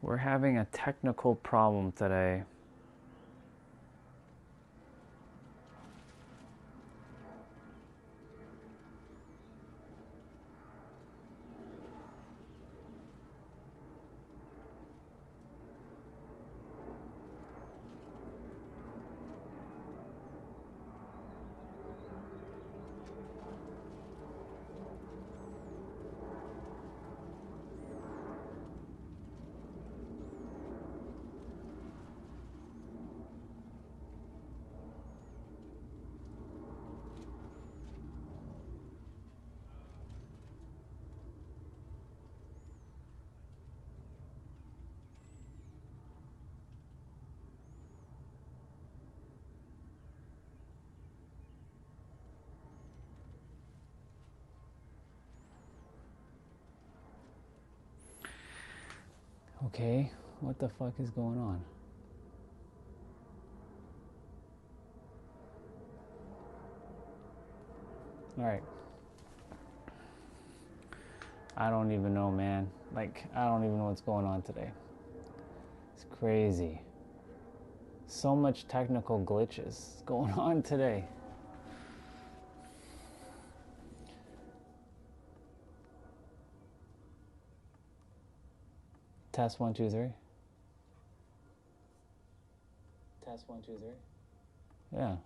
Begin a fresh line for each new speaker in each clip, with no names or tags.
We're having a technical problem today. Okay, what the fuck is going on? Alright. I don't even know, man. Like, I don't even know what's going on today. It's crazy. So much technical glitches going on today. Test 1, 2, 3. Test 1, 2, 3. Yeah.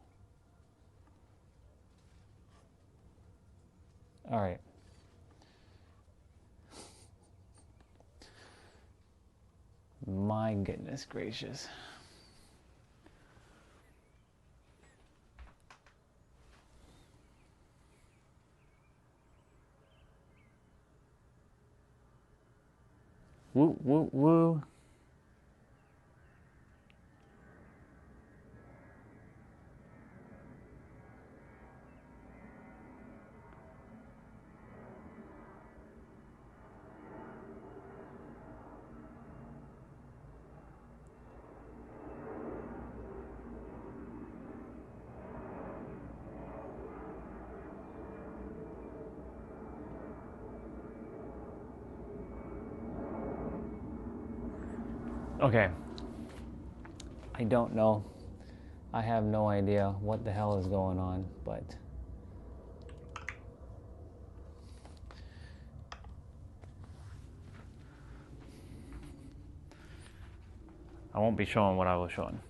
All right. My goodness gracious. Woo, woo, woo. Okay. I don't know. I have no idea what the hell is going on, but I won't be showing what I was showing.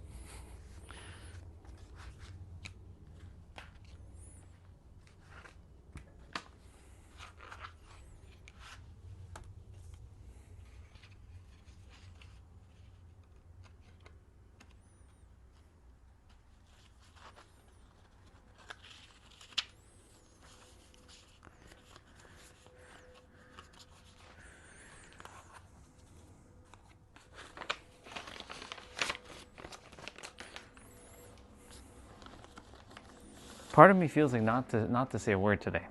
Part of me feels like not to say a word today.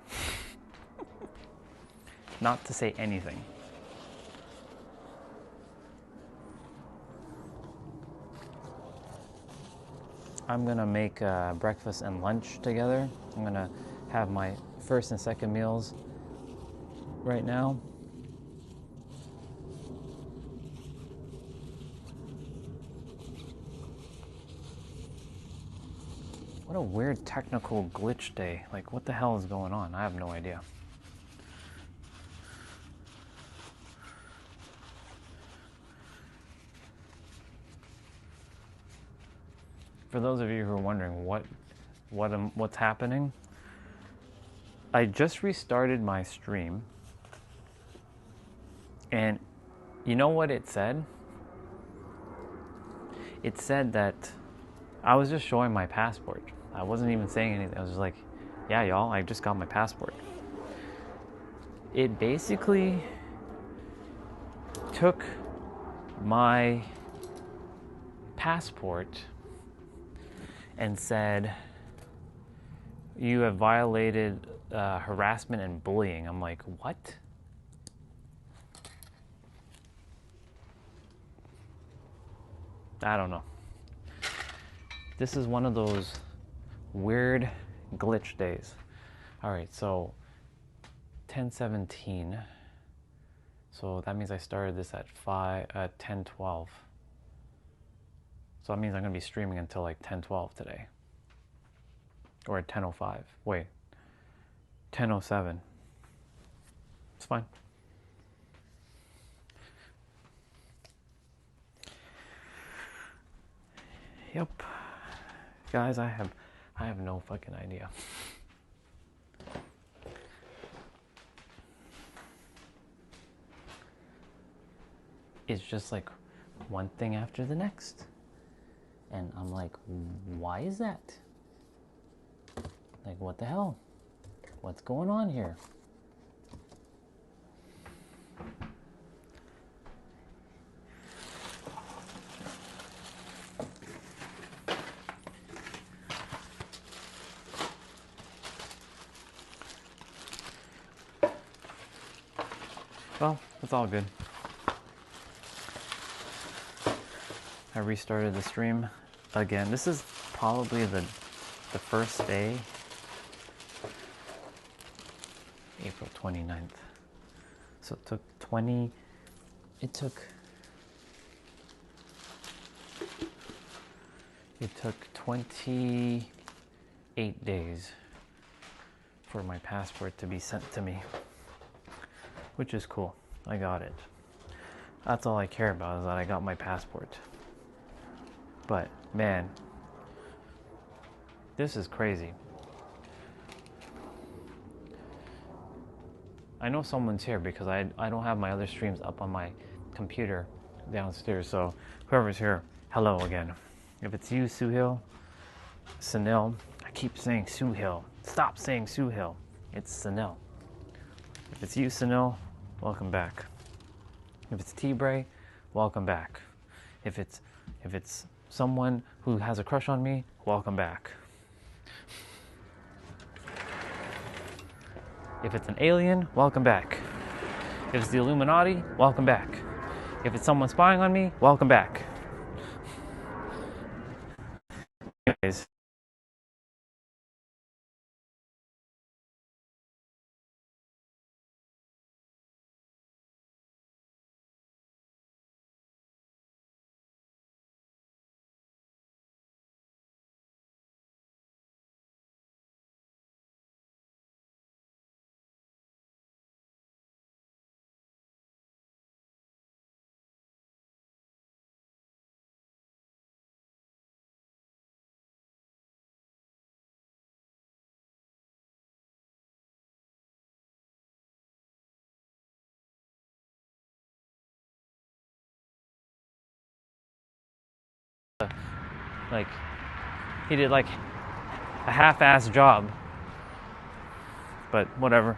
Not to say anything. I'm gonna make breakfast and lunch together. I'm gonna have my first and second meals right now. What a weird technical glitch day. Like, what the hell is going on? I have no idea. For those of you who are wondering what's happening, I just restarted my stream, and you know what it said? It said that I was just showing my passport. I wasn't even saying anything. I was just like, yeah, y'all, I just got my passport. It basically took my passport and said, you have violated harassment and bullying. I'm like, what? I don't know. This is one of those weird glitch days. All right, so 10:17. So that means I started this at 10:12. So that means I'm gonna be streaming until like 10:12 today. Or at 10:05. Wait. 10:07. It's fine. Yep. Guys, I have no fucking idea. It's just like one thing after the next. And I'm like, why is that? Like, what the hell? What's going on here? Well, it's all good. I restarted the stream again. This is probably the first day, April 29th. So it took 28 days for my passport to be sent to me, which is cool. I got it. That's all I care about, is that I got my passport. But man, this is crazy. I know someone's here because I don't have my other streams up on my computer downstairs. So whoever's here, hello again. If it's you, Suhil, Sunil, I keep saying Suhil. Stop saying Suhil. It's Sunil. If it's you, Sunil, welcome back. If it's T-Bray, welcome back. If it's someone who has a crush on me, welcome back. If it's an alien, welcome back. If it's the Illuminati, welcome back. If it's someone spying on me, welcome back. Anyways. Like, he did like a half-assed job, but whatever.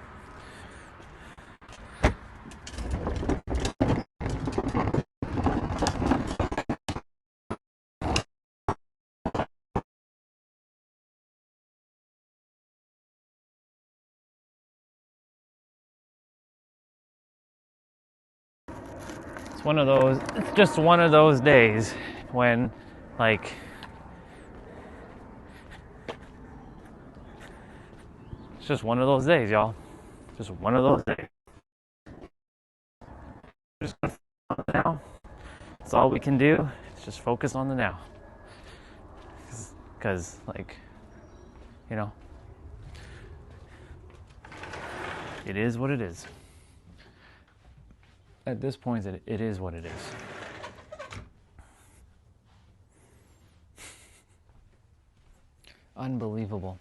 It's just one of those days when, like, it's just one of those days, y'all. Just one of those days. Just gonna focus on the now. That's all we can do. Is just focus on the now. Because, like, you know, it is what it is. At this point, it is what it is. Unbelievable.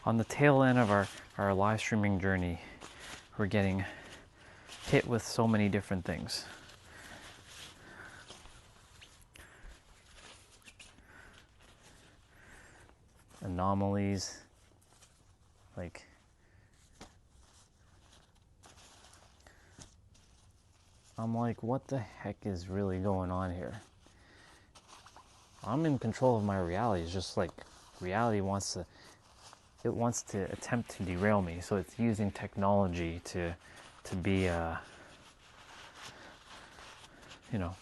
On the tail end of our live streaming journey, we're getting hit with so many different things. Anomalies, like, I'm like, what the heck is really going on here? I'm in control of my reality. It's just like reality wants to attempt to derail me, so it's using technology to be you know,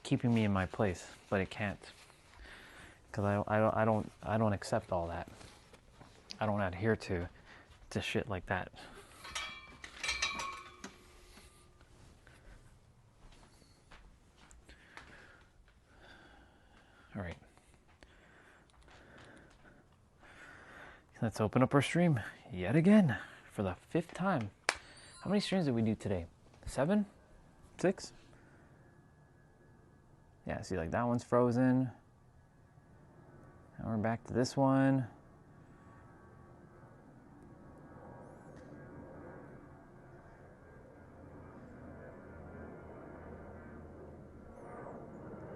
keeping me in my place, but it can't. because I don't accept all that. I don't adhere to shit like that. All right. Let's open up our stream yet again for the 5th time. How many streams did we do today? 7? 6? Yeah, see, like that one's frozen. Now we're back to this one.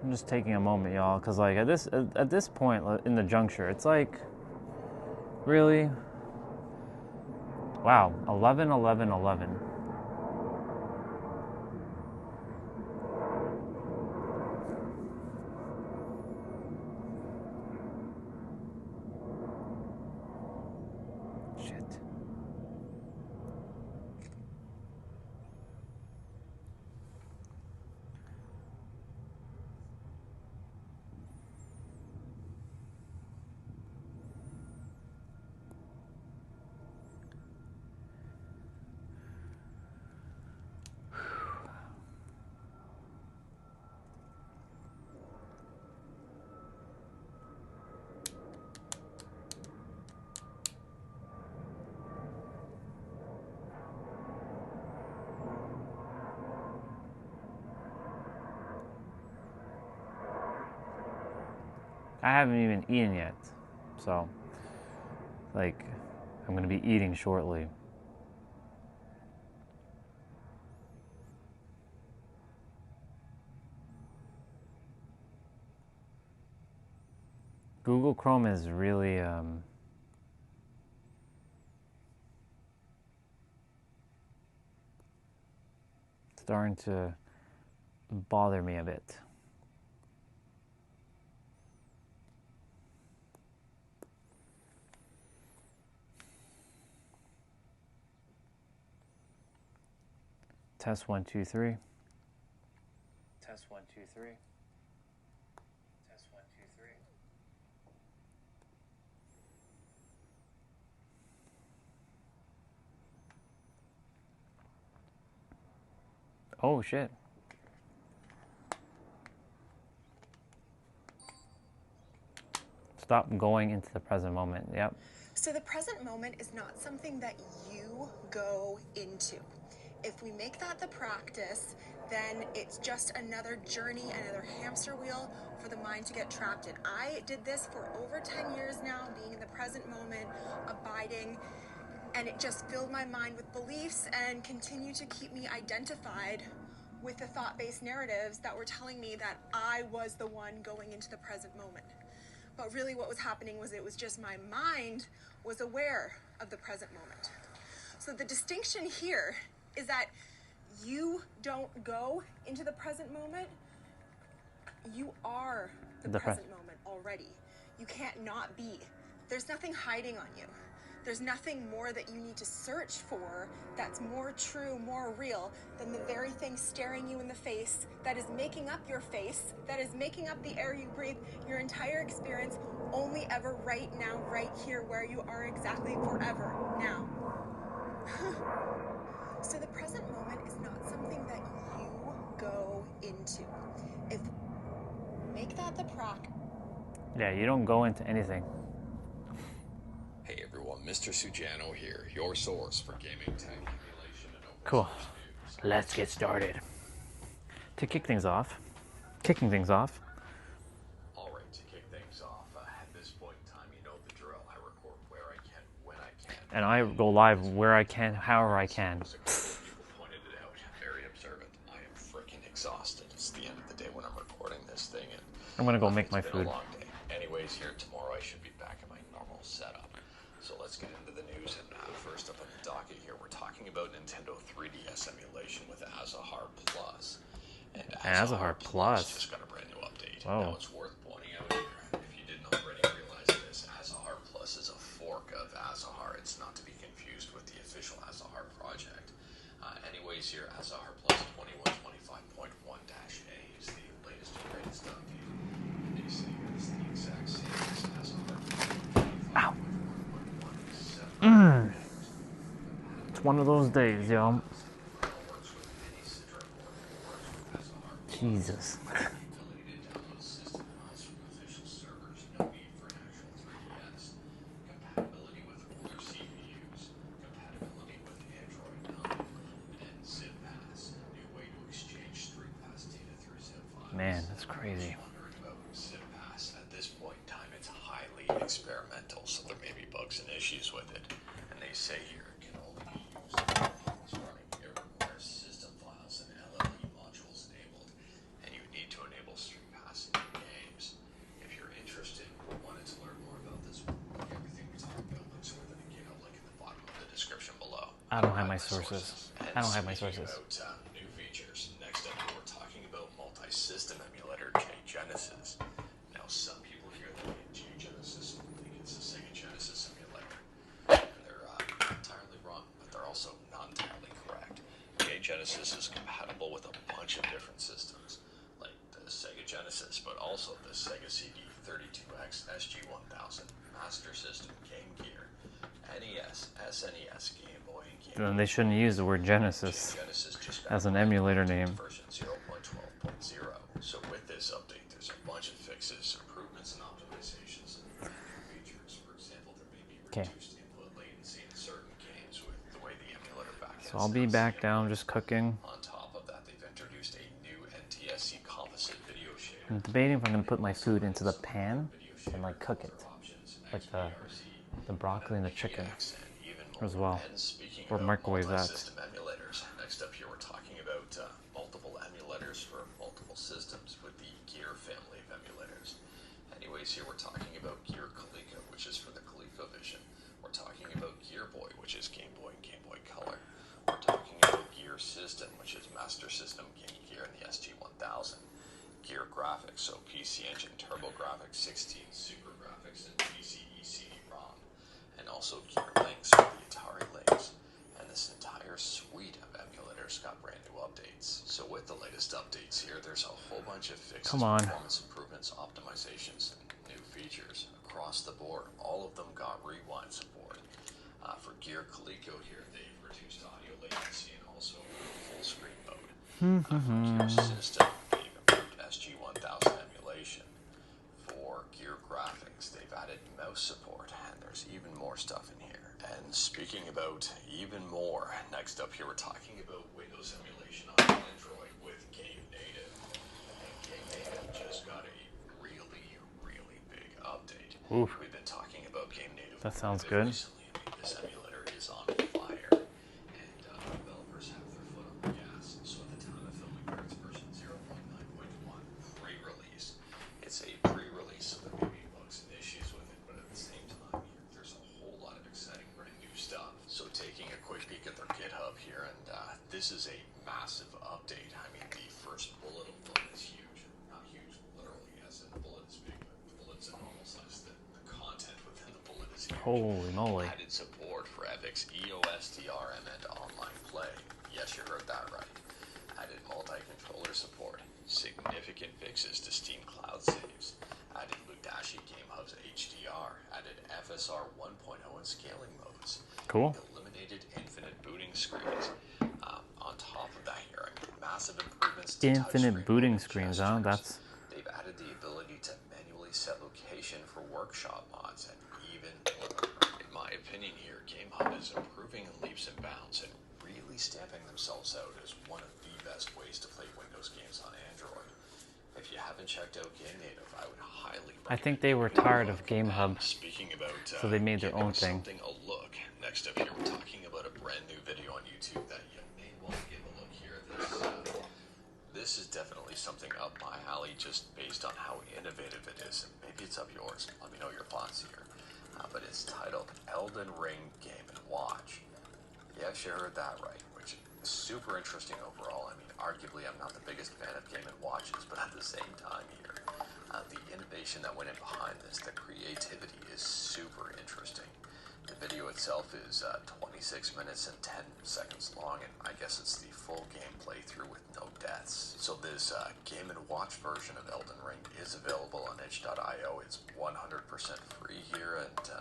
I'm just taking a moment, y'all, because like at this point in the juncture, it's like, really? Wow, 11, 11, 11. Shit. I haven't even eaten yet, so like I'm gonna be eating shortly. Google Chrome is really starting to bother me a bit. Test 1 2 3. Test 1 2 3. Test 1 2 3. Oh shit. Stop going into the present moment. Yep.
So the present moment is not something that you go into. If we make that the practice, then it's just another journey, another hamster wheel for the mind to get trapped in. I did this for over 10 years now, being in the present moment, abiding, and it just filled my mind with beliefs and continued to keep me identified with the thought-based narratives that were telling me that I was the one going into the present moment. But really what was happening was it was just my mind was aware of the present moment. So the distinction here is that you don't go into the present moment. You are the present moment already. You can't not be. There's nothing hiding on you. There's nothing more that you need to search for that's more true, more real than the very thing staring you in the face, that is making up your face, that is making up the air you breathe, your entire experience, only ever right now, right here, where you are exactly forever now. So the present moment is not something that you go into. If make that the practice.
Yeah, you don't go into anything.
Hey everyone, Mr. Sujano here, your source for gaming tech emulation and open
Cool.
source news.
Let's get started. To kick things off,
Alright, to kick things off, at this point in time, you know the drill. I record where I can, when I can.
and I go live where I can, however I can.
People pointed it out, very observant. I am freaking exhausted. It's the end of the day when I'm recording this thing, and
I'm gonna go make my
it's been
food.
a long day. Anyways, here tomorrow I should be back in my normal setup. So let's get into the news, and first up on the docket here, we're talking about Nintendo 3DS emulation with Azahar Plus. And
Azahar Plus
just got a brand new update.
Whoa.
Now it's worth pointing out here, if you didn't already realize this, Azahar Plus is a fork of Azahar. It's not to be confused with the official Azahar project. Anyways, here, Azahar Plus 2125.1-A is the latest and greatest update. And you see here, it's the exact same
one of those days, yo. Jesus.
Ability to download system files from official servers, no need for an actual 3DS. Compatibility with older CPUs, compatibility with Android 9, and zip pass, a new way to exchange StreamPass data through zip files.
Man, that's crazy.
Wondering about zip pass. At this point in time, it's highly experimental, so there may be bugs and issues with it. And they say here it can only be used on Windows running. It requires system files and LLE modules enabled, and you need to enable StreamPass in your games. If you're interested or wanted to learn more about this, everything we talked about links within a GitHub link in the bottom of the description below.
I don't have my sources. I don't have my sources.
About new features. Next up, we're talking about multi-system emulator JGenesis. Now, some people hear the name JGenesis and think it's a Sega Genesis emulator, and they're entirely wrong, but they're also not entirely correct. JGenesis is compatible with a bunch of different systems, like the Sega Genesis, but also the Sega CD32X SG-1000, Master System, Game Gear, NES, SNES, Game Boy, and Game
Then they shouldn't use the word Genesis as an emulator name.
version 0.12.0. So with this update, there's a bunch of fixes, improvements, and optimizations and features. For example, there may be reduced input latency in certain games with the way the emulator backend.
So I'll be back down just cooking.
On top of that, they've introduced a new NTSC composite video shader.
I'm debating if I'm gonna put my food into the pan and like cook it, like the broccoli and the chicken as well, or microwave that.
System emulators. Next up here, we're talking about multiple emulators for multiple systems with the Gear family of emulators. Anyways, here we're talking about Gear Coleco, which is for the ColecoVision. We're talking about Gear Boy, which is Game Boy and Game Boy Color. We're talking about Gear System, which is Master System, Game Gear, and the SG-1000. Gear Graphics, so PC Engine, TurboGrafx, 16 Super Graphics, and PC ECD-ROM. And also Gear Links for the Atari Lynx. And this entire suite of emulators got brand new updates. So with the latest updates here, there's a whole bunch of fixes, performance improvements, optimizations, and new features across the board. All of them got rewind support. For Gear Coleco here, they've reduced audio latency and also full screen mode. For Gear System, they've improved SG-1000 emulation. For Gear Graphics, they've added mouse support, and there's even more stuff in here. And speaking about even more, next up here we're talking about Windows emulation on Android with Game Native. And Game Native just got a really, really big update.
Oof.
We've been talking about Game Native.
That sounds good.
Recently. I mean, this emulator is on fire, and developers have their foot on the gas. So at the time of filming here, it's version 0.9.1 pre-release. It's a pre-release, so there may be bugs and issues with it, but at the same time, there's a whole lot of exciting brand new stuff. So taking a quick peek at their GitHub here, and this is a massive update. I mean, the first bullet alone is huge. Not huge, literally, as in the bullet is big, but the bullet's a normal size. The content within the bullet is huge.
Holy moly.
Added support for Epic's EOS DRM and online play. Yes, you heard that right. Added multi-controller support. Significant fixes to Steam Cloud saves. Added Ludashi GameHub's HDR. Added FSR 1.0 and scaling modes.
Cool.
Eliminated infinite booting screens. On top of that here, I mean, massive improvements to
Infinite
touchscreen
booting
movement
screens, huh?
gestures.
That's
They've added the ability to manually set location for workshop mods, and even, in my opinion here, GameHub is improving in leaps and bounds and really stamping themselves out as one of the best ways to play Windows games on Android. If you haven't checked out Game Native, I would highly recommend
I think they were tired of GameHub,
Speaking about
so they made their
giving
own thing.
something a look. Next up here, we're talking about a brand new video on YouTube that you may want to give a look here. This is definitely something up my alley, just based on how innovative it is, and maybe it's up yours. Let me know your thoughts here. But it's titled Elden Ring Game & Watch. Yes, you heard that right, which is super interesting overall. I mean, arguably, I'm not the biggest fan of Game & Watches, but at the same time here, the innovation that went in behind this, the creativity is super interesting. The video itself is 26 minutes and 10 seconds long, and I guess it's the full game playthrough with no deaths. So this Game & Watch version of Elden Ring is available on itch.io. It's 100% free here, and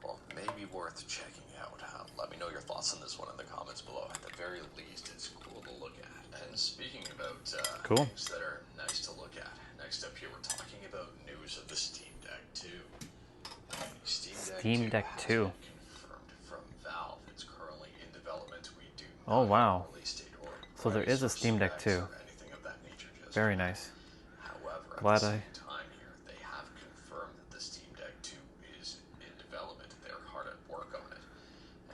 well, maybe worth checking out. Let me know your thoughts on this one in the comments below. At the very least, it's cool to look at. And speaking about
Cool.
things that are nice to look at, next up here we're talking about news of the Steam Deck 2.
Steam Deck 2.
Confirmed from Valve. It's currently in development. We do
Oh,
not
wow.
have a release date or
So there is a
price or
Steam Deck
specs
2.
or anything of that nature just
Very
yet.
nice.
However,
Glad
at the
I-
same time here, they have confirmed that the Steam Deck 2 is in development. They're hard at work on it.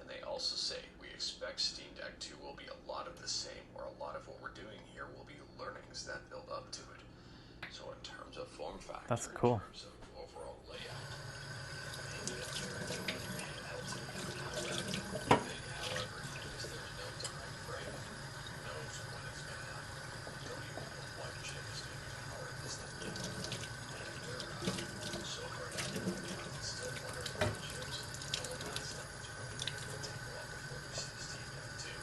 And they also say, we expect Steam Deck 2 will be a lot of the same, or a lot of what we're doing here will be learnings that build up to it. So in terms of form factor,
That's cool.
in terms of overall layout, maybe a very however, is there's no time frame. Who knows when it's going to happen? We don't even know what chip is going to be powering this thing yet. And we're so far down the road now, it's still wondering what chips, all of that stuff. It's probably going to take a while before we see the Steam Deck 2.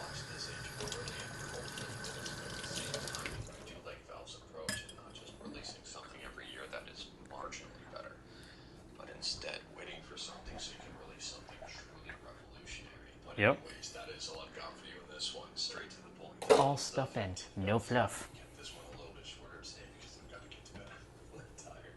Watch this age early, and hopefully it's going to go at the same time. I do like Valve's approach in not just releasing something every year that is marginally better, but instead waiting for something so you can release something truly revolutionary. But
Yep.
anyways, that is all I've got for you in this one. Straight to the point.
All stuff and no fluff.
Kept this one a little bit shorter today because I've got to get to bed. I'm tired.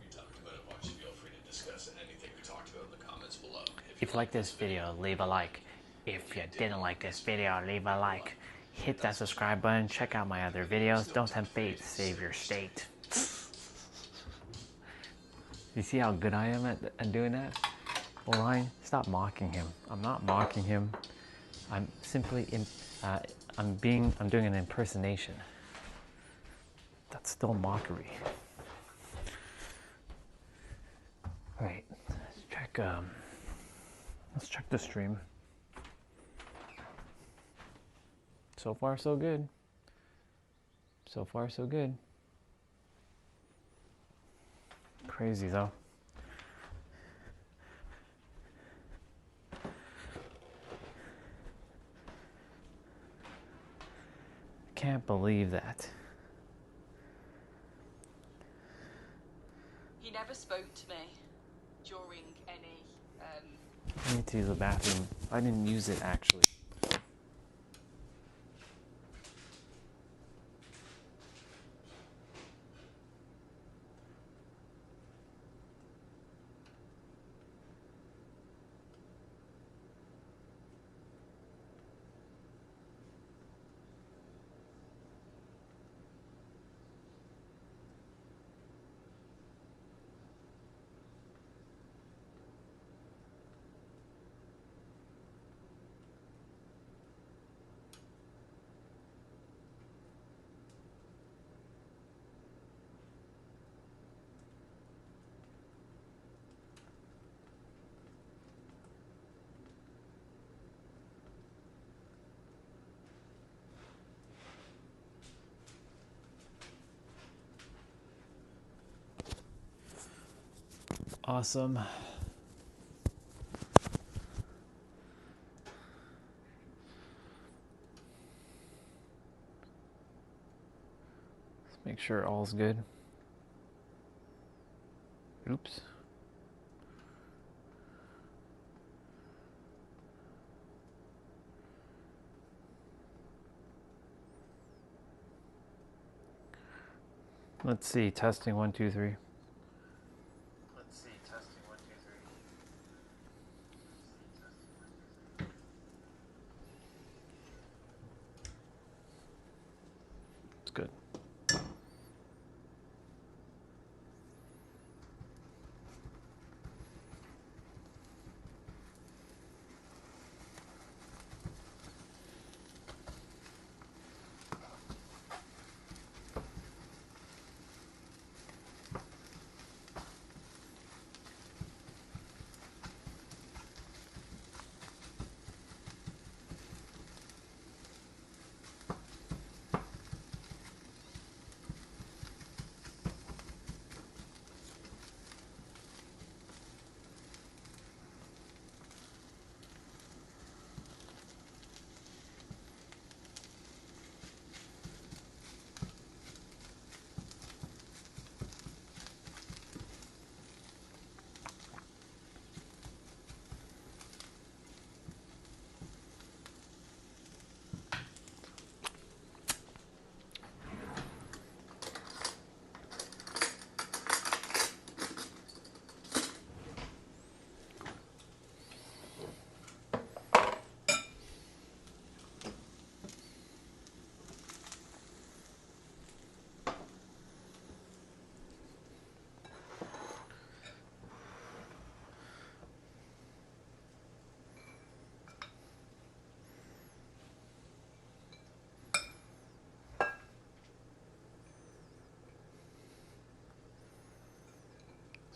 We talked about it much. Feel free to discuss anything we talked about in the comments below.
If you like this video, leave a like. If you didn't like this video, leave a like. Hit that subscribe button. Check out my other videos. Don't tempt fate. Save your state. You see how good I am at doing that? Well, Ryan, stop mocking him. I'm not mocking him. I'm simply I'm doing an impersonation. That's still mockery. Right. Let's check the stream. So far, so good. So far, so good. Crazy though. Can't believe that.
He never spoke to me during any.
I need to use the bathroom. I didn't use it actually. Awesome. Let's make sure all's good. Oops. Let's see, testing 1, 2, 3. Let's see, testing 1, 2, 3. It's good.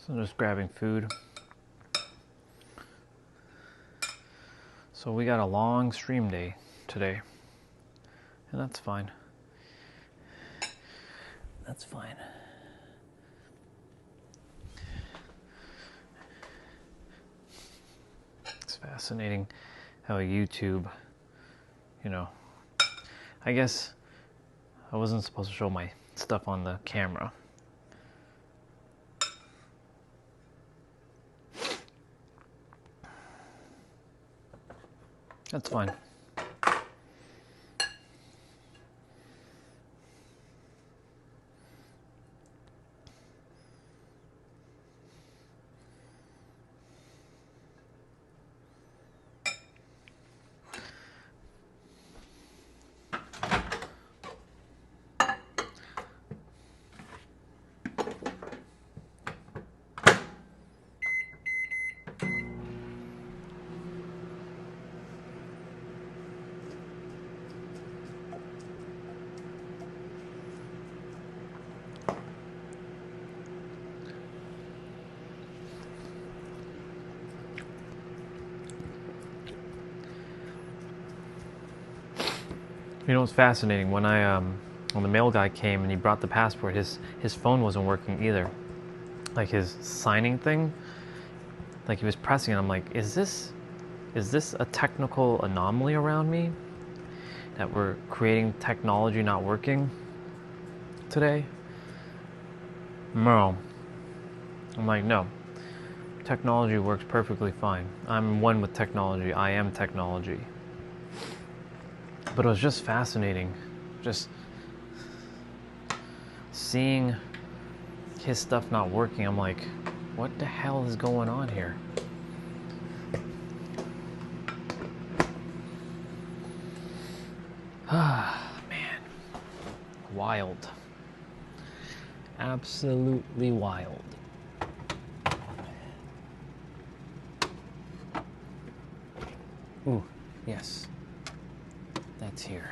So I'm just grabbing food. So we got a long stream day today, and that's fine. That's fine. It's fascinating how YouTube, you know, I guess I wasn't supposed to show my stuff on the camera. That's fine. You know, it's fascinating. When when the mail guy came and he brought the passport, his phone wasn't working either. Like his signing thing, like he was pressing it. I'm like, is this a technical anomaly around me? That we're creating technology not working today? No. I'm like, no. Technology works perfectly fine. I'm one with technology. I am technology. But it was just fascinating, just seeing his stuff not working. I'm like, what the hell is going on here? Ah, man. Wild. Absolutely wild. Ooh, yes. That's here.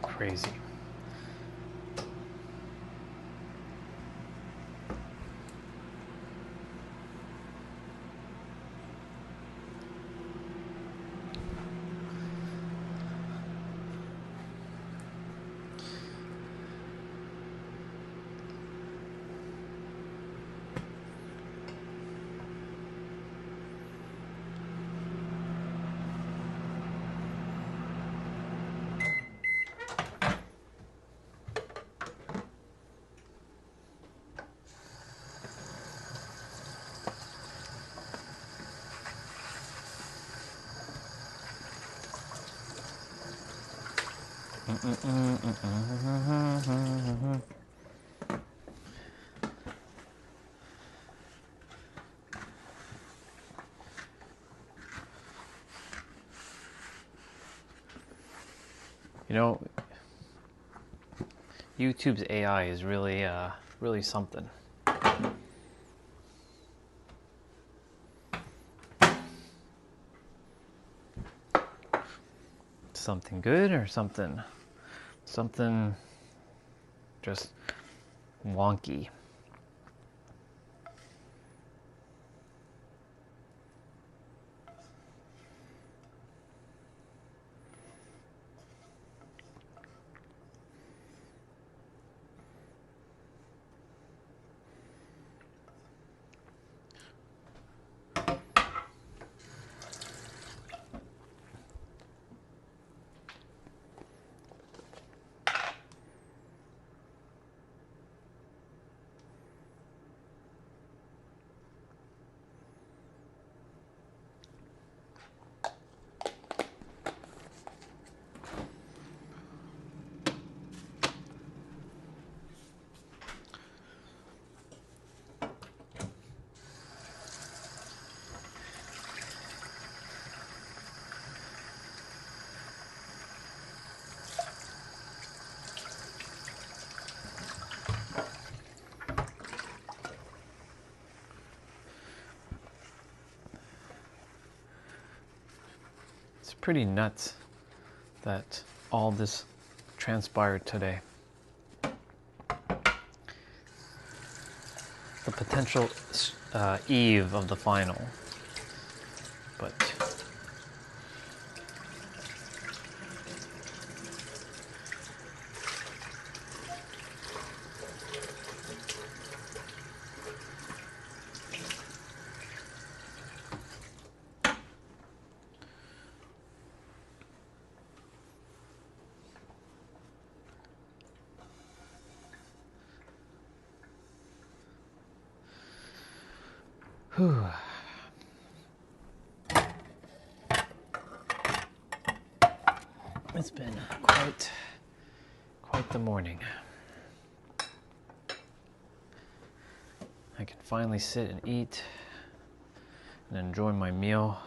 Crazy. You know, YouTube's AI is really, really something. Something good or something just wonky. pretty nuts that all this transpired today. The potential eve of the final. But whew. It's been quite the morning. I can finally sit and eat and enjoy my meal.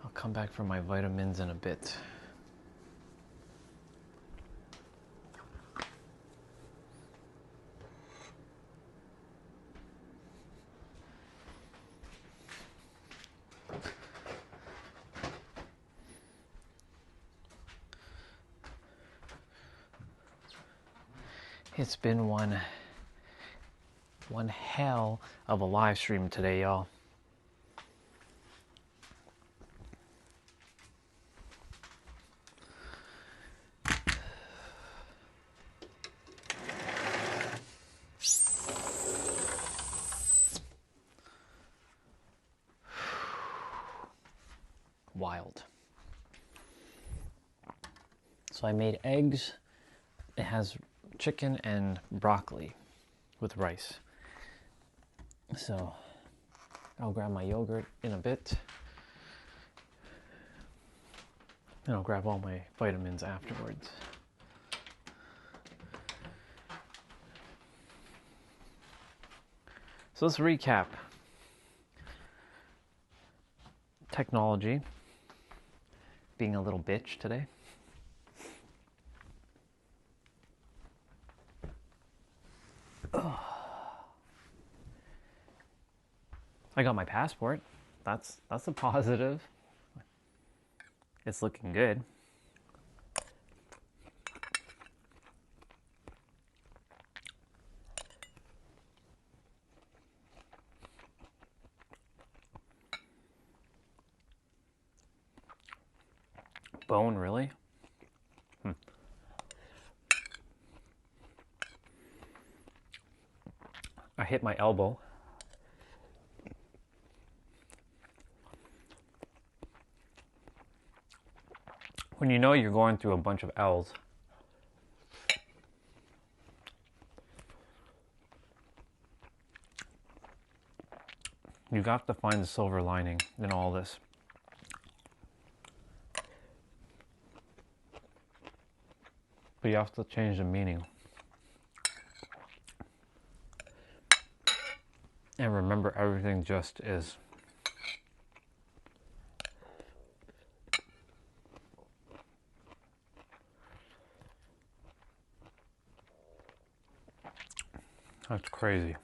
I'll come back for my vitamins in a bit. It's been one hell of a live stream today, y'all. Wild. So I made eggs. It has chicken and broccoli with rice. So I'll grab my yogurt in a bit. And I'll grab all my vitamins afterwards. So let's recap. Technology being a little bitch today. I got my passport. That's a positive. It's looking good. Bone, really? I hit my elbow. When you know you're going through a bunch of L's, you got to find the silver lining in all this. But you have to change the meaning. And remember, everything just is. That's crazy.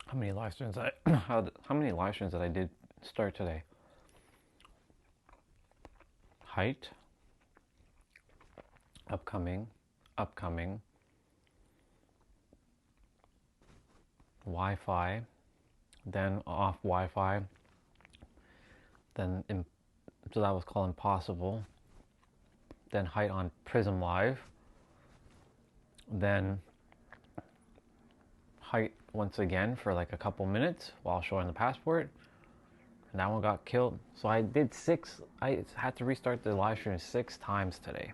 How many live streams how many live streams that I did start today? Height, upcoming, Wi-Fi, then off Wi-Fi, then so that was called Impossible, then height on Prism Live, then height once again for like a couple minutes while showing the passport, and that one got killed. So I had to restart the live stream 6 times today.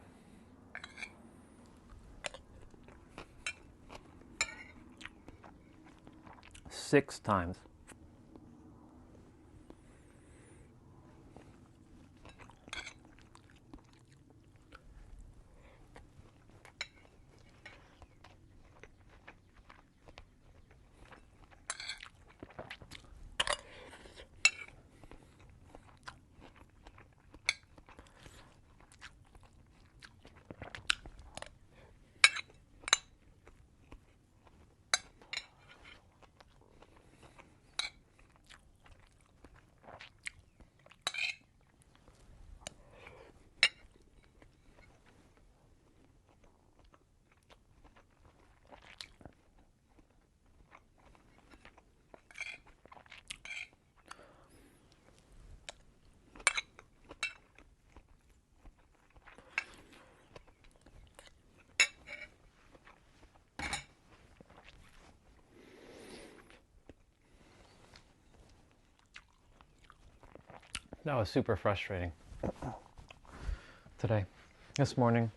6 times. That was super frustrating today, this morning.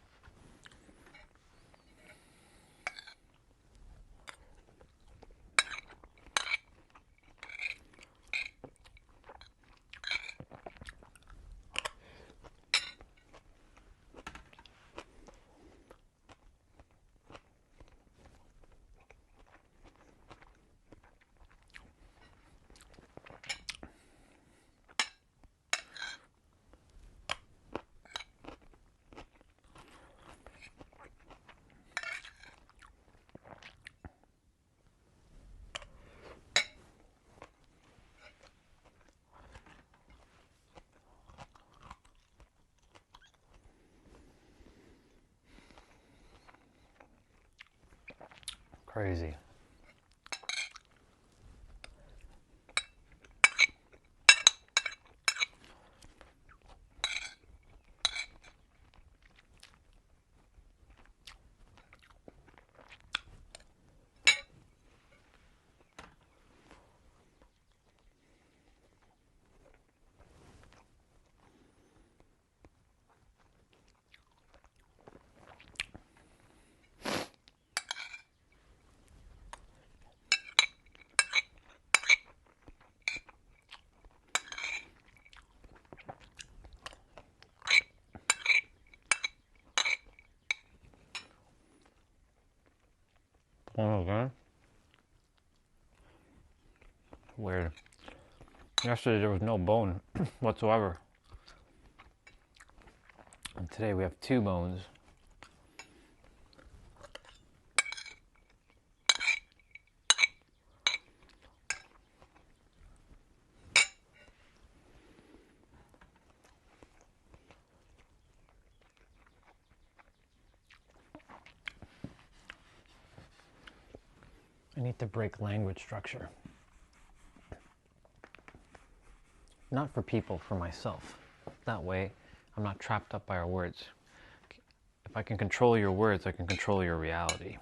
Crazy. Oh, okay. Weird. Yesterday there was no bone whatsoever. And today we have 2 bones. I need to break language structure. Not for people, for myself. That way, I'm not trapped up by our words. If I can control your words, I can control your reality.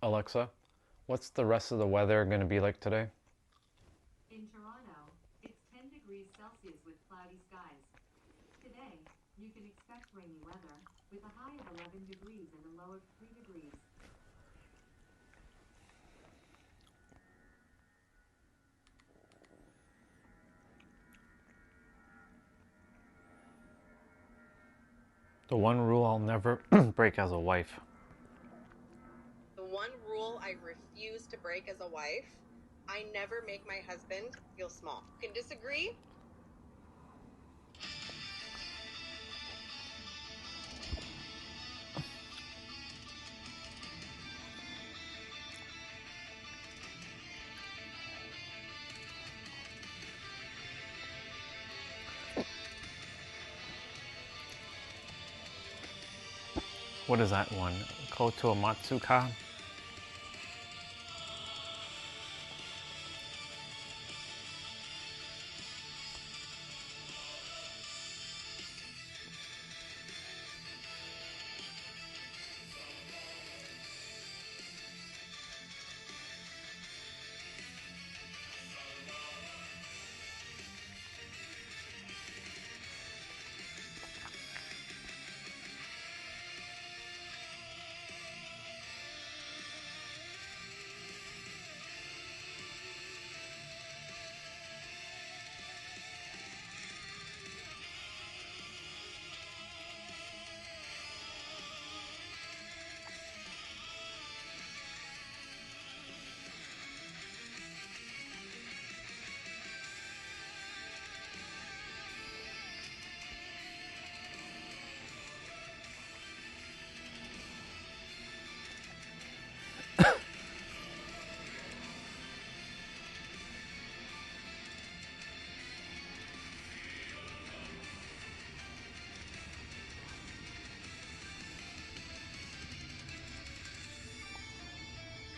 Alexa, what's the rest of the weather going to be like today?
In Toronto, it's 10 degrees Celsius with cloudy skies. Today, you can expect rainy weather with a high of 11 degrees and a low of 3 degrees.
The one rule I'll never break as a wife.
The one rule I refuse to break as a wife, I never make my husband feel small. You can disagree.
What is that one? Koto Matsuka?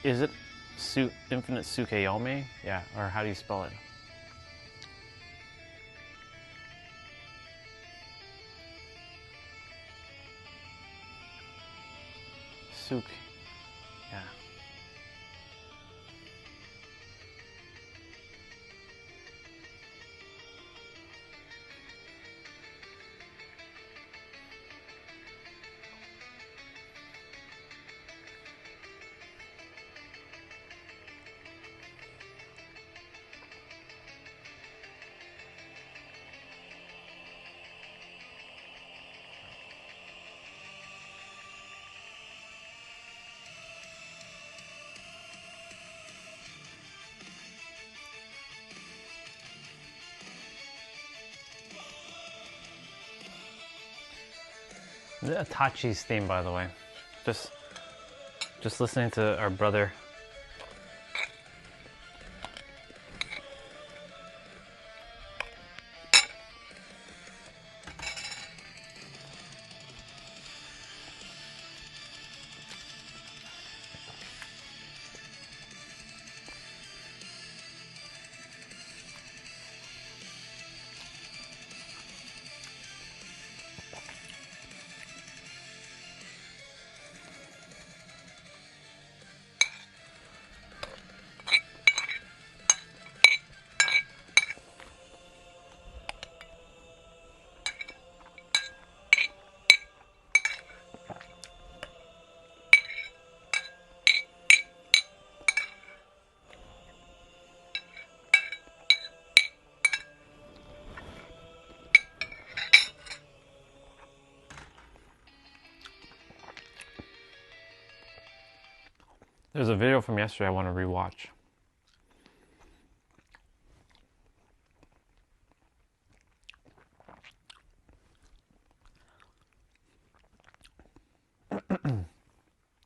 Is it Infinite Tsukuyomi? Yeah, or how do you spell it? Suk. Yeah. Itachi's theme, by the way. Just listening to our brother. There's a video from yesterday I want to rewatch.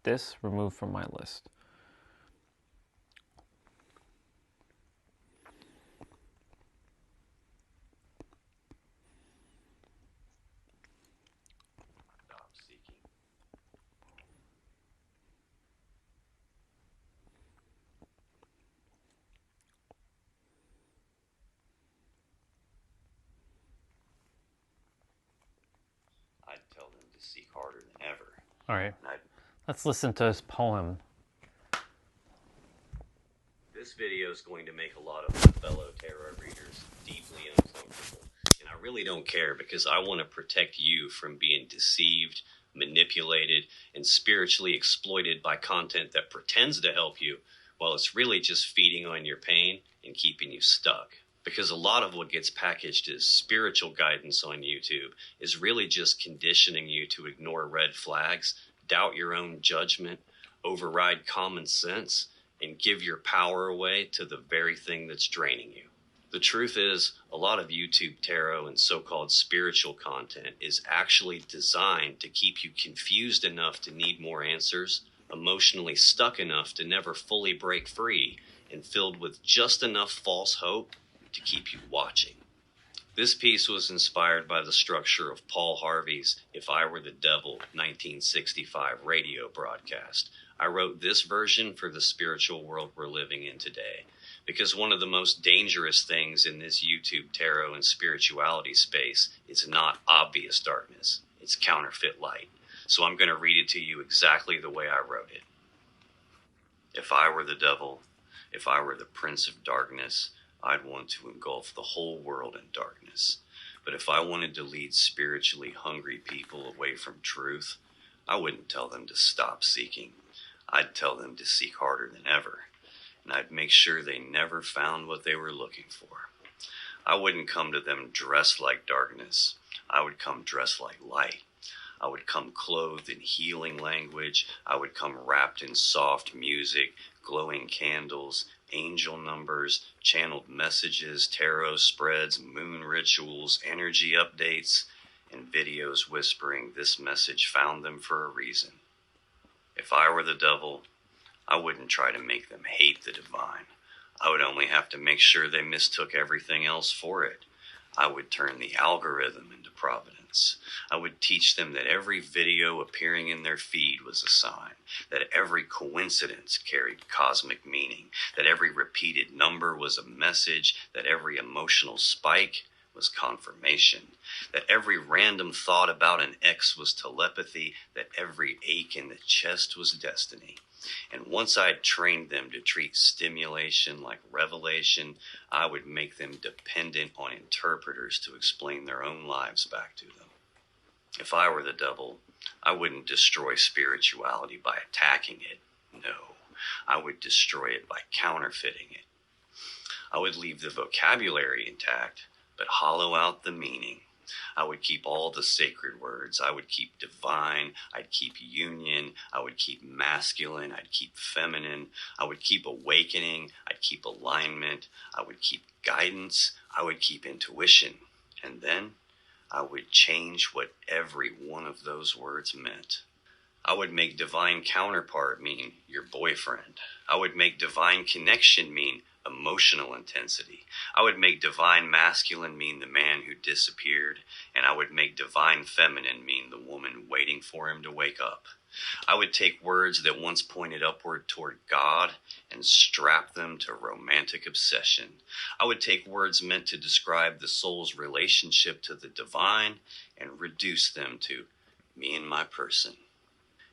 This removed from my list.
Stop seeking. I'd tell them to seek harder than ever.
All right. Let's listen to his poem.
This video is going to make a lot of my fellow tarot readers deeply uncomfortable. And I really don't care because I want to protect you from being deceived, manipulated, and spiritually exploited by content that pretends to help you while it's really just feeding on your pain and keeping you stuck. Because a lot of what gets packaged as spiritual guidance on YouTube is really just conditioning you to ignore red flags, doubt your own judgment, override common sense, and give your power away to the very thing that's draining you. The truth is, a lot of YouTube tarot and so-called spiritual content is actually designed to keep you confused enough to need more answers, emotionally stuck enough to never fully break free, and filled with just enough false hope to keep you watching. This piece was inspired by the structure of Paul Harvey's If I Were the Devil 1965 radio broadcast. I wrote this version for the spiritual world we're living in today, because one of the most dangerous things in this YouTube tarot and spirituality space is not obvious darkness, it's counterfeit light. So I'm going to read it to you exactly the way I wrote it. If I were the devil, if I were the prince of darkness, I'd want to engulf the whole world in darkness. But if I wanted to lead spiritually hungry people away from truth, I wouldn't tell them to stop seeking. I'd tell them to seek harder than ever, and I'd make sure they never found what they were looking for. I wouldn't come to them dressed like darkness. I would come dressed like light. I would come clothed in healing language. I would come wrapped in soft music, glowing candles, angel numbers, channeled messages, tarot spreads, moon rituals, energy updates, and videos whispering this message found them for a reason. If I were the devil, I wouldn't try to make them hate the divine. I would only have to make sure they mistook everything else for it. I would turn the algorithm into providence. I would teach them that every video appearing in their feed was a sign, that every coincidence carried cosmic meaning, that every repeated number was a message, that every emotional spike was confirmation, that every random thought about an ex was telepathy, that every ache in the chest was destiny. And once I'd trained them to treat stimulation like revelation, I would make them dependent on interpreters to explain their own lives back to them. If I were the devil, I wouldn't destroy spirituality by attacking it. No, I would destroy it by counterfeiting it. I would leave the vocabulary intact, but hollow out the meaning. I would keep all the sacred words. I would keep divine. I'd keep union. I would keep masculine. I'd keep feminine. I would keep awakening. I'd keep alignment. I would keep guidance. I would keep intuition. And then I would change what every one of those words meant. I would make divine counterpart mean your boyfriend. I would make divine connection mean emotional intensity. I would make divine masculine mean the man who disappeared, and I would make divine feminine mean the woman waiting for him to wake up. I would take words that once pointed upward toward God and strap them to romantic obsession. I would take words meant to describe the soul's relationship to the divine and reduce them to me and my person.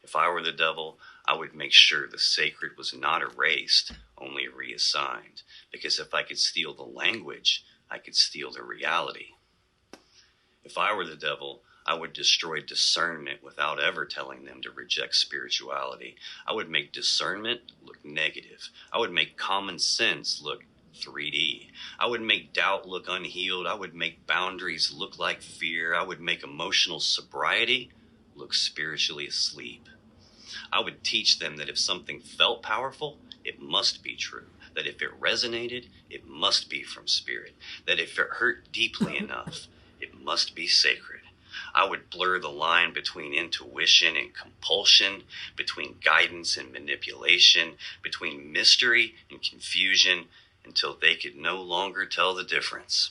If I were the devil, I would make sure the sacred was not erased, only reassigned. Because if I could steal the language, I could steal the reality. If I were the devil, I would destroy discernment without ever telling them to reject spirituality. I would make discernment look negative. I would make common sense look 3D. I would make doubt look unhealed. I would make boundaries look like fear. I would make emotional sobriety look spiritually asleep. I would teach them that if something felt powerful, it must be true. That if it resonated, it must be from spirit. That if it hurt deeply enough, it must be sacred. I would blur the line between intuition and compulsion, between guidance and manipulation, between mystery and confusion, until they could no longer tell the difference.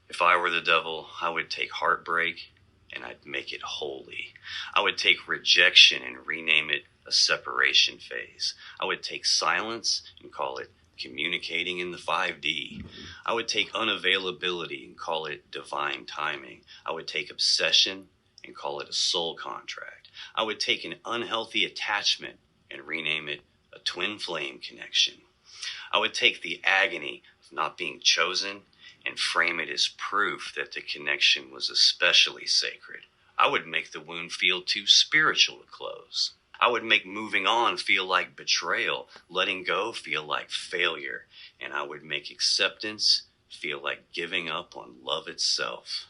If I were the devil, I would take heartbreak and I'd make it holy. I would take rejection and rename it a separation phase. I would take silence and call it communicating in the 5D. I would take unavailability and call it divine timing. I would take obsession and call it a soul contract. I would take an unhealthy attachment and rename it a twin flame connection. I would take the agony of not being chosen and frame it as proof that the connection was especially sacred. I would make the wound feel too spiritual to close. I would make moving on feel like betrayal, letting go feel like failure, and I would make acceptance feel like giving up on love itself.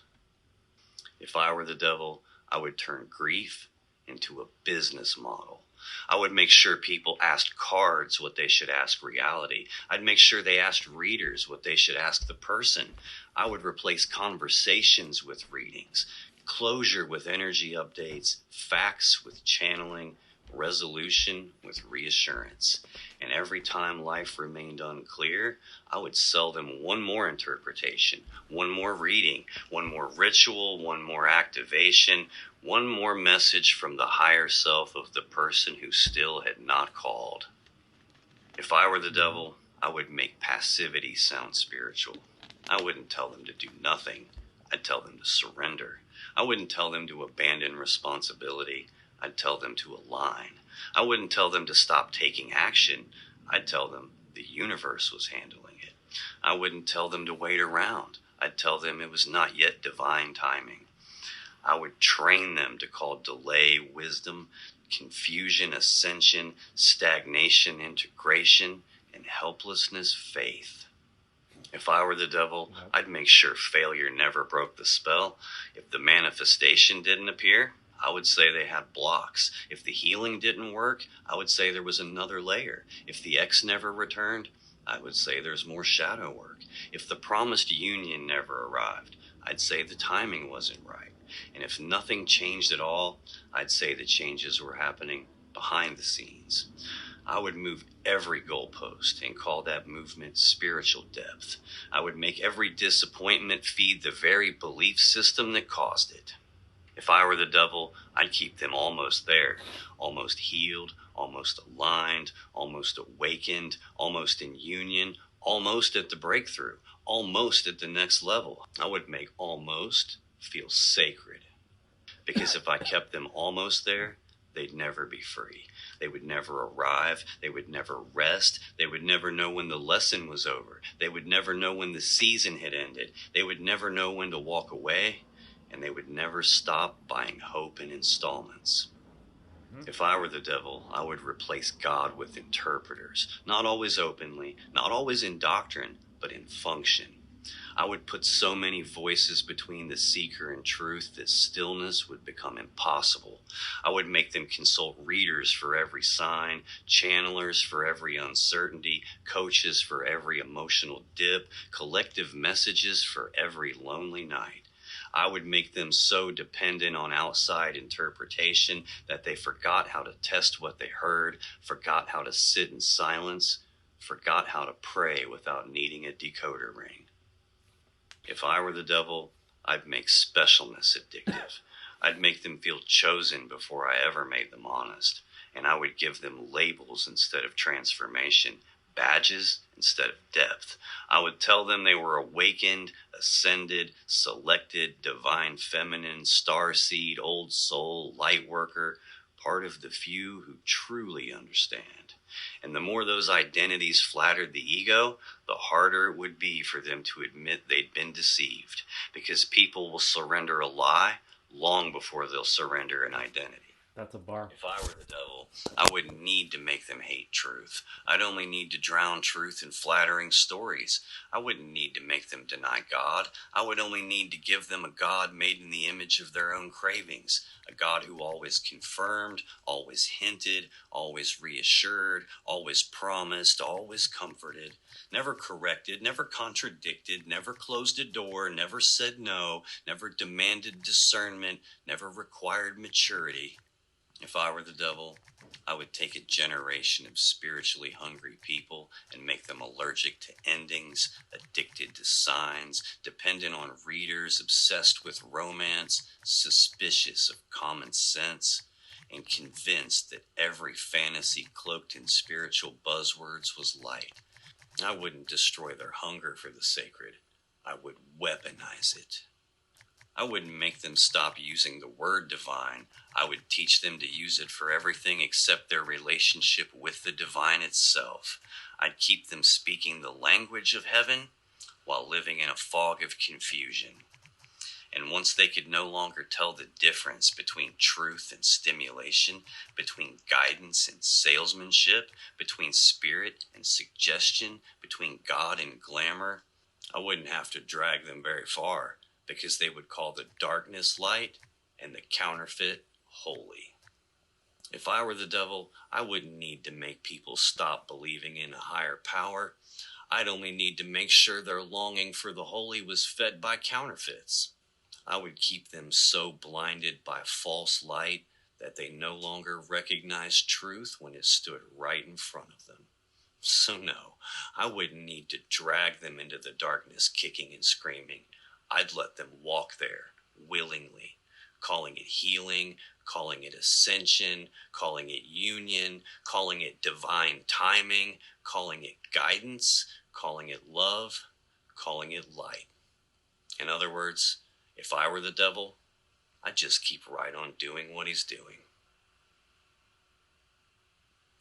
If I were the devil, I would turn grief into a business model. I would make sure people asked cards what they should ask reality. I'd make sure they asked readers what they should ask the person. I would replace conversations with readings, closure with energy updates, facts with channeling, resolution with reassurance. And every time life remained unclear, I would sell them one more interpretation, one more reading, one more ritual, one more activation, one more message from the higher self of the person who still had not called. If I were the devil, I would make passivity sound spiritual. I wouldn't tell them to do nothing. I'd tell them to surrender. I wouldn't tell them to abandon responsibility. I'd tell them to align. I wouldn't tell them to stop taking action. I'd tell them the universe was handling it. I wouldn't tell them to wait around. I'd tell them it was not yet divine timing. I would train them to call delay wisdom, confusion ascension, stagnation integration, and helplessness faith. If I were the devil, I'd make sure failure never broke the spell. If the manifestation didn't appear, I would say they had blocks. If the healing didn't work, I would say there was another layer. If the ex never returned, I would say there's more shadow work. If the promised union never arrived, I'd say the timing wasn't right. And if nothing changed at all, I'd say the changes were happening behind the scenes. I would move every goalpost and call that movement spiritual depth. I would make every disappointment feed the very belief system that caused it. If I were the devil, I'd keep them almost there, almost healed, almost aligned, almost awakened, almost in union, almost at the breakthrough, almost at the next level. I would make almost feel sacred. Because if I kept them almost there, they'd never be free. They would never arrive. They would never rest. They would never know when the lesson was over. They would never know when the season had ended. They would never know when to walk away. And they would never stop buying hope in installments. If I were the devil, I would replace God with interpreters, not always openly, not always in doctrine, but in function. I would put so many voices between the seeker and truth that stillness would become impossible. I would make them consult readers for every sign, channelers for every uncertainty, coaches for every emotional dip, collective messages for every lonely night. I would make them so dependent on outside interpretation that they forgot how to test what they heard, forgot how to sit in silence, forgot how to pray without needing a decoder ring. If I were the devil, I'd make specialness addictive. I'd make them feel chosen before I ever made them honest. And I would give them labels instead of transformation, badges instead of depth. I would tell them they were awakened, ascended, selected, divine feminine, starseed, old soul, light worker, part of the few who truly understand. And the more those identities flattered the ego, the harder it would be for them to admit they'd been deceived, because people will surrender a lie long before they'll surrender an identity.
That's a bar.
If I were the devil, I wouldn't need to make them hate truth. I'd only need to drown truth in flattering stories. I wouldn't need to make them deny God. I would only need to give them a God made in the image of their own cravings, a God who always confirmed, always hinted, always reassured, always promised, always comforted, never corrected, never contradicted, never closed a door, never said no, never demanded discernment, never required maturity. If I were the devil, I would take a generation of spiritually hungry people and make them allergic to endings, addicted to signs, dependent on readers, obsessed with romance, suspicious of common sense, and convinced that every fantasy cloaked in spiritual buzzwords was light. I wouldn't destroy their hunger for the sacred. I would weaponize it. I wouldn't make them stop using the word divine. I would teach them to use it for everything except their relationship with the divine itself. I'd keep them speaking the language of heaven while living in a fog of confusion. And once they could no longer tell the difference between truth and stimulation, between guidance and salesmanship, between spirit and suggestion, between God and glamour, I wouldn't have to drag them very far, because they would call the darkness light and the counterfeit holy. If I were the devil, I wouldn't need to make people stop believing in a higher power. I'd only need to make sure their longing for the holy was fed by counterfeits. I would keep them so blinded by false light that they no longer recognized truth when it stood right in front of them. So no, I wouldn't need to drag them into the darkness kicking and screaming. I'd let them walk there willingly, calling it healing, calling it ascension, calling it union, calling it divine timing, calling it guidance, calling it love, calling it light. In other words, if I were the devil, I'd just keep right on doing what he's doing.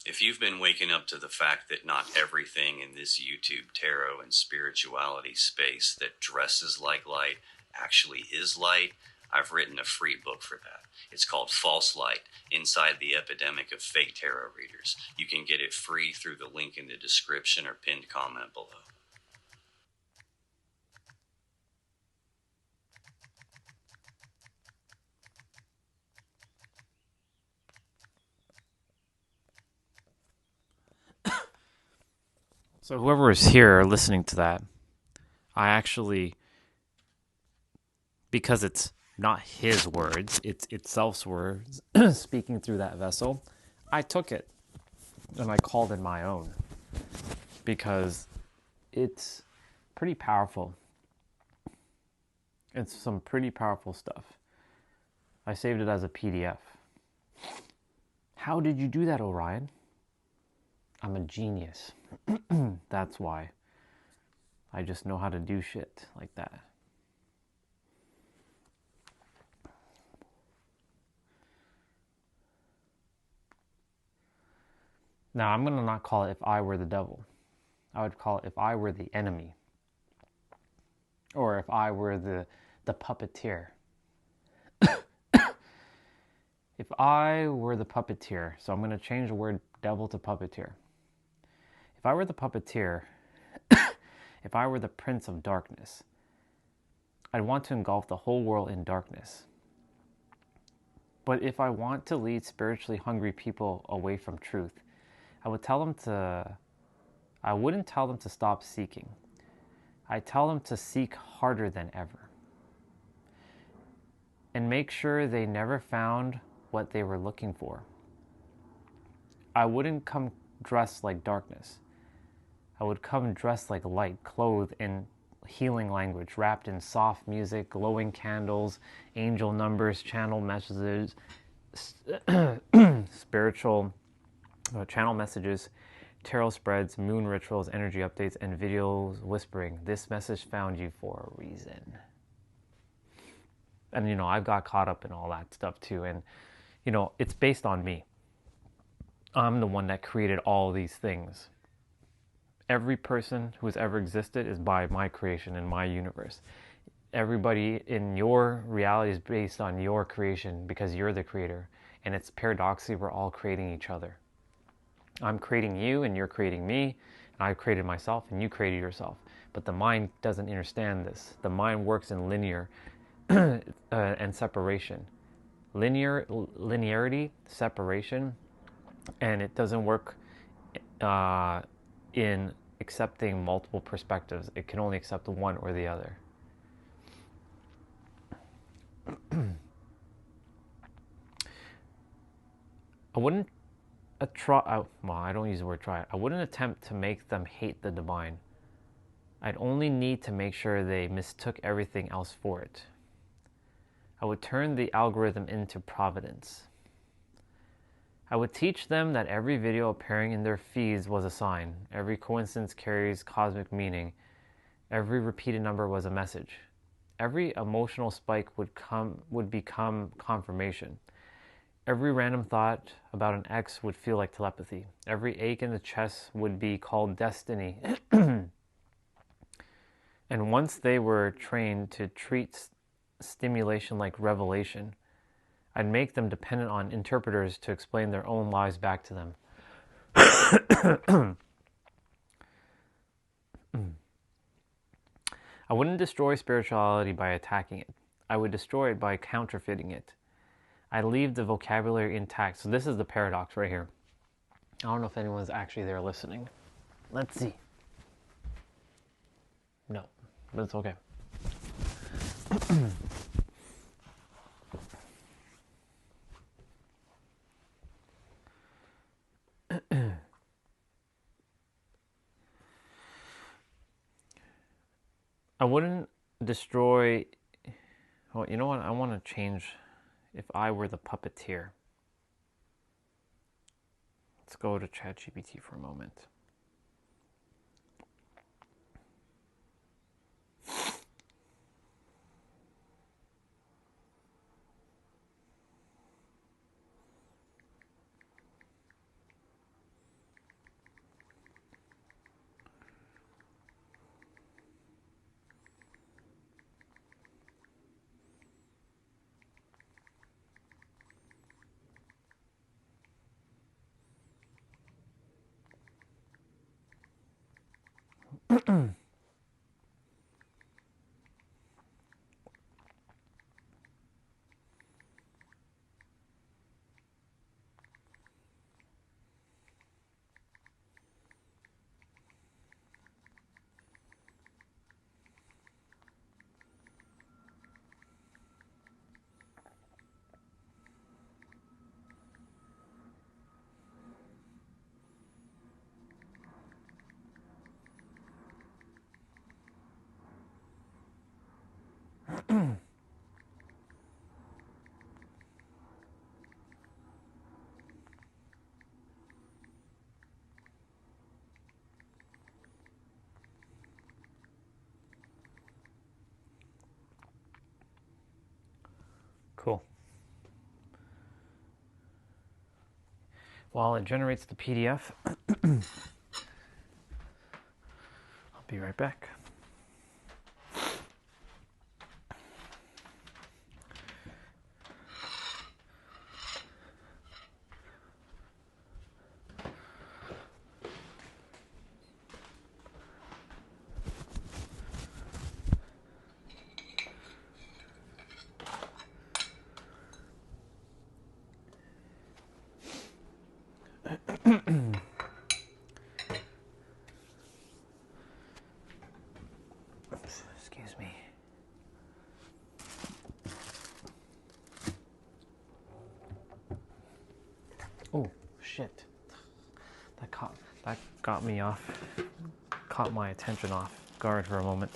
If you've been waking up to the fact that not everything in this YouTube tarot and spirituality space that dresses like light actually is light, I've written a free book for that. It's called False Light, Inside the Epidemic of Fake Tarot Readers. You can get it free through the link in the description or pinned comment below.
So whoever is here listening to that, I actually, because it's not his words, it's itself's words speaking through that vessel, I took it and I called it my own because it's pretty powerful. It's some pretty powerful stuff. I saved it as a PDF. How did you do that, Orion? I'm a genius. That's why. I just know how to do shit like that. Now, I'm going to not call it if I were the devil. I would call it if I were the enemy. Or if I were the puppeteer. If I were the puppeteer, so I'm going to change the word devil to puppeteer. If I were the puppeteer, if I were the prince of darkness, I'd want to engulf the whole world in darkness. But if I want to lead spiritually hungry people away from truth, I wouldn't tell them to stop seeking. I'd tell them to seek harder than ever. And make sure they never found what they were looking for. I wouldn't come dressed like darkness. I would come dressed like light, clothed in healing language, wrapped in soft music, glowing candles, angel numbers, channel messages, spiritual channel messages, tarot spreads, moon rituals, energy updates, and videos whispering, "This message found you for a reason." And, I've got caught up in all that stuff too. And, it's based on me. I'm the one that created all these things. Every person who has ever existed is by my creation in my universe. Everybody in your reality is based on your creation because you're the creator. And it's paradoxically, we're all creating each other. I'm creating you and you're creating me. And I created myself and you created yourself. But the mind doesn't understand this. The mind works in linear and separation. Linearity, separation, and it doesn't work in accepting multiple perspectives. It can only accept one or the other. I wouldn't I don't use the word try. I wouldn't attempt to make them hate the divine. I'd only need to make sure they mistook everything else for it. I would turn the algorithm into providence. I would teach them that every video appearing in their feeds was a sign. Every coincidence carries cosmic meaning. Every repeated number was a message. Every emotional spike would become confirmation. Every random thought about an ex would feel like telepathy. Every ache in the chest would be called destiny. And once they were trained to treat stimulation like revelation, I'd make them dependent on interpreters to explain their own lives back to them. I wouldn't destroy spirituality by attacking it. I would destroy it by counterfeiting it. I'd leave the vocabulary intact. So this is the paradox right here. I don't know if anyone's actually there listening. Let's see. No, but it's okay. I wouldn't destroy. Well, you know what? I want to change. If I were the puppeteer. Let's go to ChatGPT for a moment. Cool. While it generates the PDF, I'll be right back. Excuse me. Oh, shit. That got me off. Caught my attention off guard for a moment.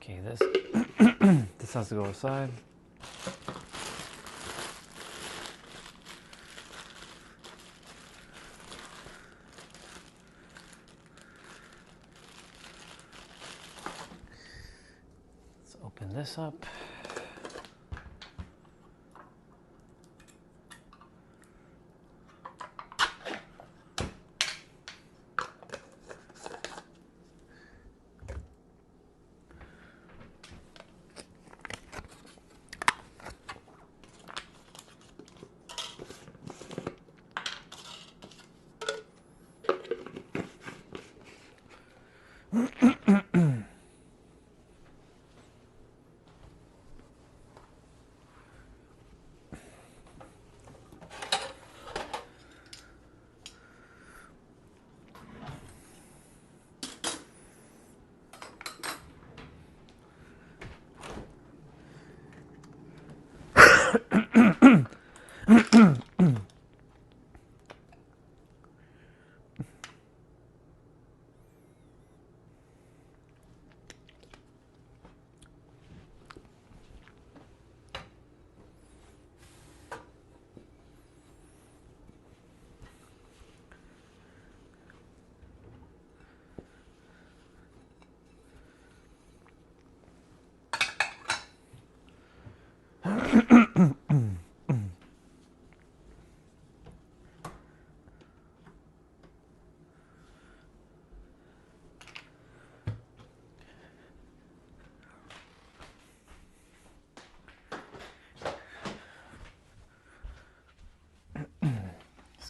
Okay, this this has to go aside. Let's open this up.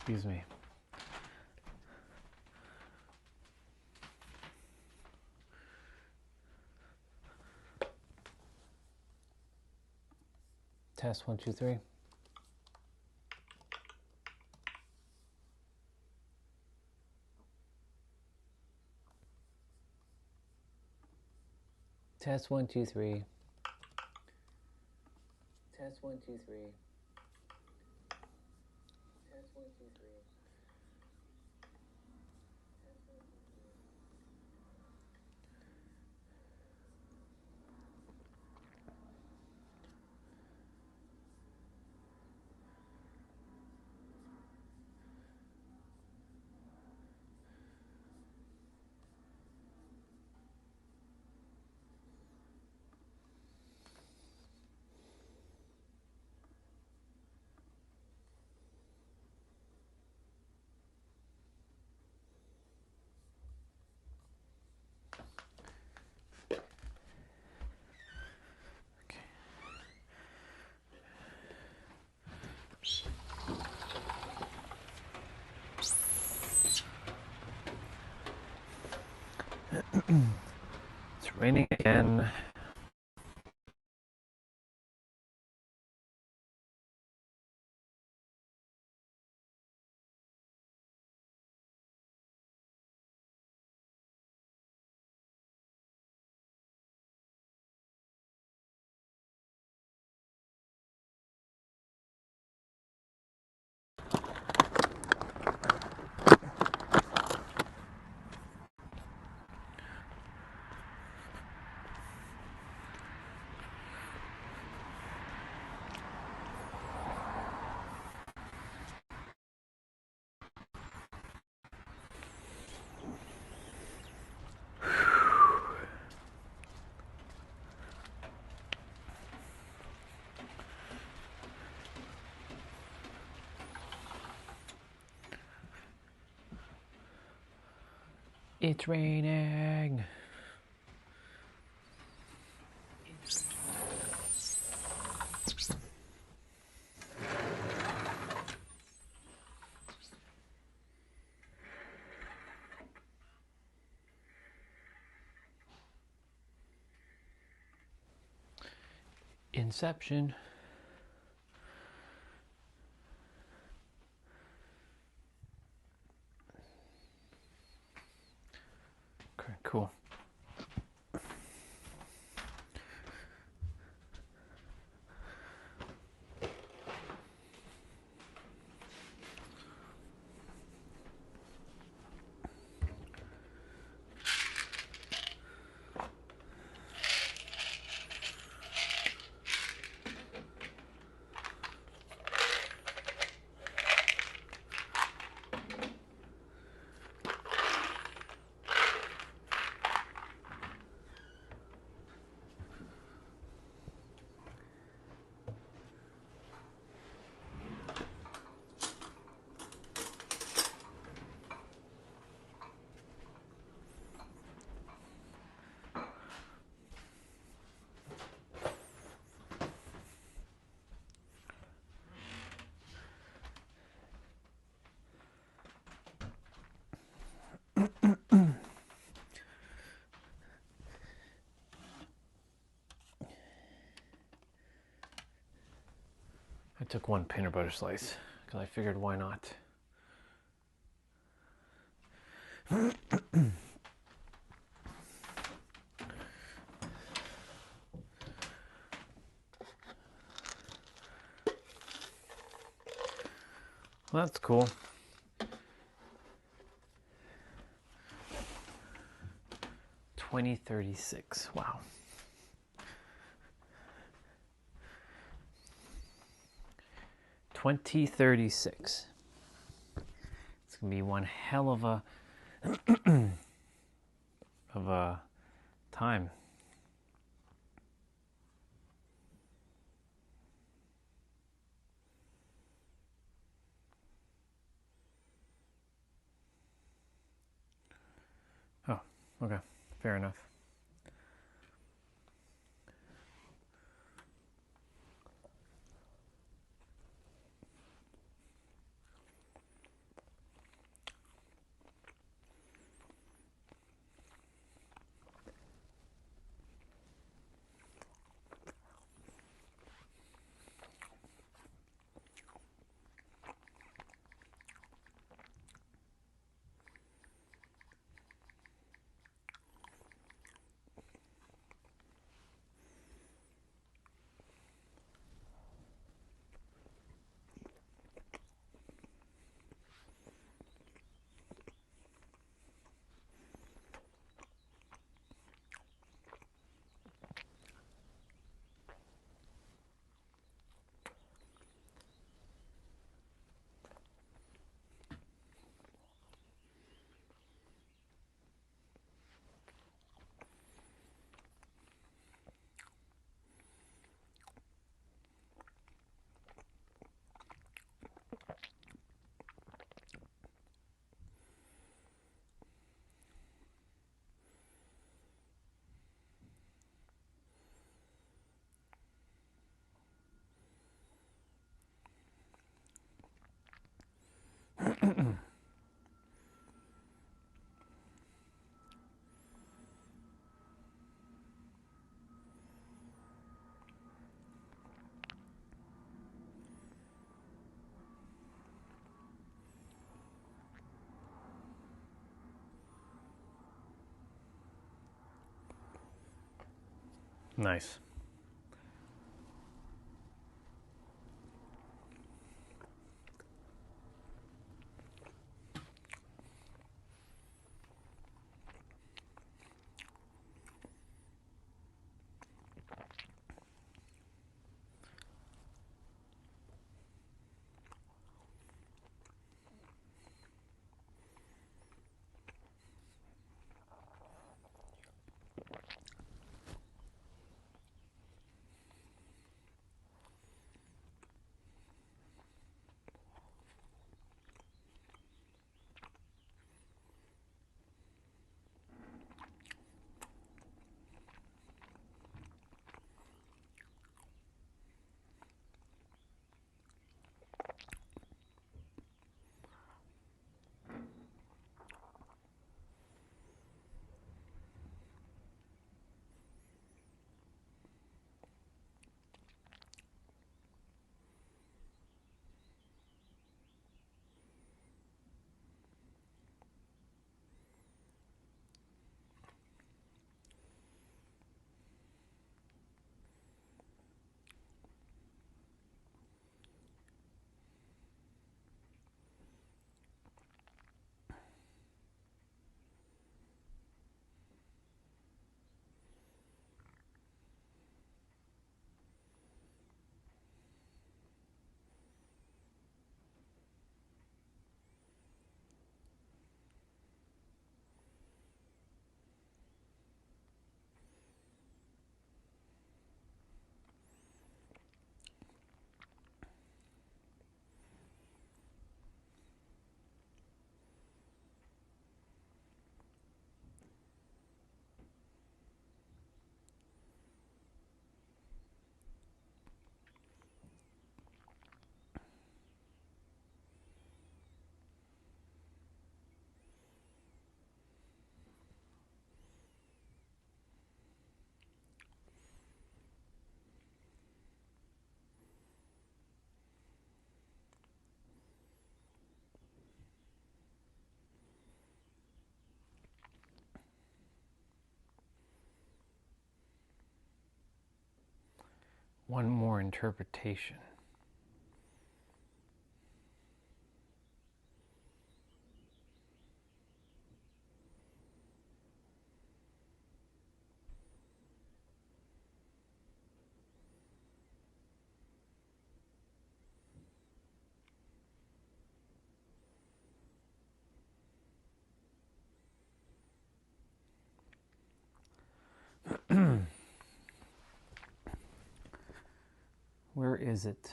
Excuse me. Test 1, 2, 3. Test 1, 2, 3. Test 1, 2, 3. Test 1, 2, 3. It's raining again. It's raining. Inception. Okay, cool. I took one peanut butter slice because I figured why not. Well, that's cool. $20.36. Wow. $20.36. It's gonna be one hell of a time. Oh, okay, fair enough. Nice. one more interpretation. Where is it?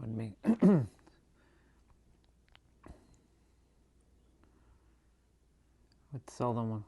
Would make would sell them one.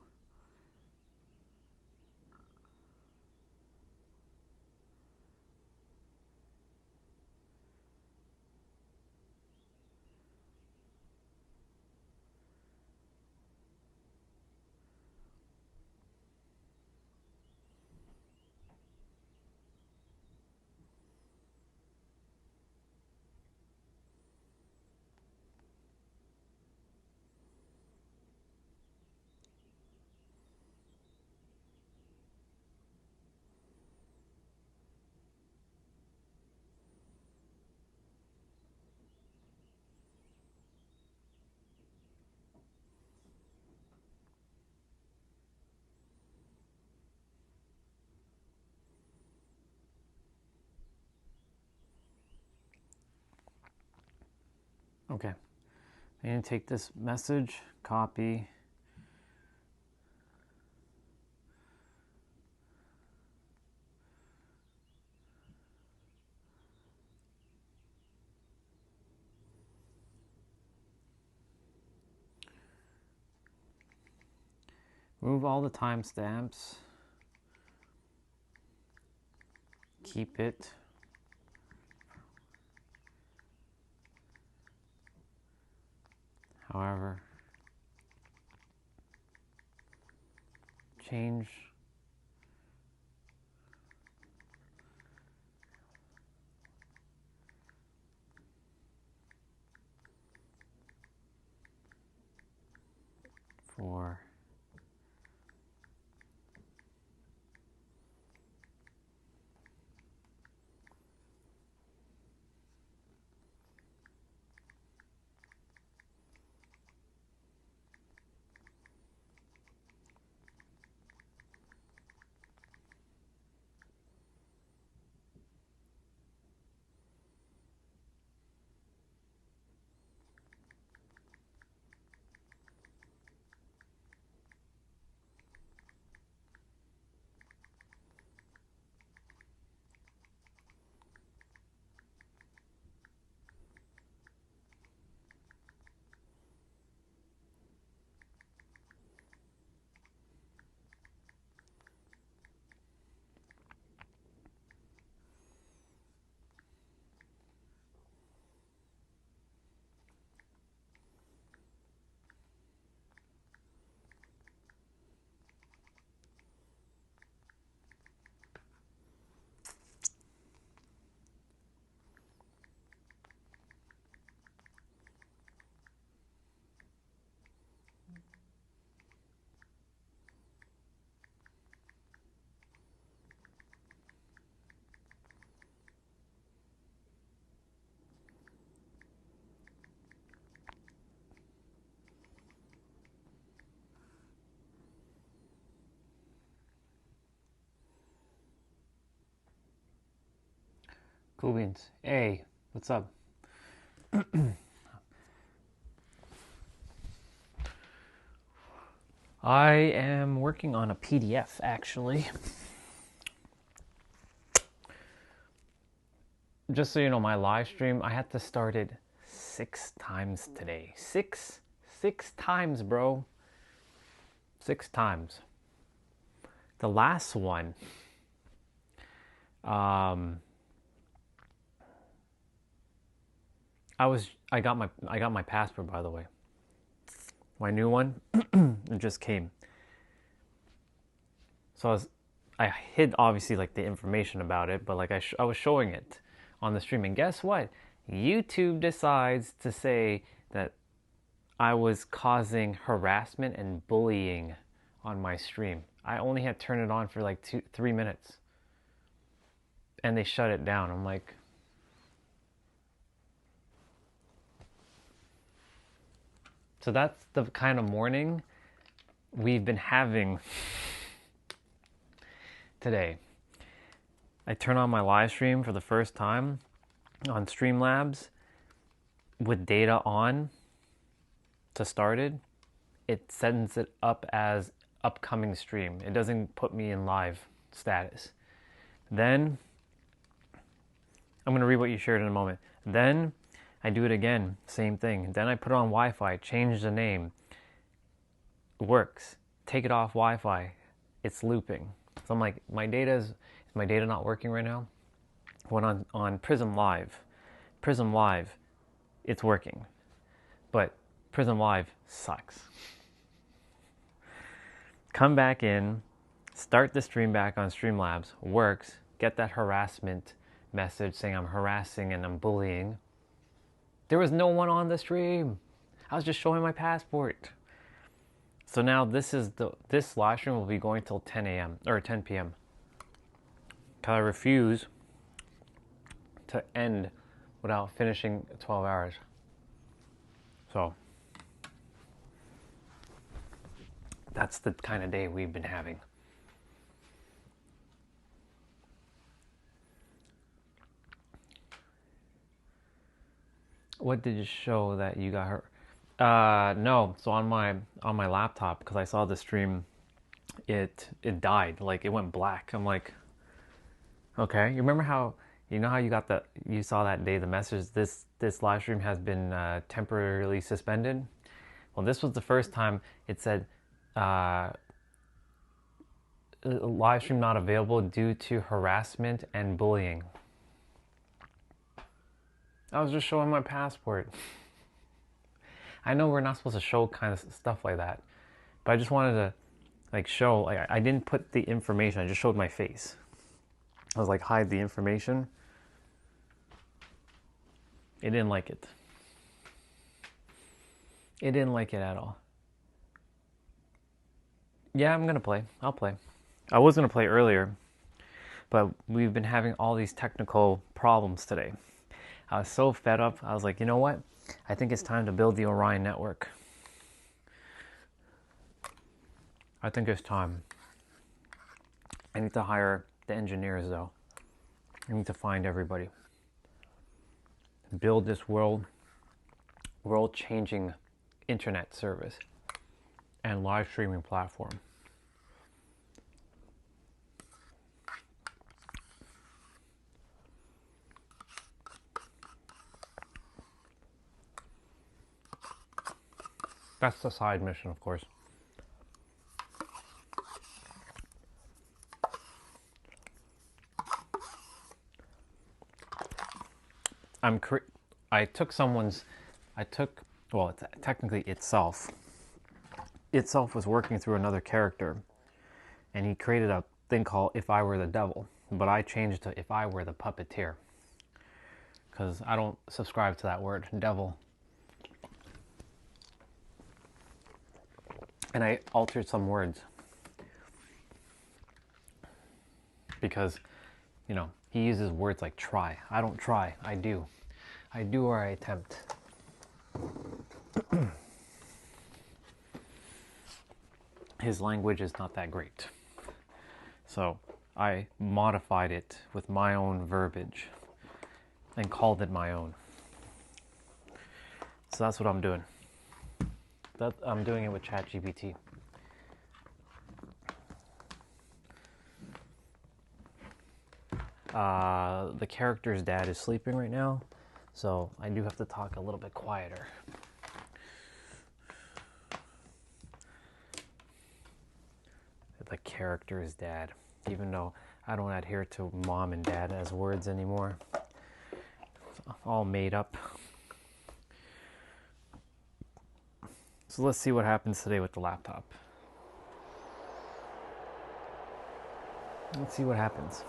Okay, I'm going to take this message, copy, move all the timestamps, keep it. However, change for Cool beans. Hey, what's up? I am working on a PDF actually. Just so you know, my live stream, I had to start it 6 times today. Six times, bro. 6 times. The last one, I got my passport, by the way. My new one, it just came. So I was I hid obviously like the information about it, but like I was showing it on the stream, and guess what? YouTube decides to say that I was causing harassment and bullying on my stream. I only had turned it on for like 3 minutes, and they shut it down. I'm like, so that's the kind of morning we've been having today. I turn on my live stream for the first time on Streamlabs with data on to start it. It sends it up as upcoming stream. It doesn't put me in live status. Then, I'm going to read what you shared in a moment. Then I do it again, same thing. Then I put it on Wi-Fi, change the name. Works. Take it off Wi-Fi. It's looping. So I'm like, is my data not working right now? Went on Prism Live. Prism Live, it's working. But Prism Live sucks. Come back in, start the stream back on Streamlabs, works, get that harassment message saying I'm harassing and I'm bullying. There was no one on the stream. I was just showing my passport. So now this live stream will be going till 10 a.m. or 10 p.m. Because I refuse to end without finishing 12 hours. So that's the kind of day we've been having. What did you show that you got hurt? No. So on my laptop, because I saw the stream, it died. Like it went black. I'm like, okay. You remember how you saw that day the message this live stream has been temporarily suspended? Well, this was the first time it said live stream not available due to harassment and bullying. I was just showing my passport. I know we're not supposed to show kind of stuff like that, but I just wanted to like show, like I didn't put the information, I just showed my face. I was like, hide the information. It didn't like it. It didn't like it at all. Yeah, I'm gonna play. I'll play. I was gonna play earlier, but we've been having all these technical problems today. I was so fed up. I was like, you know what? I think it's time to build the Orion network. I think it's time. I need to hire the engineers though. I need to find everybody. Build this world-changing internet service and live streaming platform. That's the side mission, of course. Technically itself was working through another character, and he created a thing called If I Were the Devil, but I changed to If I Were the Puppeteer, because I don't subscribe to that word, devil. And I altered some words because, you know, he uses words like try. I don't try, I do. I do or I attempt. His language is not that great. So I modified it with my own verbiage and called it my own. So that's what I'm doing. I'm doing it with ChatGPT. The character's dad is sleeping right now, so I do have to talk a little bit quieter. The character's dad, even though I don't adhere to mom and dad as words anymore. It's all made up. So let's see what happens today with the laptop. Let's see what happens.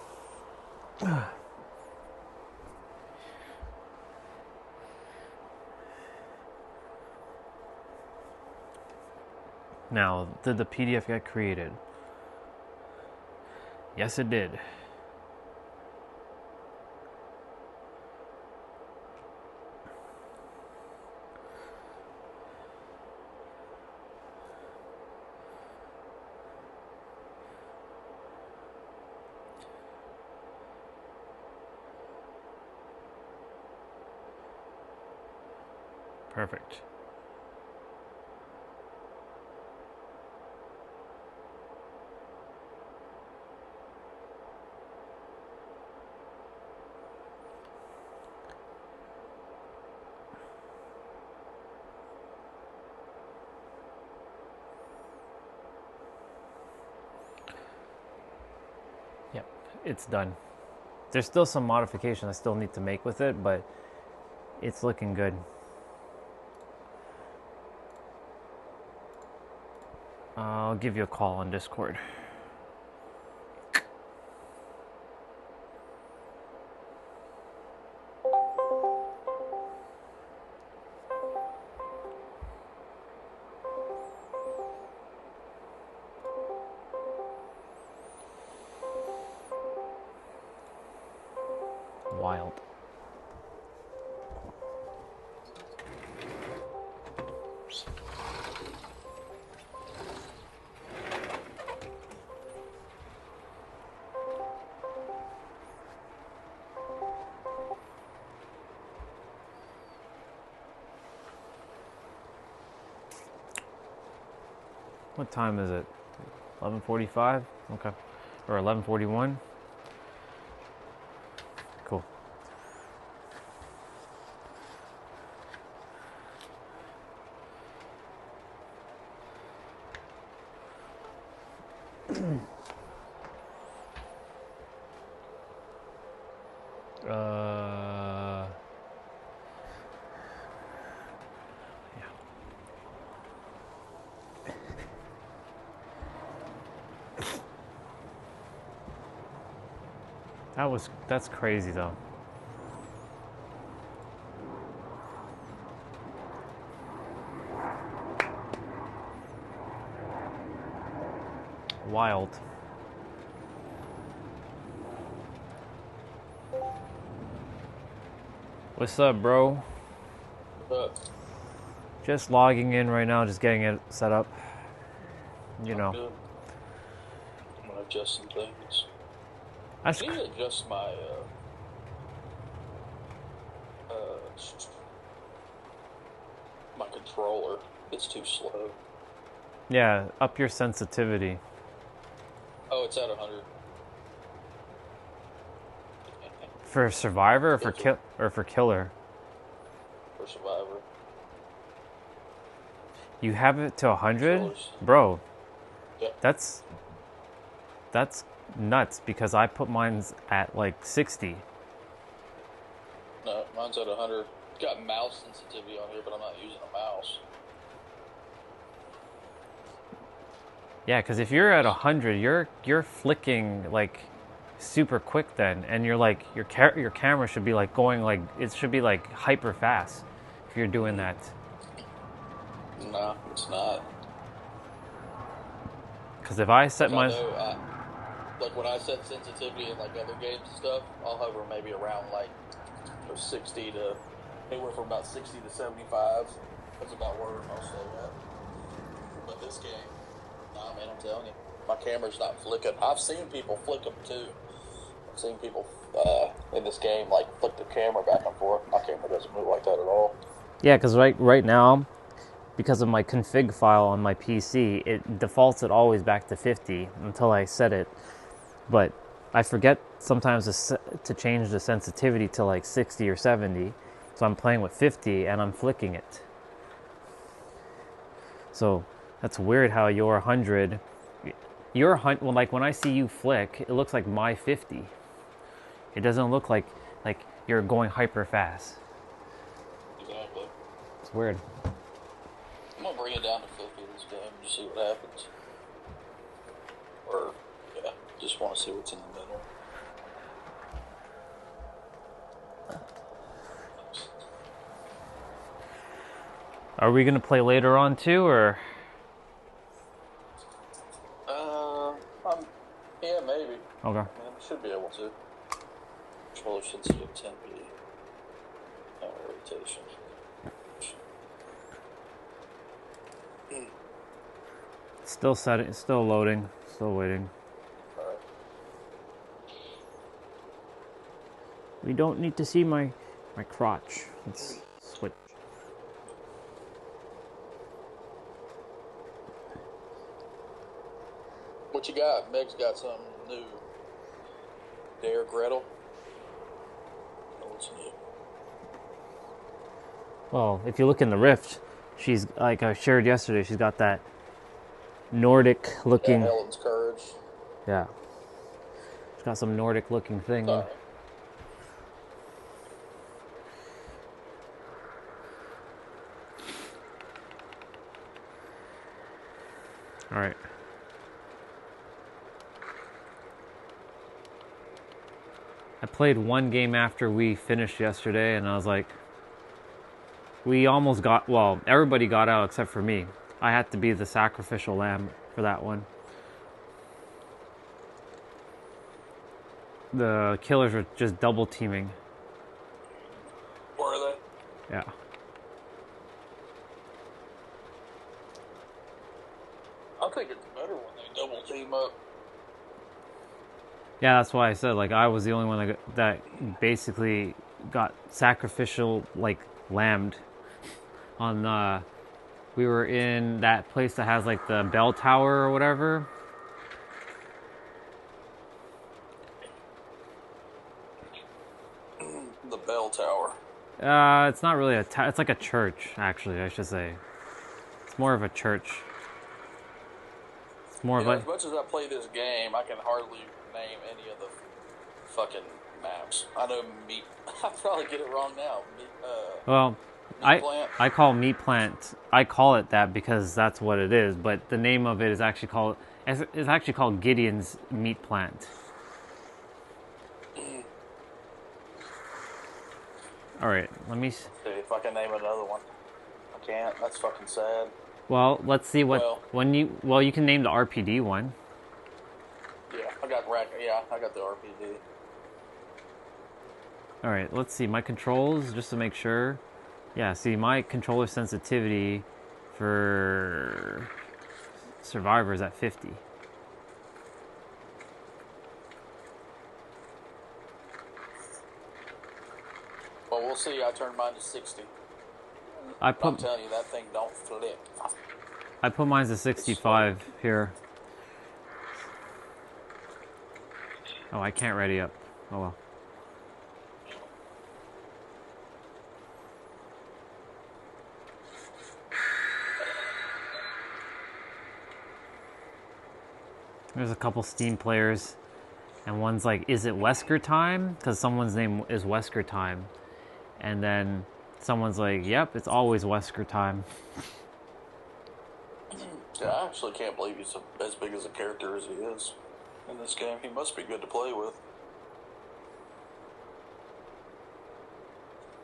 Now, did the PDF get created? Yes, it did. Perfect. Yep, it's done. There's still some modifications I still need to make with it, but it's looking good. I'll give you a call on Discord. Wild. What time is it? 11:45? Okay. Or 11:41? Cool. That's crazy though. Wild. What's up, bro?
But
Just logging in right now, just getting it set up. You know.
good. I'm gonna adjust some things.
That's
I need to adjust my my controller. It's too slow.
yeah, up your sensitivity.
Oh, it's at 100.
For Survivor or for Killer?
For Survivor.
You have it to 100?
Controllers.
Bro.
Yeah.
That's nuts because I put mine's at like 60.
No, mine's at 100. It's got mouse sensitivity on here, but I'm not using a mouse.
Yeah, because if you're at 100, you're flicking like super quick then, and you're like your camera should be like going like it should be like hyper fast if you're doing that.
No, it's not.
Because if I set my
Like when I set sensitivity in like other games and stuff, I'll hover maybe around like 60 to anywhere from about 60 to 75. That's about where I'll say that. But this game, nah, man, I'm telling you, my camera's not flicking. I've seen people flick them too. I've seen people in this game like flick the camera back and forth. My camera doesn't move like that at all.
Yeah, because right now, because of my config file on my PC, it defaults it always back to 50 until I set it. But I forget sometimes to change the sensitivity to like 60 or 70. So I'm playing with 50 and I'm flicking it. So that's weird how your 100, well, like when I see you flick, it looks like my 50. It doesn't look like you're going hyper fast.
Exactly.
It's weird.
I'm gonna bring it down to 50 this game and just see what happens. Or, yeah, just want to see what's in the middle.
Are we gonna play later on too, or?
Yeah, maybe.
Okay.
I mean, we should be able to. Controller sensitive tempo. Rotation.
Still setting, still loading, still waiting.
Alright.
We don't need to see my crotch. Let's switch.
What you got? Meg's got something new. Dare Gretel. Oh, what's new?
Well, if you look in the Rift, she's, like I shared yesterday, she's got that Nordic looking.
Yeah, Helen's Courage.
Yeah. She's got some Nordic looking thing.
Alright.
Alright. I played one game after we finished yesterday, and I was like, we almost got, well, everybody got out except for me. I had to be the sacrificial lamb for that one. The killers were just double teaming.
Were they?
Yeah.
I think it's better when they double team up.
Yeah, that's why I said, like, I was the only one that basically got sacrificial, like, lambed on, we were in that place that has, like, the bell tower or whatever.
The bell tower.
It's not really a it's like a church, actually, I should say. It's more of a church. It's more of
Yeah,
like...
as much as I play this game, I can hardly name any of the fucking maps. I know meat. I probably get it wrong now.
Well,
Meat Plant.
I call meat plant. I call it that because that's what it is. But the name of it is actually called Gideon's Meat Plant. All right, let me
See if I can name another one. I can't. That's fucking sad.
Well, let's see what
Well-
you can name the RPD one.
Yeah, I got the RPD.
All right, let's see my controls just to make sure. Yeah, see my controller sensitivity for Survivor is at 50.
Well, we'll see. I turned mine to 60.
I'm
I'm telling you, that thing don't flip.
I put mine to 65 here. Oh, I can't ready up. Oh well. There's a couple Steam players, and one's like, is it Wesker time? Because someone's name is Wesker time. And then someone's like, yep, it's always Wesker time.
Yeah, I actually can't believe he's as big as a character as he is in this game. He must be good to play with.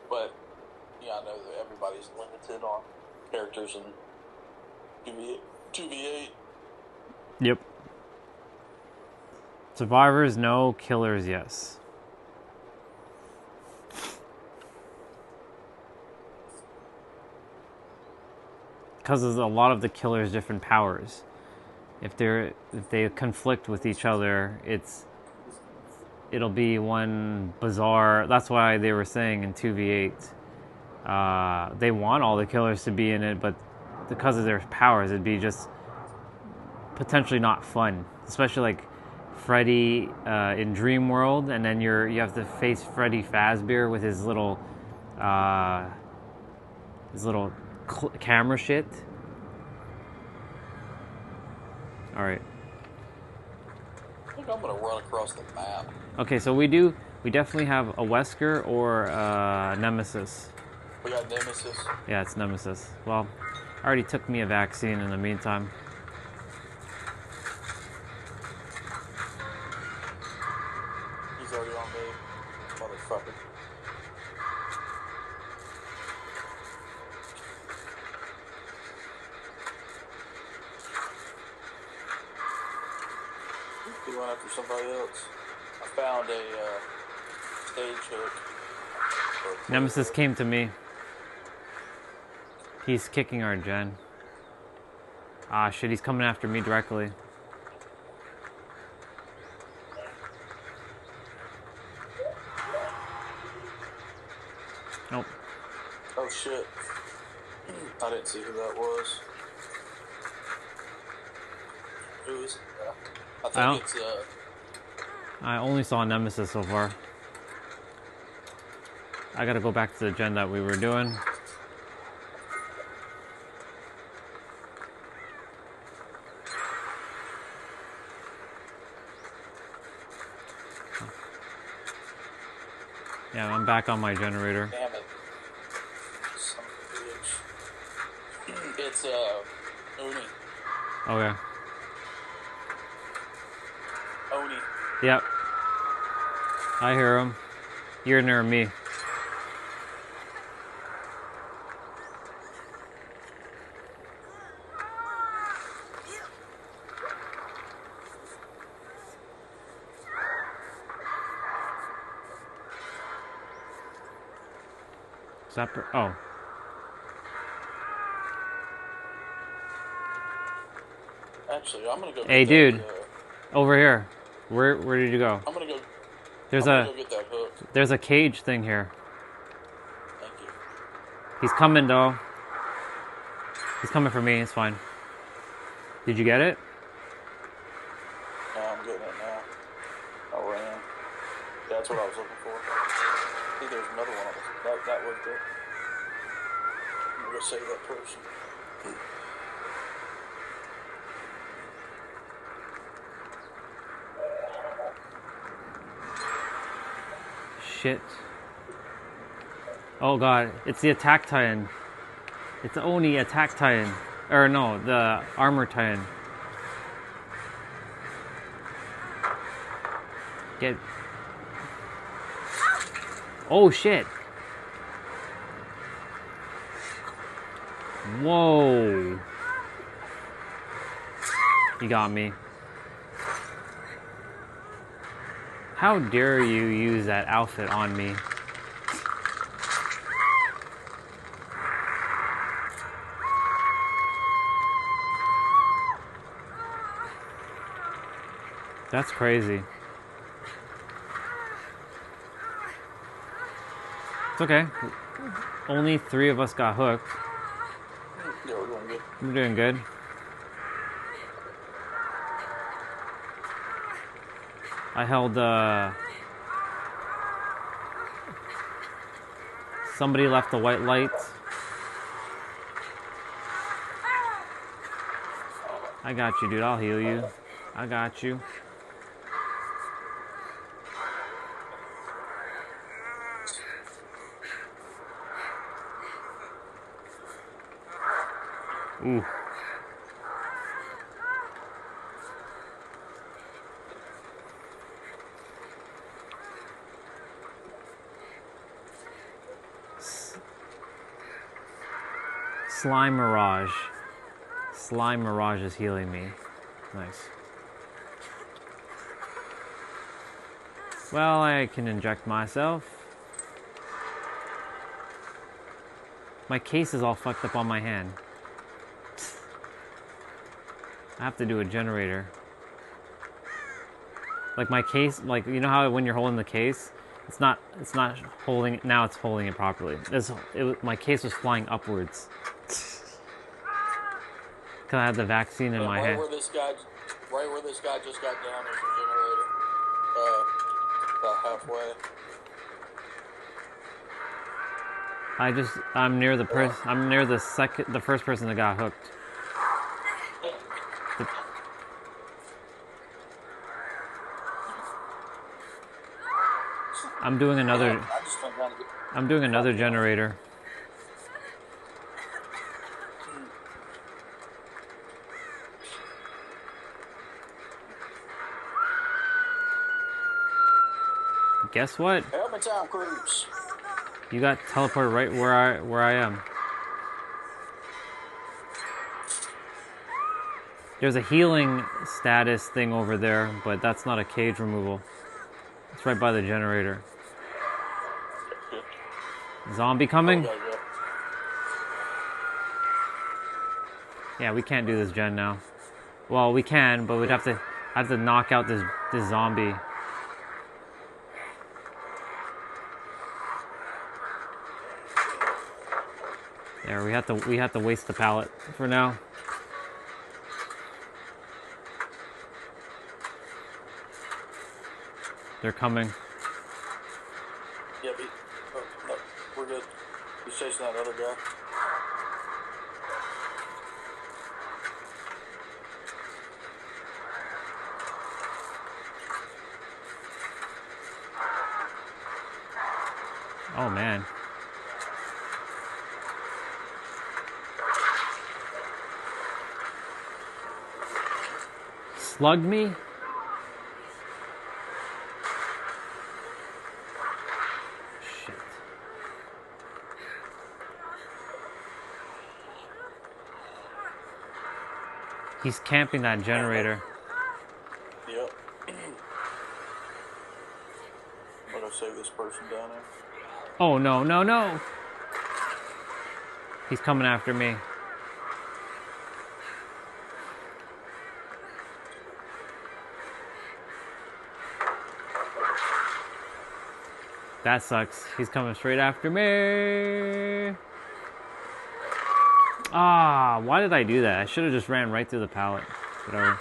But, yeah, I know that everybody's limited on characters in 2v8.
Yep. Survivors, no. Killers, yes. Because of a lot of the killers' different powers. If they conflict with each other, it'll be one bizarre. That's why they were saying in 2v8, they want all the killers to be in it, but because of their powers, it'd be just potentially not fun. Especially like Freddy in Dream World, and then you have to face Freddy Fazbear with his little camera shit. All right.
I think I'm gonna run across the map.
Okay, so we definitely have a Wesker or Nemesis.
We got Nemesis.
Yeah, it's Nemesis. Well, I already took me a vaccine in the meantime.
He went after somebody else. I found a stage hook.
Nemesis came to me. He's kicking our gen. Ah, shit, he's coming after me directly. Nope.
Oh shit. I didn't see who that was. Who is it? I think it's
I only saw Nemesis so far. I gotta go back to the gen that we were doing. Yeah, I'm back on my generator.
damn it. Son of a bitch. It's Oni.
Okay.
Oni.
Yep. I hear him. You're near me. Separate. Oh.
Actually, I'm gonna go.
Hey,
get
dude.
That,
Over here. Where did you go?
I'm gonna go.
There's
I'm gonna go get that hook.
there's a cage thing here.
Thank you.
He's coming though. He's coming for me. It's fine. Did you get it?
No, I'm getting it now. I ran. Yeah, that's what I was looking for. I think there's another one. That was it. I'm gonna go save that person.
Shit. Oh god, it's the attack titan. It's the Oni attack titan. Or no, the armor titan. Get. Oh shit. Whoa. You got me. How dare you use that outfit on me? That's crazy. It's okay. Only 3 of us got hooked.
Yeah, we're doing good.
We're doing good. I held, somebody left the white lights. I got you, dude. I'll heal you. I got you. Ooh. Slime Mirage. Slime Mirage is healing me. Nice. Well, I can inject myself. My case is all fucked up on my hand. I have to do a generator. Like my case, like you know how when you're holding the case, it's not holding it, now it's holding it properly. My case was flying upwards. Cause I had the vaccine in my hand.
Right where this guy just got down, there's a generator. About halfway.
I'm near the first person that got hooked. I'm doing another generator. guess what?
Help me, Tom Cruise.
You got teleported right where I am. There's a healing status thing over there, but that's not a cage removal. It's right by the generator. Zombie coming? Yeah, we can't do this gen now. Well, we can, but we'd have to knock out this zombie. There, we have to waste the pallet for now. They're coming.
Yeah, no, we're good. He's chasing that other guy.
Oh man. Slugged me? Shit. He's camping that generator.
Yep. I'm gonna save this person down there.
Oh no, no, no! He's coming after me. That sucks. He's coming straight after me. Ah, why did I do that? I should have just ran right through the pallet. Whatever.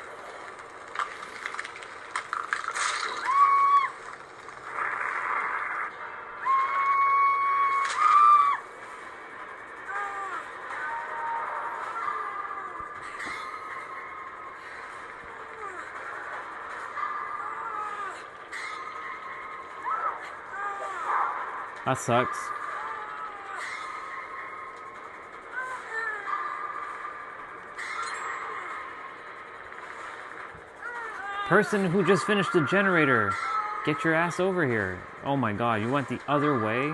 That sucks. Person who just finished the generator, get your ass over here. Oh my god, you went the other way?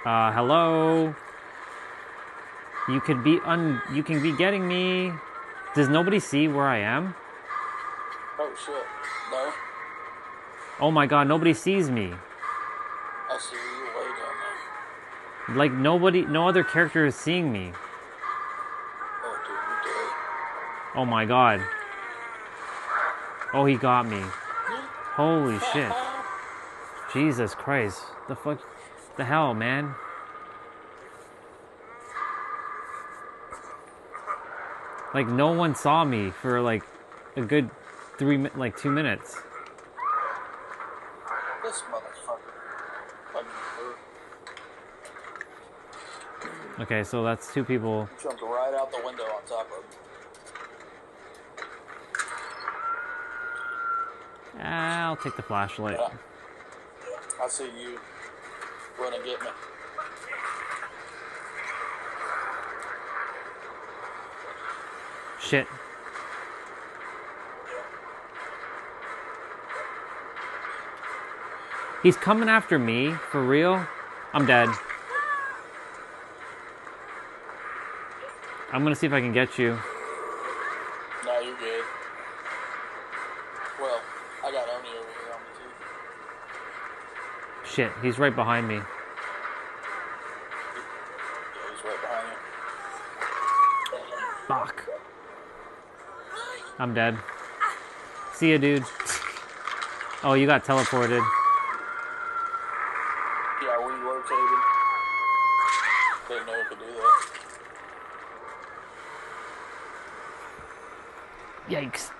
Hello? You can be getting me. Does nobody see where I am?
Oh shit. No.
Oh my god, nobody sees me.
I see you way down there.
Like no other character is seeing me.
Oh dude, you're dead.
Oh my god. Oh, he got me. Holy shit. Jesus Christ. The fuck? The hell, man? Like, no one saw me for, like, a good 2 minutes.
This motherfucker. Fucking hurt.
Okay, so that's 2 people.
Jumped right out the window on top of him.
I'll take the flashlight.
Yeah. I see you. Run and get me.
Shit. He's coming after me, for real? I'm dead. I'm gonna see if I can get you.
No, you're good. Well, I got Oni over here on me too.
Shit, he's right behind me.
Yeah, he's right behind you.
Fuck. I'm dead. See ya, dude. Oh, you got teleported.
Yeah, we rotated. Didn't know it could do that.
Yikes.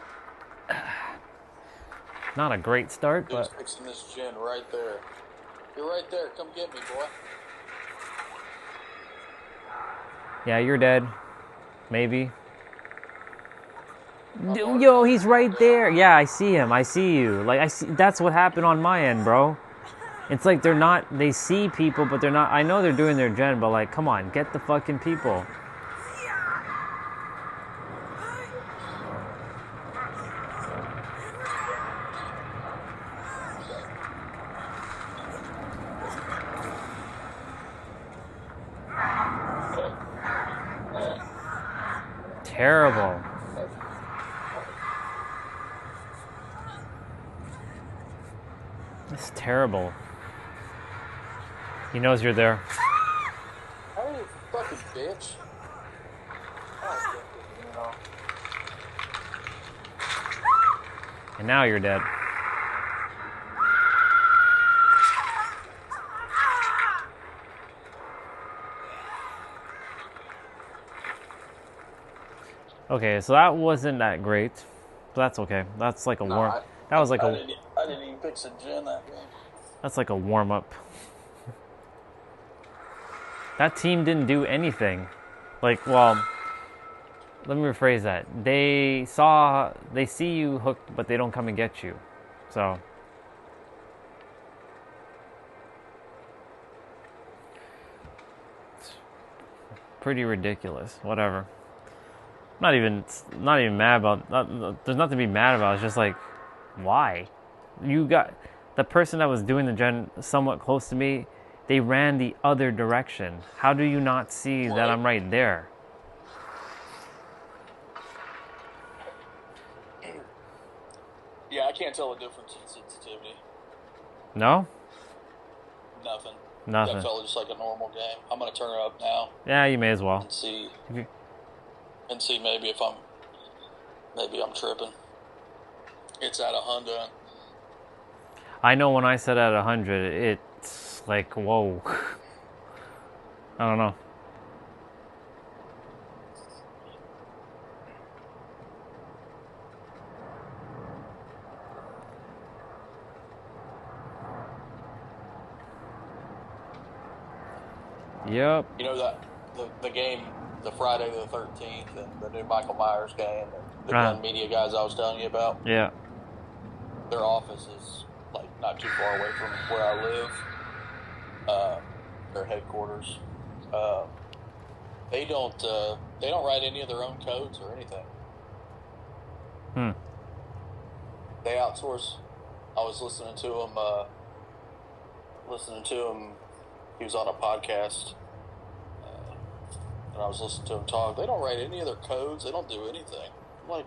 Not a great start,
Dude's
but...
fixing this gen right there. You're right there. Come get me, boy.
Yeah, you're dead. Maybe. Yo, he's right there. Yeah, I see him. I see you. Like, I see. That's what happened on my end, bro. It's like they're not, they see people, but they're not, I know they're doing their gen, but like, come on, get the fucking people. Terrible. It's terrible. He knows you're there.
Hey, fucking bitch.
And now you're dead. Okay, so that wasn't that great. But that's okay. That's like a warm. That was like
I didn't even fix a gen that game.
That's like a warm up. That team didn't do anything. Like, well, let me rephrase that. They see you hooked, but they don't come and get you. So. It's pretty ridiculous. Whatever. Not even mad about. There's nothing to be mad about. It's just like, why? You got the person that was doing the gen somewhat close to me. They ran the other direction. How do you not see that I'm right there?
Yeah, I can't tell the difference in sensitivity.
No?
Nothing.
Nothing.
That felt just like a normal game. I'm gonna turn it up now.
Yeah, you may as well.
And see maybe if I'm tripping. It's at 100.
I know when I said at 100, it's like, whoa. I don't know. Yep.
You know that the game, the Friday the 13th, and the new Michael Myers game, and the gun media guys I was telling you about.
Yeah.
Their office is like not too far away from where I live. Their headquarters. They don't write any of their own codes or anything. They outsource. I was listening to him. He was on a podcast, and I was listening to him talk. They don't write any of their codes. They don't do anything. I'm like,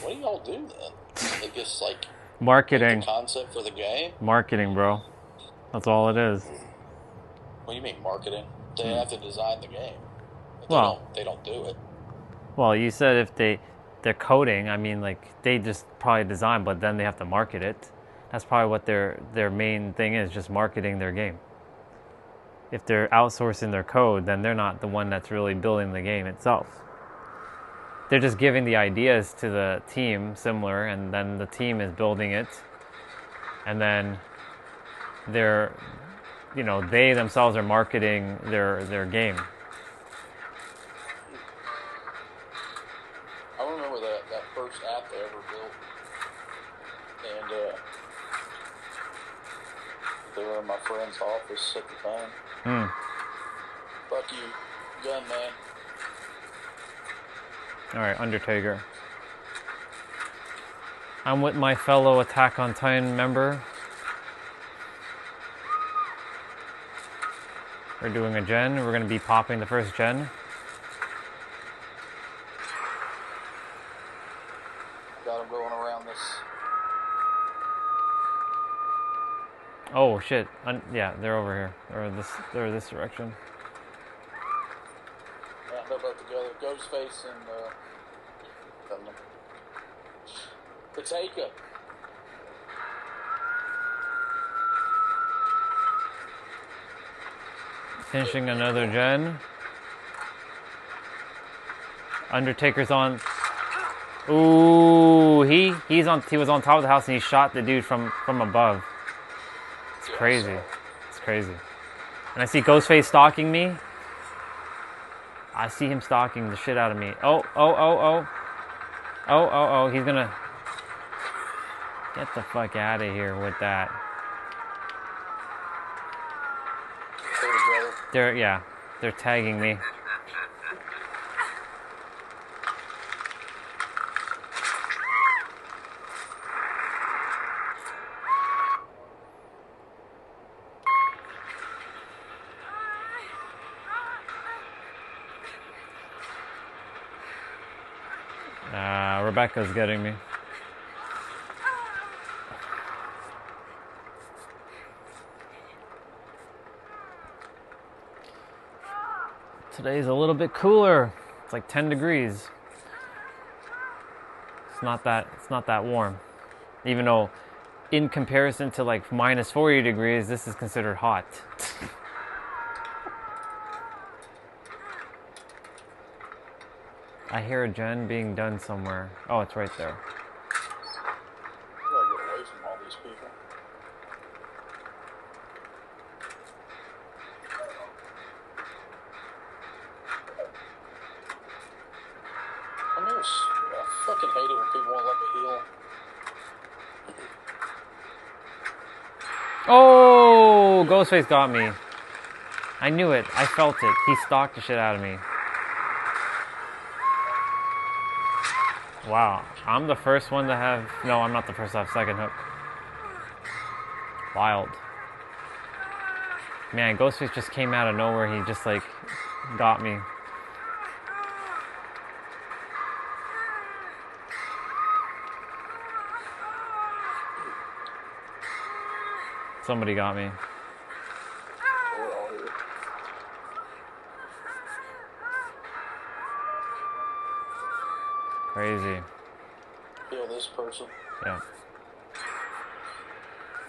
what do y'all do then? They just like
marketing
the concept for the game.
Marketing, bro. That's all it is.
What do you mean marketing? They have to design the game. They don't do it.
Well, you said if they're coding, I mean, like, they just probably design, but then they have to market it. That's probably what their main thing is, just marketing their game. If they're outsourcing their code, then they're not the one that's really building the game itself. They're just giving the ideas to the team, similar, and then the team is building it. And then they themselves are marketing their game.
I remember that first app they ever built, and they were in my friend's office at the time. Fuck you, gun man.
Alright, Undertaker. I'm with my fellow Attack on Titan member. We're doing a gen. We're going to be popping the first gen.
Got him going around this.
Oh shit! Yeah, they're over here, or this direction.
Yeah, they're both together. Ghostface and Pateka.
Finishing another gen. Undertaker's on. Ooh, he was on top of the house and he shot the dude from above. It's crazy. It's crazy. And I see Ghostface stalking me. I see him stalking the shit out of me. Oh, he's gonna get the fuck out of here with that. They're tagging me. Rebecca's getting me. Today's a little bit cooler. It's like 10 degrees. It's not that warm. Even though in comparison to like minus 40 degrees, this is considered hot. I hear a gen being done somewhere. Oh, it's right there.
Gotta get away from all these people. I fucking hate it when people won't let me heal.
Oh, Ghostface got me. I knew it. I felt it. He stalked the shit out of me. Wow, I'm the first one to have... No, I'm not the first to have second hook. Wild. Man, Ghostface just came out of nowhere. He just, like, got me. Somebody got me. Crazy.
Heal this person.
Yeah.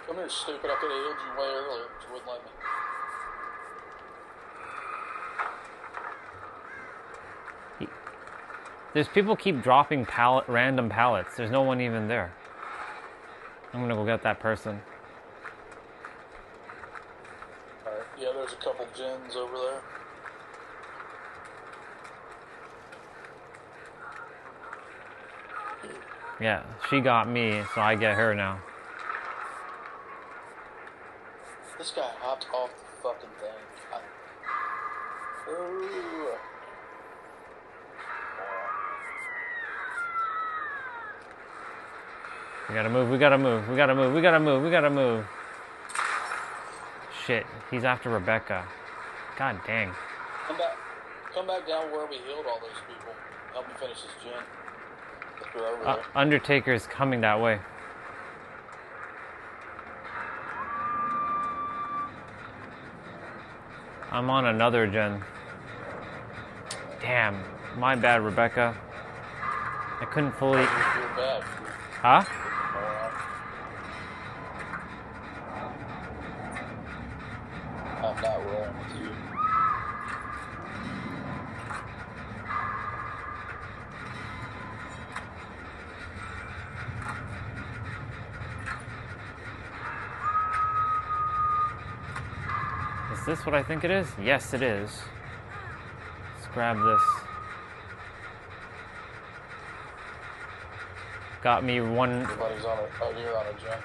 Come here, stupid. I could have healed you way earlier, but you wouldn't let me.
There's people keep dropping random pallets. There's no one even there. I'm gonna go get that person.
Alright, yeah, there's a couple gens over there.
Yeah, she got me, so I get her now.
This guy hopped off the fucking thing. Ooh.
We gotta move, we gotta move, we gotta move, we gotta move, we gotta move. Shit, he's after Rebecca. God dang.
Come back down where we healed all those people. Help me finish this gen. If you're over there.
Undertaker's coming that way. I'm on another gen. Damn, my bad, Rebecca. I couldn't fully...
You're bad.
Huh?
I'm not rolling with you.
Is this what I think it is? Yes, it is. Let's grab this. Got me one...
Everybody's on a... Oh, you're on a gen.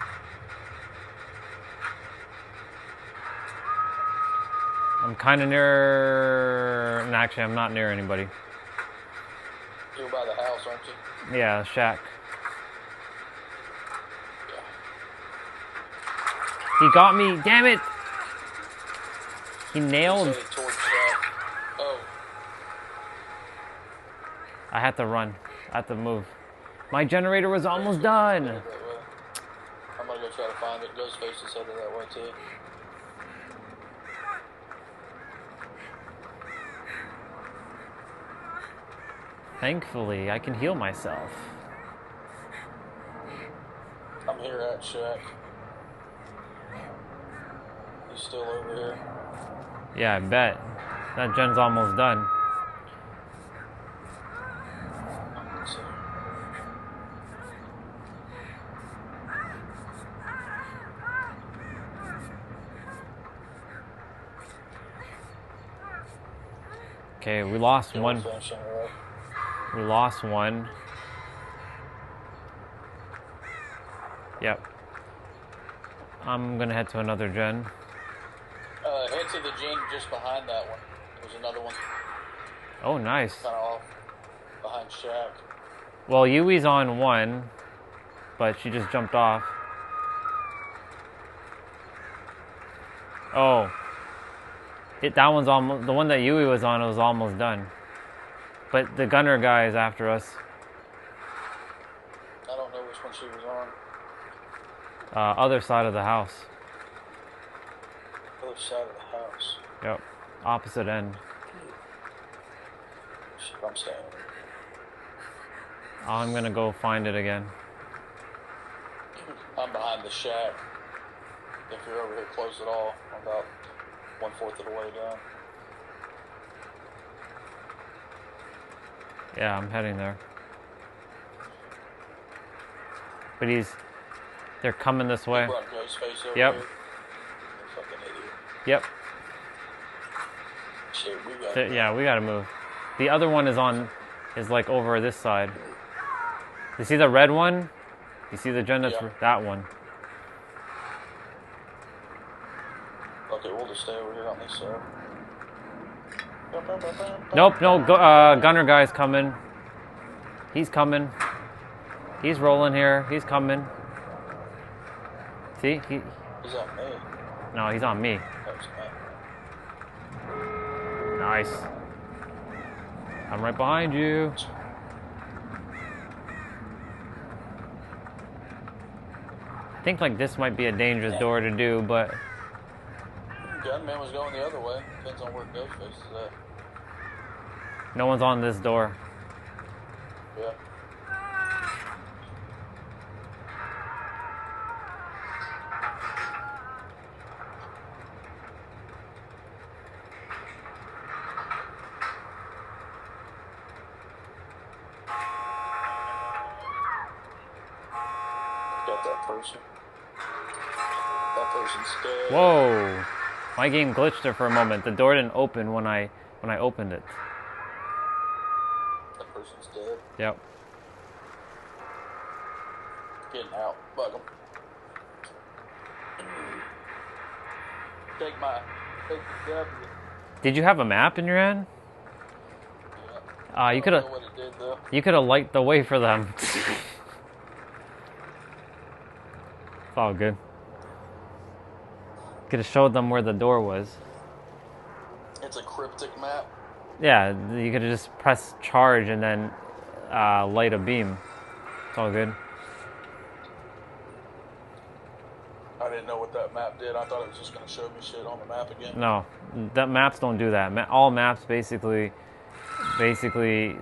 I'm kind of near... And actually, I'm not near anybody.
You're by the house, aren't you?
Yeah, shack. He got me. Damn it! He nailed...
Oh.
I had to run. I had to move. My generator was almost done.
I'm gonna go try to find it. Ghostface is headed that way too.
Thankfully, I can heal myself.
I'm here at shack. You still over here?
Yeah, I bet. That gen's almost done. Okay, we lost one. We lost one. Yep. I'm gonna head to another gen.
Head into the gym just behind that one. There's another one
Oh, nice.
kind of off behind Shaq.
Well, Yui's on one, but she just jumped off. Oh. That one's almost... The one that Yui was on was almost done. But the gunner guy is after us.
I don't know which one she was on.
Other side of the house.
Other side of the house.
Yep. Opposite end.
Shit, I'm staying.
I'm gonna go find it again.
I'm behind the shack. If you're over here close at all, I'm about 1/4 of the way down.
Yeah, I'm heading there. But they're coming this way.
Brought Ghostface over
Yep.
here. Fucking idiot.
Yep.
Shit, we got.
Yeah, we gotta move. The other one is like over this side. You see the red one? You see the gen that's
Yeah.
that one.
Okay, we'll just stay over here on this side.
Nope, no, gunner guy's coming. He's coming. He's rolling here. He's coming. See?
He's on me.
No, he's on me.
That's me.
Nice. I'm right behind you. I think like this might be a dangerous door to do, but
Gunman was going the other way. Depends on where Ghostface is at.
no one's on this door.
Yeah. Got that person. That person's dead.
Whoa. My game glitched there for a moment. The door didn't open when I opened it.
That person's dead.
Yep.
Getting out. Bug him. Take the W.
Did you have a map in your hand?
Yeah.
You
I
could
don't
have
know what it did though.
you could have light the way for them. It's all good. Could have showed them where the door was.
It's a cryptic map.
Yeah, you could have just pressed charge and then light a beam. It's all good.
I didn't know what that map did. I thought it was just going to show me shit on the map again.
No, that maps don't do that. All maps basically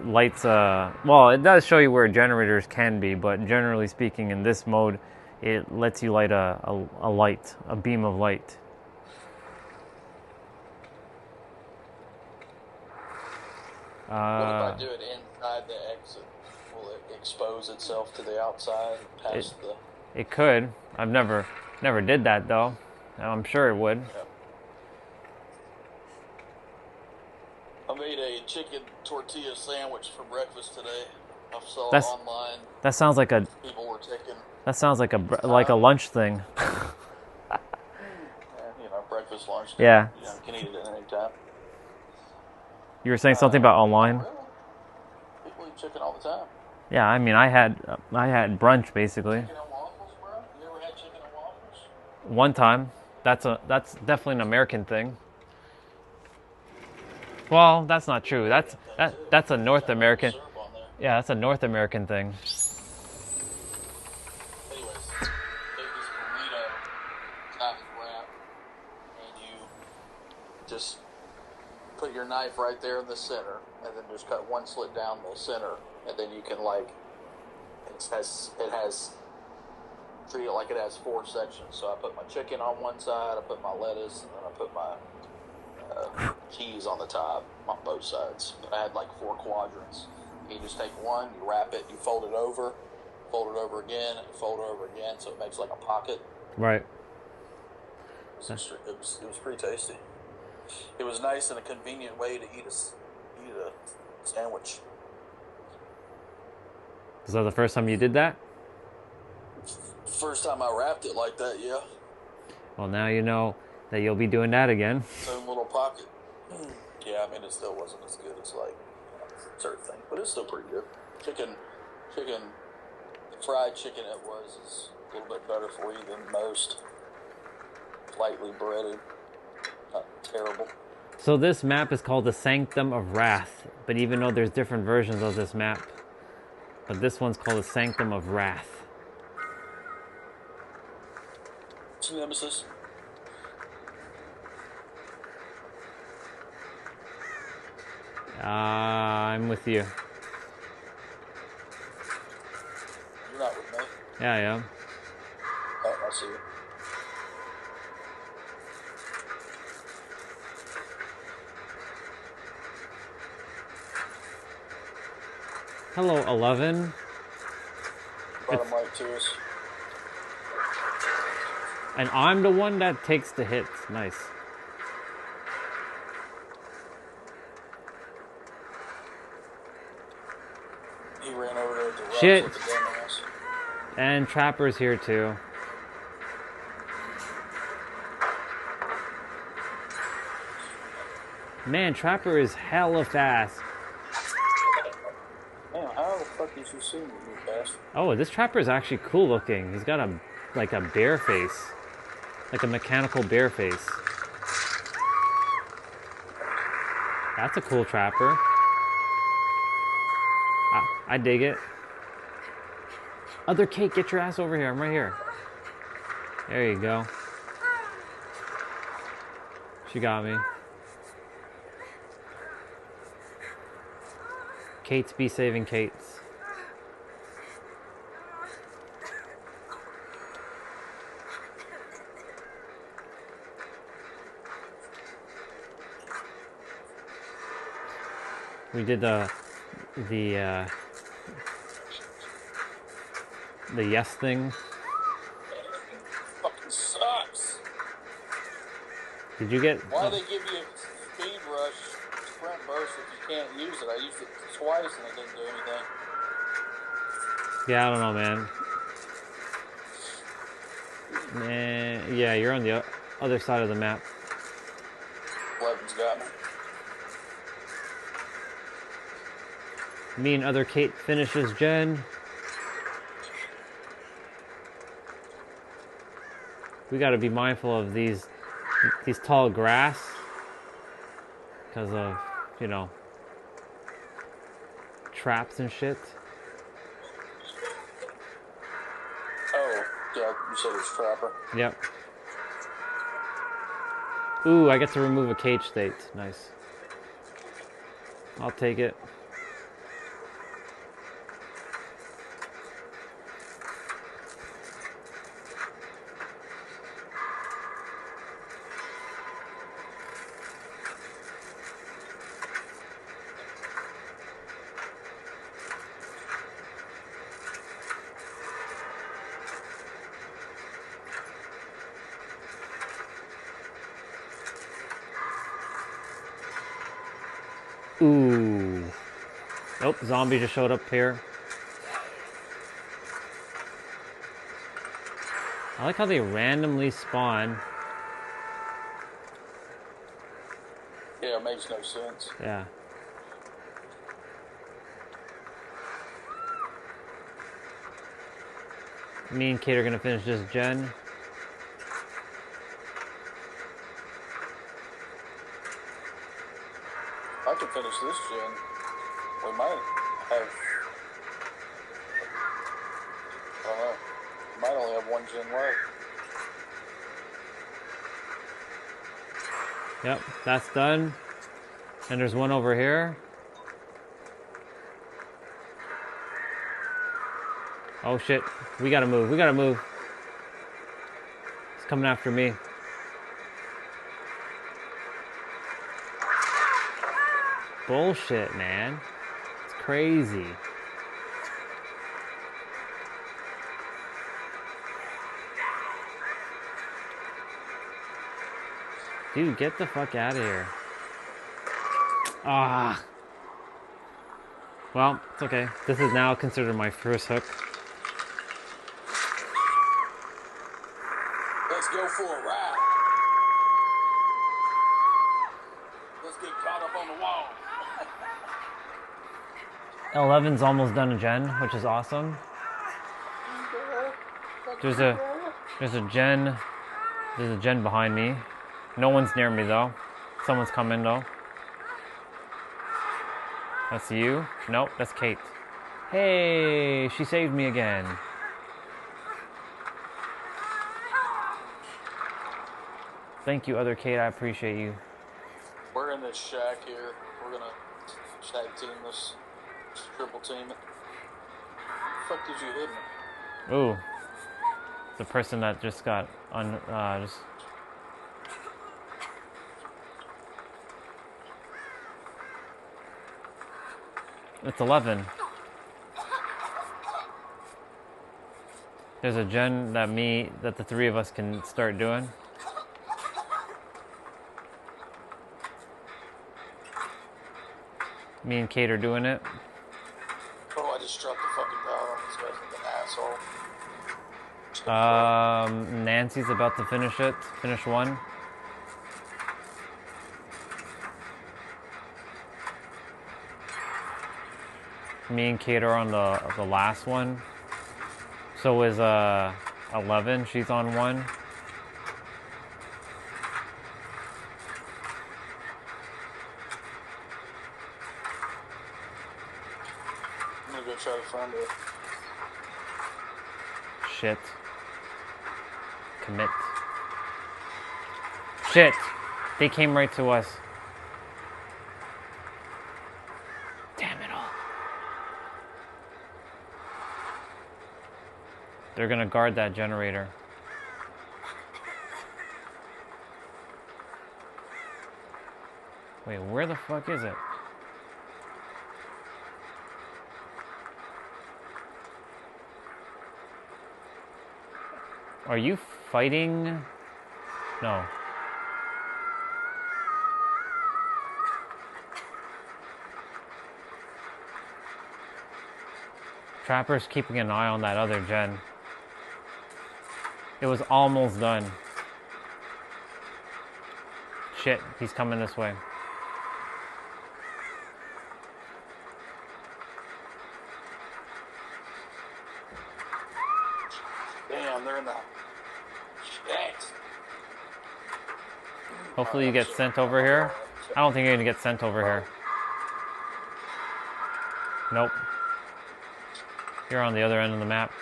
lights. Well, it does show you where generators can be, but generally speaking, in this mode, it lets you light a light, a beam of light.
What if I do it inside the exit? Will it expose itself to the outside past the...
It could. I've never did that though. I'm sure it would.
Yeah. I made a chicken tortilla sandwich for breakfast today. I saw it online.
That sounds like a.
People were taking...
That sounds like a lunch thing.
Breakfast, lunch.
Yeah.
You can eat it at any time.
You were saying something about online?
Really? People eat chicken all the time.
Yeah, I mean, I had brunch basically.
Chicken and waffles, bro? You ever had chicken and waffles?
One time. That's definitely an American thing. Well, that's not true. That's a North American. Yeah, that's a North American thing.
Anyways, take this burrito type wrap, and you just put your knife right there in the center, and then just cut one slit down the center, and then you can treat it like it has 4 sections. So I put my chicken on one side, I put my lettuce, and then I put my cheese on the top on both sides. But I had 4 quadrants. You just take one, you wrap it, you fold it over again, and fold it over again, so it makes like a pocket.
Right.
It was pretty tasty. It was nice and a convenient way to eat a sandwich.
Was that the first time you did that?
First time I wrapped it like that, yeah.
Well, now you know that you'll be doing that again.
its own little pocket. Yeah, I mean, it still wasn't as good as like certain thing, but it's still pretty good. Chicken, fried chicken it was is a little bit better for you than most. Lightly breaded, not terrible.
So this map is called the Sanctum of Wrath, but even though there's different versions of this map, but this one's called the Sanctum of Wrath.
It's Nemesis.
I'm with you.
You're not with me.
Yeah, I am.
Oh, I see it.
Hello, 11.
Bottom right to us.
And I'm the one that takes the hits. Nice.
He ran over there at the rocks
Shit.
with the dumbass.
And Trapper's here too. Man, Trapper is hella fast.
Man, how the fuck did you see me, you bastard?
Oh, this Trapper is actually cool looking. He's got like a bear face. Like a mechanical bear face. That's a cool Trapper. I dig it. Other Kate, get your ass over here. I'm right here. There you go. She got me. Kate's be saving Kate's. We did the yes thing.
Fucking sucks.
Did you get?
Why they give you speed rush, sprint burst if you can't use it? I used it twice and it didn't do anything.
Yeah, I don't know, man. Man, yeah, you're on the other side of the map.
Levin's got me.
Me and other Kate finishes Jen. We got to be mindful of these tall grass because of, you know, traps and shit.
Oh, yeah, you said it's Trapper.
Yep. Ooh, I get to remove a cage state. Nice. I'll take it. Ooh. Nope, zombie just showed up here. I like how they randomly spawn.
Yeah, it makes no sense.
Yeah. Me and Kate are gonna finish this gen.
I can finish this gen. We might have. I don't know. We might only have one gen left.
Yep, that's done. And there's one over here. Oh shit, we gotta move, we gotta move. It's coming after me. Bullshit, man. It's crazy. Dude, get the fuck out of here. Ah. Well, it's okay. This is now considered my first hook.
Let's go for a ride.
11's almost done a gen, which is awesome. There's a gen behind me. No one's near me though. Someone's coming though. That's you? Nope, that's Kate. Hey, she saved me again. Thank you, other Kate. I appreciate you.
We're in this shack here. We're gonna tag team this, triple team it. The fuck did you hit me?
Ooh, the person that just got just. It's 11. There's a gen that the three of us can start doing. Me and Kate are doing it.
Oh, I just dropped the fucking dial on this guy's like an asshole.
Nancy's about to finish it. Finish one. Me and Kate are on the last one. So is 11. She's on one.
I'm gonna go try to find her.
Shit. Commit. Shit. They came right to us. Damn it all. They're gonna guard that generator. Wait, where the fuck is it? Are you fighting? No. Trapper's keeping an eye on that other gen. It was almost done. Shit, he's coming this way.
Damn, they're in the shit.
Hopefully you get sent over here. I don't think you're gonna get sent over here. Nope. You're on the other end of the map.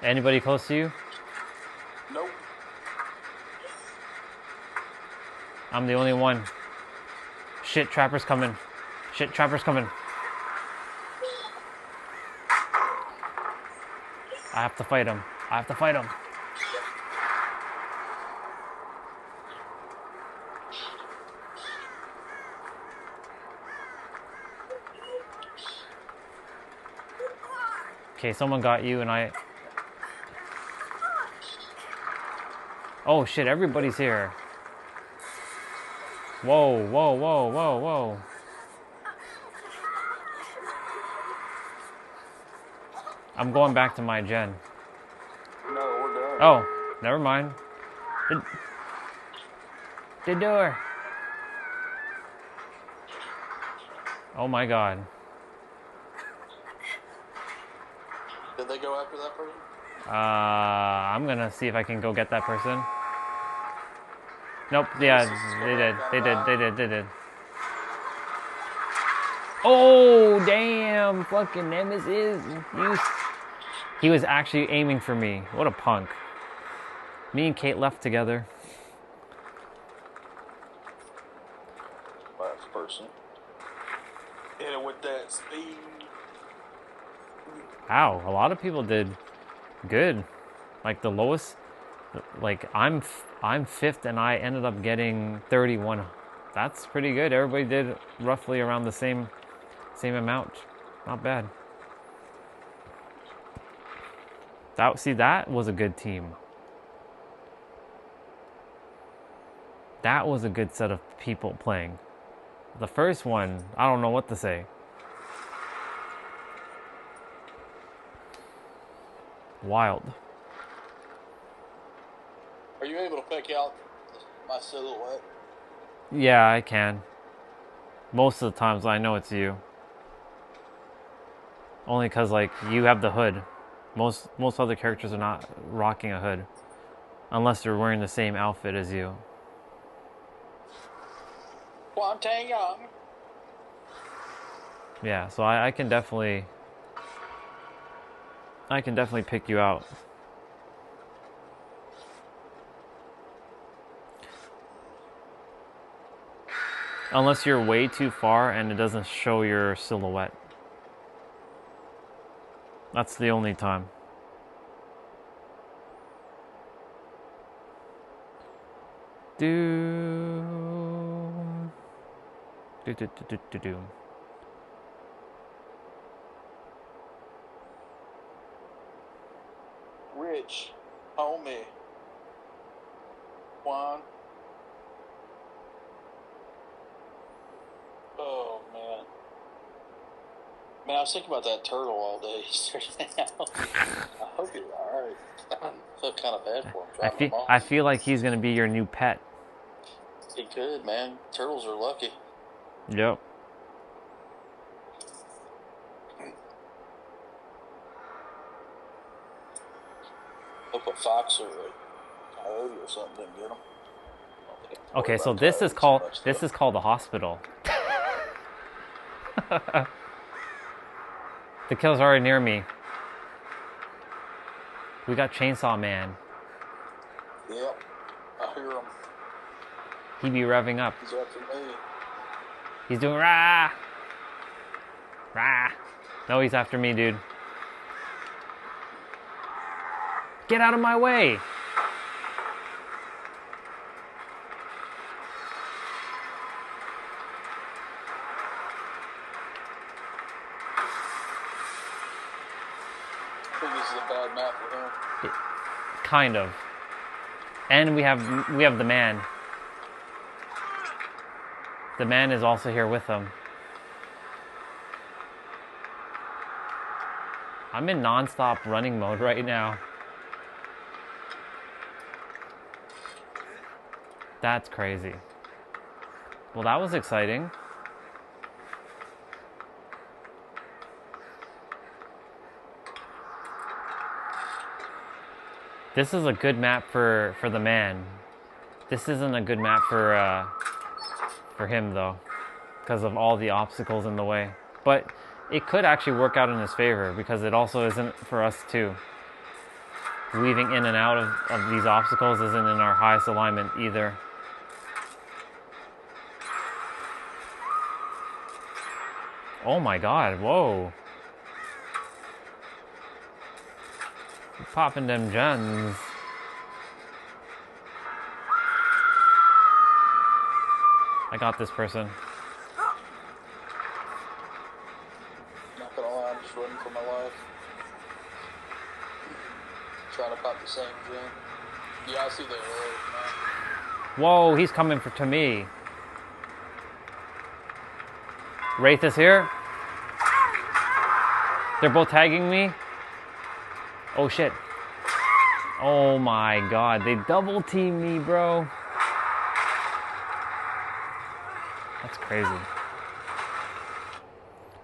Anybody close to you?
Nope.
I'm the only one. Shit, Trapper's coming. Shit, Trapper's coming. I have to fight him. I have to fight him. Okay, someone got you and I... Oh shit, everybody's here. Whoa, whoa, whoa, whoa, whoa. I'm going back to my gen.
No, we're done.
Oh, never mind. The door. Oh my god.
Did they go after that person?
I'm gonna see if I can go get that person. Nope, yeah, they did. Oh, damn, fucking Nemesis. He was actually aiming for me. What a punk. Me and Kate left together.
Last person. Hit it with that speed.
Wow, a lot of people did good. Like the lowest, like I'm fifth and I ended up getting 31. That's pretty good. Everybody did roughly around the same amount. Not bad. That was a good team. That was a good set of people playing. The first one, I don't know what to say. Wild.
Are you able to pick out my silhouette?
Yeah, I can. Most of the times I know it's you. Only because, like, you have the hood. Most other characters are not rocking a hood. Unless they're wearing the same outfit as you.
Quantang Young.
Yeah, so I can definitely pick you out. Unless you're way too far and it doesn't show your silhouette. That's the only time. Do.
Rich, homie, Juan. Oh man, man, I was thinking about that turtle all day yesterday. I hope he's all right. I feel kind of bad for him.
I feel like he's gonna be your new pet.
He could, man. Turtles are lucky.
Yep.
Hope a fox or a coyote or something didn't get him.
Okay, so this is called the hospital. The kill's already near me. We got Chainsaw Man.
Yep, I hear him.
He be revving up.
He's after me.
He's doing rah! Rah! No, he's after me, dude. Get out of my way!
I think this is a bad map for him.
Kind of. And we have the man. The man is also here with them. I'm in non-stop running mode right now. That's crazy. Well, that was exciting. This is a good map for the man. This isn't a good map for him though, because of all the obstacles in the way. But it could actually work out in his favor because it also isn't for us too. Weaving in and out of these obstacles isn't in our highest alignment either. Oh my god, whoa. Popping them gens. I got this person.
Not gonna lie, I'm just running for my life. Trying to pop the same gen. Yeah, I see the arrow, man.
Whoa, he's coming to me. Wraith is here. They're both tagging me. Oh shit. Oh my god, they double teamed me, bro. That's crazy.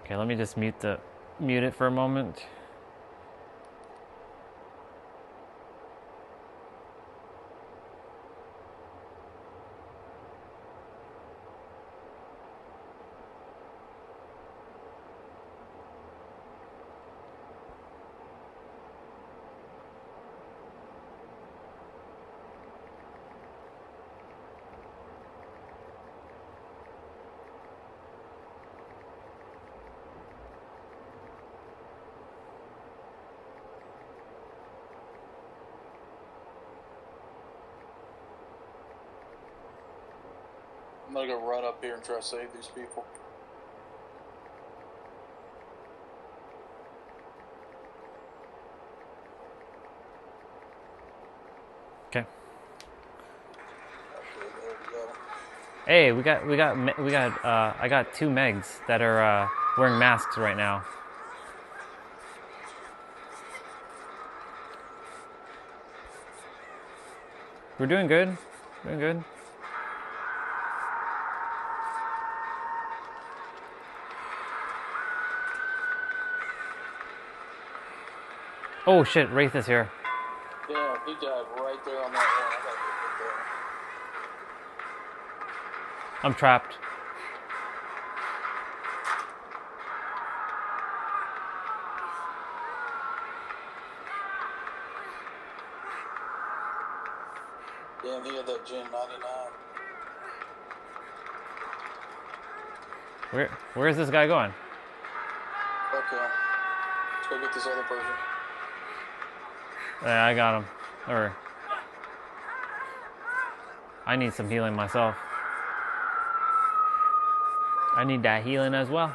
Okay, let me just mute it for a moment.
I'm gonna go run up here and try to save these people.
Okay.
Okay, there we go.
Hey, I got 2 Megs that are wearing masks right now. We're doing good. Doing good. Oh shit, Wraith is here.
Yeah, he died right there on that one. I gotta get there.
I'm trapped.
Damn, he had that Gen 99.
Where's this guy going?
Okay. Let's go get this other person.
Yeah, I got him. Or I need some healing myself. I need that healing as well.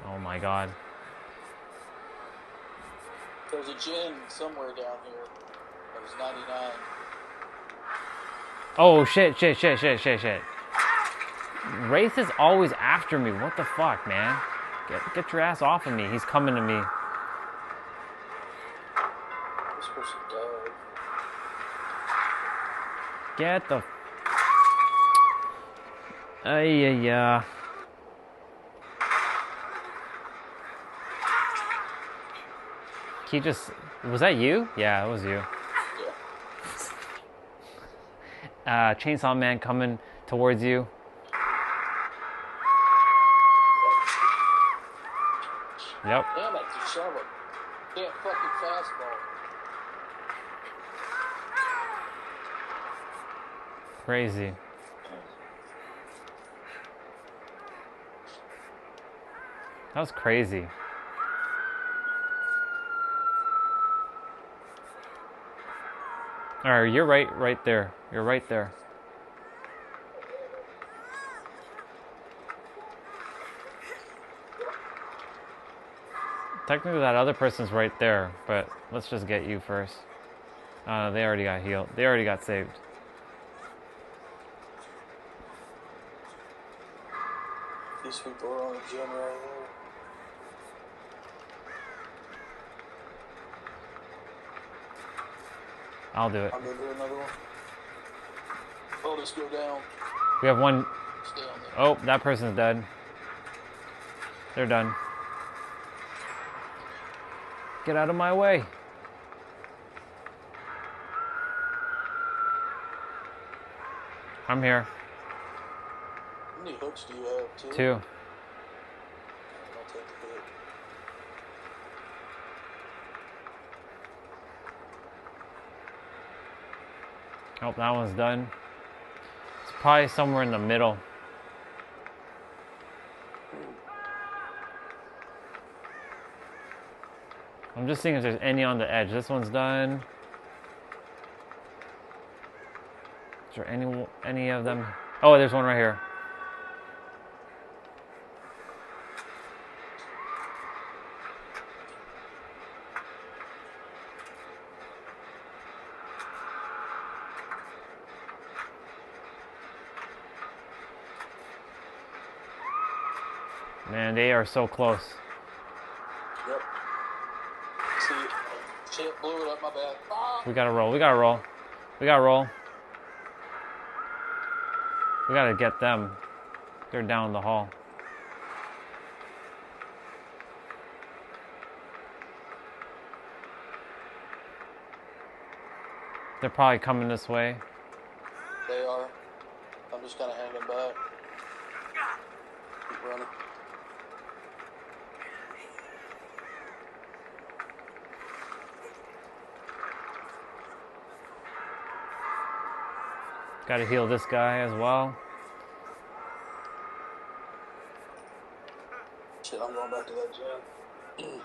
Oh my god.
There's a Gen somewhere down here. That was 99.
Oh shit. Wraith is always after me. What the fuck, man? Get your ass off of me. He's coming to me.
This person died.
Get the... yeah. He just... Was that you? Yeah, it was you. Chainsaw Man coming towards you. Yep.
Damn it, you son of a damn fucking fastball.
Crazy. That was crazy. Alright, you're right there. You're right there. Technically that other person's right there, but let's just get you first. They already got healed. They already got saved.
These people are on the Gen right here.
I'll do it.
I'll go do another one. Oh, let's go down.
We have one.
Stay on there.
Oh, that person's dead. They're done. Get out of my way. I'm here.
How many hooks do you have? Two?
2.
I'll take the hit.
Oh, that one's done. It's probably somewhere in the middle. I'm just seeing if there's any on the edge. This one's done. Is there any of them? Oh, there's one right here. Man, they are so close.
Yep. See it. Shit, blew it up, my bad. Ah!
We gotta roll. We gotta roll. We gotta roll. We gotta get them. They're down the hall. They're probably coming this way.
They are. I'm just kind of hanging back. Keep running.
Gotta heal this guy as well.
Shit, I'm going back to that Gen.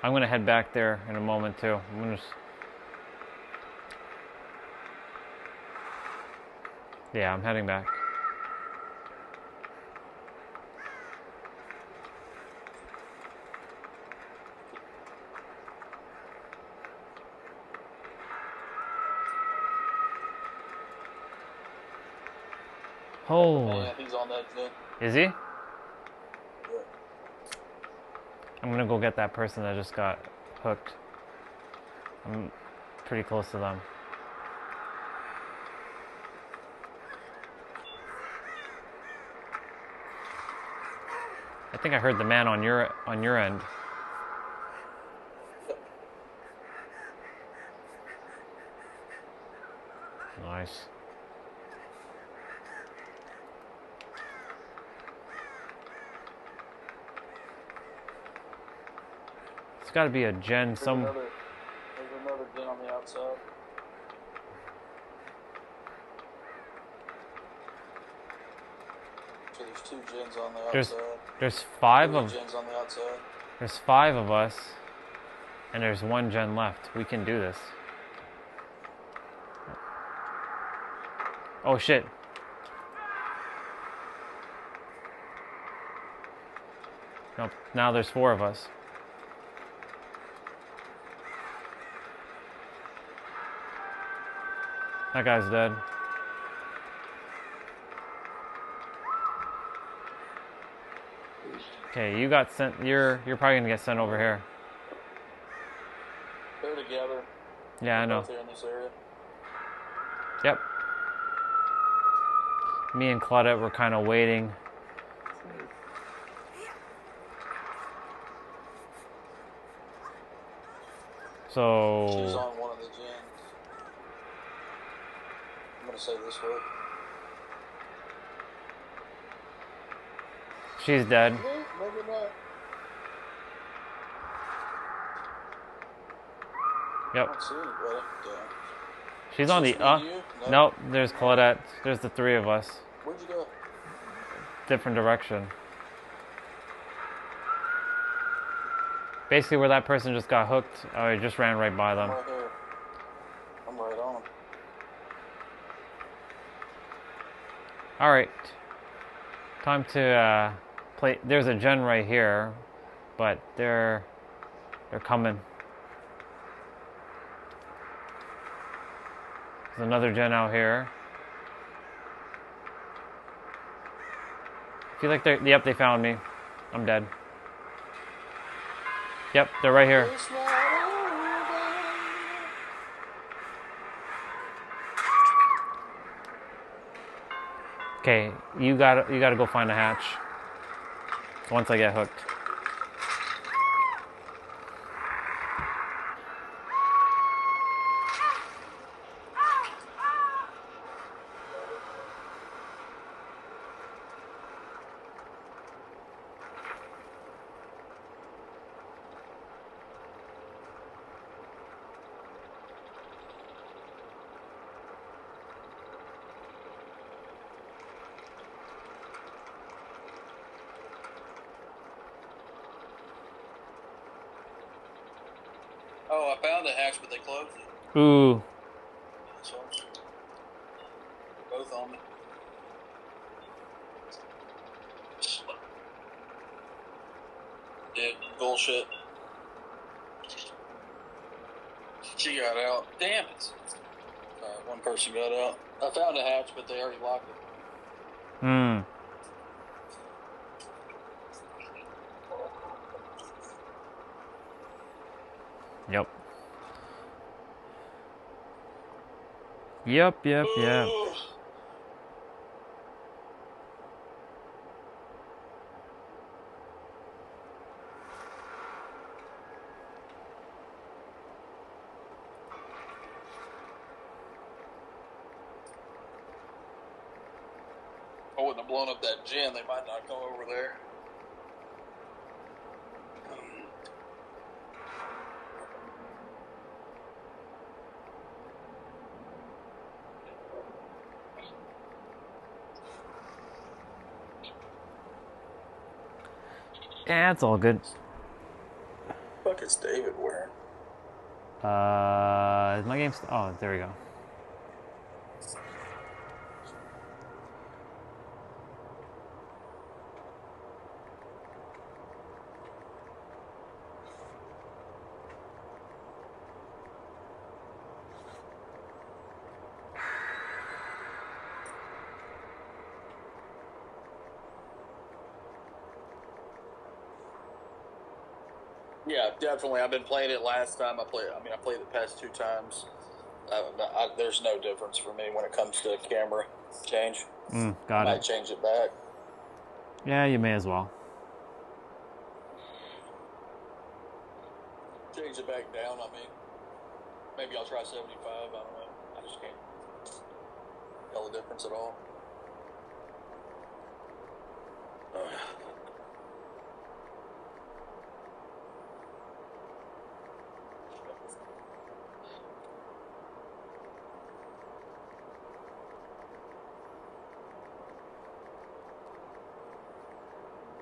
I'm gonna head back there in a moment too. I'm gonna just... Yeah, I'm heading back. Oh,
Yeah, he's on that Gen.
is he?
Yeah.
I'm gonna go get that person that just got hooked. I'm pretty close to them. I think I heard the man on your end. Nice. It's got to be a gen
There's
some.
another gen on the outside. So there's 2 gens on the outside.
There's 5
3
of
gens on the outside.
there's 5 of us, and there's 1 gen left. We can do this. Oh shit. Nope. Now there's 4 of us. That guy's dead. Okay, you got sent. You're probably gonna get sent over here.
They're together.
Yeah, I know.
Both here in this area.
Yep. Me and Claudette were kind of waiting. So.
She's on one of the gens. I'm gonna say this way.
She's dead.
Maybe not. I
Yep.
don't see anybody. Damn.
She's on the.
Just me and you? No.
Nope. There's Claudette. There's the 3 of us.
Where'd you go?
Different direction. Basically, where that person just got hooked, I just ran right by them.
I'm right here. I'm right on them.
All right. Time to play. There's a gen right here, but they're coming. There's another gen out here. I feel like they're. Yep, they found me. I'm dead. Yep, they're right here. Okay, you gotta go find a hatch. Once I get hooked.
Oh, I found the hatch, but they closed it.
Ooh.
So, both on me. Yeah, bullshit. She got out. Damn it. One person got out. I found a hatch, but they already locked it.
Hmm. Yep. Yep.
I wouldn't have blown up that gen. They might not come over there.
Yeah, it's all good.
Fuck is David wearing?
Is my game oh, there we go.
Yeah, definitely. I've been playing it last time. I played it the past 2 times. There's no difference for me when it comes to camera change.
Got
I
it.
might change it back.
Yeah, you may as well.
change it back down. I mean, maybe I'll try 75. I don't know. I just can't tell the difference at all.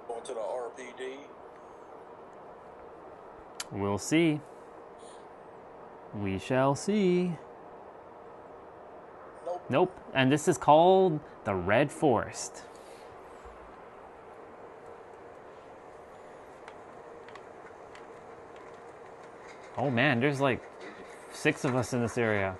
Going to the RPD.
We'll see. We shall see. Nope. And this is called the Red Forest. Oh man, there's like 6 of us in this area.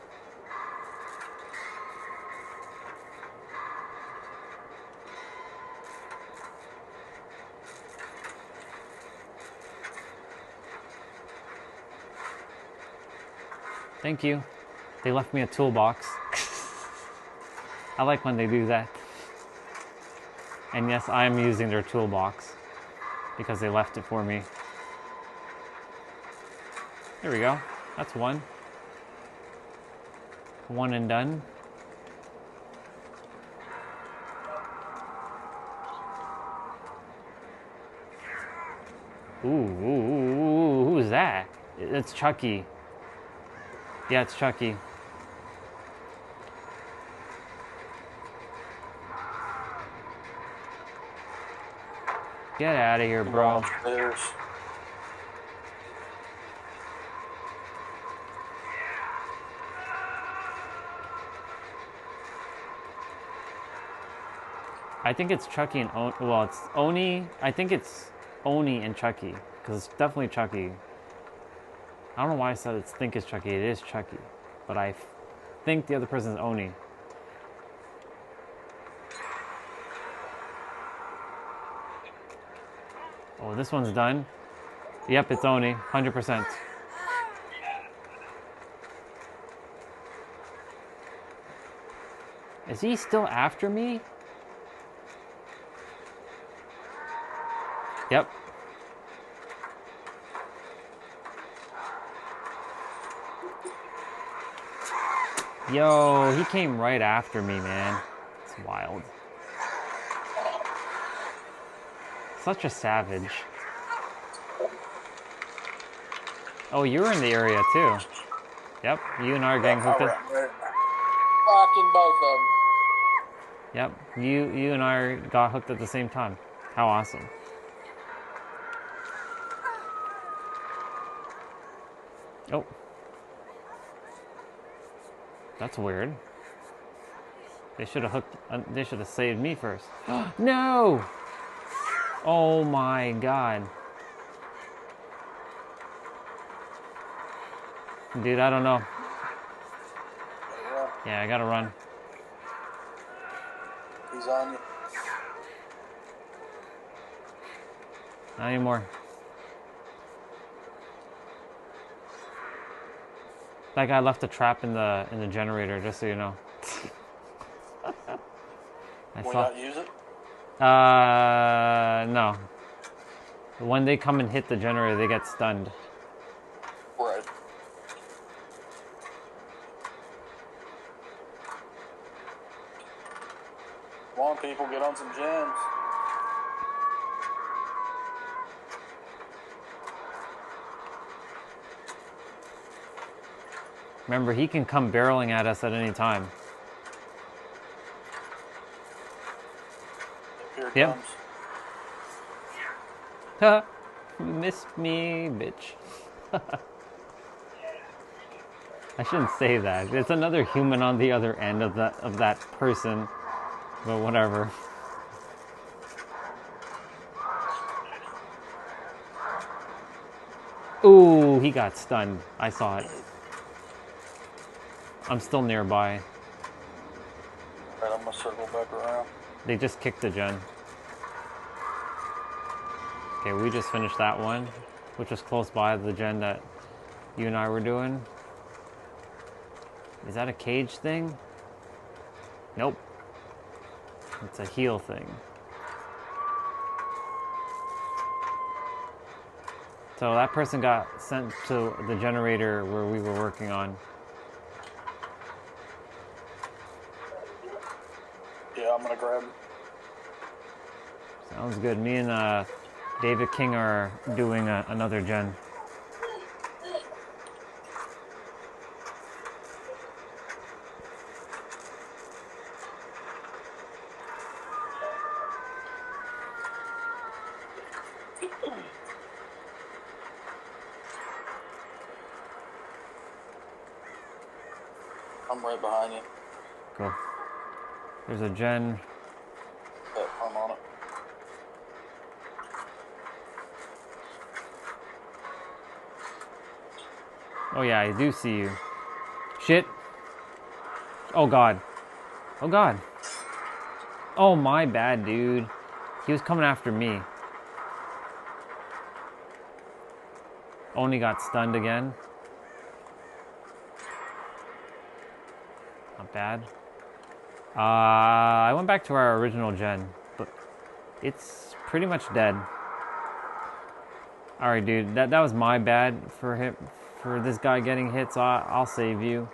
Thank you. They left me a toolbox. I like when they do that. And yes, I am using their toolbox because they left it for me. There we go. That's one. One and done. Ooh, who's that? It's Chucky. Yeah, it's Chucky. Get out of here, bro. I think it's Chucky and well, it's Oni. I think it's Oni and Chucky because it's definitely Chucky. I don't know why I said think it's Chucky. It is Chucky, but I think the other person is Oni. Oh, this one's done. Yep, it's Oni, 100%. Is he still after me? Yep. Yo, he came right after me, man. It's wild. Such a savage. Oh, you're in the area too. Yep, you and I are getting hooked up.
Rocking both of them.
Yep, you and I got hooked at the same time. How awesome. Oh. That's weird. They should have they should have saved me first. No! Oh my god. Dude, I don't know. Yeah, I gotta run.
He's on you.
Not anymore. That guy left a trap in the generator, just so you know.
Will not use it?
No. When they come and hit the generator, they get stunned.
Right. Come on, people, get on some gems.
Remember, he can come barreling at us at any time.
Here it
Yep.
comes.
Ha! You missed me, bitch. I shouldn't say that. It's another human on the other end of that person. But whatever. Ooh, he got stunned. I saw it. I'm still nearby.
Alright, I'm gonna circle back around.
They just kicked the gen. Okay, we just finished that one, which was close by the gen that you and I were doing. Is that a cage thing? Nope. It's a heal thing. So that person got sent to the generator where we were working on.
Yeah, I'm gonna grab him.
Sounds good. Me and David King are doing another gen.
I'm right behind you.
Go. There's a gen.
Yeah, I'm on it.
Oh yeah, I do see you. Shit. Oh god. Oh god. Oh my bad, dude. He was coming after me. Only got stunned again. Not bad. I went back to our original gen, but it's pretty much dead. Alright, dude. That was my bad for him, for this guy getting hit, so I'll save you.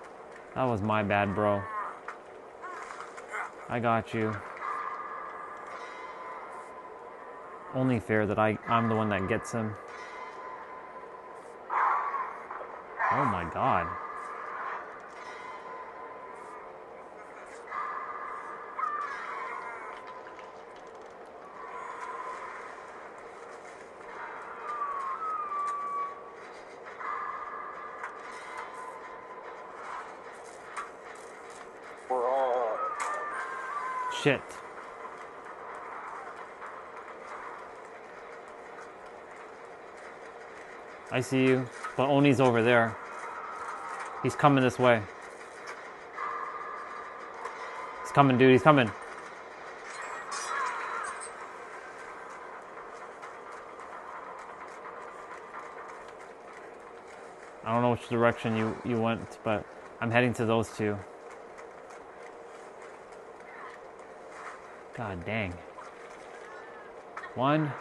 That was my bad, bro. I got you. Only fair that I'm the one that gets him. Oh my god.
We're all.
Shit. I see you, but Oni's over there. He's coming this way. He's coming, dude. He's coming. I don't know which direction you went, but I'm heading to those two. God dang. One.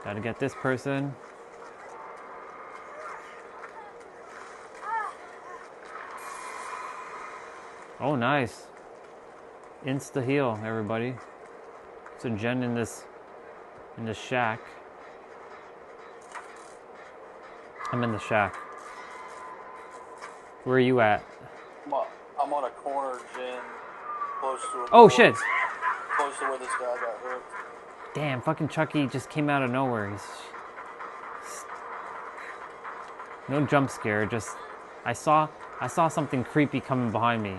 Gotta get this person. Oh, nice. Insta heal, everybody. It's a gen in this shack. I'm in the shack. Where are you at?
I'm on a corner gen close to a
Oh shit!
close to where this guy got hooked.
Damn, fucking Chucky just came out of nowhere. He's no jump scare, just I saw something creepy coming behind me.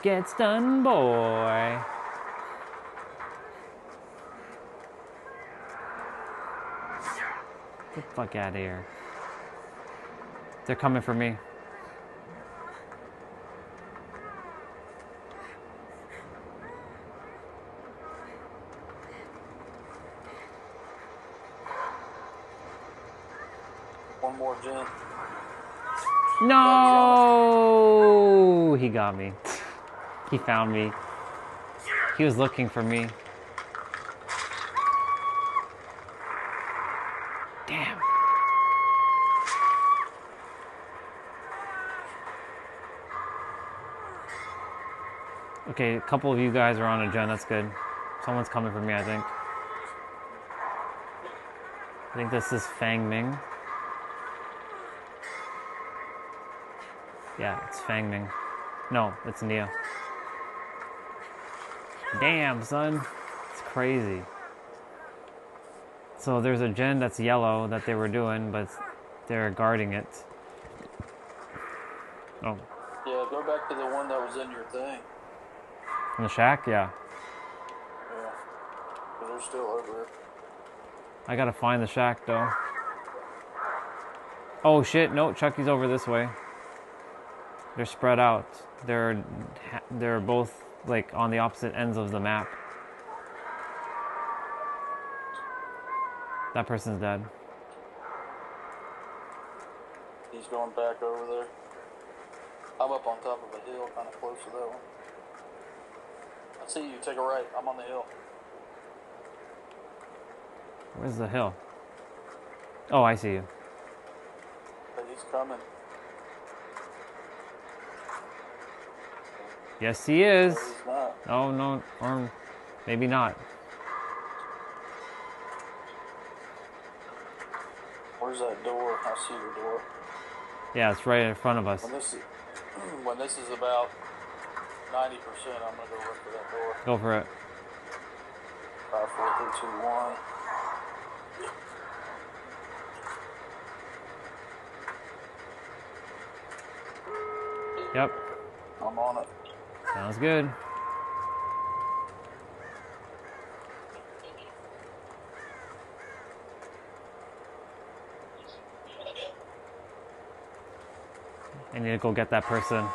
Get stunned, boy. Get the fuck out of here. They're coming for me.
One more gen.
No! He got me. He found me. He was looking for me. Damn. Okay, a couple of you guys are on a gen, that's good. Someone's coming for me, I think. I think this is Fang Ming. Yeah, it's Fang Ming. No, it's Nia. Damn, son. It's crazy. So there's a gen that's yellow that they were doing, but they're guarding it. Oh.
Yeah, go back to the one that was in your thing.
In the shack? Yeah.
Yeah. 'Cause they're still over there.
I gotta find the shack, though. Oh, shit. No, Chucky's over this way. They're spread out. They're both, like, on the opposite ends of the map. That person's dead.
He's going back over there. I'm up on top of a hill, kind of close to that one. I see you. Take a right. I'm on the hill.
Where's the hill? Oh, I see you.
But he's coming.
Yes, he is.
No, he's not.
Oh, no, or maybe not.
Where's that door? I see the door.
Yeah, it's right in front of us.
When this is about 90%, I'm gonna go look for that door.
Go for it.
5, 4, 3, 2, 1.
Yep.
I'm on it.
Sounds good. I need to go get that person.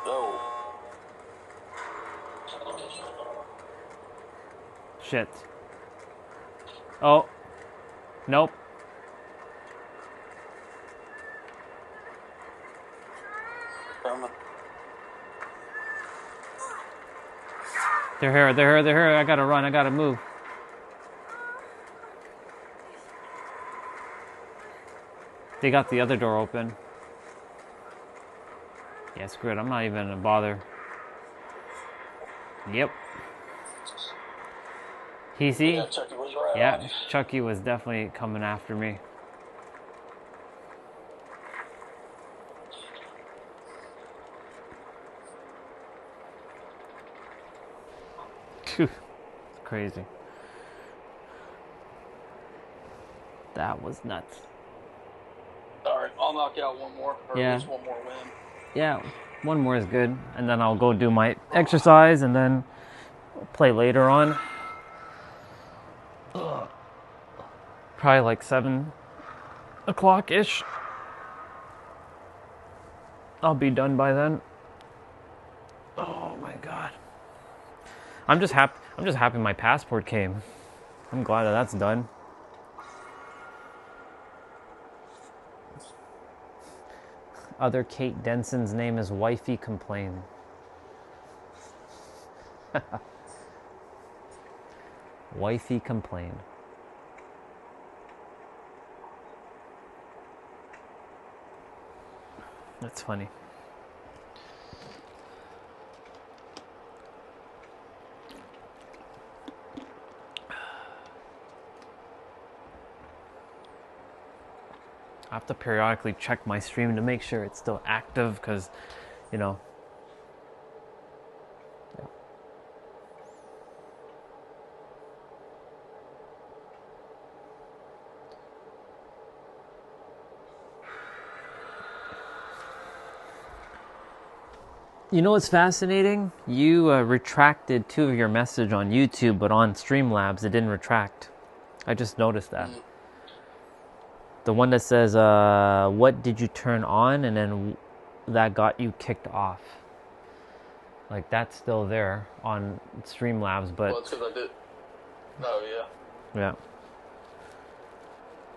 Oh.
Shit. Oh. Nope.
Coming.
They're here, they're here, they're here. I gotta run, I gotta move. They got the other door open. Yeah, screw it. I'm not even gonna bother. Yep. He see?
Yeah, Chucky was right on
Yeah,
you.
Chucky was definitely coming after me. Phew. Crazy. That was nuts.
Alright, I'll knock out one more. Or
Yeah.
at least one more win.
Yeah, one more is good. And then I'll go do my exercise and then play later on. Ugh. Probably like 7 o'clock-ish. I'll be done by then. Oh my god. I'm just happy my passport came. I'm glad that that's done. Other Kate Denson's name is Wifey Complain. Wifey Complain. That's funny. I have to periodically check my stream to make sure it's still active because, you know. Yeah. You know what's fascinating? You retracted 2 of your message on YouTube, but on Streamlabs it didn't retract. I just noticed that. The one that says, what did you turn on? And then that got you kicked off. Like, that's still there on Streamlabs, but...
Well, it's because I did. Oh, yeah.
Yeah.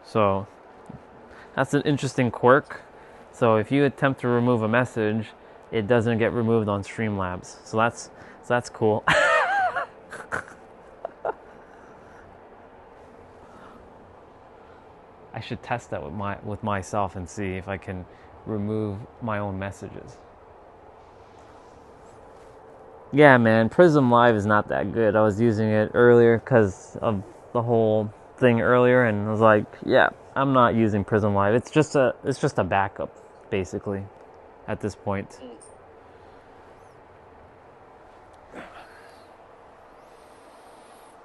So, that's an interesting quirk. So, if you attempt to remove a message, it doesn't get removed on Streamlabs. So that's cool. I should test that with myself and see if I can remove my own messages. Yeah, man, Prism Live is not that good. I was using it earlier because of the whole thing earlier, and I was like, yeah, I'm not using Prism Live. It's just a backup, basically, at this point.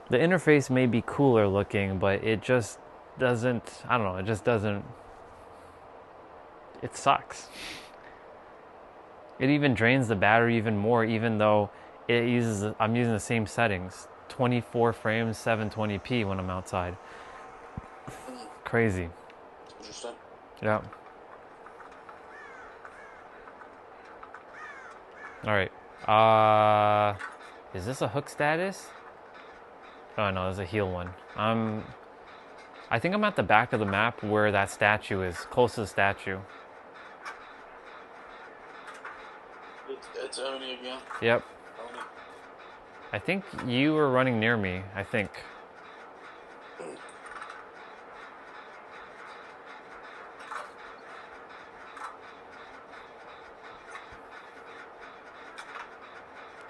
The interface may be cooler looking, but it just doesn't, I don't know, it just doesn't, it sucks. It even drains the battery even more, even though I'm using the same settings. 24 frames, 720p when I'm outside. Crazy.
Interesting.
Yeah. Alright. Is this a hook status? Oh no, there's a heal one. I think I'm at the back of the map where that statue is, close to the statue.
It's Oni again.
Yep.
Oni.
I think you were running near me, I think.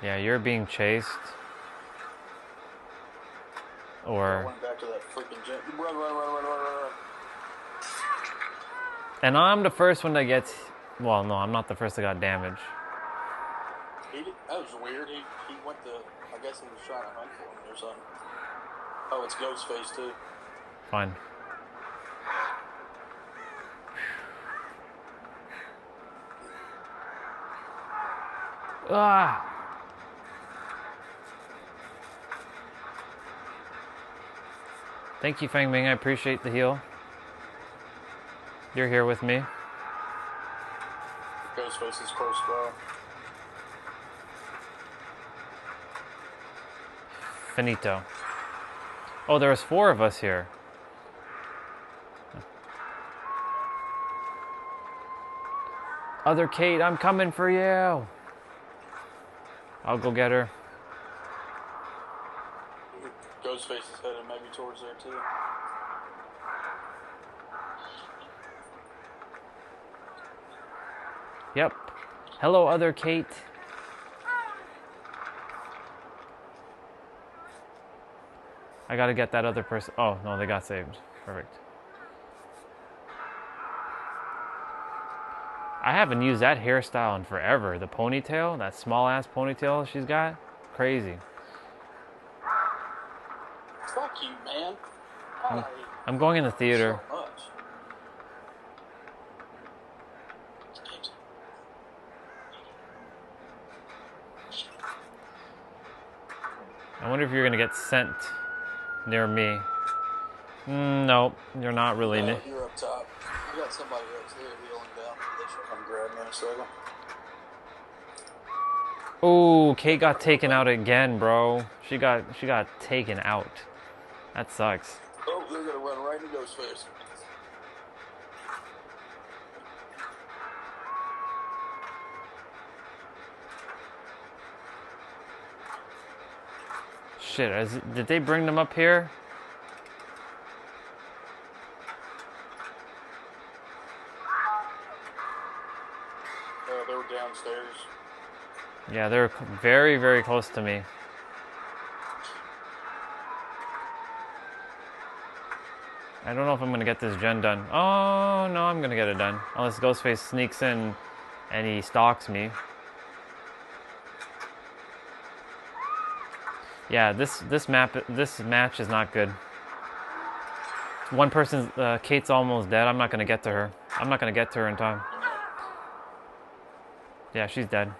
Yeah, you're being chased.
I
Or...
went back to that freaking jet. Run.
And I'm the first one that gets... Well, no, I'm not the first that got damaged.
That was weird. He went to... I guess he was trying to hunt for me or something. Oh, it's Ghostface, too.
Fine. Ah! Thank you, Fang Ming. I appreciate the heal. You're here with me.
Ghostface is close by.
Finito. Oh, there was 4 of us here. Other Kate, I'm coming for you. I'll go get her.
Ghostface is headed maybe towards there, too.
Yep. Hello, other Kate. I gotta get that other person. Oh, no, they got saved. Perfect. I haven't used that hairstyle in forever. The ponytail, that small ass ponytail she's got. Crazy.
Fuck you, man.
I'm going in the theater.
So much.
I wonder if you're gonna get sent near me. Nope, you're not really.
No, you're up top. You got somebody else there healing down. They should come grab me in a second.
Oh, Kate got taken out again, bro. She got taken out. That sucks.
Oh, they're gonna run right into Ghostface.
Shit, did they bring them up here?
They were downstairs.
Yeah, they're very, very close to me. I don't know if I'm gonna get this gen done. Oh, no, I'm gonna get it done. Unless Ghostface sneaks in and he stalks me. Yeah, this match is not good. One person's Kate's almost dead. I'm not gonna get to her. I'm not gonna get to her in time. Yeah, she's dead.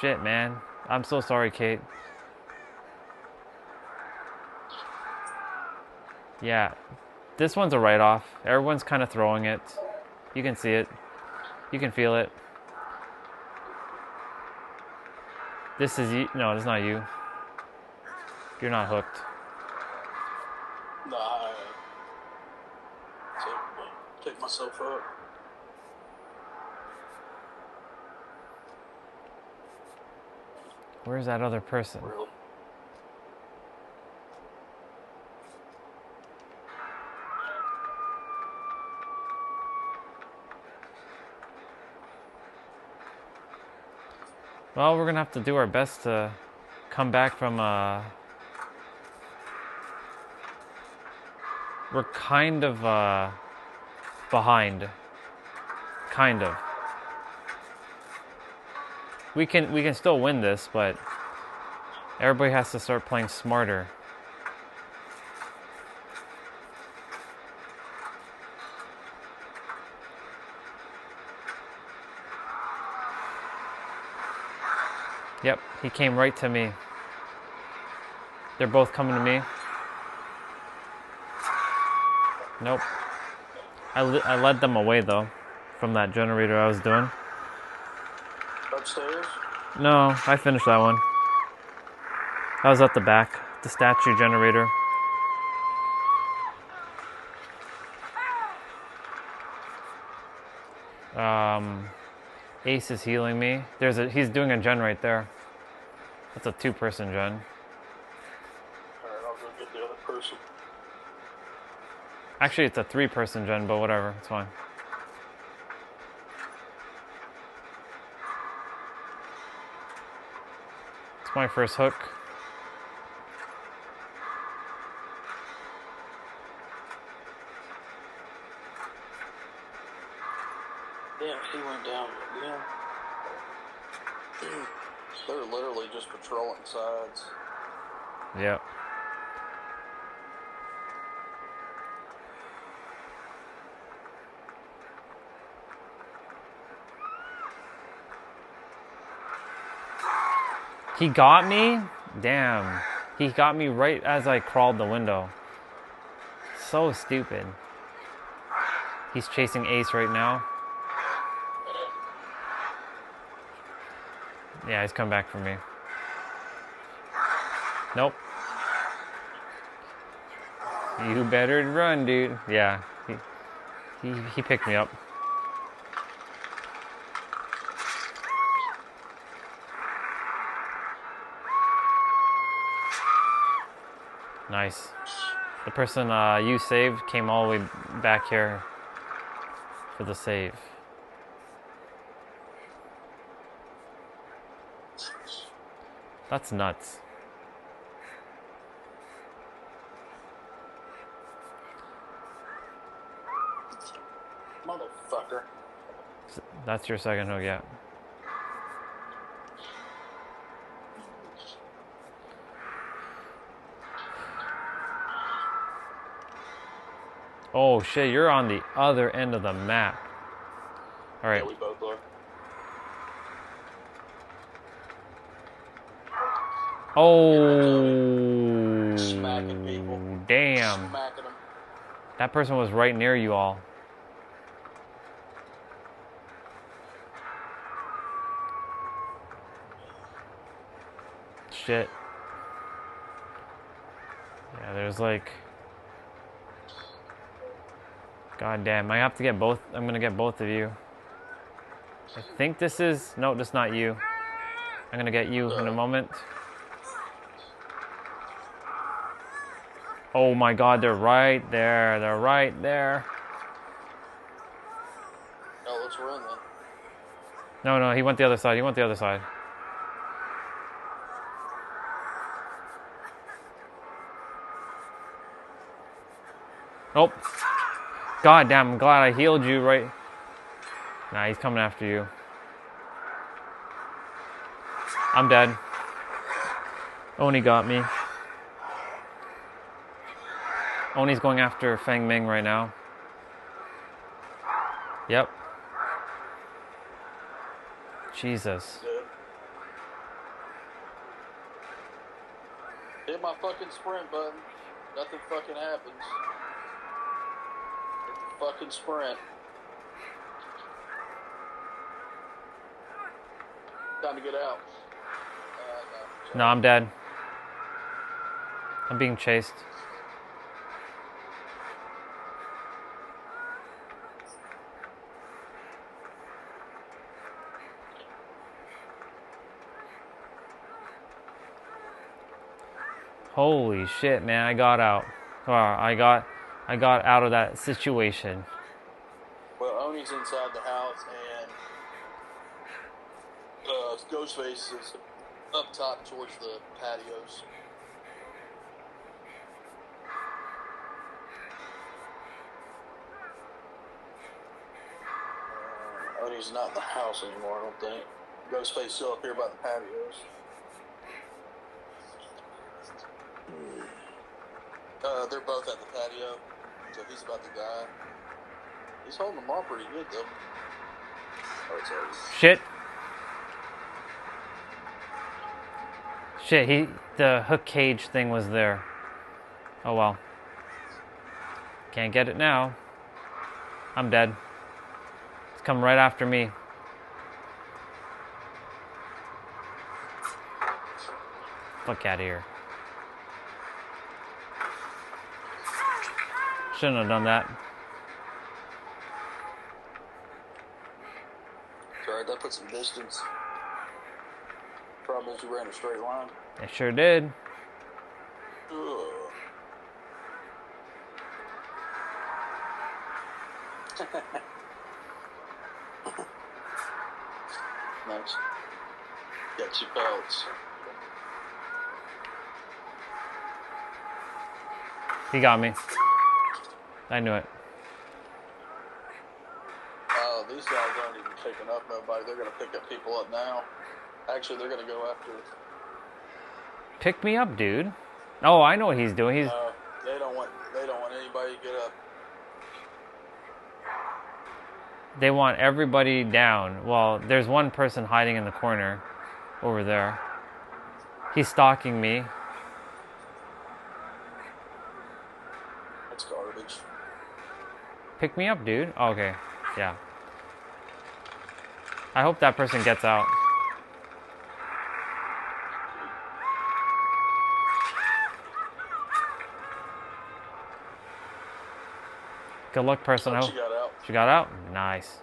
Shit, man. I'm so sorry, Kate. Yeah, this one's a write-off. Everyone's kind of throwing it. You can see it. You can feel it. This is you. No, it's not you. You're not hooked.
Nah, take myself up.
Where's that other person?
Real.
Well, we're gonna have to do our best to come back from we're kind of behind. Kind of. We can still win this, but everybody has to start playing smarter. Yep, he came right to me. They're both coming to me. Nope. I led them away though from that generator I was doing.
Upstairs?
No, I finished that one. I was at the back, the statue generator. Ace is healing me. He's doing a gen right there. That's a 2-person gen.
Alright, I'll go get the other person.
Actually, it's a 3-person gen, but whatever, it's fine. It's my first hook.
Damn, he went down again. They're literally just patrolling sides.
Yep. He got me? Damn. He got me right as I crawled the window. So stupid. He's chasing Ace right now. Yeah, he's come back for me. Nope. You better run, dude. Yeah, he picked me up. Nice. The person you saved came all the way back here for the save. That's nuts.
Motherfucker.
That's your second hook, yeah. Oh shit, you're on the other end of the map. Alright.
Yeah, we both are.
Oh,
Smacking people.
damn.
Smacking them.
That person was right near you all. Shit. Yeah, there's like... God damn, I have to get both. I'm gonna get both of you. I think this is... No, this is not you. I'm gonna get you in a moment. Oh my god, they're right there. They're right there.
Oh, let's run then.
No, he went the other side. He went the other side. Oh. God damn, I'm glad I healed you right. Nah, he's coming after you. I'm dead. Oni got me. Oni's going after Feng Ming right now. Yep. Jesus.
Good. Hit my fucking sprint button. Nothing fucking happens. Hit the fucking sprint. Time to get out.
No, I'm dead. I'm being chased. Holy shit, man, I got out. I got out of that situation.
Well, Oni's inside the house and Ghostface is up top towards the patios. Oni's not in the house anymore, I don't think. Ghostface still up here by the patios. They're both at the patio, so he's about to die. He's holding them all pretty good, though. Oh, it's over.
Shit. Shit, the hook cage thing was there. Oh well. Can't get it now. I'm dead. It's coming right after me. Fuck out of here. Shouldn't have done that.
It's alright, That put some distance. Problem is you ran a straight line.
I sure did.
Ugh. Nice. Got 2 belts.
He got me. I knew it.
Oh, these guys aren't even picking up nobody. They're gonna pick up people up now. Actually, they're gonna go after.
Pick me up, dude. Oh, I know what he's doing. He's
They don't want anybody to get up.
They want everybody down. Well, there's one person hiding in the corner over there. He's stalking me.
That's garbage.
Pick me up, dude. Oh, okay. Yeah. I hope that person gets out. Good luck, person.
Oh, she got out.
She got out? Nice.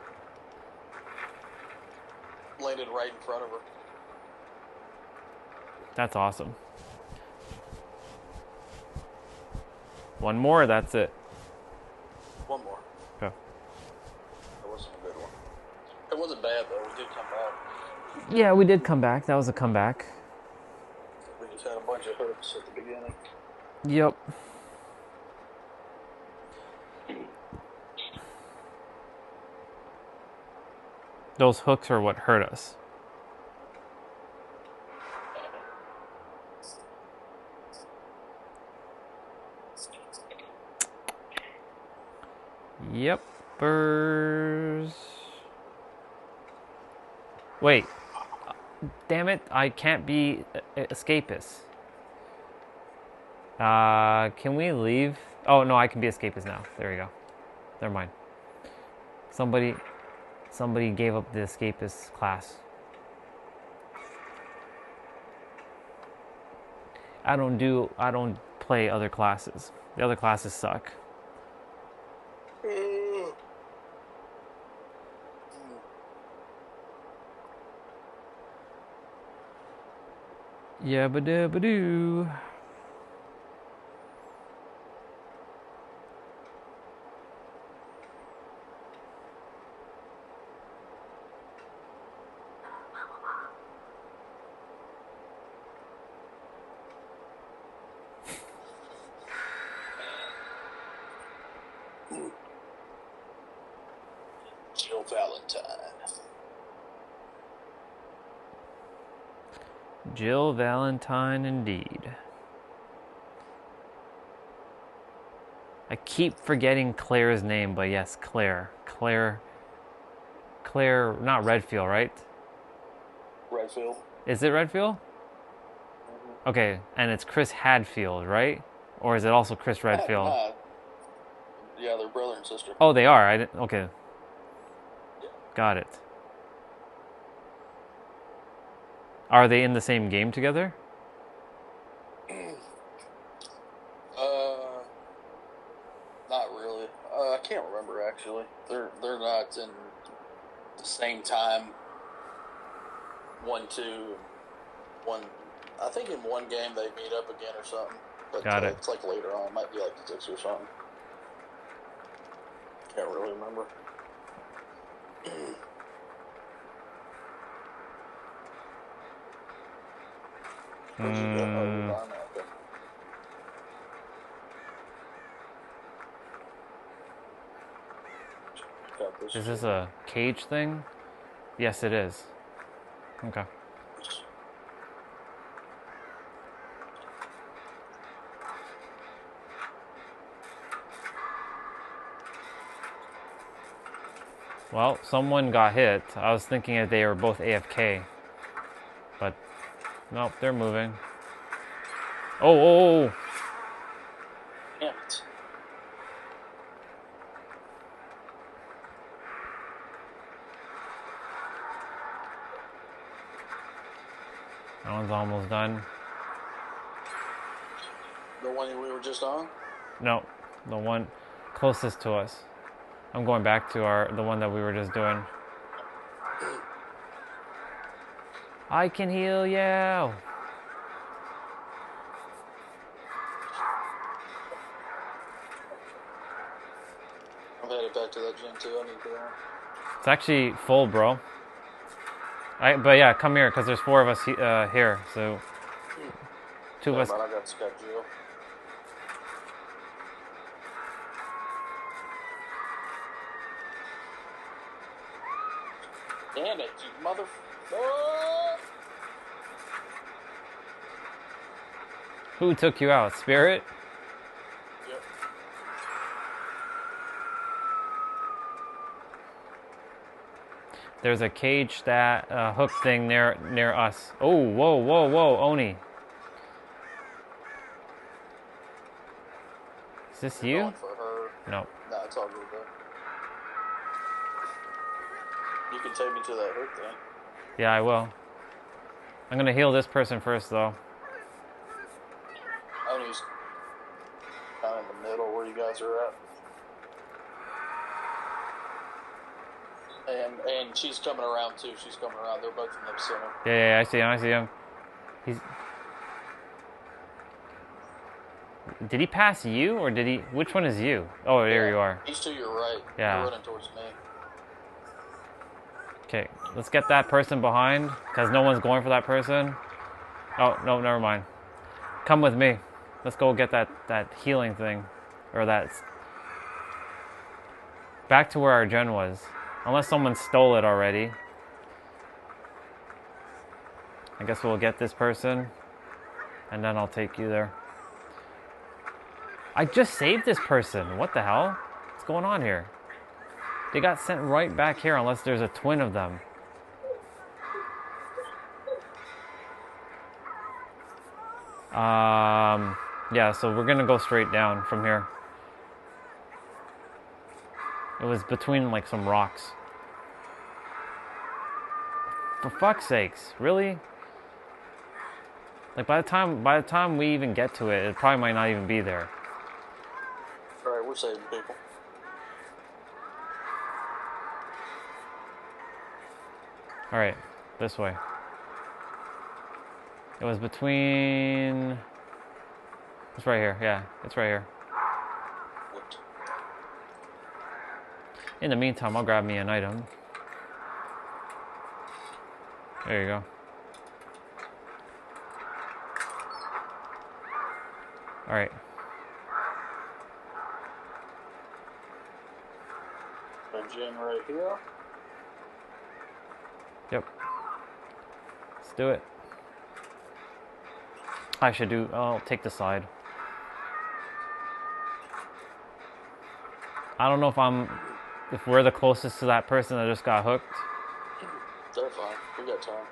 Landed right in front of her.
That's awesome. One more, that's it.
One more.
Okay.
That wasn't a good one. It wasn't bad though. We did come back.
Yeah, we did come back. That was a comeback.
We just had a bunch of hooks at the beginning.
Yep. Those hooks are what hurt us. Yepers. Wait. Damn it, I can't be escapist. Can we leave? Oh, no, I can be escapist now. There we go. Never mind. Somebody gave up the escapist class. I don't play other classes. The other classes suck. Yabba-dabba-doo.
Jill Valentine.
Jill Valentine, indeed. I keep forgetting Claire's name, but yes, Claire, not Redfield, right?
Redfield.
Is it Redfield?
Mm-hmm.
Okay, and it's Chris Hadfield, right? Or is it also Chris Redfield?
Yeah, they're brother and sister.
Oh, they are. I didn't. Okay. Got it. Are they in the same game together?
Not really. I can't remember actually. They're not in the same time. 1, 2, 1. I think in one game they meet up again or something. But
Got it.
It's like later on. It might be like 6 or something. Can't really remember.
Is this a cage thing? Yes, it is. Okay. Well, someone got hit. I was thinking that they were both AFK. But, nope, they're moving. Oh!
Damn it.
That one's almost done.
The one we were just on?
No, the one closest to us. I'm going back to the one that we were just doing. I can heal you.
I'm headed back to that gym too. I need to go.
It's actually full, bro. But yeah, come here, because there's 4 of us here, so 2 of us.
I got Scott Jill. Damn it, you motherfucker!
Who took you out? Spirit?
Yep.
There's a cage that hook thing near us. Oh, whoa, whoa, whoa, Oni. Is this you?
Going for her.
No.
Nah, it's all good though. You can take me to that hook thing.
Yeah, I will. I'm gonna heal this person first, though.
Oni's kind of in the middle where you guys are at. And she's coming around too. She's coming around. They're both in the center.
Yeah, I see him. I see him. Did he pass you, or did he? Which one is you? Oh, there you are.
He's to your right.
Yeah.
You're running towards me.
Okay, let's get that person behind, because no one's going for that person. Oh, no, never mind. Come with me. Let's go get that healing thing. Or back to where our gen was. Unless someone stole it already. I guess we'll get this person. And then I'll take you there. I just saved this person. What the hell? What's going on here? They got sent right back here unless there's a twin of them. Yeah, so we're gonna go straight down from here. It was between like some rocks. For fuck's sakes, really? Like by the time we even get to it, it probably might not even be there.
Alright, we're saving people.
Alright, this way. It was between... It's right here, yeah, it's right here. In the meantime, I'll grab me an item. There you go. Alright.
A gen right here.
Yep. Let's do it. I'll take the side. I don't know if we're the closest to that person that just got hooked.
They're fine. We got time.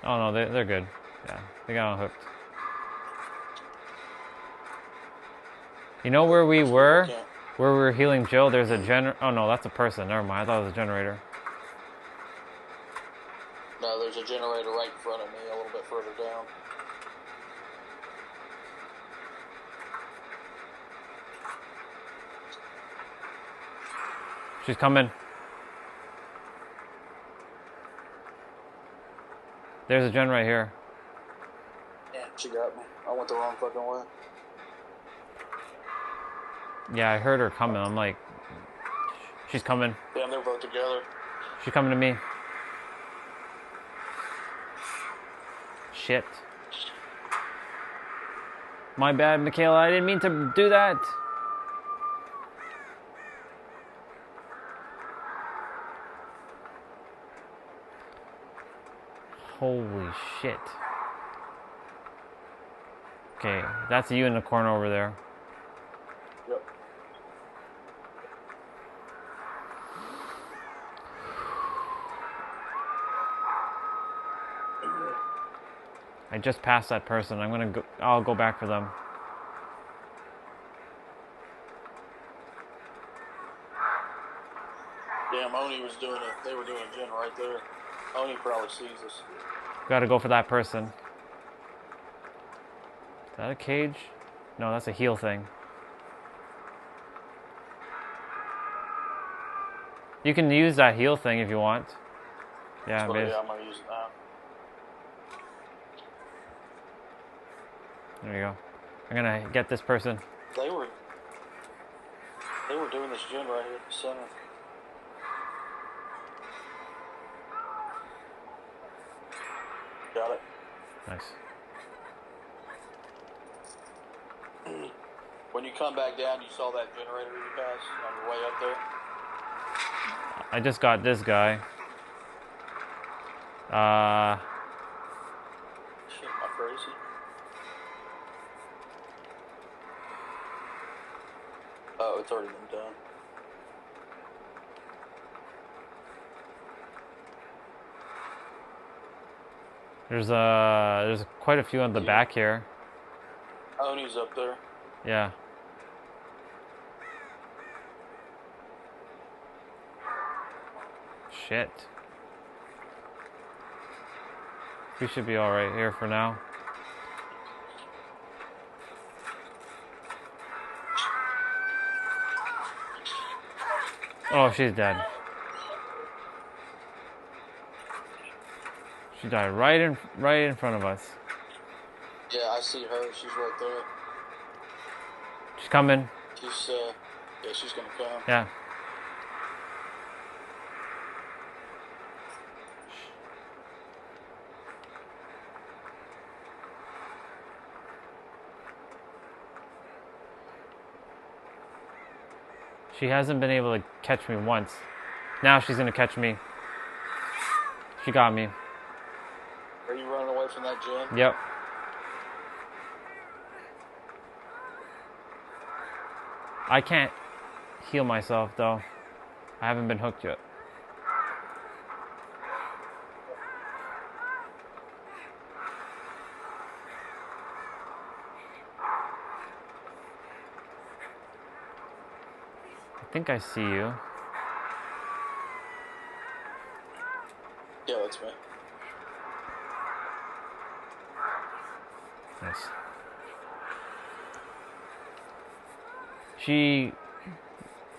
Oh no, they're good. Yeah, they got unhooked. You know where we were? Where we were healing Jill, there's a oh no, that's a person. Never mind, I thought it was a generator.
No, there's a generator right in front of me, a little bit further down.
She's coming. There's a gen right here.
Yeah, she got me. I went the wrong fucking way.
Yeah, I heard her coming. I'm like, she's coming.
Damn, they're both together.
She's coming to me. Shit. My bad, Michaela. I didn't mean to do that. Holy shit. Okay, that's you in the corner over there.
Yep.
I just passed that person. I'll go back for them.
Damn, Oni was doing it. They were doing a gen right there. Oni probably sees us.
Gotta go for that person. Is that a cage? No, that's a heal thing. You can use that heal thing if you want. Yeah,
So,
base.
yeah, I'm gonna use it now.
There you go. I'm gonna get this person.
They were doing this gen right here at the center. Got it.
Nice.
When you come back down, you saw that generator you passed on your way up there.
I just got this guy.
Shit, am I crazy? Oh, it's already been done.
There's quite a few on the back here.
Oni's up there.
Yeah. Shit. We should be alright here for now. Oh, she's dead. She died right in front of us.
Yeah, I see her. She's right there.
She's coming.
She's yeah, she's gonna come.
Yeah. She hasn't been able to catch me once. Now she's gonna catch me. She got me.
Are you running away from that gen?
Yep. I can't heal myself though. I haven't been hooked yet. I think I see you.
Yeah, that's me.
Nice. She...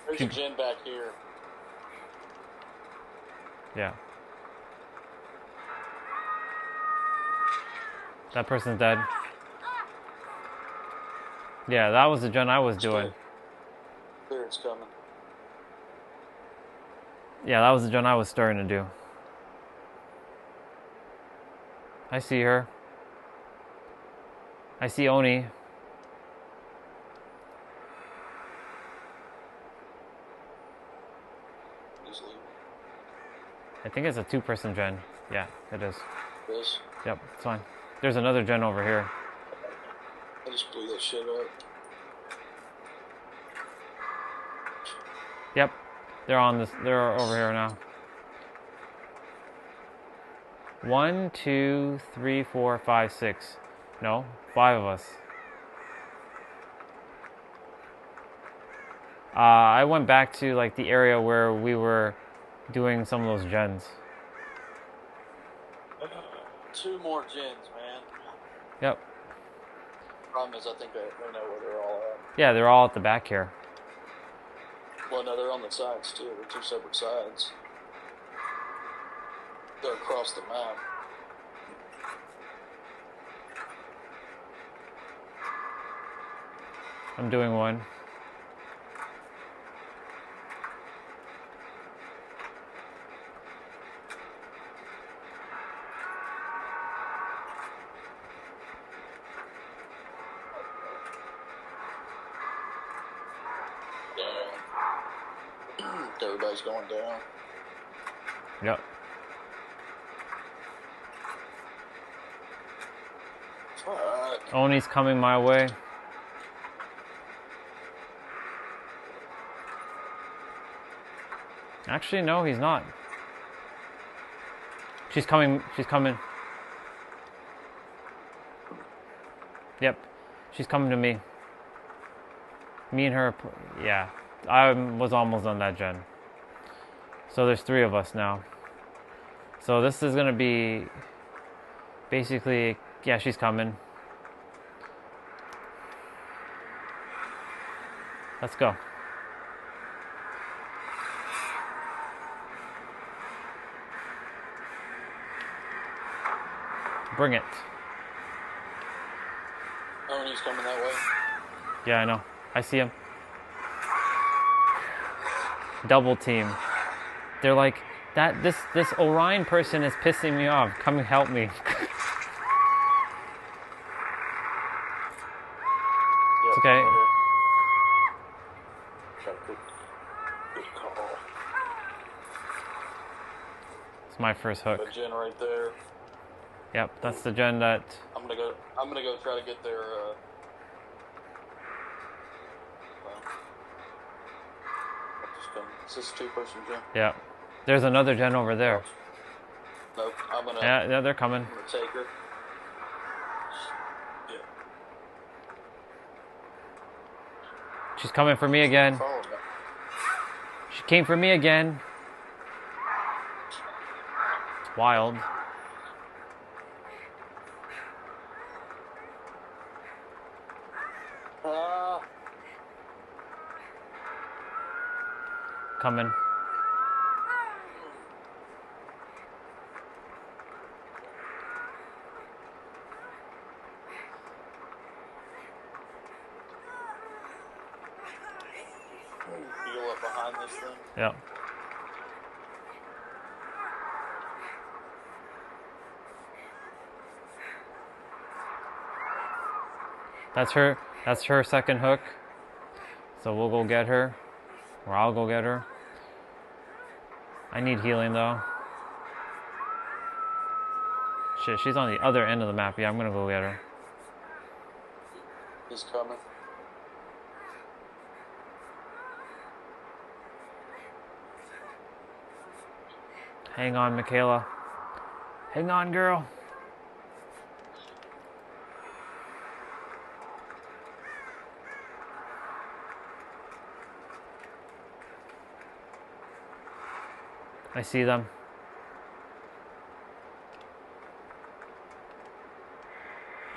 There's a gen back here.
Yeah. That person's dead. Yeah, that was the gen I was doing.
There, it's coming.
Yeah, that was the gen I was starting to do. I see her. I see Oni.
He's leaving.
I think it's a two-person gen. Yeah, it is.
This.
Yep, it's fine. There's another gen over here.
I just blew that shit up.
Yep, they're on this. They're over here now. 1, 2, 3, 4, 5, 6. No, 5 of us. I went back to like the area where we were doing some of those gens.
2 more gens, man.
Yep.
Problem is, I think they know where they're all at.
Yeah, they're all at the back here.
Well, no, they're on the sides too. They're 2 separate sides. They're across the map.
I'm doing one.
Everybody's going down.
Yep.
Fuck.
Oni's coming my way. Actually, no, he's not. She's coming. She's coming. Yep. She's coming to me. Me and her. Yeah. I was almost on that gen. So there's 3 of us now. So this is going to be basically, yeah, she's coming. Let's go. Bring it.
Ernie's coming that way.
Yeah, I know. I see him. Double team. They're like, this Orion person is pissing me off. Come and help me.
Yeah,
Okay.
right here. Got a good call.
It's my first hook.
Got a gen right there.
Yep, that's the gen that...
I'm gonna go try to get their is this a 2-person gen?
Yeah. There's another gen over there.
Nope. I'm gonna
Yeah, they're coming.
I'm gonna take her. Yeah.
She's coming for me again.
Follow me.
She came for me again. It's wild. Coming.
Heal up behind this thing.
Yep. That's her second hook. So we'll go get her. Or I'll go get her. I need healing though. Shit, she's on the other end of the map. Yeah, I'm gonna go get her.
He's coming.
Hang on, Michaela. Hang on, girl. I see them.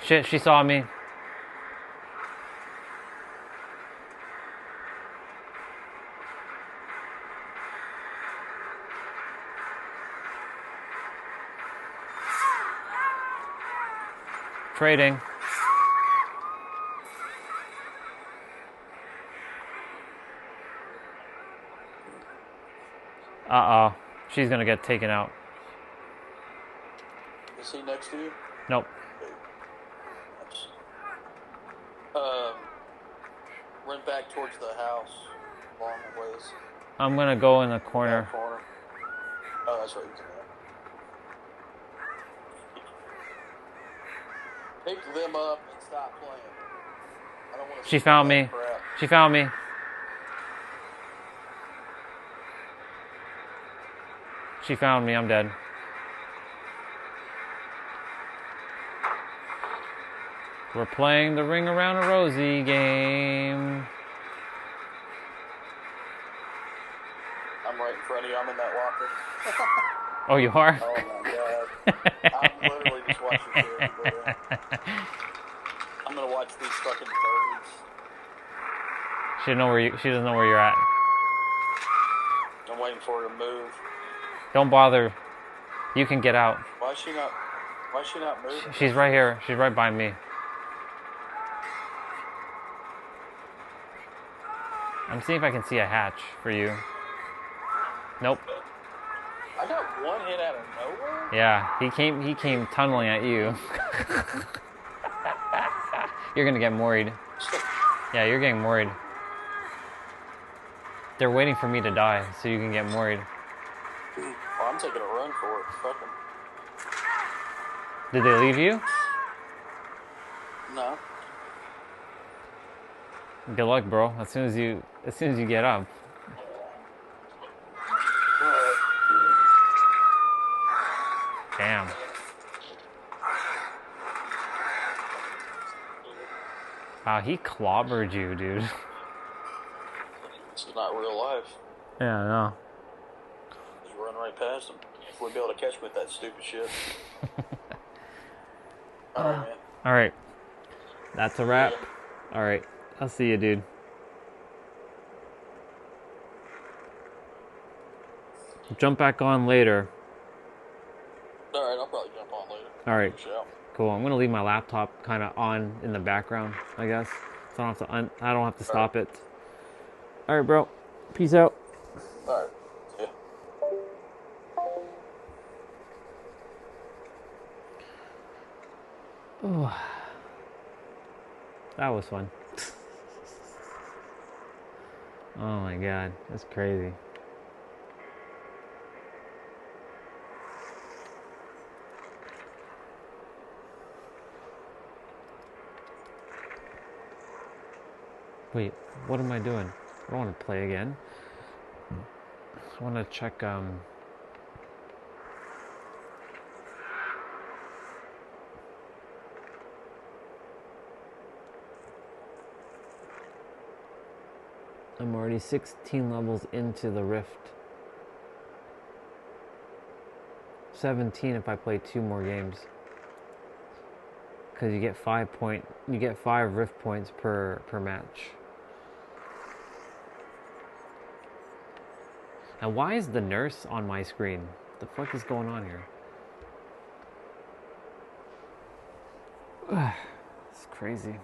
Shit, she saw me. Trading. Uh-oh. She's gonna get taken out.
Is he next to you?
Nope.
Run back towards the house. Long ways.
I'm gonna go in the corner.
Corner. Oh, that's right. Pick them up and stop playing. I don't want to.
She found me.
Crap.
She found me. She found me. I'm dead. We're playing the Ring Around a Rosie game.
I'm right in front of you. I'm in that locker.
Oh, you are?
Oh my god. I'm literally just watching you. I'm gonna watch these fucking birds.
She doesn't know where you're at.
I'm waiting for her to move.
Don't bother. You can get out.
Why is she not moving?
She's right here. She's right by me. I'm seeing if I can see a hatch for you. Nope.
I got one hit out of nowhere.
Yeah, he came tunneling at you. You're gonna get worried. Yeah, you're getting worried. They're waiting for me to die, so you can get worried.
Oh, I'm taking a run for it. Fuck 'em.
Did they leave you?
No.
Good luck, bro. As soon as you get up. Damn. Wow, he clobbered you, dude.
This is not real life.
Yeah, I know.
Just run right past him. Wouldn't be able to catch me with that stupid shit. Alright, man.
Alright. That's a wrap. Alright. I'll see you, dude. Jump back on later.
Alright, I'll probably jump on later.
All right.
Shout.
Cool. I'm gonna leave my laptop kind of on in the background, I guess, so I don't have to stop it. All right, bro. Peace out.
All right. Yeah.
Oh, that was fun. Oh my god, that's crazy. Wait, what am I doing? I don't want to play again. I want to check, I'm already 16 levels into the Rift. 17 if I play 2 more games. Because you get 5 Rift points per match. And why is the nurse on my screen? What the fuck is going on here? It's crazy.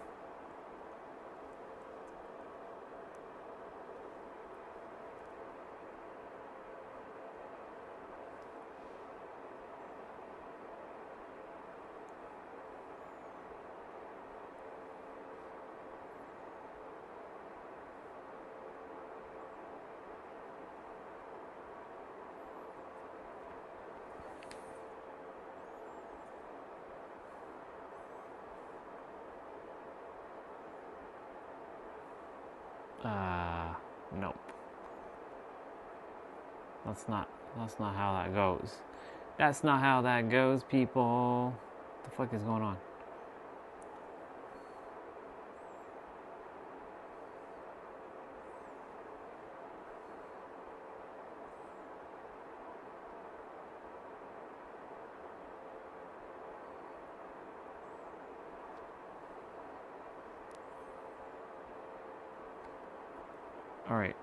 Nope. That's not how that goes. That's not how that goes, people. What the fuck is going on? All right.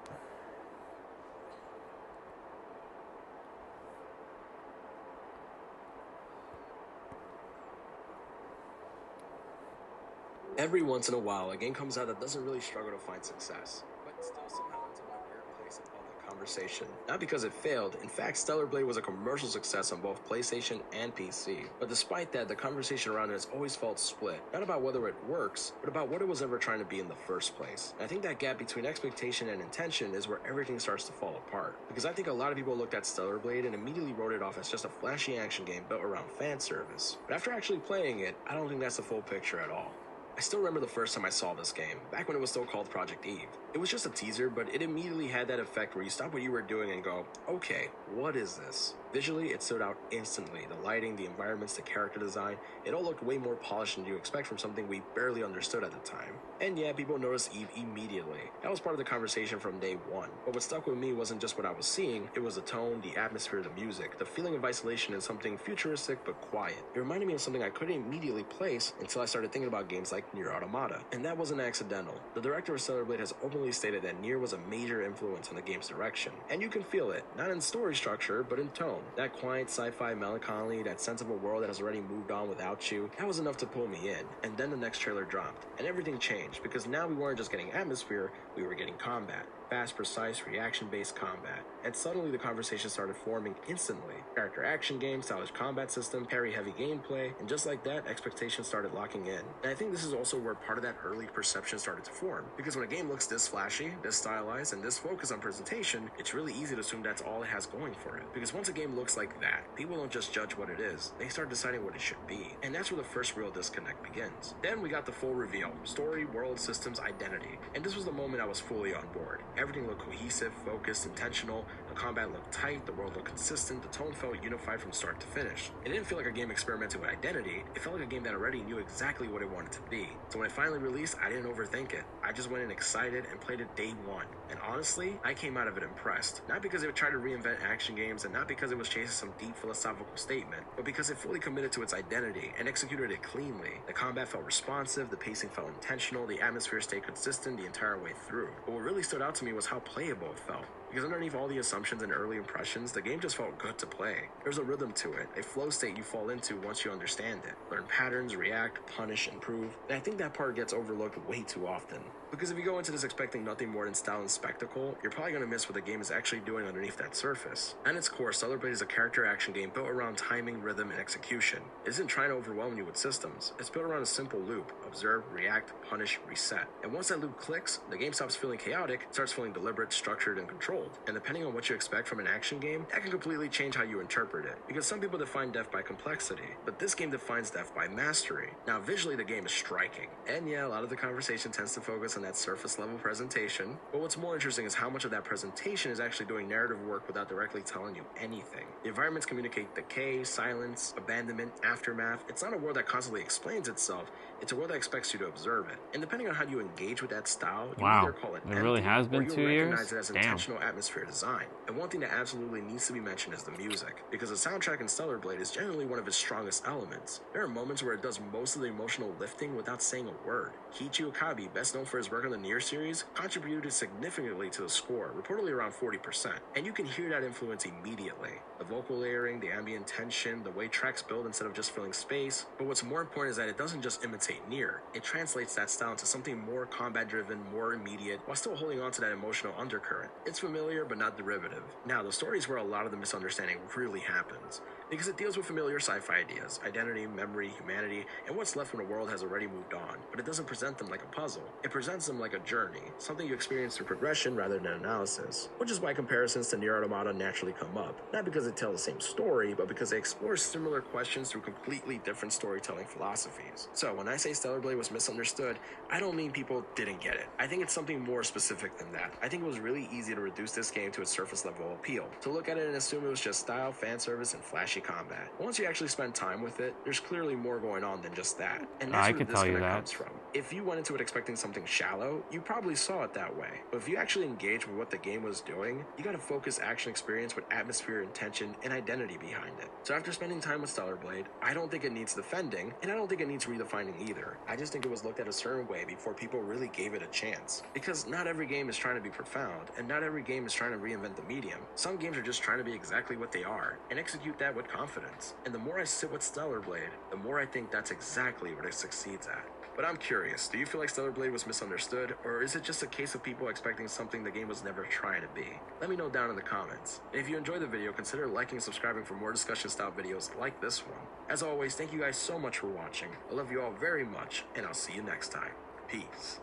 Every once in a while, a game comes out that doesn't really struggle to find success, but still somehow ends up in a weird place in public conversation. Not because it failed. In fact, Stellar Blade was a commercial success on both PlayStation and PC. But despite that, the conversation around it has always felt split. Not about whether it works, but about what it was ever trying to be in the first place. And I think that gap between expectation and intention is where everything starts to fall apart. Because I think a lot of people looked at Stellar Blade and immediately wrote it off as just a flashy action game built around fan service. But after actually playing it, I don't think that's the full picture at all. I still remember the first time I saw this game, back when it was still called Project Eve. It was just a teaser, but it immediately had that effect where you stop what you were doing and go, okay, what is this? Visually, it stood out instantly. The lighting, the environments, the character design, it all looked way more polished than you expect from something we barely understood at the time. And yeah, people noticed Eve immediately. That was part of the conversation from day one. But what stuck with me wasn't just what I was seeing, it was the tone, the atmosphere, the music, the feeling of isolation in something futuristic but quiet. It reminded me of something I couldn't immediately place until I started thinking about games like Nier Automata. And that wasn't accidental. The director of Stellar Blade has openly stated that Nier was a major influence on the game's direction. And you can feel it, not in story structure, but in tone. That quiet sci-fi melancholy, that sense of a world that has already moved on without you, that was enough to pull me in. And then the next trailer dropped, and everything changed, because now we weren't just getting atmosphere, we were getting combat. Fast, precise, reaction-based combat. And suddenly the conversation started forming instantly. Character action game, stylish combat system, parry-heavy gameplay, and just like that, expectations started locking in. And I think this is also where part of that early perception started to form. Because when a game looks this flashy, this stylized, and this focused on presentation, it's really easy to assume that's all it has going for it. Because once a game looks like that, people don't just judge what it is, they start deciding what it should be. And that's where the first real disconnect begins. Then we got the full reveal. Story, world, systems, identity. And this was the moment I was fully on board. Everything looked cohesive, focused, intentional, the combat looked tight, the world looked consistent, the tone felt unified from start to finish. It didn't feel like a game experimenting with identity, it felt like a game that already knew exactly what it wanted to be. So when it finally released, I didn't overthink it. I just went in excited and played it day one. And honestly, I came out of it impressed. Not because it tried to reinvent action games and not because it was chasing some deep philosophical statement, but because it fully committed to its identity and executed it cleanly. The combat felt responsive, the pacing felt intentional, the atmosphere stayed consistent the entire way through. But what really stood out to me was how playable it felt. because underneath all the assumptions and early impressions, the game just felt good to play. There's a rhythm to it, a flow state you fall into once you understand it. Learn patterns, react, punish, improve, and I think that part gets overlooked way too often. Because if you go into this expecting nothing more than style and spectacle, you're probably going to miss what the game is actually doing underneath that surface. At its core, Stellar Blade is a character action game built around timing, rhythm, and execution. It isn't trying to overwhelm you with systems. It's built around a simple loop: observe, react, punish, reset. And once that loop clicks, the game stops feeling chaotic, starts feeling deliberate, structured, and controlled. And depending on what you expect from an action game, that can completely change how you interpret it. Because some people define depth by complexity, but this game defines depth by mastery. Now, visually, the game is striking. And yeah, a lot of the conversation tends to focus on that surface level presentation, but what's more interesting is how much of that presentation is actually doing narrative work without directly telling you anything. The environments communicate decay, silence, abandonment, aftermath. It's not a world that constantly explains itself, it's a world that expects you to observe it. And depending on how you engage with that style, you either call it empty,
really has been
or
2
you'll
years?
recognize it as
Damn.
intentional atmosphere design. And one thing that absolutely needs to be mentioned is the music, because the soundtrack in Stellar Blade is generally one of its strongest elements. There are moments where it does most of the emotional lifting without saying a word. Kiichi Okabe, best known for his work on the Nier series, contributed significantly to the score, reportedly around 40%. And you can hear that influence immediately. The vocal layering, the ambient tension, the way tracks build instead of just filling space. But what's more important is that it doesn't just imitate Nier. It translates that style into something more combat-driven, more immediate, while still holding on to that emotional undercurrent. It's familiar, but not derivative. Now, the story is where a lot of the misunderstanding really happens, because it deals with familiar sci-fi ideas: identity, memory, humanity, and what's left when a world has already moved on. But it doesn't present them like a puzzle. It presents them like a journey, something you experience through progression rather than analysis, which is why comparisons to Nier Automata naturally come up. Not because they tell the same story, but because they explore similar questions through completely different storytelling philosophies. So when I say Stellar Blade was misunderstood, I don't mean people didn't get it. I think it's something more specific than that. I think it was really easy to reduce this game to its surface level appeal, to look at it and assume it was just style, fan service, and flashy combat. Once you actually spend time with it, there's clearly more going on than just that. And that's
I
where
could
the
tell you
disconnect
that.
comes from. If you went into it expecting something shallow, you probably saw it that way. But if you actually engage with what the game was doing, you got a focused action experience with atmosphere, intention, and identity behind it. So after spending time with Stellar Blade, I don't think it needs defending, and I don't think it needs redefining either. I just think it was looked at a certain way before people really gave it a chance. Because not every game is trying to be profound, and not every game is trying to reinvent the medium. Some games are just trying to be exactly what they are, and execute that with confidence. And the more I sit with Stellar Blade, the more I think that's exactly what it succeeds at. But I'm curious, do you feel like Stellar Blade was misunderstood, or is it just a case of people expecting something the game was never trying to be? Let me know down in the comments. And if you enjoyed the video, consider liking and subscribing for more discussion style videos like this one. As always, thank you guys so much for watching. I love you all very much, and I'll see you next time. Peace.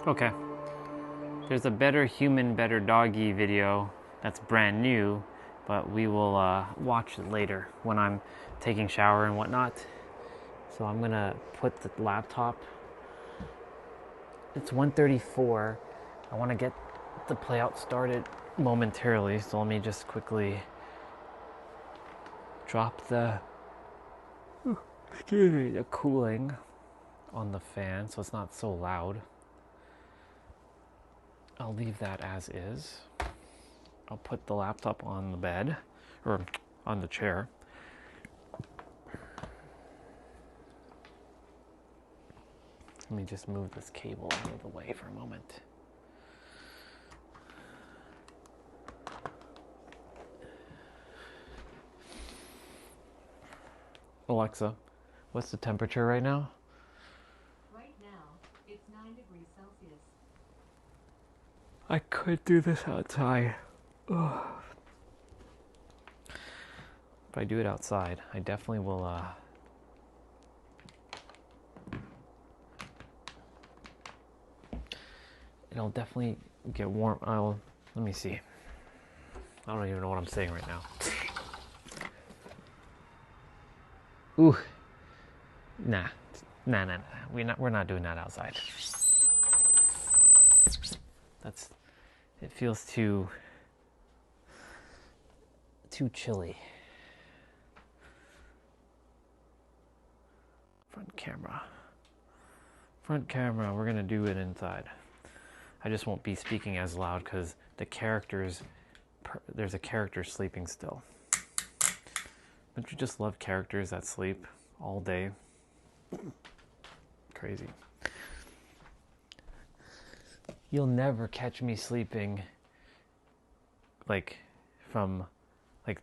Okay. There's a Better Human, Better Doggy video that's brand new, but we will watch it later when I'm taking shower and whatnot. So I'm gonna put the laptop. It's 1:34. I want to get the playout started momentarily, so let me just quickly drop the cooling on the fan so it's not so loud. I'll leave that as is. I'll put the laptop on the bed, or on the chair. Let me just move this cable out of the way for a moment. Alexa, what's the temperature right now?
Right now, it's 9 degrees Celsius.
I could do this outside. Ugh. If I do it outside, I definitely will, it'll definitely get warm. Let me see. I don't even know what I'm saying right now. Ooh. Nah. We're not doing that outside. It feels too chilly. Front camera, we're gonna do it inside. I just won't be speaking as loud because there's a character sleeping still. Don't you just love characters that sleep all day? Crazy. You'll never catch me sleeping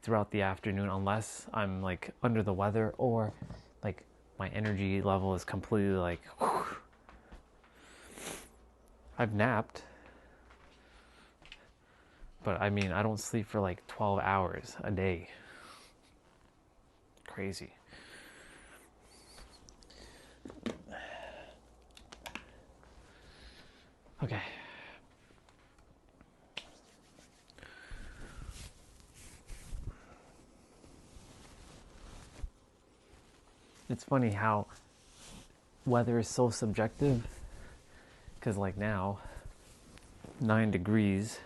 throughout the afternoon unless I'm like under the weather or like my energy level is completely like whew. I've napped, but I mean I don't sleep for like 12 hours a day. Crazy. Okay. It's funny how weather is so subjective, because like now 9 degrees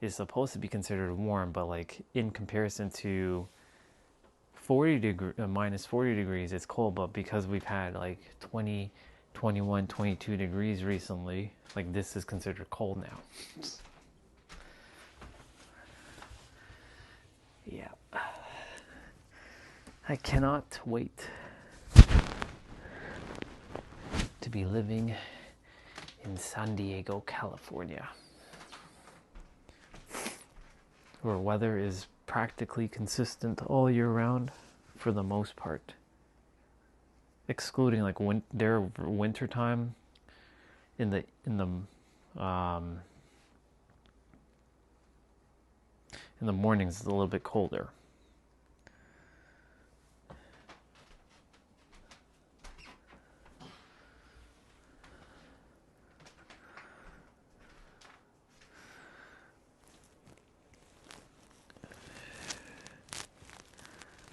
is supposed to be considered warm, but like in comparison to minus 40 degrees it's cold. But because we've had like 20, 21, 22 degrees recently, like this is considered cold now. Yeah. I cannot wait to be living in San Diego, California, where weather is practically consistent all year round for the most part, excluding like their winter time in the mornings it's a little bit colder.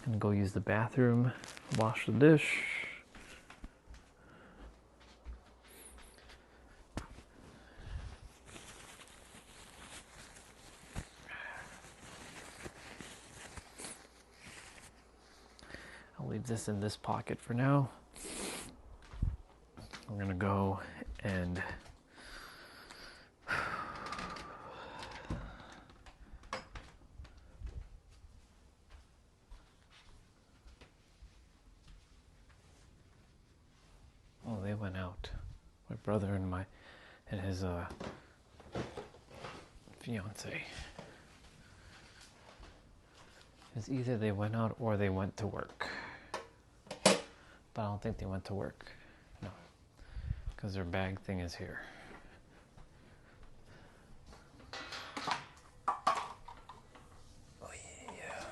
And go use the bathroom, wash the dish. I'll leave this in this pocket for now. I'm gonna go and they went out. My brother and his fiance. It's either they went out or they went to work. But I don't think they went to work. No. Because their bag thing is here. Oh yeah.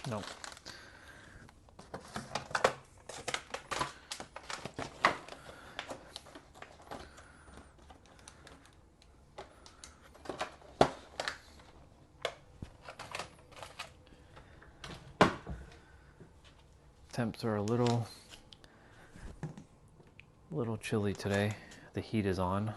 No. Temps are a little chilly today. The heat is on.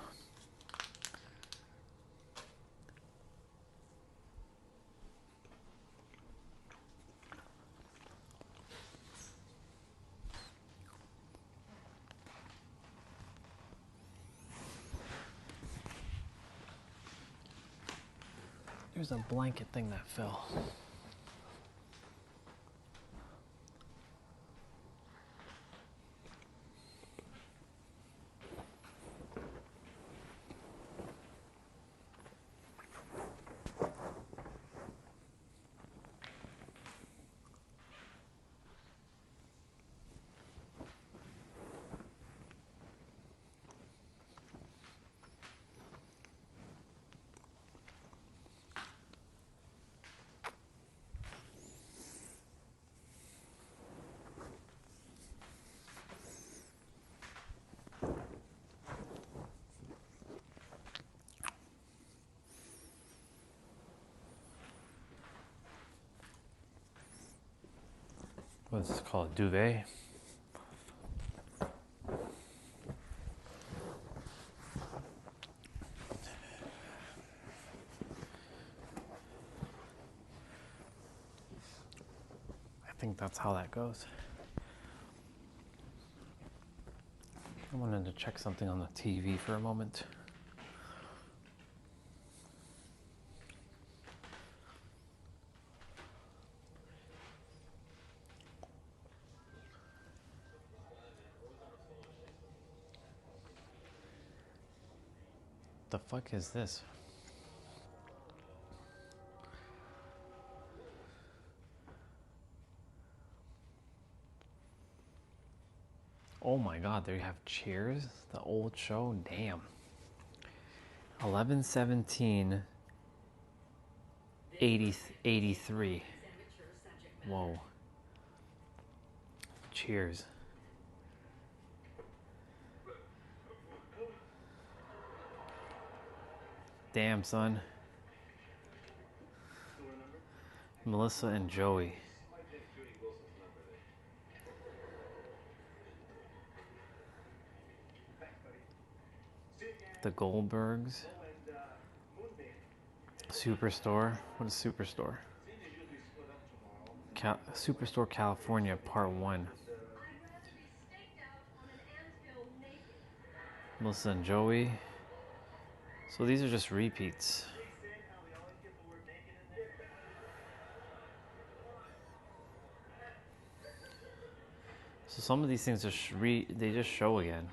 There's a blanket thing that fell. what's it called, duvet. I think that's how that goes. I wanted to check something on the TV for a moment. The fuck is this? Oh my god, they have Cheers, the old show. Damn. 11/17/83. Whoa. Cheers. Damn, son. Melissa and Joey. The Goldbergs. Superstore. What is Superstore? Superstore California Part 1. Melissa and Joey. So these are just repeats. So some of these things just they just show again.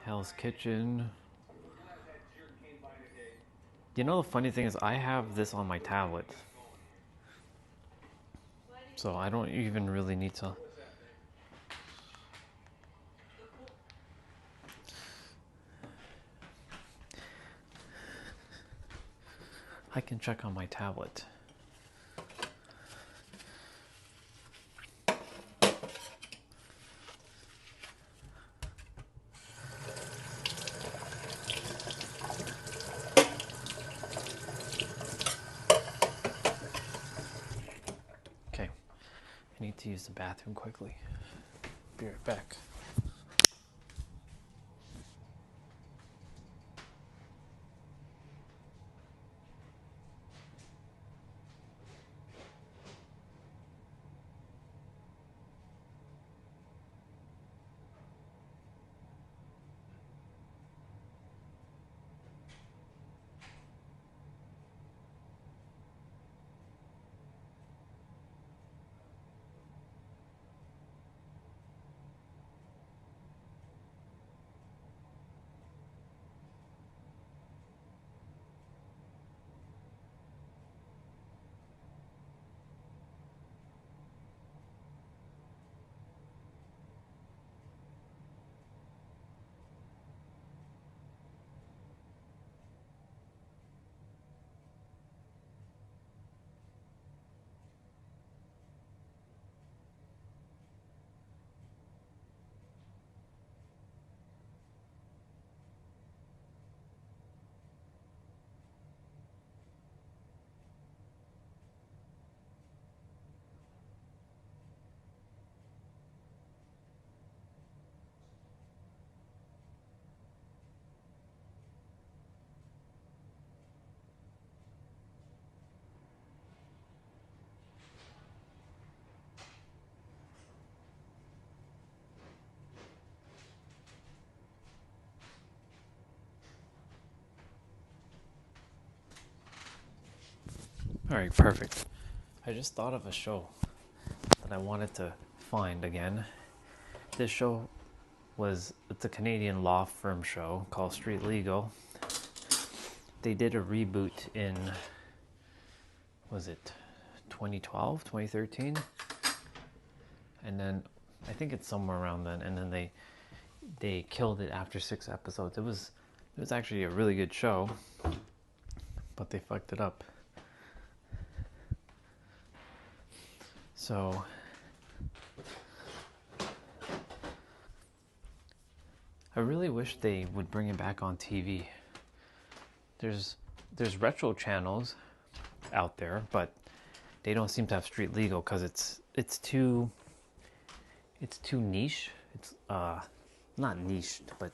Hell's Kitchen. You know, the funny thing is I have this on my tablet. So I don't even really need to. I can check on my tablet. Okay, I need to use the bathroom quickly. Be right back. All right, perfect. I just thought of a show that I wanted to find again. This show it's a Canadian law firm show called Street Legal. They did a reboot in, was it 2012, 2013? And then I think it's somewhere around then. And then they killed it after 6 episodes. It was actually a really good show, but they fucked it up. So I really wish they would bring it back on TV. there's retro channels out there, but they don't seem to have street legal because it's too niche. It's not niche, but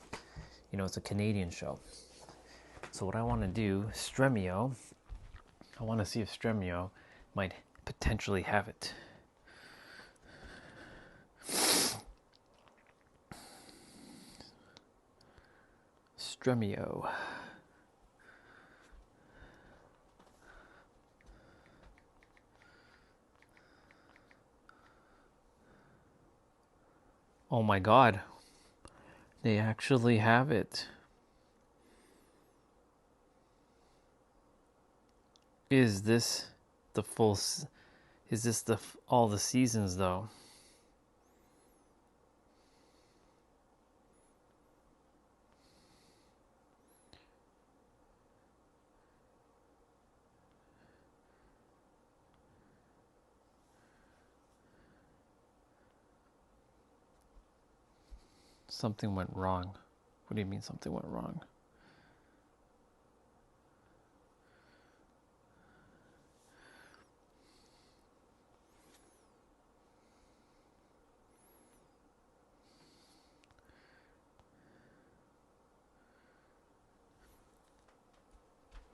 you know, it's a Canadian show. So what I want to do, Stremio, I want to see if Stremio might potentially have it. Stremio. Oh my God, they actually have it. Is this the full? Is this all the seasons though? Something went wrong. What do you mean something went wrong?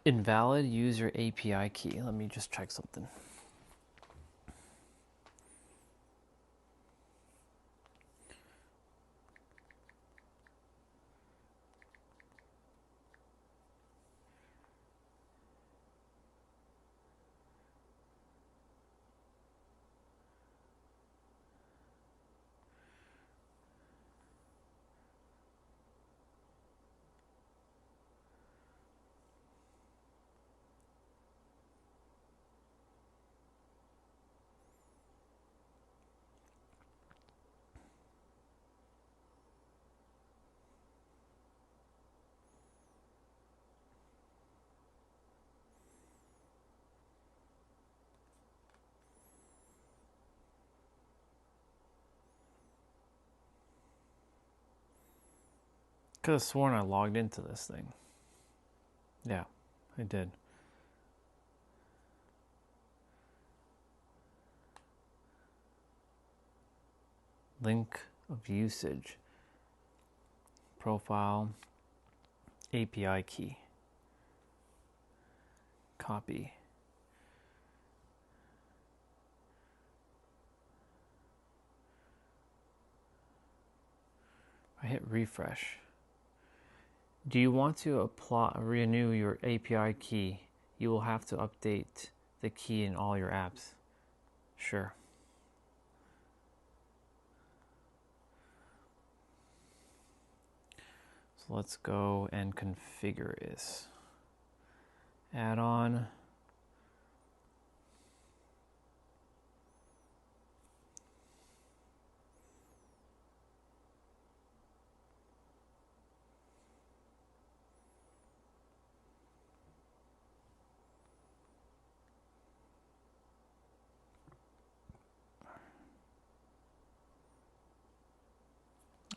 Invalid user API key. Let me just check something. Could have sworn I logged into this thing. Yeah, I did. Link of usage. Profile. API key. Copy. I hit refresh. Do you want to renew your API key? You will have to update the key in all your apps. Sure. So let's go and configure this. Add-on.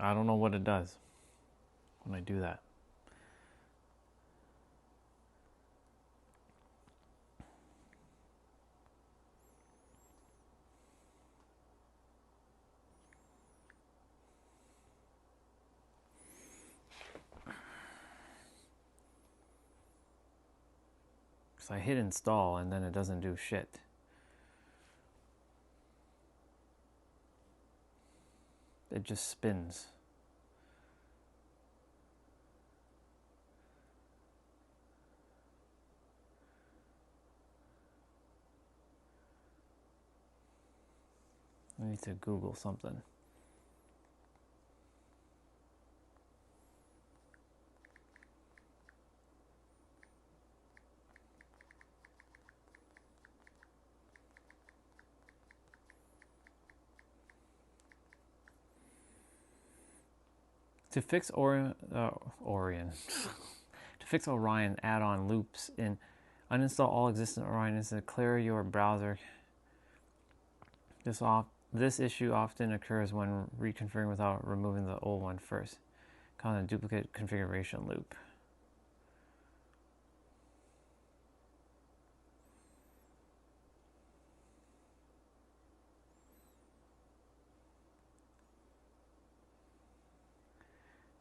I don't know what it does when I do that. So I hit install and then it doesn't do shit. It just spins. I need to Google something. To fix Orion, to fix Orion add-on loops in, uninstall all existing Orion and clear your browser. This issue often occurs when reconfiguring without removing the old one first. Called a duplicate configuration loop.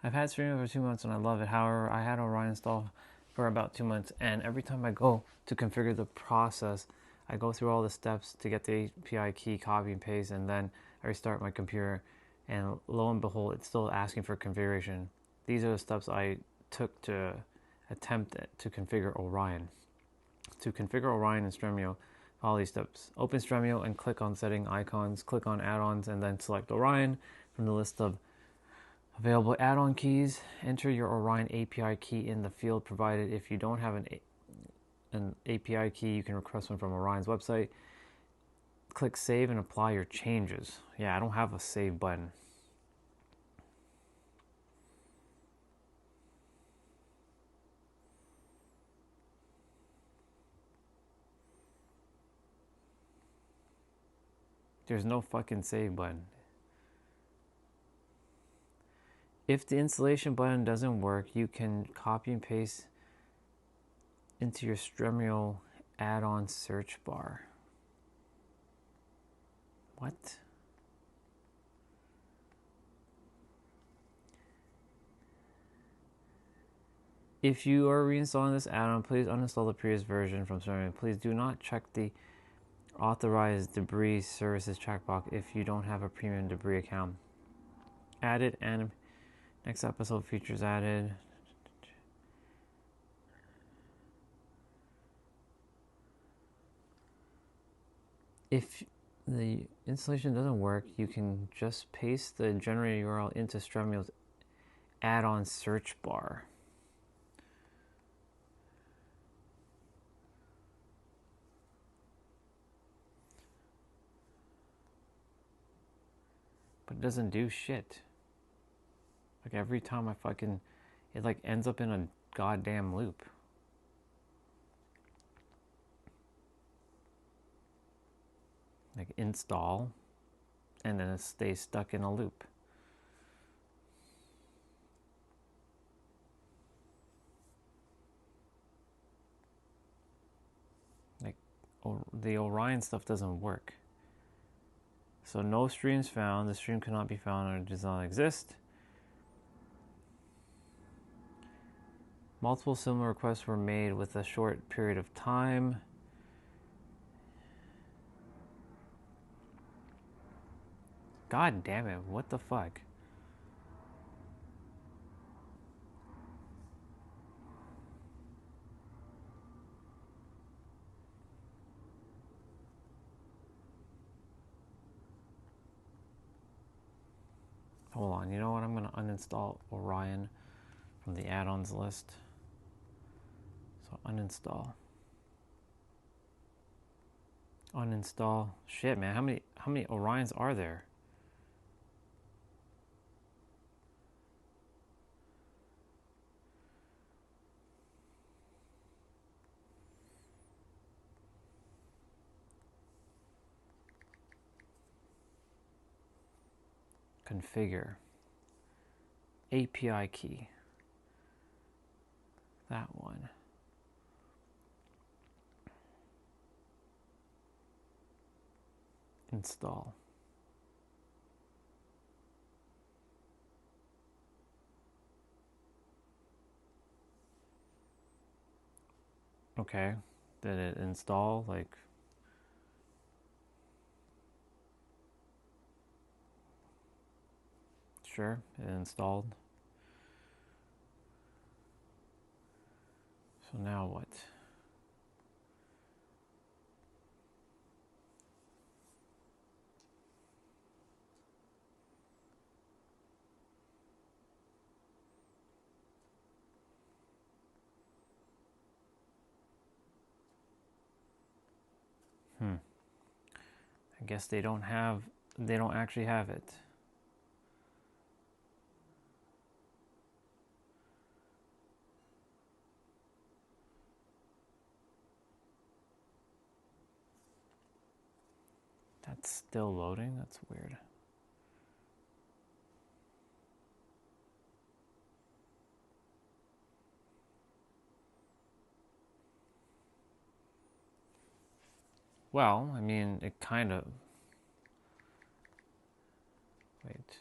I've had Streamio for 2 months and I love it. However, I had Orion installed for about 2 months, and every time I go to configure the process, I go through all the steps to get the API key, copy and paste, and then I restart my computer, and lo and behold, it's still asking for configuration. These are the steps I took to attempt to configure Orion. To configure Orion in Stremio, follow these steps. Open Stremio and click on setting icons, click on add-ons, and then select Orion from the list of available add-on keys. Enter your Orion API key in the field provided. If you don't have an API key, you can request one from Orion's website. Click save and apply your changes. Yeah, I don't have a save button. There's no fucking save button. If the installation button doesn't work, you can copy and paste into your Stremio add-on search bar. What? If you are reinstalling this add-on, please uninstall the previous version from Stremio. Please do not check the authorized debris services checkbox if you don't have a premium debris account. Added and next episode features added. If the installation doesn't work, you can just paste the generated URL into Stremio's add-on search bar. But it doesn't do shit. Like every time it like ends up in a goddamn loop. Like install, and then it stays stuck in a loop. Like the Orion stuff doesn't work. So no streams found. The stream cannot be found or does not exist. Multiple similar requests were made with a short period of time. God damn it, what the fuck? Hold on, you know what? I'm gonna uninstall Orion from the add-ons list. So uninstall. Uninstall. Shit, man, how many Orions are there? Configure. API key. That one. Install. Okay. Did it install? Like, sure, it installed. So now what? I guess they don't actually have it. That's still loading? That's weird. Well, I mean, it kind of... Wait.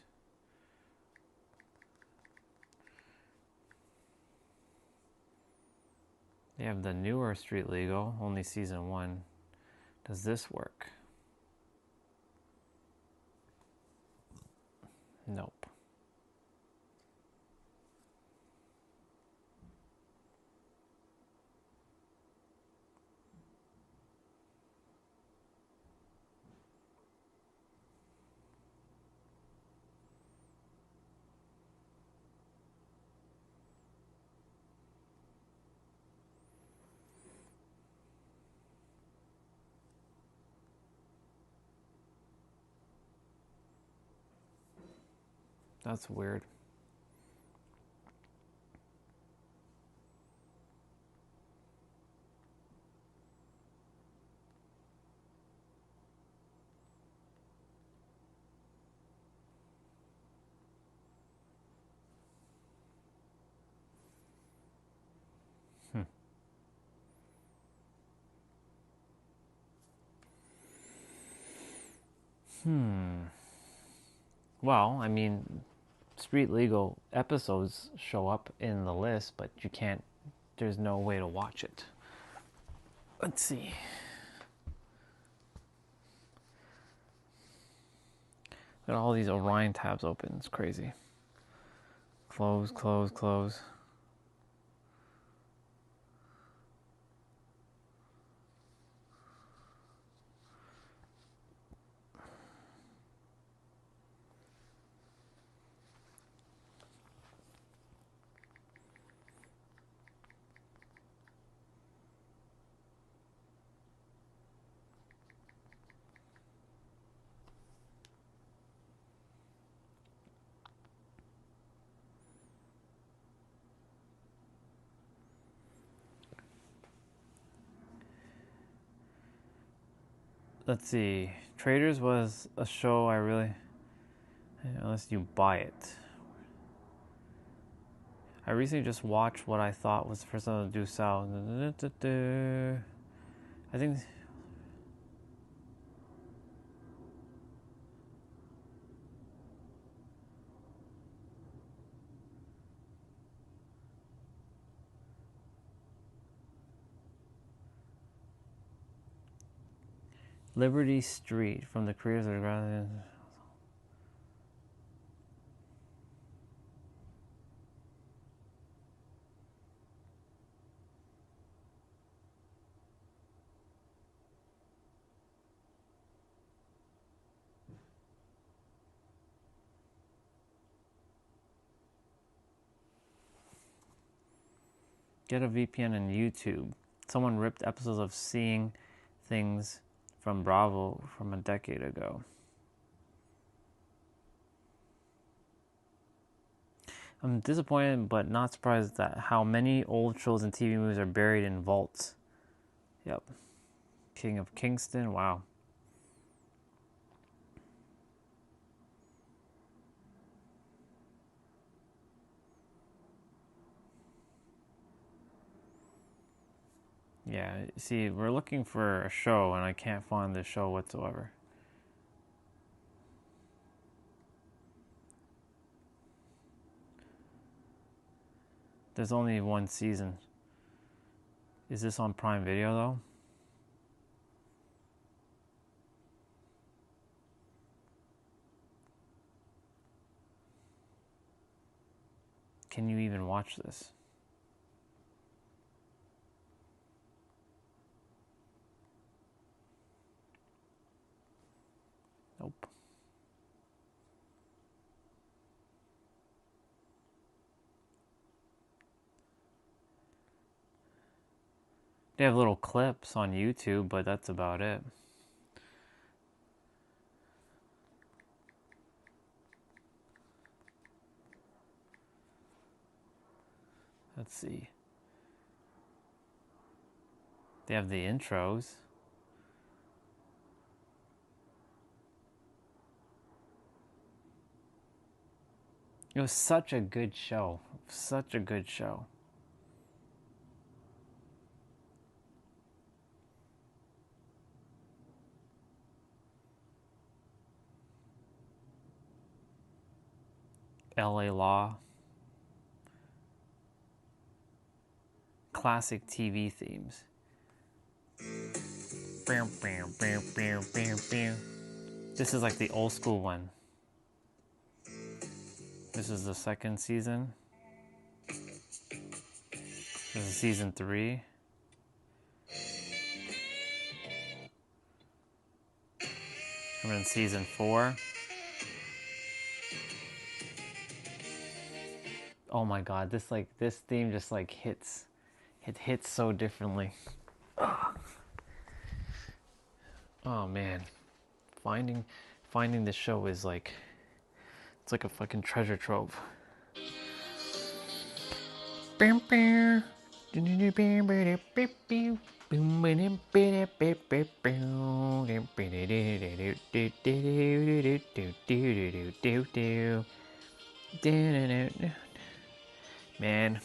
They have the newer Street Legal, only season 1. Does this work? Nope. That's weird. Well, I mean, Street Legal episodes show up in the list, but you can't, there's no way to watch it. Let's see. Got all these Orion tabs open. It's crazy. Close, close, close. Let's see. Traders was a show I really, unless you buy it. I recently just watched what I thought was the first time to do South. I think Liberty Street from the creators of the Get a VPN on YouTube. Someone ripped episodes of Seeing Things from Bravo from a decade ago. I'm disappointed but not surprised at how many old shows and TV movies are buried in vaults. Yep. King of Kingston, wow. Yeah, see, we're looking for a show and I can't find the show whatsoever. There's only one season. Is this on Prime Video though? Can you even watch this? Nope. They have little clips on YouTube, but that's about it. Let's see. They have the intros. It was such a good show. Such a good show. LA Law. classic TV themes. This is like the old school one. This is the second season. This is season 3. We're in season 4. Oh my god, this theme just like hits. It hits so differently. Ugh. Oh man. Finding this show is like, it's like a fucking treasure trove. Man.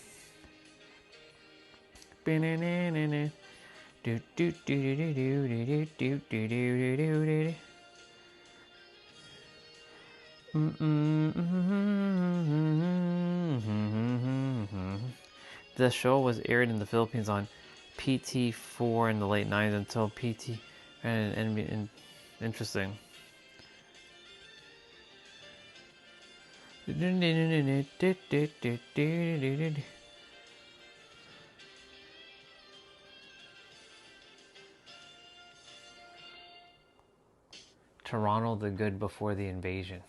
The show was aired in the Philippines on PT4 in the late 90s until PT and interesting. Toronto the Good before the invasion.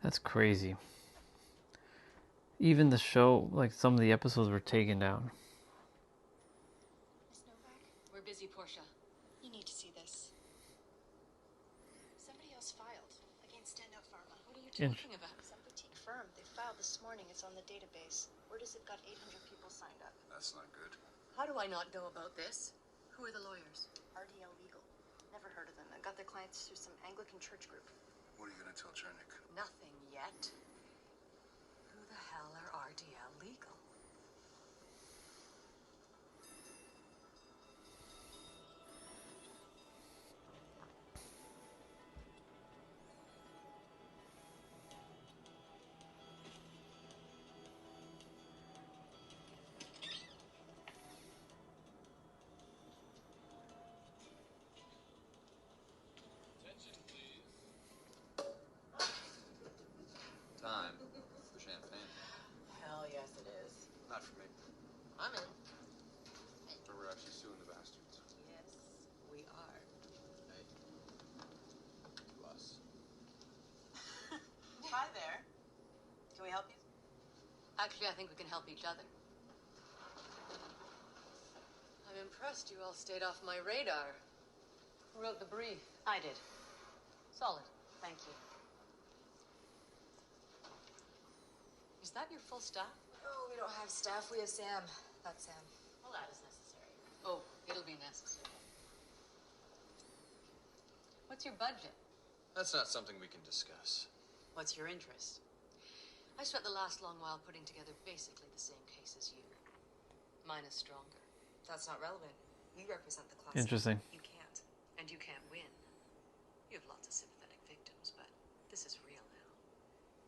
That's crazy. Even the show, like some of the episodes were taken down.
Miss Novak, we're busy, Portia. You need to see this. Somebody else filed against Standout Pharma. What are you talking about? Some boutique firm. They filed this morning. It's on the database. Word is it got 800 people signed up.
That's not good.
How do I not know about this? Who are the lawyers? RDL Legal. Never heard of them. I got their clients through some Anglican church group.
What are you gonna tell Chernik?
Nothing yet. Who the hell are RDL Legal?
Attention, please. Time for champagne.
Hell yes it is.
Not for me.
I'm in.
But we're actually suing the bastards.
Yes, we are.
Hey. Us.
Hi there. Can we help you? Actually, I think we can help each other. I'm impressed you all stayed off my radar. Who wrote the brief? I did. Solid. Thank you. Is that your full staff?
Oh, we don't have staff. We have Sam. That's Sam.
Well, that is necessary. Oh, it'll be necessary.
What's your budget?
That's not something we can discuss.
What's your interest? I spent the last long while putting together basically the same case as you. Mine is stronger.
That's not relevant. We represent the class.
Interesting.
You can't. And you can't win. You have lots of sympathetic victims, but this is real now.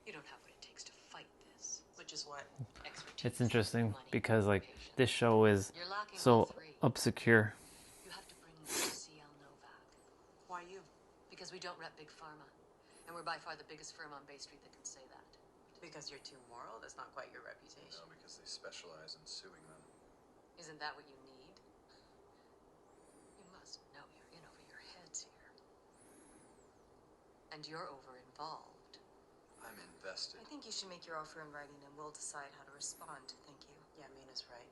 You don't have what it takes to fight this.
Which is what?
Expertise.
It's interesting
money,
because like
patience.
this show is
You're lacking
so
all three.
obscure.
You have to bring CL Novak.
Why you?
Because we don't rep Big Pharma. And we're by far the biggest firm on Bay Street that can say that.
Because you're too moral? That's not quite your reputation.
No, because they specialize in suing them.
Isn't that what you need? You must know you're in over your heads here. And you're over-involved.
I'm invested.
I think you should make your offer in writing and we'll decide how to respond. Thank you.
Yeah, Mina's right.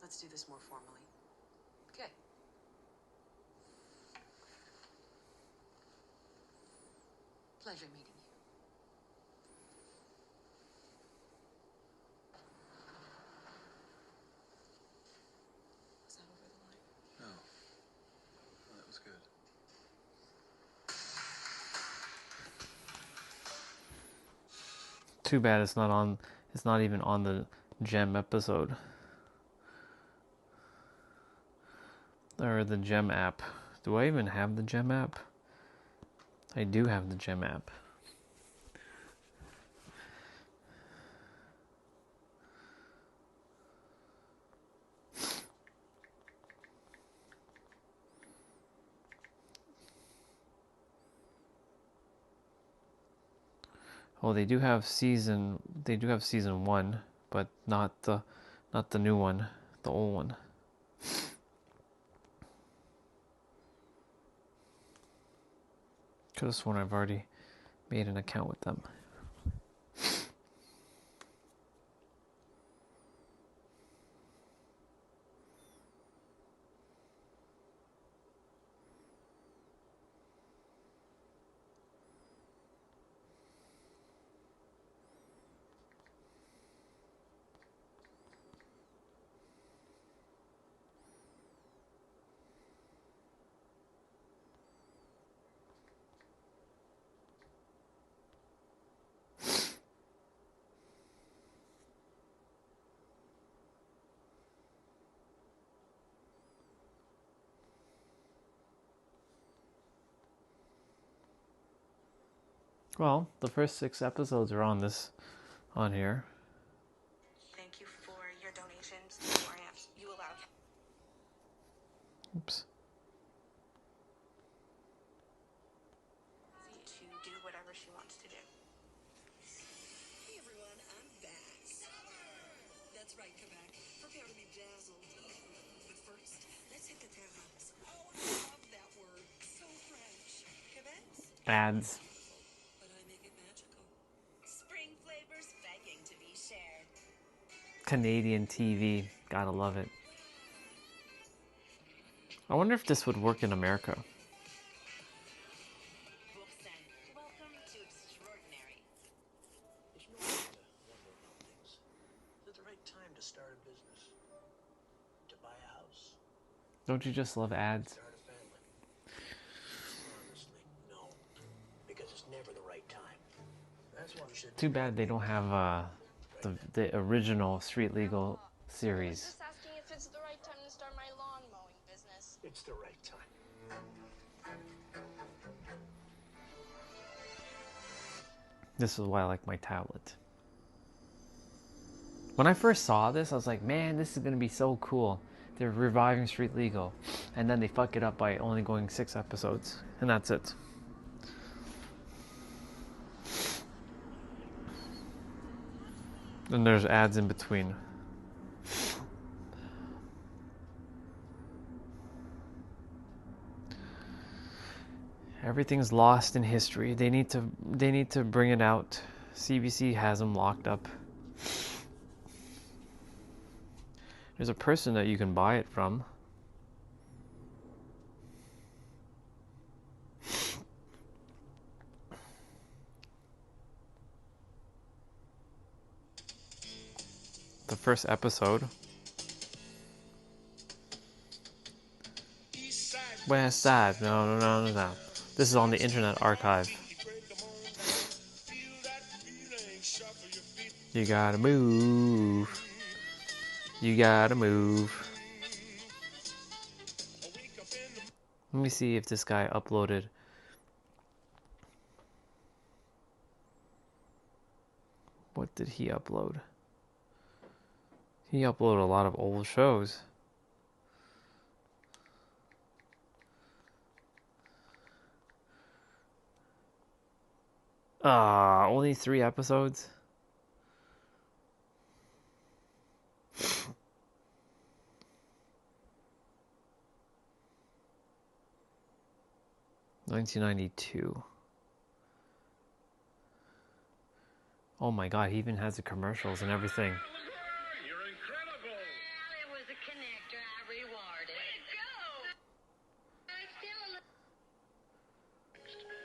Let's do this more formally. Okay. Pleasure meeting you.
Is that over the line?
No. Well, that was good.
Too bad it's not on. It's not even on the Gem episode or the Gem app. Do I even have the Gem app? I do have the Gem app. Oh, they do have season 1, but not the new one, the old one. Could have sworn I've already made an account with them. Well, the first 6 episodes are on here.
Thank you for your donations. The more amps you allow.
Oops.
To do whatever she wants to do.
Hey everyone, I'm back. That's right, Quebec. Prepare to be dazzled. But first, let's hit the terrace. Oh, I love that word. So French. Quebec?
Ads.
But I make it magical.
Spring flavors begging to be shared.
Canadian TV. Gotta love it. I wonder if this would work in America.
Welcome to Extraordinary.
It's no good to wonder about things. Is it the right time to start a business? To buy a house?
Don't you just love ads?
Start a family? Honestly, no. Because it's never the right time. That's why we should...
Too bad they don't have the original Street Legal series.
Just asking if it's the right time to start my lawn mowing business.
It's the right time.
This is why I like my tablet. When I first saw this, I was like, man, this is going to be so cool. They're reviving Street Legal. And then they fuck it up by only going 6 episodes. And that's it. And there's ads in between. Everything's lost in history. They need to bring it out. CBC has them locked up. There's a person that you can buy it from. The first episode. West side, no. This is on the Internet Archive. You gotta move. You gotta move. Let me see if this guy uploaded. What did he upload? He uploaded a lot of old shows. Only 3 episodes? $1992. Oh my god, he even has the commercials and everything.
You're incredible! It was a connector. I rewarded. Way to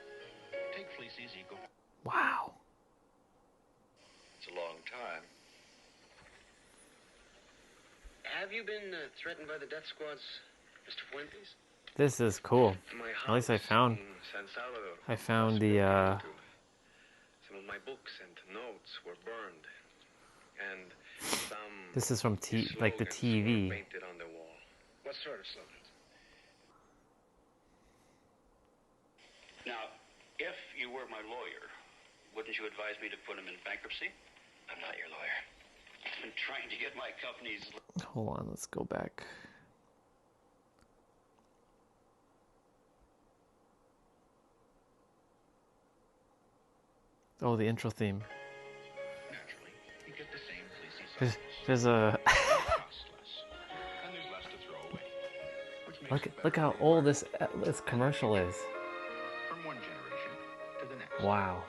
go!
Take Fleecy's Eco.
Wow.
It's a long time. Have you been threatened by the death squads, Mr. Fuentes?
This is cool.
My
At least I found
in San Salvador.
the
Some of my books and notes were burned, and some.
this is from like the
slogans
TV.
were painted on the wall. What sort of slogans?
Now, if you were my lawyer, wouldn't you advise me to put him in bankruptcy?
I'm not your lawyer.
I'm trying to get my company's.
Hold on, let's go back. Oh, the intro theme.
Naturally, you get the same Fleecy
There's a
and there's less to throw away. Which makes
look how old this commercial is.
from one generation to the next.
Wow.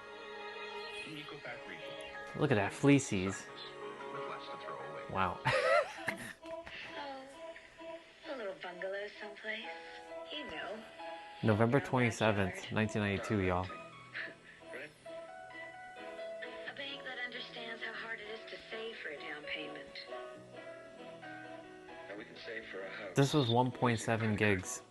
The Ecopack refill
Look at that, Fleecies.
with less to throw away.
Wow.
A little bungalow someplace. You know.
November 27th, 1992, y'all.
A bank that understands how hard it is to save for a down payment.
Now we can save for a house.
This was 1.7 gigs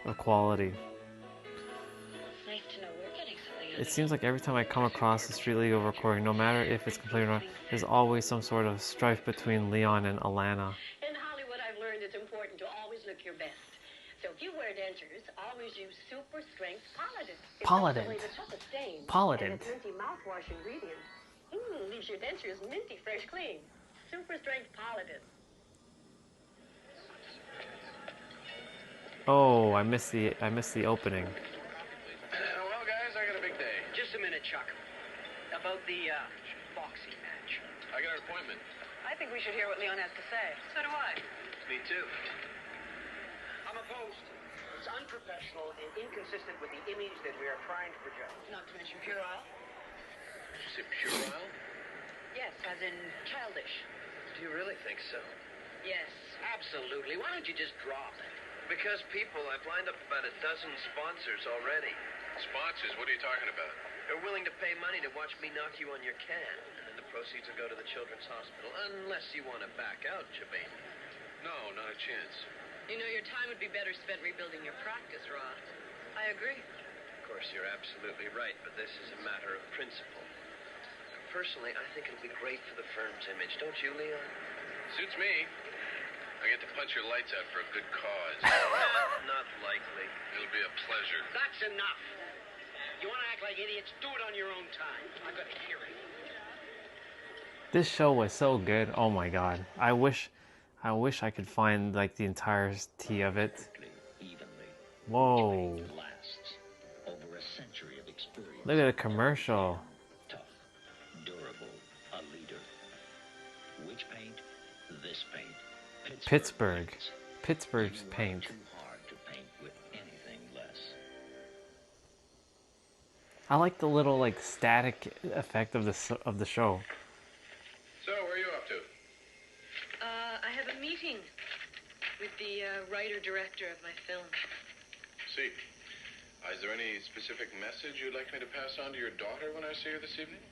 of quality.
It's nice to know we're getting something.
It seems like every time I come across the Street Legal recording, no matter if it's complete or not, there's always some sort of strife between Leon and Alana.
In Hollywood, I've learned it's important to always look your best. So if you wear dentures, always use super strength Polident. It's
Polident.
actually the toughest stain.
Polident.
And its minty mouthwash ingredient. Leaves your dentures minty fresh clean. Super strength Polident.
Oh, I missed the opening.
Well, guys, I got a big day.
Just a minute, Chuck. About the boxing match.
I got an appointment.
I think we should hear what Leon has to say.
So do I. Me too. I'm opposed. It's unprofessional and inconsistent with the image that we are trying to project.
Not to mention puerile.
Did you say puerile?
Yes, as in childish.
Do you really think so?
Yes.
Absolutely. Why don't you just drop it?
Because people, I've lined up about a dozen sponsors already. Sponsors? What are you talking about? They're willing to pay money to watch me knock you on your can, and then the proceeds will go to the Children's Hospital, unless you want to back out, Jabane. No, not a chance.
You know, your time would be better spent rebuilding your practice, Roth. I agree.
Of course, you're absolutely right, but this is a matter of principle. Personally, I think it'll be great for the firm's image, don't you, Leon? Suits me. I get to punch your lights out for a good cause. Not likely. It'll be a pleasure.
That's enough. You want to act like idiots? Do it on your own time. I've got to hear it.
This show was so good. Oh my god. I wish I could find like the entirety of it. Whoa.
Lasts over a century of experience.
Look at the commercial.
Tough, durable, a leader. Which paint? This paint.
Pittsburgh. Pittsburgh's paint.
Too hard to paint with anything less.
I like the little like static effect of the show.
So, where are you up to?
I have a meeting with the writer-director of my film.
See. Is there any specific message you'd like me to pass on to your daughter when I see her this evening?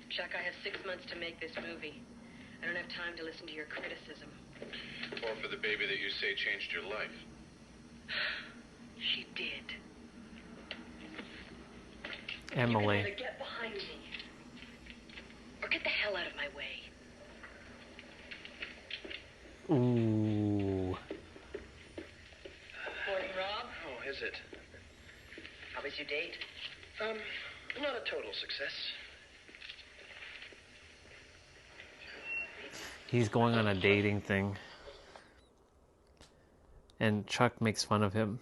Chuck, I have 6 months to make this movie. I don't have time to listen to your criticism.
Or for the baby that you say changed your life?
She did.
Emily.
You can either get behind me or get the hell out of my way.
Ooh.
Morning, Rob.
Oh, is it?
How was your date?
Not a total success.
He's going on a dating thing. And Chuck makes fun of him.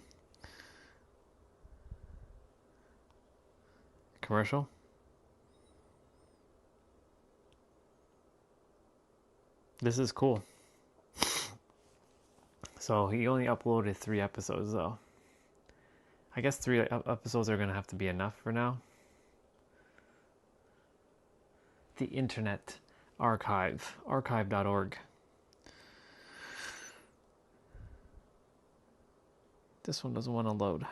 Commercial? This is cool. So he only uploaded 3 episodes though. I guess 3 episodes are going to have to be enough for now. The Internet Archive. Archive.org. This one doesn't want to load.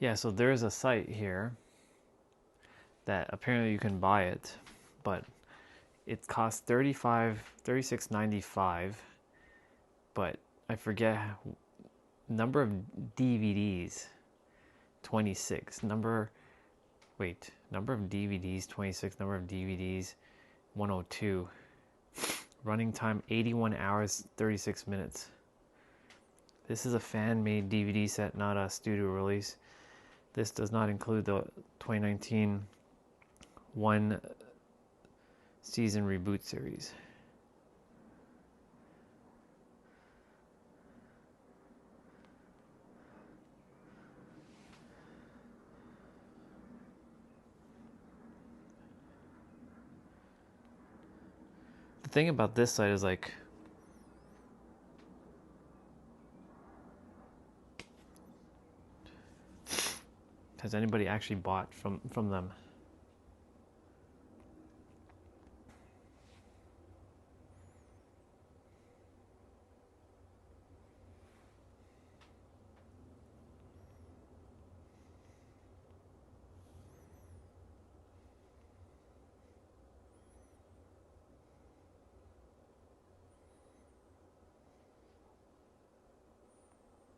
Yeah, so there's a site here that apparently you can buy it, but it costs $36.95, but I forget number of DVDs 26, number of DVDs 26, number of DVDs 102, running time 81 hours 36 minutes. This is a fan-made DVD set, not a studio release. This does not include the 2019 one season reboot series. The thing about this site is like, has anybody actually bought from them?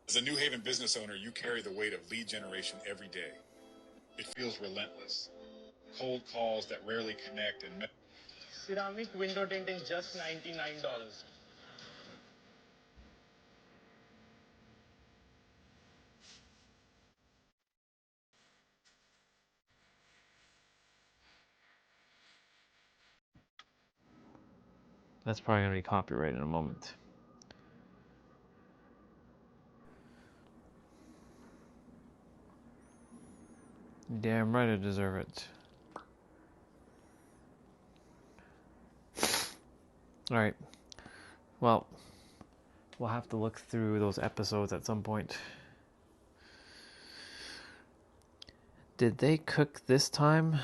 As a New Haven business owner, you carry the weight of lead generation every day. It feels relentless. Cold calls that rarely connect and...
Ceramic window tinting just $99.
That's probably going to be copyrighted in a moment. Damn right I deserve it. Alright. Well, we'll have to look through those episodes at some point. Did they cook this time?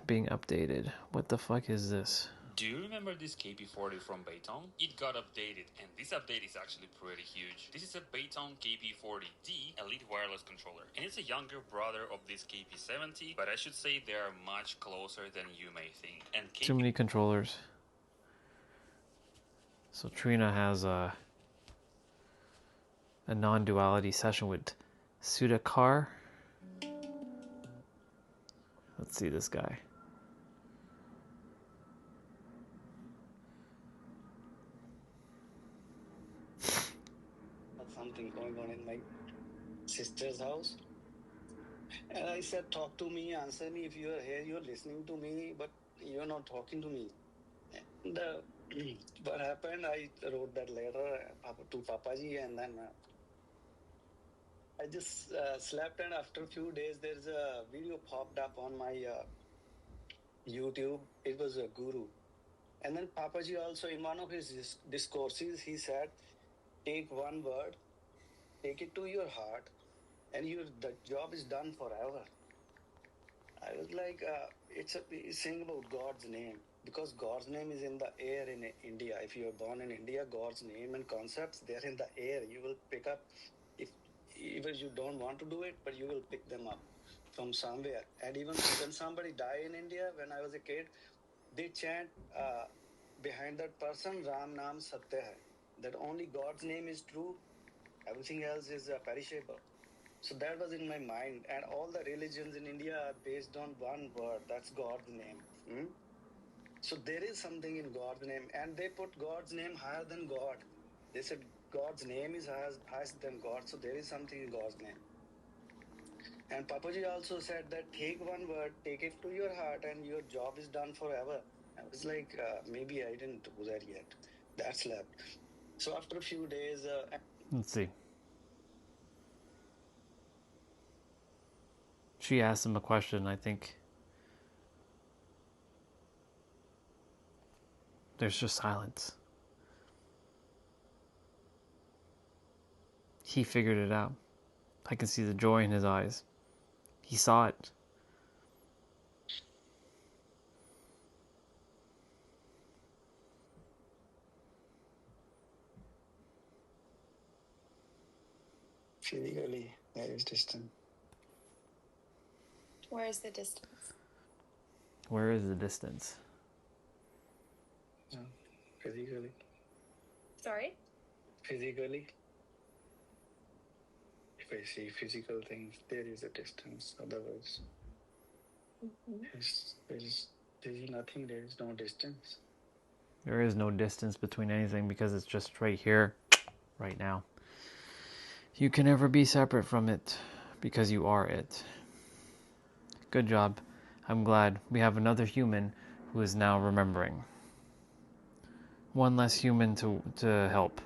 Being updated. What the fuck is this?
Do you remember this KP40 from Baytone? It got updated, and this update is actually pretty huge. This is a Baytone KP40D Elite Wireless Controller, and it's a younger brother of this KP70, but I should say they are much closer than you may think. And
Too many controllers. So Trina has a non-duality session with Sudhakar. Let's see this guy.
Something going on in my sister's house. And I said, talk to me, answer me. If you are here, you're listening to me, but you're not talking to me. And what happened, I wrote that letter to Papaji, and then I just slept, and after a few days, there's a video popped up on my YouTube. It was a guru. And then Papaji also, in one of his discourses, he said, take one word, take it to your heart, and the job is done forever. I was like, it's saying about God's name because God's name is in the air in India. If you are born in India, God's name and concepts they're in the air. You will pick up if even you don't want to do it, but you will pick them up from somewhere. And even when somebody die in India, when I was a kid, they chant behind that person Ram Naam Satya Hai. That only God's name is true. Everything else is perishable. So that was in my mind. And all the religions in India are based on one word. That's God's name. So there is something in God's name. And they put God's name higher than God. They said God's name is higher than God. So there is something in God's name. And Papaji also said that take one word, take it to your heart, and your job is done forever. I was like, maybe I didn't do that yet. That's left. So after a few days...
Let's see. She asked him a question, I think. There's just silence. He figured it out. I can see the joy in his eyes. He saw it.
Physically, there is distance.
Where is the distance?
Where is the distance?
No, physically.
Sorry?
Physically. If I see physical things, there is a distance. Otherwise, there is nothing, there is no distance.
There is no distance between anything because it's just right here, right now. You can never be separate from it because you are it. Good job. I'm glad we have another human who is now remembering. One less human to help.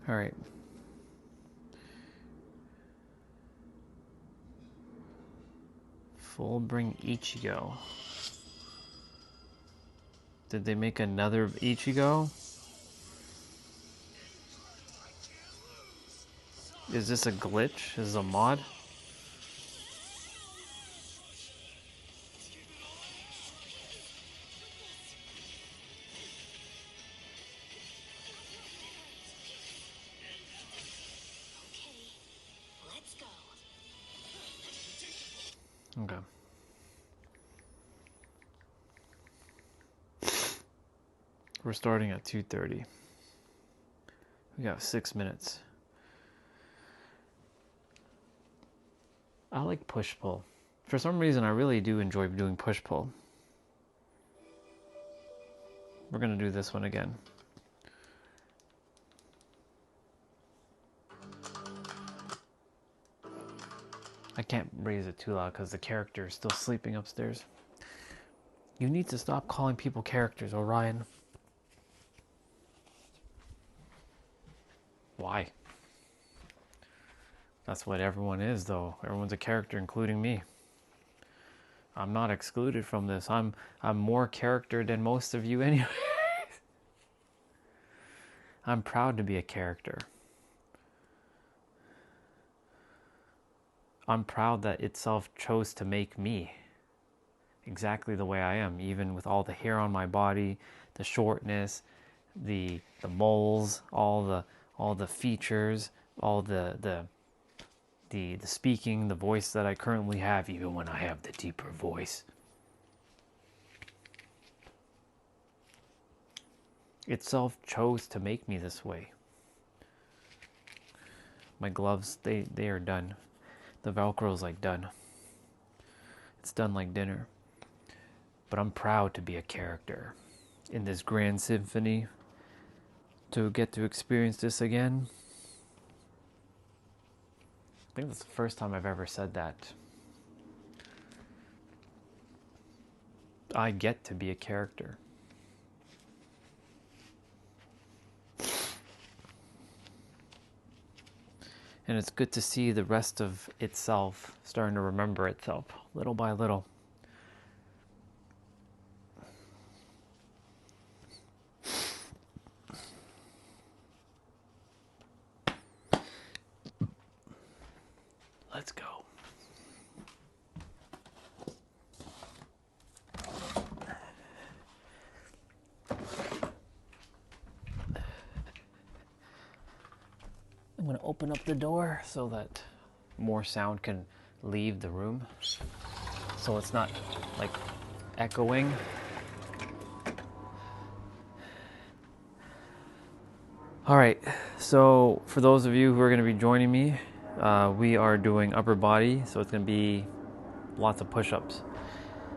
All right. Fullbring Ichigo. Did they make another Ichigo? Is this a glitch? Is this a mod? Okay. We're starting at 2:30. We got 6 minutes. I like push-pull. For some reason, I really do enjoy doing push-pull. We're going to do this one again. I can't raise it too loud because the character is still sleeping upstairs. You need to stop calling people characters, Orion. Why? That's what everyone is, though. Everyone's a character, including me. I'm not excluded from this. I'm more character than most of you anyway. I'm proud to be a character. I'm proud that itself chose to make me exactly the way I am, even with all the hair on my body, the shortness, the moles, all the features, all the speaking, the voice that I currently have, even when I have the deeper voice. Itself chose to make me this way. My gloves, they are done. The Velcro's like done. It's done like dinner. But I'm proud to be a character in this grand symphony. To get to experience this again. I think that's the first time I've ever said that. I get to be a character. And it's good to see the rest of itself starting to remember itself, little by little. Let's go. I'm going to open up the door so that more sound can leave the room, so it's not like echoing. All right, so for those of you who are going to be joining me, we are doing upper body, so it's going to be lots of push-ups.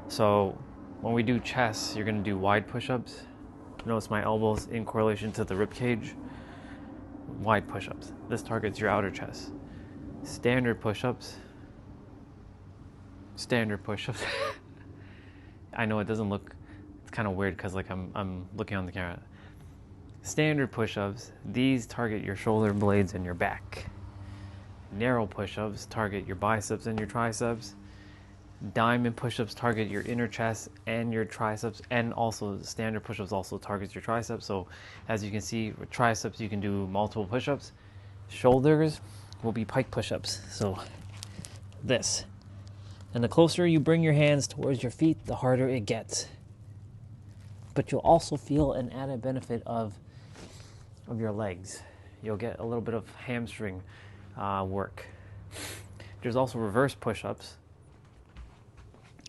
So when we do chest, you're going to do wide push-ups. Notice my elbows in correlation to the rib cage. Wide push-ups. This targets your outer chest. Standard push-ups. Standard push-ups. I know it doesn't look, it's kind of weird because like I'm looking on the camera. Standard push-ups, these target your shoulder blades and your back. Narrow push-ups target your biceps and your triceps. Diamond push-ups target your inner chest and your triceps, and also standard push-ups also targets your triceps. So as you can see, with triceps you can do multiple push-ups. Shoulders will be pike push-ups. So this. And the closer you bring your hands towards your feet, the harder it gets. But you'll also feel an added benefit of your legs. You'll get a little bit of hamstring work. There's also reverse push-ups,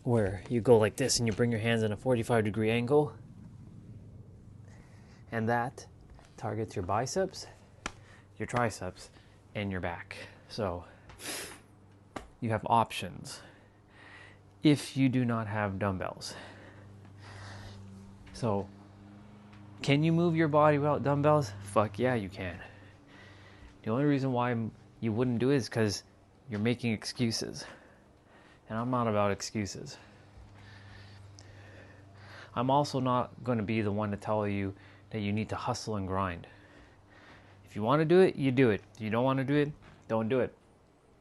where you go like this and you bring your hands in a 45-degree angle, and that targets your biceps, your triceps, and your back. So you have options if you do not have dumbbells. So can you move your body without dumbbells? Fuck yeah, you can. The only reason why you wouldn't do it is because you're making excuses. And I'm not about excuses. I'm also not going to be the one to tell you that you need to hustle and grind. If you want to do it, you do it. If you don't want to do it, don't do it.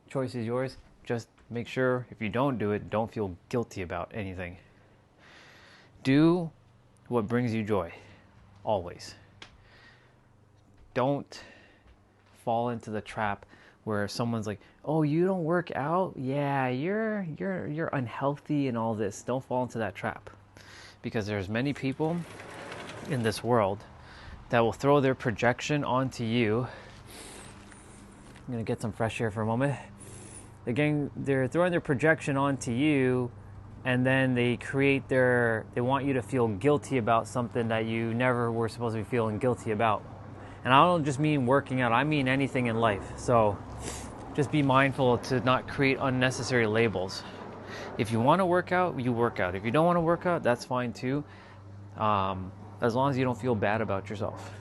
Choice is yours. Just make sure if you don't do it, don't feel guilty about anything. Do what brings you joy. Always. Don't fall into the trap where someone's like, "Oh, you don't work out? Yeah, you're unhealthy and all this." Don't fall into that trap, because there's many people in this world that will throw their projection onto you. I'm gonna get some fresh air for a moment. They're throwing their projection onto you, and then they want you to feel guilty about something that you never were supposed to be feeling guilty about. And I don't just mean working out, I mean anything in life. So just be mindful to not create unnecessary labels. If you want to work out, you work out. If you don't want to work out, that's fine too. As long as you don't feel bad about yourself.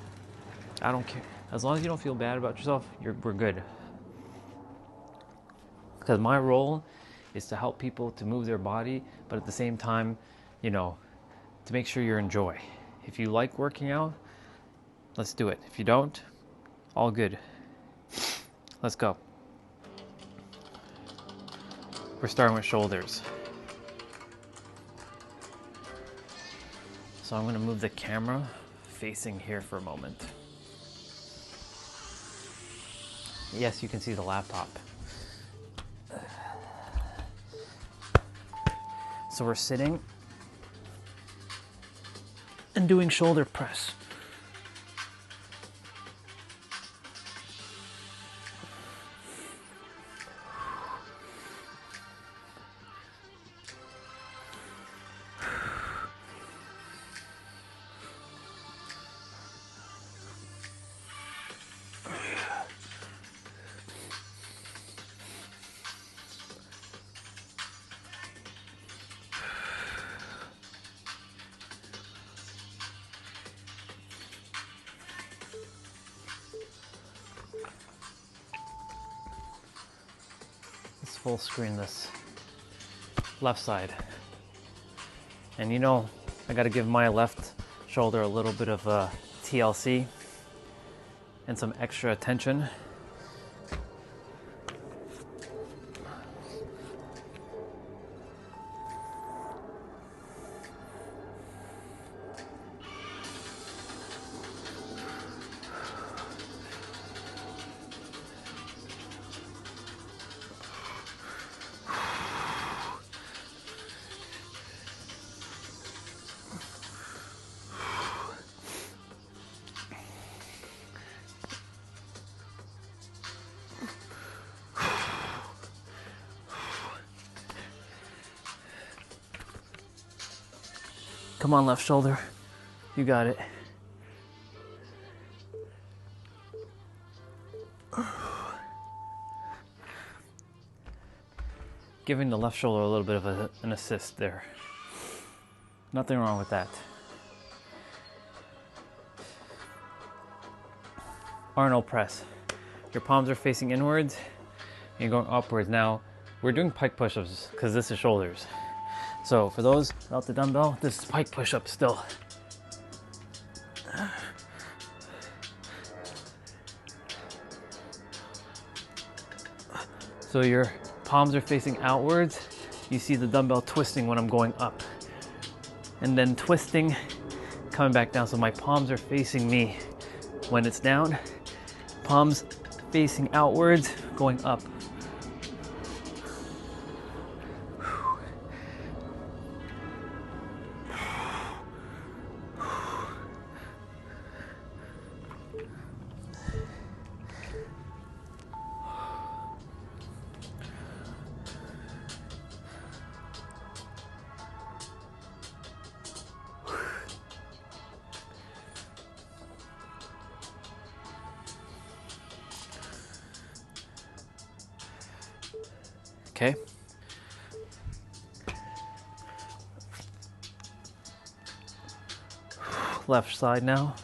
I don't care. As long as you don't feel bad about yourself, we're good. Because my role is to help people to move their body, but at the same time, to make sure you enjoy. If you like working out, let's do it. If you don't, all good. Let's go. We're starting with shoulders. So I'm going to move the camera facing here for a moment. Yes, you can see the laptop. So we're sitting and doing shoulder press. Full screen this left side, and I got to give my left shoulder a little bit of TLC and some extra attention. Come on, left shoulder. You got it. Giving the left shoulder a little bit of an assist there. Nothing wrong with that. Arnold press. Your palms are facing inwards and you're going upwards. Now, we're doing pike push-ups because this is shoulders. So for those without the dumbbell, this is pike push-up still. So your palms are facing outwards. You see the dumbbell twisting when I'm going up. And then twisting, coming back down. So my palms are facing me when it's down. Palms facing outwards, going up. Okay. Left side now.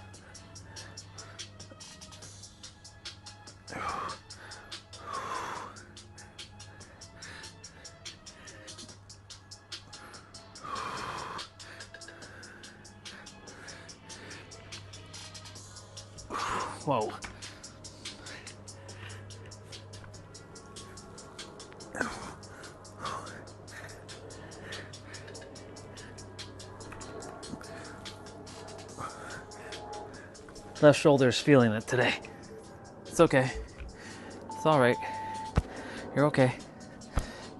Whoa. Left shoulder's feeling it today. It's okay. It's all right. You're okay.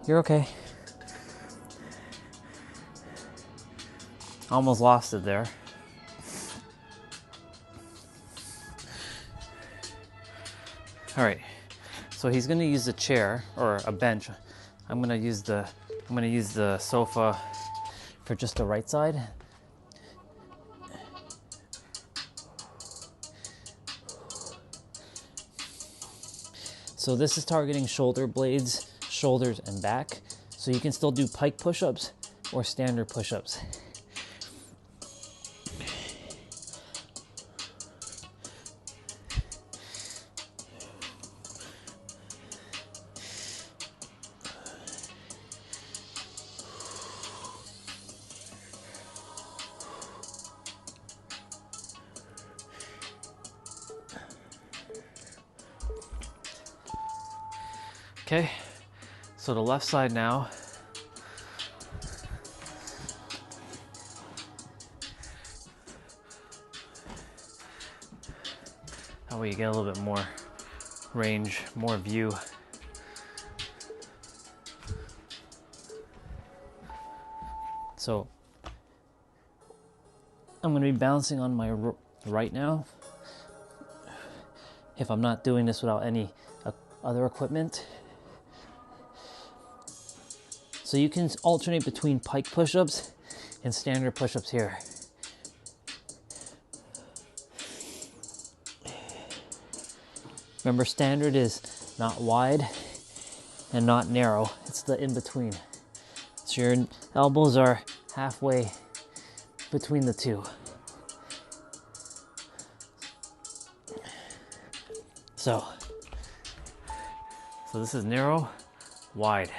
You're okay. Almost lost it there. All right. So he's going to use a chair or a bench. I'm going to use the sofa for just the right side. So this is targeting shoulder blades, shoulders, and back. So you can still do pike push-ups or standard push-ups. Okay, so the left side now. That way you get a little bit more range, more view. So I'm going to be balancing on my right now. If I'm not doing this without any other equipment. So you can alternate between pike push-ups and standard push-ups here. Remember, standard is not wide and not narrow. It's the in-between. So your elbows are halfway between the two. So this is narrow, wide,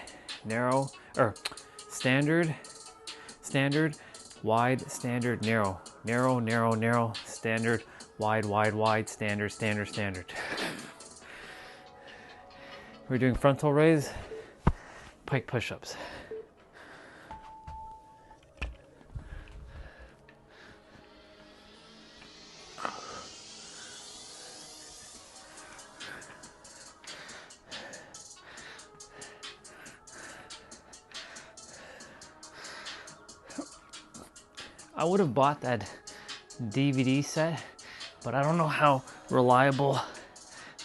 narrow, or standard, wide, standard, narrow, narrow, narrow, narrow, standard, wide, wide, wide, standard, standard, standard. We're doing frontal raise, pike push-ups. I would have bought that DVD set, but I don't know how reliable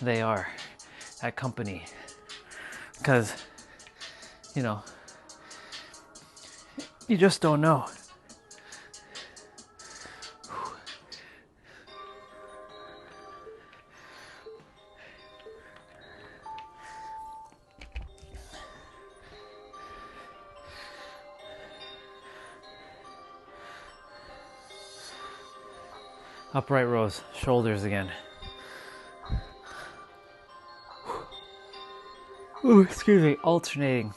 they are, that company. Because, you know, you just don't know. Upright rows, shoulders again. Ooh, excuse me, alternating.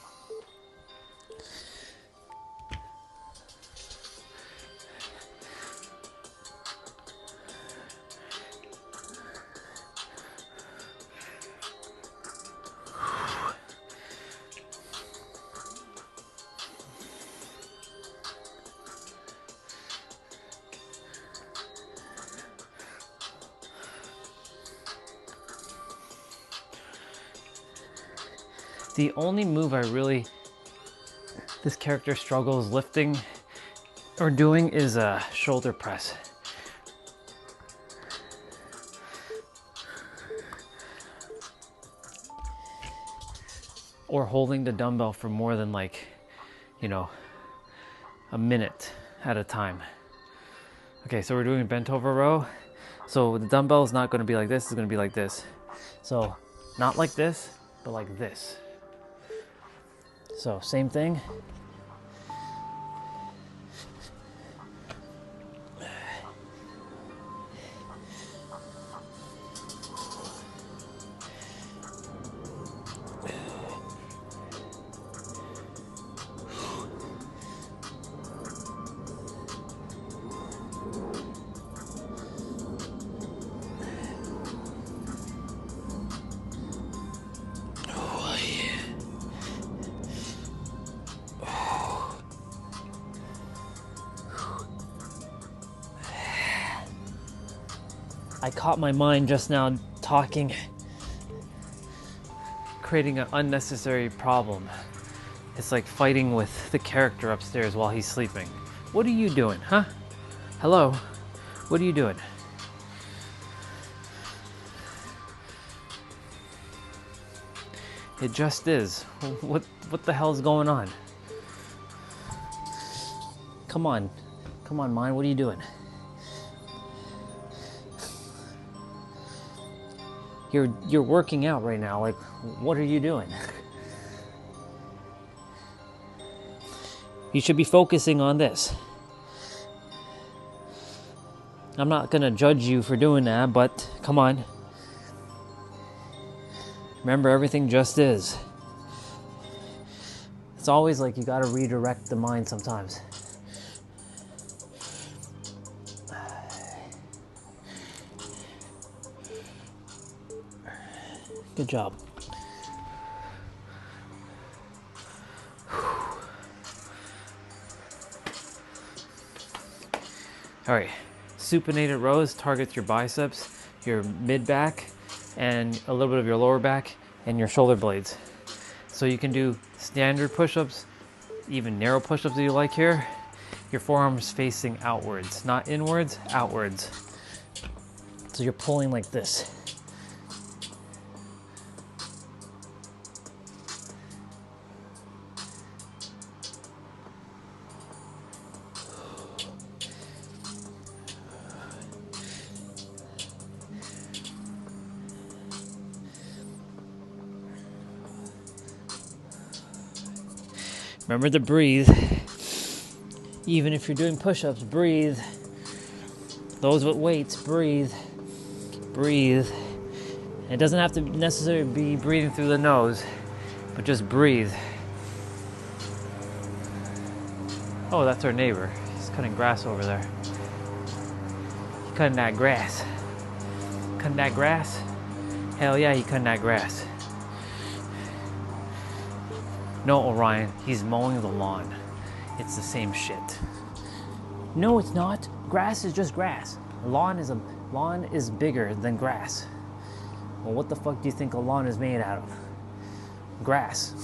The only move this character struggles lifting or doing is a shoulder press. Or holding the dumbbell for more than a minute at a time. Okay, so we're doing bent over row. So the dumbbell is not going to be like this, it's going to be like this. So not like this, but like this. So same thing. I caught my mind just now talking, creating an unnecessary problem. It's like fighting with the character upstairs while he's sleeping. What are you doing, huh? Hello? What are you doing? It just is. What the hell's going on? Come on, mind, what are you doing? You're working out right now, like, what are you doing? You should be focusing on this. I'm not gonna judge you for doing that, but come on. Remember, everything just is. It's always like you gotta redirect the mind sometimes. Good job. All right, supinated rows targets your biceps, your mid back, and a little bit of your lower back and your shoulder blades. So you can do standard push-ups, even narrow push-ups that you like here. Your forearms facing outwards, not inwards, outwards. So you're pulling like this. Remember to breathe. Even if you're doing push-ups, breathe. Those with weights, breathe. Breathe. It doesn't have to necessarily be breathing through the nose, but just breathe. Oh, that's our neighbor. He's cutting grass over there. He's cutting that grass. Cutting that grass? Hell yeah, he's cutting that grass. No, Orion, he's mowing the lawn. It's the same shit. No, it's not. Grass is just grass. Lawn is bigger than grass. Well, what the fuck do you think a lawn is made out of? Grass.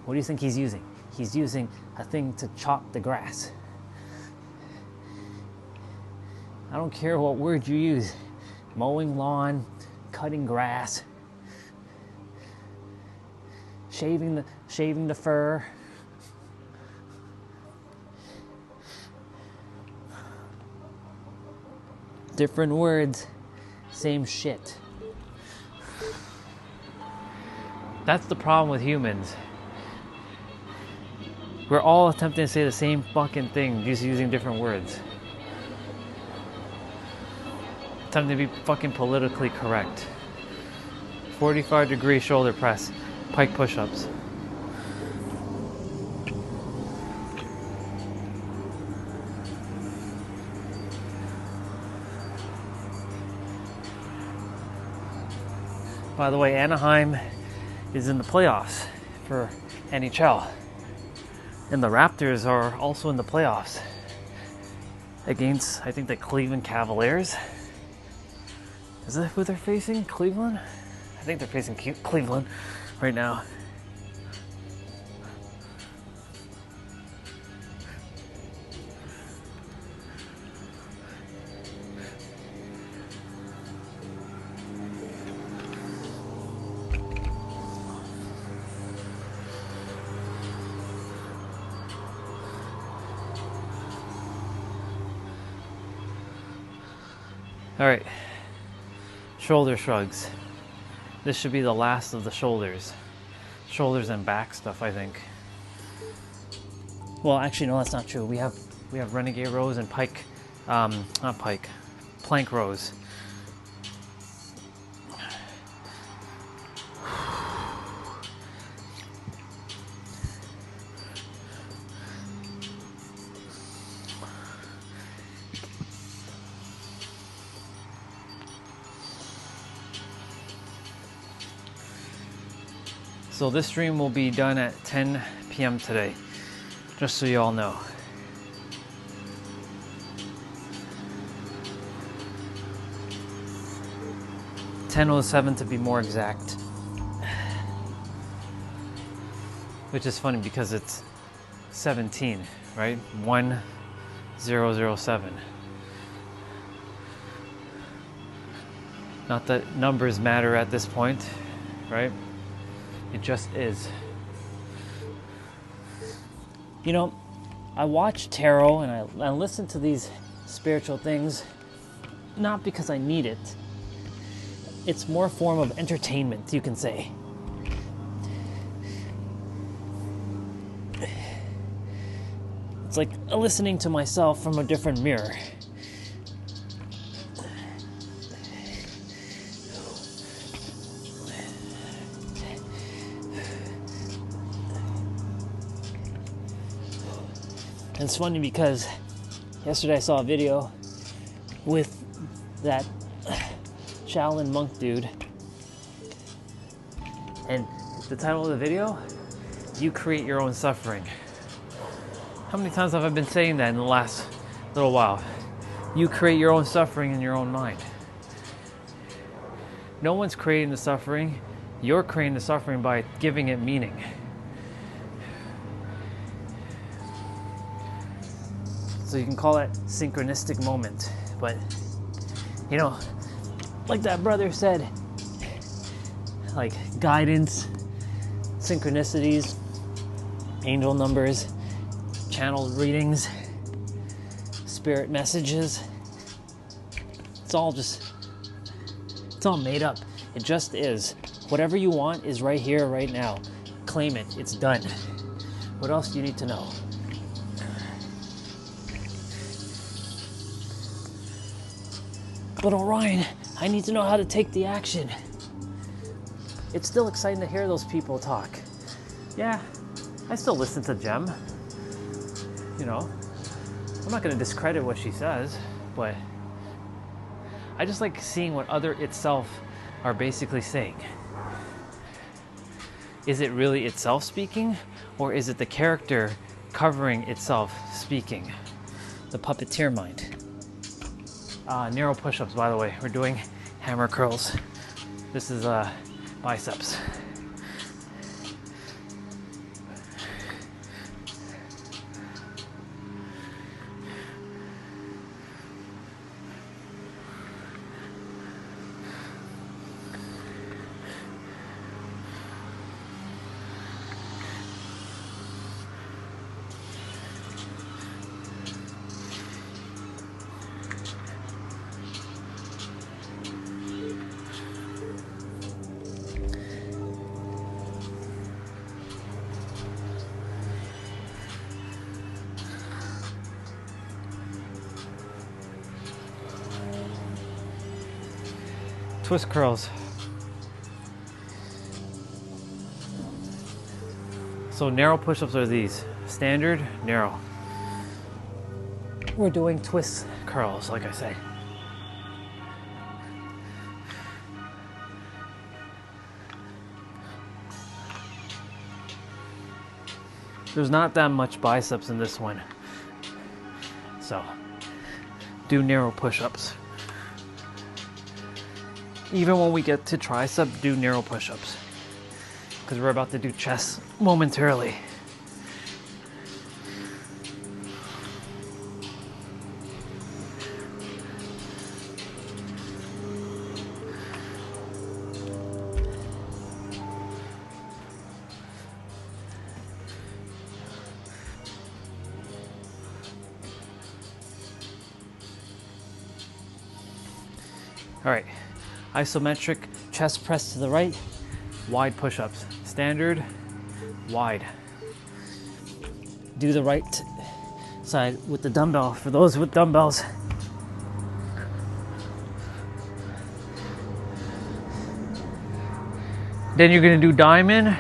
What do you think he's using? He's using a thing to chop the grass. I don't care what word you use. Mowing lawn, cutting grass, shaving the fur. Different words, same shit. That's the problem with humans. We're all attempting to say the same fucking thing, just using different words. Time to be fucking politically correct. 45-degree shoulder press, pike push-ups. By the way, Anaheim is in the playoffs for NHL. And the Raptors are also in the playoffs against, I think, the Cleveland Cavaliers. Is that who they're facing? Cleveland? I think they're facing Cleveland right now. All right, shoulder shrugs. This should be the last of the shoulders and back stuff, I think. Well, actually, no, that's not true. We have renegade rows and plank rows. So this stream will be done at 10 p.m. today, just so you all know. (10:07) to be more exact. Which is funny because it's 17, right? 1007. Not that numbers matter at this point, right? It just is. You know, I watch tarot and I listen to these spiritual things not because I need it. It's more a form of entertainment, you can say. It's like listening to myself from a different mirror. And it's funny because yesterday I saw a video with that Shaolin monk dude. And the title of the video, You Create Your Own Suffering. How many times have I been saying that in the last little while? You create your own suffering in your own mind. No one's creating the suffering. You're creating the suffering by giving it meaning. So you can call it synchronistic moment. But, you know, like that brother said, like guidance, synchronicities, angel numbers, channeled readings, spirit messages. It's all made up. It just is. Whatever you want is right here, right now. Claim it. It's done. What else do you need to know? But Orion, I need to know how to take the action. It's still exciting to hear those people talk. Yeah, I still listen to Jem. You know, I'm not going to discredit what she says, but I just like seeing what other itself are basically saying. Is it really itself speaking, or is it the character covering itself speaking? The puppeteer mind. Narrow push-ups, by the way. We're doing hammer curls. This is biceps. twist curls. So narrow push-ups are these. Standard, narrow. We're doing twist curls, like I say. There's not that much biceps in this one. So, do narrow push-ups. Even when we get to tricep, do narrow push-ups. Because we're about to do chest momentarily. All right, isometric chest press to the right, wide push-ups. Standard, wide. Do the right side with the dumbbell for those with dumbbells. Then you're gonna do diamond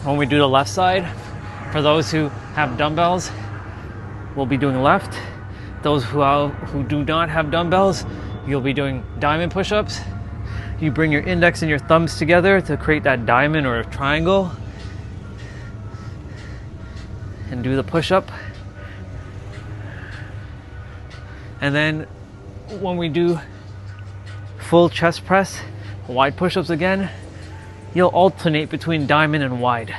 when we do the left side. For those who have dumbbells, we'll be doing left. Those who do not have dumbbells, you'll be doing diamond push-ups. You bring your index and your thumbs together to create that diamond or a triangle and do the push-up. And then when we do full chest press, wide push-ups again, you'll alternate between diamond and wide.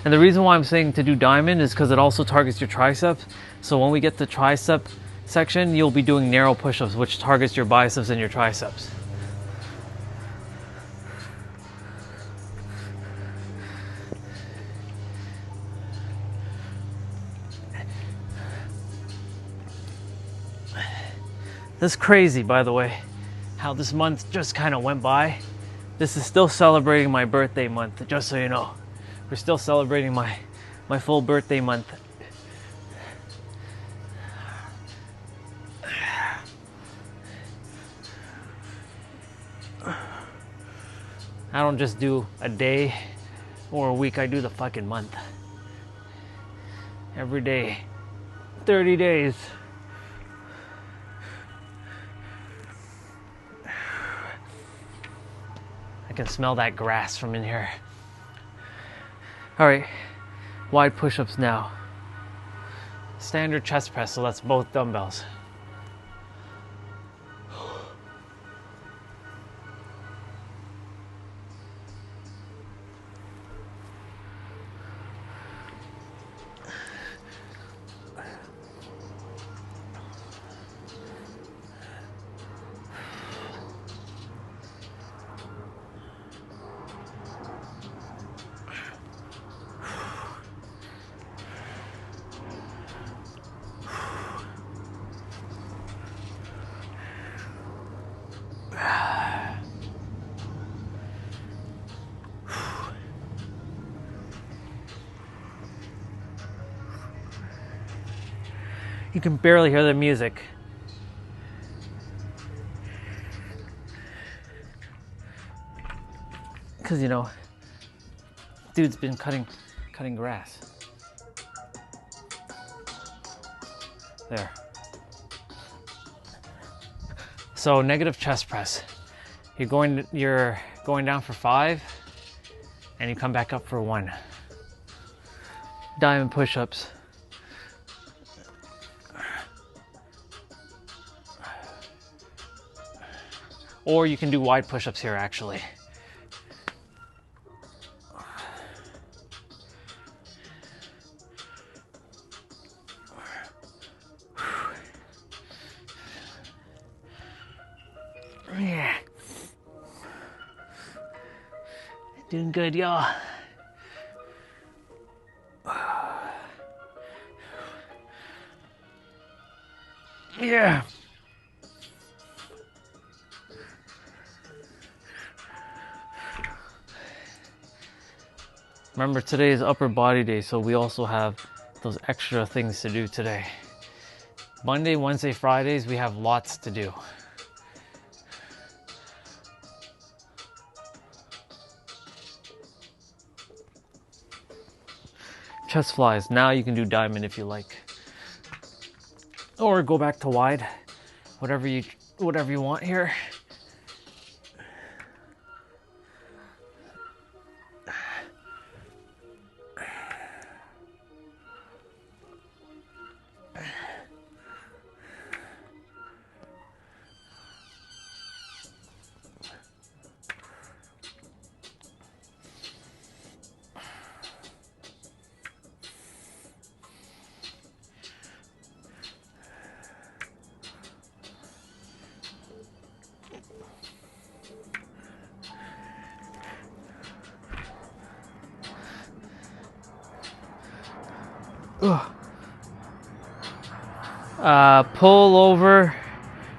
And the reason why I'm saying to do diamond is because it also targets your triceps. So when we get to tricep section, you'll be doing narrow push-ups, which targets your biceps and your triceps. That's crazy, by the way, how this month just kind of went by. This is still celebrating my birthday month, just so you know. We're still celebrating my full birthday month. I don't just do a day or a week, I do the fucking month. Every day. 30 days. I can smell that grass from in here. Alright, wide push-ups now. Standard chest press, so that's both dumbbells. You can barely hear the music. Because, you know, dude's been cutting grass. There. So negative chest press. You're going down for 5 and you come back up for 1. Diamond push-ups. Or you can do wide push-ups here, actually. Yeah. Doing good, y'all. Yeah. Remember, today is upper body day, so we also have those extra things to do today. Monday, Wednesday, Fridays, we have lots to do. chest flies. Now you can do diamond if you like. Or go back to wide. Whatever you want here. Pull over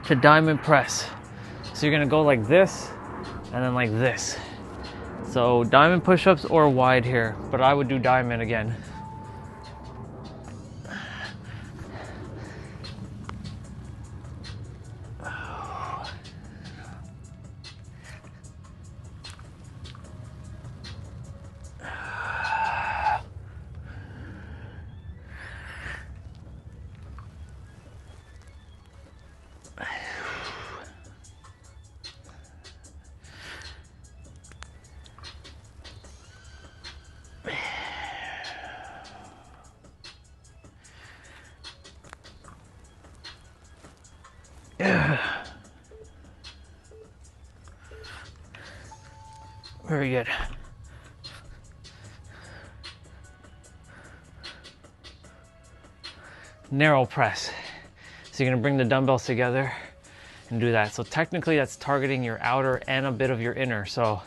to diamond press. So you're gonna go like this and then like this. So diamond push-ups or wide here, but I would do diamond again. Very good. Narrow press. So you're gonna bring the dumbbells together and do that. So technically that's targeting your outer and a bit of your inner. So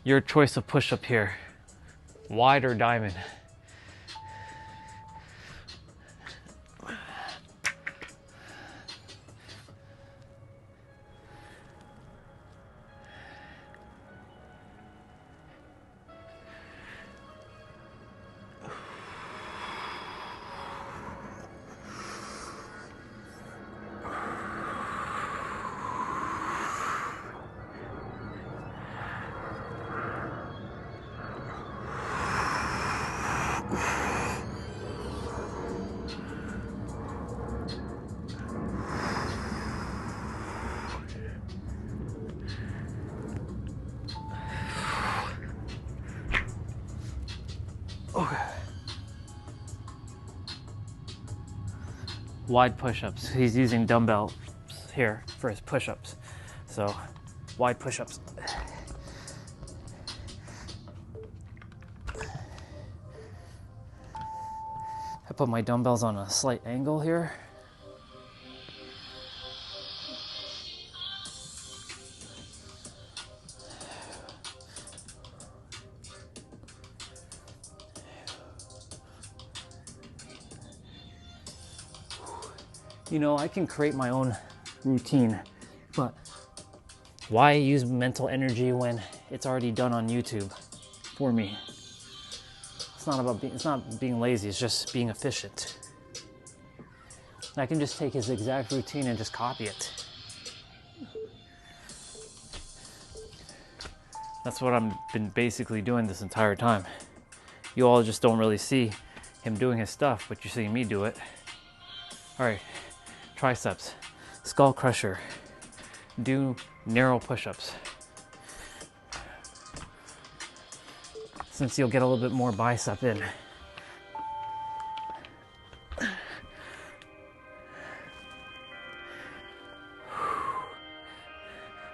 your choice of push-up here, wide or diamond. Wide push-ups. He's using dumbbells here for his push-ups. So, wide push-ups. I put my dumbbells on a slight angle here. You know, I can create my own routine, but why use mental energy when it's already done on YouTube for me? It's not being lazy, it's just being efficient. I can just take his exact routine and just copy it. That's what I've been basically doing this entire time. You all just don't really see him doing his stuff, but you're seeing me do it. All right. Triceps, skull crusher, do narrow push-ups. Since you'll get a little bit more bicep in.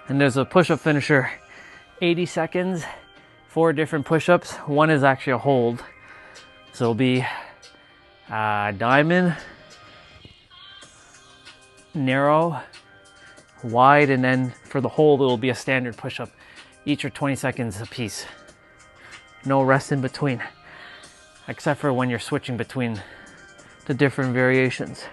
And there's a push-up finisher, 80 seconds, 4 different push-ups. One is actually a hold. So it'll be diamond, narrow, wide, and then for the hold it'll be a standard push-up. Each are 20 seconds a piece. No rest in between, except for when you're switching between the different variations.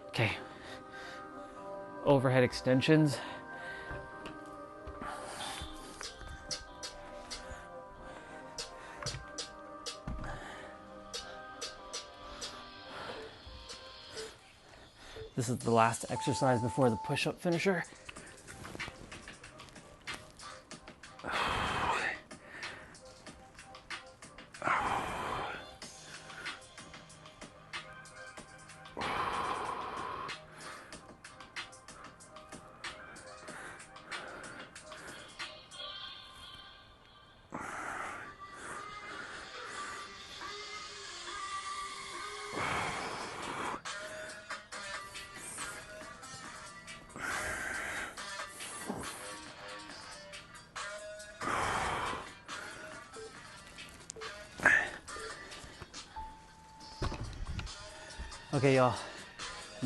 Okay, overhead extensions. This is the last exercise before the push-up finisher. Okay, y'all,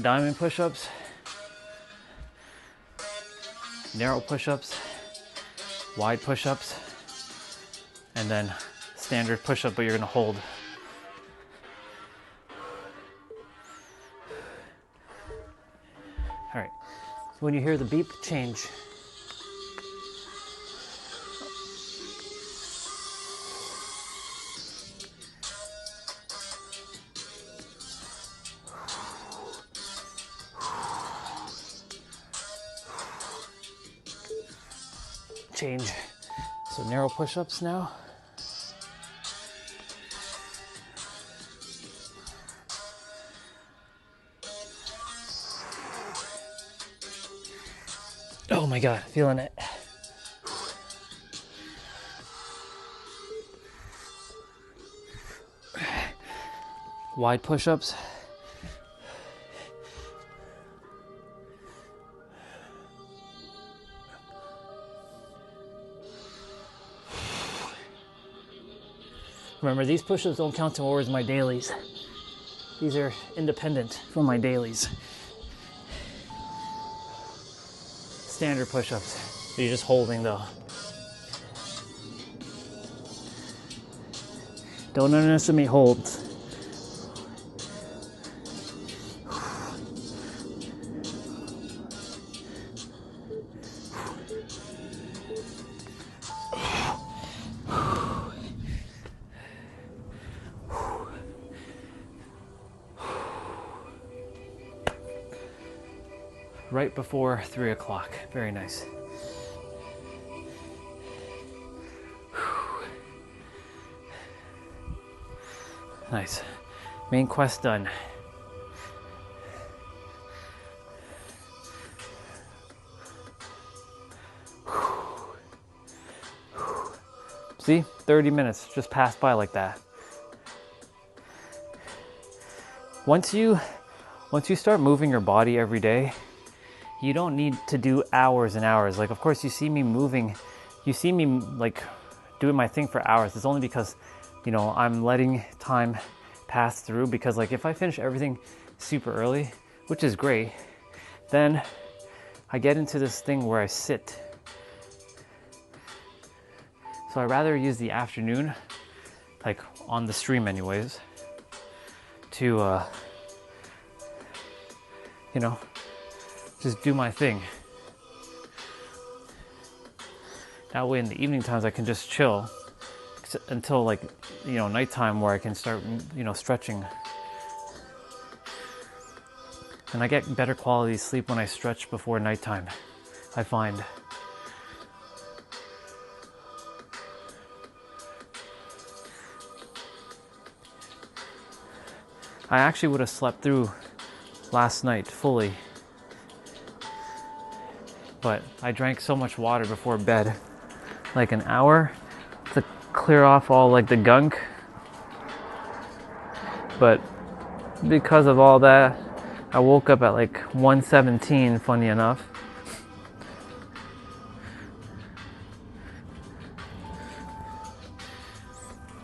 diamond push-ups, narrow push-ups, wide push-ups, and then standard push-up, but you're gonna hold. All right, so when you hear the beep, change. Change. So narrow push-ups now. Oh my God, feeling it. Wide push-ups. Remember, these push-ups don't count towards my dailies. These are independent from my dailies. Standard push-ups. You're just holding though. Don't underestimate holds. Right before 3 o'clock. Very nice. Nice. Main quest done. See? 30 minutes just passed by like that. Once you start moving your body every day, you don't need to do hours and hours. Like, of course, you see me moving, you see me like doing my thing for hours. It's only because, you know, I'm letting time pass through, because like if I finish everything super early, which is great, then I get into this thing where I sit. So I'd rather use the afternoon, like on the stream anyways, to, you know, just do my thing. That way in the evening times I can just chill until like, you know, nighttime, where I can start, you know, stretching. And I get better quality sleep when I stretch before nighttime, I find. I actually would have slept through last night fully, but I drank so much water before bed, like an hour to clear off all like the gunk. But because of all that, I woke up at like 1:17, funny enough.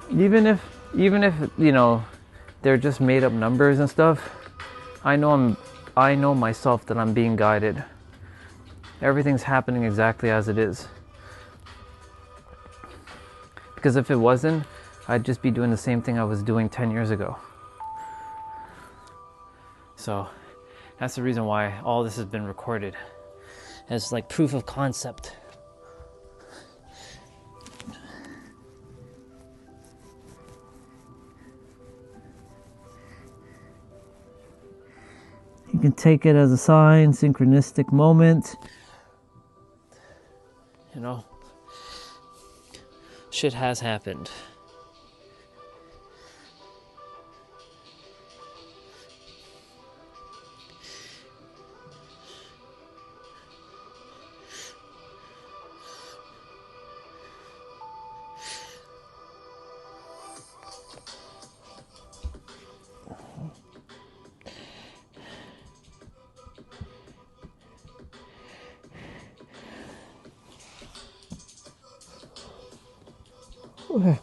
Even if you know, they're just made up numbers and stuff, I know myself that I'm being guided. Everything's happening exactly as it is. Because if it wasn't, I'd just be doing the same thing I was doing 10 years ago. So that's the reason why all this has been recorded, as like proof of concept. can take it as a sign, synchronistic moment. You know, shit has happened. Okay.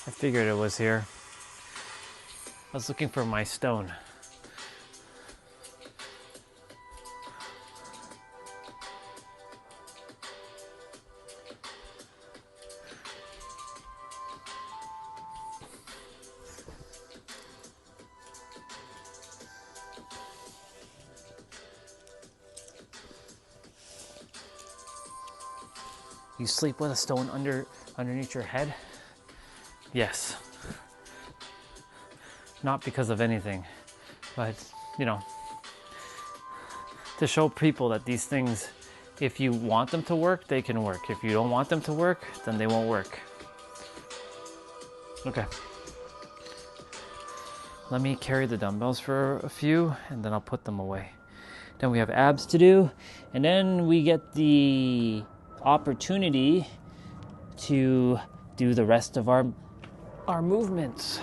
I figured it was here. I was looking for my stone. You sleep with a stone underneath your head? Yes. Not because of anything, but, you know, to show people that these things, if you want them to work, they can work. If you don't want them to work, then they won't work. Okay. Let me carry the dumbbells for a few, and then I'll put them away. Then we have abs to do, and then we get the opportunity to do the rest of our movements.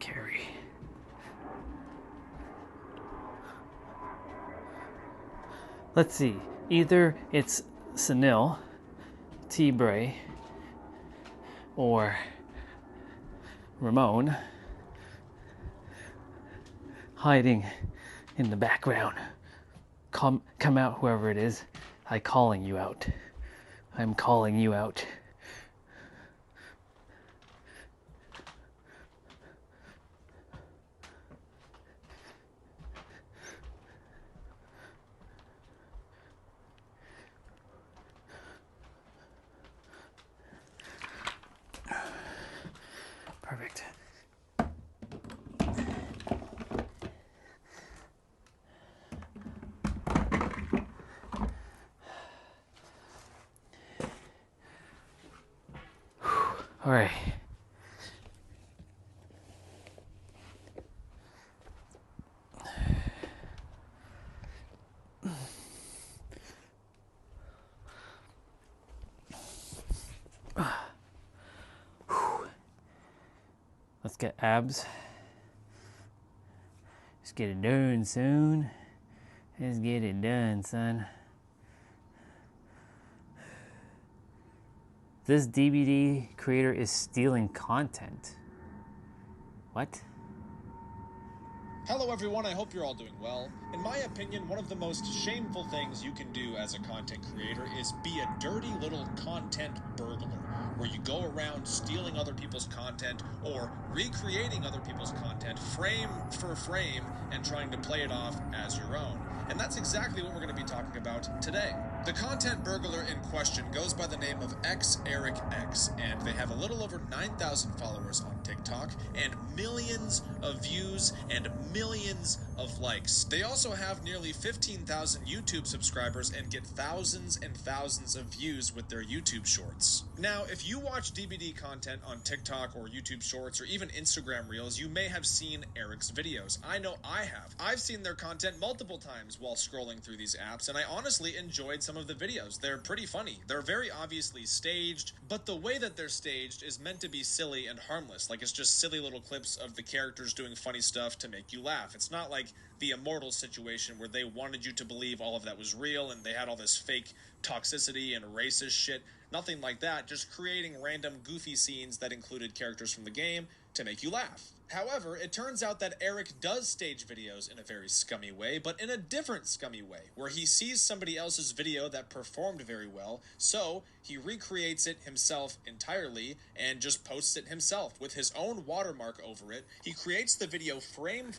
Carry. Let's see. Either it's Sunil, T-Bray, or Ramon hiding in the background. Come out, whoever it is. I'm calling you out. I'm calling you out. Perfect. All right. Let's get abs. Let's get it done, son. Let's get it done, son. This DVD creator is stealing content. What?
Hello everyone, I hope you're all doing well. In my opinion, one of the most shameful things you can do as a content creator is be a dirty little content burglar, where you go around stealing other people's content or recreating other people's content frame for frame and trying to play it off as your own. And that's exactly what we're going to be talking about today. The content burglar in question goes by the name of XEricX, and they have a little over 9,000 followers on TikTok and millions of views and millions of likes. They also have nearly 15,000 YouTube subscribers and get thousands and thousands of views with their YouTube shorts. Now, if you watch DBD content on TikTok or YouTube shorts or even Instagram reels, you may have seen Eric's videos. I know I have. I've seen their content multiple times while scrolling through these apps, and I honestly enjoyed some of the videos. They're pretty funny. They're very obviously staged, but the way that they're staged is meant to be silly and harmless. Like, it's just silly little clips of the characters doing funny stuff to make you laugh. It's not like the Immortal situation where they wanted you to believe all of that was real and they had all this fake toxicity and racist shit. Nothing like that, just creating random goofy scenes that included characters from the game to make you laugh. However, it turns out that Eric does stage videos in a very scummy way, but in a different scummy way, where he sees somebody else's video that performed very well, so he recreates it himself entirely and just posts it himself with his own watermark over it. He creates the video frame.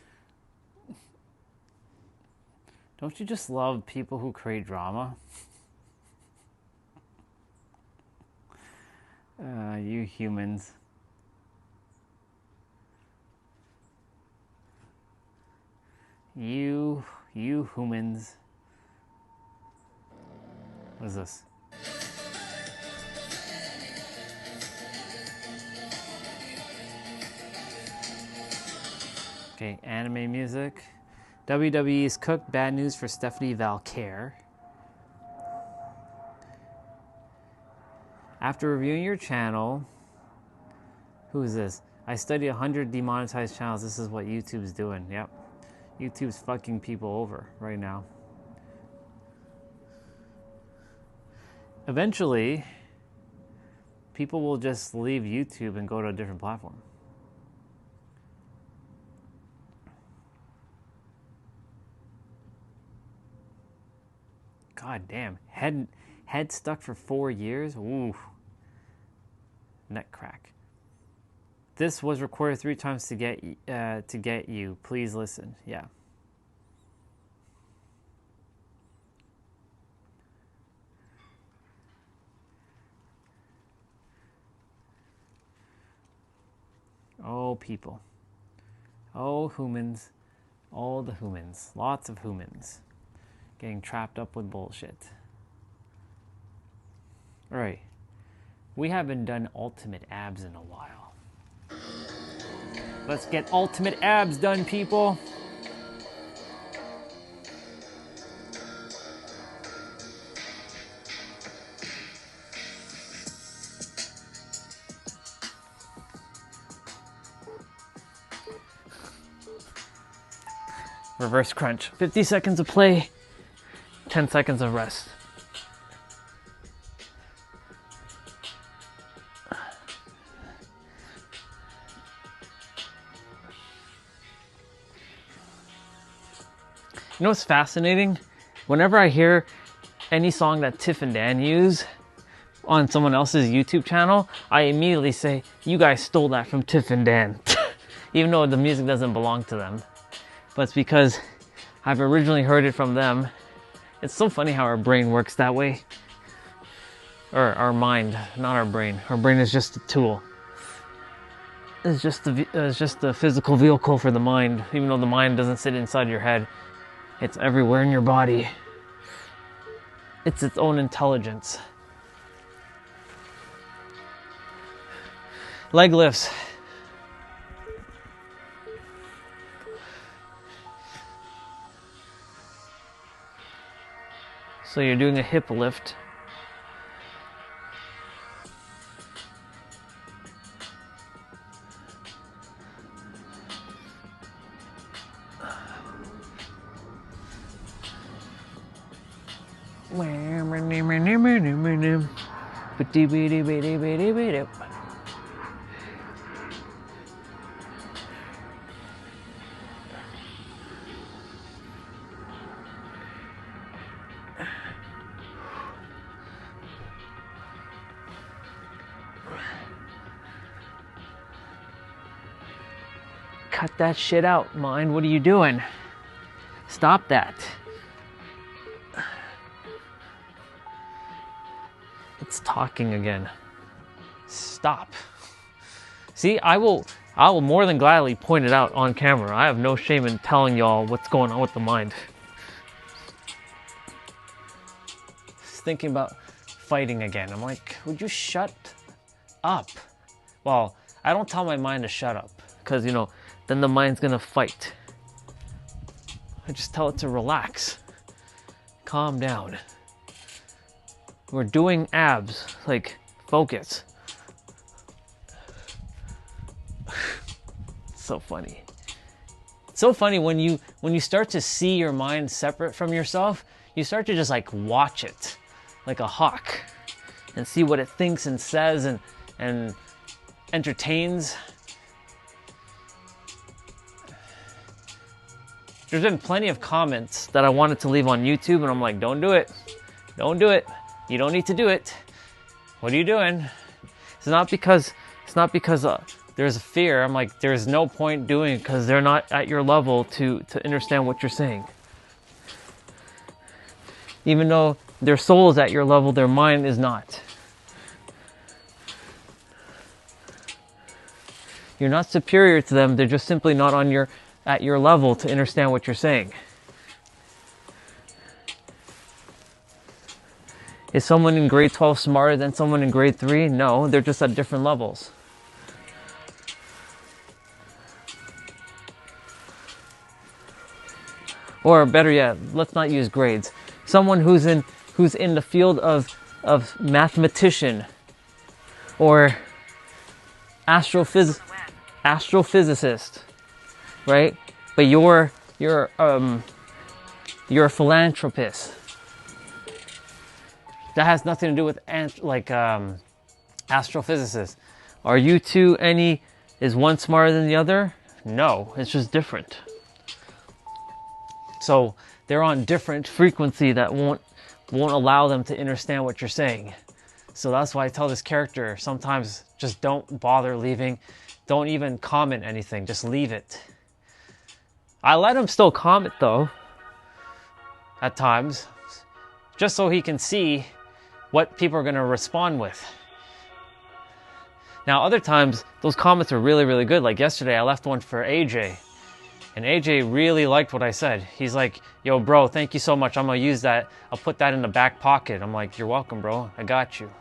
Don't you just love people who create drama? You humans. You humans. What is this? Okay, anime music. WWE's cooked bad news for Stephanie Valcaire. After reviewing your channel, who is this? I study 100 demonetized channels. This is what YouTube's doing. Yep. YouTube's fucking people over right now. Eventually, people will just leave YouTube and go to a different platform. God damn. Head stuck for 4 years? Ooh. Neck crack. This was recorded 3 times to get you. Please listen. Yeah. Oh, people. Oh, humans. All the humans. Lots of humans. Getting trapped up with bullshit. Alright. We haven't done ultimate abs in a while. Let's get ultimate abs done, people. Reverse crunch. 50 seconds of play, 10 seconds of rest. You know what's fascinating? Whenever I hear any song that Tiff and Dan use on someone else's YouTube channel, I immediately say, you guys stole that from Tiff and Dan. Even though the music doesn't belong to them. But it's because I've originally heard it from them. It's so funny how our brain works that way. Or our mind, not our brain. Our brain is just a tool. It's just the physical vehicle for the mind, even though the mind doesn't sit inside your head. It's everywhere in your body. It's its own intelligence. Leg lifts. So you're doing a hip lift. Cut that shit out, mind. What are you doing? Stop that. It's talking again. Stop. See, I will more than gladly point it out on camera. I have no shame in telling y'all what's going on with the mind. Just thinking about fighting again. I'm like, would you shut up? Well, I don't tell my mind to shut up, because, you know, then the mind's gonna fight. I just tell it to relax. Calm down. We're doing abs, like, focus. It's so funny. It's so funny when you start to see your mind separate from yourself, you start to just like watch it like a hawk and see what it thinks and says and entertains. There's been plenty of comments that I wanted to leave on YouTube, and I'm like, don't do it. Don't do it. You don't need to do it. What are you doing? It's not because there's a fear. I'm like, there's no point doing it because they're not at your level to understand what you're saying. Even though their soul is at your level, their mind is not. You're not superior to them. They're just simply not at your level to understand what you're saying. Is someone in grade 12 smarter than someone in grade 3? No, they're just at different levels. Or better yet, let's not use grades. Someone who's in the field of mathematician or astrophysicist, right? But you're a philanthropist. That has nothing to do with astrophysicists. Are you two is one smarter than the other? No, it's just different. So they're on different frequency that won't allow them to understand what you're saying. So that's why I tell this character sometimes just don't bother leaving. Don't even comment anything. Just leave it. I let him still comment though, at times, just so he can see what people are going to respond with. Now, other times, those comments are really, really good. Like yesterday, I left one for AJ. And AJ really liked what I said. He's like, yo, bro, thank you so much. I'm going to use that. I'll put that in the back pocket. I'm like, you're welcome, bro. I got you.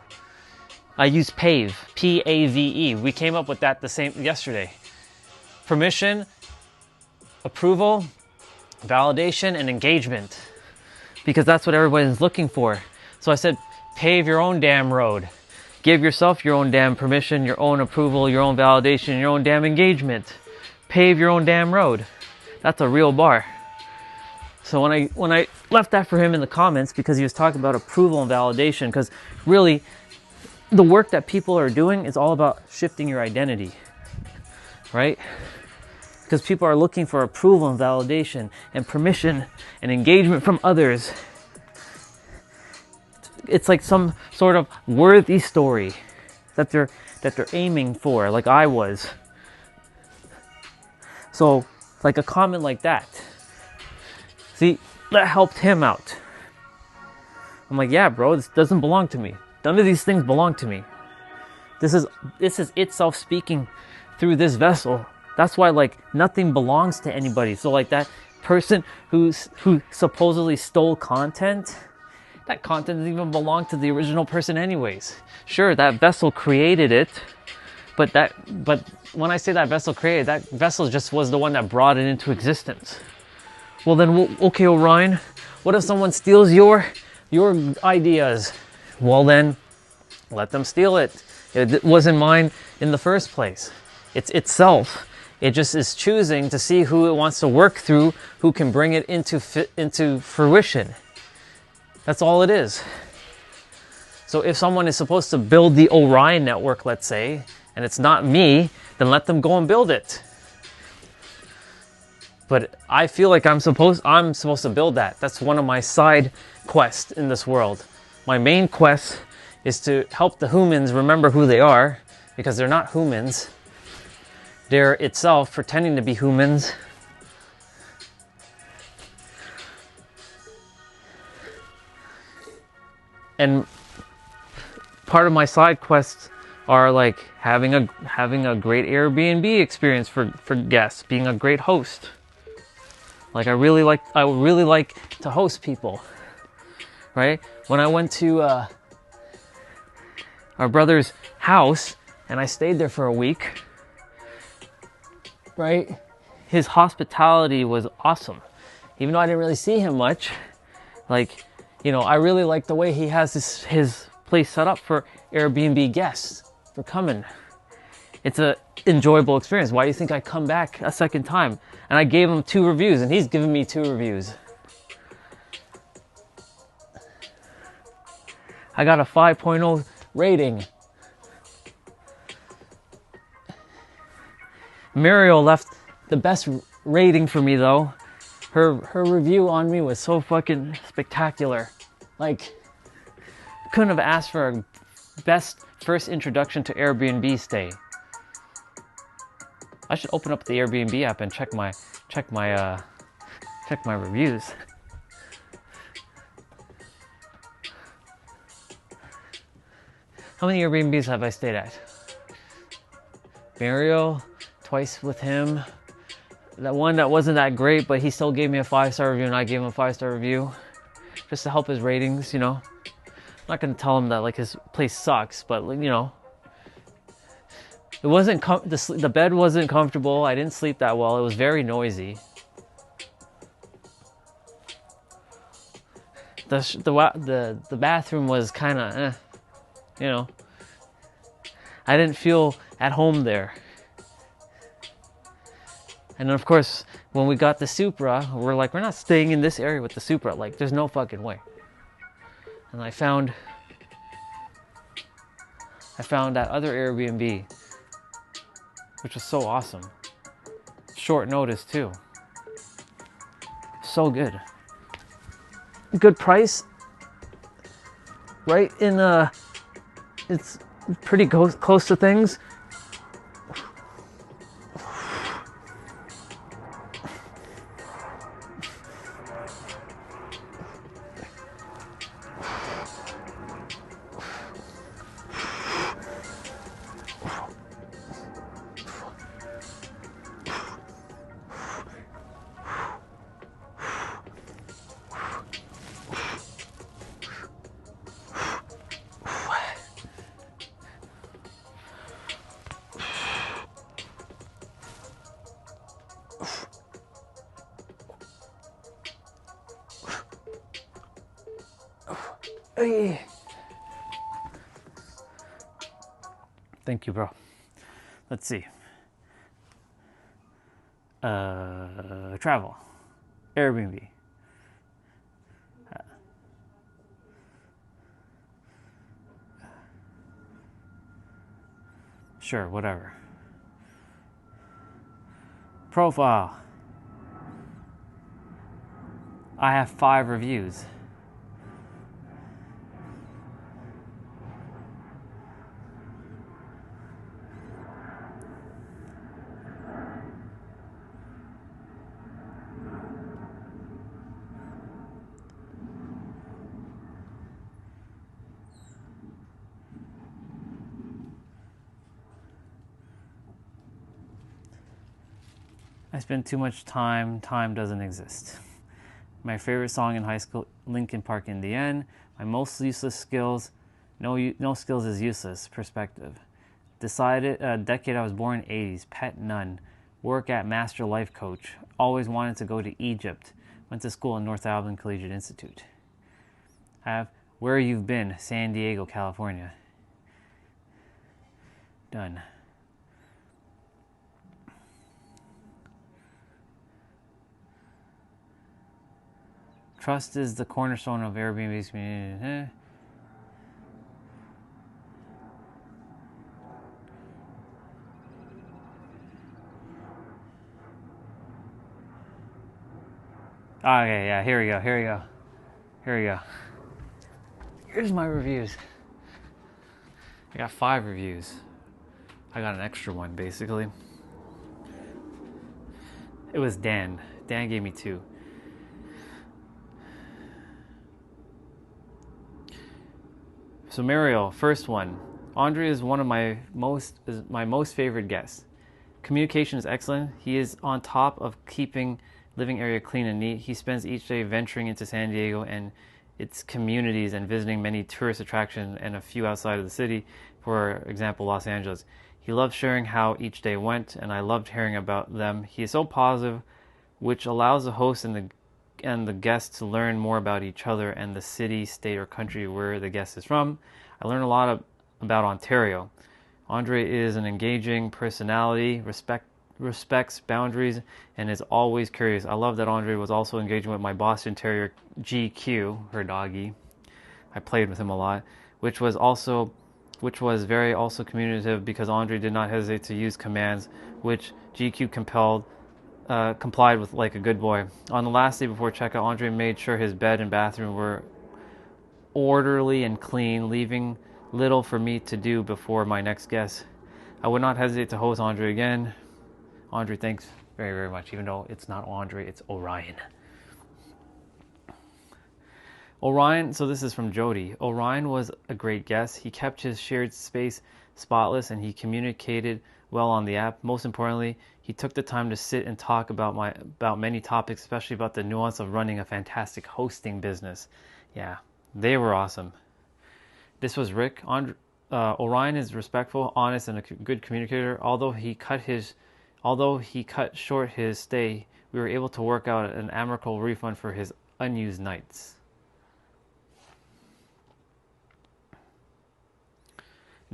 I use PAVE. P-A-V-E. We came up with that the same yesterday. Permission, approval, validation, and engagement. Because that's what everybody's looking for. So I said, pave your own damn road. Give yourself your own damn permission, your own approval, your own validation, your own damn engagement. Pave your own damn road. That's a real bar. So when I left that for him in the comments, because he was talking about approval and validation, because really the work that people are doing is all about shifting your identity, right? Because people are looking for approval and validation and permission and engagement from others. It's like some sort of worthy story that they're aiming for, like I was. So, like a comment like that. See, that helped him out. I'm like, yeah, bro, this doesn't belong to me. None of these things belong to me. This is itself speaking through this vessel. That's why, like, nothing belongs to anybody. So, like, that person who supposedly stole content, that content doesn't even belong to the original person anyways. Sure, that vessel created it, but when I say that vessel created, that vessel just was the one that brought it into existence. Well then, okay, Orion, what if someone steals your ideas? Well then, let them steal it. It wasn't mine in the first place. It's itself. It just is choosing to see who it wants to work through, who can bring it into fruition. That's all it is. So if someone is supposed to build the Orion network, let's say, and it's not me, then let them go and build it. But I feel like I'm supposed to build that. That's one of my side quests in this world. My main quest is to help the humans remember who they are, because they're not humans. They're itself pretending to be humans. And part of my side quests are like having a great Airbnb experience for guests, being a great host. Like I would really like to host people, right? When I went to our brother's house and I stayed there for a week, right? His hospitality was awesome. Even though I didn't really see him much, like, you know, I really like the way he has his place set up for Airbnb guests for coming. It's a enjoyable experience. Why do you think I come back a second time? And I gave him 2 reviews and he's given me 2 reviews. I got a 5.0 rating. Mariel left the best rating for me though. Her review on me was so fucking spectacular. Like, couldn't have asked for a best first introduction to Airbnb stay. I should open up the Airbnb app and check my reviews. How many Airbnbs have I stayed at? Mario, twice with him. That one that wasn't that great, but he still gave me a 5-star review and I gave him a 5-star review. Just to help his ratings, you know. I'm not gonna tell him that like his place sucks, but you know. It wasn't the bed wasn't comfortable. I didn't sleep that well. It was very noisy. The bathroom was kind of, you know. I didn't feel at home there. And then of course, when we got the Supra, we're like, we're not staying in this area with the Supra. Like, there's no fucking way. And I found that other Airbnb, which was so awesome. Short notice too. So good. Good price. Right in it's pretty close to things. Hey. Thank you, bro. Let's see. Travel. Airbnb. Sure, whatever. Profile. I have 5 reviews. I spent too much time. Time doesn't exist. My favorite song in high school, Linkin Park in the End. My most useless skills, no skills is useless, perspective. Decided, decade I was born, 80s, pet none. Work at Master Life Coach. Always wanted to go to Egypt. Went to school in North Albion Collegiate Institute. I have Where You've Been, San Diego, California. Done. Trust is the cornerstone of Airbnb's community. Okay, yeah, here we go. Here's my reviews. I got 5 reviews. I got an extra one, basically. It was Dan. Dan gave me 2. So Mariel, first one. Andre is one of my most favorite guests. Communication is excellent. He is on top of keeping living area clean and neat. He spends each day venturing into San Diego and its communities and visiting many tourist attractions and a few outside of the city, for example, Los Angeles. He loves sharing how each day went, and I loved hearing about them. He is so positive, which allows the host and the guest to learn more about each other and the city, state, or country where the guest is from. I learned a lot about Ontario. Andre is an engaging personality, respects boundaries, and is always curious. I love that Andre was also engaging with my Boston Terrier GQ, her doggy. I played with him a lot, which was very also communicative because Andre did not hesitate to use commands, which GQ complied with like a good boy. On the last day before checkout, Andre made sure his bed and bathroom were orderly and clean, leaving little for me to do before my next guest. I would not hesitate to host Andre again. Andre, thanks very, very much, even though it's not Andre, it's Orion. Orion, so this is from Jody. Orion was a great guest. He kept his shared space spotless and he communicated well on the app. Most importantly, he took the time to sit and talk about many topics, especially about the nuance of running a fantastic hosting business. Yeah, they were awesome. This was Rick. Orion is respectful, honest, and a good communicator. Although he cut short his stay, we were able to work out an amicable refund for his unused nights.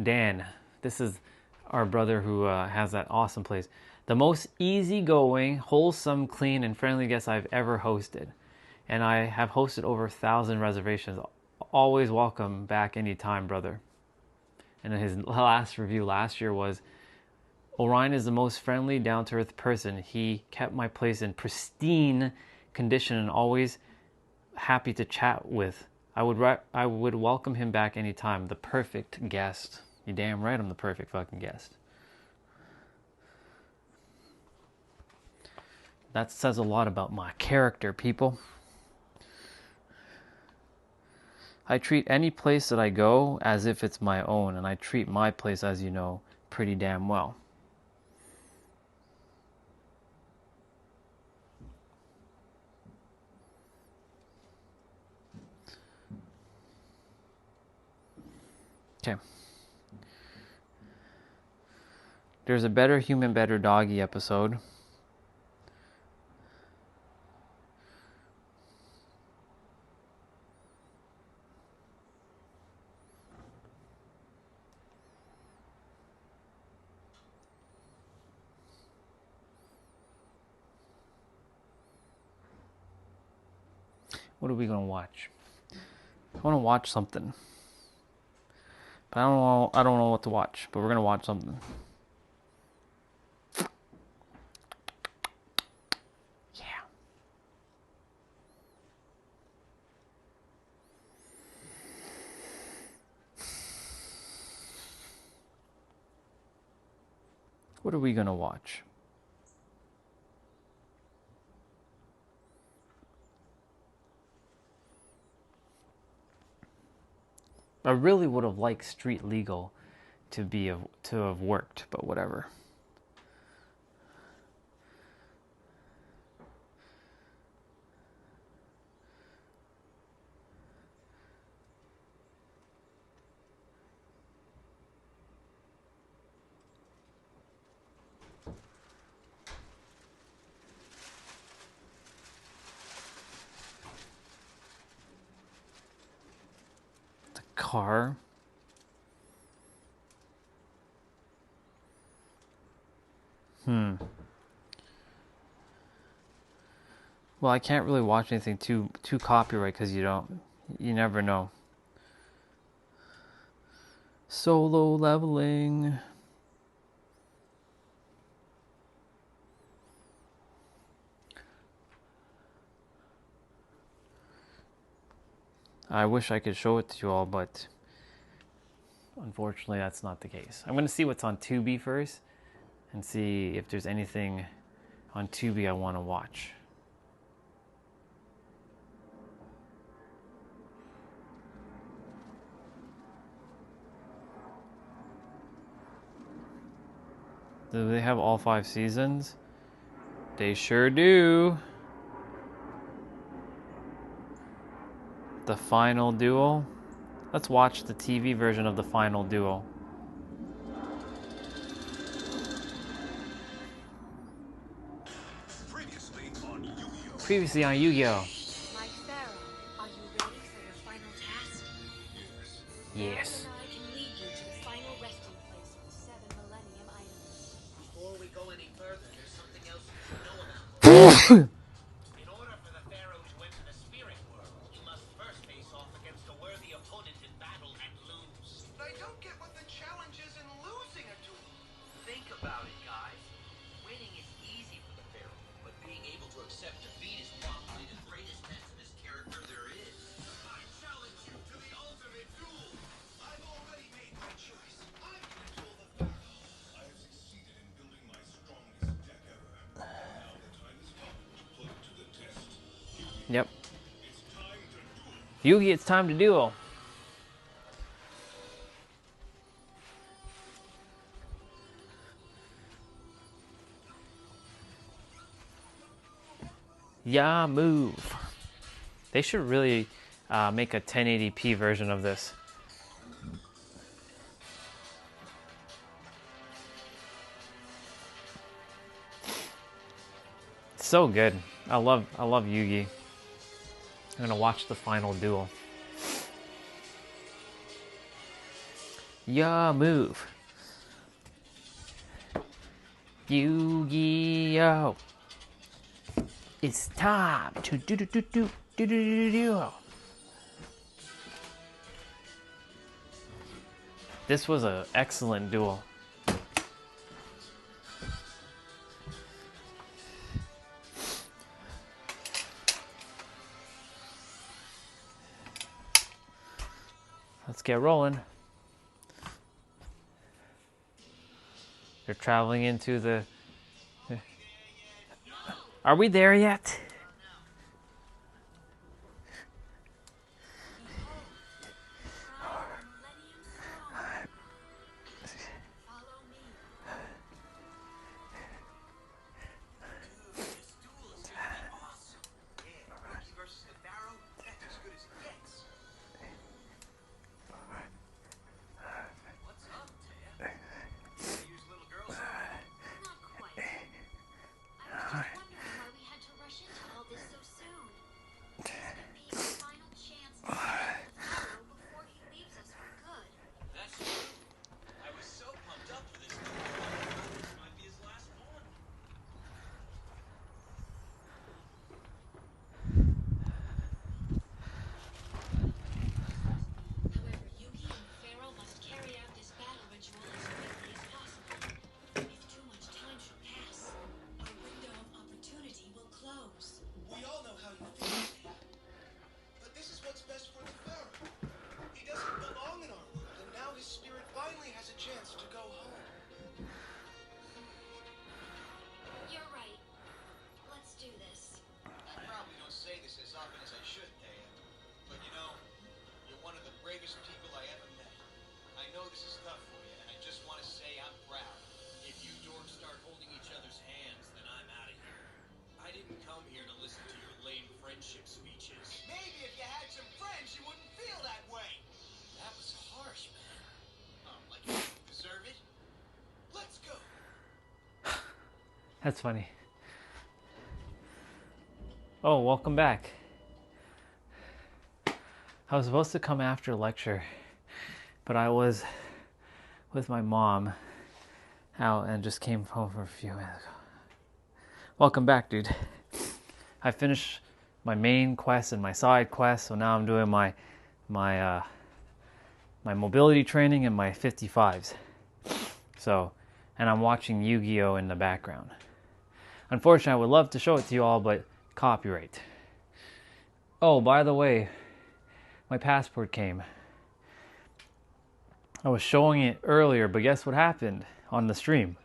Dan, this is our brother who has that awesome place. The most easygoing, wholesome, clean, and friendly guest I've ever hosted. And I have hosted over 1,000 reservations. Always welcome back anytime, brother. And his last review last year was, Orion is the most friendly, down-to-earth person. He kept my place in pristine condition and always happy to chat with. I would welcome him back anytime. The perfect guest. You damn right I'm the perfect fucking guest. That says a lot about my character, people. I treat any place that I go as if it's my own, and I treat my place, as you know, pretty damn well. Okay. There's a Better Human, Better Doggy episode. What are we gonna watch? I want to watch something, but I don't know what to watch. But we're gonna watch something. Yeah. What are we gonna watch? I really would have liked Street Legal to have worked, but whatever. Car. Well, I can't really watch anything too copyright because you never know. Solo Leveling. I wish I could show it to you all, but unfortunately that's not the case. I'm going to see what's on Tubi first and see if there's anything on Tubi I want to watch. Do they have all 5 seasons? They sure do. The Final Duel. Let's watch the TV version of The Final Duel. Previously on Yu-Gi-Oh!
Mike Farrell, are you ready for your final task?
Yes.
I can lead you to the final resting place of the 7 Millennium items.
Before we go any further, there's something else you should know about. In order for the Pharaoh to enter the spirit world, he must first face off against a worthy opponent in battle and lose.
I don't get what the challenge is in losing a duel.
Think about it, guys. Winning is easy for the Pharaoh, but being able to accept defeat is probably the greatest test of his character there is.
I challenge you to the ultimate duel. I've already made my choice. I'm gonna duel the Pharaoh. I have succeeded in building my strongest deck ever. Now the time is up to put it to the test.
Yep. Yugi, it's time to duel. Yeah, move. They should really make a 1080p version of this. It's so good. I love Yugi. I'm gonna watch the Final Duel. Yeah, move. Yu-Gi-Oh! It's time to do. This was an excellent duel. Let's get rolling. They're traveling into the... Are we there yet? That's funny. Oh, welcome back. I was supposed to come after lecture, but I was with my mom out and just came home for a few minutes ago. Welcome back, dude. I finished my main quest and my side quest, so now I'm doing my mobility training and my 55s. So, and I'm watching Yu-Gi-Oh! In the background. Unfortunately, I would love to show it to you all, but copyright. Oh, by the way, my passport came. I was showing it earlier, but guess what happened on the stream?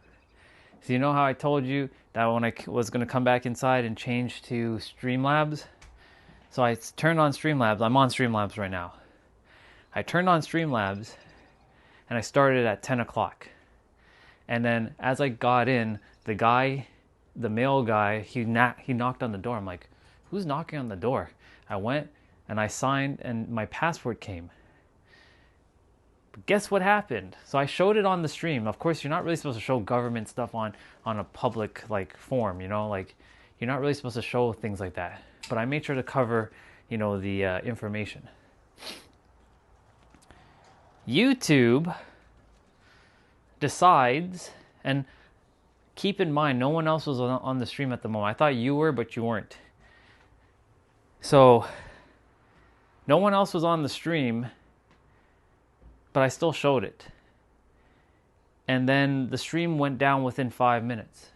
So you know how I told you that when I was going to come back inside and change to Streamlabs? So I turned on Streamlabs. I'm on Streamlabs right now. I turned on Streamlabs and I started at 10 o'clock. And then as I got in, the male guy, he knocked on the door. I'm like, who's knocking on the door? I went and I signed and my passport came. But guess what happened? So I showed it on the stream. Of course, you're not really supposed to show government stuff on a public like forum, you know, like you're not really supposed to show things like that. But I made sure to cover, you know, the information. YouTube decides, and keep in mind, no one else was on the stream at the moment. I thought you were, but you weren't. So no one else was on the stream, but I still showed it. And then the stream went down within 5 minutes.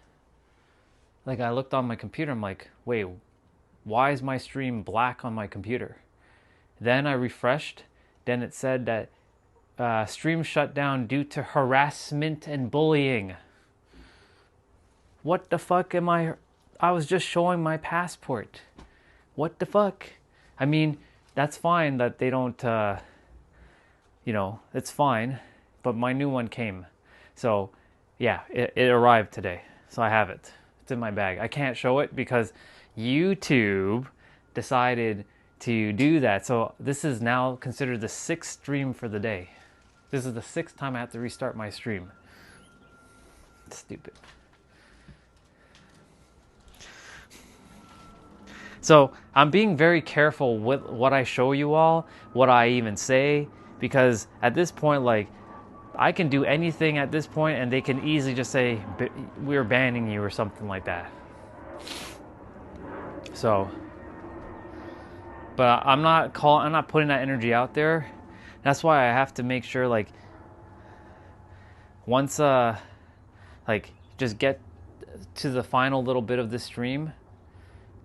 Like I looked on my computer, I'm like, wait, why is my stream black on my computer? Then I refreshed, then it said that stream shut down due to harassment and bullying. What the fuck am I was just showing my passport. What the fuck? I mean, that's fine that they don't, you know, it's fine, but my new one came. So, yeah, it arrived today. So I have it. It's in my bag. I can't show it because YouTube decided to do that. So this is now considered the 6th stream for the day. This is the 6th time I have to restart my stream. Stupid. So I'm being very careful with what I show you all, what I even say, because at this point, like, I can do anything at this point and they can easily just say, we're banning you or something like that. So, but I'm not putting that energy out there. That's why I have to make sure, like, once, like, just get to the final little bit of this stream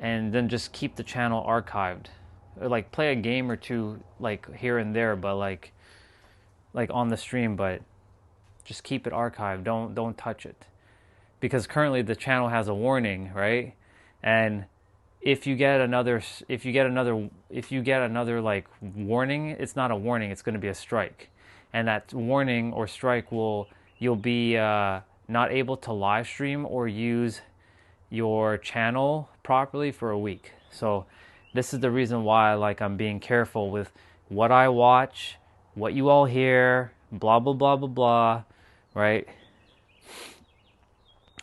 and then just keep the channel archived. Or, like, play a game or two, like, here and there, but, like on the stream, but just keep it archived. Don't touch it. Because currently the channel has a warning, right? And if you get another like warning, it's not a warning, it's going to be a strike. And that warning or strike you'll be not able to live stream or use your channel properly for a week. So this is the reason why, like, I'm being careful with what I watch, what you all hear, blah blah blah blah blah, right?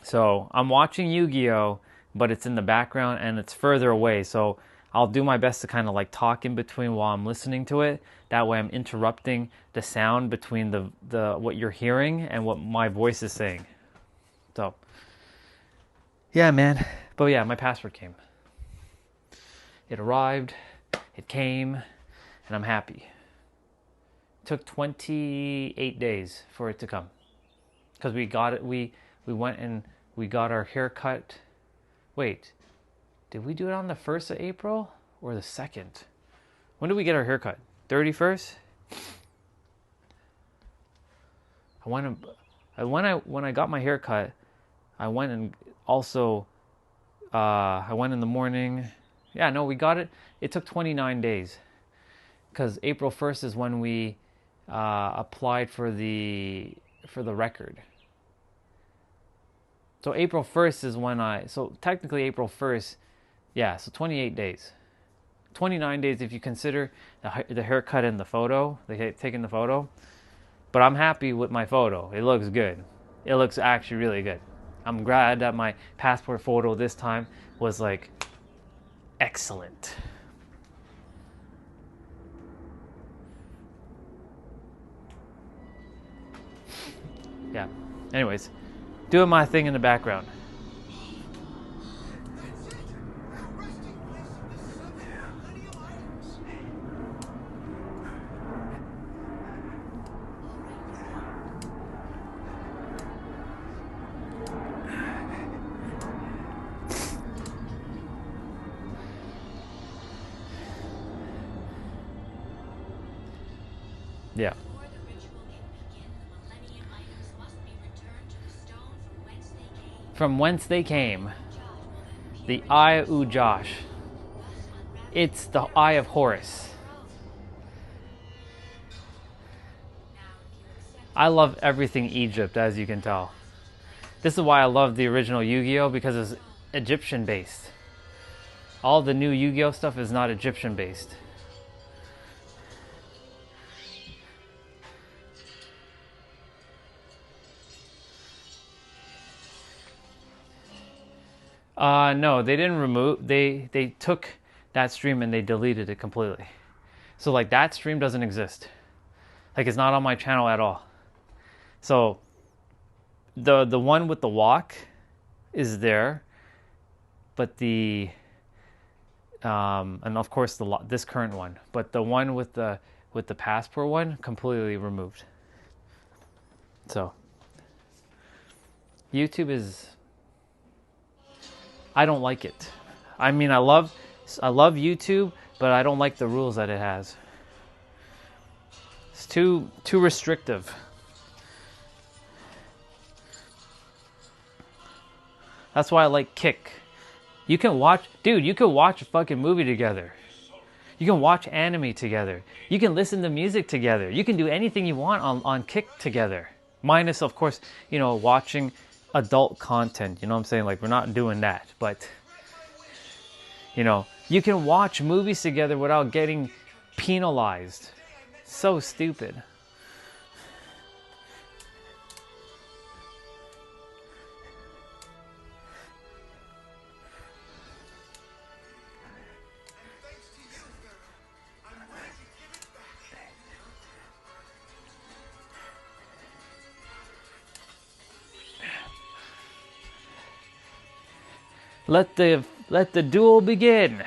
So I'm watching Yu-Gi-Oh, but it's in the background and it's further away, so I'll do my best to kind of like talk in between while I'm listening to it. That way I'm interrupting the sound between the what you're hearing and what my voice is saying. So yeah, man. But yeah, my passport came. It arrived, it came, and I'm happy. It took 28 days for it to come. Because we got it, we went and we got our haircut. Wait, did we do it on the 1st of April or the 2nd? When did we get our haircut? 31st? When I got my haircut, I went and also, I went in the morning. Yeah, no, we got it. It took 29 days. Because April 1st is when we applied for the record. So April 1st is when so technically April 1st, yeah, so 28 days. 29 days if you consider the haircut and the photo, taking the photo. But I'm happy with my photo. It looks good. It looks actually really good. I'm glad that my passport photo this time was like excellent. Yeah. Anyways, doing my thing in the background. Yeah. From whence they came. The Eye of Ujosh. It's the Eye of Horus. I love everything Egypt, as you can tell. This is why I love the original Yu-Gi-Oh! Because it's Egyptian based. All the new Yu-Gi-Oh! Stuff is not Egyptian based. No, they didn't remove. They took that stream and they deleted it completely. So like that stream doesn't exist. Like it's not on my channel at all. So the one with the walk is there, but the and of course this current one, but the one with the passport one completely removed. So YouTube is, I don't like it. I mean, I love YouTube, but I don't like the rules that it has. It's too restrictive. That's why I like Kick. You can watch a fucking movie together. You can watch anime together. You can listen to music together. You can do anything you want on Kick together. Minus, of course, watching adult content. You know what I'm saying? Like, we're not doing that. But, you can watch movies together without getting penalized. So stupid. Let the duel begin.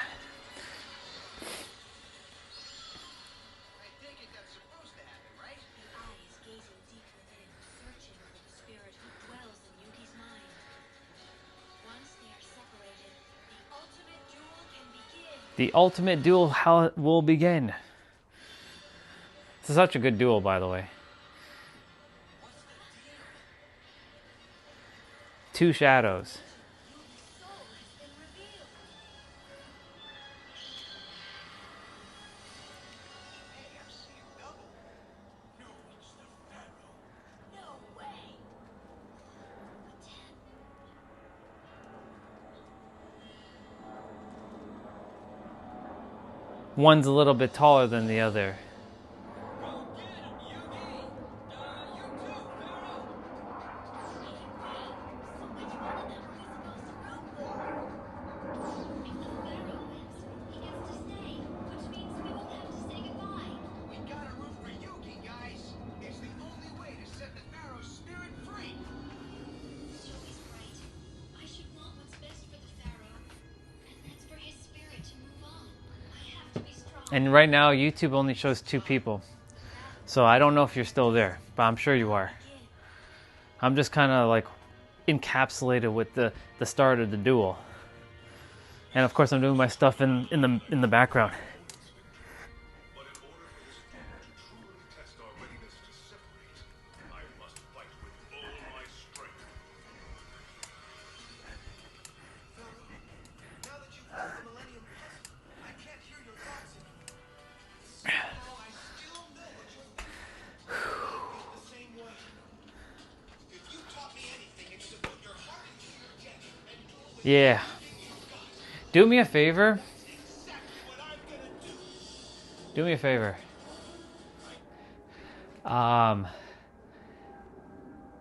The ultimate duel will begin. This is such a good duel, by the way. Two shadows. One's a little bit taller than the other. And right now, YouTube only shows 2 people. So I don't know if you're still there, but I'm sure you are. I'm just kind of like encapsulated with the start of the duel. And of course, I'm doing my stuff in the background. Yeah. Do me a favor. Do me a favor.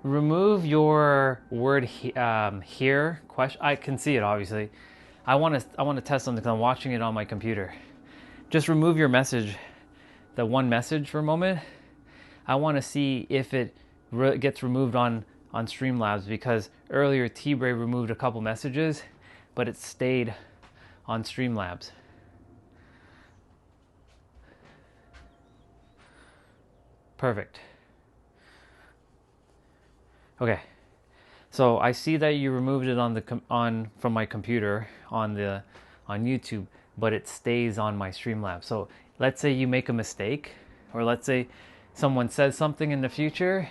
Remove your word here. Question. I can see it obviously. I want to test something because I'm watching it on my computer. Just remove your message, the one message for a moment. I want to see if it gets removed on Streamlabs, because earlier T-Bray removed a couple messages, but it stayed on Streamlabs. Perfect. Okay, so I see that you removed it from my computer on YouTube, but it stays on my Streamlabs. So let's say you make a mistake, or let's say someone says something in the future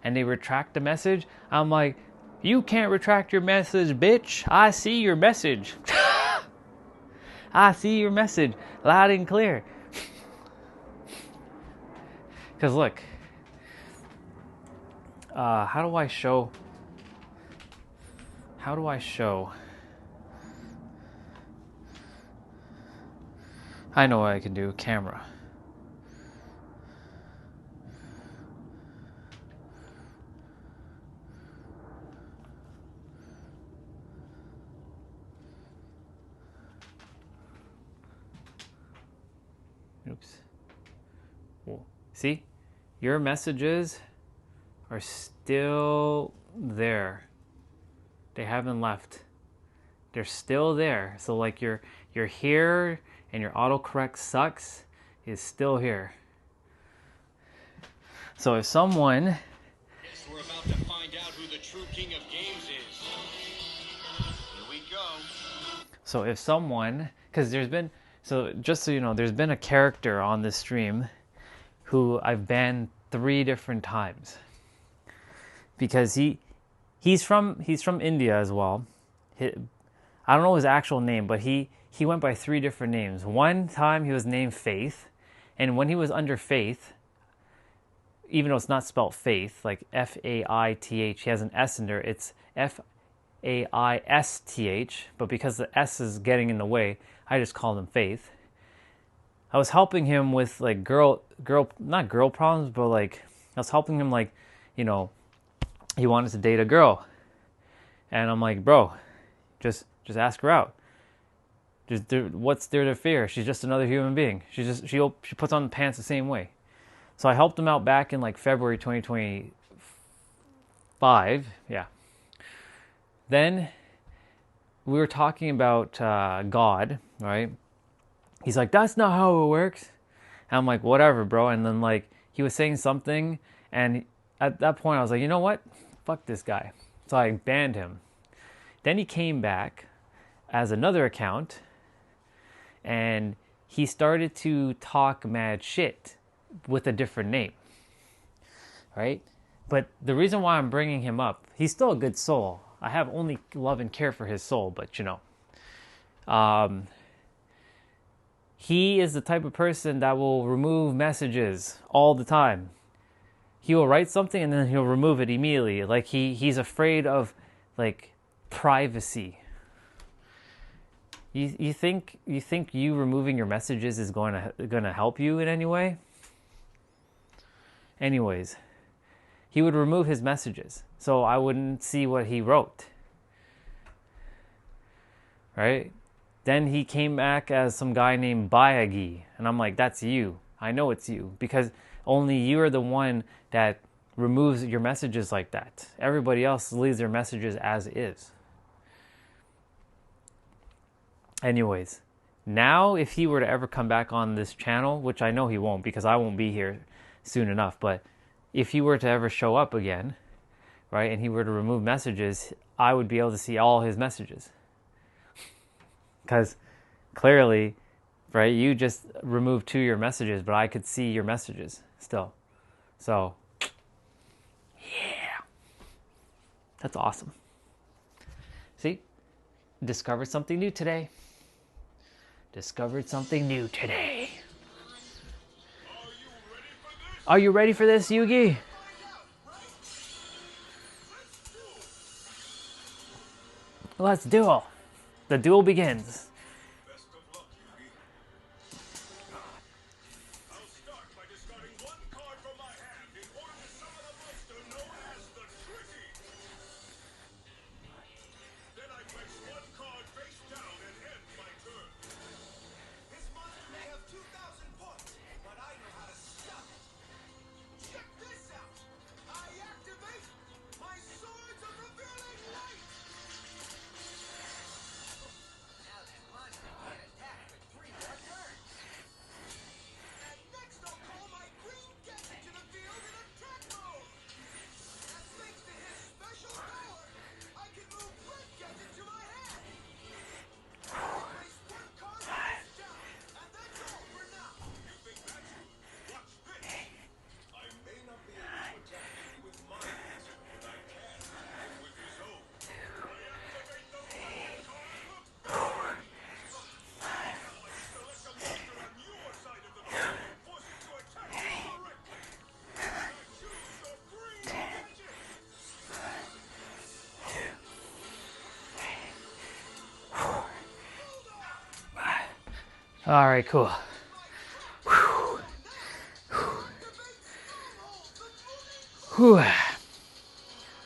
and they retract the message, I'm like, you can't retract your message, bitch. I see your message. I see your message loud and clear. Because look, how do I show? I know what I can do. Camera. Oops. Whoa. See? Your messages are still there. They haven't left. They're still there. So like your here and your autocorrect sucks is still here. So if someone...
Guess we're about to find out who the true king of games is. Here we go.
So if someone... Because there's been... So just so you know, there's been a character on this stream who I've banned 3 different times. Because he's from India as well. I don't know his actual name, but he went by 3 different names. One time he was named Faith, and when he was under Faith, even though it's not spelled Faith, like Faith, he has an S in there, it's Faisth, but because the S is getting in the way, I just called him Faith. I was helping him with like not girl problems, but like I was helping him, like, you know, he wanted to date a girl. And I'm like, bro, just ask her out. What's there to fear? She's just another human being. She puts on the pants the same way. So I helped him out back in like February 2025. Yeah. Then we were talking about God, right? He's like, that's not how it works. And I'm like, whatever, bro. And then like he was saying something, and at that point I was like, you know what? Fuck this guy. So I banned him. Then he came back as another account, and he started to talk mad shit with a different name, right? But the reason why I'm bringing him up, he's still a good soul. I have only love and care for his soul, but you know, he is the type of person that will remove messages all the time. He will write something and then he'll remove it immediately. Like he's afraid of like privacy. You think you removing your messages is going to help you in any way? Anyways, he would remove his messages so I wouldn't see what he wrote. Right? Then he came back as some guy named Bayagi, and I'm like, that's you. I know it's you, because only you are the one that removes your messages like that. Everybody else leaves their messages as is. Anyways, now if he were to ever come back on this channel, which I know he won't because I won't be here soon enough, but if he were to ever show up again, right, and he were to remove messages, I would be able to see all his messages. Because clearly, right, you just removed 2 of your messages, but I could see your messages still. So, yeah. That's awesome. See? Discovered something new today. Discovered something new today. Are you ready for this, Yugi? Let's duel. The duel begins. All right, cool. Whew.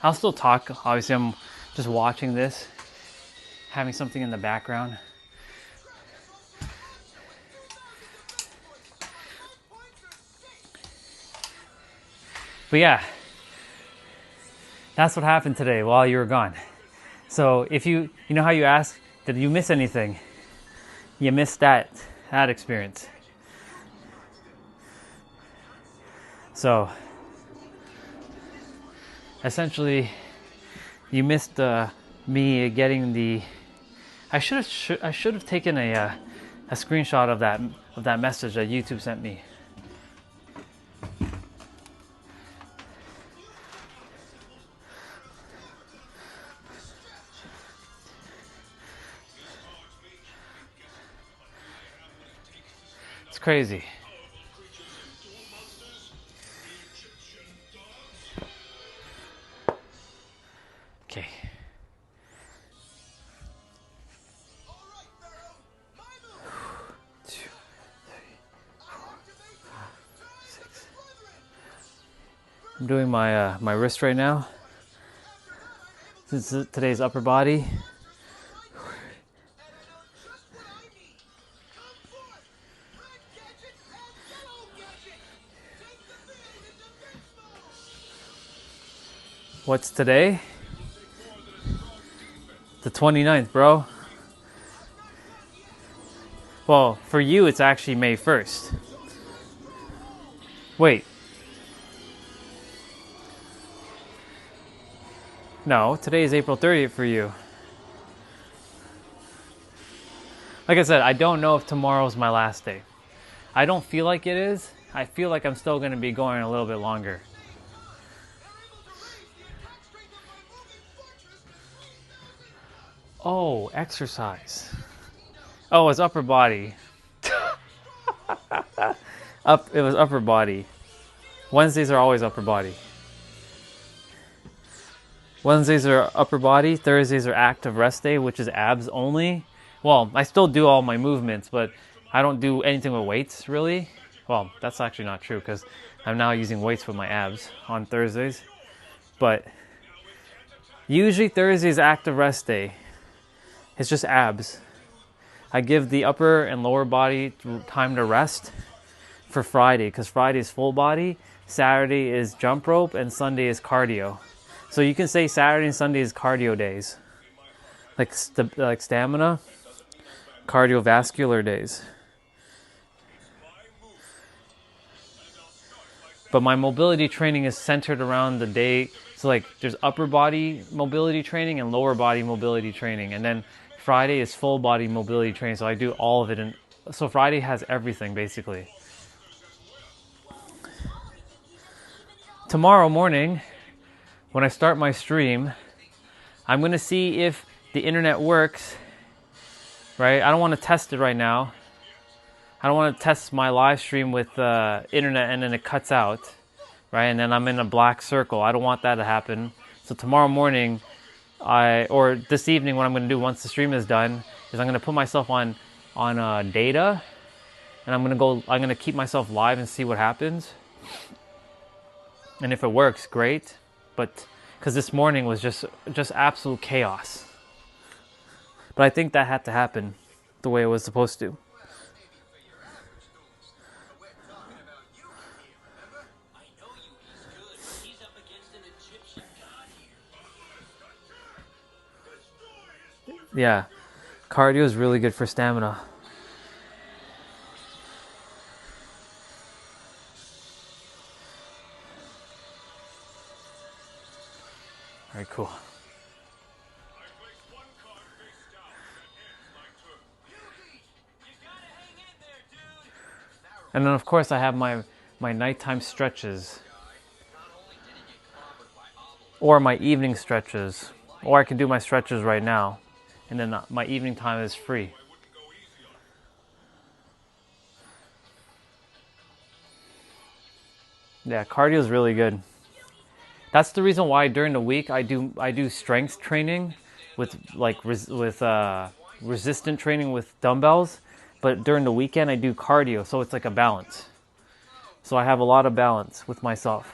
I'll still talk. Obviously, I'm just watching this, having something in the background. But yeah, that's what happened today while you were gone. So if you know how you ask, did you miss anything? You missed that experience. So essentially, you missed me getting the. I should have taken a screenshot of that message that YouTube sent me. It's crazy. Okay. I'm doing my my wrist right now. This is today's upper body. What's today? The 29th, bro. Well, for you, it's actually May 1st. Wait. No, today is April 30th for you. Like I said, I don't know if tomorrow's my last day. I don't feel like it is. I feel like I'm still going to be going a little bit longer. Oh, exercise. Oh, it's upper body. It was upper body. Wednesdays are always upper body. Wednesdays are upper body. Thursdays are active rest day, which is abs only. Well, I still do all my movements, but I don't do anything with weights, really. Well, that's actually not true because I'm now using weights with my abs on Thursdays. But usually Thursday's active rest day. It's just abs. I give the upper and lower body time to rest for Friday because Friday is full body, Saturday is jump rope, and Sunday is cardio. So you can say Saturday and Sunday is cardio days, like stamina, cardiovascular days. But my mobility training is centered around the day. So like there's upper body mobility training and lower body mobility training, and then Friday is full body mobility training, so I do all of it. And so Friday has everything, basically. Tomorrow morning, when I start my stream, I'm going to see if the internet works, right? I don't want to test it right now. I don't want to test my live stream with internet and then it cuts out, right? And then I'm in a black circle. I don't want that to happen. So tomorrow morning, or this evening, what I'm going to do once the stream is done is I'm going to put myself on data, and I'm going to keep myself live and see what happens. And if it works, great. But because this morning was just absolute chaos. But I think that had to happen the way it was supposed to. Yeah, cardio is really good for stamina. All right, cool. And then of course I have my nighttime stretches. Or my evening stretches. Or I can do my stretches right now. And then my evening time is free. Yeah, cardio is really good. That's the reason why during the week I do strength training with resistant training with dumbbells. but during the weekend I do cardio, so it's like a balance. So I have a lot of balance with myself.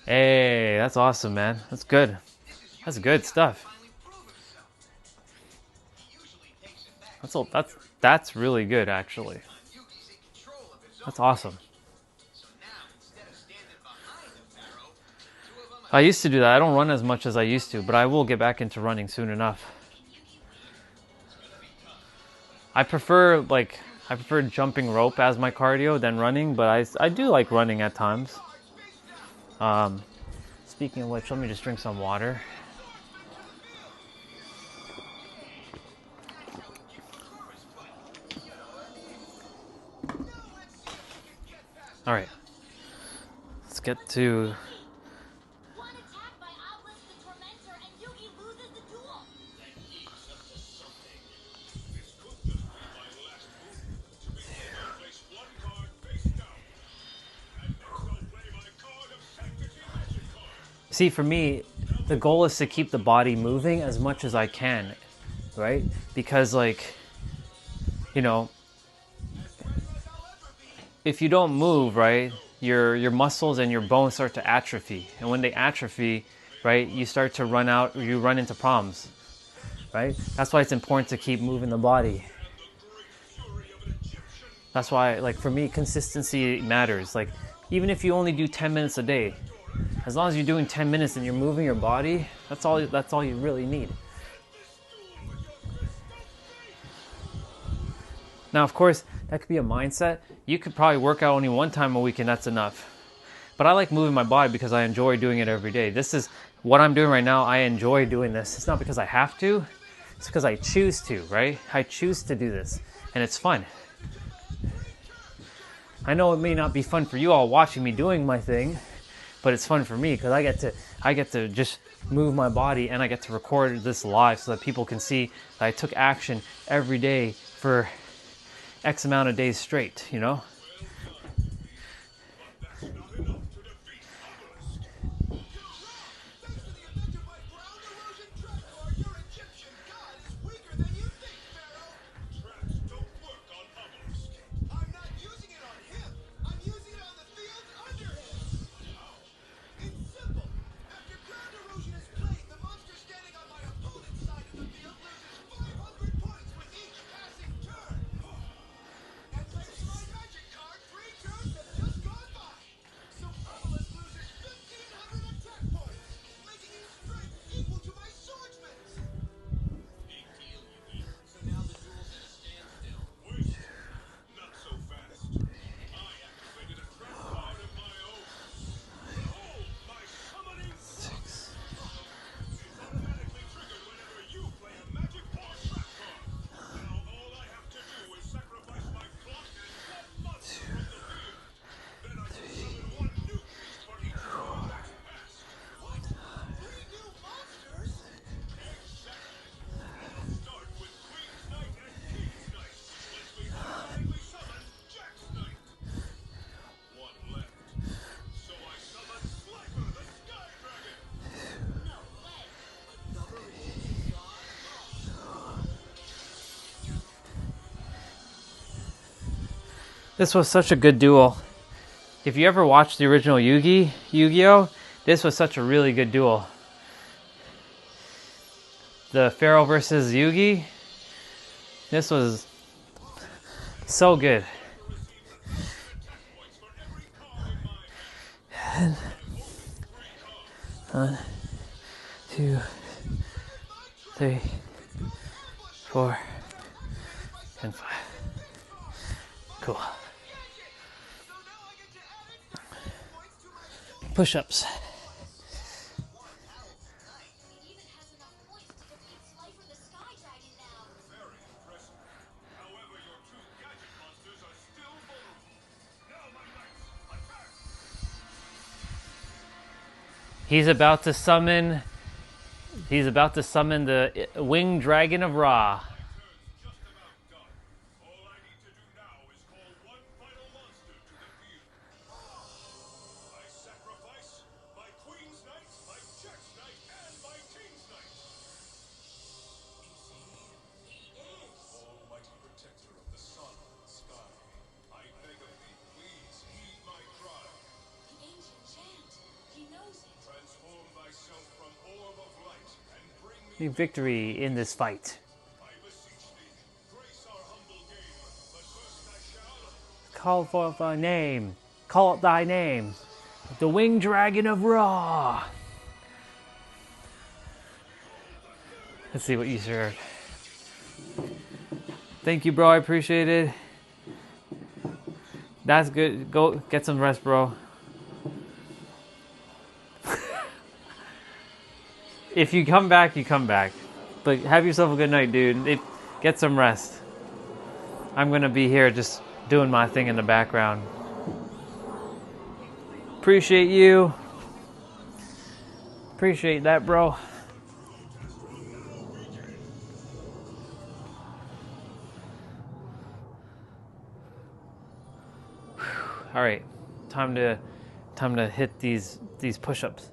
Hey, that's awesome, man. That's good. That's good stuff. That's really good, actually. That's awesome. I used to do that. I don't run as much as I used to, but I will get back into running soon enough. I prefer jumping rope as my cardio than running, but I do like running at times. Speaking of which, let me just drink some water. All right, let's get to. See, for me, the goal is to keep the body moving as much as I can, right? Because, like, you know, if you don't move, right, your muscles and your bones start to atrophy. And when they atrophy, right, you start to run out, or you run into problems, right? That's why it's important to keep moving the body. That's why, like, for me, consistency matters. Like, even if you only do 10 minutes a day, as long as you're doing 10 minutes and you're moving your body, that's all you really need. Now, of course, that could be a mindset. You could probably work out only one time a week and that's enough. But I like moving my body because I enjoy doing it every day. This is what I'm doing right now. I enjoy doing this. It's not because I have to. It's because I choose to, right? I choose to do this. And it's fun. I know it may not be fun for you all watching me doing my thing, but it's fun for me because I get to just move my body and I get to record this live so that people can see that I took action every day for X amount of days straight, you know? This was such a good duel. If you ever watched the original Yu-Gi-Oh, this was such a really good duel. The Pharaoh versus Yugi, this was so good. One, 2, 3, 4, and 5. Cool. Push-ups. He's about to summon the winged dragon of Ra. victory in this fight. Call forth thy name. Call it thy name. The winged dragon of Ra. Let's see what you served. Thank you, bro. I appreciate it. That's good. Go get some rest, bro. If you come back, you come back. But have yourself a good night, dude. Get some rest. I'm going to be here just doing my thing in the background. Appreciate you. Appreciate that, bro. All right, time to hit these push-ups.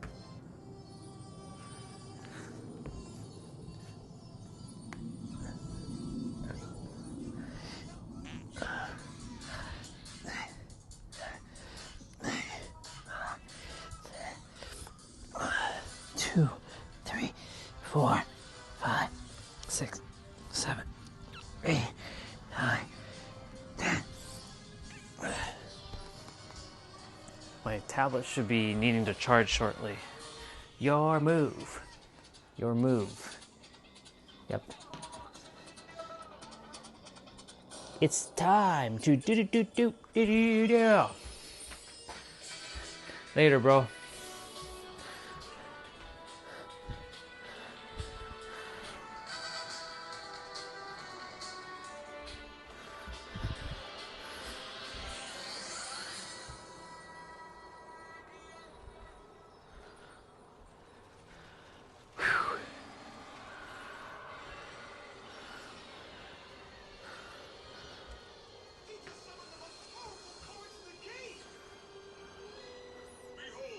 Two, 3, 4, 5, 6, 7, 8, 9, 10. My tablet should be needing to charge shortly. Your move. Your move. Yep. It's time to do. Later, bro.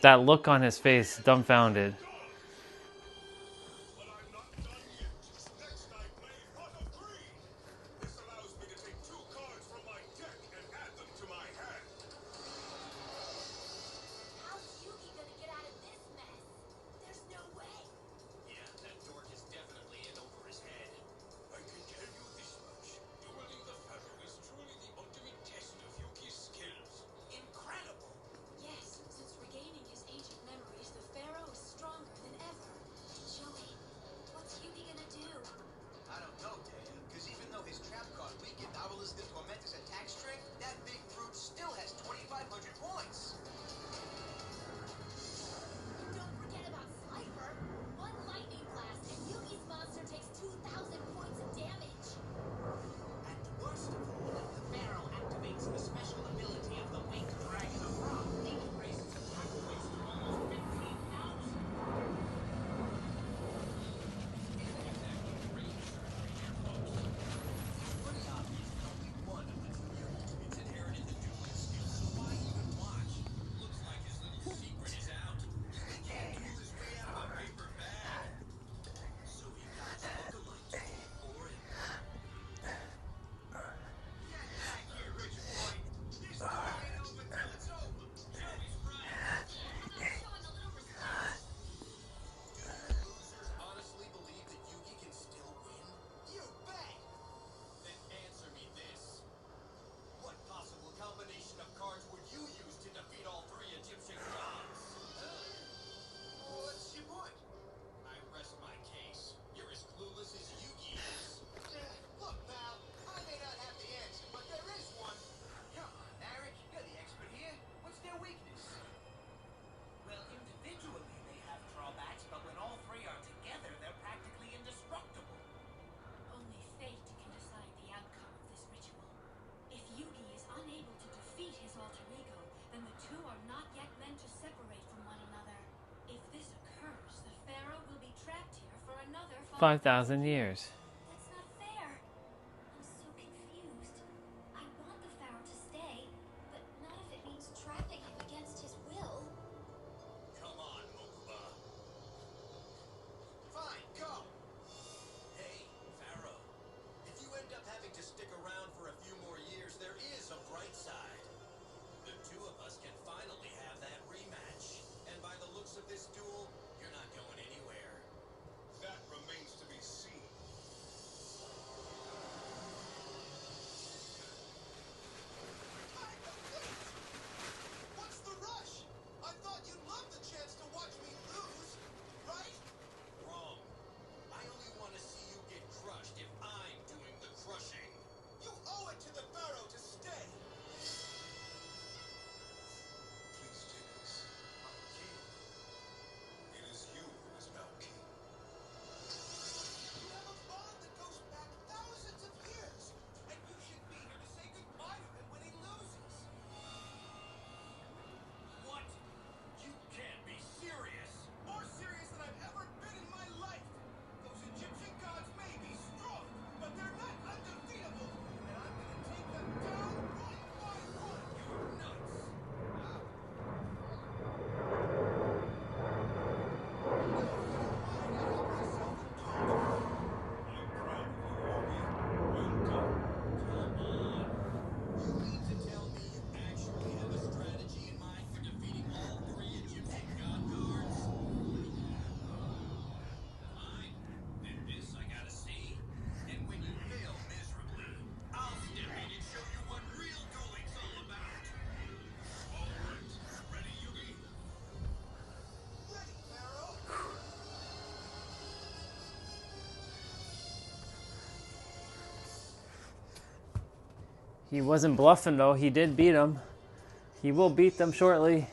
That look on his face, dumbfounded.
his alter ego, then the two are not yet meant to separate from one another. If this occurs, the Pharaoh will be trapped here for another
5,000 years.
That's not fair. I'm so confused. I want the Pharaoh to stay, but not if it means trapping him against his will.
Come on, Mokuba. Fine, go. Hey, Pharaoh. If you end up having to stick around for a few more years, there is a bright side. The two of us can finally have that rematch. And by the looks of this duel, you're not going anywhere. That remains to
He wasn't bluffing though. He did beat him. He will beat them shortly.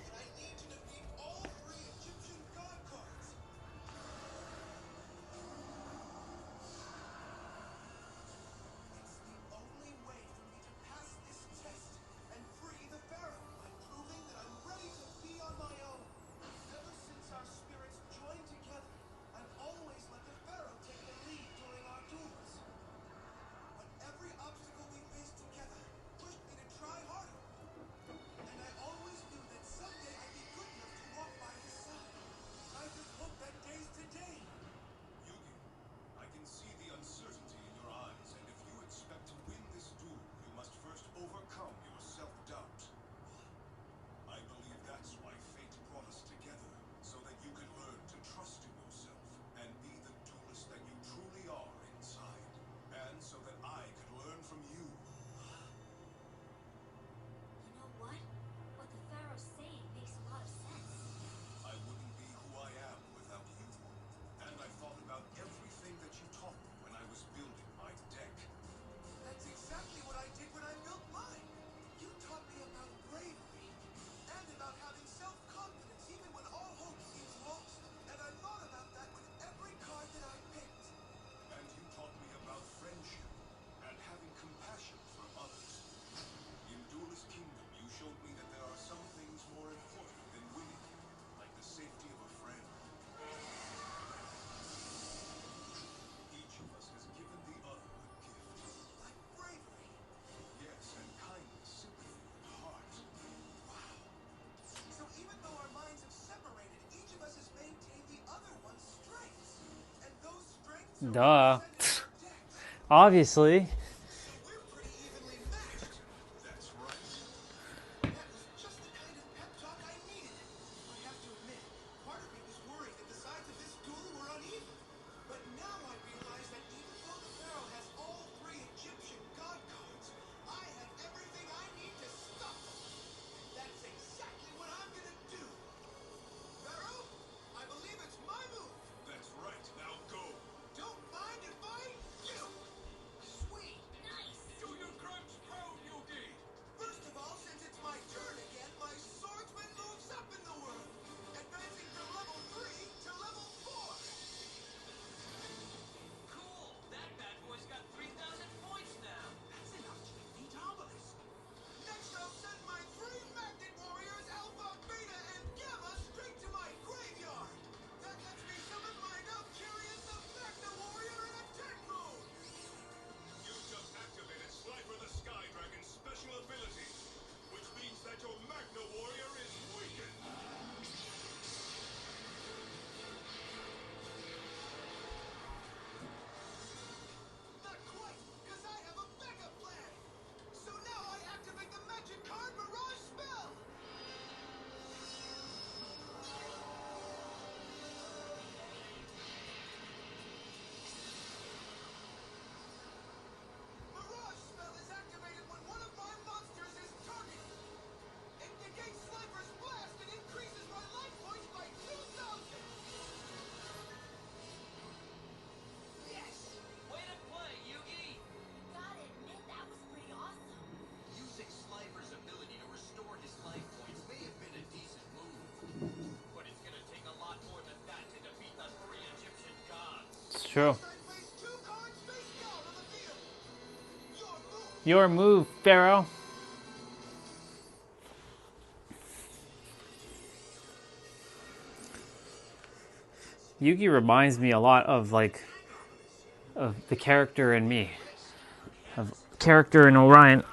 Duh. Obviously. True. Your move, Pharaoh. Yugi reminds me a lot of the character in me. Of character in Orion.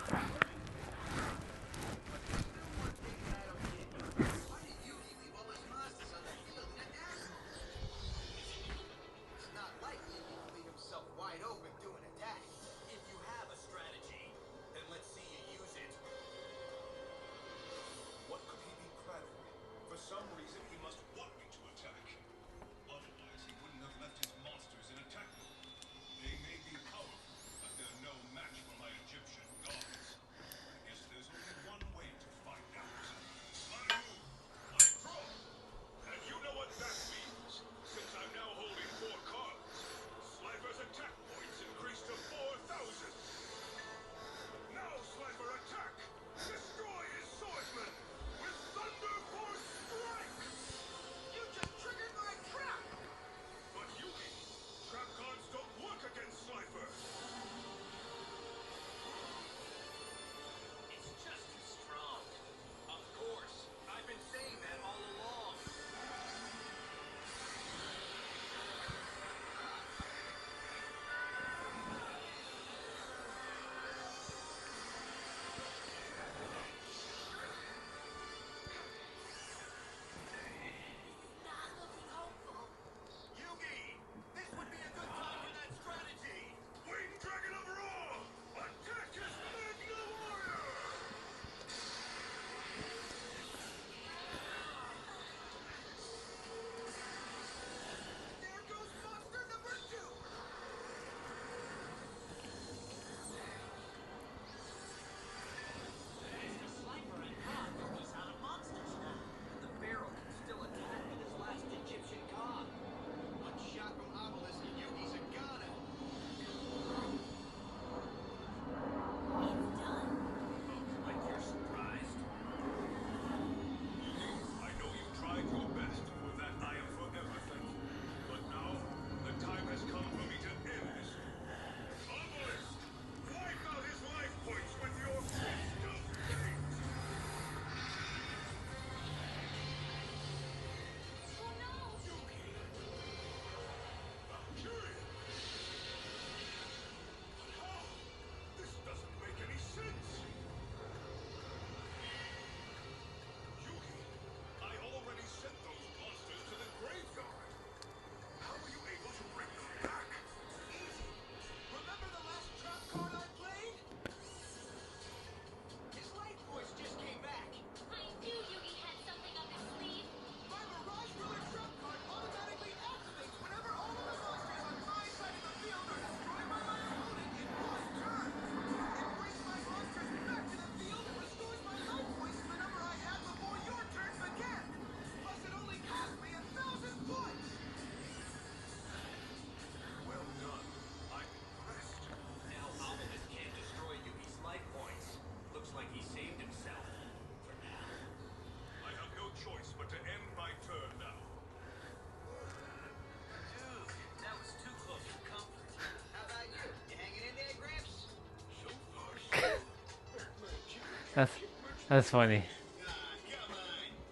That's funny.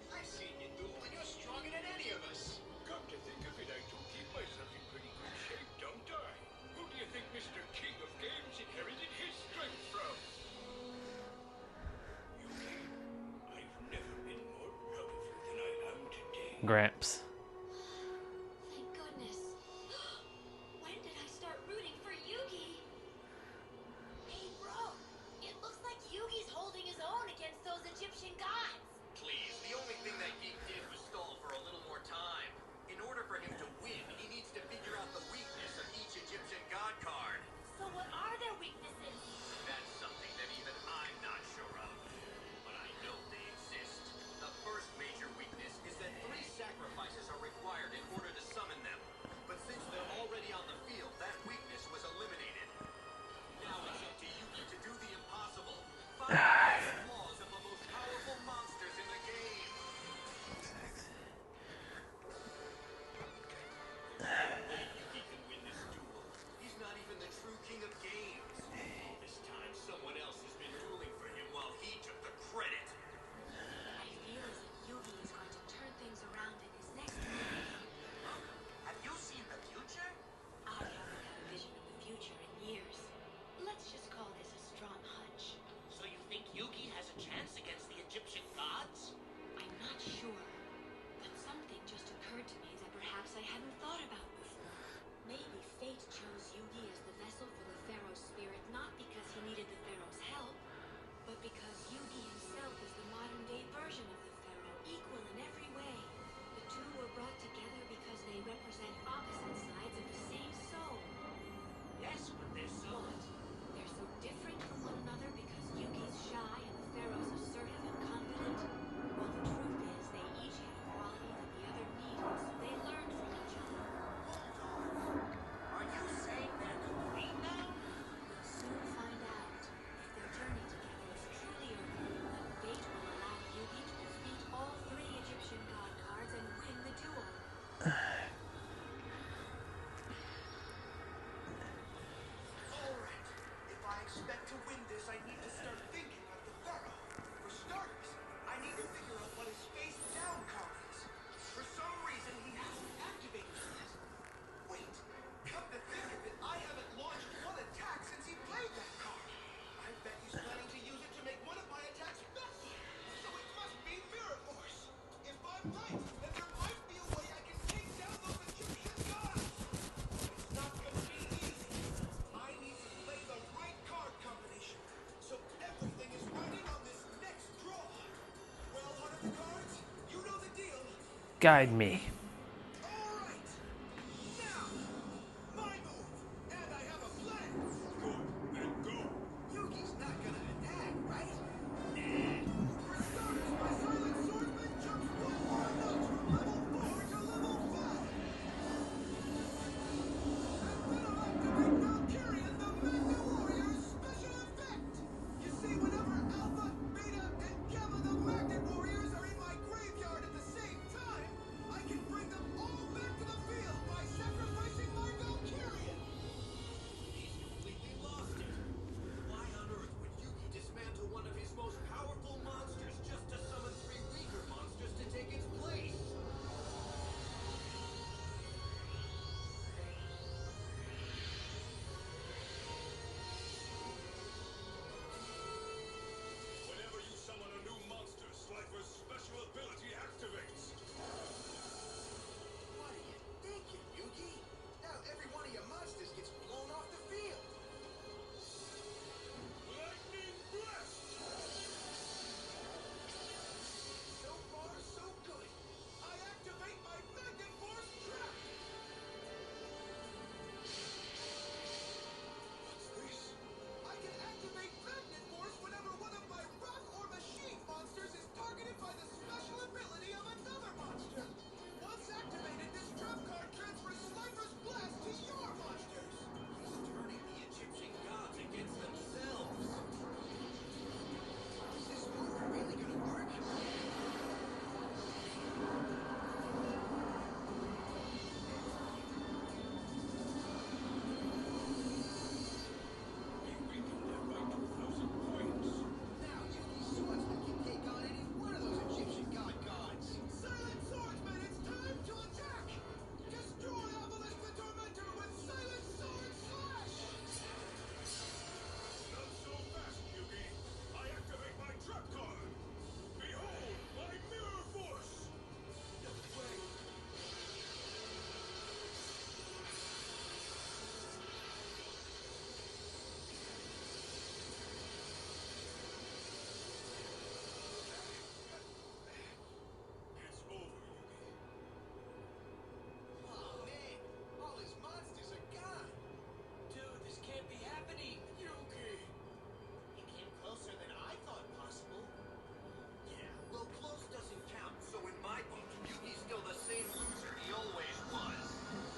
I've seen you duel and you're stronger than any of us. Come to think of it, I do keep myself in pretty good shape, don't I? Who do you think Mr. King of Games inherited his strength from? Yuki, I've never been more proud of you than I am today.
Gramps.
Thank goodness. When did I start rooting for Yugi? Hey, bro. It looks like Yugi's holding his own against those Egyptian gods.
Please, the only thing that geek did was stall for a little more time. In order for him to win, he needs to figure out the weakness of each Egyptian god card.
So what are their weaknesses?
That's something that even I'm not sure of. But I know they exist. The first major weakness is that 3 sacrifices are required in order to summon them. But since they're already on the field, that weakness was eliminated. Now it's up to Yugi to do the impossible. Find the flaws of the most powerful monsters in the game. Only Yugi can win this duel. He's not even the true king of games. All this time, someone else has been dueling for him while he took the credit.
I feel as if Yugi is going to turn things around in his next move.
Have you seen the future?
I haven't had a vision of the future in years. Let's just call this a strong hunch.
So you think Yugi has a chance against the Egyptian gods?
I'm not sure, but something just occurred to me that perhaps I hadn't thought about before. Maybe fate chose Yugi as the vessel for the Pharaoh's spirit not because he needed the Pharaoh's help, but because Yugi himself is the modern-day version of the Pharaoh, equal in every way. The two were brought together because they represent opposite sides of the same soul.
Yes, but they're so...
They're so different from one another because Yugi's shy and the Pharaoh's assertive and confident? Well, the truth is they each had a quality that the other needed, so they learned from each other.
Are you saying they're complete now?
We'll soon find out. If their journey together is truly over, then fate will allow Yugi to defeat all 3 Egyptian god cards and win the duel.
Alright, if I expect to win this, I need to start thinking like the Pharaoh. For starters, I need to figure out what his face down card is. For some reason, he hasn't activated it yet. Wait, come to think of it, I haven't launched one attack since he played that card. I bet he's planning to use it to make one of my attacks faster. So it must be Mirror Force. If I'm right, then there might be a way I can take down those Egyptian gods. It's not gonna be easy. I need to play the right card combination, so everything is riding on this next draw. Well, one of the cards, you know the deal.
Guide me.
All right. Now, my move, and I have a plan. Good, then go. Yugi's not gonna attack, right? For starters, my silent swordsman jumps 1 more notch from level 4 to level 5. And then I'll activate Valkyrian, the Magna Warrior's special effect. You see, whenever Alpha, Beta, and Gamma, the Magnet Warriors, are in my graveyard at the same time, I can bring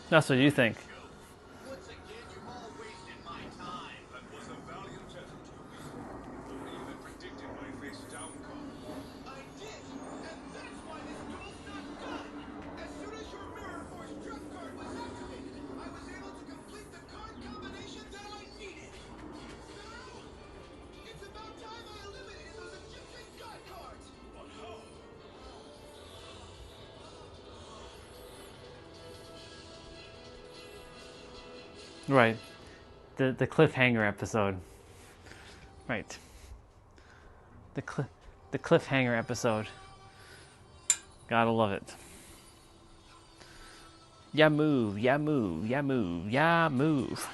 That's what you think.
Once again, you've all wasted my time. That was a valiant effort, Yugi. Only you had predicted my face's outcome. I did, and that's why this duel's not done. As soon as your Mirror Force trap card was activated, I was able to complete the card combination that I needed. Now, it's about time I eliminated those Egyptian god cards. But how?
Right. The cliffhanger episode. Right. The cliffhanger episode. Gotta love it. Ya move, ya move, ya move, ya move.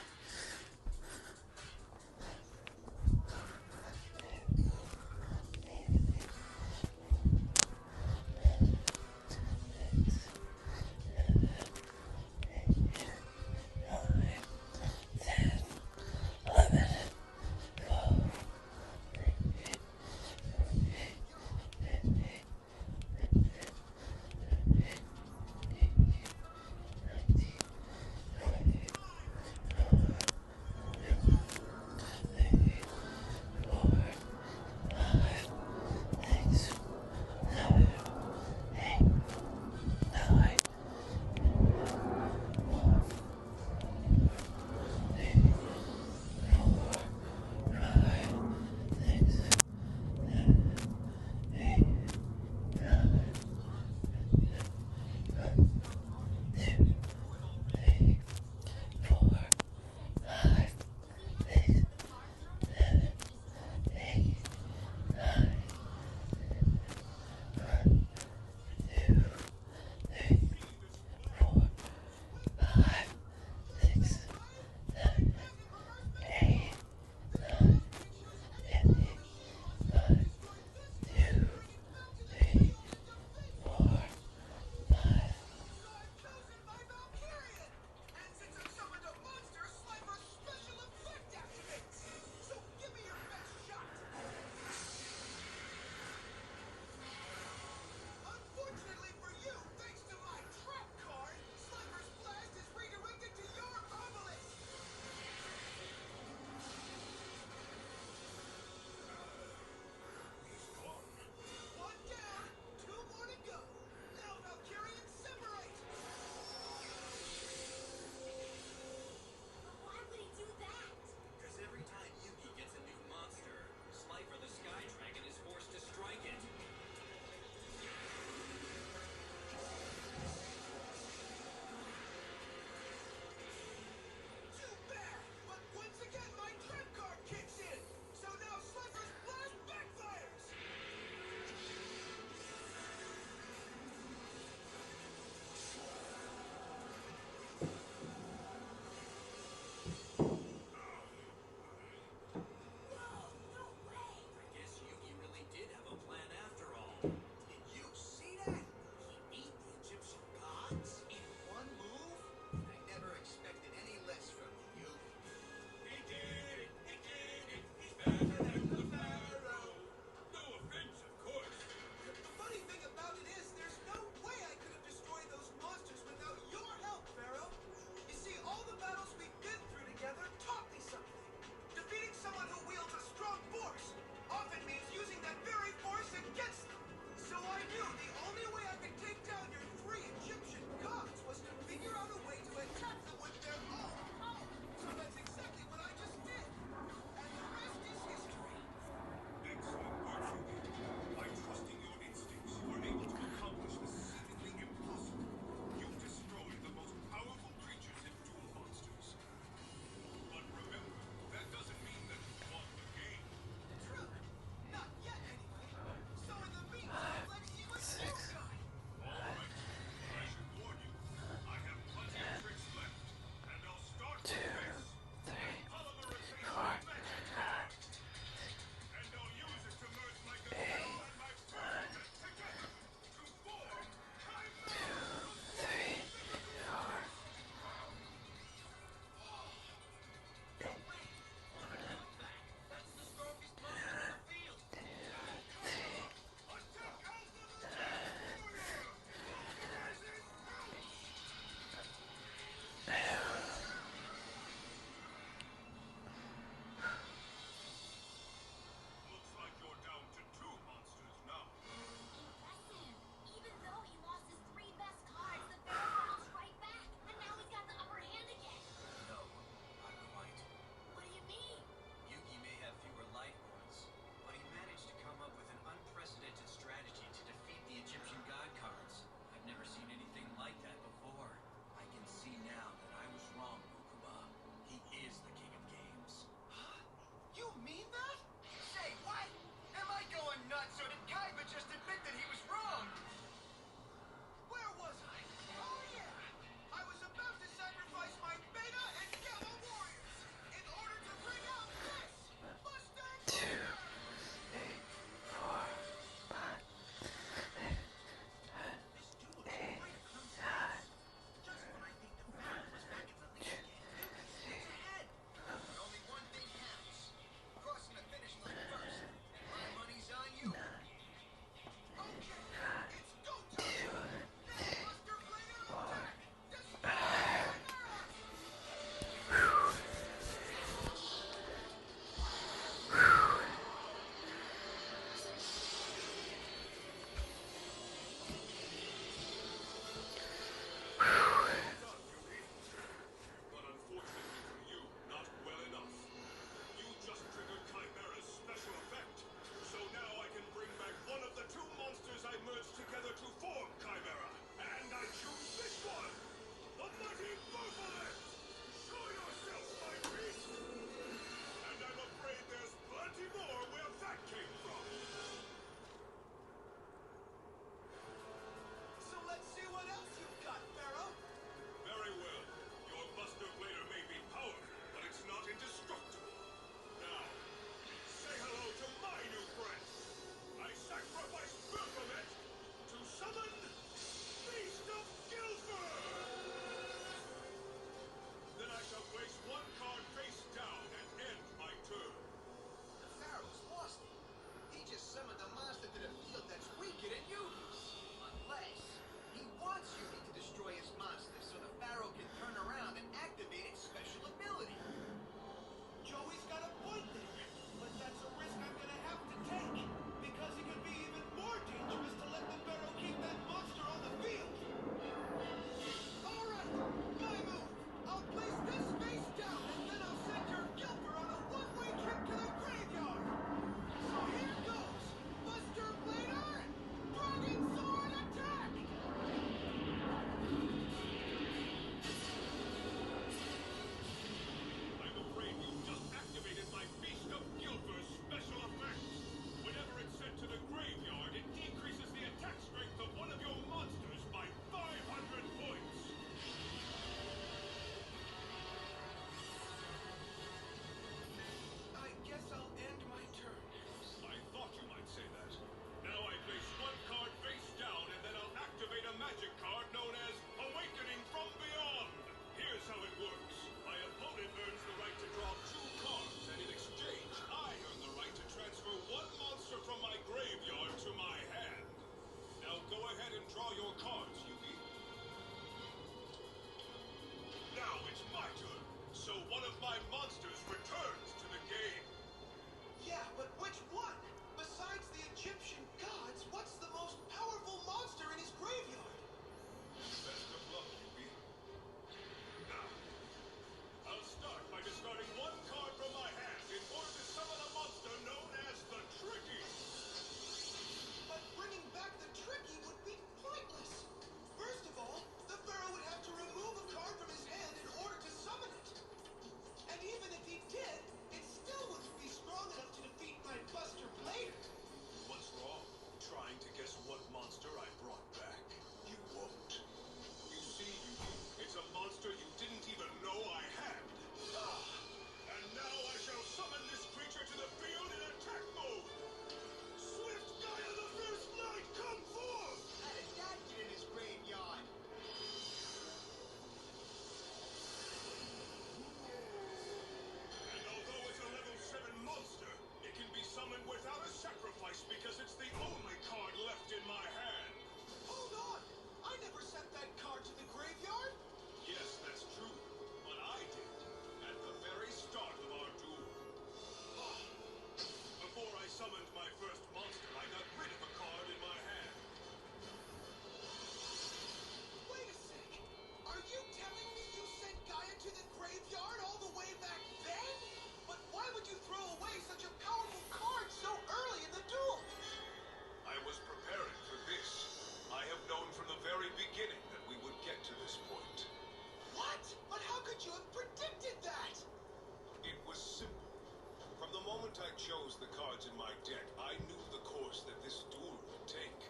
moment I chose the cards in my deck, I knew the course that this duel would take.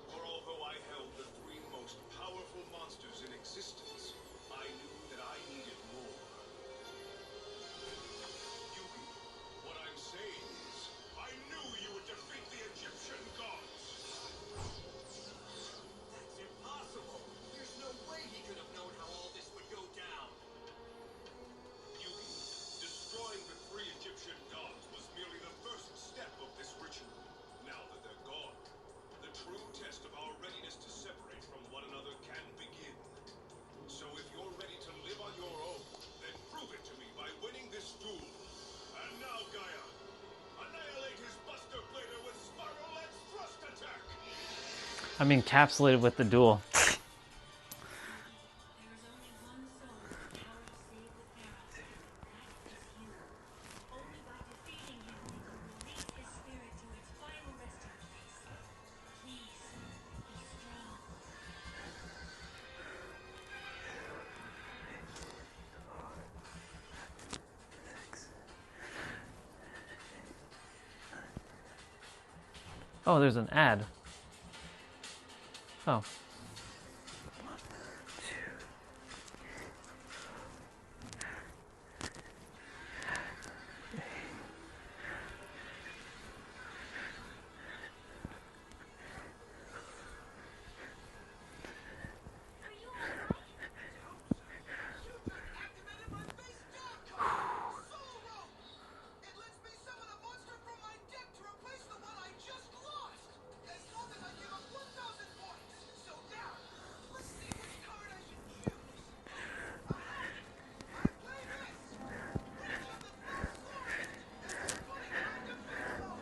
For although I held the three most powerful monsters in existence, I knew that I needed more. Yugi, what I'm saying is, I knew you would defeat the Egyptian gods!
That's impossible. There's no way he could have known how all this would go down.
Yugi, destroying the three Egyptian gods was merely the first step of this ritual. Now that they're gone, the true test of our readiness to separate from one another can begin. So if you're ready to live on your own, then prove it to me by winning this duel. And now, Gaia, annihilate his Buster Blader with Spiral Edge Thrust Attack!
I'm encapsulated with the duel.
Only by defeating him can you release his spirit to its final resting place. Please, be strong.
Oh, there's an ad. Oh.
It lets me summon a monster from my deck to replace the one I just lost! As long as I give up 1,000 points! So now, let's see which card I should choose! Aha! I play this! Reach of the Thesaurus! It's fully undefeatable!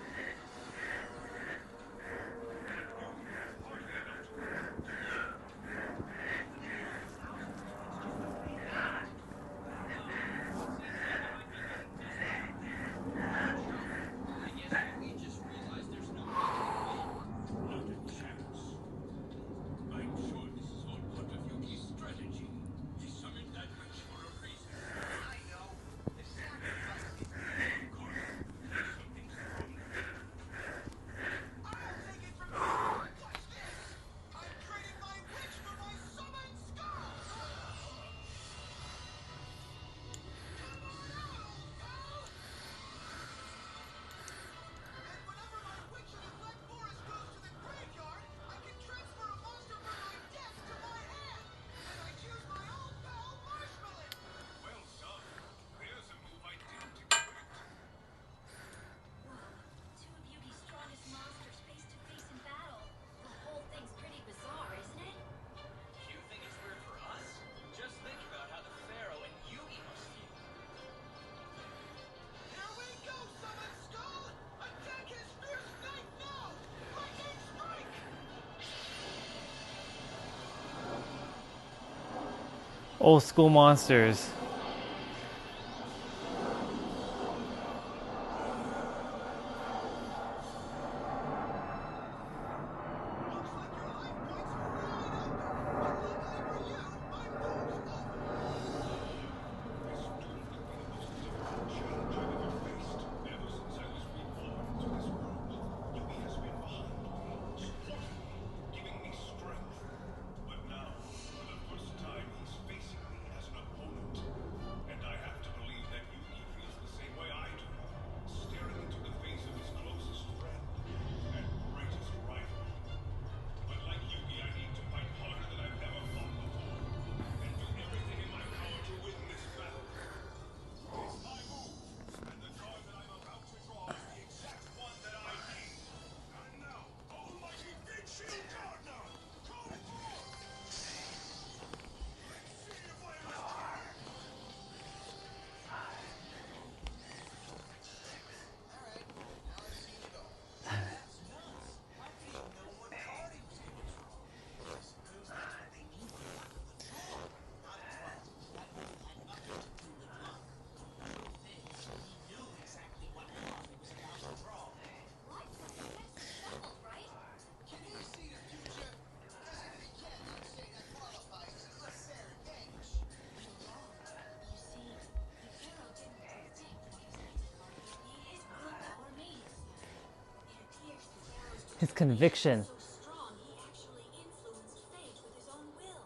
I'm sure this is all part of Yugi's strategy. He summoned that witch for a reason. I know. The sacrifice is of course. There's something stronger. I'll take it from you. Watch this. I'm trading my witch for my summoned skull. Come on out, old pal. And whenever my witch in the Black Forest goes to the graveyard, I can transfer a monster from my deck to my hand. And I choose my old pal, Marshmallow. Well done. There's a move I didn't expect.
Whoa, two of Yugi's strongest monsters face to face in battle. The whole thing's pretty bizarre, isn't it?
You think it's weird for us? Just think about how the Pharaoh and Yugi must feel.
Here we go, Summon Skull! Attack his fierce knife now! Lightning strike!
Old school monsters.
Giving me strength. But now, for the first time, he's facing me as an opponent.
His conviction.
So strong, he actually influenced fate with his own will.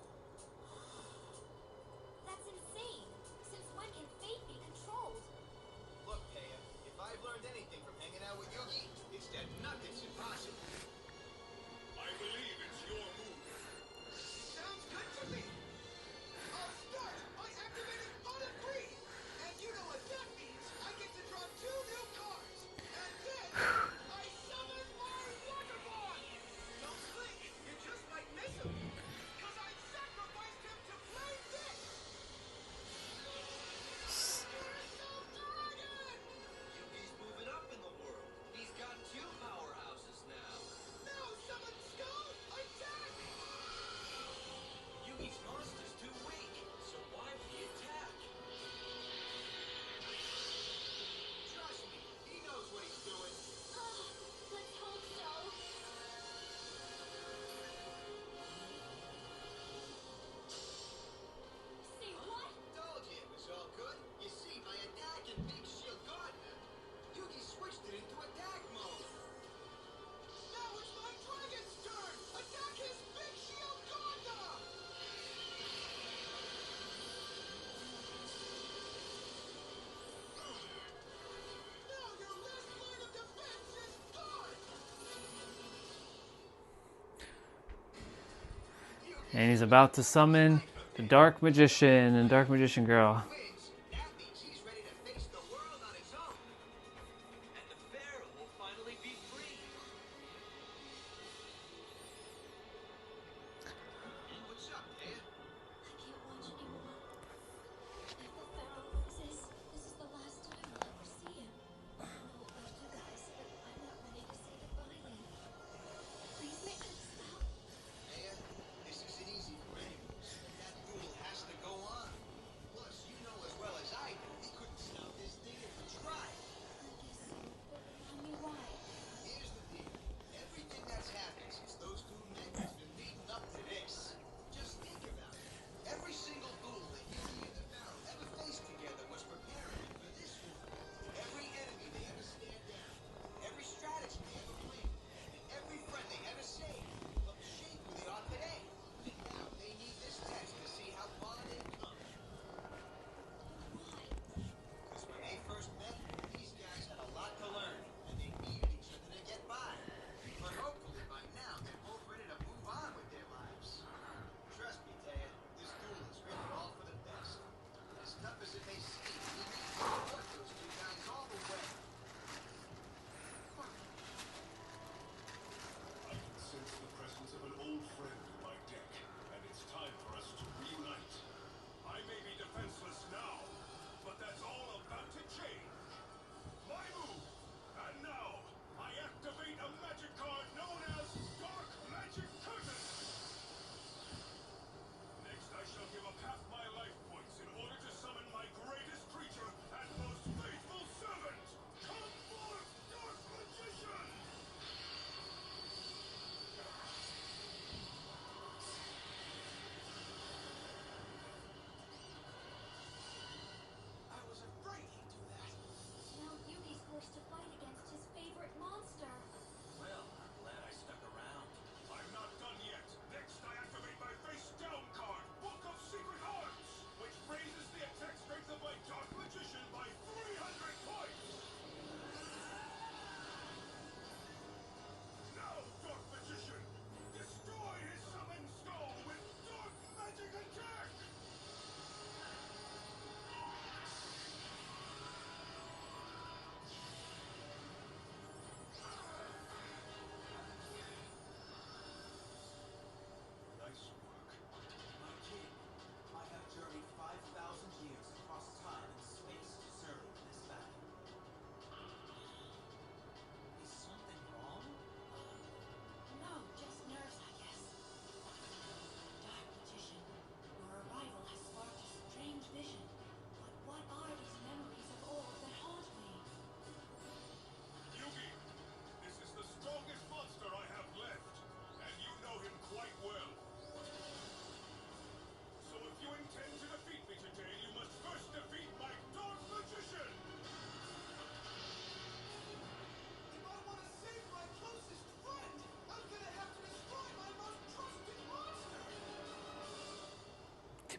That's insane. Since when can fate be controlled?
Look, Taya, if I've learned anything from hanging out with Yugi, it's that nothing's impossible.
I believe it's your move.
Sounds good to me. I'll start by activating Autumn Freeze. And you know what that means. I get to draw 2 new cards. And then I summon my Waterboy. Don't blink. You just might miss him. Because I sacrificed him to play this. Yugi's moving up in the world. He's got 2 powerhouses now. Now summon Skull. Attack! Yugi's monster's too weak, so why would he attack? Trust me, he knows what he's doing.
Let's hope so. Say what?
Told you it was all good. You see, by attacking Big Shield Gardner, Yugi switched it into attack mode. Now it's my dragon's turn! Attack his Big Shield Gardner! Now your last line of defense is guard!
And he's about to summon the Dark Magician and Dark Magician Girl.
That means he's ready to face the world on his own. And the Pharaoh will finally be free. What's up, Taya?
I can't watch anymore. If the Pharaoh loses, this is the last time I'll ever see him. I don't know about you guys, but I'm not ready to say goodbye, Lee. Please make it stop.
Taya, this isn't easy for anyone. That duel has to go on. Plus, you know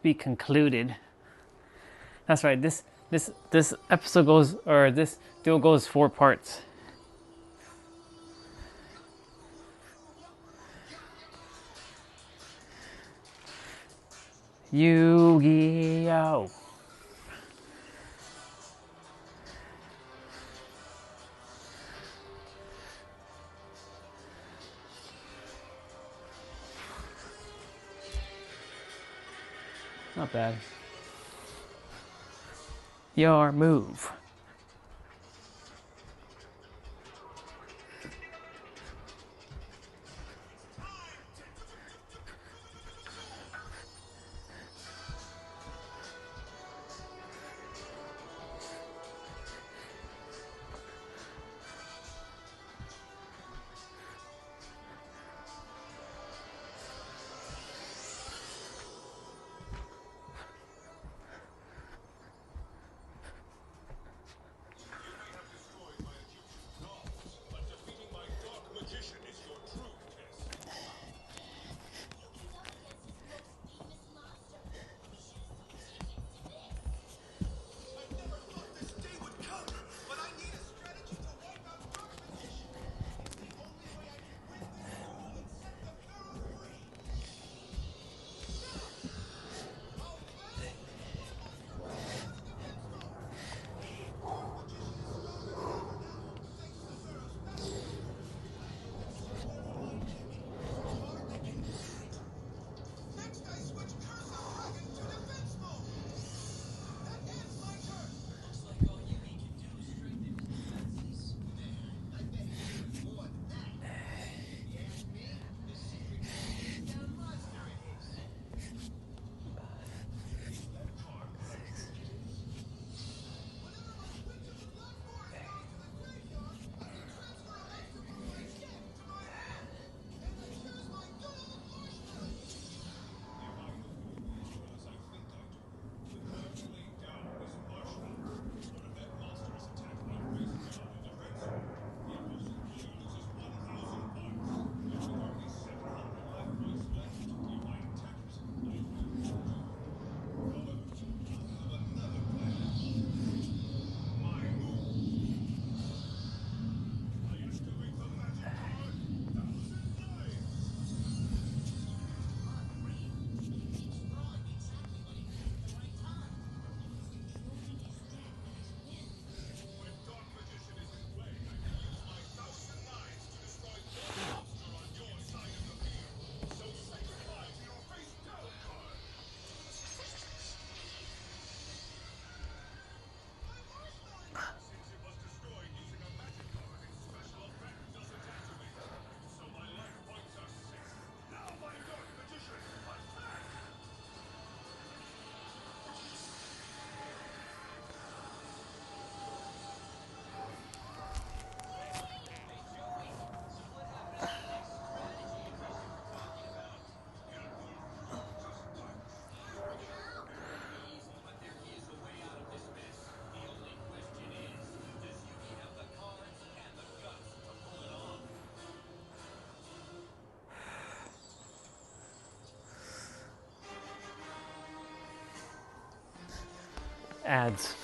be concluded. That's right. This episode goes, or this duel goes 4 parts. Yu-Gi-Oh! Not bad. Your move. Ads.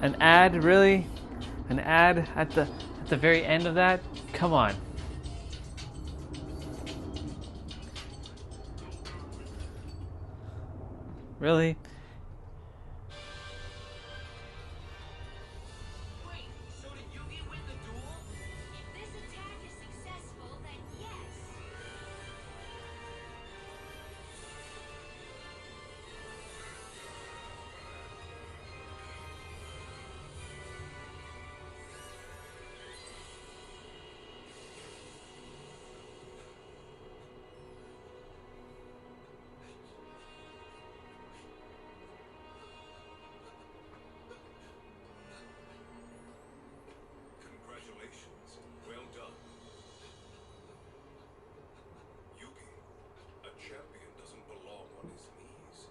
An ad, really? An ad at the very end of that? Come on. Really?
Wait, so did Yugi win the duel? If this attack is successful, then yes.
Congratulations. Well done. Yugi, a champion doesn't belong on his knees.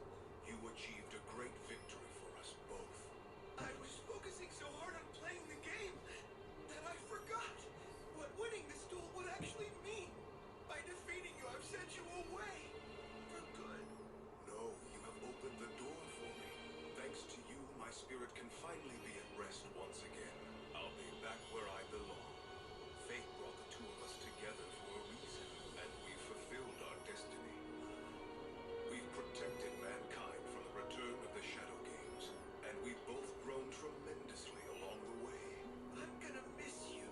You achieved a great victory for us both.
I was focusing so hard on playing the game that I forgot what winning this duel would actually mean. By defeating you, I've sent you away. For good.
No, you have opened the door for me. Thanks to you, my spirit can finally be at rest once again. I'll be back where I belong. Fate brought the two of us together for a reason, and we fulfilled our destiny. We've protected mankind from the return of the Shadow Games, and we've both grown tremendously along the way.
I'm gonna miss you.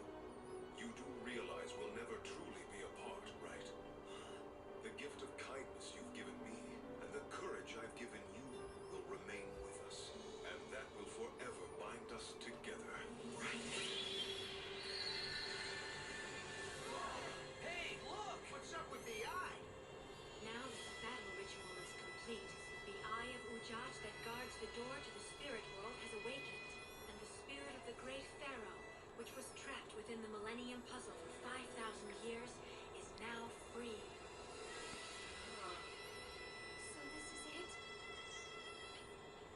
You do realize we'll never truly be apart, right? The gift of kindness you've given me, and the courage I've given you, will remain with us, and that will forever bind us together.
Hey, look! What's up with the eye?
Now that the battle ritual is complete, the Eye of Ujat that guards the door to the spirit world has awakened, and the spirit of the great pharaoh, which was trapped within the Millennium Puzzle for 5,000 years, is now free. So this is it?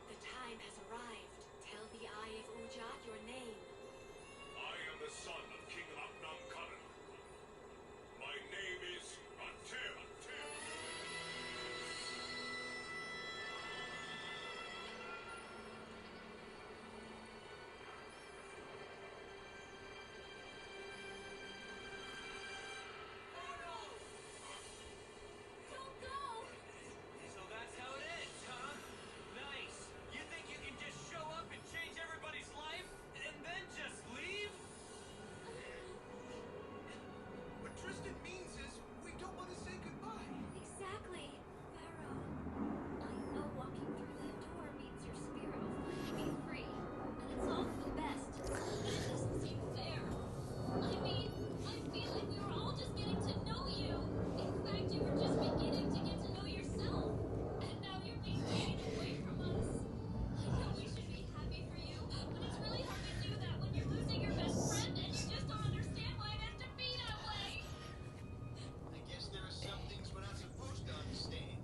The time has arrived. Tell the Eye of Ujat your name.
I am the son of King Aknam-Kanen. My name is Atem.
So that's how it ends, huh? Nice. You think you can just show up and change everybody's life, and then just leave?
What Tristan means is we don't want to say goodbye.
Exactly, Pharaoh. I know walking through that door means your spirit will finally be free, and it's all for the best. But it doesn't seem fair. I mean, I feel like we were all just getting to know you. In fact, you were just beginning to get to know yourself. And now you're being taken away from us. I know we should be happy for you, but it's really hard to do that when you're losing your best friend and you just don't understand why it has to be that way.
I guess there are some things we're not supposed to understand.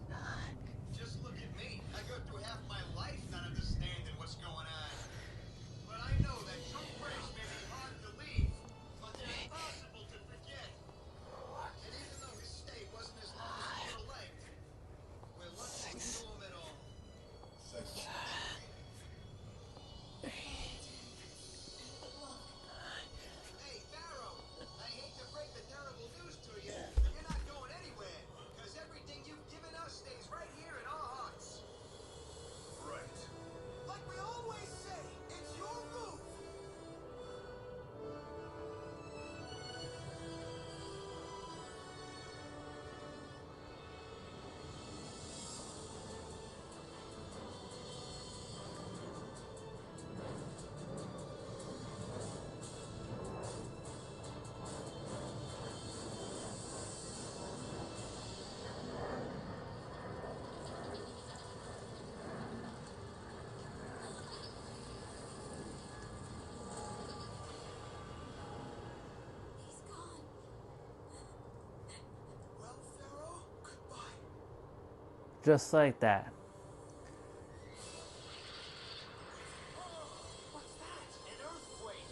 Just look at me. I go through half my life not understanding what's going on. But I know that true breaks may be hard to leave, but they're impossible to forget. And even though his stay wasn't as long as we would have liked, we're lucky we saw him at all. Hey, Pharaoh! I hate to break the terrible news to you, but you're not going anywhere, because everything you've given us stays right here in our hearts.
Right.
Like we always say, it's your move!
He's gone.
Well, Pharaoh, goodbye.
Just like that.
What's that? An earthquake!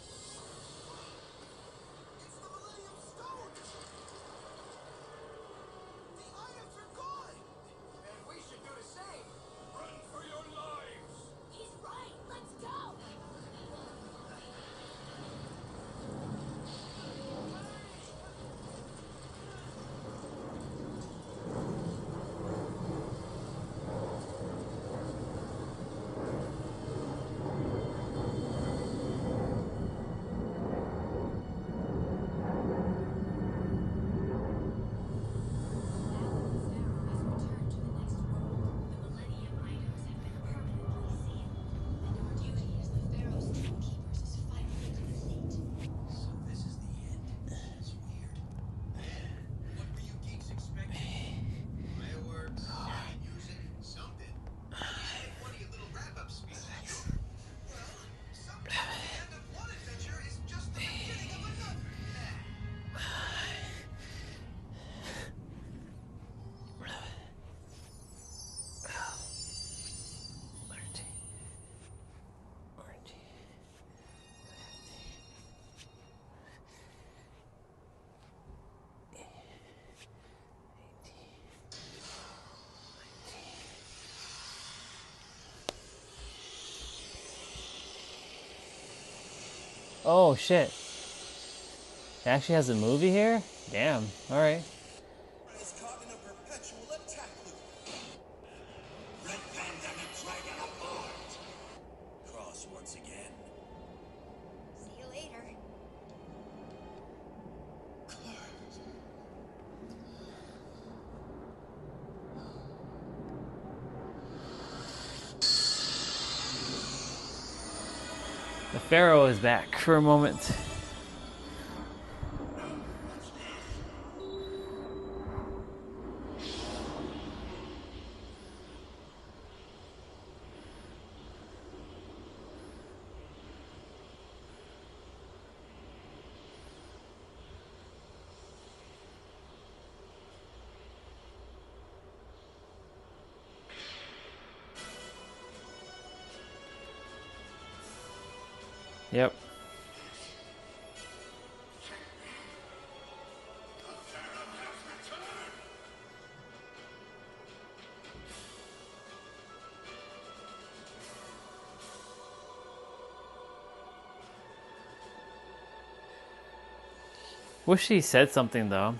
It's the Millennium Stone! The items are gone! And we should do the same! Run for your lives!
He's right. Let's go.
Oh shit. It actually has a movie here? Damn. Alright.
Is caught in a perpetual attack loop. Red Bandana Dragon aboard. Cross once again.
See you later.
The Pharaoh is back for a moment. Yep. Wish he said something though.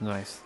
Nice.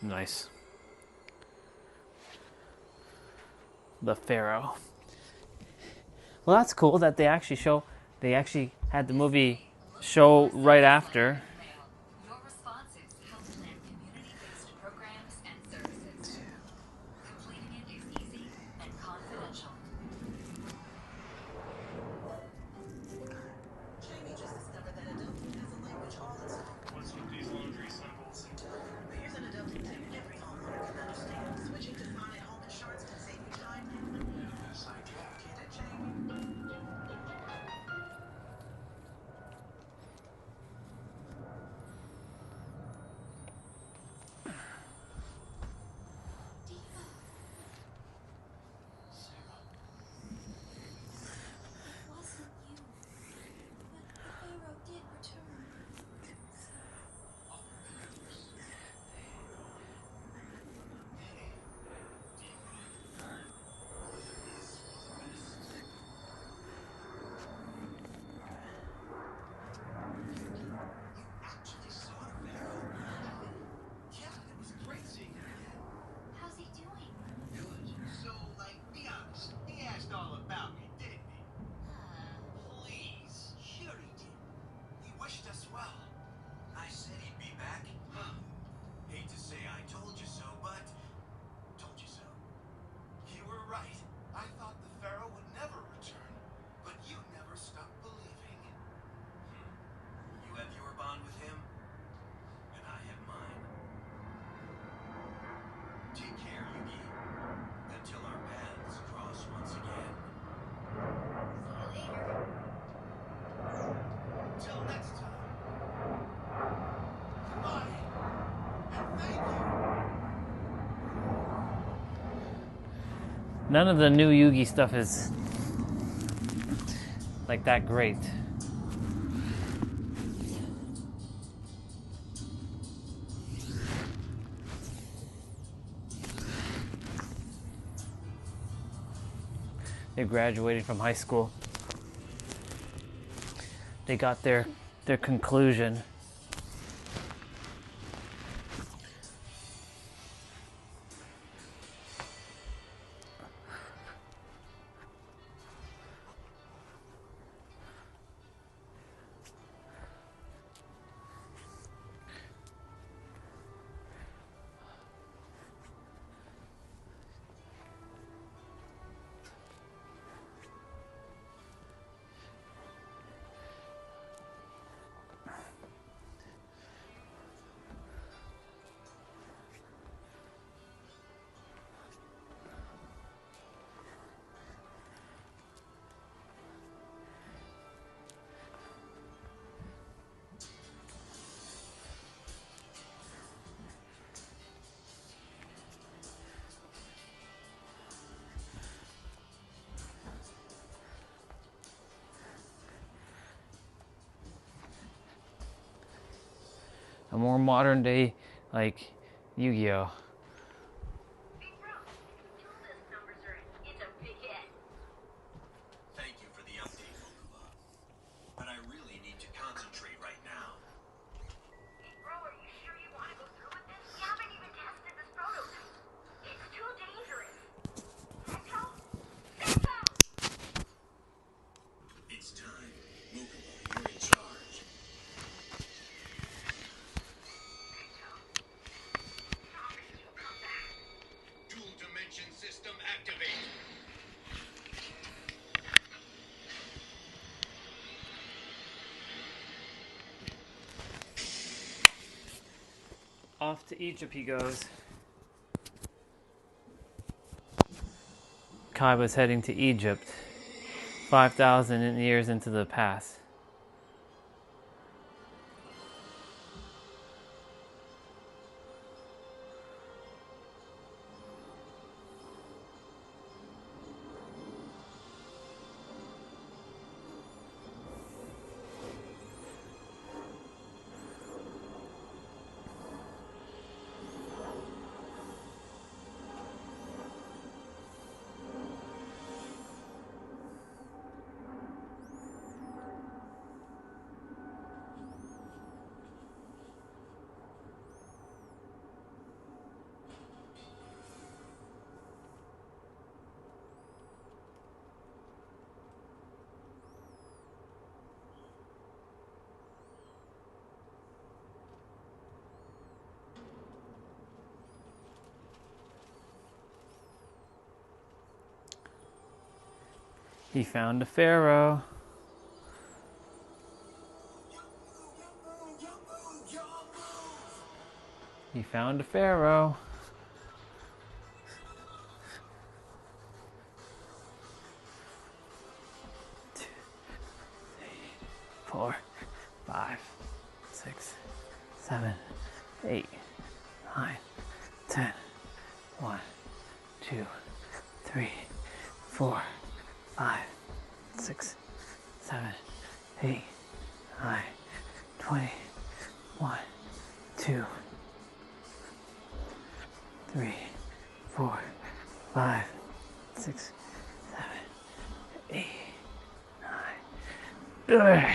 Nice. The Pharaoh. Well, that's cool that they actually had the movie show right after.
Your responses help plan community-based programs and services. Completing it is easy and confidential.
Jamie just discovered that adulting has a language all its own.
What's with these laundry symbols?
Here's an adulting tip every homeowner can understand. Switching to Sonnet Home Insurance can save you time.
Yes, I get
Get it, Jamie?
None of the new Yugi stuff is like that great. They graduated from high school. They got their conclusion. A more modern day, like, Yu-Gi-Oh!
Thank you for the update, Mokuma. But I really need to concentrate right now.
Bro, are you sure you want to go through with this? We haven't even tested this prototype. It's too dangerous. Sento? Sento!
It's time. Mokuma, you're in charge. Dual dimension system activate.
Off to Egypt he goes. Kaiba's heading to Egypt, 5,000 years into the past. He found a pharaoh. He found a pharaoh. Two, 3, 4, 5, 6, 7, 8, 9, 10. 1, 2, 3, 4, 5, 6, 7, 8, 9, 20, 1, 2, 3, 4, 5, 6, 7, 8, 9.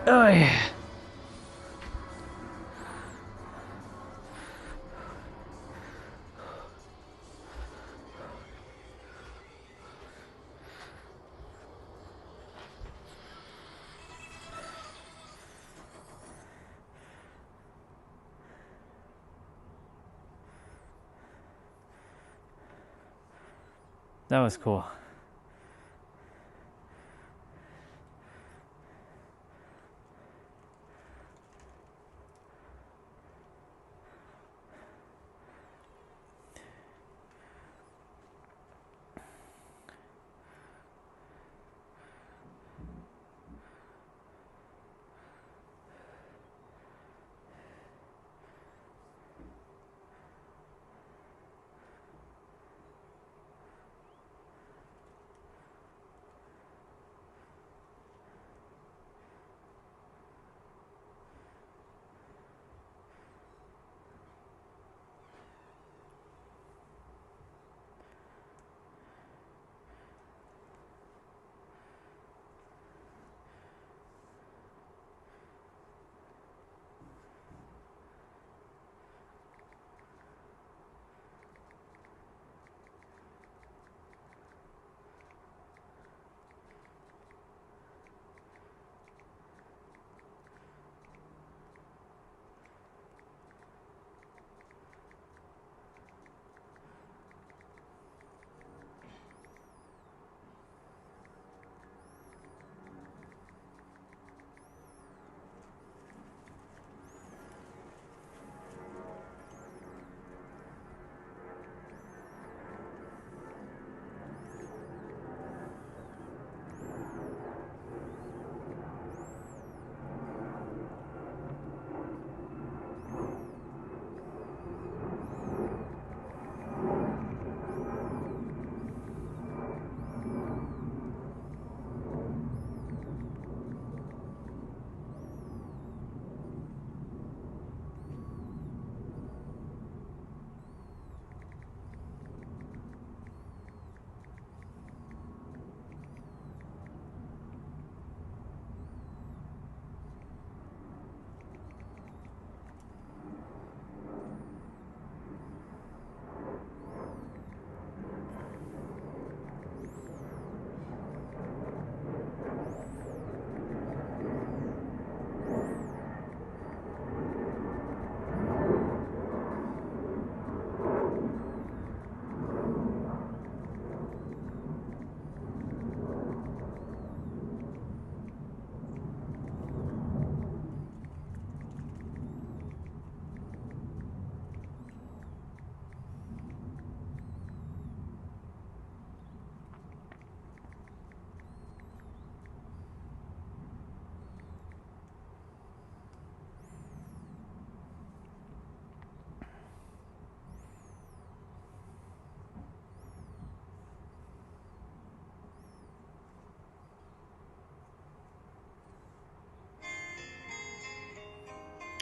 Oh yeah. That was cool.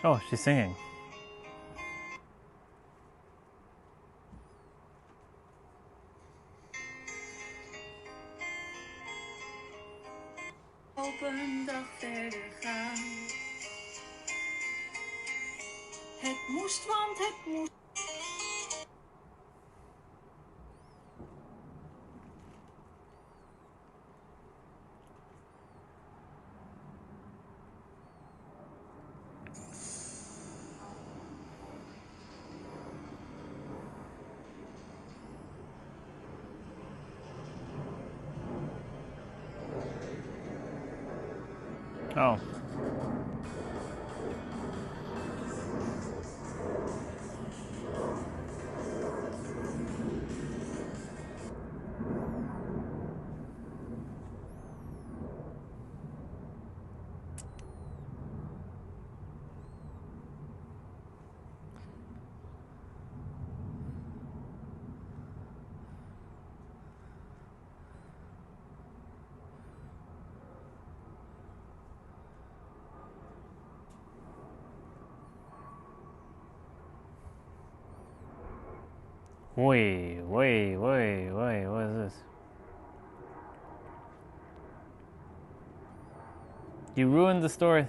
Oh, she's singing.
Op een dag verder gaan. Het moest, want het moest.
Oh. Wait, what is this? You ruined the story.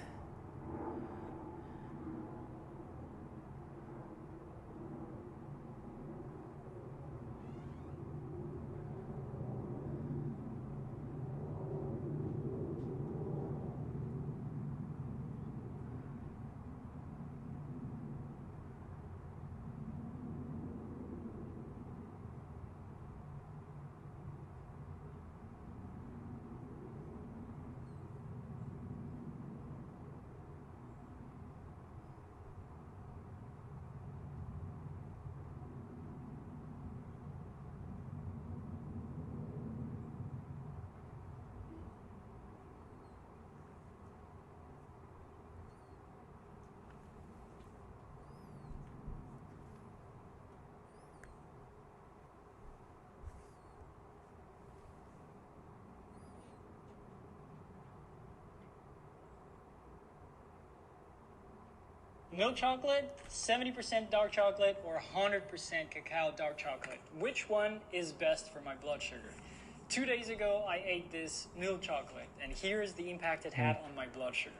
Milk chocolate, 70% dark chocolate, or 100% cacao dark chocolate? Which one is best for my blood sugar? 2 days ago, I ate this milk chocolate, and here's the impact it had on my blood sugar.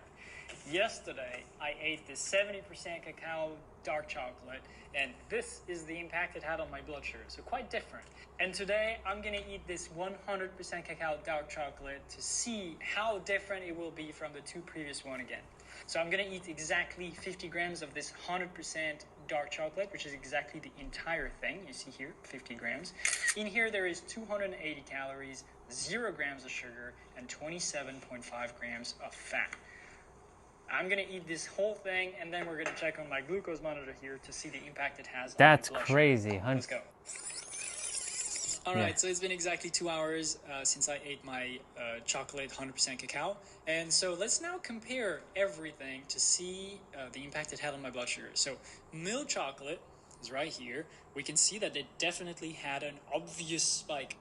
Yesterday, I ate this 70% cacao dark chocolate, and this is the impact it had on my blood sugar. So quite different. And today, I'm gonna eat this 100% cacao dark chocolate to see how different it will be from the two previous one again. So I'm gonna eat exactly 50 grams of this 100% dark chocolate, which is exactly the entire thing. You see here, 50 grams. In here, there is 280 calories, 0 grams of sugar, and 27.5 grams of fat. I'm gonna eat this whole thing, and then we're gonna check on my glucose monitor here to see the impact it has
That's
on my blood
crazy.
sugar. Let's go. All
Yeah.
right, so it's been exactly 2 hours since I ate my chocolate 100% cacao. And so let's now compare everything to see the impact it had on my blood sugar. So milk chocolate is right here. We can see that it definitely had an obvious spike.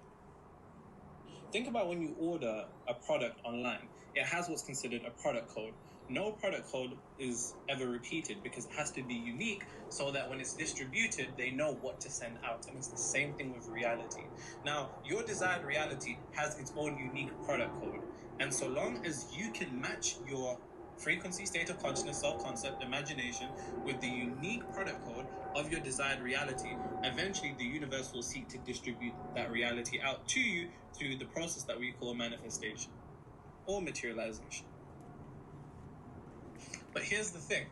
Think about when you order a product online. It has what's considered a product code. No product code is ever repeated because it has to be unique so that when it's distributed, they know what to send out. And it's the same thing with reality. Now, your desired reality has its own unique product code. And so long as you can match your frequency, state of consciousness, self-concept, imagination with the unique product code of your desired reality, eventually the universe will seek to distribute that reality out to you through the process that we call manifestation or materialization. But here's the thing.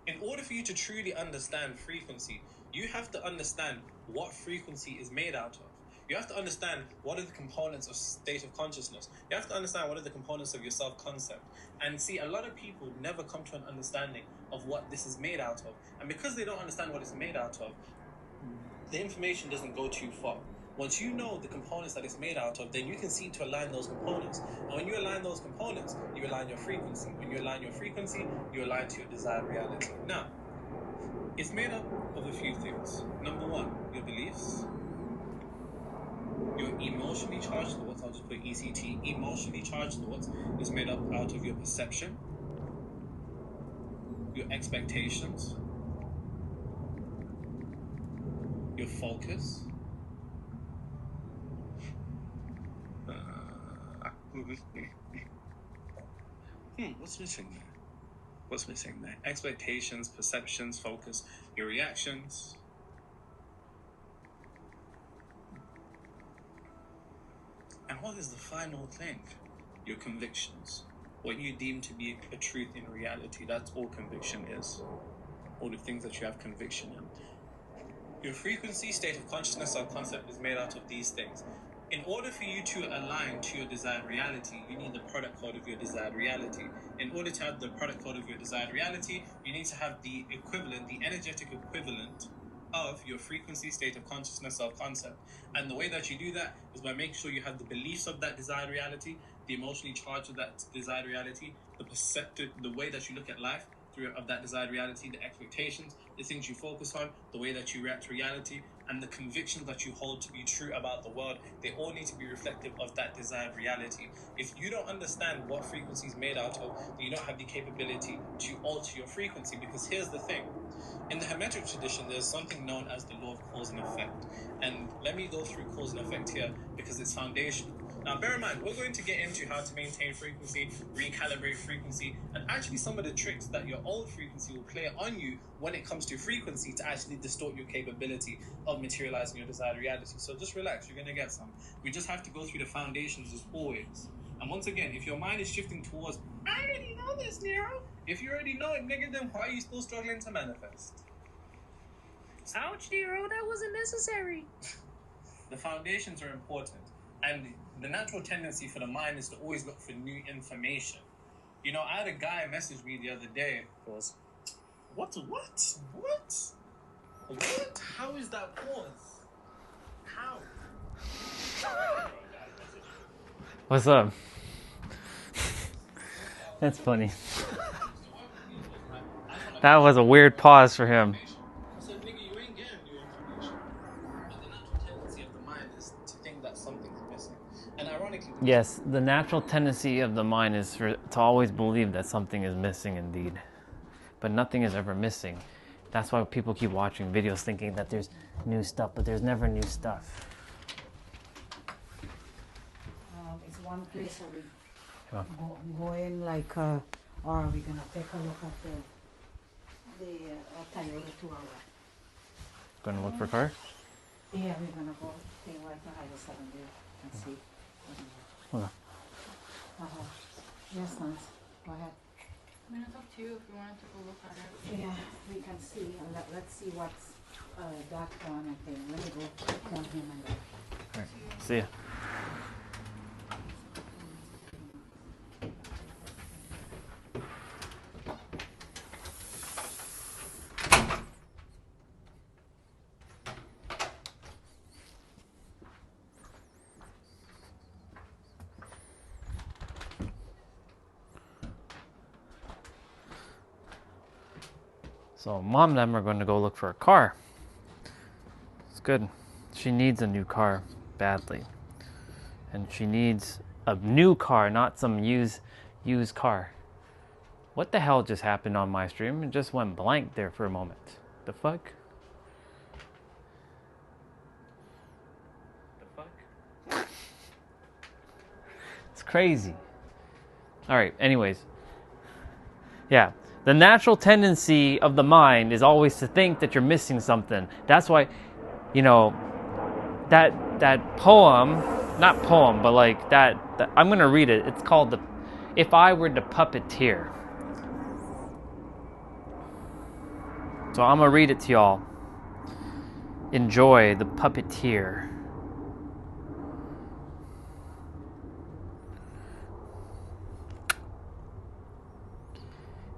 In order for you to truly understand frequency, you have to understand what frequency is made out of. You have to understand what are the components of state of consciousness. You have to understand what are the components of your self-concept. And see, a lot of people never come to an understanding of what this is made out of. And because they don't understand what it's made out of, the information doesn't go too far. Once you know the components that it's made out of, then you can seek to align those components. And when you align those components, you align your frequency. When you align your frequency, you align to your desired reality. Now, it's made up of a few things. Number one, your beliefs. Your emotionally charged thoughts, I'll just put ECT, emotionally charged thoughts, is made up out of your perception, your expectations, your focus, what's missing there? What's missing there? Expectations, perceptions, focus, your reactions. And what is the final thing? Your convictions. What you deem to be a truth in reality. That's all conviction is. All the things that you have conviction in. Your frequency, state of consciousness, self-concept is made out of these things. In order for you to align to your desired reality, you need the product code of your desired reality. In order to have the product code of your desired reality, you need to have the equivalent, the energetic equivalent of your frequency, state of consciousness, self-concept. And the way that you do that is by making sure you have the beliefs of that desired reality, the emotionally charged of that desired reality, the perceptive, the way that you look at life of that desired reality, the expectations, the things you focus on, the way that you react to reality, and the convictions that you hold to be true about the world. They all need to be reflective of that desired reality. If you don't understand what frequency is made out of, then you don't have the capability to alter your frequency. Because here's the thing. In the Hermetic tradition, there's something known as the law of cause and effect. And let me go through cause and effect here because it's foundational. Now, bear in mind, we're going to get into how to maintain frequency, recalibrate frequency, and actually some of the tricks that your old frequency will play on you when it comes to frequency to actually distort your capability of materializing your desired reality. So just relax, you're going to get some. We just have to go through the foundations as always. And once again, if your mind is shifting towards, I already know this, Nero. If you already know it, nigga, then why are you still struggling to manifest?
Ouch, Nero, that wasn't necessary.
The foundations are important. And the natural tendency for the mind is to always look for new information. You know, I had a guy message me the other day. Was, what? How is that pause? How?
What's up? That's funny. That was a weird pause for him.
I said, nigga, you ain't getting new information. But the natural tendency of the mind is to think that something's missing. And ironically,
Yes, the natural tendency of the mind is to always believe that something is missing indeed. But nothing is ever missing. That's why people keep watching videos thinking that there's new stuff, but there's never new stuff.
It's one place that we
Yeah.
go in, like, or are we gonna take a look at the Toyota 2-hour?
Gonna look for a car?
Yeah, we're gonna go take right to Highway 7 there and see.
Okay.
Yes, Lance, go ahead.
I mean, it's up to you if you want to go look at it.
Yeah, we can see. Let's see what's that one. Okay, let me go tell him and
Alright, see ya. So mom and them are going to go look for a car. It's good. She needs a new car badly. And she needs a new car, not some used car. What the hell just happened on my stream? It just went blank there for a moment. The fuck? It's crazy. Alright, anyways. Yeah. The natural tendency of the mind is always to think that you're missing something. That's why, you know, that poem, not poem, but like that I'm going to read it. It's called the If I Were the Puppeteer. So I'm going to read it to y'all. Enjoy the Puppeteer.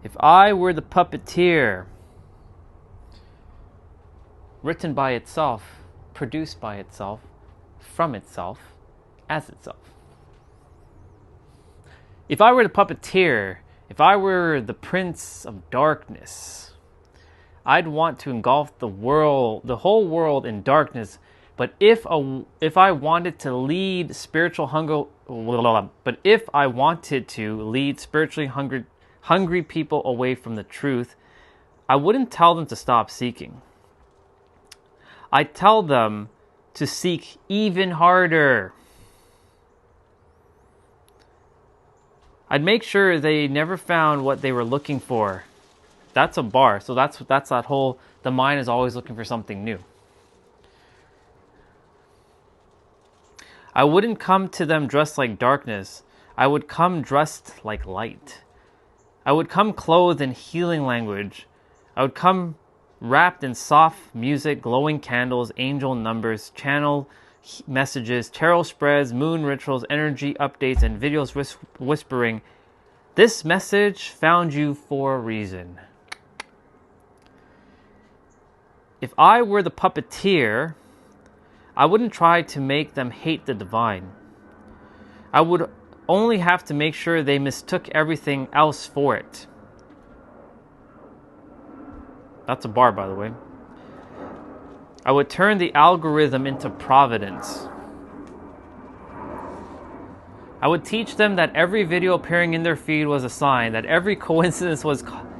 If I Were the Puppeteer, written by itself, produced by itself, from itself, as itself. If I were the puppeteer, if I were the Prince of Darkness, I'd want to engulf the world, the whole world in darkness. But if I wanted to lead spiritual spiritually hungry people away from the truth, I wouldn't tell them to stop seeking. I'd tell them to seek even harder. I'd make sure they never found what they were looking for. That's a bar. So that's that whole, the mind is always looking for something new. I wouldn't come to them dressed like darkness. I would come dressed like light. I would come clothed in healing language. I would come wrapped in soft music, glowing candles, angel numbers, channel messages, tarot spreads, moon rituals, energy updates, and videos whispering, "This message found you for a reason." If I were the puppeteer, I wouldn't try to make them hate the divine. I would only have to make sure they mistook everything else for it. That's a bar, by the way. I would turn the algorithm into providence. I would teach them that every video appearing in their feed was a sign, that every coincidence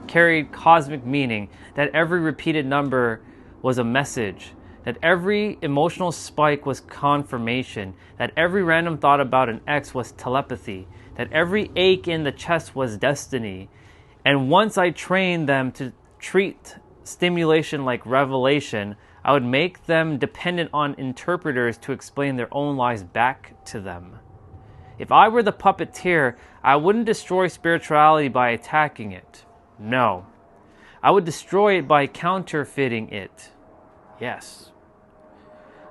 carried cosmic meaning, that every repeated number was a message, that every emotional spike was confirmation, that every random thought about an ex was telepathy, that every ache in the chest was destiny. And once I trained them to treat stimulation like revelation, I would make them dependent on interpreters to explain their own lives back to them. If I were the puppeteer, I wouldn't destroy spirituality by attacking it. No. I would destroy it by counterfeiting it. Yes.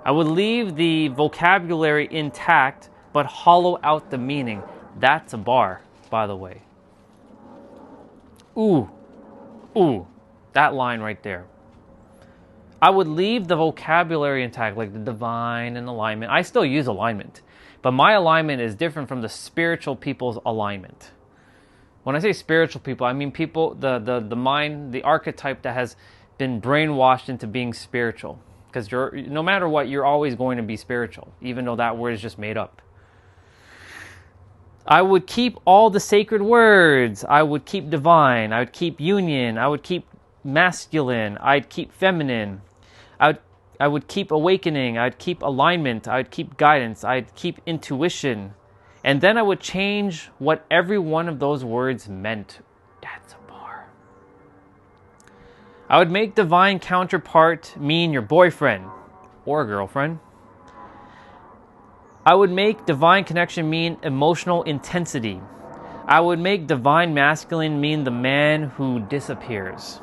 I would leave the vocabulary intact, but hollow out the meaning. That's a bar, by the way. Ooh. Ooh. That line right there. I would leave the vocabulary intact, like the divine and alignment. I still use alignment, but my alignment is different from the spiritual people's alignment. When I say spiritual people, I mean people, the mind, the archetype that has been brainwashed into being spiritual. Because no matter what, you're always going to be spiritual, even though that word is just made up. I would keep all the sacred words. I would keep divine. I would keep union. I would keep masculine. I'd keep feminine. I would keep awakening. I'd keep alignment. I'd keep guidance. I'd keep intuition. And then I would change what every one of those words meant. That's a bar. I would make divine counterpart mean your boyfriend or girlfriend. I would make divine connection mean emotional intensity. I would make divine masculine mean the man who disappears.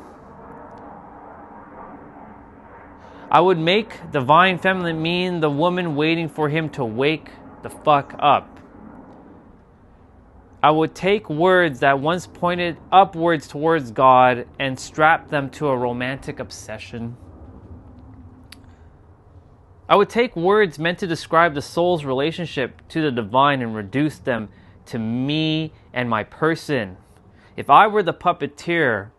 I would make divine feminine mean the woman waiting for him to wake the fuck up. I would take words that once pointed upwards towards God and strap them to a romantic obsession. I would take words meant to describe the soul's relationship to the divine and reduce them to me and my person. If I were the puppeteer,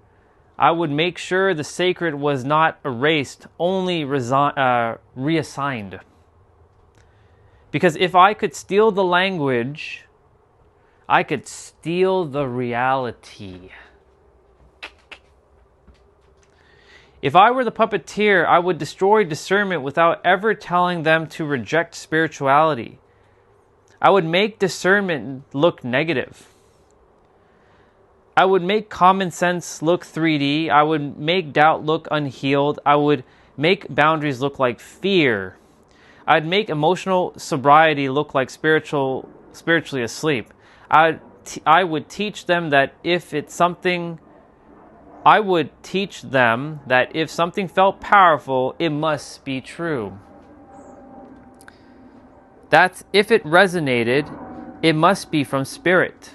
I would make sure the sacred was not erased, only reassigned. Because if I could steal the language, I could steal the reality. If I were the puppeteer, I would destroy discernment without ever telling them to reject spirituality. I would make discernment look negative. I would make common sense look 3D. I would make doubt look unhealed. I would make boundaries look like fear. I'd make emotional sobriety look like spiritually asleep. I would teach them that if something felt powerful, it must be true. That if it resonated, it must be from spirit.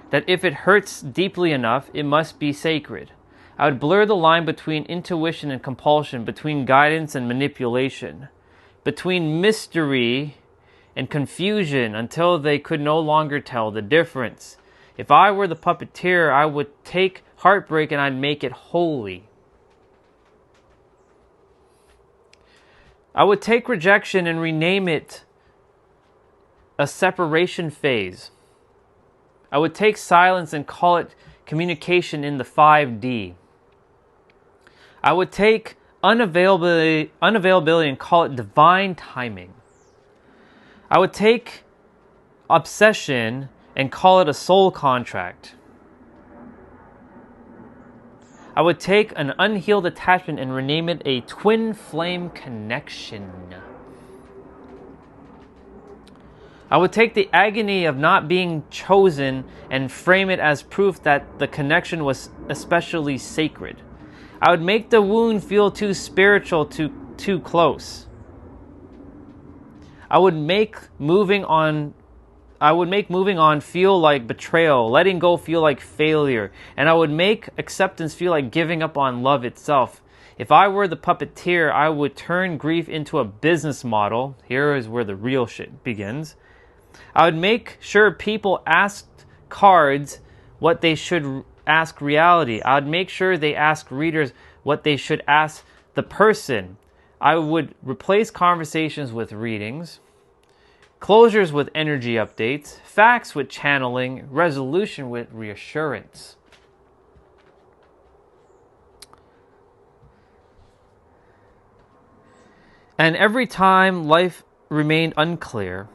That if it hurts deeply enough, it must be sacred. I would blur the line between intuition and compulsion, between guidance and manipulation, between mystery and confusion until they could no longer tell the difference. If I were the puppeteer, I would take heartbreak and I'd make it holy. I would take rejection and rename it a separation phase. I would take silence and call it communication in the 5D. I would take unavailability and call it divine timing. I would take obsession and call it a soul contract. I would take an unhealed attachment and rename it a twin flame connection. I would take the agony of not being chosen and frame it as proof that the connection was especially sacred. I would make the wound feel too spiritual, too close. I would make moving on feel like betrayal, letting go feel like failure, and I would make acceptance feel like giving up on love itself. If I were the puppeteer, I would turn grief into a business model. Here is where the real shit begins. I would make sure people asked cards what they should ask reality. I would make sure they ask readers what they should ask the person. I would replace conversations with readings, closures with energy updates, facts with channeling, resolution with reassurance. And every time life remained unclear,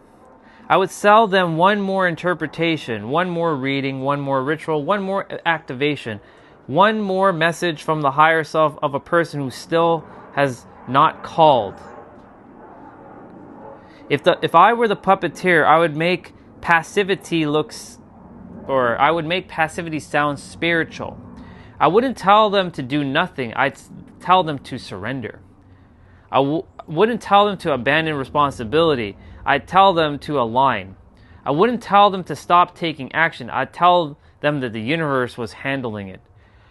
I would sell them one more interpretation, one more reading, one more ritual, one more activation, one more message from the higher self of a person who still has not called. If I were the puppeteer, I would make passivity sound spiritual. I wouldn't tell them to do nothing. I'd tell them to surrender. I wouldn't tell them to abandon responsibility. I'd tell them to align. I wouldn't tell them to stop taking action. I'd tell them that the universe was handling it.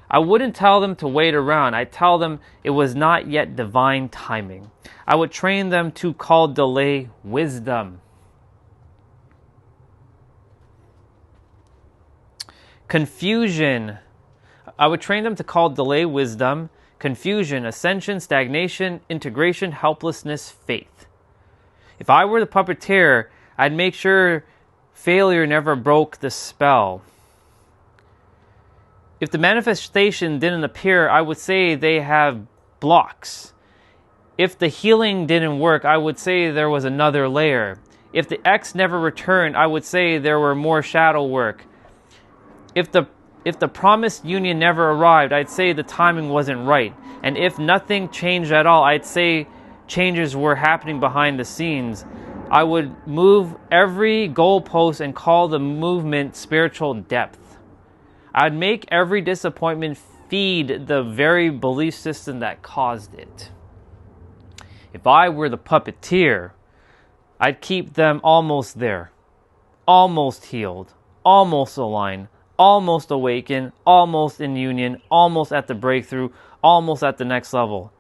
I wouldn't tell them to wait around. I'd tell them it was not yet divine timing. I would train them to call delay wisdom. Confusion. I would train them to call delay wisdom, confusion, ascension, stagnation, integration, helplessness, faith. If I were the puppeteer, I'd make sure failure never broke the spell. If the manifestation didn't appear, I would say they have blocks. If the healing didn't work, I would say there was another layer. If the X never returned, I would say there were more shadow work. If the promised union never arrived, I'd say the timing wasn't right. And if nothing changed at all, I'd say changes were happening behind the scenes. I would move every goalpost and call the movement spiritual depth. I'd make every disappointment feed the very belief system that caused it. If I were the puppeteer, I'd keep them almost there, almost healed, almost aligned, almost awakened, almost in union, almost at the breakthrough, almost at the next level.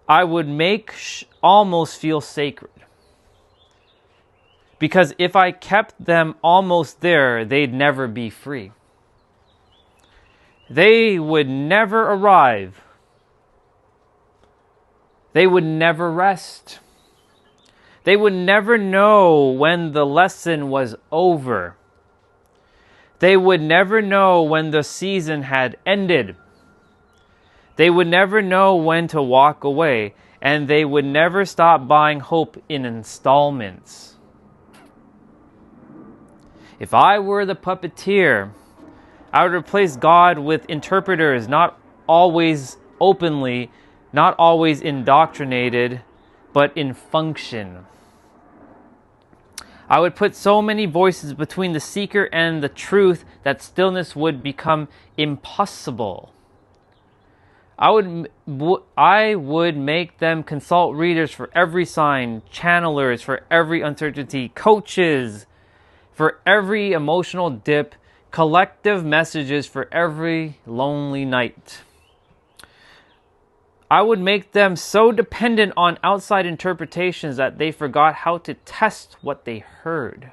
I would make almost feel sacred. Because if I kept them almost there, they'd never be free. They would never arrive. They would never rest. They would never know when the lesson was over. They would never know when the season had ended. They would never know when to walk away, and they would never stop buying hope in installments. If I were the puppeteer, I would replace God with interpreters, not always openly, not always indoctrinated, but in function. I would put so many voices between the seeker and the truth that stillness would become impossible. I would make them consult readers for every sign, channelers for every uncertainty, coaches for every emotional dip, collective messages for every lonely night. I would make them so dependent on outside interpretations that they forgot how to test what they heard.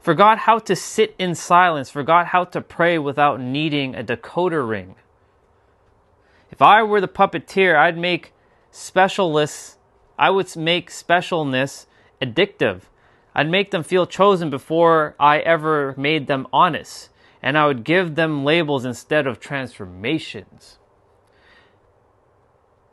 Forgot how to sit in silence. Forgot how to pray without needing a decoder ring. If I were the puppeteer, I would make specialness addictive. I'd make them feel chosen before I ever made them honest. And I would give them labels instead of transformations.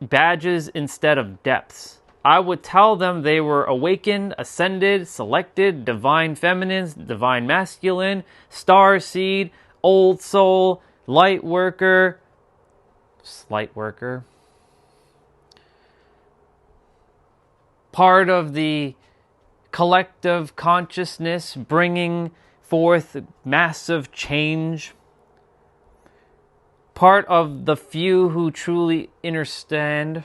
Badges instead of depths. I would tell them they were awakened, ascended, selected, divine feminines, divine masculine, star seed, old soul, light worker, slight worker. Part of the collective consciousness bringing forth massive change. Part of the few who truly understand.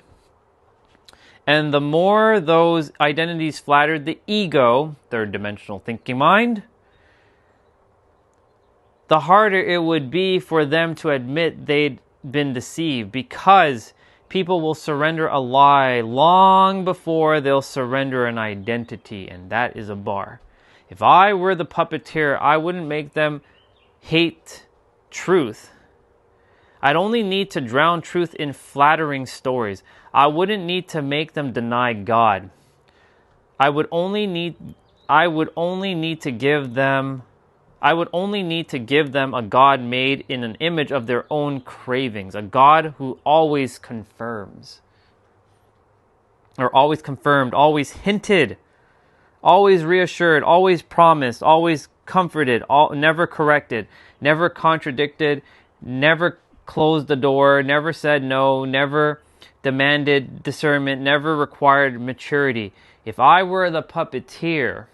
And the more those identities flattered the ego, third dimensional thinking mind, the harder it would be for them to admit they'd been deceived, because people will surrender a lie long before they'll surrender an identity, and that is a bar. If I were the puppeteer, I wouldn't make them hate truth. I'd only need to drown truth in flattering stories. I wouldn't need to make them deny God. I would only need to give them a God made in an image of their own cravings, a God who always confirms. or always confirmed, always hinted, always reassured, always promised, always comforted, never corrected, never contradicted, never closed the door, never said no, never demanded discernment, never required maturity. If I were the puppeteer,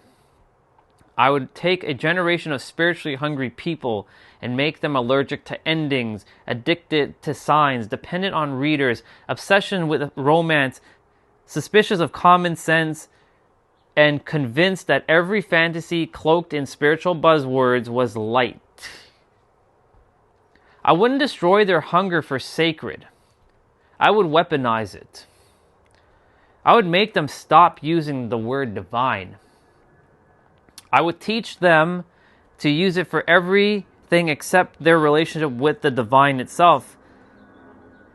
I would take a generation of spiritually hungry people and make them allergic to endings, addicted to signs, dependent on readers, obsession with romance, suspicious of common sense, and convinced that every fantasy cloaked in spiritual buzzwords was light. I wouldn't destroy their hunger for sacred. I would weaponize it. I would make them stop using the word divine. I would teach them to use it for everything except their relationship with the divine itself.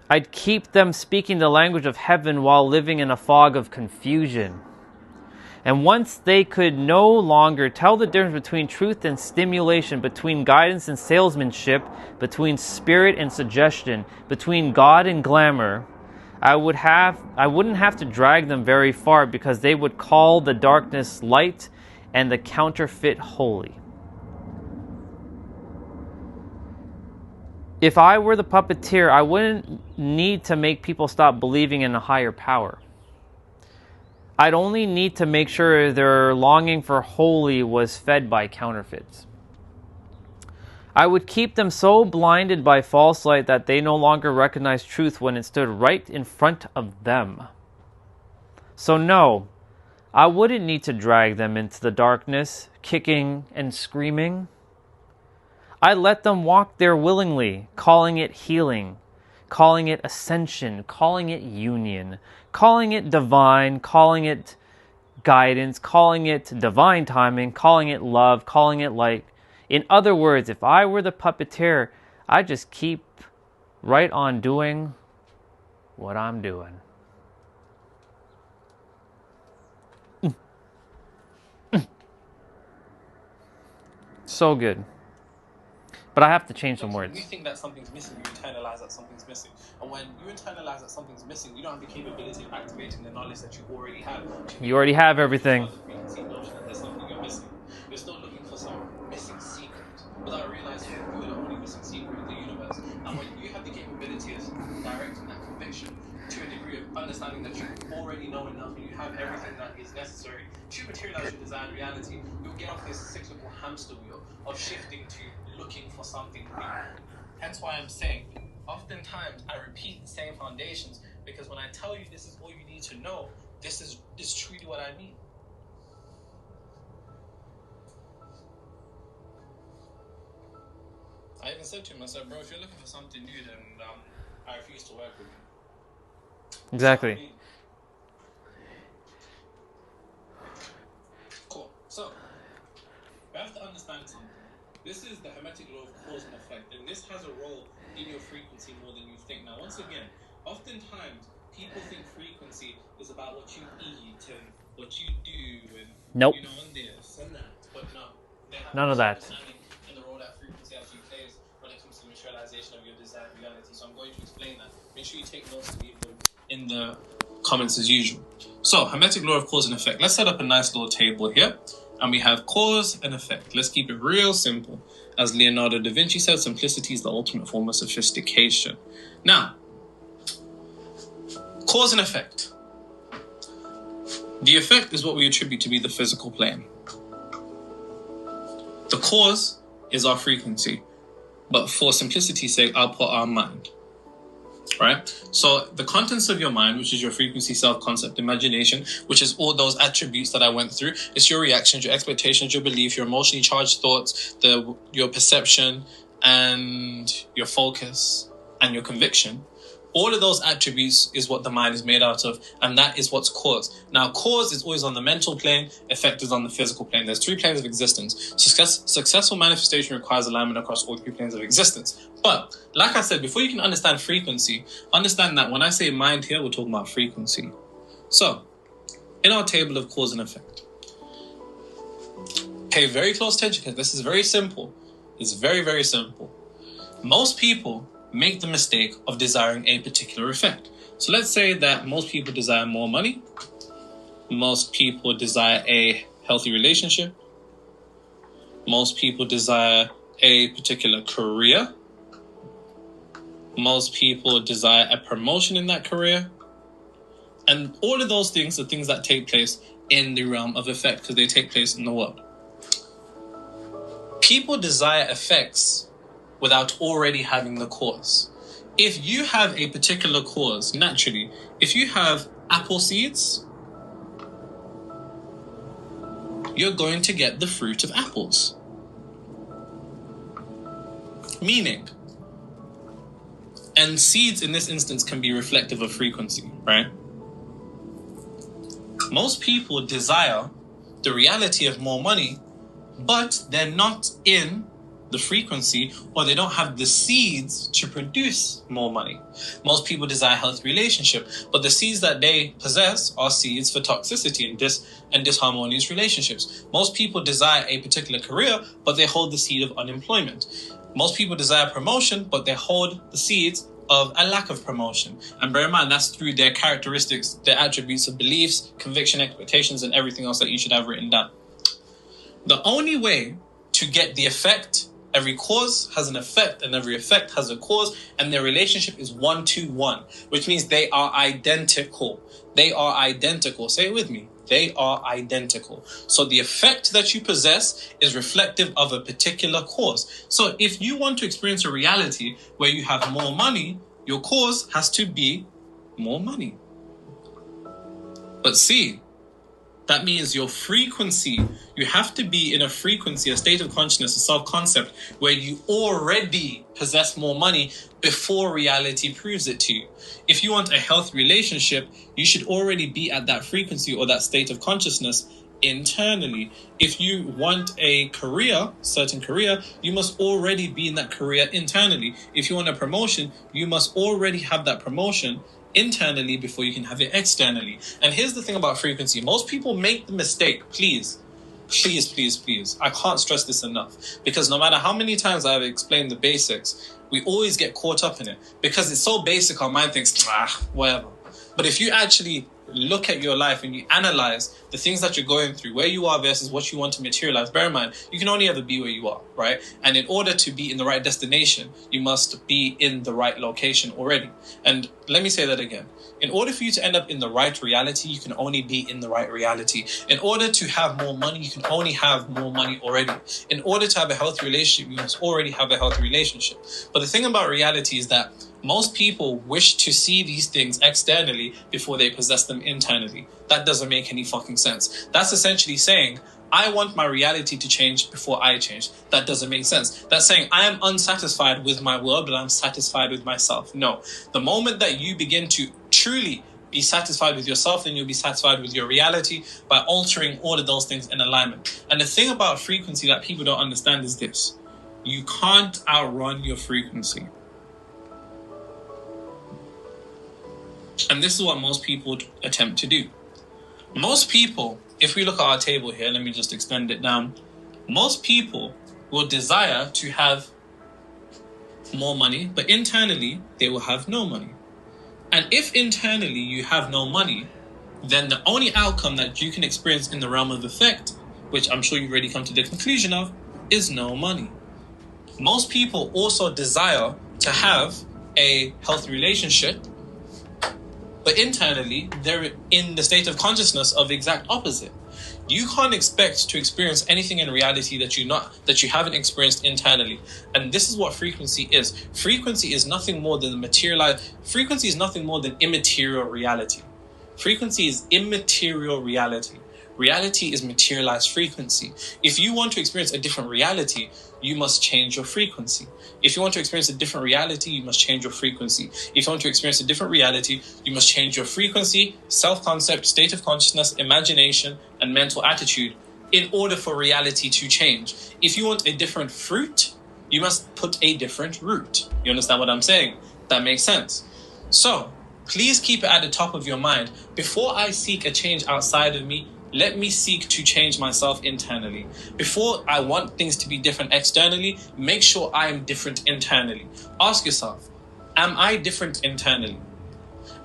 I'd keep them speaking the language of heaven while living in a fog of confusion. And once they could no longer tell the difference between truth and stimulation, between guidance and salesmanship, between spirit and suggestion, between God and glamour, I wouldn't have to drag them very far, because they would call the darkness light and the counterfeit holy. If I were the puppeteer, I wouldn't need to make people stop believing in a higher power. I'd only need to make sure their longing for holy was fed by counterfeits. I would keep them so blinded by false light that they no longer recognized truth when it stood right in front of them. So no, I wouldn't need to drag them into the darkness, kicking and screaming. I let them walk there willingly, calling it healing, calling it ascension, calling it union, calling it divine, calling it guidance, calling it divine timing, calling it love, calling it light. In other words, if I were the puppeteer, I'd just keep right on doing what I'm doing. So good. But I have to change some words.
When you think that something's missing, you internalize that something's missing. And when you internalize that something's missing, you don't have the capability of activating the knowledge that you already have.
You already have everything.
There's something you're missing. You're still looking for some missing secret without realizing you're the only missing secret in the universe. And when you have the capability of directing that conviction to a degree of understanding that you already know enough and you have everything that is necessary to materialize your desired reality, you'll get off this cyclical hamster wheel of shifting to looking for something new. Hence why I'm saying, oftentimes I repeat the same foundations, because when I tell you this is all you need to know, this is truly what I mean. I even said to him, I said, bro, if you're looking for something new, then I refuse to work with you.
Exactly.
Cool. So, we have to understand something. This is the Hermetic law of cause and effect, and this has a role in your frequency more than you think. Now, once again, oftentimes people think frequency is about what you eat and what you do and
nope.
You know, and this and that. But no,
none of that.
And the role that frequency actually plays when it comes to materialization of your desired reality. So I'm going to explain that. Make sure you take notes to people in the comments as usual. So, Hermetic law of cause and effect. Let's set up a nice little table here. And we have cause and effect. Let's keep it real simple. As Leonardo da Vinci said, simplicity is the ultimate form of sophistication. Now, cause and effect. The effect is what we attribute to be the physical plane. The cause is our frequency. But for simplicity's sake, I'll put our mind. Right? So the contents of your mind, which is your frequency, self-concept, imagination, which is all those attributes that I went through, it's your reactions, your expectations, your belief, your emotionally charged thoughts, your perception, and your focus, and your conviction. All of those attributes is what the mind is made out of, and that is what's cause. Now, cause is always on the mental plane, effect is on the physical plane. There's 3 planes of existence. Successful manifestation requires alignment across all 3 planes of existence. But, like I said, before you can understand frequency, understand that when I say mind here, we're talking about frequency. So, in our table of cause and effect, pay very close attention, because this is very simple. It's very, very simple. Most people make the mistake of desiring a particular effect. So let's say that most people desire more money. Most people desire a healthy relationship. Most people desire a particular career. Most people desire a promotion in that career. And all of those things are things that take place in the realm of effect because they take place in the world. People desire effects without already having the cause. If you have a particular cause, naturally, if you have apple seeds, you're going to get the fruit of apples. Meaning, and seeds in this instance can be reflective of frequency, right? Most people desire the reality of more money, but they're not in the frequency, or they don't have the seeds to produce more money. Most people desire a healthy relationship, but the seeds that they possess are seeds for toxicity and disharmonious relationships. Most people desire a particular career, but they hold the seed of unemployment. Most people desire promotion, but they hold the seeds of a lack of promotion. And bear in mind, that's through their characteristics, their attributes of beliefs, conviction, expectations, and everything else that you should have written down. The only way to get the effect, every cause has an effect and every effect has a cause, and their relationship is 1-to-1, which means they are identical. They are identical. Say it with me. They are identical. So the effect that you possess is reflective of a particular cause. So if you want to experience a reality where you have more money, your cause has to be more money. But see, that means your frequency, you have to be in a frequency, a state of consciousness, a self-concept where you already possess more money before reality proves it to you. If you want a healthy relationship, you should already be at that frequency or that state of consciousness internally. If you want a career, certain career, you must already be in that career internally. If you want a promotion, you must already have that promotion internally before you can have it externally. And here's the thing about frequency. Most people make the mistake, please, I can't stress this enough, because no matter how many times I've explained the basics, we always get caught up in it because it's so basic. Our mind thinks, whatever. But if you actually look at your life and you analyze the things that you're going through, where you are versus what you want to materialize, bear in mind, you can only ever be where you are, right? And in order to be in the right destination, you must be in the right location already. And let me say that again. In order for you to end up in the right reality, you can only be in the right reality. In order to have more money, you can only have more money already. In order to have a healthy relationship, you must already have a healthy relationship. But the thing about reality is that most people wish to see these things externally before they possess them internally. That doesn't make any fucking sense. That's essentially saying, I want my reality to change before I change. That doesn't make sense. That's saying I am unsatisfied with my world, but I'm satisfied with myself. No. The moment that you begin to truly be satisfied with yourself, then you'll be satisfied with your reality by altering all of those things in alignment. And the thing about frequency that people don't understand is this. You can't outrun your frequency. And this is what most people attempt to do. Most people, if we look at our table here, let me just extend it down. Most people will desire to have more money, but internally they will have no money. And if internally you have no money, then the only outcome that you can experience in the realm of effect, which I'm sure you've already come to the conclusion of, is no money. Most people also desire to have a healthy relationship, but internally, they're in the state of consciousness of the exact opposite. You can't expect to experience anything in reality that you haven't experienced internally. And this is what frequency is. Frequency is nothing more than frequency is nothing more than immaterial reality. Frequency is immaterial reality. Reality is materialized frequency. If you want to experience a different reality, you must change your frequency. If you want to experience a different reality, you must change your frequency. If you want to experience a different reality, you must change your frequency, self-concept, state of consciousness, imagination, and mental attitude in order for reality to change. If you want a different fruit, you must put a different root. You understand what I'm saying? That makes sense. So, please keep it at the top of your mind. Before I seek a change outside of me, let me seek to change myself internally. Before I want things to be different externally, make sure I am different internally. Ask yourself, am I different internally?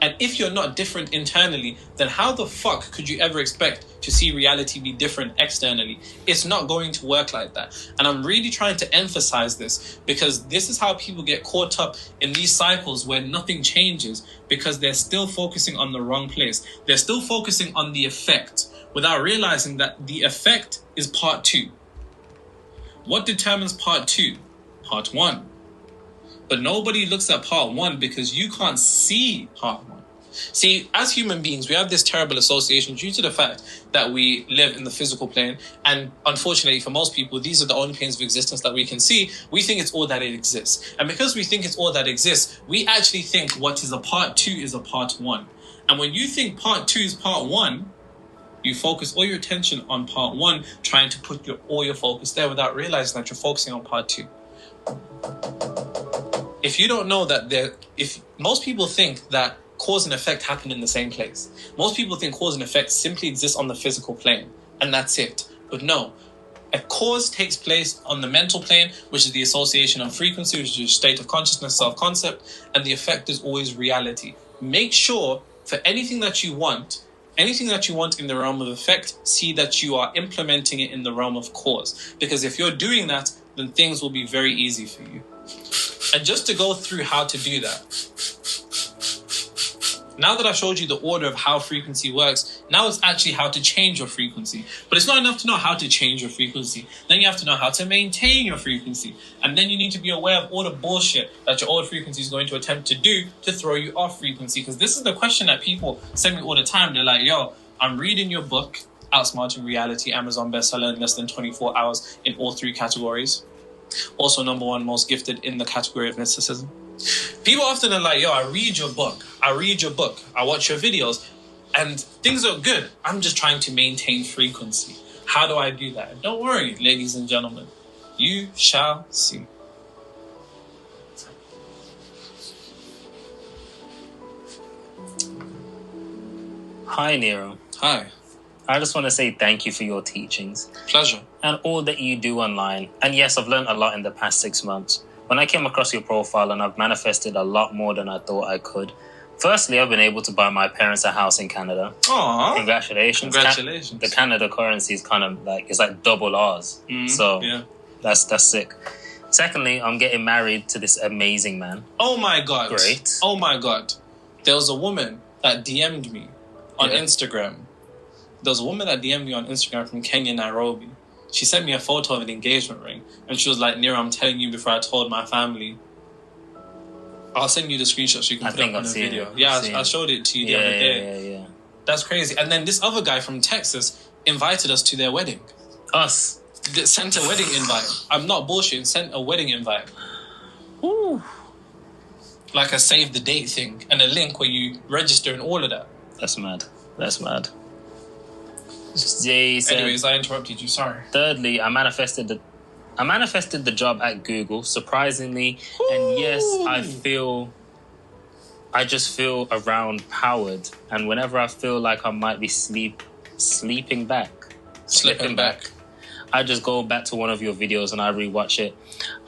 And if you're not different internally, then how the fuck could you ever expect to see reality be different externally? It's not going to work like that. And I'm really trying to emphasize this because this is how people get caught up in these cycles where nothing changes because they're still focusing on the wrong place. They're still focusing on the effect without realizing that the effect is part 2. What determines part 2? Part 1. But nobody looks at part 1 because you can't see part 1. See, as human beings, we have this terrible association due to the fact that we live in the physical plane. And unfortunately, for most people, these are the only planes of existence that we can see. We think it's all that it exists. And because we think it's all that exists, we actually think what is a part 2 is a part 1. And when you think part 2 is part 1, you focus all your attention on part 1, trying to put all your focus there without realizing that you're focusing on part 2. If you don't know that if most people think that cause and effect happen in the same place. Most people think cause and effect simply exist on the physical plane, and that's it. But no, a cause takes place on the mental plane, which is the association of frequency, which is your state of consciousness, self-concept, and the effect is always reality. Make sure for anything that you want in the realm of effect, see that you are implementing it in the realm of cause. Because if you're doing that, then things will be very easy for you. And just to go through how to do that, now that I've showed you the order of how frequency works, now it's actually how to change your frequency. But it's not enough to know how to change your frequency. Then you have to know how to maintain your frequency. And then you need to be aware of all the bullshit that your old frequency is going to attempt to do to throw you off frequency. Because this is the question that people send me all the time. They're like, yo, I'm reading your book, Outsmarting Reality, Amazon bestseller in less than 24 hours in all 3 categories. Also #1 most gifted in the category of mysticism. People often are like, yo, I read your book, I watch your videos, and things are good. I'm just trying to maintain frequency. How do I do that? Don't worry, ladies and gentlemen. You shall see.
Hi, Nero.
Hi.
I just want to say thank you for your teachings.
Pleasure.
And all that you do online. And yes, I've learned a lot in the past 6 months. When I came across your profile, and I've manifested a lot more than I thought I could. Firstly, I've been able to buy my parents a house in Canada.
Aww.
Congratulations.
Congratulations.
The Canada currency is kind of like, it's like double ours. So
yeah.
That's sick. Secondly, I'm getting married to this amazing man.
Oh my God.
Great.
Oh my God. There was a woman that DM'd me on Instagram. There was a woman that DM'd me on Instagram from Kenya, Nairobi. She sent me a photo of an engagement ring. And she was like, Nero, I'm telling you before I told my family. I'll send you the screenshot so you can put it on the video. Yeah, I showed it to you the other day.
Yeah.
That's crazy. And then this other guy from Texas invited us to their wedding.
Us?
Sent a wedding invite. I'm not bullshitting. Sent a wedding invite.
Ooh.
Like a save the date thing. And a link where you register and all of that.
That's mad. Jay said,
anyways, I interrupted you. Sorry.
Thirdly, I manifested the job at Google, surprisingly. Ooh. And yes, I just feel around powered. And whenever I feel like I might be slipping back, I just go back to one of your videos and I rewatch it.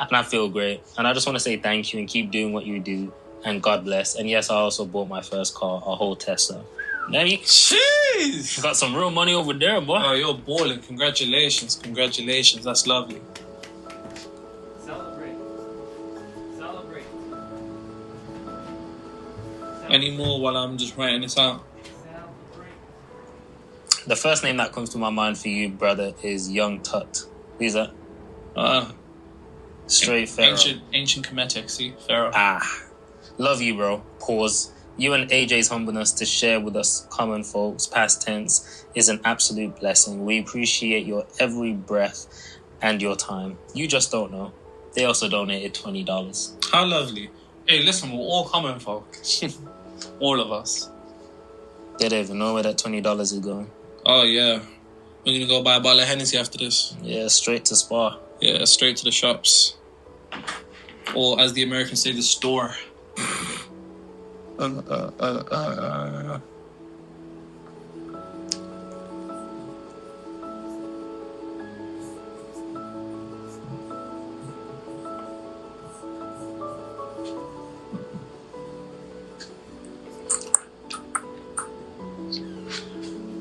And I feel great. And I just want to say thank you and keep doing what you do. And God bless. And yes, I also bought my first car, a whole Tesla.
Jeez!
Got some real money over there, boy.
Oh, you're balling. Congratulations. That's lovely.
Celebrate.
Any more while I'm just writing this out?
The first name that comes to my mind for you, brother, is Young Tut. Who's that? Straight Pharaoh.
Ancient Kemetic, see? Pharaoh.
Love you, bro. Pause. You and AJ's humbleness to share with us common folks, past tense, is an absolute blessing. We appreciate your every breath and your time. You just don't know. They also donated $20.
How lovely. Hey, listen, we're all common folk. All of us.
They don't even know where that $20 is going.
Oh, yeah. We're going to go buy a bottle of Hennessy after this.
Yeah, straight to Spa.
Yeah, straight to the shops. Or, as the Americans say, the store.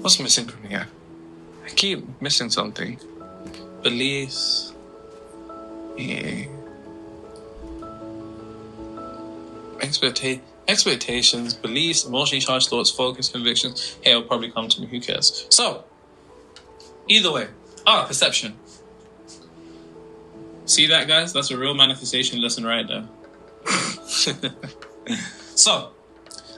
What's missing from here? I keep missing something. Beliefs. Yeah. Expectations, beliefs, emotionally charged thoughts, focus, convictions. Hey, it'll probably come to me. Who cares? So, either way. Perception. See that, guys? That's a real manifestation lesson right there. So,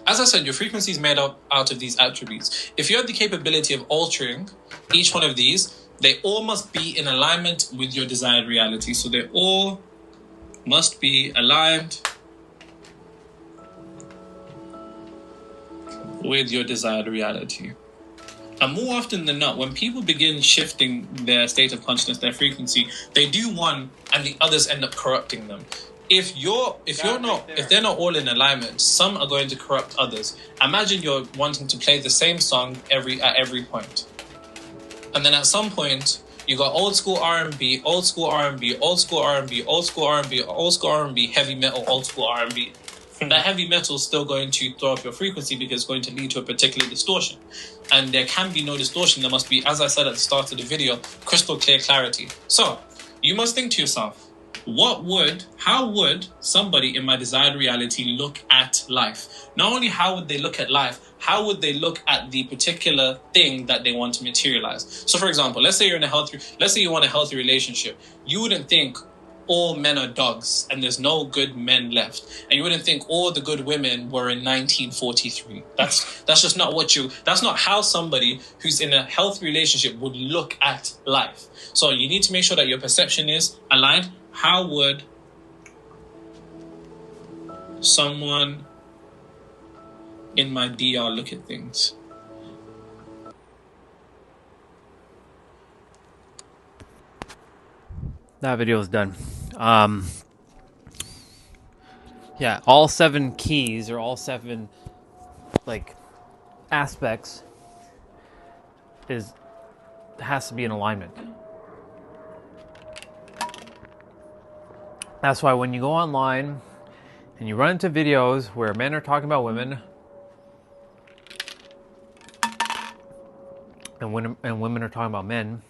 as I said, your frequency is made up out of these attributes. If you have the capability of altering each one of these, they all must be in alignment with your desired reality. So they all must be aligned with your desired reality. And more often than not, when people begin shifting their state of consciousness, their frequency, they do one and the others end up corrupting them. If they're not all in alignment, some are going to corrupt others. Imagine you're wanting to play the same song at every point. And then at some point, you got old school R&B, old school R&B, old school R&B, old school R&B, old school R&B, heavy metal, old school R&B. That heavy metal is still going to throw up your frequency because it's going to lead to a particular distortion. And there can be no distortion. There must be, as I said at the start of the video, crystal clear clarity. So you must think to yourself, how would somebody in my desired reality look at life? Not only how would they look at life, how would they look at the particular thing that they want to materialize? So for example, let's say you want a healthy relationship. You wouldn't think all men are dogs and there's no good men left. And you wouldn't think all the good women were in 1943. That's just not that's not how somebody who's in a healthy relationship would look at life. So you need to make sure that your perception is aligned. How would someone in my DR look at things?
That video is done. Yeah, all 7 keys or all 7 aspects has to be in alignment. That's why when you go online and you run into videos where men are talking about women and women are talking about men,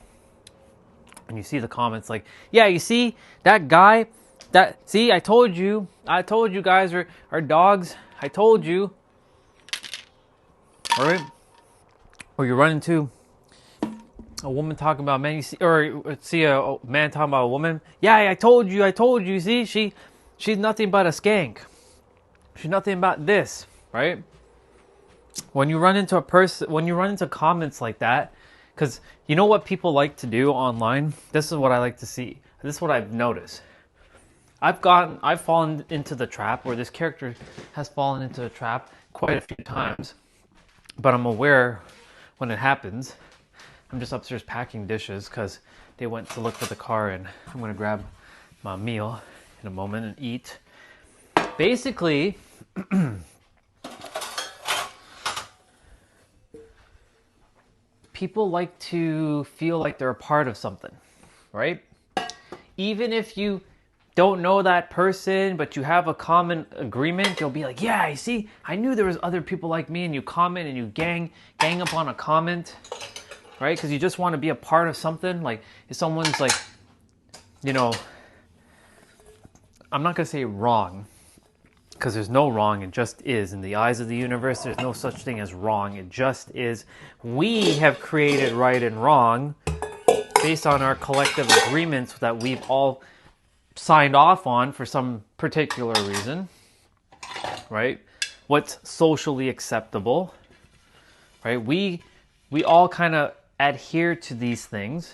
and you see the comments like, yeah, you see that guy, see, I told you guys are dogs, I told you. All right? Or you run into a woman talking about men, or see a man talking about a woman. Yeah, I told you, see, she's nothing but a skank. She's nothing but this, right? When you run into comments like that, because you know what people like to do online? This is what I like to see. This is what I've noticed. I've fallen into the trap, or this character has fallen into the trap quite a few times. But I'm aware when it happens. I'm just upstairs packing dishes because they went to look for the car, and I'm going to grab my meal in a moment and eat. Basically, people like to feel like they're a part of something, right? Even if you don't know that person, but you have a common agreement, you'll be like, yeah, you see, I knew there was other people like me, and you comment and you gang up on a comment, right? Because you just want to be a part of something. Like, if someone's like, I'm not going to say wrong, because there's no wrong, it just is. In the eyes of the universe, there's no such thing as wrong, it just is. We have created right and wrong based on our collective agreements that we've all signed off on for some particular reason, right? What's socially acceptable, right? We all kind of adhere to these things,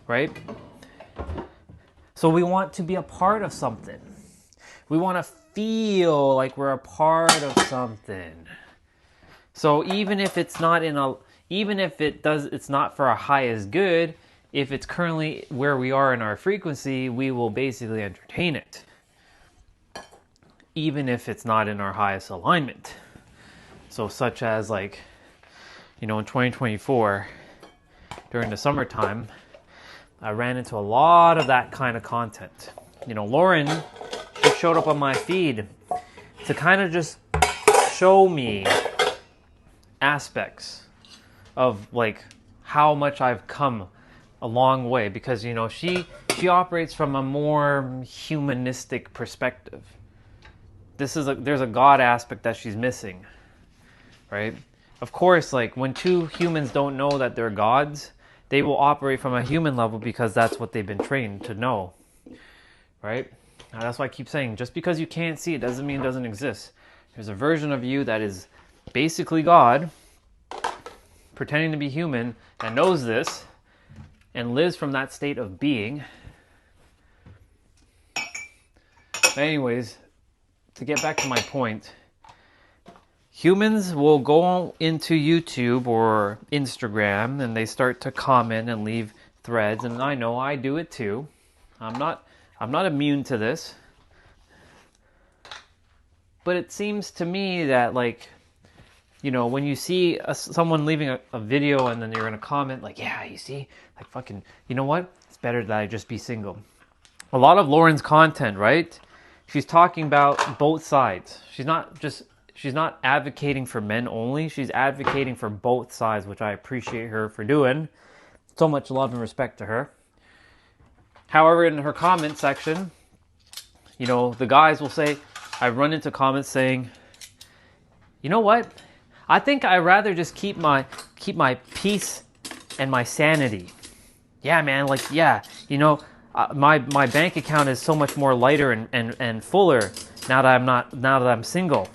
right? So we want to be a part of something. We want to feel like we're a part of something. So even if it's not it's not for our highest good, if it's currently where we are in our frequency, we will basically entertain it. Even if it's not in our highest alignment. So such as in 2024, during the summertime, I ran into a lot of that kind of content. Lauren, she showed up on my feed to kind of just show me aspects of like how much I've come a long way, because you know she operates from a more humanistic perspective. There's a God aspect that she's missing, right? Of course, like when two humans don't know that they're gods, they will operate from a human level because that's what they've been trained to know, right? Now, that's why I keep saying, just because you can't see it doesn't mean it doesn't exist. There's a version of you that is basically God, pretending to be human, that knows this and lives from that state of being. But anyways, to get back to my point, humans will go into YouTube or Instagram and they start to comment and leave threads, and I know I do it too. I'm not immune to this. But it seems to me that, like, you know, when you see someone leaving a video and then you're going to comment like, yeah, you see, like fucking, you know what? It's better that I just be single. A lot of Lauren's content, right? She's talking about both sides. She's not advocating for men only. She's advocating for both sides, which I appreciate her for doing. So much love and respect to her. However, in her comment section, you know, the guys will say, I run into comments saying, you know what? I think I'd rather just keep my peace and my sanity. Yeah, man, like, yeah, you know, my bank account is so much more lighter and fuller now that I'm single.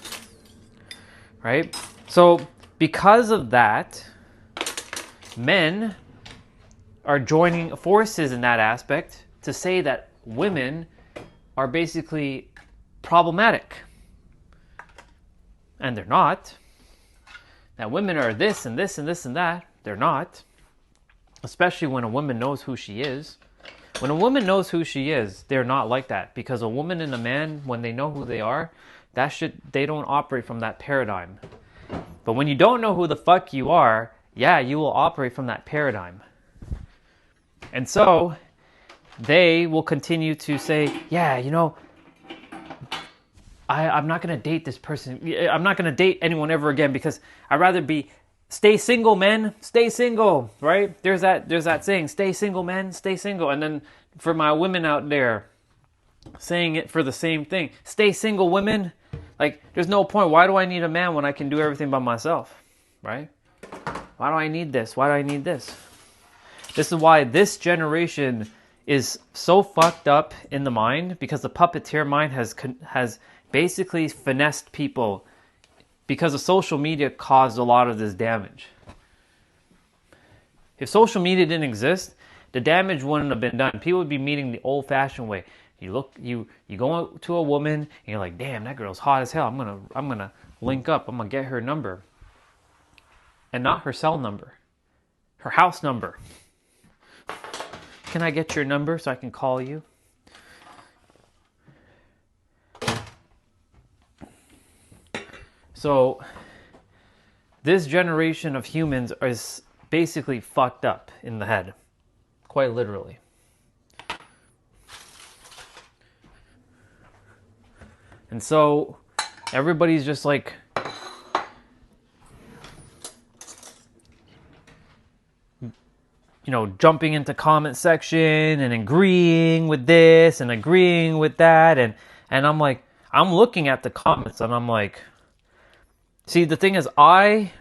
Right? So because of that, men are joining forces in that aspect to say that women are basically problematic. And they're not. That women are this and this and this and that. They're not. Especially when a woman knows who she is. When a woman knows who she is, they're not like that. Because a woman and a man, when they know who they are, they don't operate from that paradigm. But when you don't know who the fuck you are, yeah, you will operate from that paradigm. And so they will continue to say, yeah, you know, I'm not going to date this person. I'm not going to date anyone ever again because I'd rather stay single, men. Stay single, right? There's that saying, stay single, men. Stay single. And then for my women out there saying it for the same thing, stay single, women. Like, there's no point. Why do I need a man when I can do everything by myself, right? Why do I need this? Why do I need this? This is why this generation is so fucked up in the mind, because the puppeteer mind has basically finessed people, because of social media caused a lot of this damage. If social media didn't exist, the damage wouldn't have been done. People would be meeting the old-fashioned way. You go out to a woman and you're like, damn, that girl's hot as hell. I'm gonna link up. I'm gonna get her number, and not her cell number, her house number. Can I get your number so I can call you? So this generation of humans is basically fucked up in the head, quite literally. And so everybody's just like, you know, jumping into comment section and agreeing with this and agreeing with that. And I'm like, I'm looking at the comments and I'm like, see, the thing is, I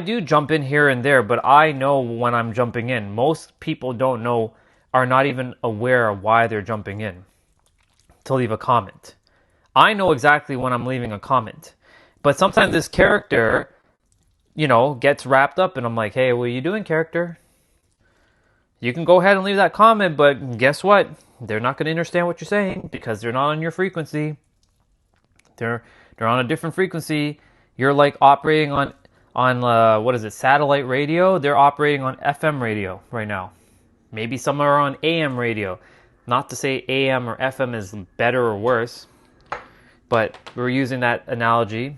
do jump in here and there, but I know when I'm jumping in. Most people don't know, are not even aware of why they're jumping in to leave a comment. I know exactly when I'm leaving a comment. But sometimes this character, you know, gets wrapped up and I'm like, hey, what are you doing, character? You can go ahead and leave that comment, but guess what? They're not going to understand what you're saying because they're not on your frequency. They're on a different frequency. You're like operating on what is it, satellite radio? They're operating on FM radio right now. Maybe some are on AM radio. Not to say AM or FM is better or worse, but we're using that analogy.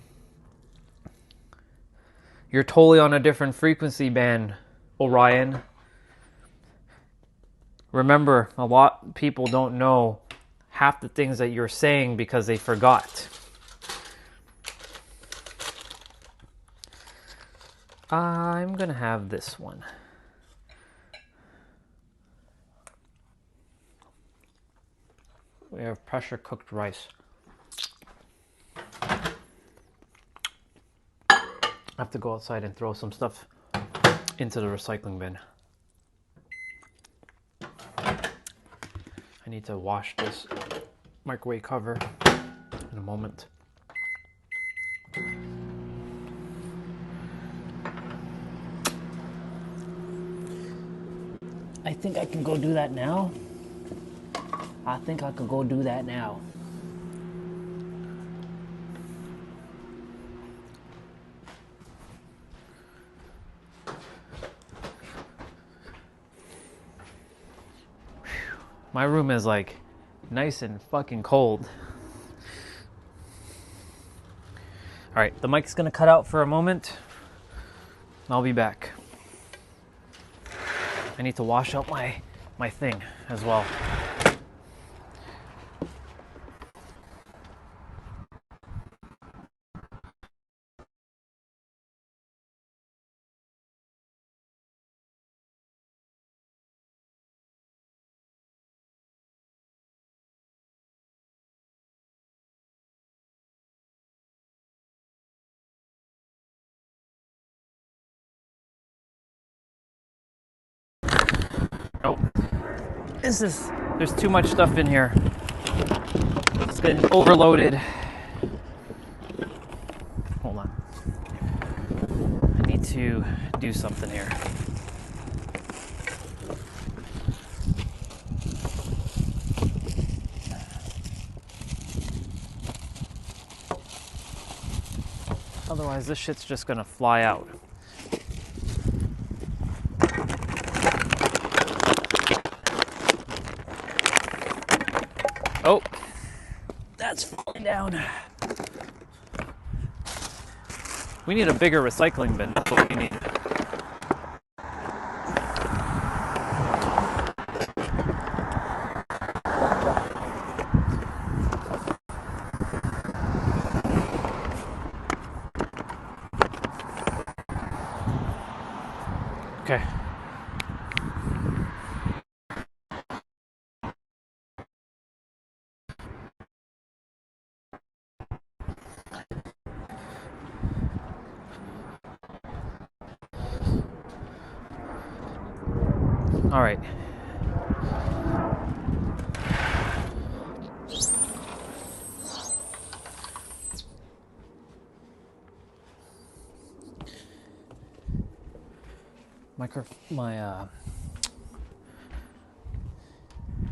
You're totally on a different frequency band, Orion. Remember, a lot of people don't know half the things that you're saying because they forgot. I'm gonna have this one. We have pressure cooked rice. I have to go outside and throw some stuff into the recycling bin. I need to wash this microwave cover in a moment. I think I can go do that now. I think I could go do that now. My room is like nice and fucking cold. All right, the mic's gonna cut out for a moment. I'll be back. I need to wash out my thing as well. Oh, there's too much stuff in here. It's getting overloaded. Hold on. I need to do something here. Otherwise, this shit's just gonna fly out. Oh, that's falling down. We need a bigger recycling bin. That's what we need. Okay. All right.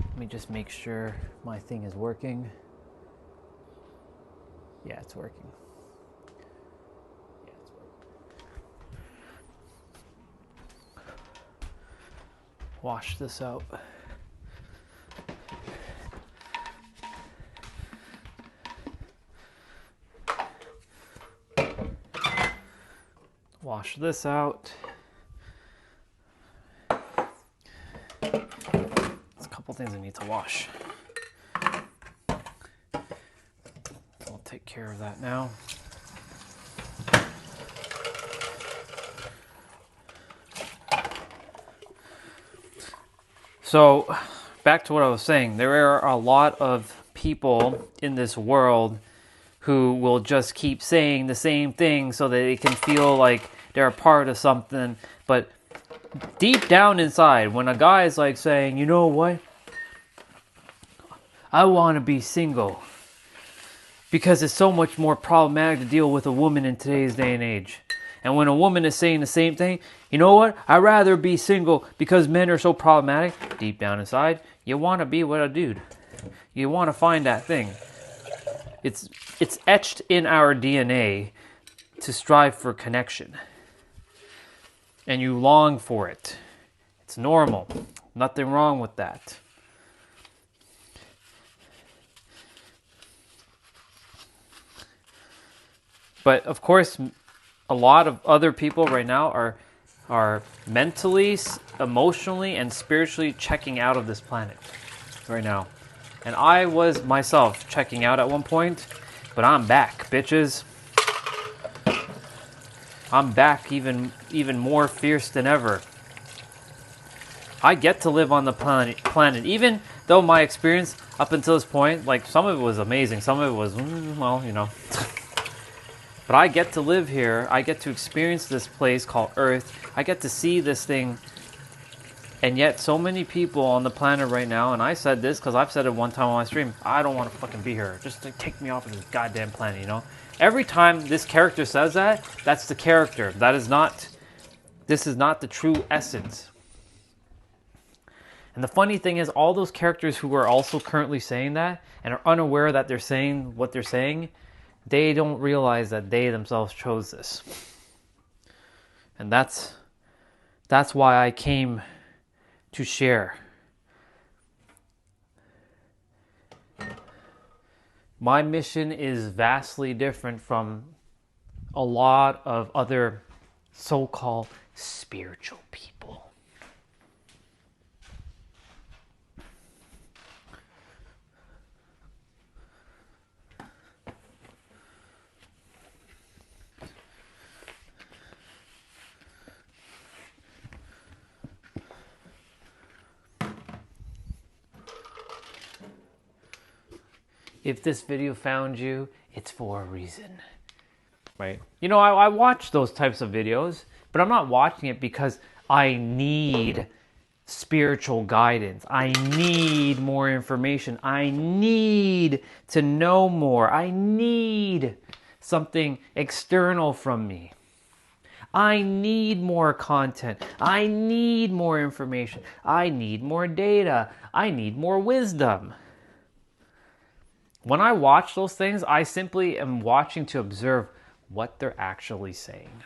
Let me just make sure my thing is working. Yeah, it's working. Wash this out. Wash this out. There's a couple things I need to wash. I'll take care of that now. So, back to what I was saying, there are a lot of people in this world who will just keep saying the same thing so that they can feel like they're a part of something. But deep down inside, when a guy is like saying, you know what? I want to be single because it's so much more problematic to deal with a woman in today's day and age. And when a woman is saying the same thing, you know what? I'd rather be single because men are so problematic. Deep down inside, you want to be with a dude. You want to find that thing. It's etched in our DNA to strive for connection. And you long for it. It's normal. Nothing wrong with that. But of course, a lot of other people right now are mentally, emotionally, and spiritually checking out of this planet right now. And I was myself checking out at one point, but I'm back, bitches. I'm back even more fierce than ever. I get to live on the planet, even though my experience up until this point, like some of it was amazing, some of it was, well, you know. But I get to live here. I get to experience this place called Earth. I get to see this thing. And yet so many people on the planet right now, and I said this because I've said it one time on my stream, I don't want to fucking be here. Just like, take me off of this goddamn planet, you know? Every time this character says that, that's the character. This is not the true essence. And the funny thing is, all those characters who are also currently saying that and are unaware that they're saying what they're saying, they don't realize that they themselves chose this. And that's why I came to share. My mission is vastly different from a lot of other so-called spiritual people. If this video found you, it's for a reason, right? You know, I watch those types of videos, but I'm not watching it because I need spiritual guidance. I need more information. I need to know more. I need something external from me. I need more content. I need more information. I need more data. I need more wisdom. When I watch those things, I simply am watching to observe what they're actually saying.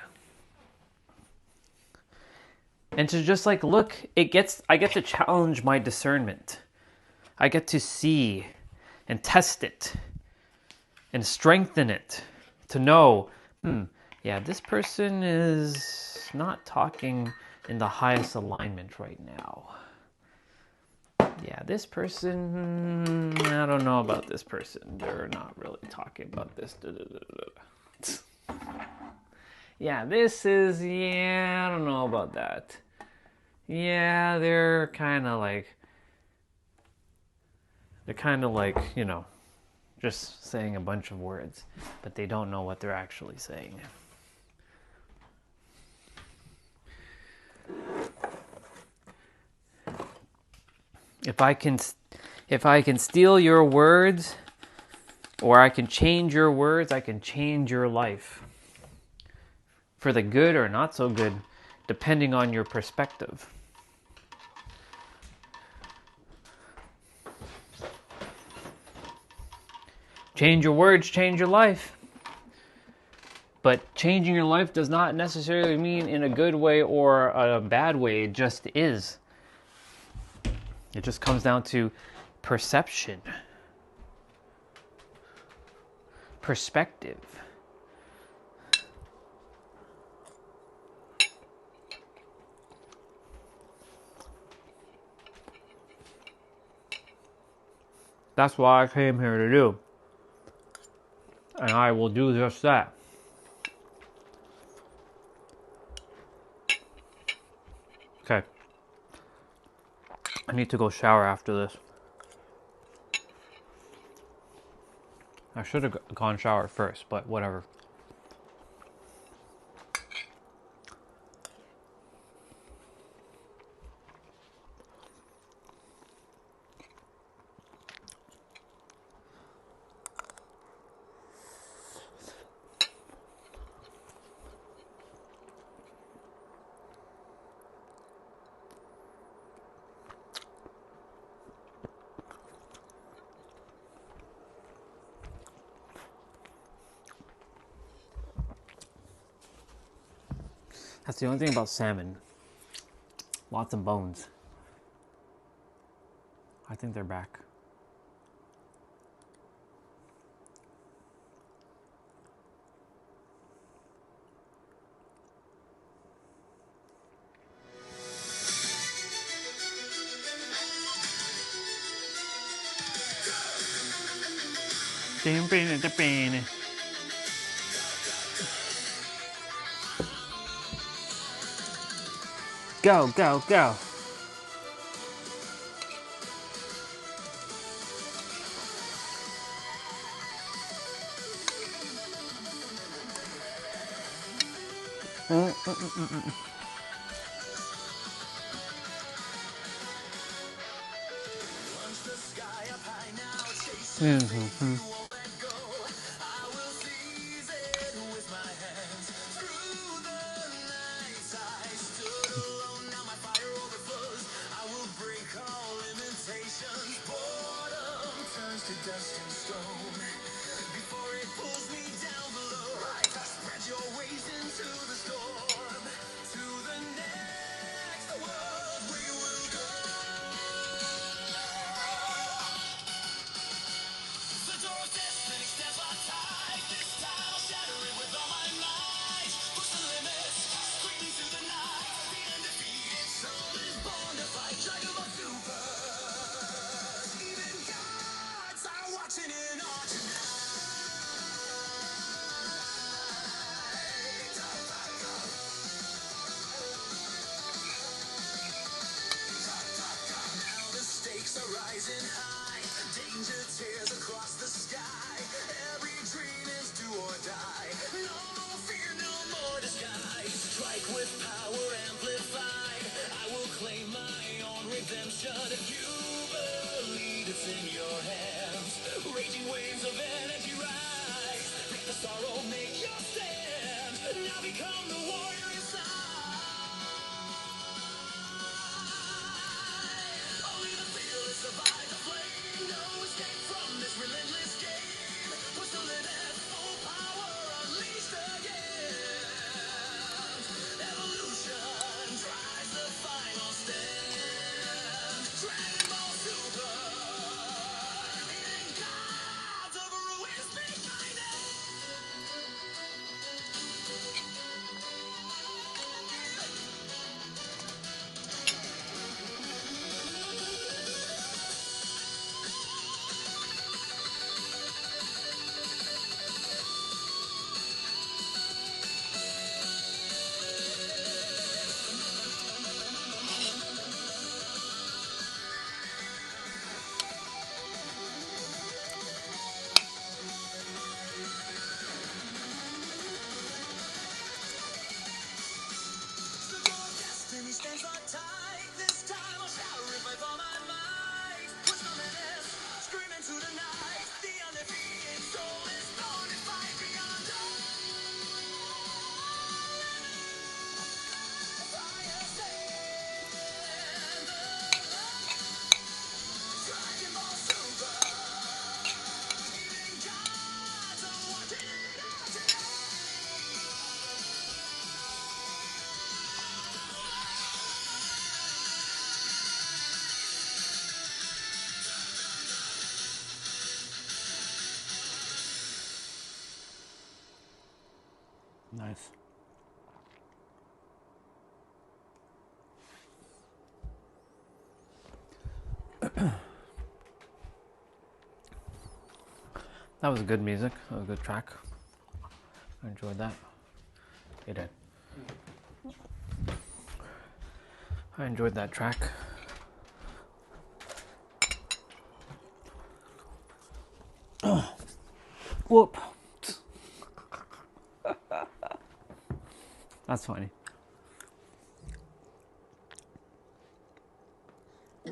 And to just like look, I get to challenge my discernment. I get to see and test it and strengthen it to know, yeah, this person is not talking in the highest alignment right now. Yeah, this person, I don't know about this person. They're not really talking about this. Yeah, this is, yeah, I don't know about that. Yeah, they're kind of like, you know, just saying a bunch of words, but they don't know what they're actually saying. If I can steal your words, or I can change your words, I can change your life. For the good or not so good, depending on your perspective. Change your words, change your life. But changing your life does not necessarily mean in a good way or a bad way. It just is. It just comes down to perception, perspective. That's what I came here to do. And I will do just that. Okay. I need to go shower after this. I should have gone shower first, but whatever. That's the only thing about salmon. Lots of bones. I think they're back. Go, go, go. Nice. That was good music. That was a good track. I enjoyed that. You did. I enjoyed that track. Whoop. That's funny.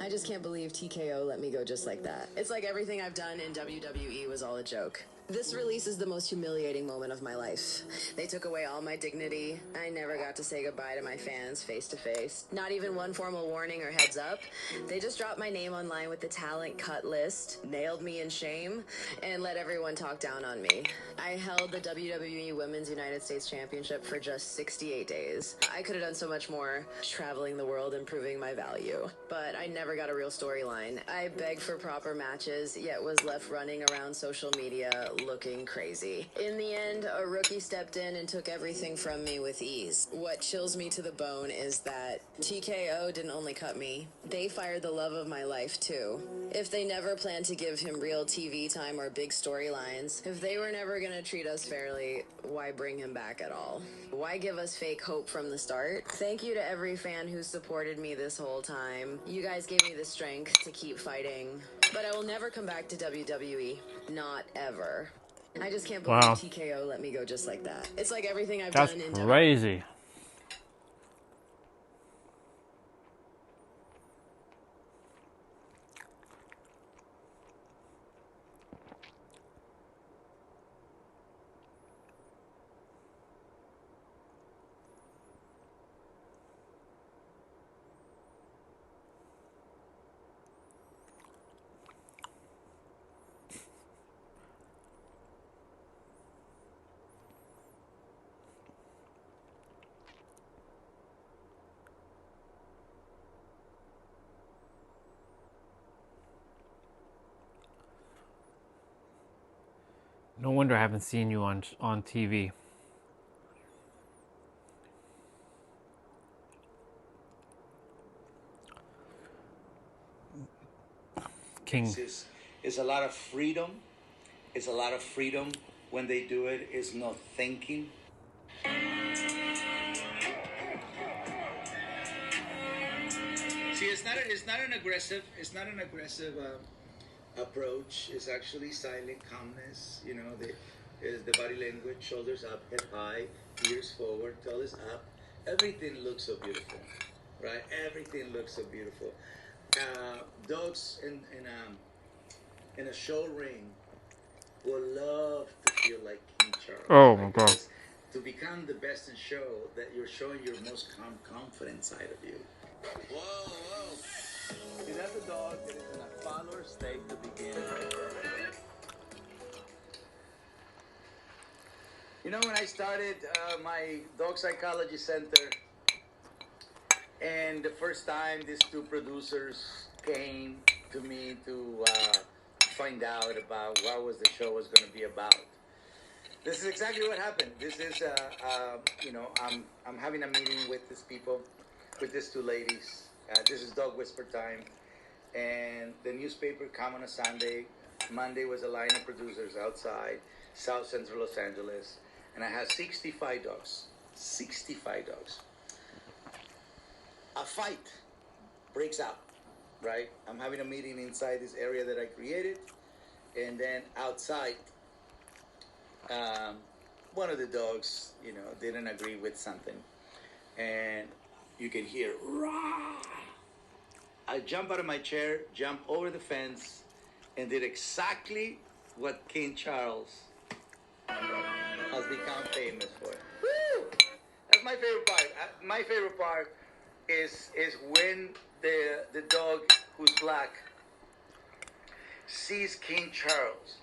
I just can't believe TKO let me go just like that. It's like everything I've done in WWE was all a joke. This release is the most humiliating moment of my life. They took away all my dignity. I never got to say goodbye to my fans face to face. Not even one formal warning or heads up. They just dropped my name online with the talent cut list, nailed me in shame, and let everyone talk down on me. I held the WWE Women's United States Championship for just 68 days. I could have done so much more, traveling the world and proving my value. But I never got a real storyline. I begged for proper matches, yet was left running around social media looking crazy. In the end, a rookie stepped in and took everything from me with ease. What chills me to the bone is that TKO didn't only cut me, they fired the love of my life too. If they never planned to give him real TV time or big storylines, if they were never gonna treat us fairly, why bring him back at all? Why give us fake hope from the start? Thank you to every fan who supported me this whole time. You guys gave me the strength to keep fighting. But I will never come back to WWE. Not ever. I just can't believe
Wow.
TKO let me go just like that. It's like everything I've
That's
done in
crazy. No wonder I haven't seen you on TV. King.
It's a lot of freedom. It's a lot of freedom. When they do it, it's no thinking. See, it's not an aggressive approach. It's actually silent calmness. You know, the body language, shoulders up, head high, ears forward, tail is up. Everything looks so beautiful, right? Everything looks so beautiful. Dogs in a show ring will love to feel like King Charles.
Oh my God.
To become the best in show, that you're showing your most confident side of you. Whoa, whoa. See, that's a dog that is in a follower state to begin. You know, when I started my dog psychology center, and the first time these two producers came to me to find out about what was the show was going to be about. This is exactly what happened. This is, you know, I'm having a meeting with these people, with these two ladies. This is Dog Whisper time, and the newspaper come on a Sunday. Monday was a line of producers outside South Central Los Angeles, and I had 65 dogs. 65 dogs. A fight breaks out, right? I'm having a meeting inside this area that I created, and then outside, one of the dogs, you know, didn't agree with something, and you can hear, rah! I jump out of my chair, jump over the fence, and did exactly what King Charles has become famous for. Woo! That's my favorite part. My favorite part is when the dog who's black sees King Charles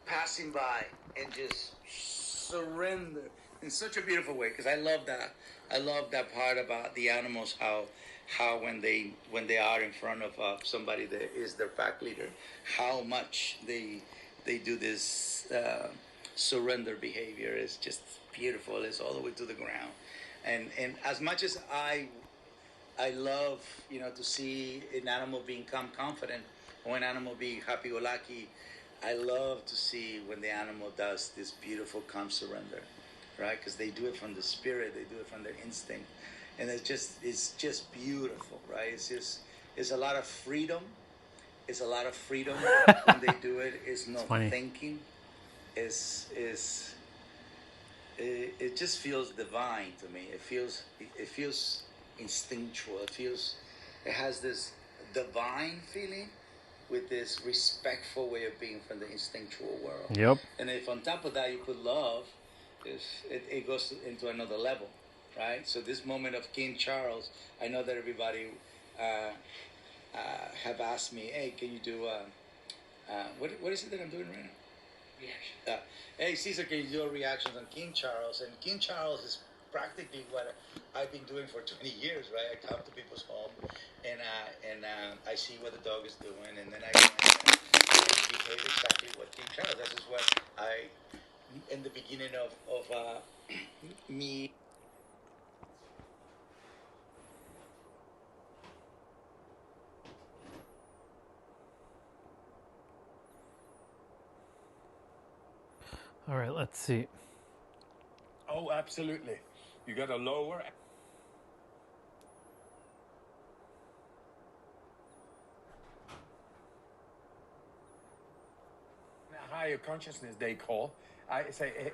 passing by and just surrender in such a beautiful way, because I love that part about the animals, how when they are in front of somebody that is their pack leader, how much they do this surrender behavior is just beautiful. It's all the way to the ground, and as much as I love, you know, to see an animal become confident or an animal being happy-go-lucky, I love to see when the animal does this beautiful calm surrender, right? Because they do it from the spirit, they do it from their instinct, and it's just beautiful, right? It's a lot of freedom. It's a lot of freedom when they do it. It's no thinking. It just feels divine to me. It feels instinctual. It has this divine feeling with this respectful way of being from the instinctual world.
Yep.
And if on top of that you put love, it goes into another level, right? So this moment of King Charles, I know that everybody have asked me, hey, can you do what is it that I'm doing right now? Reaction. Hey, Cesar, can you do a reaction on King Charles? And King Charles is practically what I've been doing for 20 years, right? I come to people's home, and I see what the dog is doing, and then I behave exactly what Team Shadow. This is what I, in the beginning of me.
All right, let's see.
Oh, absolutely. You got to lower. Higher consciousness, they call. I say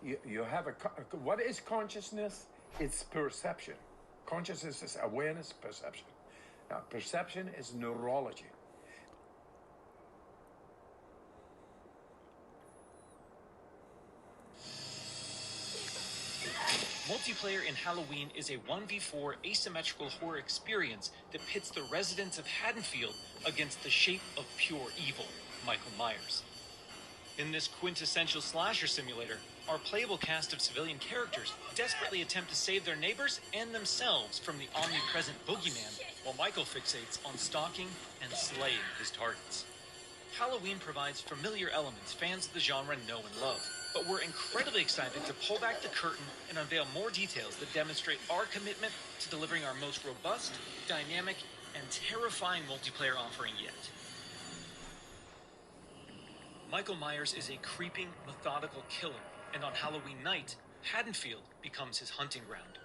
you have what is consciousness? It's perception. Consciousness is awareness, perception. Now, perception is neurology.
Multiplayer in Halloween is a 1v4 asymmetrical horror experience that pits the residents of Haddonfield against the shape of pure evil, Michael Myers. In this quintessential slasher simulator, our playable cast of civilian characters desperately attempt to save their neighbors and themselves from the omnipresent boogeyman, while Michael fixates on stalking and slaying his targets. Halloween provides familiar elements fans of the genre know and love, but we're incredibly excited to pull back the curtain and unveil more details that demonstrate our commitment to delivering our most robust, dynamic, and terrifying multiplayer offering yet. Michael Myers is a creeping, methodical killer, and on Halloween night, Haddonfield becomes his hunting ground.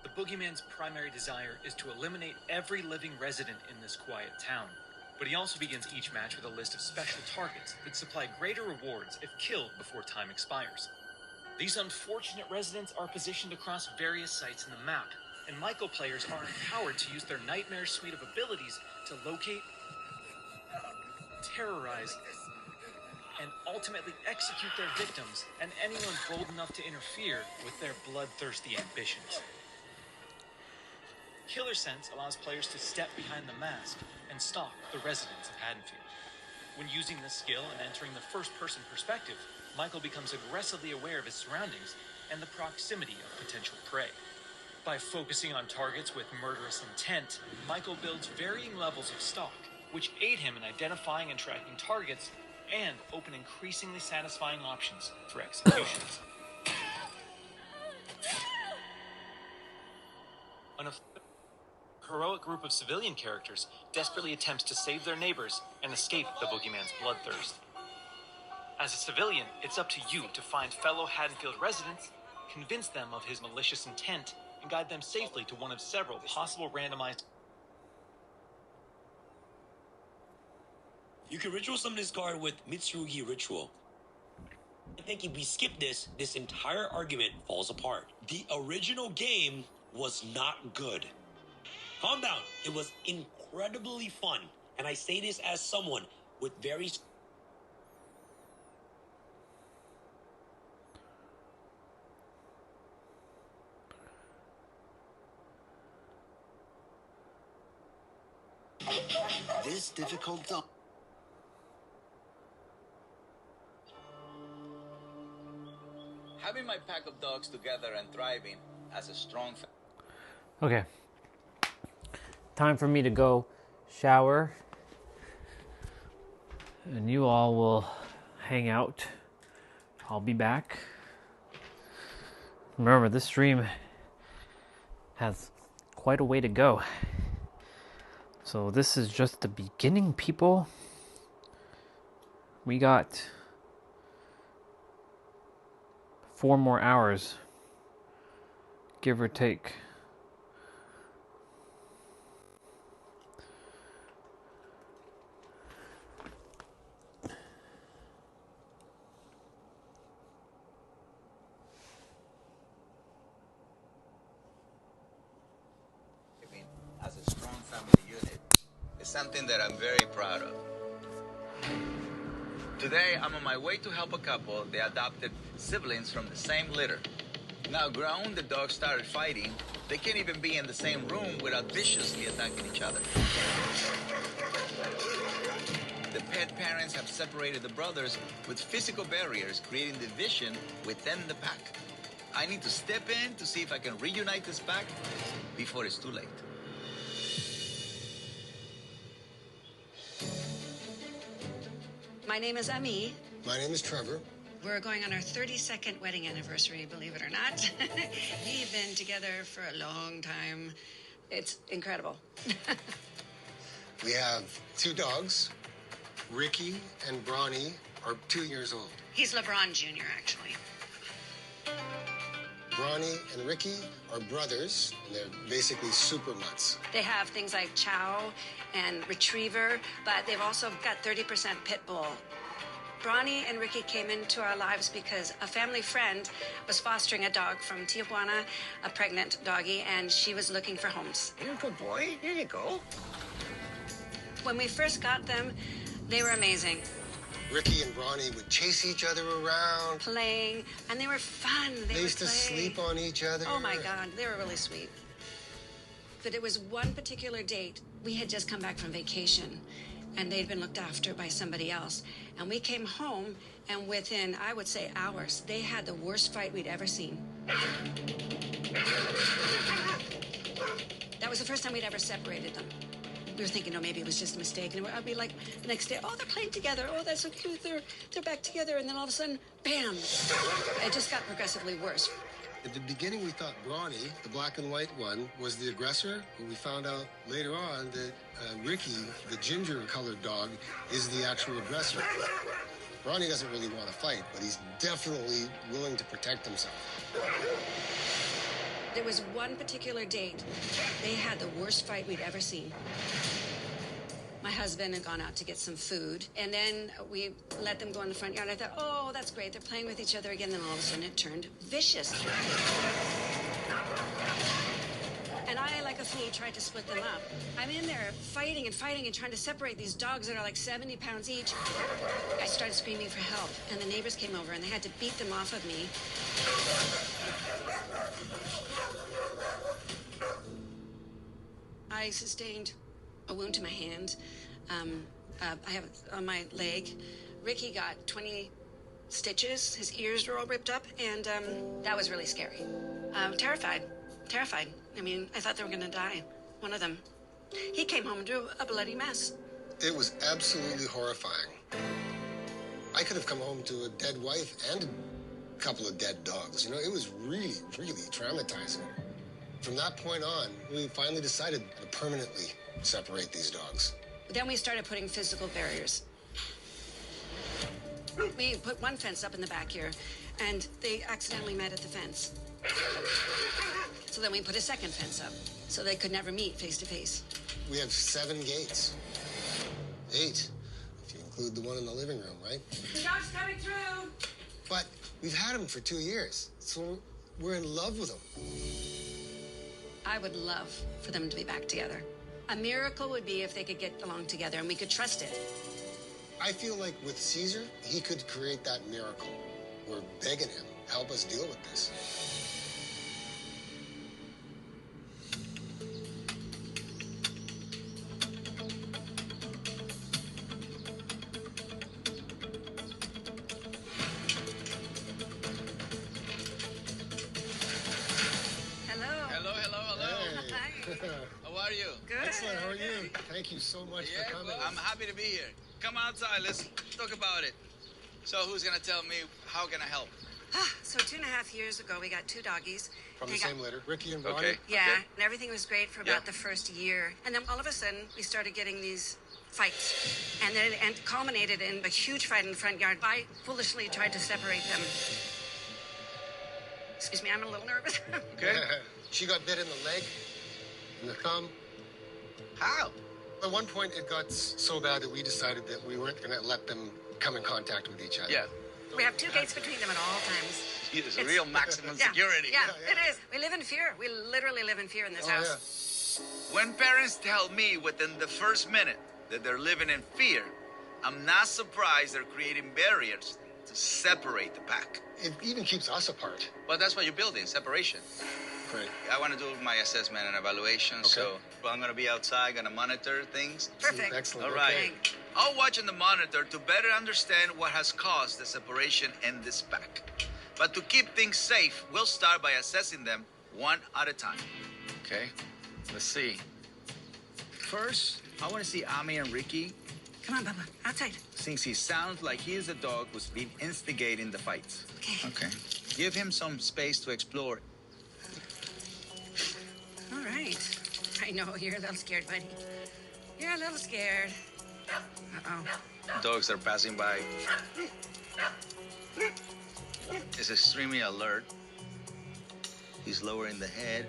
The boogeyman's primary desire is to eliminate every living resident in this quiet town, but he also begins each match with a list of special targets that supply greater rewards if killed before time expires. These unfortunate residents are positioned across various sites in the map, and Michael players are empowered to use their nightmare suite of abilities to locate, terrorize, and ultimately execute their victims and anyone bold enough to interfere with their bloodthirsty ambitions. Killer Sense allows players to step behind the mask and stalk the residents of Haddonfield. When using this skill and entering the first-person perspective, Michael becomes aggressively aware of his surroundings and the proximity of potential prey. By focusing on targets with murderous intent, Michael builds varying levels of stalk, which aid him in identifying and tracking targets and open increasingly satisfying options for executions. An heroic group of civilian characters desperately attempts to save their neighbors and escape the boogeyman's bloodthirst. As a civilian, it's up to you to find fellow Haddonfield residents, convince them of his malicious intent, and guide them safely to one of several possible randomized.
You can ritual summon this card with Mitsurugi Ritual. I think if we skip this entire argument falls apart. The original game was not good. Calm down. It was incredibly fun. And I say this as someone with very...
This difficult zone.
Having my pack of dogs together and thriving as a strong
Okay. Time for me to go shower. And you all will hang out. I'll be back. Remember, this stream has quite a way to go. So this is just the beginning, people. We got 4 more hours, give or take.
as a strong family unit is something that I'm very proud of. Today, I'm on my way to help a couple. They adopted siblings from the same litter. Now grown, the dogs started fighting. They can't even be in the same room without viciously attacking each other. The pet parents have separated the brothers with physical barriers, creating division within the pack. I need to step in to see if I can reunite this pack before it's too late.
My name is Ami.
My name is Trevor.
We're going on our 32nd wedding anniversary, believe it or not. We've been together for a long time. It's incredible.
We have 2 dogs. Ricky and Bronny are 2 years old.
He's LeBron Jr., actually.
Bronny and Ricky are brothers, and they're basically super mutts.
They have things like Chow and Retriever, but they've also got 30% Pit Bull. Bronny and Ricky came into our lives because a family friend was fostering a dog from Tijuana, a pregnant doggy, and she was looking for homes.
You're a good boy. Here you go.
When we first got them, they were amazing.
Ricky and Bronny would chase each other around.
Playing, and they were fun.
They
would
used to
play.
sleep on each other.
Oh my God, they were really sweet. But it was one particular date. We had just come back from vacation, and they'd been looked after by somebody else. And we came home, and within, I would say, hours, they had the worst fight we'd ever seen. That was the first time we'd ever separated them. We were thinking, oh, maybe it was just a mistake. And I'd be like, the next day, oh, they're playing together. Oh, that's so cute. They're back together. And then all of a sudden, bam. It just got progressively worse.
At the beginning, we thought Bronny, the black and white one, was the aggressor. But we found out later on that Ricky, the ginger-colored dog, is the actual aggressor. Bronny doesn't really want to fight, but he's definitely willing to protect himself.
There was one particular date. They had the worst fight we'd ever seen. My husband had gone out to get some food, and then we let them go in the front yard. I thought, oh, that's great. They're playing with each other again. Then all of a sudden it turned vicious. And I, like a fool, tried to split them up. I'm in there fighting and trying to separate these dogs that are like 70 pounds each. I started screaming for help, and the neighbors came over, and they had to beat them off of me. I sustained a wound to my hand. I have it on my leg. Ricky got 20 stitches. His ears were all ripped up, and that was really scary. Terrified. I mean, I thought they were going to die. One of them. He came home to a bloody mess.
It was absolutely horrifying. I could have come home to a dead wife and a couple of dead dogs. You know, it was really, really traumatizing. From that point on, we finally decided to permanently separate these dogs.
Then we started putting physical barriers. We put one fence up in the back here, and they accidentally met at the fence. So then we put a second fence up, so they could never meet face to face.
We have 7 gates. 8, if you include the one in the living room, right?
The dog's coming through!
But we've had them for 2 years, so we're in love with them.
I would love for them to be back together. A miracle would be if they could get along together and we could trust it.
I feel like with Caesar, he could create that miracle. We're begging him, help us deal with this.
How are you?
Good.
Excellent. How are you? Thank you so much for coming.
I'm happy to be here. Come outside. Let's talk about it. So who's going to tell me how can I help?
So 2.5 years ago, we got 2 doggies.
From the
They
same
got-
litter, Ricky and Bronny.
Okay.
Yeah, and everything was great for about the first year. And then all of a sudden, we started getting these fights. And then it culminated in a huge fight in the front yard. I foolishly tried to separate them. Excuse me, I'm a little nervous.
Okay. She got bit in the leg, in the thumb.
How?
At one point, it got so bad that we decided that we weren't going to let them come in contact with each other.
Yeah.
We have 2 gates between them at all times.
It's real maximum
Yeah,
security.
Yeah, it is. We live in fear. We literally live in fear in this house.
When parents tell me within the first minute that they're living in fear, I'm not surprised they're creating barriers to separate the pack.
It even keeps us apart.
But that's what you're building, separation.
Great.
I want to do my assessment and evaluation, so I'm going to be outside, going to monitor things.
Perfect.
Excellent.
All right.
Okay.
I'll watch on the monitor to better understand what has caused the separation in this pack. But to keep things safe, we'll start by assessing them one at a time. Okay, let's see. First, I want to see Ami and Ricky
Come on, Bubba. Outside.
Since he sounds like he is a dog who's been instigating the fights. Okay. Give him some space to explore.
All right. I know, you're a little scared, buddy. You're a little scared. Uh-oh.
Dogs are passing by. He's extremely alert. He's lowering the head.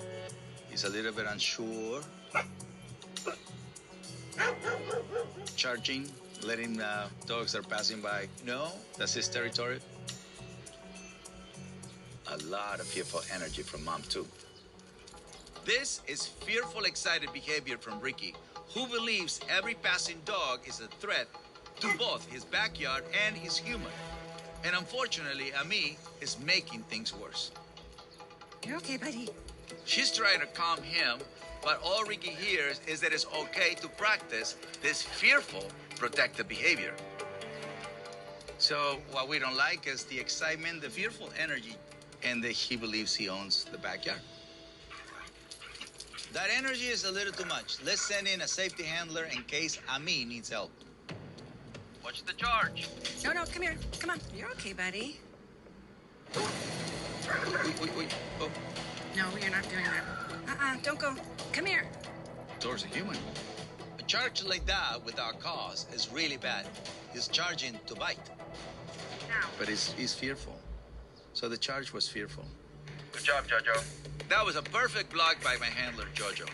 He's a little bit unsure. Charging, letting dogs that are passing by know that's his territory. A lot of fearful energy from Mom, too. This is fearful, excited behavior from Ricky, who believes every passing dog is a threat to both his backyard and his human. And unfortunately, Ami is making things worse.
You're okay, buddy.
She's trying to calm him, but all Ricky hears is that it's okay to practice this fearful, protective behavior. So what we don't like is the excitement, the fearful energy, and that he believes he owns the backyard. That energy is a little too much. Let's send in a safety handler in case Ami needs help. What's the charge?
No, come here. Come on. You're okay, buddy.
Wait. Oh,
No, you're not doing that. Don't go. Come here.
towards a human. A charge like that without cause is really bad. He's charging to bite. But he's fearful. So the charge was fearful. Good job, Jojo. That was a perfect block by my handler, Jojo.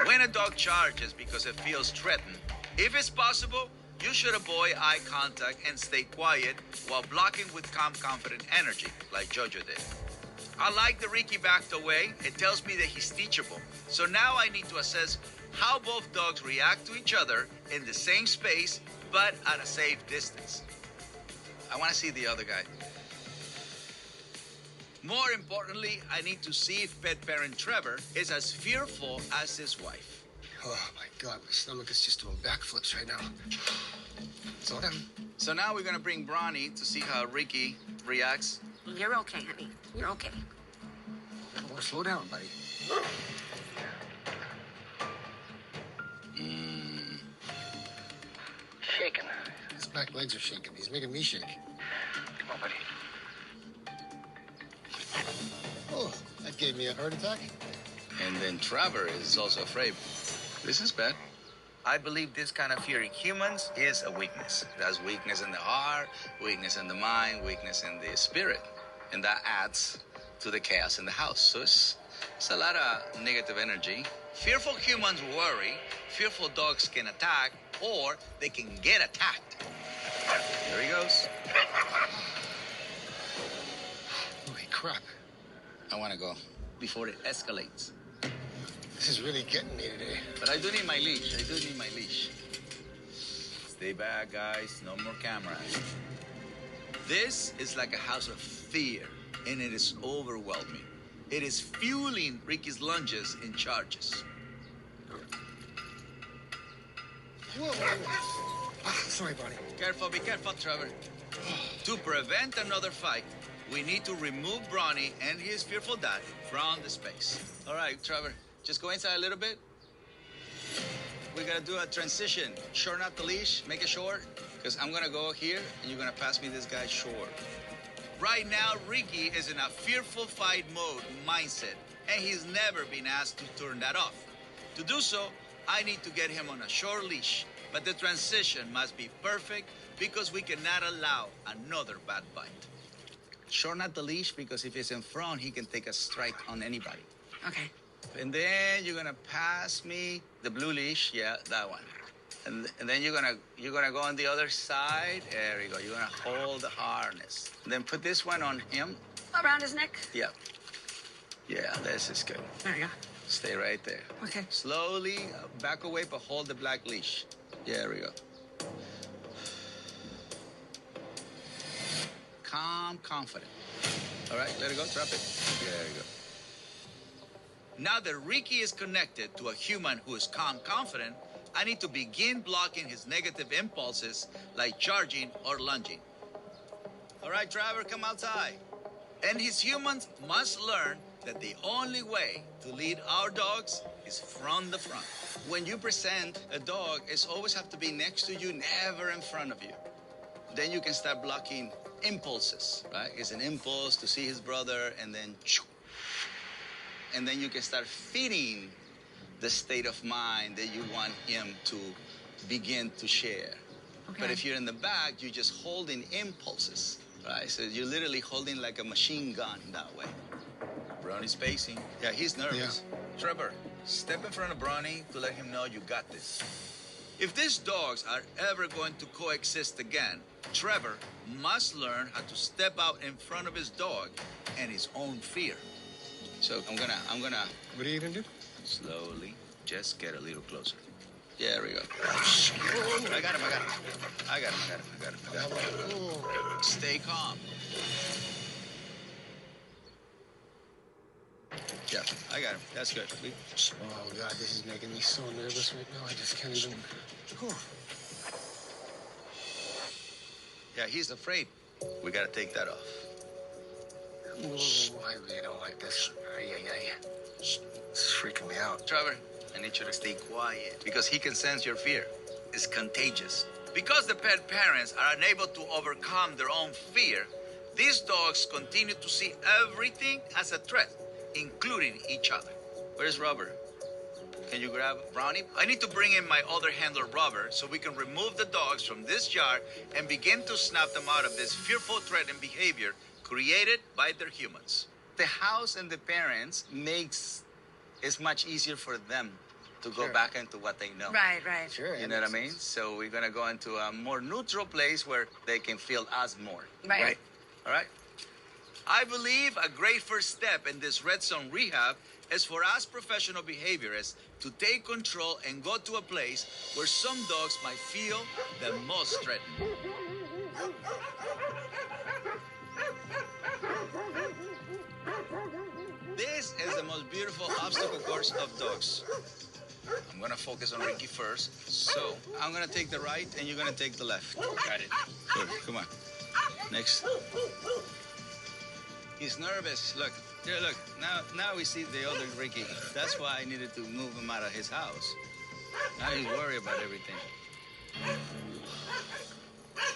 When a dog charges because it feels threatened, if it's possible, you should avoid eye contact and stay quiet while blocking with calm, confident energy, like Jojo did. I like that Ricky backed away. It tells me that he's teachable. So now I need to assess how both dogs react to each other in the same space, but at a safe distance. I want to see the other guy. More importantly, I need to see if pet parent Trevor is as fearful as his wife.
Oh my God, my stomach is just doing backflips right now. Slow down.
So now we're gonna bring Bronny to see how Ricky reacts.
You're okay, honey. You're okay.
Oh, slow down, buddy.
Shaking.
His back legs are shaking. He's making me shake.
Come on, buddy.
Oh, that gave me a heart attack.
And then Trevor is also afraid. This is bad. I believe this kind of fear in humans is a weakness. That's weakness in the heart, weakness in the mind, weakness in the spirit. And that adds to the chaos in the house. So it's a lot of negative energy. Fearful humans worry. Fearful dogs can attack, or they can get attacked. Here he goes.
Holy crap.
I want to go before it escalates.
This is really getting me today.
But I do need my leash. Stay back, guys. No more cameras. This is like a house of fear, and it is overwhelming. It is fueling Ricky's lunges and charges.
Whoa. Sorry, buddy.
Be careful, Trevor. To prevent another fight, we need to remove Bronny and his fearful dad from the space. All right, Trevor, just go inside a little bit. We gotta do a transition. Shorten up the leash, make it short, because I'm gonna go here and you're gonna pass me this guy short. Right now, Ricky is in a fearful fight mode mindset, and he's never been asked to turn that off. To do so, I need to get him on a short leash, but the transition must be perfect because we cannot allow another bad bite. Shorten up the leash because if he's in front, he can take a strike on anybody.
Okay.
And then you're gonna pass me the blue leash, yeah, that one. And then you're gonna go on the other side. There you go. You're gonna hold the harness. And then put this one on him.
Around his neck?
Yeah. Yeah, this is good.
There you go.
Stay right there.
Okay.
Slowly back away, but hold the black leash. Yeah, there we go. Calm, confident. All right, let it go. Drop it. Yeah, there you go. Now that Ricky is connected to a human who is calm, confident, I need to begin blocking his negative impulses like charging or lunging. All right, Trevor, come outside. And his humans must learn that the only way to lead our dogs
is from the front. When you present a dog, it's always have to be next to you, never in front of you. Then you can start blocking impulses, right? It's an impulse to see his brother, and then you can start feeding the state of mind that you want him to begin to share.
Okay.
But if you're in the back, you're just holding impulses, right? So you're literally holding like a machine gun that way. Brownie's pacing. Yeah, he's nervous. Trevor, step in front of Brownie to let him know you got this. If these dogs are ever going to coexist again, Trevor must learn how to step out in front of his dog and his own fear. So I'm gonna.
What are you gonna do?
Slowly, just get a little closer. Yeah, there we go. I got him. Stay calm. Yeah, I got him. That's good.
Oh, God, this is making me so nervous right now. I just can't even... Whew.
Yeah, he's afraid. We gotta take that off.
I really don't like this. It's freaking me out.
Trevor, I need you to stay quiet because he can sense your fear. It's contagious. Because the pet parents are unable to overcome their own fear, these dogs continue to see everything as a threat, including each other. Where's Robert? Can you grab Brownie? I need to bring in my other handler, Robert, so we can remove the dogs from this jar and begin to snap them out of this fearful threat and behavior created by their humans. The house and the parents makes it much easier for them to go back into what they know.
Right.
Sure.
You know what I mean? So we're gonna go into a more neutral place where they can feel us more.
Right.
All right? I believe a great first step in this red zone rehab is for us professional behaviorists to take control and go to a place where some dogs might feel the most threatened. This is the most beautiful obstacle course of dogs. I'm gonna focus on Ricky first. So I'm gonna take the right and you're gonna take the left. Got it. Good. Come on. Next. He's nervous. Look. Here, look. Now we see the older Ricky. That's why I needed to move him out of his house. Now he's worried about everything.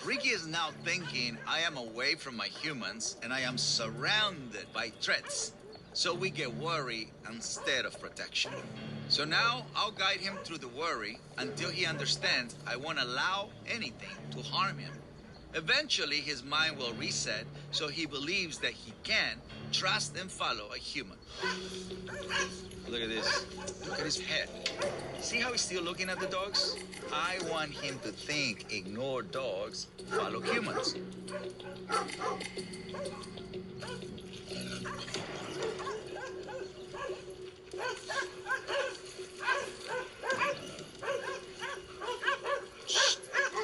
Ricky is now thinking I am away from my humans and I am surrounded by threats. So we get worry instead of protection. So now I'll guide him through the worry until he understands I won't allow anything to harm him. Eventually, his mind will reset so he believes that he can trust and follow a human. Look at this. Look at his head. See how he's still looking at the dogs? I want him to think, ignore dogs, follow humans.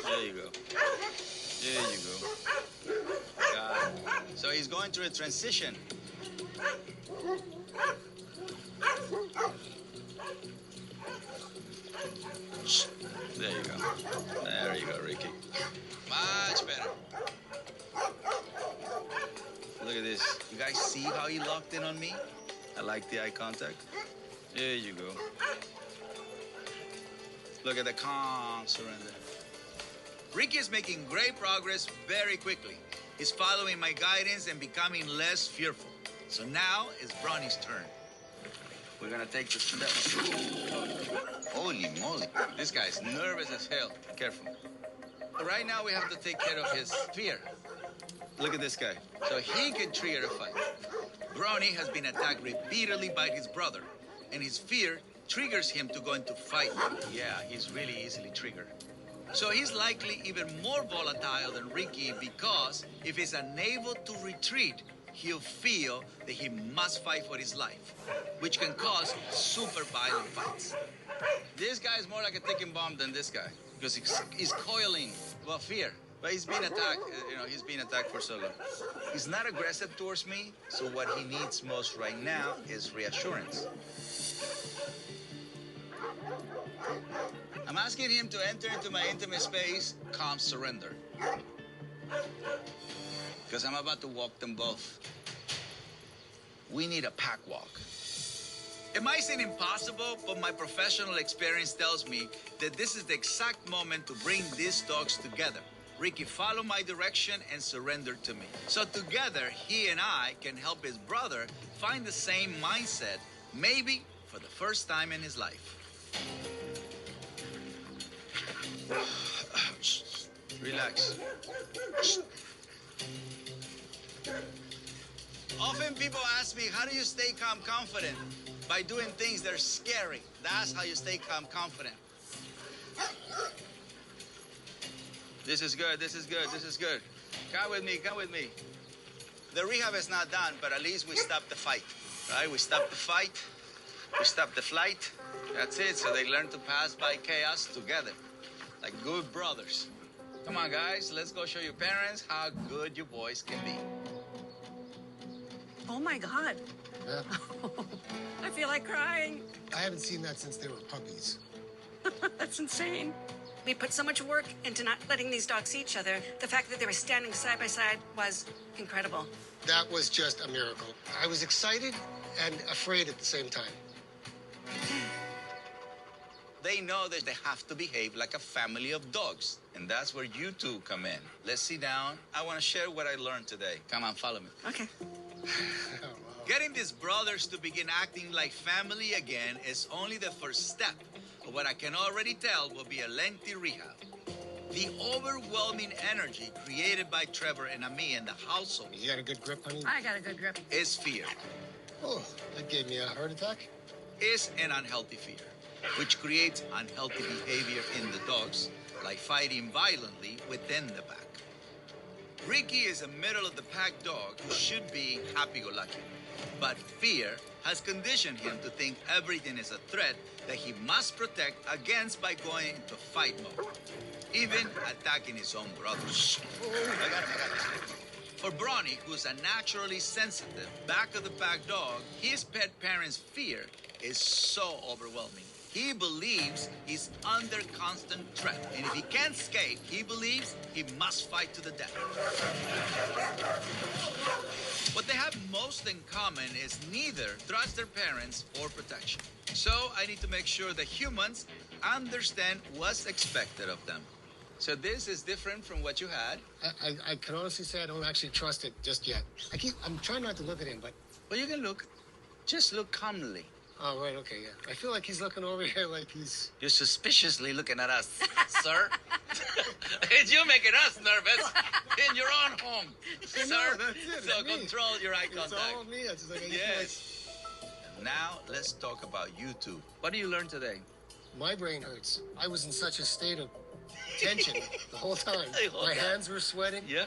There you go. There you go. Got it. So he's going through a transition. There you go. There you go, Ricky. Much better. Look at this. You guys see how he locked in on me? I like the eye contact. There you go. Look at the calm surrender. Ricky is making great progress very quickly. He's following my guidance and becoming less fearful. So now it's Brownie's turn. We're gonna take the step. Holy moly. This guy's nervous as hell. Careful. Right now we have to take care of his fear. Look at this guy. So he can trigger a fight. Brownie has been attacked repeatedly by his brother, and his fear triggers him to go into fight. Yeah, he's really easily triggered. So he's likely even more volatile than Ricky because if he's unable to retreat, he'll feel that he must fight for his life, which can cause super violent fights. This guy is more like a ticking bomb than this guy because he's coiling about fear. But he's been attacked, he's been attacked for so long. He's not aggressive towards me, so what he needs most right now is reassurance. I'm asking him to enter into my intimate space, calm surrender. Because I'm about to walk them both. We need a pack walk. It might seem impossible, but my professional experience tells me that this is the exact moment to bring these dogs together. Ricky followed my direction and surrendered to me. So together, he and I can help his brother find the same mindset, maybe for the first time in his life. Relax. Often people ask me, how do you stay calm confident? By doing things that are scary. That's how you stay calm confident. This is good, this is good, this is good. Come with me, come with me. The rehab is not done, but at least we stopped the fight, right? We stopped the fight, we stopped the flight. That's it, so they learn to pass by chaos together, like good brothers. Come on, guys, let's go show your parents how good you boys can be.
Oh my God.
Yeah.
I feel like crying.
I haven't seen that since they were puppies.
That's insane. We put so much work into not letting these dogs see each other. The fact that they were standing side by side was incredible.
That was just a miracle. I was excited and afraid at the same time.
They know that they have to behave like a family of dogs. And that's where you two come in. Let's sit down. I want to share what I learned today. Come on, follow me.
Okay.
Getting these brothers to begin acting like family again is only the first step of what I can already tell will be a lengthy rehab. The overwhelming energy created by Trevor and Ami in the household.
You got a good grip, honey?
I got a good grip.
Is fear.
Oh, that gave me a heart attack?
Is an unhealthy fear, which creates unhealthy behavior in the dogs, like fighting violently within the pack. Ricky is a middle-of-the-pack dog who should be happy-go-lucky. But fear has conditioned him to think everything is a threat that he must protect against by going into fight mode, even attacking his own brothers. I got it. For Bronny, who's a naturally sensitive, back-of-the-pack dog, his pet parents' fear is so overwhelming. He believes he's under constant threat, and if he can't escape, he believes he must fight to the death. What they have most in common is neither trust their parents or protection. So I need to make sure that humans understand what's expected of them. So this is different from what you had.
I can honestly say I don't actually trust it just yet. I'm trying not to look at him, but...
Well, you can look. Just look calmly.
Oh, right, okay, yeah. I feel like he's looking over here like he's...
You're suspiciously looking at us, sir. You're making us nervous in your own home, sir.
No, that's it.
So control your eye contact.
It's all me. It's just like,
Yes. Now, let's talk about you two. What did you learn today?
My brain hurts. I was in such a state of tension the whole time. My hands were sweating.
Yeah.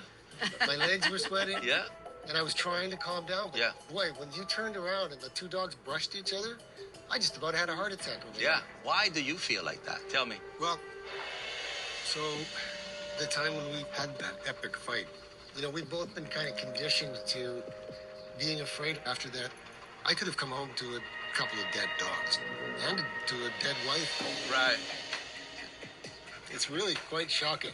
My legs were sweating.
Yeah.
And I was trying to calm down. But
Yeah.
boy, when you turned around and the two dogs brushed each other, I just about had a heart attack over there.
Yeah. Why do you feel like that? Tell me.
Well, so the time when we had that epic fight, you know, we've both been kind of conditioned to being afraid after that. I could have come home to a couple of dead dogs and to a dead wife.
Right.
It's really quite shocking.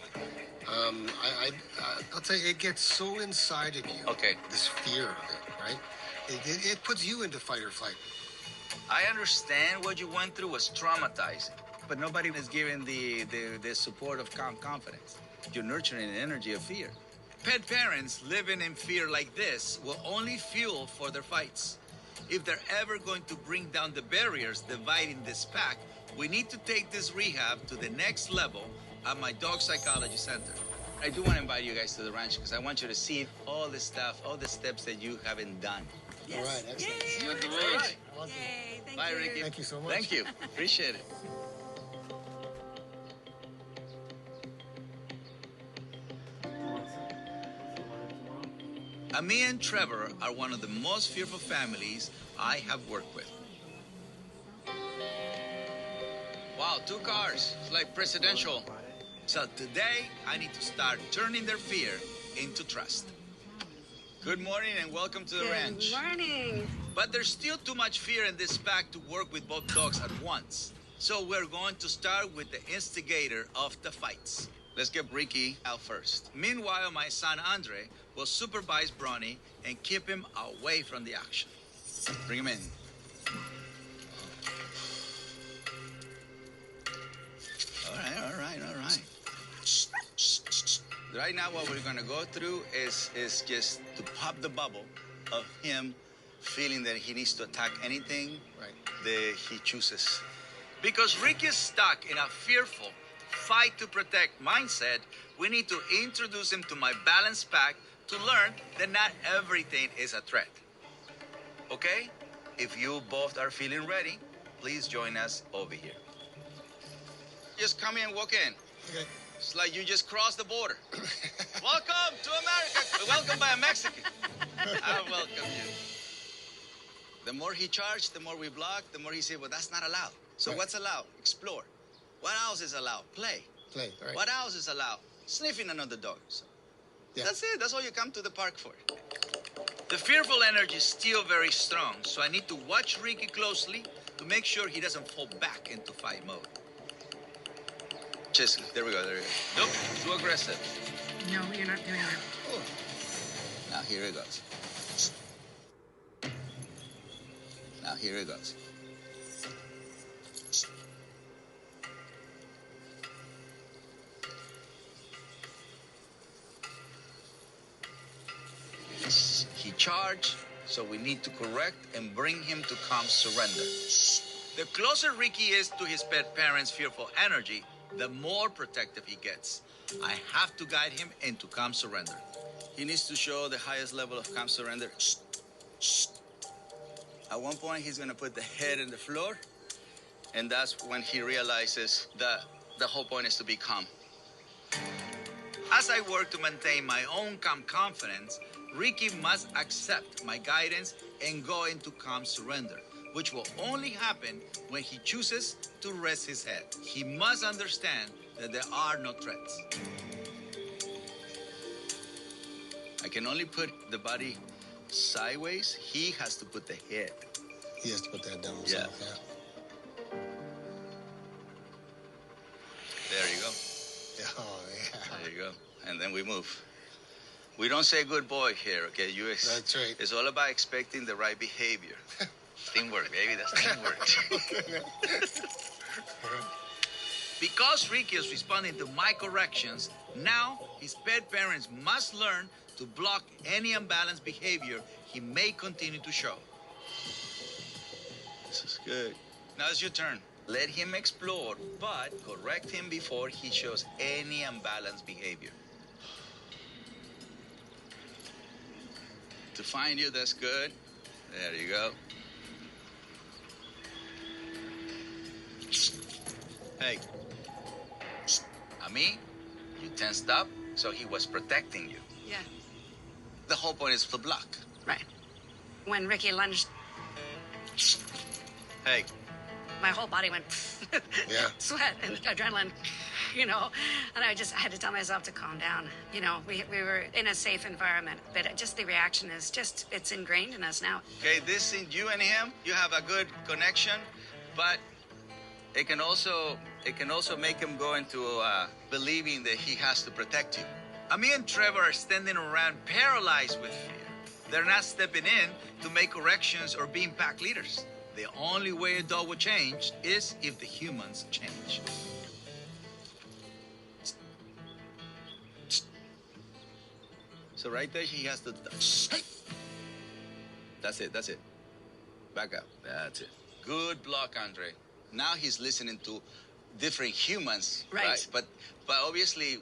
I'll tell you, it gets so inside of you.
Okay.
This fear of it, right? It puts you into fight or flight.
I understand what you went through was traumatizing, but nobody is giving the support of calm confidence. You're nurturing the energy of fear. Pet parents living in fear like this will only fuel for their fights. If they're ever going to bring down the barriers dividing this pack, we need to take this rehab to the next level at my dog psychology center. I do want to invite you guys to the ranch because I want you to see all the stuff, all the steps that you haven't done.
All right, excellent. See you at the
All
ranch.
right.
Awesome.
Yay, thank
Bye,
you.
Ricky.
Thank you so much.
Thank you. Appreciate it. Ami and Trevor are one of the most fearful families I have worked with. Wow, 2 cars. It's like presidential. So today, I need to start turning their fear into trust. Good morning and welcome to the ranch.
Good morning.
But there's still too much fear in this pack to work with both dogs at once. So we're going to start with the instigator of the fights. Let's get Ricky out first. Meanwhile, my son Andre will supervise Bronny and keep him away from the action. Bring him in. Right now, what we're gonna go through is just to pop the bubble of him feeling that he needs to attack anything that he chooses. Because Rick is stuck in a fearful fight to protect mindset, we need to introduce him to my balance pack to learn that not everything is a threat. Okay? If you both are feeling ready, please join us over here. Just come in, walk in.
Okay.
It's like you just crossed the border. Welcome to America. Welcome by a Mexican. I welcome you. The more he charged, the more we blocked, the more he said, well, that's not allowed. So what's allowed? Explore. What else is allowed? Play.
Play, right.
What else is allowed? Sniffing another dog. So that's it. That's all you come to the park for. The fearful energy is still very strong, so I need to watch Ricky closely to make sure he doesn't fall back into fight mode. Just, there we go. Nope, too aggressive.
No, you're not doing that.
Oh. Now here it goes. Now here it goes. He charged, so we need to correct and bring him to calm surrender. The closer Ricky is to his pet parents' fearful energy, the more protective he gets. I have to guide him into calm surrender. He needs to show the highest level of calm surrender. At one point, he's gonna put the head in the floor, and that's when he realizes that the whole point is to be calm. As I work to maintain my own calm confidence, Ricky must accept my guidance and go into calm surrender, which will only happen when he chooses to rest his head. He must understand that there are no threats. I can only put the body sideways. He has to put the head.
He has to put that down himself, yeah.
There you go.
Oh, yeah.
There you go. And then we move. We don't say good boy here, okay?
That's right.
It's all about expecting the right behavior. Teamwork, baby. That's teamwork. Because Ricky is responding to my corrections, now his pet parents must learn to block any unbalanced behavior he may continue to show. This is good. Now it's your turn. Let him explore, but correct him before he shows any unbalanced behavior. To find you, that's good. There you go. Hey. Ami, you tensed up, so he was protecting you.
Yeah,
The whole point is to block.
right. When Ricky lunged,
Hey.
my whole body went
Yeah.
sweat and adrenaline, and I had to tell myself to calm down. We were in a safe environment, but just the reaction is it's ingrained in us now.
Okay, this in you and him, you have a good connection, but it can also make him go into believing that he has to protect you. Ami and Trevor are standing around paralyzed with fear. They're not stepping in to make corrections or being pack leaders. The only way a dog will change is if the humans change. So right there, he has to... That's it. Back up. That's it. Good block, Andre. Now he's listening to different humans.
Right.
But obviously,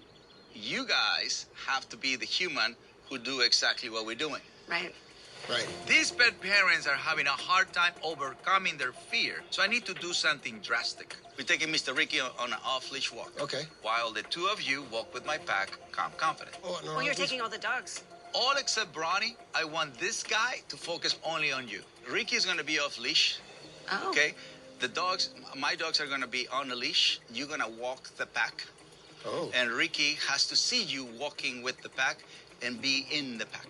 you guys have to be the human who do exactly what we're doing.
Right.
Right.
These pet parents are having a hard time overcoming their fear, so I need to do something drastic. We're taking Mr. Ricky on an off-leash walk.
Okay. While
the two of you walk with my pack, calm, confident.
Oh, no,
Well, you're taking all the dogs.
All except Bronny, I want this guy to focus only on you. Ricky's gonna be off-leash.
Oh.
Okay? The dogs, my dogs are gonna be on a leash. You're gonna walk the pack.
Oh.
And Ricky has to see you walking with the pack and be in the pack.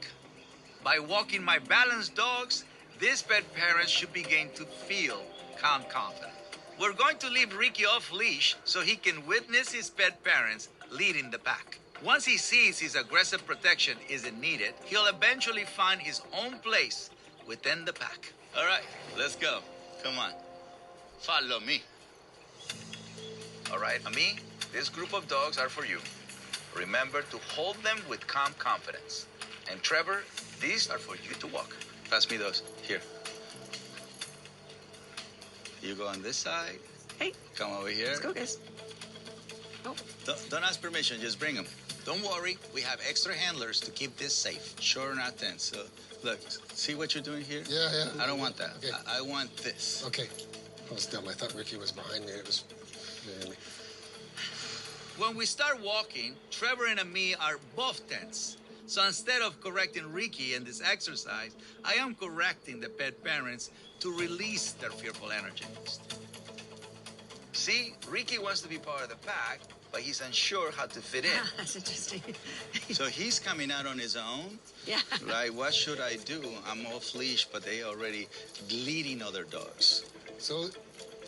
By walking my balanced dogs, these pet parents should begin to feel calm, confident. We're going to leave Ricky off leash so he can witness his pet parents leading the pack. Once he sees his aggressive protection isn't needed, he'll eventually find his own place within the pack. All right, let's go. Come on. Follow me. All right, Ami, this group of dogs are for you. Remember to hold them with calm confidence. And Trevor, these are for you to walk. Pass me those. Here. You go on this side.
Hey.
Come over here.
Let's go, guys. Oh.
Don't ask permission, just bring them. Don't worry, we have extra handlers to keep this safe. Sure, not tense. So, look, see what you're doing here?
Yeah.
I don't want that.
Okay.
I want this.
Okay. I was dumb. I thought Ricky was behind me. It was... Yeah.
When we start walking, Trevor and me are both tense. So instead of correcting Ricky in this exercise, I am correcting the pet parents to release their fearful energy. See, Ricky wants to be part of the pack, but he's unsure how to fit in.
That's interesting.
So he's coming out on his own.
Yeah.
Right, what should I do? I'm off leash, but they already leading other dogs.
So,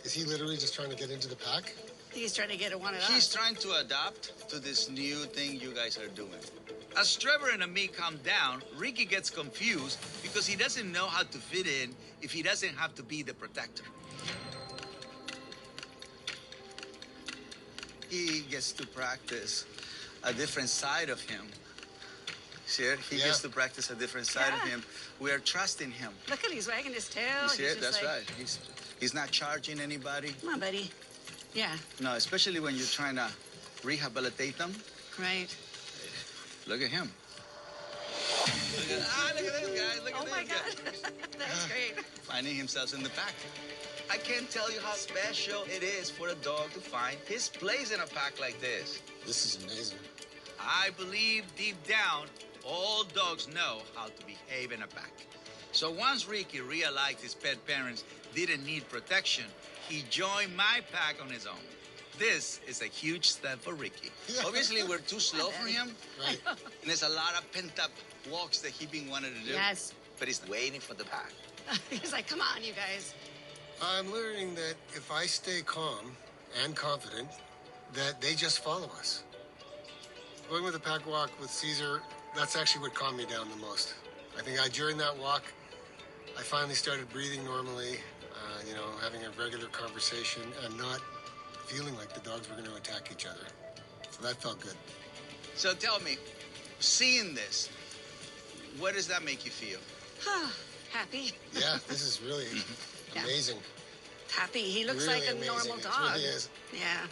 is he literally just trying to get into the pack?
He's trying to get it one of
He's
us.
trying to adapt to this new thing you guys are doing. As Trevor and me calm down, Ricky gets confused because he doesn't know how to fit in if he doesn't have to be the protector. He gets to practice a different side of him. See it? He gets to practice a different side of
Yeah.
him. We are trusting him.
Look at he's wagging his tail.
You see
He's
it?
just
That's
like,
right. He's not charging anybody.
Come on, buddy. Yeah,
No, especially when you're trying to rehabilitate them.
right.
Look at him. Look at this guy. Look at
Oh
this
my
guy.
God. That's great.
Finding himself in the pack. I can't tell you how special it is for a dog to find his place in a pack like this.
This is amazing.
I believe deep down, all dogs know how to behave in a pack. So once Ricky realized his pet parents didn't need protection, he joined my pack on his own. This is a huge step for Ricky. Obviously, we're too slow for him.
Right.
And there's a lot of pent-up walks that he been wanting to do.
Yes.
But he's waiting for the pack.
He's like, come on, you guys.
I'm learning that if I stay calm and confident, that they just follow us. Going with a pack walk with Caesar, that's actually what calmed me down the most. I think during that walk, I finally started breathing normally, having a regular conversation and not feeling like the dogs were going to attack each other. So that felt good.
So tell me, seeing this, what does that make you feel?
Happy.
Yeah, this is really
Yeah.
amazing.
Happy. He looks
Really
like a
amazing.
normal
It
dog.
really is.
Yeah.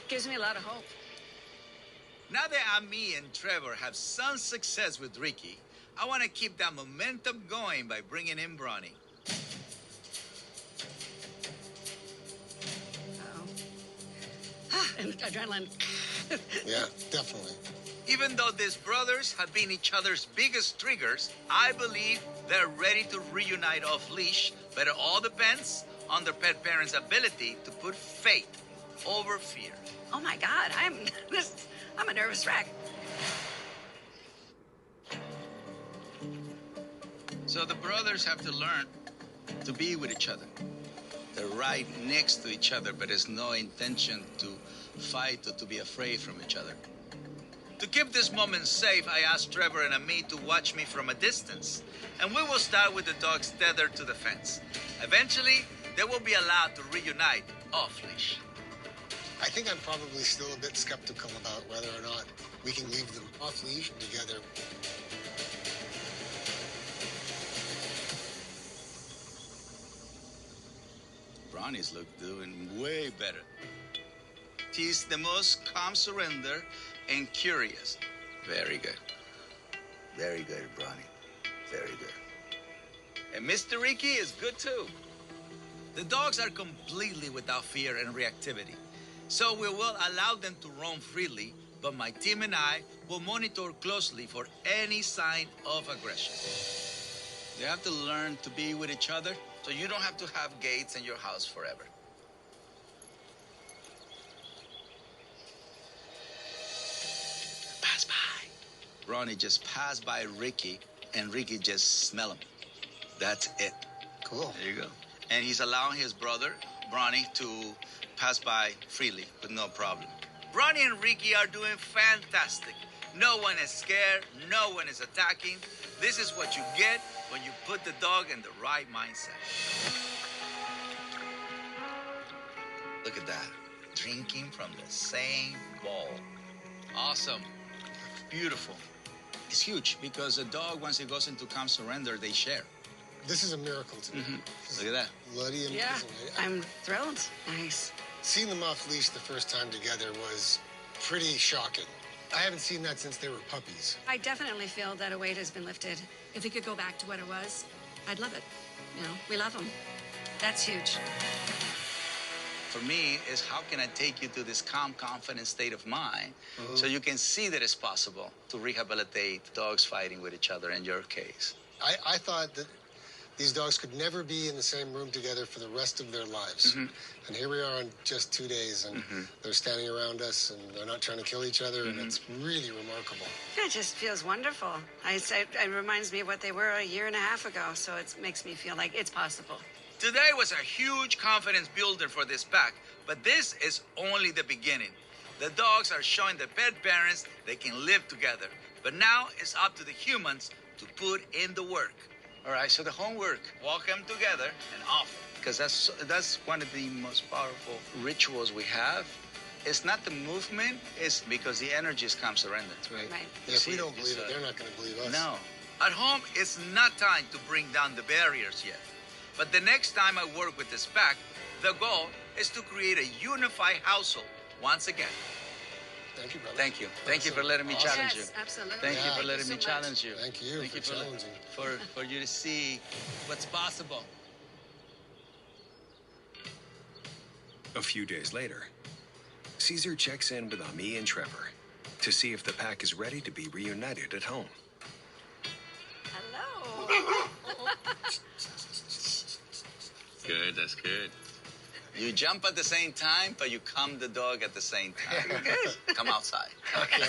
Gives me a lot of hope.
Now that me and Trevor have some success with Ricky, I want to keep that momentum going by bringing in Bronny.
And adrenaline.
Yeah, definitely.
Even though these brothers have been each other's biggest triggers, I believe they're ready to reunite off leash, but it all depends on their pet parents' ability to put faith over fear.
Oh my God, I'm a nervous wreck.
So the brothers have to learn to be with each other. They're right next to each other, but there's no intention to fight or to be afraid from each other. To keep this moment safe, I asked Trevor and me to watch me from a distance, and we will start with the dogs tethered to the fence. Eventually, they will be allowed to reunite off-leash.
I think I'm probably still a bit skeptical about whether or not we can leave them off leash together.
Bronny's doing way better. She's the most calm, surrender, and curious. Very good. Very good, Bronny. Very good. And Mr. Ricky is good too. The dogs are completely without fear and reactivity. So we will allow them to roam freely, but my team and I will monitor closely for any sign of aggression. They have to learn to be with each other, so you don't have to have gates in your house forever. Pass by. Ronnie just passed by Ricky, and Ricky just smell him. That's it.
Cool.
There you go. And he's allowing his brother, Bronny, to pass by freely with no problem. Bronny and Ricky are doing fantastic. No one is scared. No one is attacking. This is what you get when you put the dog in the right mindset. Look at that. Drinking from the same bowl. Awesome. beautiful. It's huge because a dog, once it goes into calm surrender, they share.
This is a miracle to me.
Look at that.
Bloody amazing.
Yeah, I'm thrilled. Nice.
Seeing them off leash the first time together was pretty shocking. I haven't seen that since they were puppies.
I definitely feel that a weight has been lifted. If it could go back to what it was, I'd love it. You know, we love them. That's huge.
For me, is how can I take you to this calm, confident state of mind so you can see that it's possible to rehabilitate dogs fighting with each other in your case.
I thought that these dogs could never be in the same room together for the rest of their lives. And here we are in just 2 days, and they're standing around us, and they're not trying to kill each other, and it's really remarkable.
It just feels wonderful. It reminds me of what they were a year and a half ago, so it makes me feel like it's possible.
Today was a huge confidence builder for this pack, but this is only the beginning. The dogs are showing the pet parents they can live together, but now it's up to the humans to put in the work. All right, so the homework, walk them together and off. Because that's one of the most powerful rituals we have. It's not the movement, it's because the energy is calm surrender.
Right. Yeah, if we don't believe it, they're not going to believe us.
No. At home, it's not time to bring down the barriers yet. But the next time I work with this pack, the goal is to create a unified household once again.
Thank you, brother.
Thank you. Thank you for letting me challenge you.
Yes, absolutely.
Thank you for
Thank
letting
you
me
so much.
challenge you.
Thank you for challenging.
For you to see what's possible.
A few days later, Caesar checks in with Ami and Trevor to see if the pack is ready to be reunited at home.
Hello.
Good, that's good. You jump at the same time, but you calm the dog at the same time. Good. Come outside. Okay.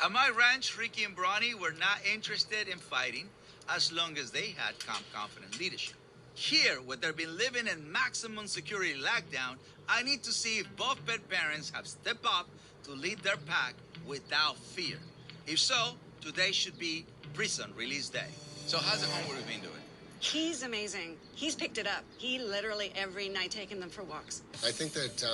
At my ranch, Ricky and Bronny were not interested in fighting as long as they had calm, confident leadership. Here, where they've been living in maximum security lockdown, I need to see if both pet parents have stepped up to lead their pack without fear. If so, today should be prison release day. So how's the homework been doing?
He's amazing. He's picked it up. He literally every night taking them for walks.
I think that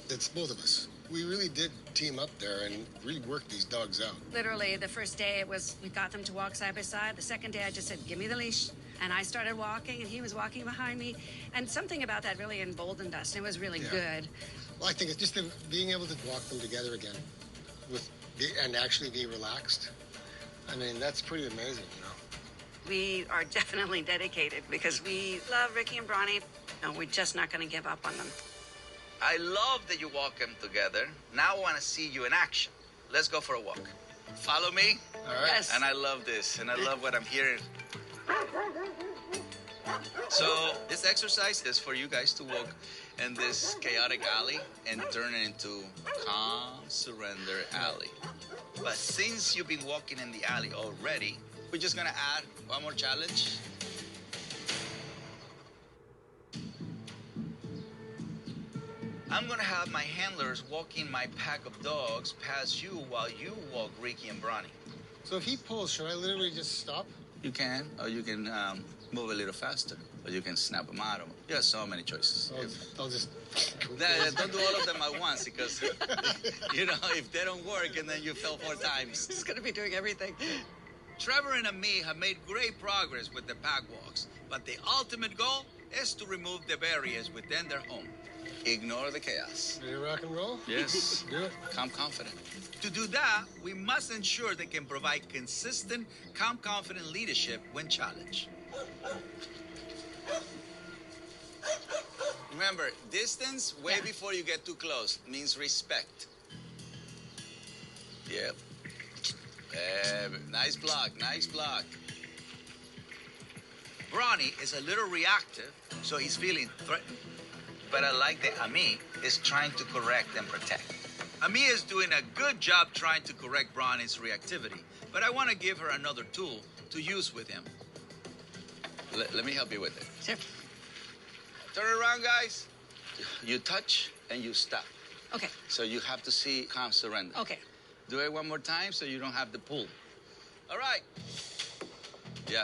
it's both of us. We really did team up there and really work these dogs out.
Literally, the first day we got them to walk side by side. The second day I just said, give me the leash. And I started walking and he was walking behind me. And something about that really emboldened us. And it was really good.
Well, I think it's just being able to walk them together again and actually be relaxed. I mean, that's pretty amazing, you know.
We are definitely dedicated because we love Ricky and Bronny. No, we're just not going to give up on them.
I love that you walk them together. Now I want to see you in action. Let's go for a walk. Follow me?
All right.
Yes.
And I love this, and I love what I'm hearing. So this exercise is for you guys to walk in this chaotic alley and turn it into calm surrender alley. But since you've been walking in the alley already, we're just gonna add one more challenge. I'm gonna have my handlers walking my pack of dogs past you while you walk Ricky and Bronny.
So if he pulls, should I literally just stop?
You can, or you can move a little faster, or you can snap them out of them. You have so many choices.
I'll just...
Don't do all of them at once because, you know, if they don't work and then you fell 4 times.
He's going to be doing everything.
Trevor and Ami have made great progress with the pack walks, but the ultimate goal is to remove the barriers within their home. Ignore the chaos.
Ready to rock and roll?
Yes.
Do it.
Calm, confident. To do that, we must ensure they can provide consistent, calm, confident leadership when challenged. Remember, distance way before you get too close means respect. Yep. Nice block, nice block. Bronny is a little reactive, so he's feeling threatened. But I like that Ami is trying to correct and protect. Ami is doing a good job trying to correct Bronny's reactivity, but I want to give her another tool to use with him. Let me help you with it.
Sure.
Turn around, guys. You touch and you stop.
Okay.
So you have to see calm surrender.
Okay.
Do it one more time so you don't have the pull. All right. Yeah.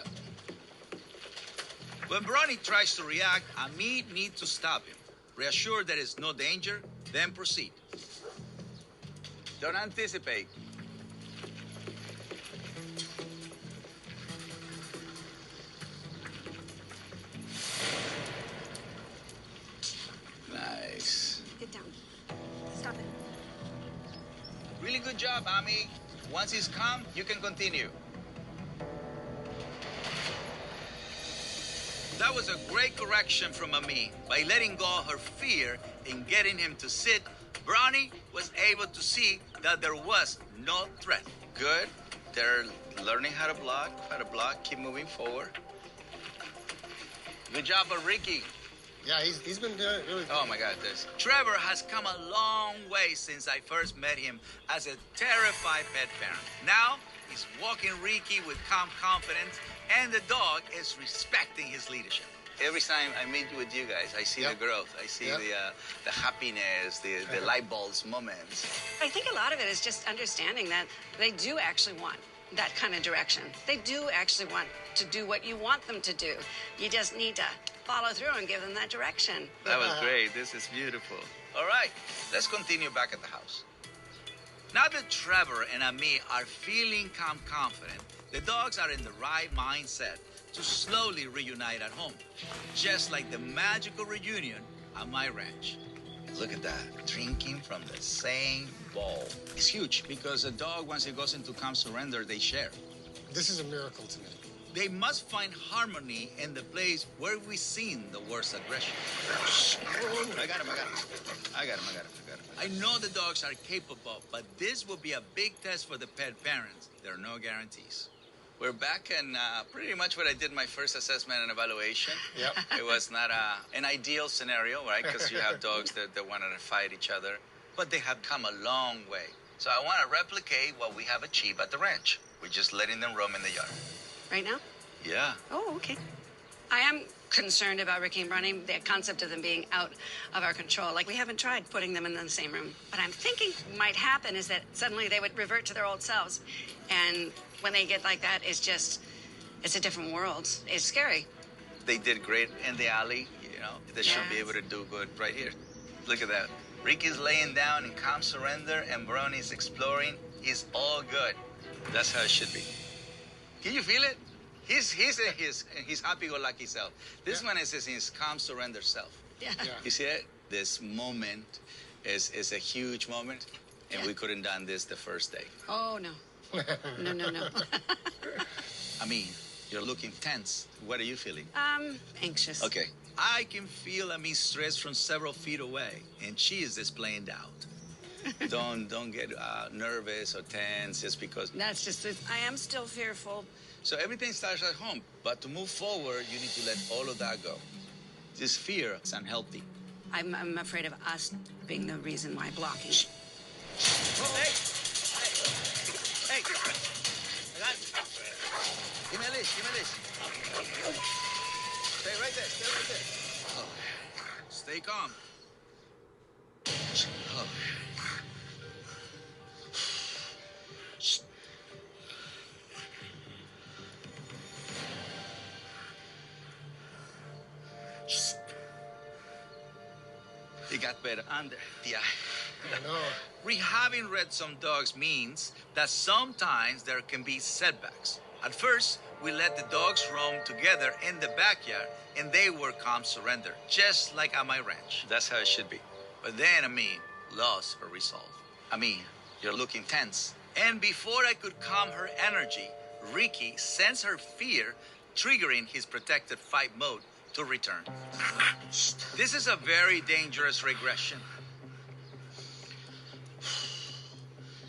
When Bronny tries to react, Ami needs to stop him. Reassure there is no danger, then proceed. Don't anticipate. Excellent job, Ami. Once he's calm, you can continue. That was a great correction from Ami. By letting go of her fear and getting him to sit, Bronny was able to see that there was no threat. Good. They're learning how to block, keep moving forward. Good job, Ricky.
Yeah, he's been doing really good.
Oh my God, this. Trevor has come a long way since I first met him as a terrified pet parent. Now, he's walking Ricky with calm confidence, and the dog is respecting his leadership. Every time I meet with you guys, I see the growth. I see the happiness, the light bulbs moments.
I think a lot of it is just understanding that they do actually want that kind of direction. They do actually want to do what you want them to do. You just need to follow through and give them that direction.
That was great. This is beautiful. All right, let's continue back at the house. Now that Trevor and Ami are feeling calm, confident, the dogs are in the right mindset to slowly reunite at home, just like the magical reunion at my ranch. Look at that, drinking from the same bowl. It's huge because a dog, once it goes into calm surrender, they share.
This is a miracle to me.
They must find harmony in the place where we've seen the worst aggression. I got him. I know the dogs are capable, but this will be a big test for the pet parents. There are no guarantees. We're back, and pretty much what I did my first assessment and evaluation.
Yep.
It was not an ideal scenario, right? Because you have dogs that want to fight each other, but they have come a long way. So I want to replicate what we have achieved at the ranch. We're just letting them roam in the yard.
Right now?
Yeah.
Oh, okay. I am concerned about Ricky and Bronny, the concept of them being out of our control. Like, we haven't tried putting them in the same room. But I'm thinking what might happen is that suddenly they would revert to their old selves. And when they get like that, it's a different world. It's scary.
They did great in the alley, you know. They should be able to do good right here. Look at that. Ricky's laying down in calm surrender and Bronny's exploring. It's all good. That's how it should be. Can you feel it? He's in his happy-go-lucky self. This one is in his calm surrender self.
Yeah.
You see it? This moment is a huge moment, and we couldn't done this the first day.
Oh, no. No.
I mean, you're looking tense. What are you feeling?
Anxious.
Okay. I can feel Ami's stress from several feet away, and she is displaying doubt. Don't get nervous or tense just because.
That's just it. I am still fearful.
So everything starts at home, but to move forward, you need to let all of that go. This fear is unhealthy.
I'm afraid of us being the reason why blocking.
Hey! I got it. Give me a leash. Stay right there. Oh. Stay calm. Oh. It got better under the eye.
I know.
Rehabbing Red Some Dogs means that sometimes there can be setbacks. At first, we let the dogs roam together in the backyard, and they were calm surrender, just like at my ranch. That's how it should be. But then Ami lost her resolve. Ami, you're looking tense. And before I could calm her energy, Ricky sensed her fear, triggering his protected fight mode to return. This is a very dangerous regression.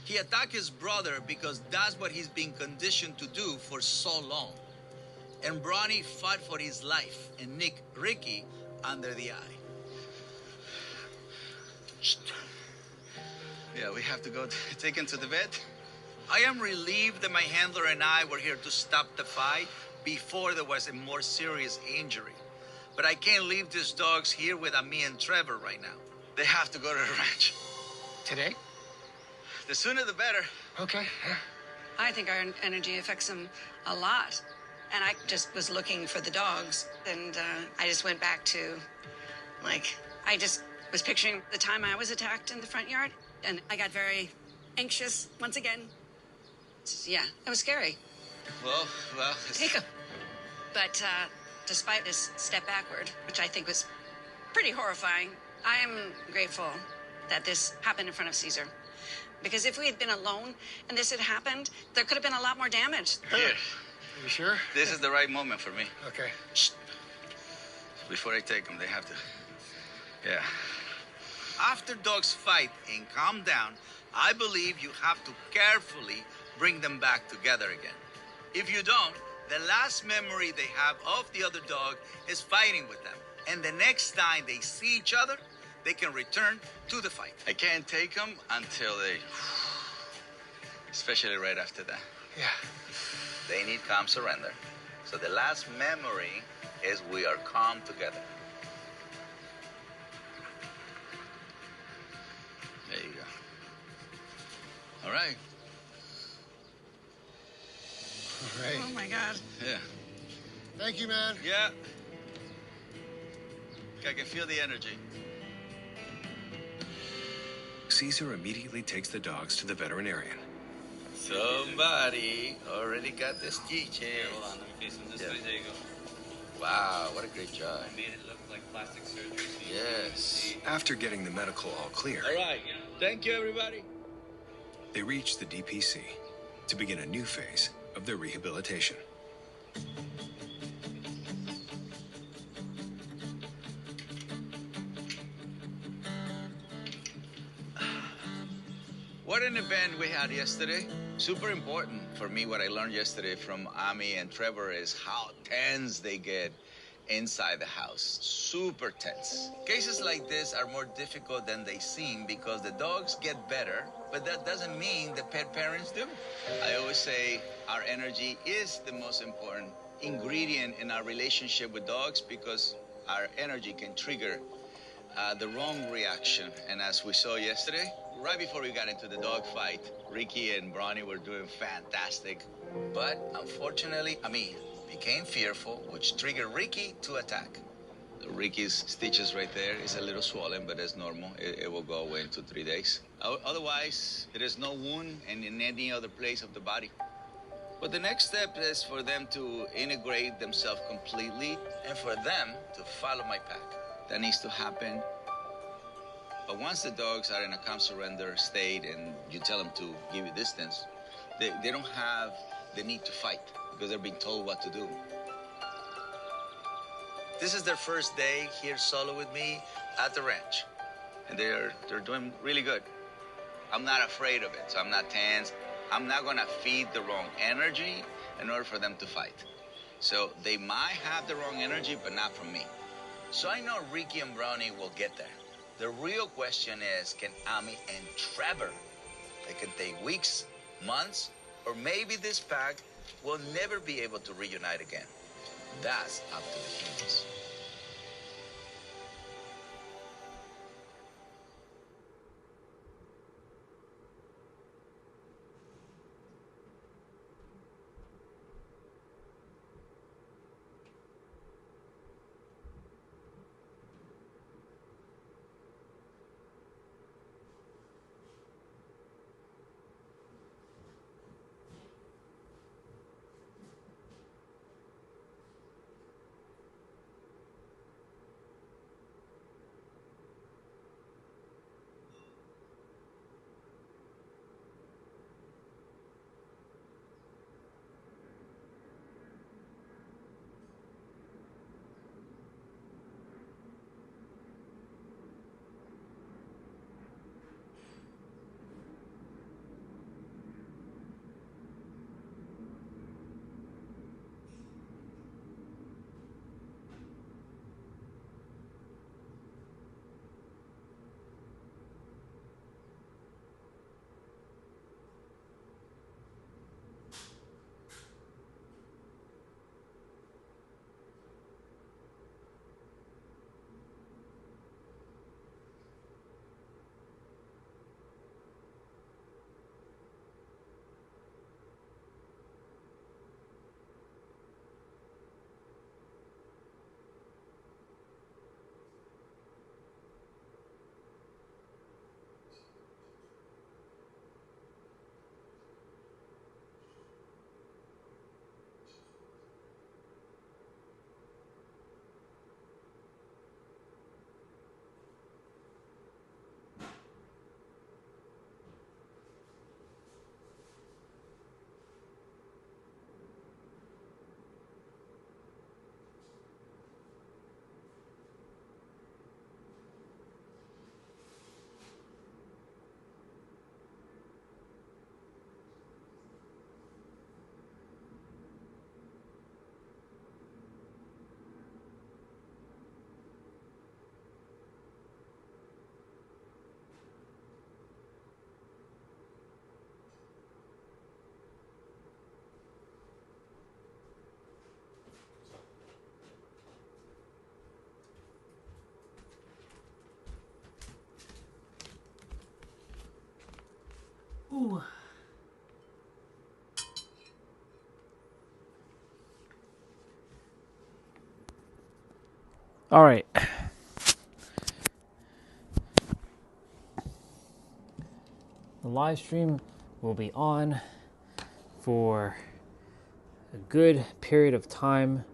He attacked his brother because that's what he's been conditioned to do for so long. And Bronny fought for his life and nicked Ricky under the eye. Yeah, we have to go take him to the vet. I am relieved that my handler and I were here to stop the fight before there was a more serious injury. But I can't leave these dogs here with Ami and Trevor right now. They have to go to the ranch.
Today?
The sooner the better.
Okay.
I think our energy affects them a lot. And I just was looking for the dogs. And I just went back to, I just was picturing the time I was attacked in the front yard. And I got very anxious once again. Yeah, it was scary.
Well.
Jacob. But despite this step backward, which I think was pretty horrifying, I am grateful that this happened in front of Caesar. Because if we had been alone and this had happened, there could have been a lot more damage.
Here. You sure?
This is the right moment for me.
Okay.
Before I take them, they have to. Yeah. After dogs fight and calm down, I believe you have to carefully bring them back together again. If you don't, the last memory they have of the other dog is fighting with them. And the next time they see each other, they can return to the fight. I can't take them until they. Especially right after that.
Yeah.
They need calm surrender. So the last memory is we are calm together. There you go. All right.
All right.
Oh my God.
Yeah.
Thank you, man.
Yeah. I can feel the energy.
Caesar immediately takes the dogs to the veterinarian.
Somebody already got the stitches.
Hold on, let me face them this way. There you go.
Wow, what a great job.
I made it look like plastic surgery.
Yes.
After getting the medical all clear,
All right. Thank you, everybody.
they reach the DPC to begin a new phase of their rehabilitation.
What an event we had yesterday. Super important for me. What I learned yesterday from Ami and Trevor is how tense they get inside the house. Super tense. Cases like this are more difficult than they seem because the dogs get better, but that doesn't mean the pet parents do. I always say our energy is the most important ingredient in our relationship with dogs because our energy can trigger the wrong reaction. And as we saw yesterday, right before we got into the dog fight, Ricky and Bronny were doing fantastic. But unfortunately, Ami became fearful, which triggered Ricky to attack. Ricky's stitches right there is a little swollen, but it's normal. It will go away in 2-3 days. Otherwise, there is no wound in any other place of the body. But the next step is for them to integrate themselves completely and for them to follow my pack. That needs to happen. But once the dogs are in a calm surrender state and you tell them to give you distance, they don't have the need to fight because they're being told what to do. This is their first day here solo with me at the ranch. And they're doing really good. I'm not afraid of it, so I'm not tense. I'm not gonna feed the wrong energy in order for them to fight. So they might have the wrong energy, but not from me. So I know Ricky and Brownie will get there. The real question is, can Ami and Trevor? It can take weeks, months, or maybe this pack will never be able to reunite again. That's up to the humans.
Ooh.
All right. The live stream will be on for a good period of time.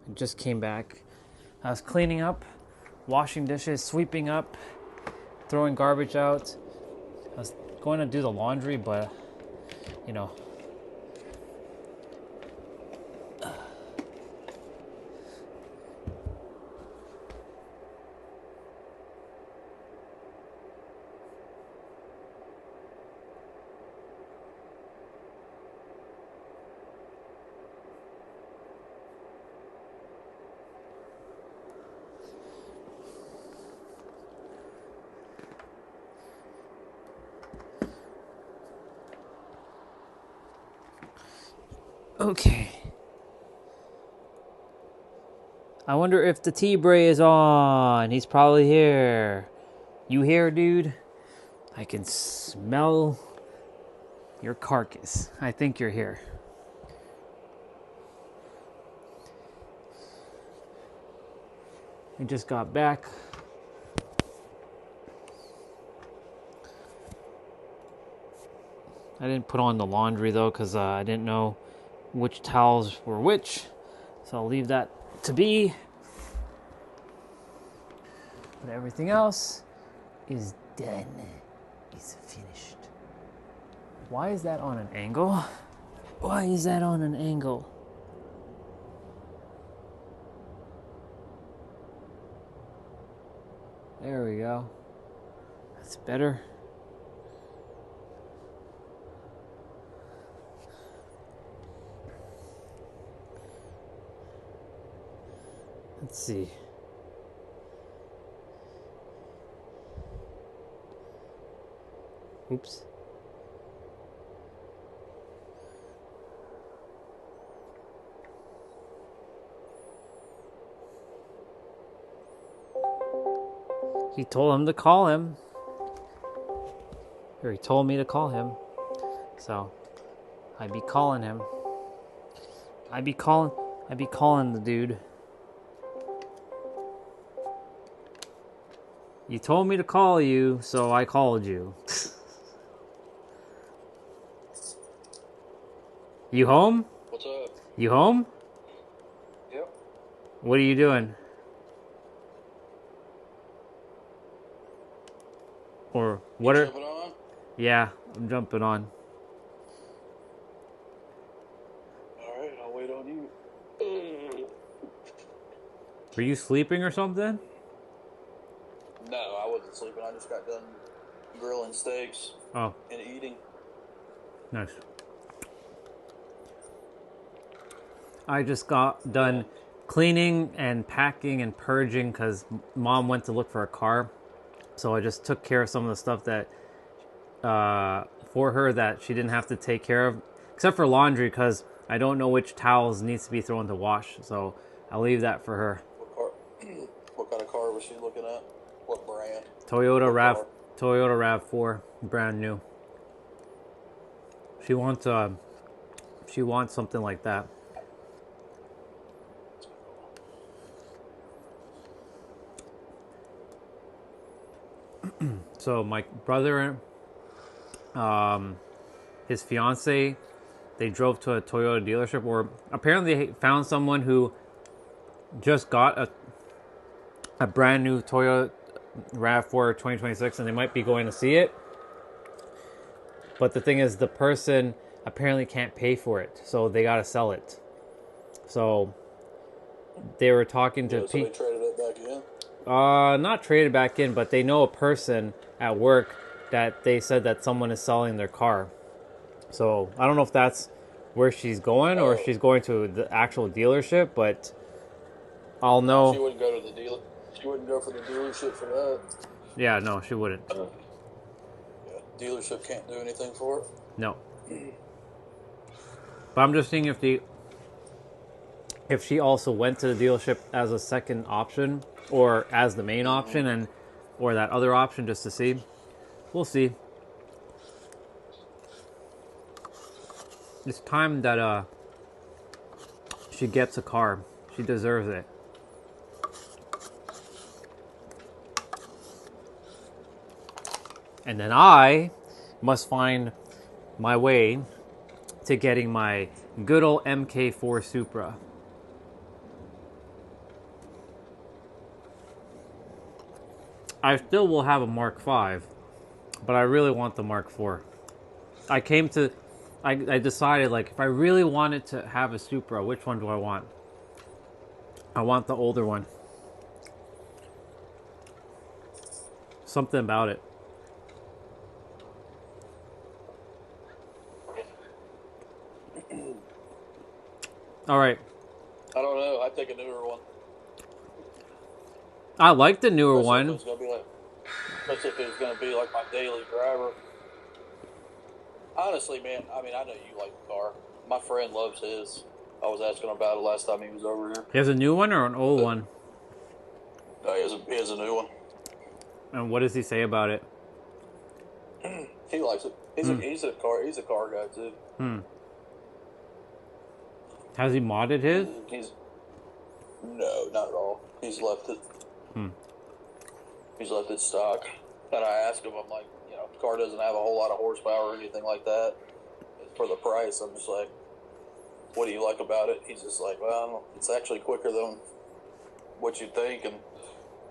I just came back. I was cleaning up, washing dishes, sweeping up, throwing garbage out. I was going to do the laundry, but, you know. Okay. I wonder if the T-Bray is on. He's probably here. You here, dude? I can smell your carcass. I think you're here. I just got back. I didn't put on the laundry though because I didn't know which towels were which, so I'll leave that to be. But everything else is done. It's finished. Why is that on an angle? Why is that on an angle? There we go. That's better. Let's see. Oops. He told him to call him. Or he told me to call him. So, I'd be calling him. I'd be calling the dude. You told me to call you, so I called you. You home?
What's up?
You home?
Yep.
What are you doing? Or what are...
Jumping on?
Yeah, I'm jumping on.
Alright, I'll wait on you.
Were you sleeping or something?
No, I wasn't sleeping. I just got done grilling steaks
Oh,
and eating.
nice. I just got done cleaning and packing and purging because Mom went to look for a car. So I just took care of some of the stuff that for her that she didn't have to take care of, except for laundry because I don't know which towels needs to be thrown to wash. So I'll leave that for her.
What kind of car was she looking at? What brand?
Toyota
What
RAV4, brand new. She wants something like that. So my brother, his fiance, they drove to a Toyota dealership, or apparently they found someone who just got a brand new Toyota RAV4 2026, and they might be going to see it. But the thing is, the person apparently can't pay for it, so they gotta sell it. So they were talking to
so they traded it back in?
not traded back in, but they know a person at work that they said that someone is selling their car. So I don't know if that's where she's going or if she's going to the actual dealership, but I'll know.
She wouldn't go to the dealer. She wouldn't go for the dealership for that.
Yeah, no, she wouldn't.
Yeah, dealership can't do anything for it.
No. But I'm just seeing if she also went to the dealership as a second option or as the main option, and or that other option just to see. We'll see. It's time that she gets a car. She deserves it. And then I must find my way to getting my good old MK4 Supra. I still will have a Mark V, but I really want the Mark IV. I decided, like, if I really wanted to have a Supra, which one do I want? I want the older one. Something about it. All right.
I don't know. I'd take a newer one.
I like the newer
Especially
one.
if it was going to be like my daily driver. Honestly, man, I mean, I know you like the car. My friend loves his. I was asking him about it last time he was over here.
He has a new one or an old one?
No, he has a new one.
And what does he say about it?
He likes it. He's a car guy too.
Has he modded his?
No, not at all. He's left it. He's left it stock. And I asked him, I'm like, you know, the car doesn't have a whole lot of horsepower or anything like that. For the price, I'm just like, what do you like about it? He's just like, well, it's actually quicker than what you'd think, and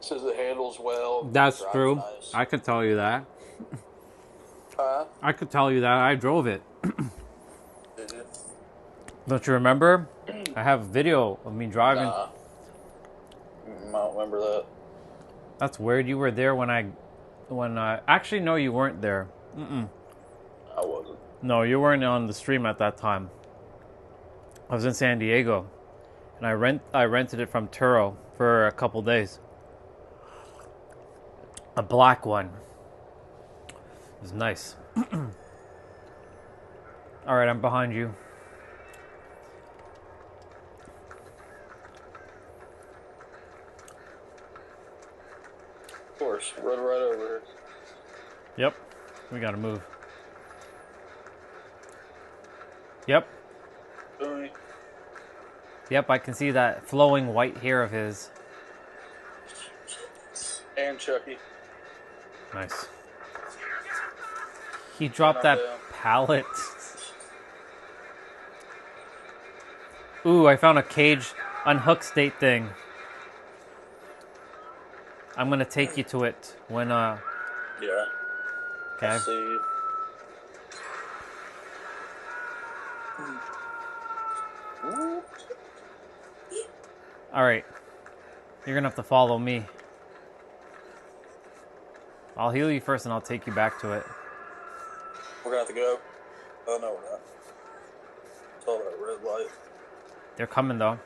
says it handles well.
That's
drives
true.
nice.
I could tell you that.
Huh?
I could tell you that. I drove it.
Did you?
Don't you remember? I have video of me driving.
Nah. I don't remember that.
That's weird. You were there when I actually, no, you weren't there.
I wasn't.
No, you weren't on the stream at that time. I was in San Diego, and I rented it from Turo for a couple days. A black one. It was nice. All right, I'm behind you.
Of course, run right over here.
Yep, we gotta move. Yep.
Sorry.
Yep, I can see that flowing white hair of his.
And Chucky.
Nice. He dropped that pallet. Ooh, I found a cage unhook state thing. I'm gonna take you to it when
Yeah.
Okay.
I see you.
Alright. You're gonna have to follow me. I'll heal you first and I'll take you back to it.
We're gonna have to go. Oh no, we're not. It's all that red light.
They're coming though.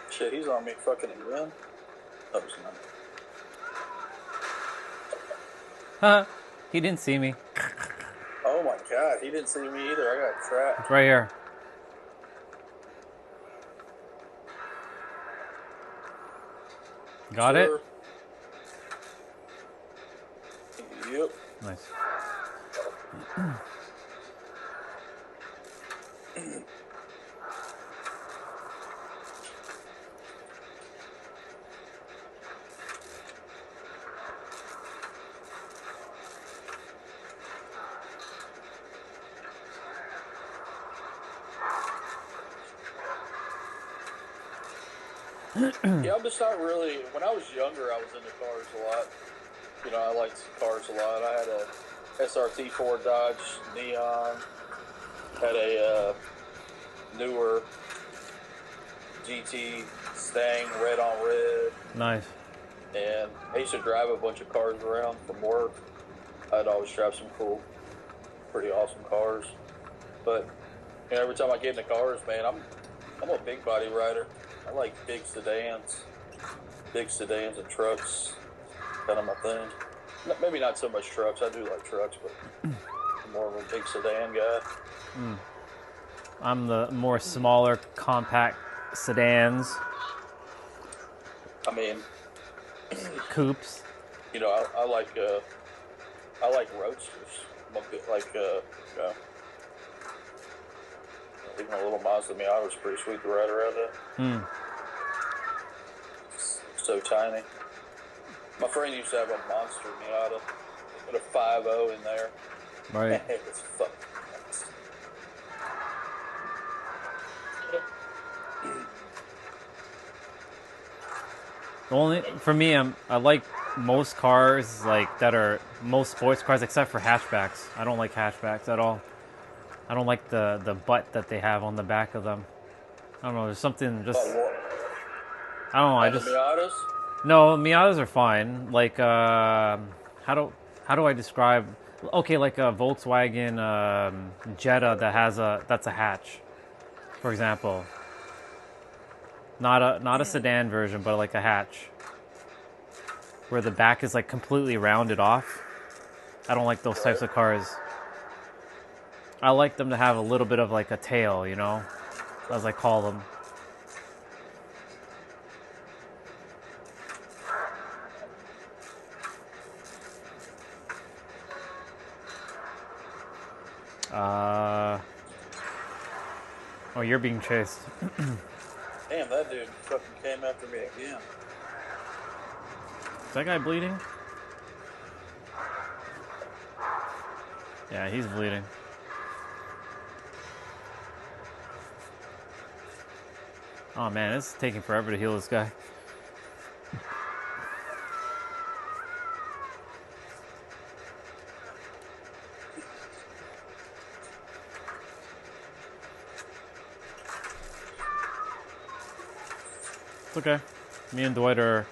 Shit, he's on me fucking again. No, he's not.
Huh? He didn't see me.
Oh my god, he didn't see me either. I got trapped.
It's right here. Got it?
Yep.
Nice.
Yeah, I'm just not really. When I was younger, I was into cars a lot. You know, I liked cars a lot. I had a SRT4 Dodge Neon. Had a newer GT Stang, red on red.
Nice.
And I used to drive a bunch of cars around from work. I'd always drive some cool, pretty awesome cars. But you know, every time I get into cars, man, I'm a big body rider. I like big sedans and trucks. Kind of my thing. Maybe not so much trucks. I do like trucks, but I'm more of a big sedan guy.
I'm the more smaller, compact sedans.
I mean,
coupes.
You know, I like roadsters. Even a little Mazda Miata is pretty sweet to ride around in. So tiny. My friend used to have a monster Miata. Put a 5.0 in there.
Right.
It was fucking nuts.
Only for me, I like most cars like that are most sports cars except for hatchbacks. I don't like hatchbacks at all. I don't like the butt that they have on the back of them. I don't know. There's something just. I don't know. I just.
Miatas?
No, Miatas are fine. Like how do I describe? Okay, like a Volkswagen Jetta that has that's a hatch, for example. Not a sedan version, but like a hatch, where the back is like completely rounded off. I don't like those types of cars. I like them to have a little bit of like a tail, you know, as I call them. Oh, you're being chased.
Damn, that dude fucking came after me again.
Is that guy bleeding? Yeah, he's bleeding. Oh man, it's taking forever to heal this guy. It's okay. Me and Dwight are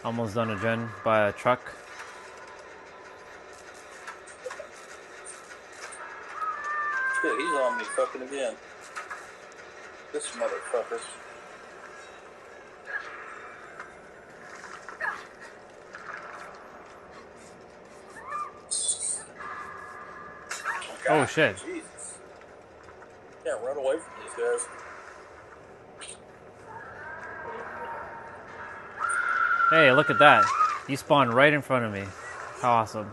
almost done a gen by a truck.
Shit, he's on me fucking again. This motherfucker.
Oh shit.
Jesus. Can't run away from these guys.
Hey, look at that. You spawned right in front of me. How awesome.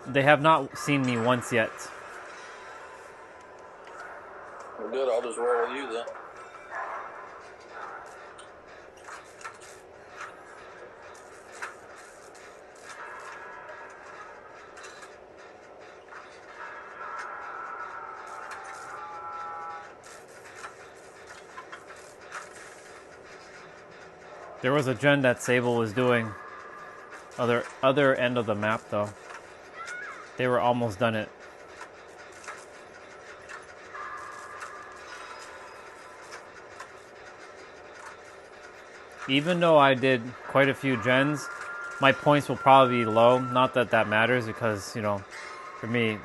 They have not seen me once yet.
Well, good. I'll just roll with you then.
There was a gen that Sable was doing. Other end of the map though. They were almost done it. Even though I did quite a few gens, my points will probably be low. Not that that matters because, you know, for me,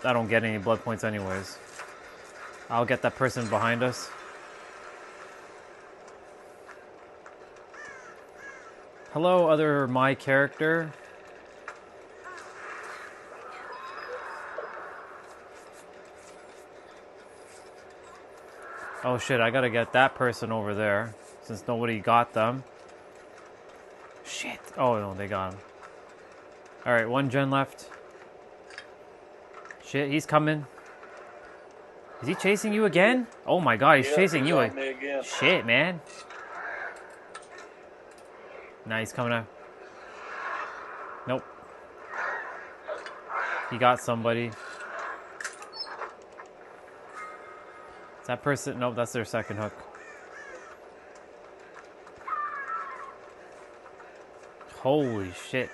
I don't get any blood points anyways. I'll get that person behind us. Hello, other my character. Oh shit, I gotta get that person over there, since nobody got them. Shit. Oh no, they got him. Alright, one gen left. Shit, he's coming. Is he chasing you again? Oh my god, he's chasing you again. Shit, man. Nah, he's coming out. Nope. He got somebody. Is that person? Nope, that's their second hook. Holy shit.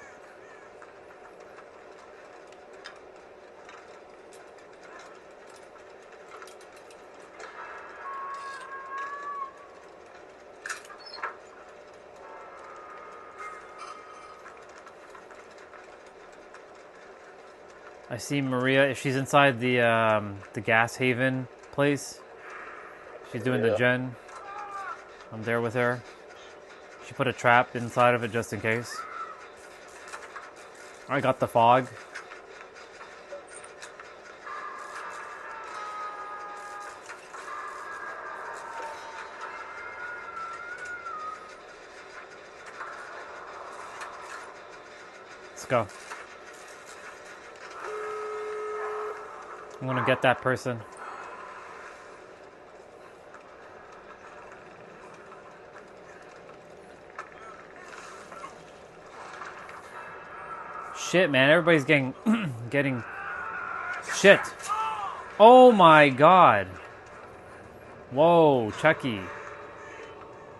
I see Maria. If she's inside the gas haven place, she's doing the gen. I'm there with her. She put a trap inside of it just in case. I got the fog. Let's go. I'm gonna get that person. Shit, man, everybody's getting shit. Oh my god. Whoa, Chucky.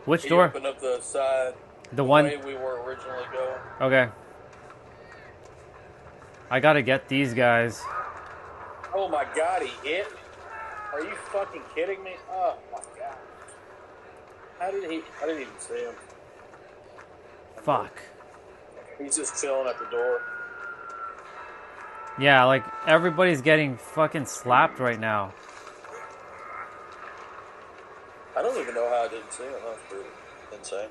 Which
He
door?
opened up the side.
The one.
way we were originally going.
Okay. I gotta get these guys.
Oh my god, he hit me. Are you fucking kidding me? Oh my god. How did he? I didn't even see him.
Fuck.
He's just chilling at the door.
Yeah, like everybody's getting fucking slapped right now.
I don't even know how I didn't see him. That's pretty insane.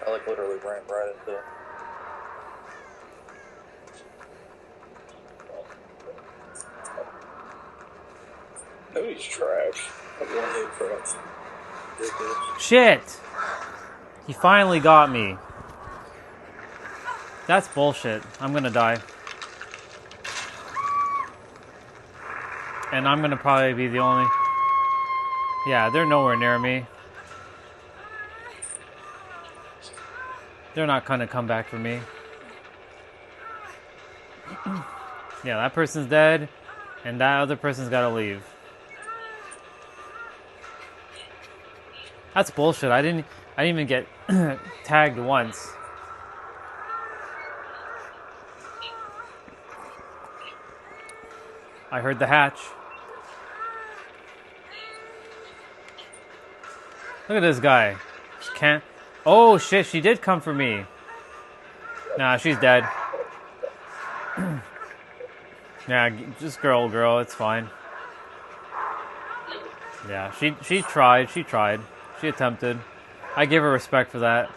I like literally ran right into him. Nobody's trash. I want trash. Ridiculous.
Shit! He finally got me. That's bullshit. I'm gonna die. And I'm gonna probably be the only... Yeah, they're nowhere near me. They're not gonna come back for me. Yeah, that person's dead, and that other person's gotta leave. That's bullshit. I didn't even get tagged once. I heard the hatch. Look at this guy. She can't. Oh shit, she did come for me. Nah, she's dead. Yeah, just girl, it's fine. Yeah, she tried. She attempted. I give her respect for that.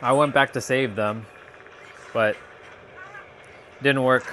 I went back to save them, but didn't work.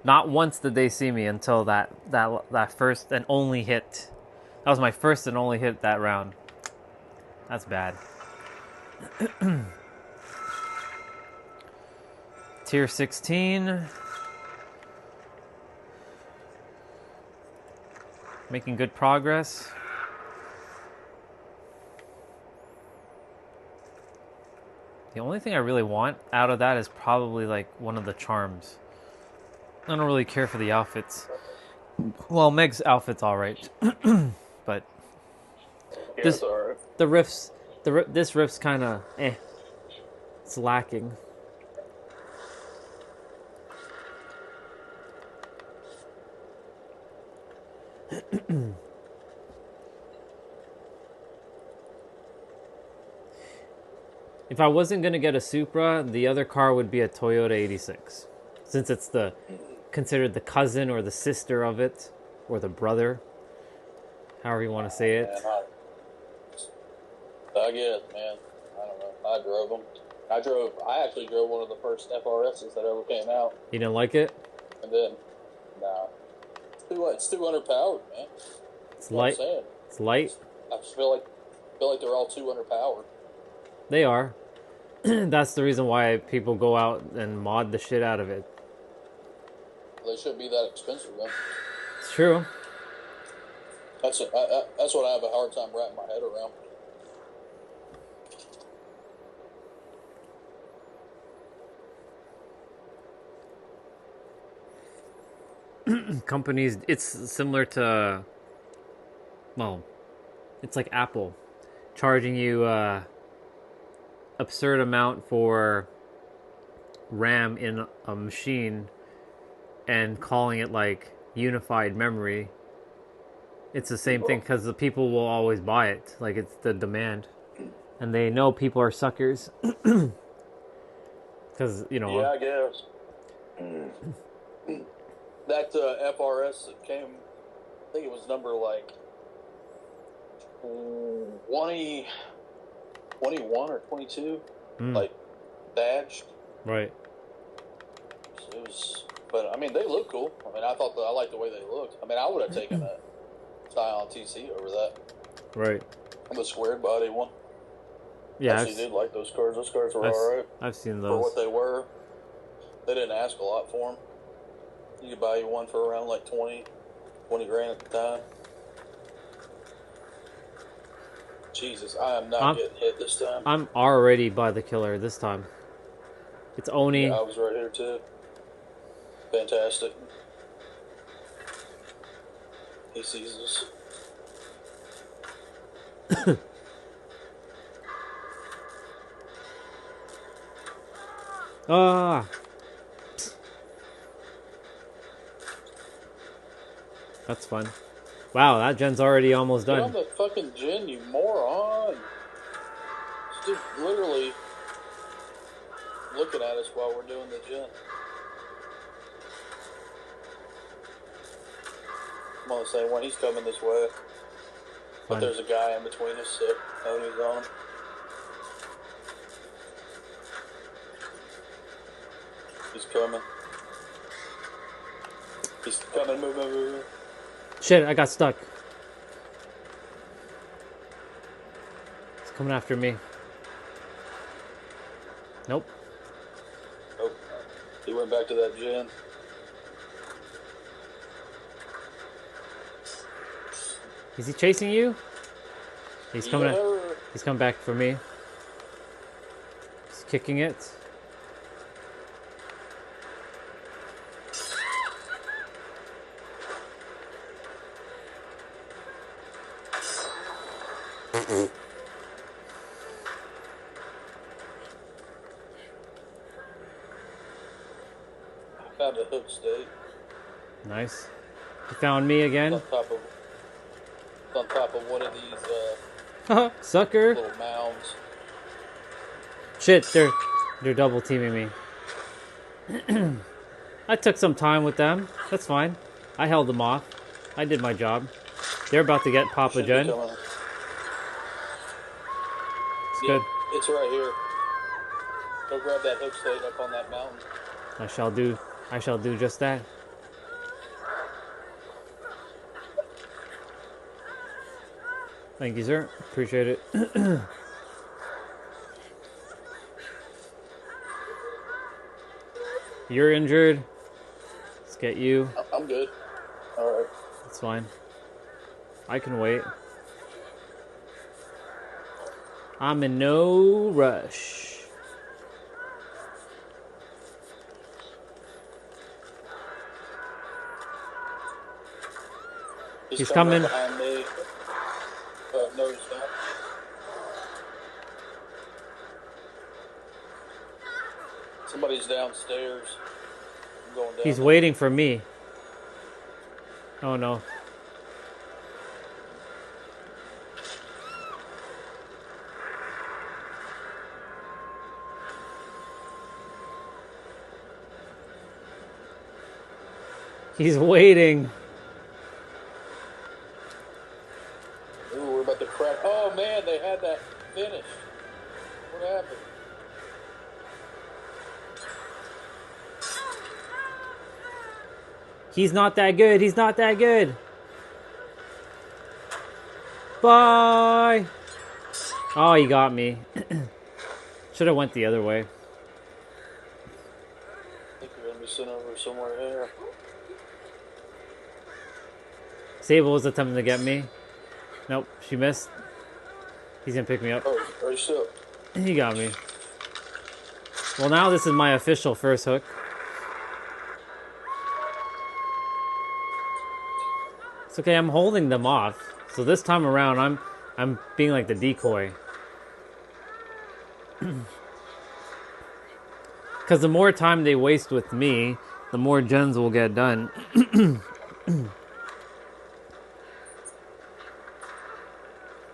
Not once did they see me until that first and only hit. That was my first and only hit that round. That's bad. Tier 16. Making good progress. The only thing I really want out of that is probably like one of the charms. I don't really care for the outfits. Well, Meg's outfit's alright. But
Yeah,
this,
it's alright.
the riffs, this riff's kind of it's lacking. If I wasn't going to get a Supra, the other car would be a Toyota 86. Since it's considered the cousin or the sister of it, or the brother, however you want to say it.
Man, I guess, man. I don't know. I drove them. I actually drove one of the first FRSs that ever came out.
You didn't like it?
And then, nah. It's 200 powered, man.
It's
That's what I'm
light.
saying.
It's light.
I just feel like they're all 200 powered.
They are. That's the reason why people go out and mod the shit out of it.
They shouldn't be that expensive, though.
It's true.
That's what I have a hard time wrapping my head around.
Companies, it's similar to, well, it's like Apple charging you absurd amount for RAM in a machine and calling it like unified memory. It's the same thing because the people will always buy it. Like, it's the demand. and they know people are suckers. Because, you know...
Yeah, I guess. That FRS that came, I think it was number like 20, 21 or 22, like badged.
Right.
It was, but I mean, they look cool. I mean, I liked the way they looked. I mean, I would have taken a Scion TC over that.
Right.
The squared body one.
Yeah,
I actually did like those cars. Those cars were alright.
I've seen
For
those.
what they were. They didn't ask a lot for them. You could buy you one for around like 20 grand at the time. Jesus, I am not getting hit this time.
I'm already by the killer this time. It's Oni.
Yeah, I was right here too. Fantastic. He sees us.
Ah. That's fun. Wow, that gen's already almost
Get
done.
on the fucking gen, you moron. It's just literally looking at us while we're doing the gen. I'm on the same one. He's coming this way. But
Fine.
there's a guy in between us, so Tony's on him. He's coming. He's coming. Move.
Shit, I got stuck. It's coming after me. Nope.
Oh, he went back to that gen.
Is he chasing you? He's coming.
Yeah.
He's coming back for me. He's kicking it.
Found a hook state.
Nice. You found me again.
It's on top of one of these
Sucker.
little mounds.
Shit, they're double teaming me. I took some time with them. That's fine. I held them off. I did my job. They're about to get Papa
Should be
Jen.
coming.
It's
Yeah,
good.
it's right here. Go grab that hook state up on that mountain.
I shall do just that. Thank you, sir. Appreciate it. You're injured. Let's get you.
I'm good. Alright.
That's fine. I can wait. I'm in no rush. He's coming.
Behind me. No, he's not. Somebody's downstairs. I'm going down
He's
there.
waiting for me. Oh no. He's waiting.
Ooh, we're about to crack. Oh man, they had that finished. What happened?
He's not that good. He's not that good. Bye. Oh, he got me. Should have went the other way.
I think you're gonna be sent over somewhere here.
Sable was attempting to get me. Nope, she missed. He's gonna pick me up.
Oh, are you still?
He got me. Well, now this is my official first hook. It's okay, I'm holding them off. So this time around, I'm being like the decoy. Because the more time they waste with me, the more gens will get done.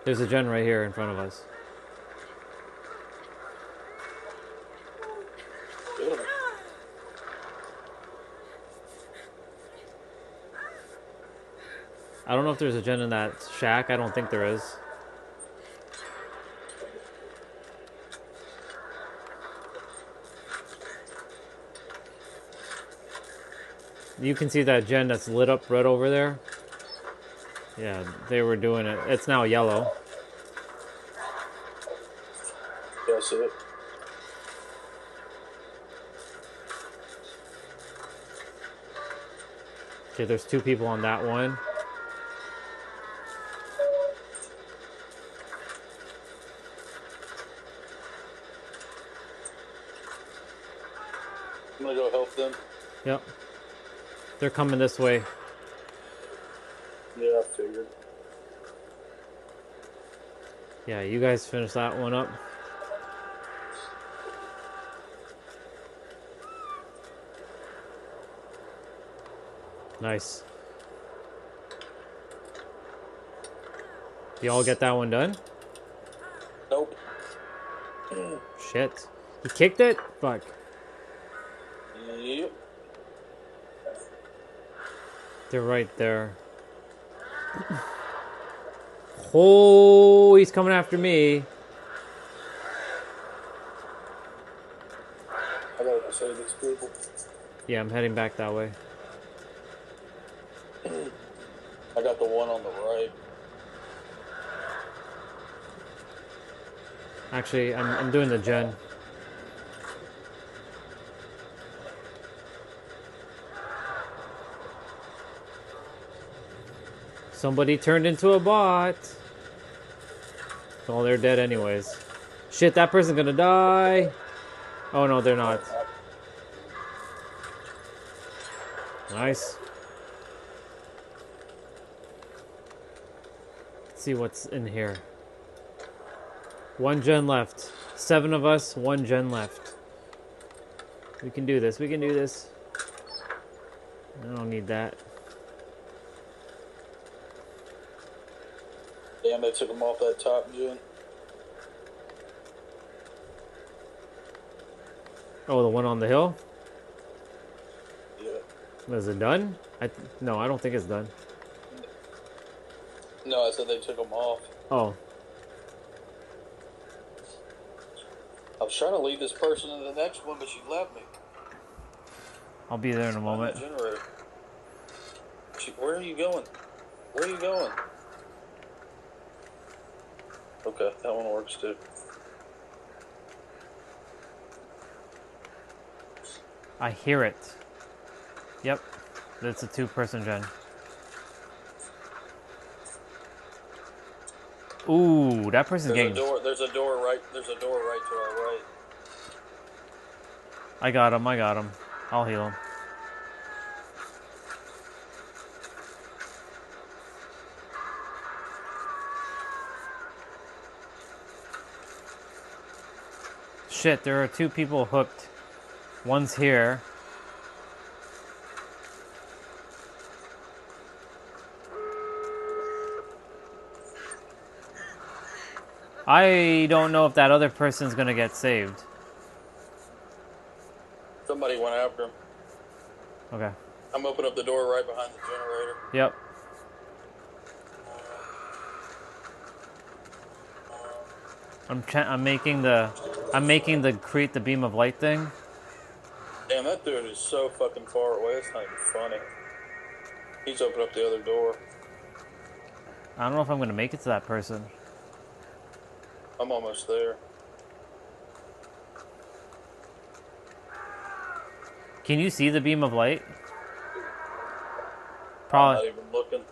There's a gen right here in front of us. I don't know if there's a gen in that shack. I don't think there is. You can see that gen that's lit up red over there. Yeah, they were doing it. It's now yellow.
Yeah, I see it.
Okay, there's 2 people on that one.
I'm gonna go help them.
Yep. They're coming this way.
Yeah, I figured.
Yeah, you guys finish that one up. Nice. Y'all get that one done?
Nope.
Shit. You kicked it? Fuck.
Yep.
They're right there. Oh, he's coming after me.
I gotta go save these people.
Yeah, I'm heading back that way.
I got the one on the right.
Actually, I'm doing the gen. Somebody turned into a bot. Well, they're dead anyways. Shit, that person's gonna die. Oh no, they're not. Nice. Let's see what's in here. 1 gen left. 7 of us, 1 gen left. We can do this. We can do this. I don't need that.
Damn, they took him off that top gen.
Oh, the one on the hill?
Yeah.
Is it done? No, I don't think it's done.
No, I said they took him off.
Oh.
I was trying to lead this person to the next one, but she left me.
I'll be there in a moment.
That generator. Where are you going? Where are you going? Okay, that one works too.
I hear it. Yep. That's a 2-person gen. Ooh, that person's getting...
There's a door right to our right.
I got him. I'll heal him. Shit, there are 2 people hooked. One's here. I don't know if that other person's gonna get saved.
Somebody went after him.
Okay.
I'm opening up the door right behind the generator.
Yep. I'm making the create the beam of light thing.
Damn, that dude is so fucking far away. It's not even funny. He's opened up the other door.
I don't know if I'm gonna make it to that person.
I'm almost there.
Can you see the beam of light?
I'm
Probably.
not even looking.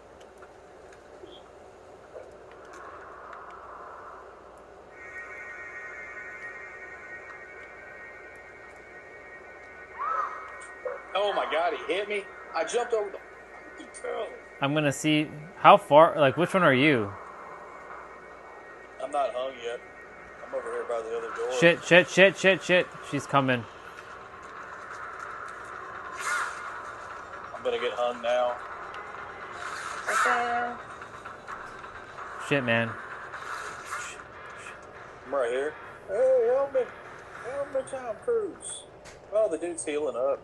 Oh my god, he hit me. I jumped over the fucking trail.
I'm gonna see how far. Like, which one are you?
I'm not hung yet. I'm over here by the other door.
Shit. She's coming.
I'm gonna get hung now.
Shit, man.
I'm right here. Hey, help me. Help me, Tom Cruise. Oh, the dude's healing up.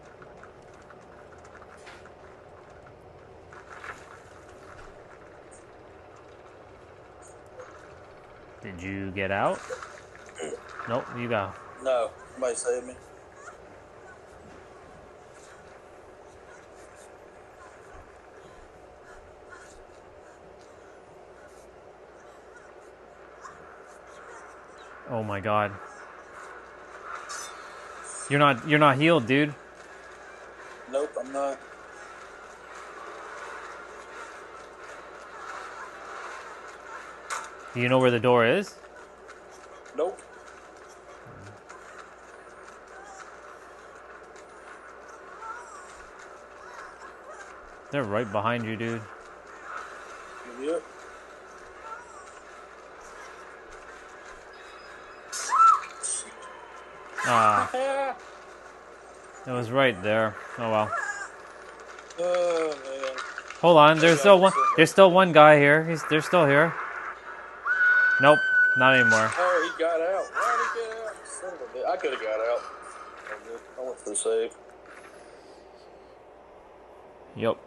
Did you get out? Nope, you go.
No, somebody save me.
Oh my god. You're not healed, dude.
Nope, I'm not.
Do you know where the door is?
Nope.
They're right behind you, dude.
Yep.
Ah. It was right there. Oh well.
Oh man.
Hold on, there's still one guy here. They're still here. Nope, not anymore.
Oh, he got out. Why did he get out? Son of a bitch. I could have got out. I went for the save.
Yep.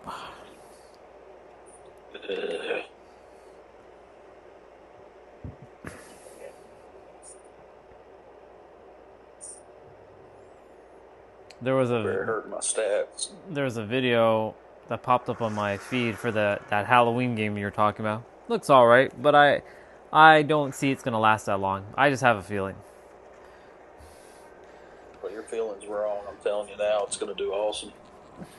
There was
hurt my stats.
There was a video that popped up on my feed for that Halloween game you were talking about. Looks all right, but I don't see it's gonna last that long. I just have a feeling.
But your feeling's wrong. I'm telling you now, it's gonna do awesome.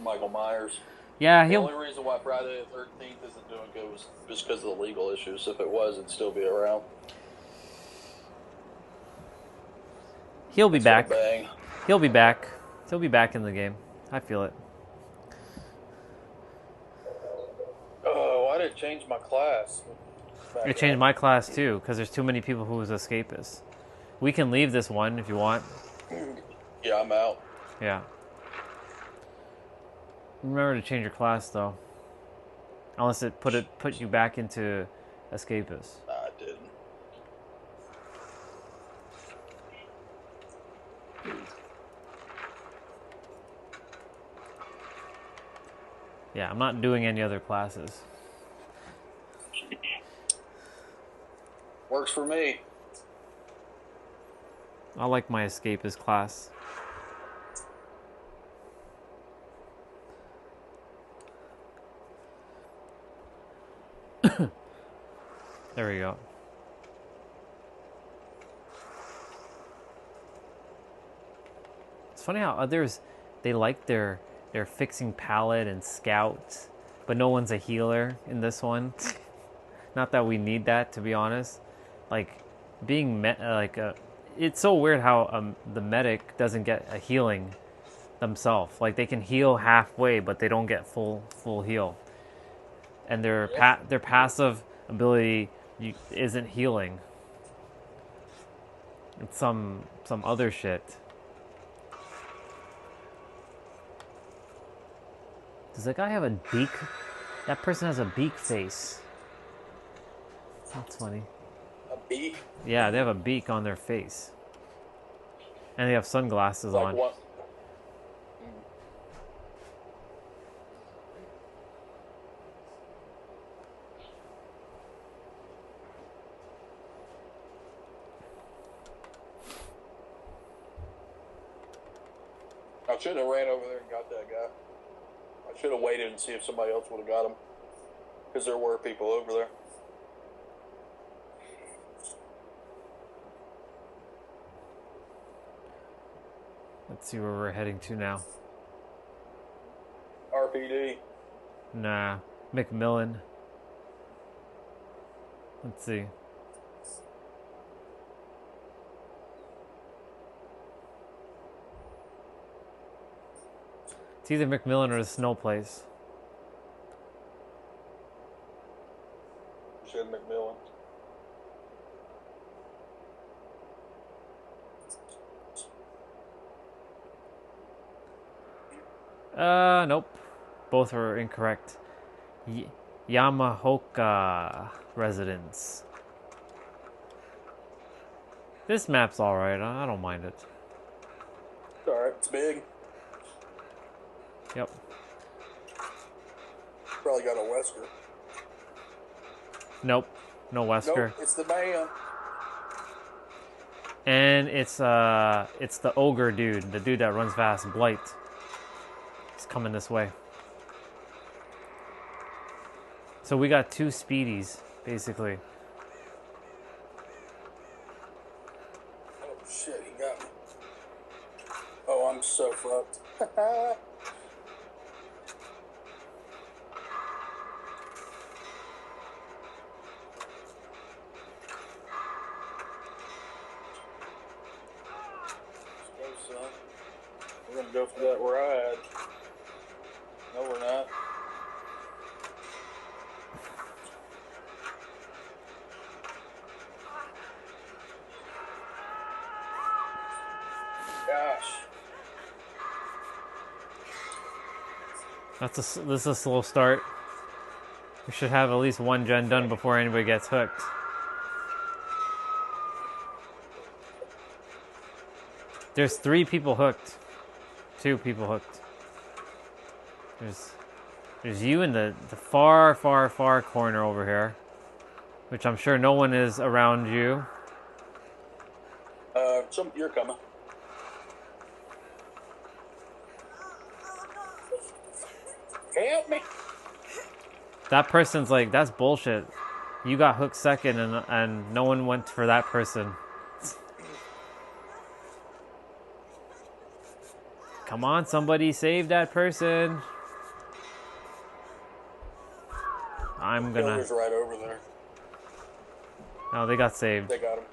Michael Myers.
Yeah,
The only reason why Friday the 13th isn't doing good was just because of the legal issues. If it was, it'd still be around.
He'll be back.
Bang.
He'll be back. He'll be back in the game. I feel it.
Oh, I didn't change my class.
It changed my class too, because there's too many people who was escapists. We can leave this one if you want.
Yeah, I'm out.
Yeah. Remember to change your class though. Unless it put you back into escapist.
Nah, I didn't.
Yeah, I'm not doing any other classes.
Works for me.
I like my escapist class. There we go. It's funny how others, they like their fixing palette and scout, but no one's a healer in this one. Not that we need that, to be honest. Like being it's so weird how the medic doesn't get a healing themselves. Like they can heal halfway, but they don't get full heal. And their passive ability isn't healing. It's some other shit. Does that guy have a beak? That person has a beak face. That's funny.
A beak?
Yeah, they have a beak on their face. And they have sunglasses
Like
on.
what? I should have ran over there and got that guy. I should have waited and see if somebody else would have got him. Because there were people over there.
Let's see where we're heading to now.
RPD.
Nah, McMillan. Let's see. It's either McMillan or the Snow Place.
You said McMillan.
Nope. Both are incorrect. Yamahoka residence. This map's alright. I don't mind it.
It's alright. It's big.
Yep.
Probably got a Wesker.
Nope. No Wesker.
Nope, it's the man.
And it's the ogre dude, the dude that runs fast, Blight. He's coming this way. So we got 2 speedies, basically.
Oh shit, he got me. Oh, I'm so fucked. Let's go, son. We're gonna go for that ride. No, we're not. Gosh.
This is a slow start. We should have at least 1 gen done before anybody gets hooked. There's 3 people hooked. 2 people hooked. There's you in the far corner over here, which I'm sure no one is around you.
You're coming. Help me.
That person's like, that's bullshit. You got hooked second and no one went for that person. Come on, somebody save that person. I'm gonna...
Killer's right over there.
Oh, they got saved.
They got him.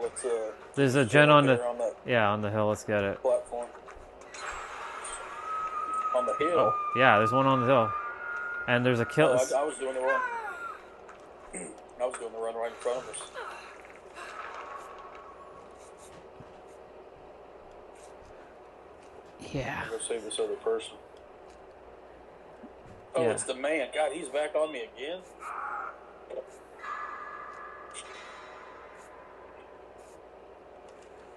Let's,
There's a gen on the...
on that
Yeah, on the hill. Let's get it.
platform. On the hill?
Oh, yeah, there's one on the hill. And there's a kill...
Oh, I was doing the run. I was doing the run right in front of us.
Yeah.
Go save this other person. Oh,
Yeah.
it's the man. God, he's back on me again.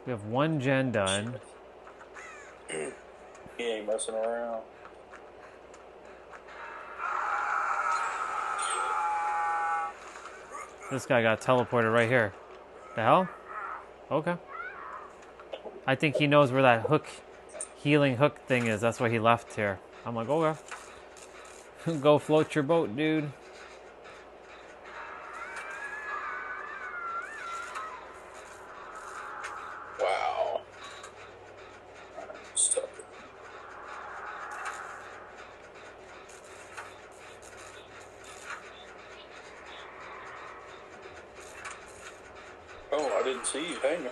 We have 1 gen done.
He ain't messing around.
This guy got teleported right here. The hell? Okay. I think he knows where that healing hook thing is. That's why he left here. I'm like, okay. Go float your boat, dude.
Wow. Stuck it. Oh, I didn't see you hanging.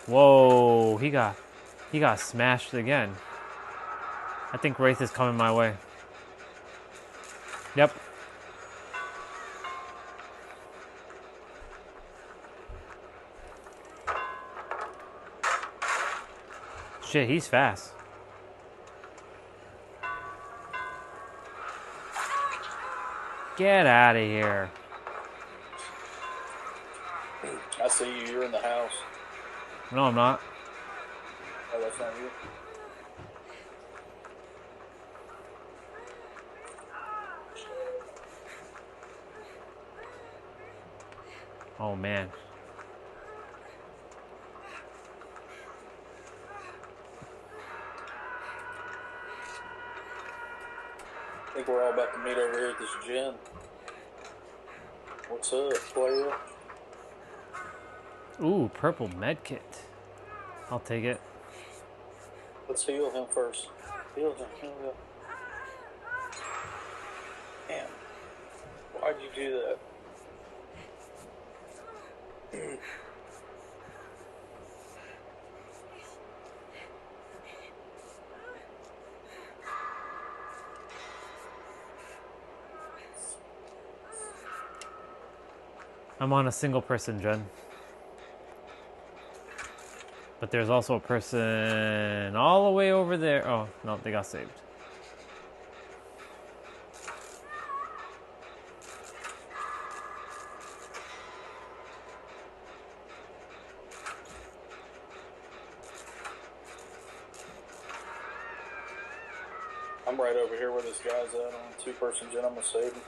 Whoa, he got smashed again. I think Wraith is coming my way. Yep. Shit, he's fast. Get out of here.
I see you. You're in the house.
No, I'm not.
Oh, that's not you.
Oh, man.
I think we're all about to meet over here at this gym. What's up, player?
Ooh, purple medkit. I'll take it.
Let's heal him first. Heal him. Heal him. Damn. Why'd you do that?
I'm on a single person gen. But there's also a person all the way over there. Oh, no, they got saved.
I'm right over here where this guy's at on a 2-person gen. I'm gonna save him.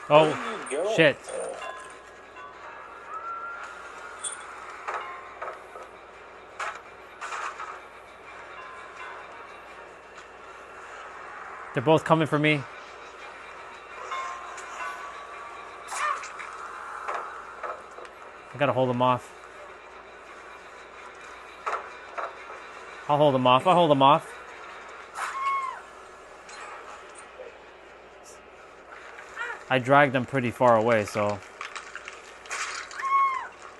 Oh, shit. They're both coming for me. I gotta hold them off. I'll hold them off. I'll hold them off. I dragged them pretty far away, so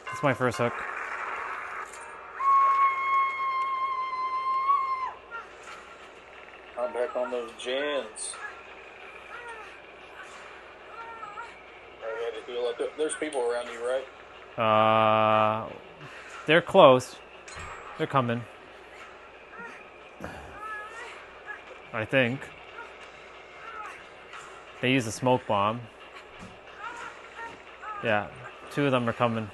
that's my first hook.
I'm back on those gens. I had to heal up. There's people around you, right?
They're close. They're coming. I think. They use a smoke bomb. Yeah, 2 of them are coming.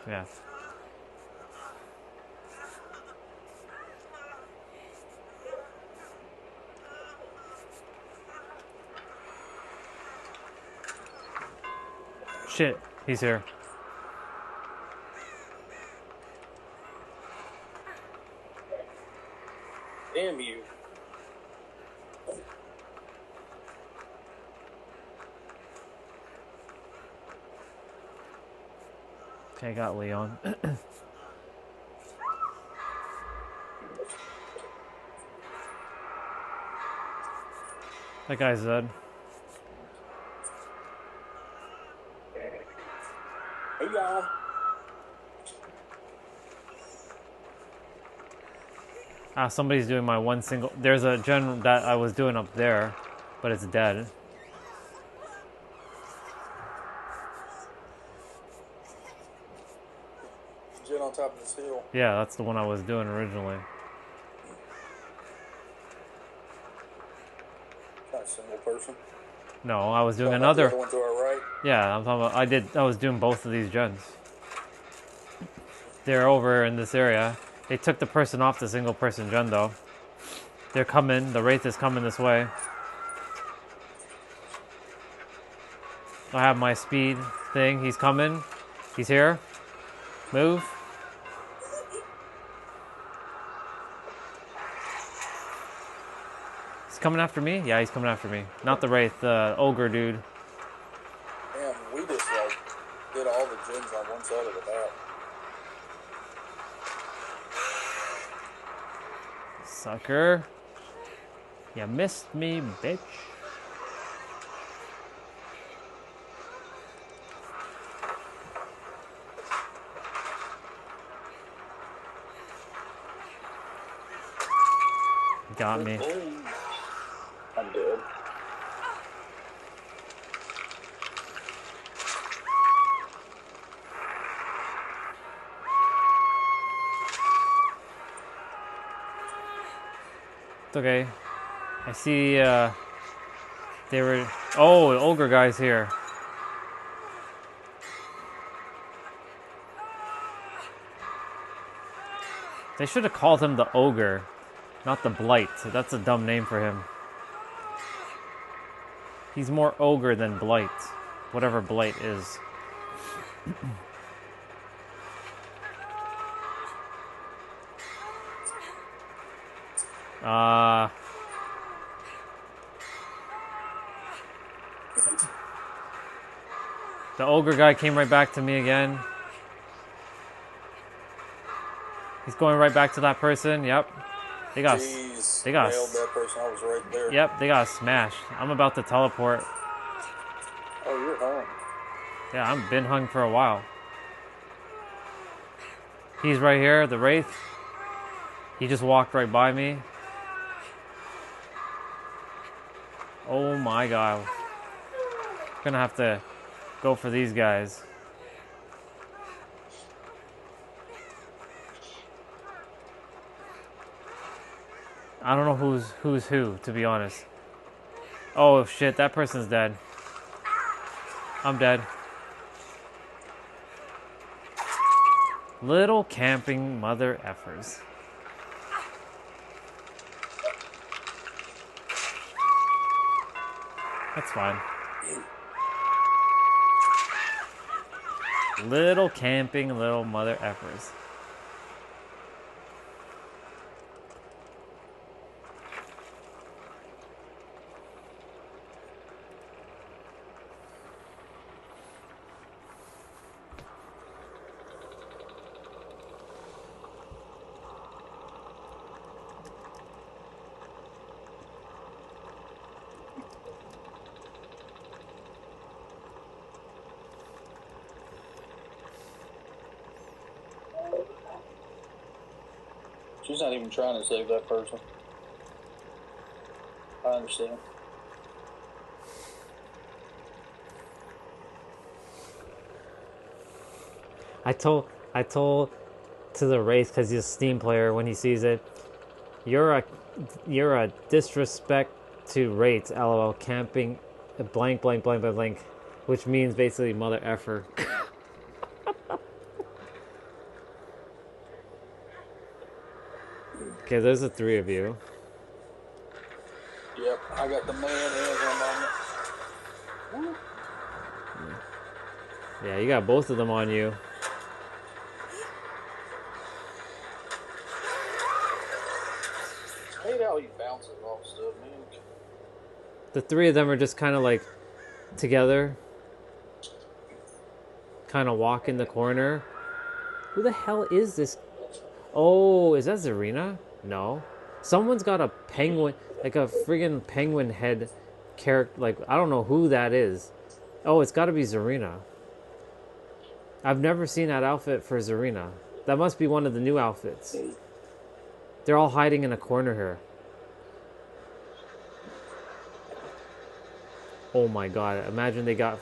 Yeah. Shit, he's here.
Damn you.
Okay, I got Leon. That guy's dead.
Hey, y'all.
Somebody's doing my one single. There's a gen that I was doing up there, but it's dead.
Gen on top of this hill.
Yeah, that's the one I was doing originally.
Not a single person.
No, I was doing
The
another.
other one to our right.
Yeah, I'm talking about. I was doing both of these gens. They're over in this area. They took the person off the single person gen though. They're coming. The Wraith is coming this way. I have my speed thing. He's coming. He's here. Move. He's coming after me? Yeah, he's coming after me. Not the Wraith, the Ogre dude.
Damn, we just like did all the gens on one side of the map.
Sucker. You missed me, bitch. Got me.
I'm dead.
It's okay. I see, they were... Oh, the Ogre guy's here. They should have called him the Ogre, not the Blight. That's a dumb name for him. He's more Ogre than Blight. Whatever Blight is. The Ogre guy came right back to me again. He's going right back to that person. Yep. They got
nailed that person. I was right there.
Yep, they got smashed. I'm about to teleport.
Oh, you're hung.
Yeah, I've been hung for a while. He's right here, the Wraith. He just walked right by me. Oh my god. I'm gonna have to go for these guys. I don't know who's who, to be honest. Oh shit, that person's dead. I'm dead. Little camping mother effers. That's fine. Little camping little mother effers.
She's not even trying to save that person. I understand.
I told to the race because he's a Steam player when he sees it. You're a disrespect to rates. LOL. Camping, blank blank blank blank blank, which means basically mother effer. Okay, there's the three of you.
Yep, I got the man and him on it. Woo.
Yeah, you got both of them on you.
I hate how he bounces off stuff, man.
The three of them are just kind of like together, kind of walk in the corner. Who the hell is this? Oh, is that Zarina? No. Someone's got a penguin, like a friggin' penguin head character. Like, I don't know who that is. Oh, it's got to be Zarina. I've never seen that outfit for Zarina. That must be one of the new outfits. They're all hiding in a corner here. Oh my god, imagine they got...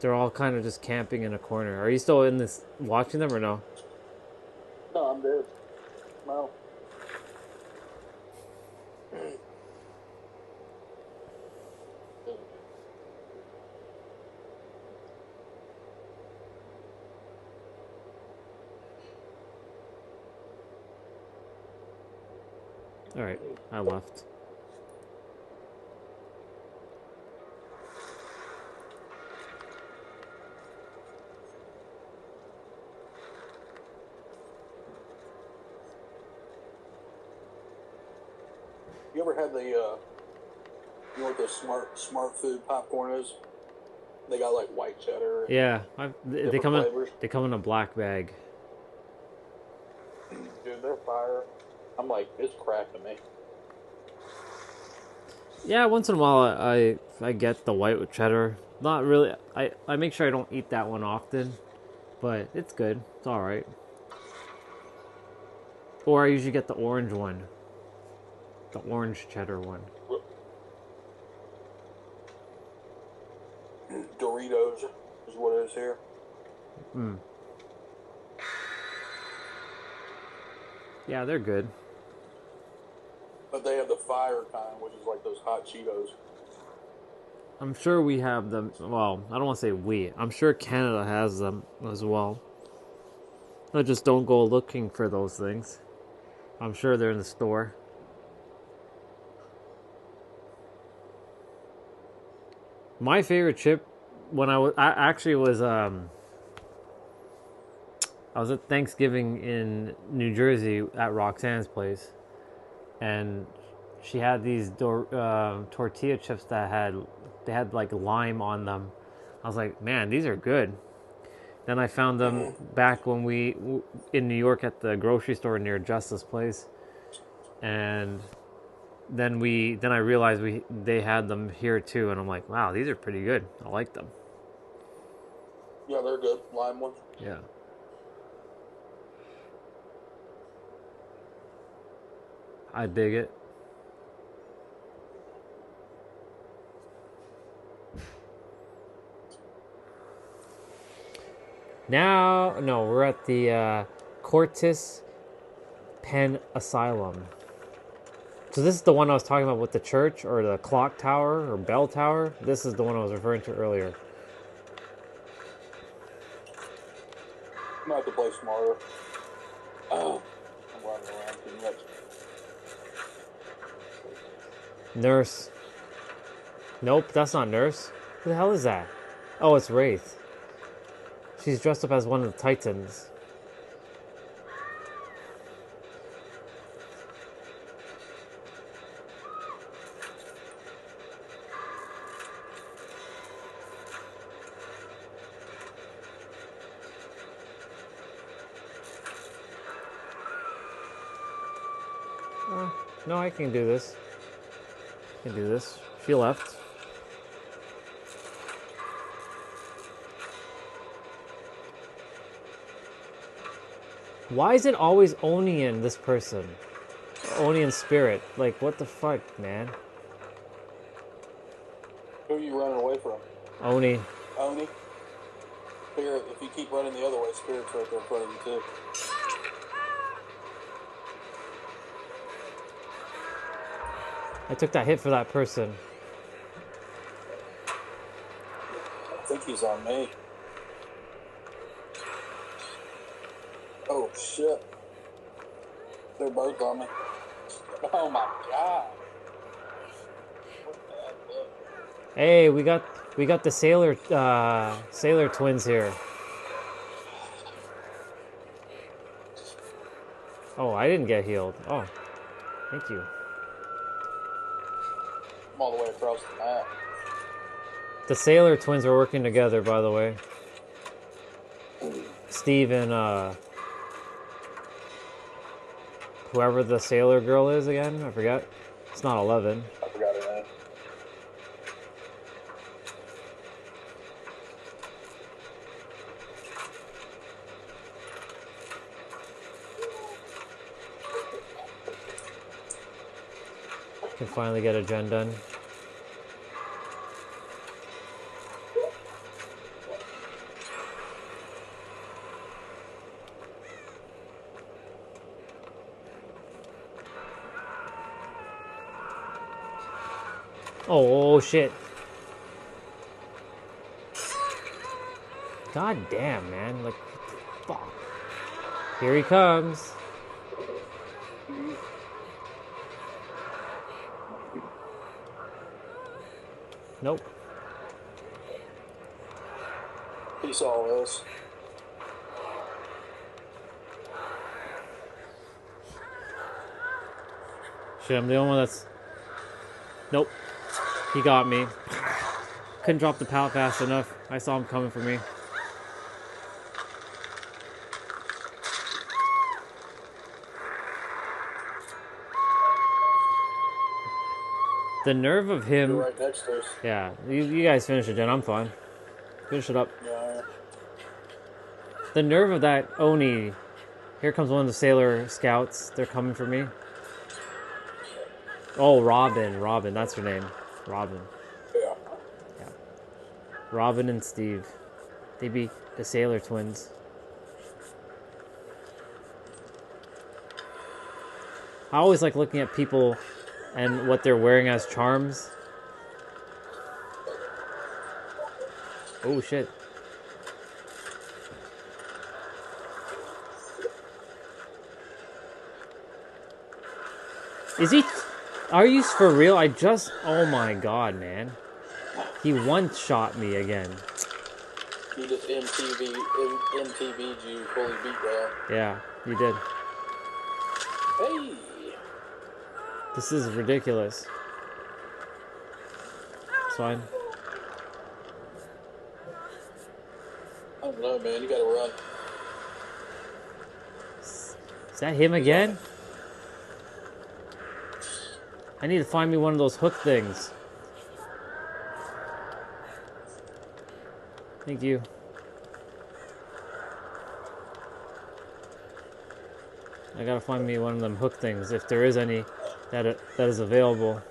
They're all kind of just camping in a corner. Are you still in this, watching them or no?
No, I'm dead. No.
Alright, I left.
You ever had the, you know what the smart food popcorn is? They got like white cheddar. And
Yeah, they
different
come
flavors.
they come in a black bag.
Dude, they're fire. I'm like, it's crack to me.
Yeah, once in a while I get the white with cheddar. Not really. I make sure I don't eat that one often, but it's good. It's all right. Or I usually get the orange one, the orange cheddar one.
Doritos is what it is here.
Mm. Yeah, they're good.
But they have the fire kind, which is like those hot Cheetos.
I'm sure we have them. Well, I don't want to say we. I'm sure Canada has them as well. I just don't go looking for those things. I'm sure they're in the store. My favorite chip when I actually was I was at Thanksgiving in New Jersey at Roxanne's place, and she had these tortilla chips that had like lime on them. I was like, man, these are good. Then I found them back when in New York at the grocery store near Justice Place, and then I realized they had them here too, and I'm like, wow, these are pretty good. I like them.
Yeah, they're good. Lime ones.
Yeah. I dig it. Now, no, we're at the Cortis Penn Asylum. So this is the one I was talking about with the church, or the clock tower, or bell tower. This is the one I was referring to earlier.
I'm gonna have to play smarter. Oh, I'm running around too much.
Nurse. Nope, that's not Nurse. Who the hell is that? Oh, it's Wraith. She's dressed up as one of the Titans. No, I can do this. I can do this. She left. Why is it always Onion, this person? Onion spirit. Like, what the fuck, man?
Who are you running away from?
Oni.
Oni? Spirit, if you keep running the other way, Spirit's right there in front of you too.
I took that hit for that person.
I think he's on me. Oh shit. They're both on me. Oh my god.
Hey, we got the sailor twins here. Oh, I didn't get healed. Oh, thank you.
I'm all the way across the map.
The sailor twins are working together, by the way. Steve and whoever the sailor girl is again, I forgot. It's not 11.
I forgot her name.
Can finally get a gen done. Oh shit. God damn, man. Like, fuck. Here he comes. Nope.
He saw us.
Shit, I'm the only one that's... Nope. He got me. Couldn't drop the pallet fast enough. I saw him coming for me. The nerve of him...
You're right next to us.
Yeah, you guys finish it, Jen. I'm fine. Finish it up.
Yeah.
The nerve of that Oni. Here comes one of the sailor scouts. They're coming for me. Oh, Robin. Robin, that's her name. Robin.
Yeah.
Yeah. Robin and Steve. They be the sailor twins. I always like looking at people and what they're wearing as charms. Oh, shit. Is he... Are you for real? I just... Oh my god, man. He one-shot me again.
He just MTV'd you fully beat down.
Yeah, you did.
Hey!
This is ridiculous. It's fine.
I don't know, man. You gotta run.
Is that him again? I need to find me one of those hook things. Thank you. I gotta find me one of them hook things, if there is any that is available.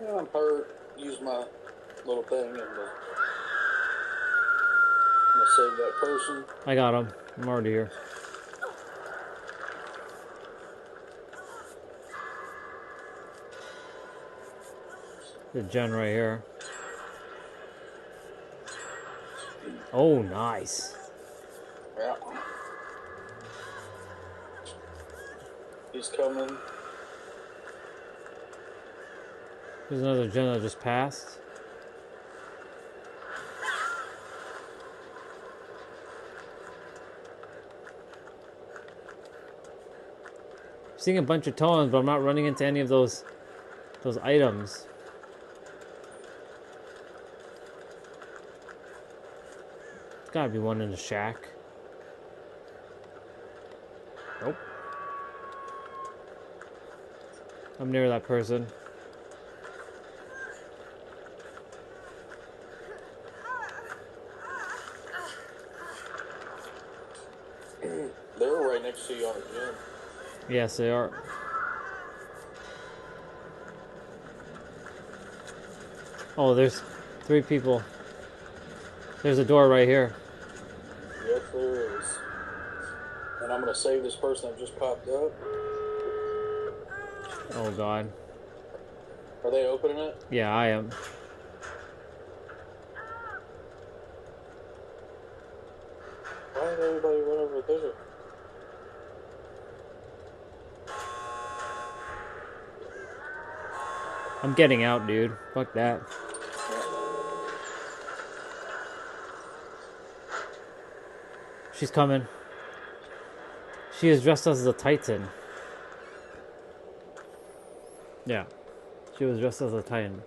Yeah, I'm hurt. Use my little thing and I'm gonna save that person.
I got him. I'm already here. The gen right here. Oh, nice.
Yeah. He's coming.
There's another gen that just passed. Seeing a bunch of totems, but I'm not running into any of those items. There's gotta be one in the shack. Nope. I'm near that person.
They're right next to you on the gym.
Yes, they are. Oh, there's 3 people. There's a door right here.
Yes, there is. And I'm gonna save this person that just popped up.
Oh, God.
Are they opening it?
Yeah, I am.
Why did everybody run over there?
I'm getting out, dude. Fuck that. She's coming. She is dressed as a Titan. Yeah. She was dressed as a Titan.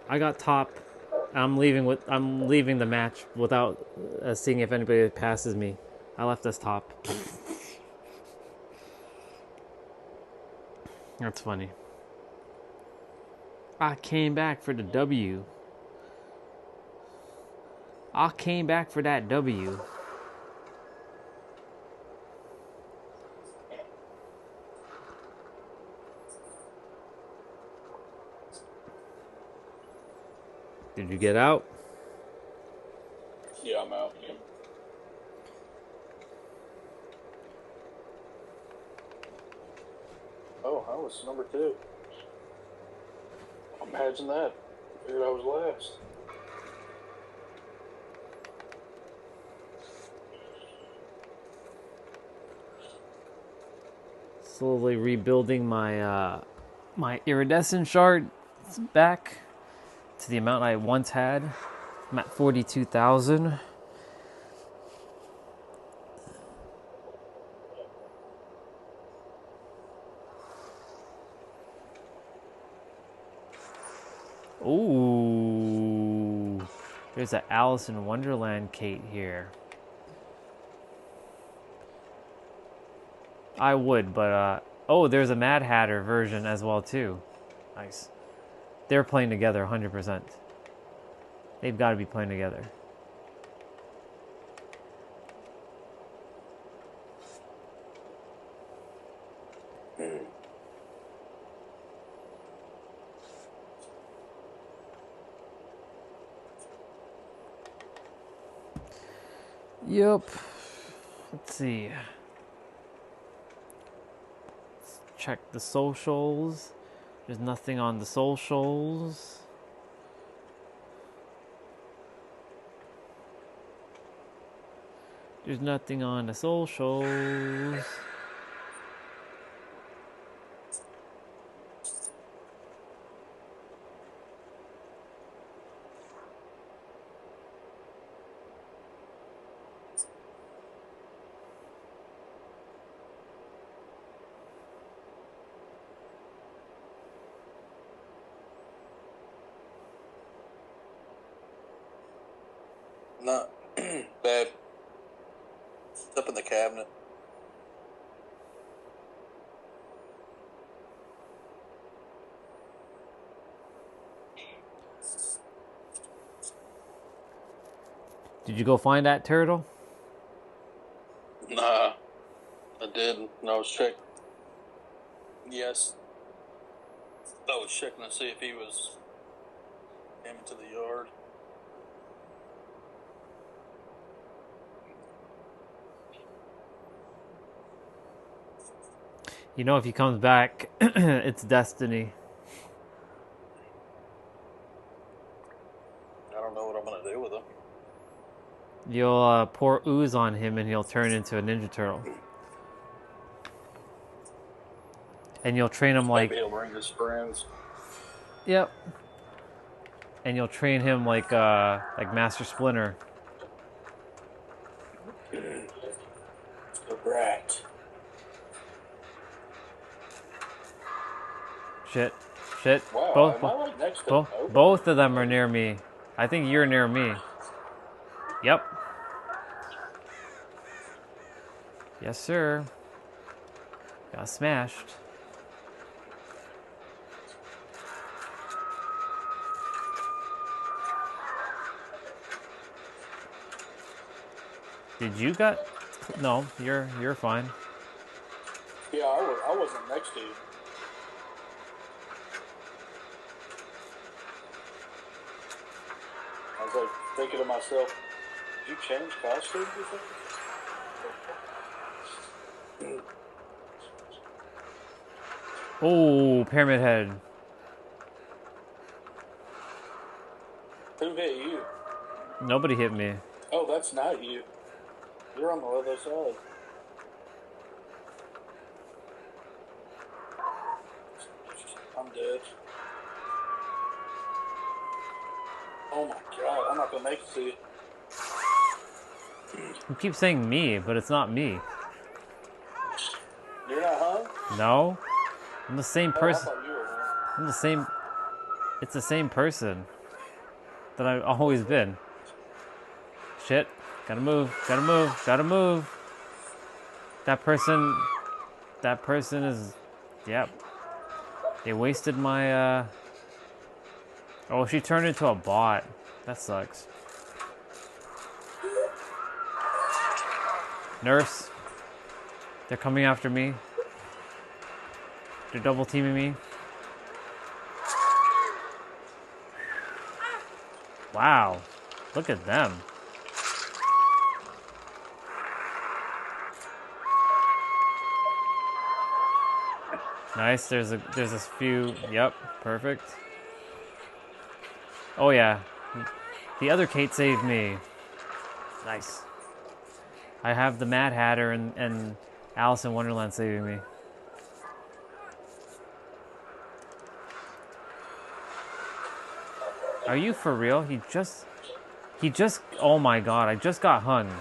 I got top. I'm leaving the match without seeing if anybody passes me. I left us top. That's funny. I came back for the W. I came back for that W. Did you get out?
Yeah, I'm out. Yeah. Oh, I was number 2. Imagine that. Figured I was last.
Slowly rebuilding my my iridescent shard back to the amount I once had. I'm at 42,000. Ooh, there's an Alice in Wonderland Kate here. I would, but oh, there's a Mad Hatter version as well too. Nice. They're playing together 100%. They've got to be playing together. Yep. Let's see. Let's check the socials. There's nothing on the socials. There's nothing on the socials.
Not bad. It's up in the cabinet.
Did you go find that turtle?
Nah, I didn't. No, I was checking. Yes. I was checking to see if he was came into the yard.
You know, if he comes back, it's destiny.
I don't know what I'm gonna do with him.
You'll pour ooze on him and he'll turn into a Ninja Turtle. And you'll train him like...
Maybe he'll bring his friends.
Yep. And you'll train him like Master Splinter.
The rat.
Shit.
Wow, am I like next to nobody?
Both of them are near me. I think you're near me. Yep. Yes, sir. Got smashed. Did you got... No, you're fine.
Yeah, I wasn't next to you. I was like thinking to myself, did you change costumes or something?
Oh, Pyramid Head.
Who hit you?
Nobody hit me.
Oh, that's not you. You're on the other side. I'm dead. Oh my god, I'm not gonna make it to you.
You keep saying me, but it's not me.
You're not hung?
No. I'm the same
Oh, I
person.
thought you were hung.
I'm the same... It's the same person that I've always been. Shit. Gotta move. Gotta move. Gotta move. That person is... Yep. They wasted my, Oh, she turned into a bot. That sucks. Nurse. They're coming after me. They're double teaming me. Wow. Look at them. Nice. There's a few. Yep. Perfect. Oh yeah. The other Kate saved me. Nice. I have the Mad Hatter and Alice in Wonderland saving me. Are you for real? He just, oh my god, I just got hung.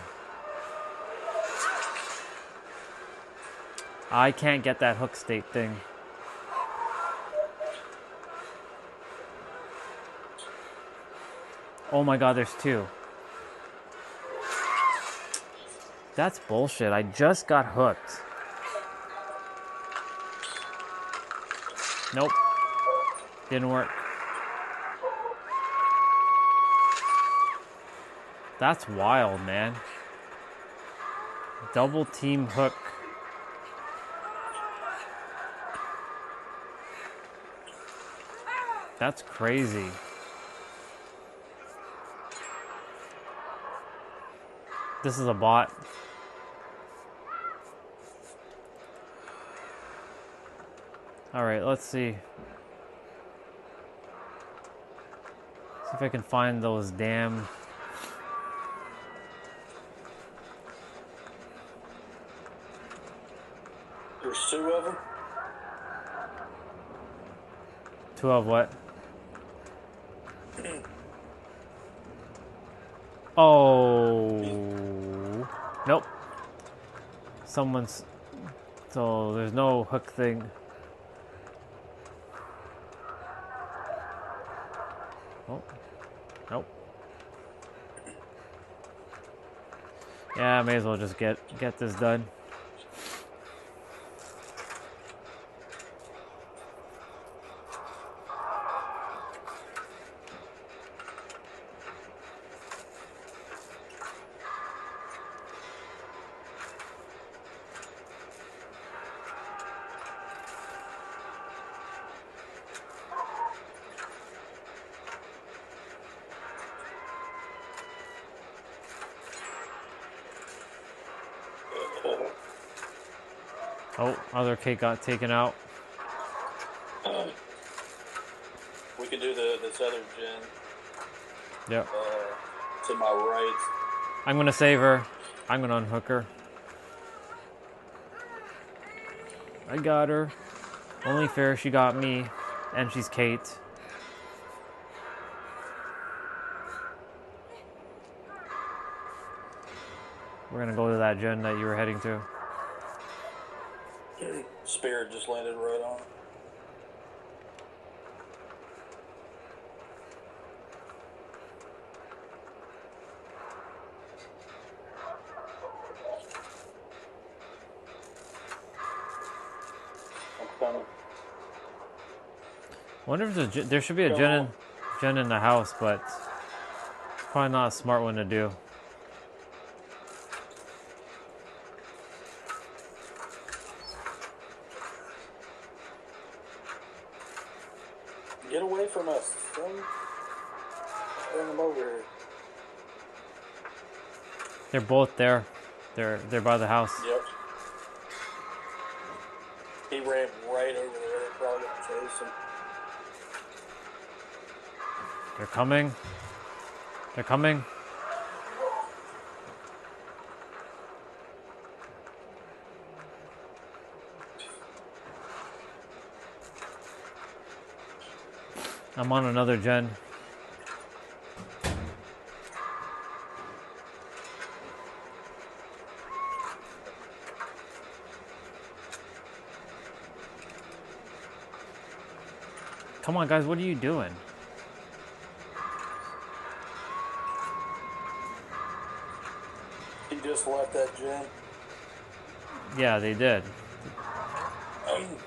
I can't get that hook state thing. Oh my god, there's two. That's bullshit. I just got hooked. Nope. Didn't work. That's wild, man. Double team hook. That's crazy. This is a bot. Alright, let's see. See if I can find those damn...
There's two of them?
Two of what? Oh. Nope. Someone's... So, there's no hook thing. Oh. Nope. Yeah, I may as well just get this done. Oh, other cake got taken out.
We could do this other gen.
Yep.
To my right.
I'm gonna save her. I'm gonna unhook her. I got her. Only fair she got me. And she's Kate. We're gonna go to that gen that you were heading to.
Spirit just landed right on. I'm coming.
Wonder if there should be a gen in the house, but it's probably not a smart one to do.
Get away from us, son. Bring them over here.
They're both there. They're by the house.
Yep. He ran right over there. Probably gonna chase him.
They're coming. They're coming. I'm on another gen. Come on, guys, what are you doing?
He just left that gen.
Yeah, they did.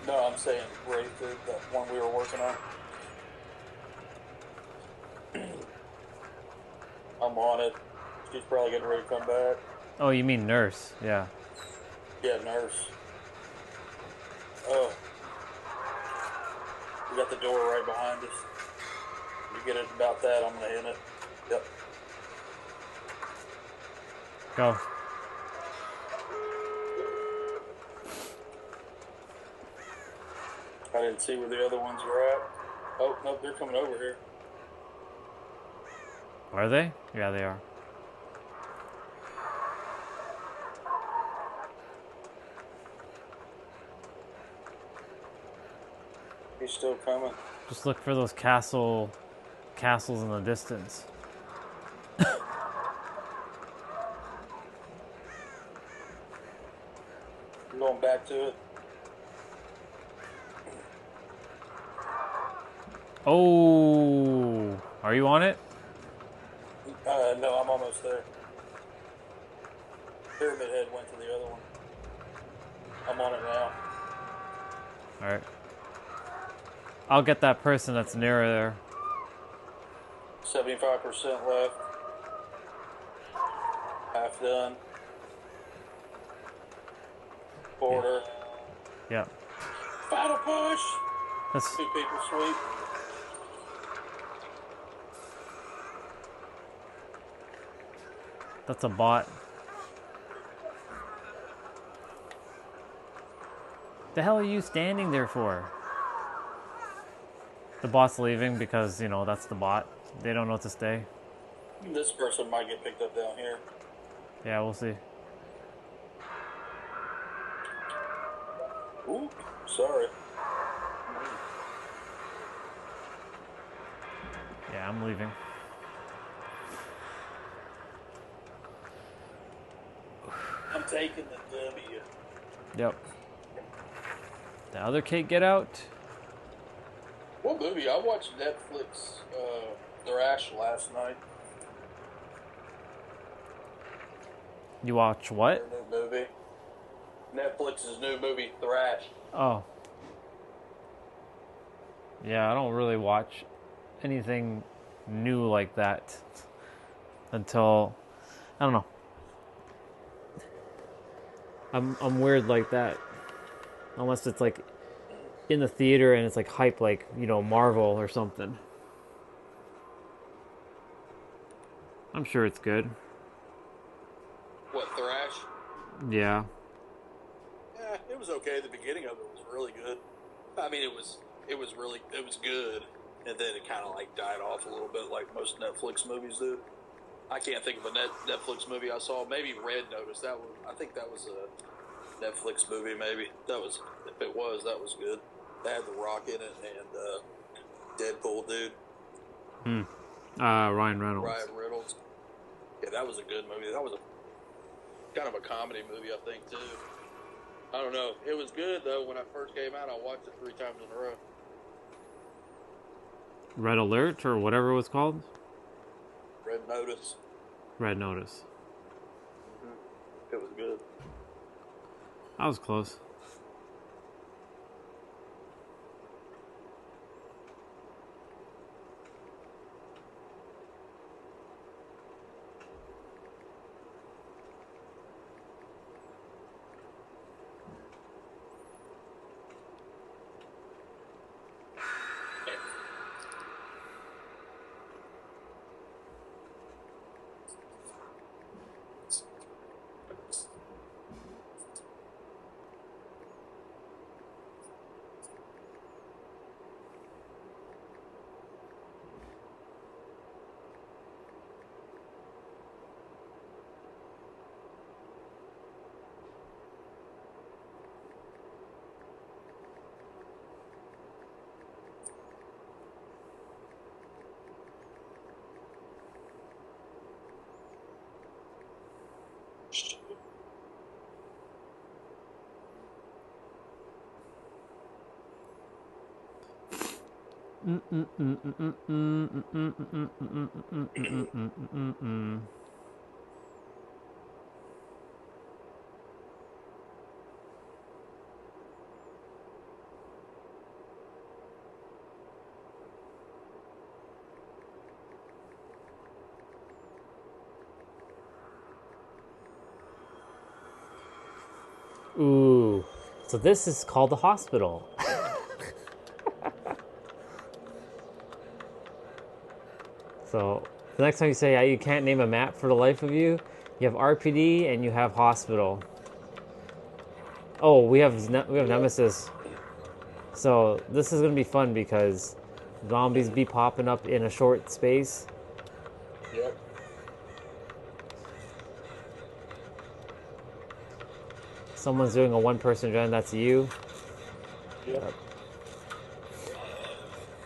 No, I'm saying right there, that one we were working on. I'm on it. She's probably getting ready to come back.
Oh, you mean nurse? Yeah.
Yeah, nurse. Oh. We got the door right behind us. You get it about that, I'm gonna hit it. Yep.
Go.
I didn't see where the other ones were at. Oh, nope, they're coming over here.
Are they? Yeah, they are.
He's still coming.
Just look for those castles in the distance.
I'm going back to it.
Oh, are you on it?
No, I'm almost there. Pyramid Head went to the other one. I'm on it now.
Alright. I'll get that person that's near there.
75% left. Half done. Border.
Yep.
Final push!
That's
2 people sweep.
That's a bot. The hell are you standing there for? The bot's leaving because, you know, that's the bot. They don't know to stay.
This person might get picked up down here.
Yeah, we'll see.
Ooh, sorry.
Yeah, I'm leaving.
I'm taking the W.
Yep. The other cake get out?
What movie? I watched Netflix, Thrash last night.
You watch what?
Their new movie. Netflix's new movie, Thrash.
Oh. Yeah, I don't really watch anything new like that until, I don't know. I'm weird like that. Unless it's like in the theater and it's like hype, like, you know, Marvel or something. I'm sure it's good.
What, Thrash?
Yeah.
was okay. The beginning of it was really good. I mean, it was good, and then it kind of like died off a little bit, like most Netflix movies do. I can't think of a Netflix movie I saw. Maybe Red Notice. I think that was a Netflix movie. Maybe that was. If it was, that was good. They had The Rock in it and Deadpool dude.
Ryan Reynolds.
Ryan Reynolds. Yeah, that was a good movie. That was a kind of a comedy movie, I think, too. I don't know. It was good, though. When I first came out, I watched it 3 times in a row.
Red Alert or whatever it was called?
Red Notice.
Red Notice.
It was good.
That was close. Ooh, so this is called the hospital. So the next time you say you can't name a map for the life of you, you have RPD and you have hospital. Oh, we have Nemesis. So this is gonna be fun because zombies be popping up in a short space.
Yep.
Someone's doing a one-person gen. That's you.
Yep.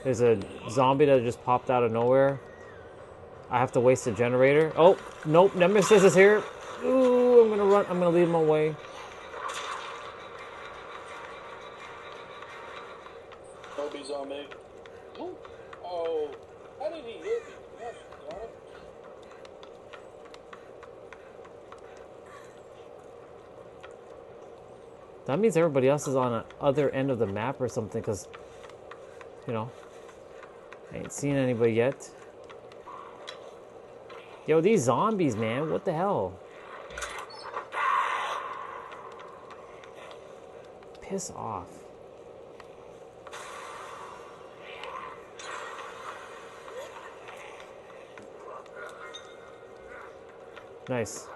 There's a zombie that just popped out of nowhere. I have to waste a generator. Oh, nope, Nemesis is here. Ooh, I'm gonna run. I'm gonna leave him away.
Toby's on me. Ooh. Oh, how did he hit me? Gosh, darn it.
That means everybody else is on the other end of the map or something, because, you know, I ain't seen anybody yet. Yo, these zombies, man, what the hell? Piss off. Nice.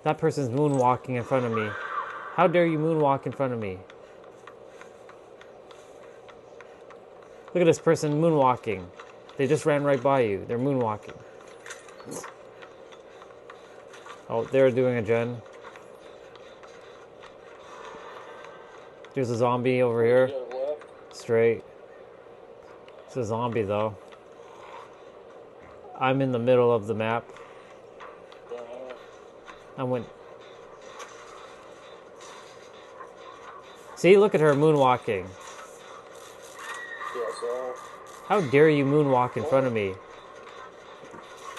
That person's moonwalking in front of me. How dare you moonwalk in front of me? Look at this person moonwalking. They just ran right by you. They're moonwalking. Oh, they're doing a gen. There's a zombie over here. Straight. It's a zombie though. I'm in the middle of the map. I went. See, look at her moonwalking. How dare you moonwalk in front of me?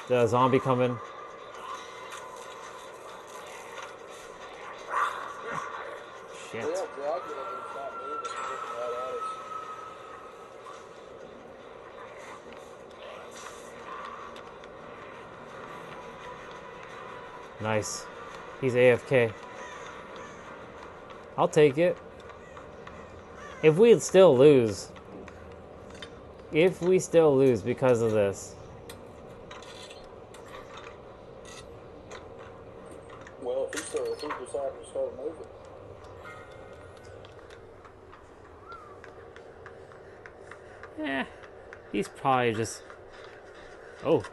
The zombie coming. Shit. Nice. He's AFK. I'll take it. If we still lose. If we still lose because of this.
Well, if he decided to start moving.
Eh, he's probably just... Oh.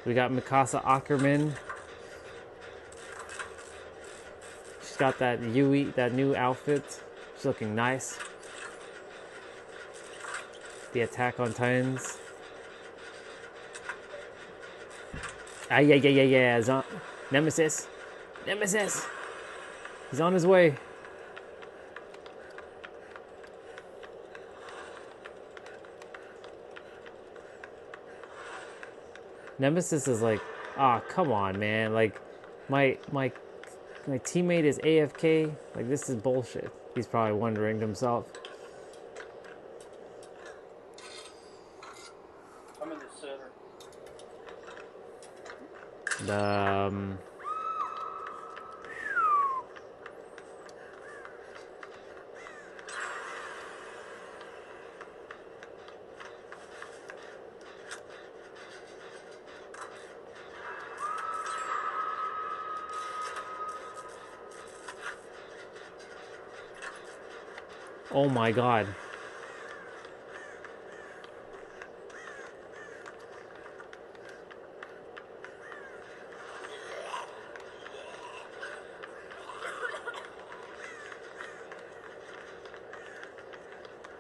We got Mikasa Ackerman. She's got that Yui, that new outfit. She's looking nice. The Attack on Titans. Ah, yeah. Nemesis. Nemesis. He's on his way. Nemesis is like, ah, come on, man. Like, my teammate is AFK. Like, this is bullshit. He's probably wondering to himself.
I'm in the center.
Oh my god.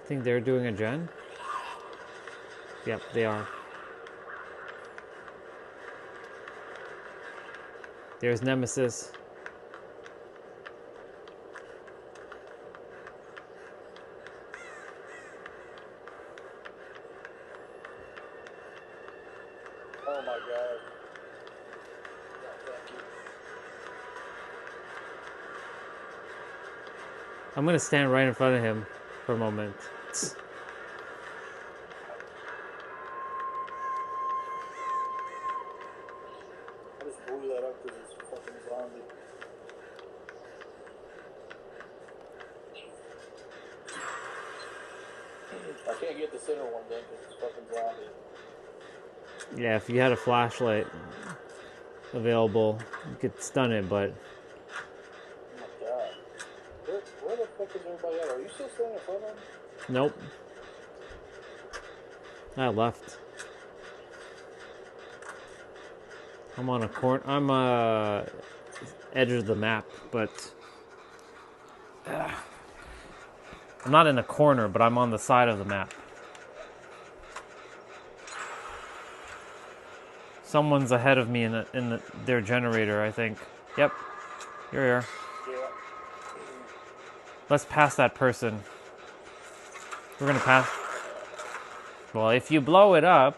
I think they're doing a gen. Yep, they are. There's Nemesis.
Oh my god. Thank you.
I'm gonna stand right in front of him for a moment.
I just blew that up because it's a fucking zombie. I can't get the center one then because it's fucking zombie.
Yeah, if you had a flashlight available, you could stun it, but
Oh my god. Where the fuck is everybody at? Are you still standing in front of him?
nope. I left. I'm on a corner. I'm edge of the map, but I'm not in a corner, but I'm on the side of the map. Someone's ahead of me in their generator, I think. Yep, you're here.
Yeah.
Let's pass that person. We're gonna pass. Well, if you blow it up.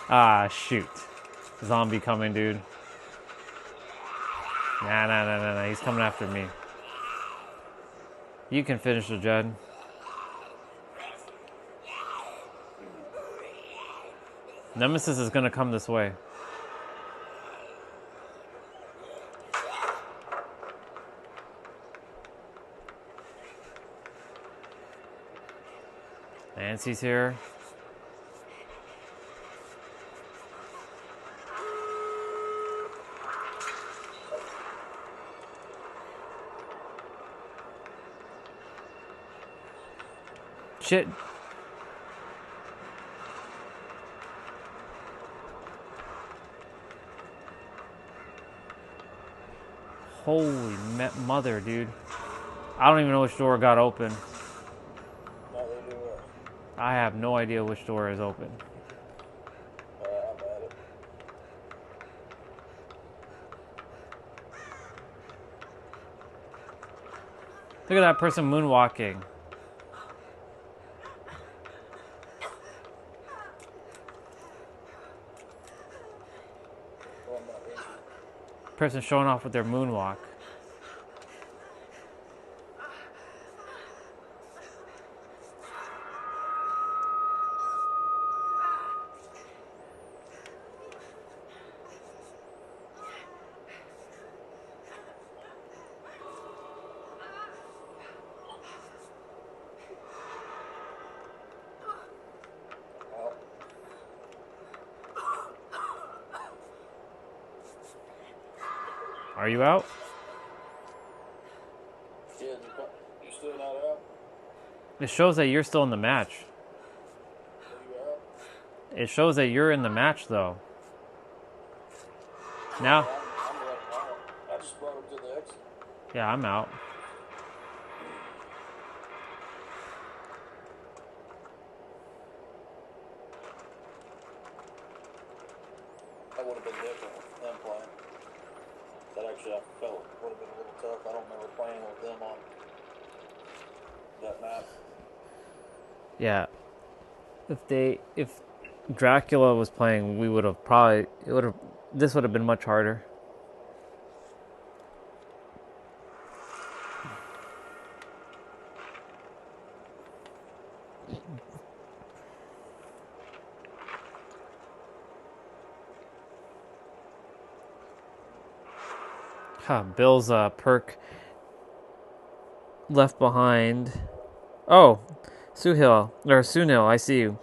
Ah, shoot. Zombie coming, dude. Nah. He's coming after me. You can finish the gen. Nemesis is gonna come this way. Nancy's here. Shit. Holy mother, dude. I don't even know which door got open. I have no idea which door is open.
I'm at it.
Look at that person moonwalking. Person showing off with their moonwalk. Are you out?
Yeah, you still not out?
It shows that you're still in the match.
Are you out?
It shows that you're in the match, though. Now?
I'm running out. I just brought him to the exit.
Yeah, I'm out.
That would have been different with them playing. That actually I felt would have been a little tough. I don't remember playing with them on that map.
Yeah. If Dracula was playing, we would have probably, this would have been much harder. Bill's perk left behind. Oh, Sunil, I see you.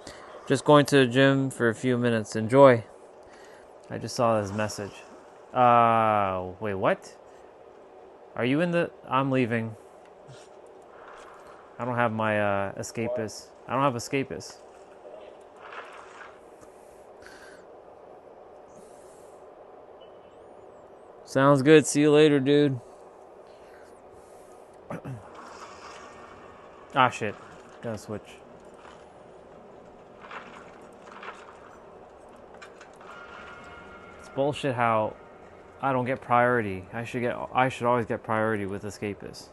Just going to the gym for a few minutes. Enjoy. I just saw his message. Wait, what? Are you in the... I'm leaving. I don't have my escapist. I don't have escapist. Sounds good. See you later, dude. Ah, shit. Gotta switch. It's bullshit how I don't get priority. I should always get priority with escapists.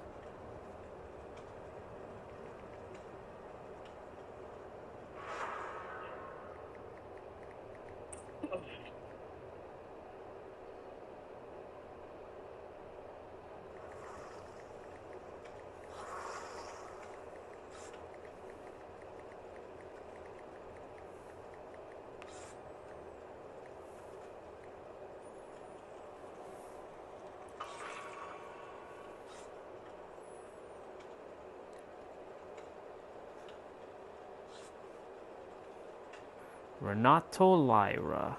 Renato Lyra.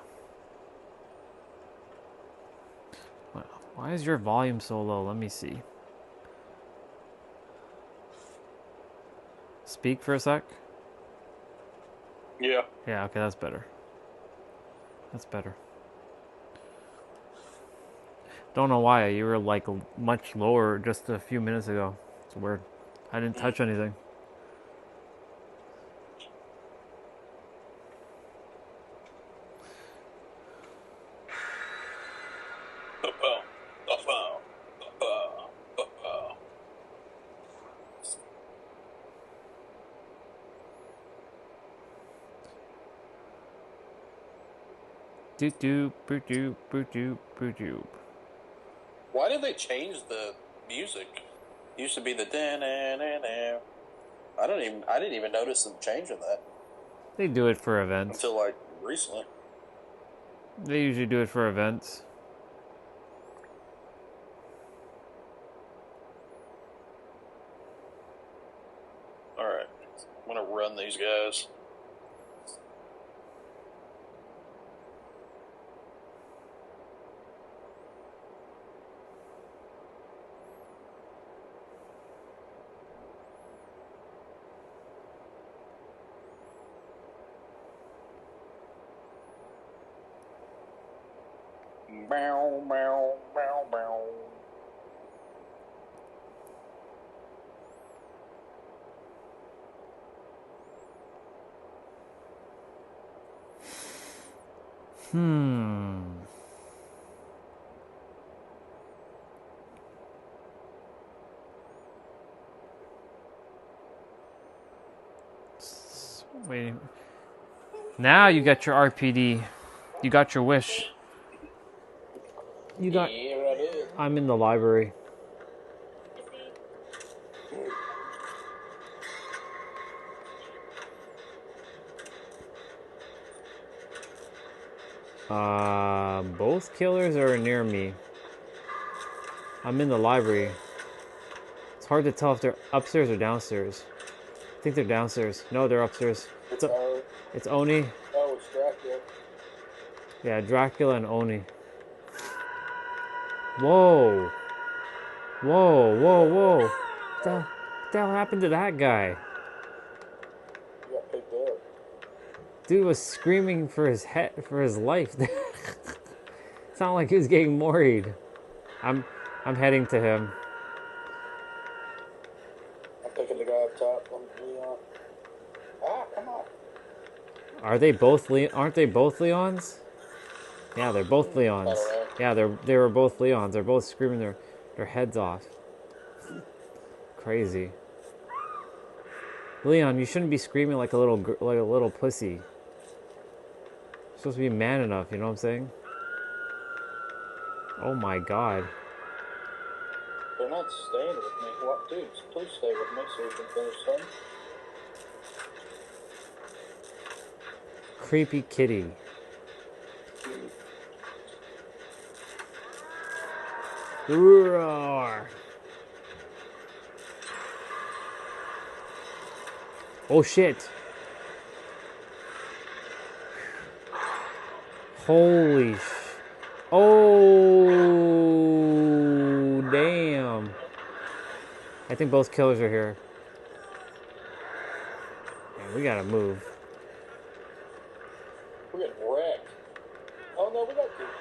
Why is your volume so low? Let me see. Speak for a sec.
Yeah.
Yeah, okay, that's better. That's better. Don't know why you were like much lower just a few minutes ago. It's weird. I didn't touch anything. Doop doop boop doop boop doop boop doop.
Why did they change the music? It used to be the da-na-na-na. I didn't even notice them changing that
They do it for events.
until like recently.
They usually do it for events.
All right, I'm gonna run these guys. Bow, bow, bow, bow.
Wait. Now you got your RPD. You got your wish. You got.
Yeah, I did.
I'm in the library. Both killers are near me. I'm in the library. It's hard to tell if they're upstairs or downstairs. I think they're downstairs. No, they're upstairs. It's Oni.
Oh, it's Dracula.
Yeah, Dracula and Oni. Whoa. Whoa, whoa, whoa. What the hell happened to that guy?
You got picked up.
Dude was screaming for his life. It's not like he was getting worried. I'm heading to him.
I'm picking the guy up top. I'm Leon. Ah, come on.
Aren't they both Leons? Yeah, they're both Leons. Yeah, they were both Leons. They're both screaming their heads off. Crazy. Leon, you shouldn't be screaming like a little pussy. You're supposed to be man enough, you know what I'm saying? Oh my god.
They're not staying with me. What, dude? Please stay with me so we can finish something.
Creepy kitty. Roar. Oh shit. Holy Oh damn. I think both killers are here. Man, we gotta move.
We're getting wrecked. Oh no, we got two hits.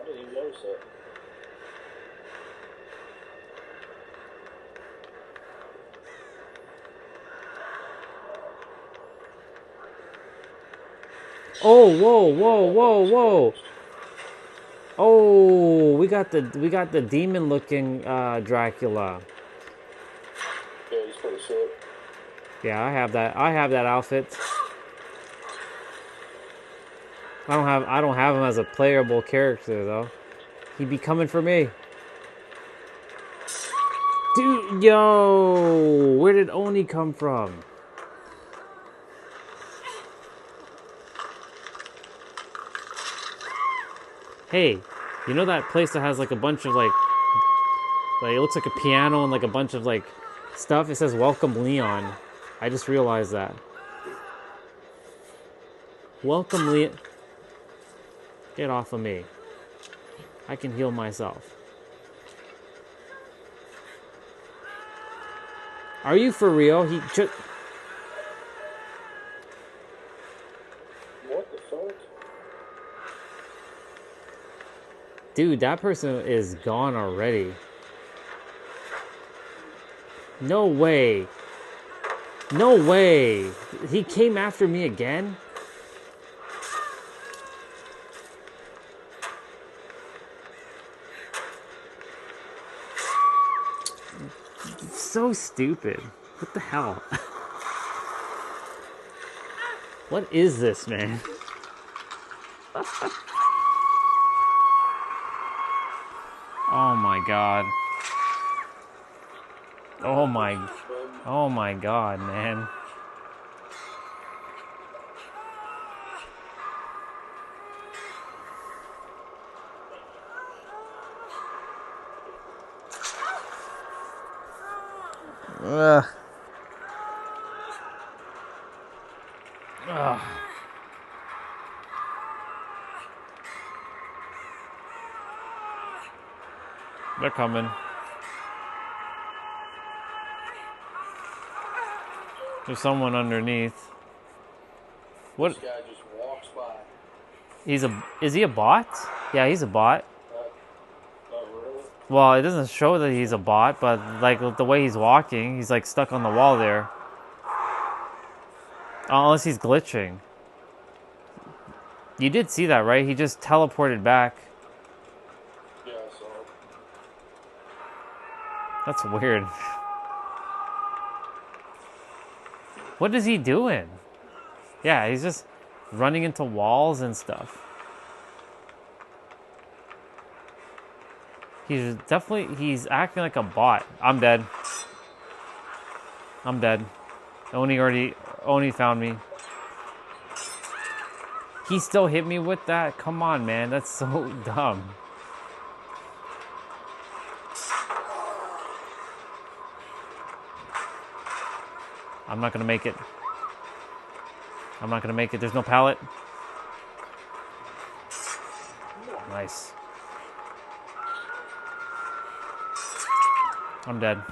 I didn't even notice that.
Oh, whoa, whoa, whoa, whoa. Oh, we got the demon looking Dracula.
Yeah, he's pretty sick.
Yeah, I have that outfit. I don't have him as a playable character though. He'd be coming for me. Dude, yo, where did Oni come from? Hey, you know that place that has like a bunch of like it looks like a piano and like a bunch of like stuff? It says Welcome Leon. I just realized that. Welcome Leon. Get off of me. I can heal myself. Are you for real? He just...
What the fuck?
Dude, that person is gone already. No way. No way. He came after me again? So stupid. What the hell? What is this, man? Oh my god. Oh my god, man. Ugh. Ugh. They're coming. There's someone underneath. What?
This guy just walks by.
Is he a bot? Yeah, he's a bot.
Not really.
Well, it doesn't show that he's a bot, but like the way he's walking, he's like stuck on the wall there. Unless he's glitching. You did see that, right? He just teleported back.
Yeah, I saw it.
That's weird. What is he doing? Yeah, he's just running into walls and stuff. He's acting like a bot. I'm dead. I'm dead. Oni found me. He still hit me with that? Come on, man. That's so dumb. I'm not gonna make it. I'm not gonna make it. There's no pallet. Nice. I'm dead.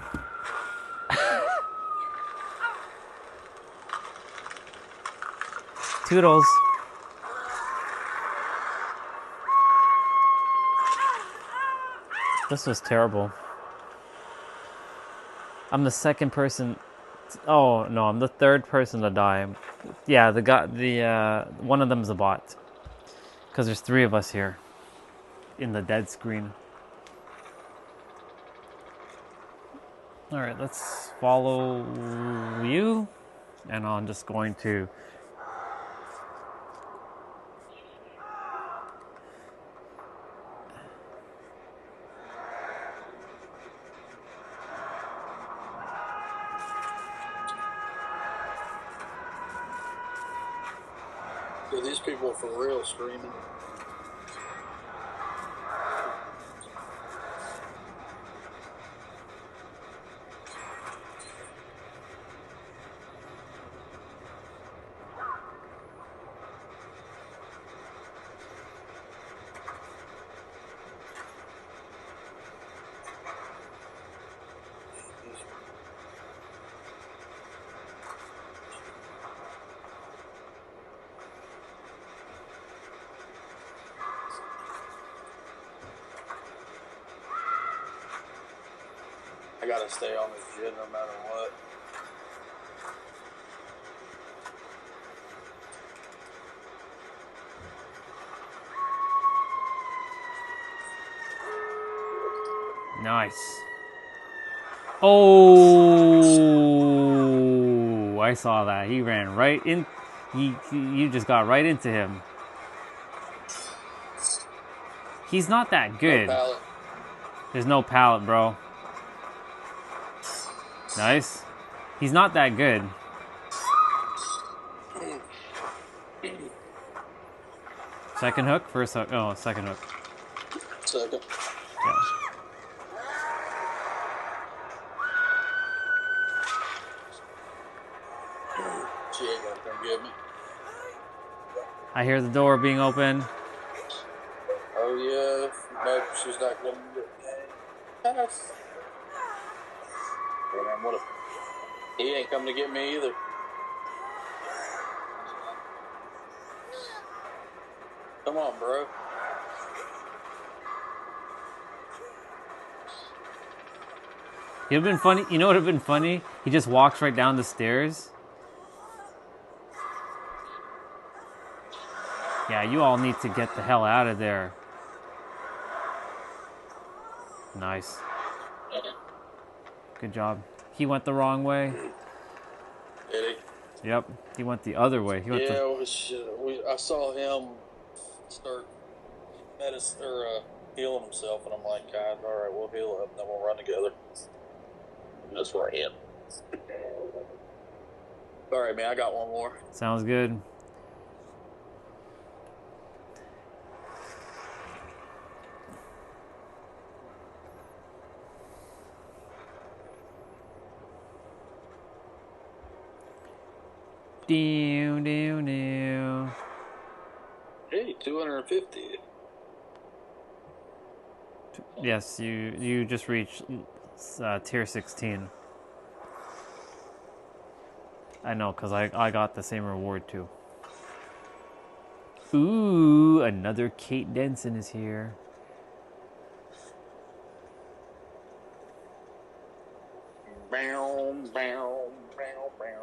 Toodles. This was terrible. I'm the second person. Oh no, I'm the third person to die. Yeah, one of them's a bot. Because there's 3 of us here in the dead screen. All right, let's follow you, and I'm just going to.
So these people are for real screaming. I gotta stay on this jet no matter what.
Nice. Oh, I saw that. He ran right in. You just got right into him. He's not that good.
No pallet.
There's no pallet, bro. Nice. He's not that good. Second hook? First hook? Oh, second hook.
Second.
Yeah.
She ain't gonna come get me.
I hear the door being open.
Oh yeah. Nope, she's not gonna get me. Yes. Damn, what a... He ain't coming to get me either. Come on, bro.
It'd been funny. You know what would have been funny? He just walks right down the stairs. Yeah, you all need to get the hell out of there. Nice. Good job. He went the wrong way.
Did he?
Yep. He went the other way. He went
Yeah, I saw him start healing himself, and I'm like, God, all right, we'll heal up, and then we'll run together. And that's where I am. All right, man, I got one more.
Sounds good. Down.
Hey, 250.
Yes, you just reached tier 16. I know, because I got the same reward too. Ooh, another Kate Denson is here.
Bow, bow, bow, bow.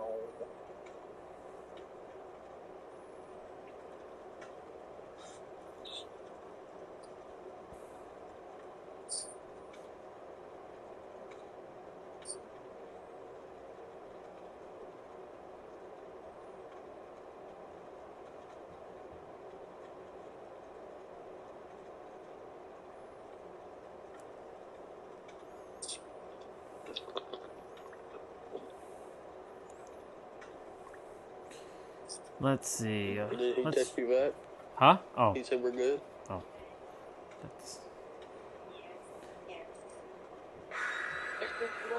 Let's see.
Did he text you back?
Huh? Oh.
He said we're good.
Oh. That's...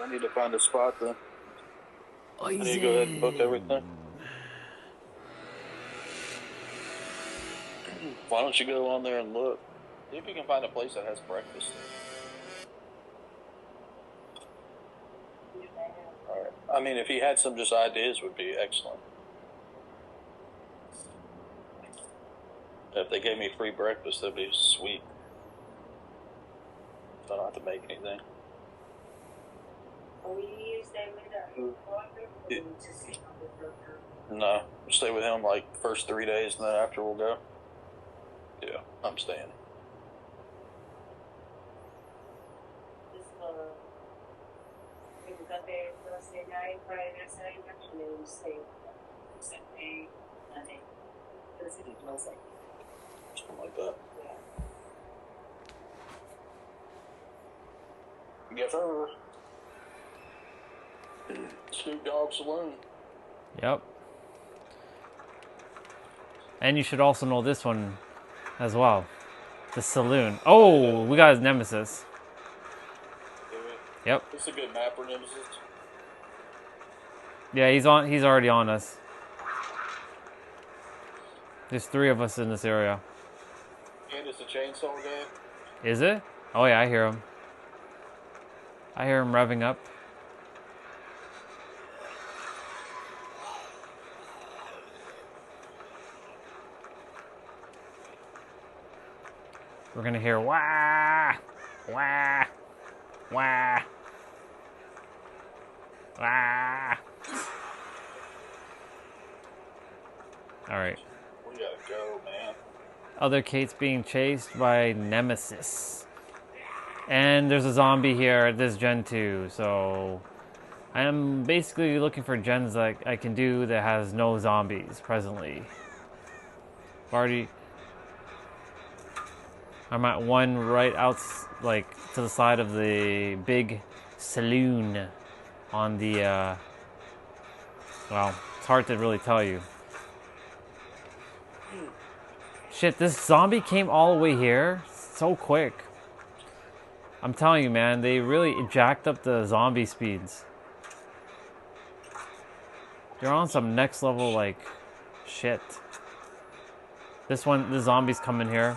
I need to find a spot then. I need to go ahead and book everything. Why don't you go on there and look? See if you can find a place that has breakfast. mean, if he had some just ideas, would be excellent. If they gave me free breakfast, that'd be sweet. So I don't have to make anything. No, we'll stay with him like first 3 days, and then after we'll go. Yeah, I'm staying. Something like that. Yes, sir. Snoop Dogg Saloon.
Yep. And you should also know this one as well. The Saloon. Oh, we got his nemesis. Yep.
It's a good map for Nemesis.
Yeah, he's already on us. There's 3 of us in this area.
And it's a chainsaw game.
Is it? Oh yeah, I hear him. I hear him revving up. We're gonna hear wah, wah, wah, wah. All right.
We gotta go, man.
Other Kate's being chased by Nemesis. And there's a zombie here at this Gen 2, so I am basically looking for gens that I can do that has no zombies presently. I'm at one right out, like, to the side of the big saloon on the, well, it's hard to really tell you. Shit, this zombie came all the way here so quick. I'm telling you, man, they really jacked up the zombie speeds. They're on some next level, like, shit. The zombie's coming here.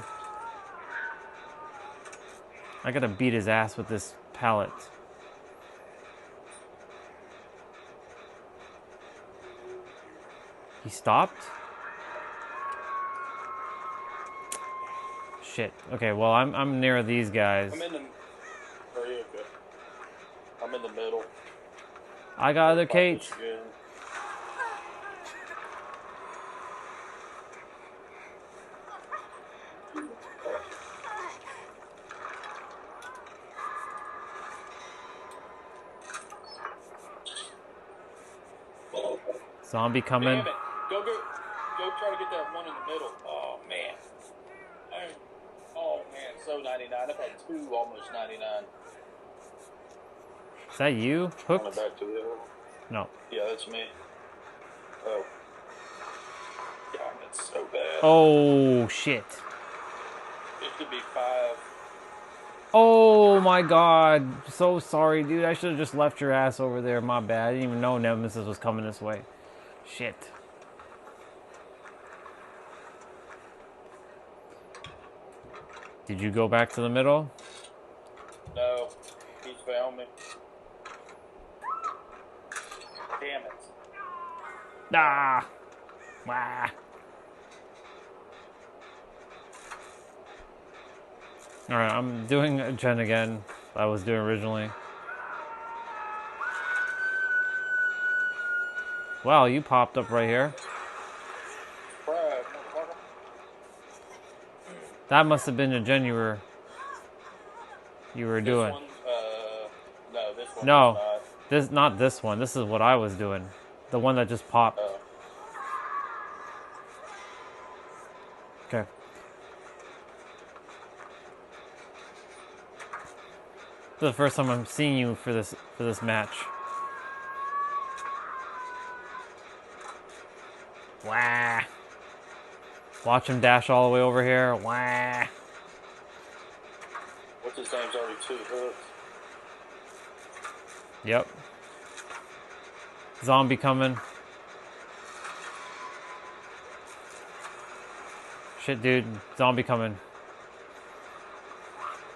I gotta beat his ass with this pallet. He stopped? Shit. Okay, well, I'm near these guys.
I'm in the... Are you okay? I'm in the middle.
I got other Kate. Zombie coming.
Damn it. Go try to get that one in the middle. Oh, man. Oh, man. So 99. I've had 2 almost 99.
Is that you? Hooked?
Coming back to the other.
No.
Yeah, that's me. Oh. God, that's so bad.
Oh, shit.
It could be 5.
Oh my god. So sorry, dude. I should have just left your ass over there. My bad. I didn't even know Nemesis was coming this way. Shit. Did you go back to the middle?
No. He's found me. Damn it.
Ah! Wah! Alright, I'm doing a gen again that I was doing originally. Wow, you popped up right here. That must have been a gen you were doing.
One, no, this one.
No, not this one. This is what I was doing. The one that just popped. Okay. This is the first time I'm seeing you for this match. Wah! Watch him dash all the way over here. Wah!
What's his name's already 2 hooks.
Yep. Zombie coming. Shit, dude. Zombie coming.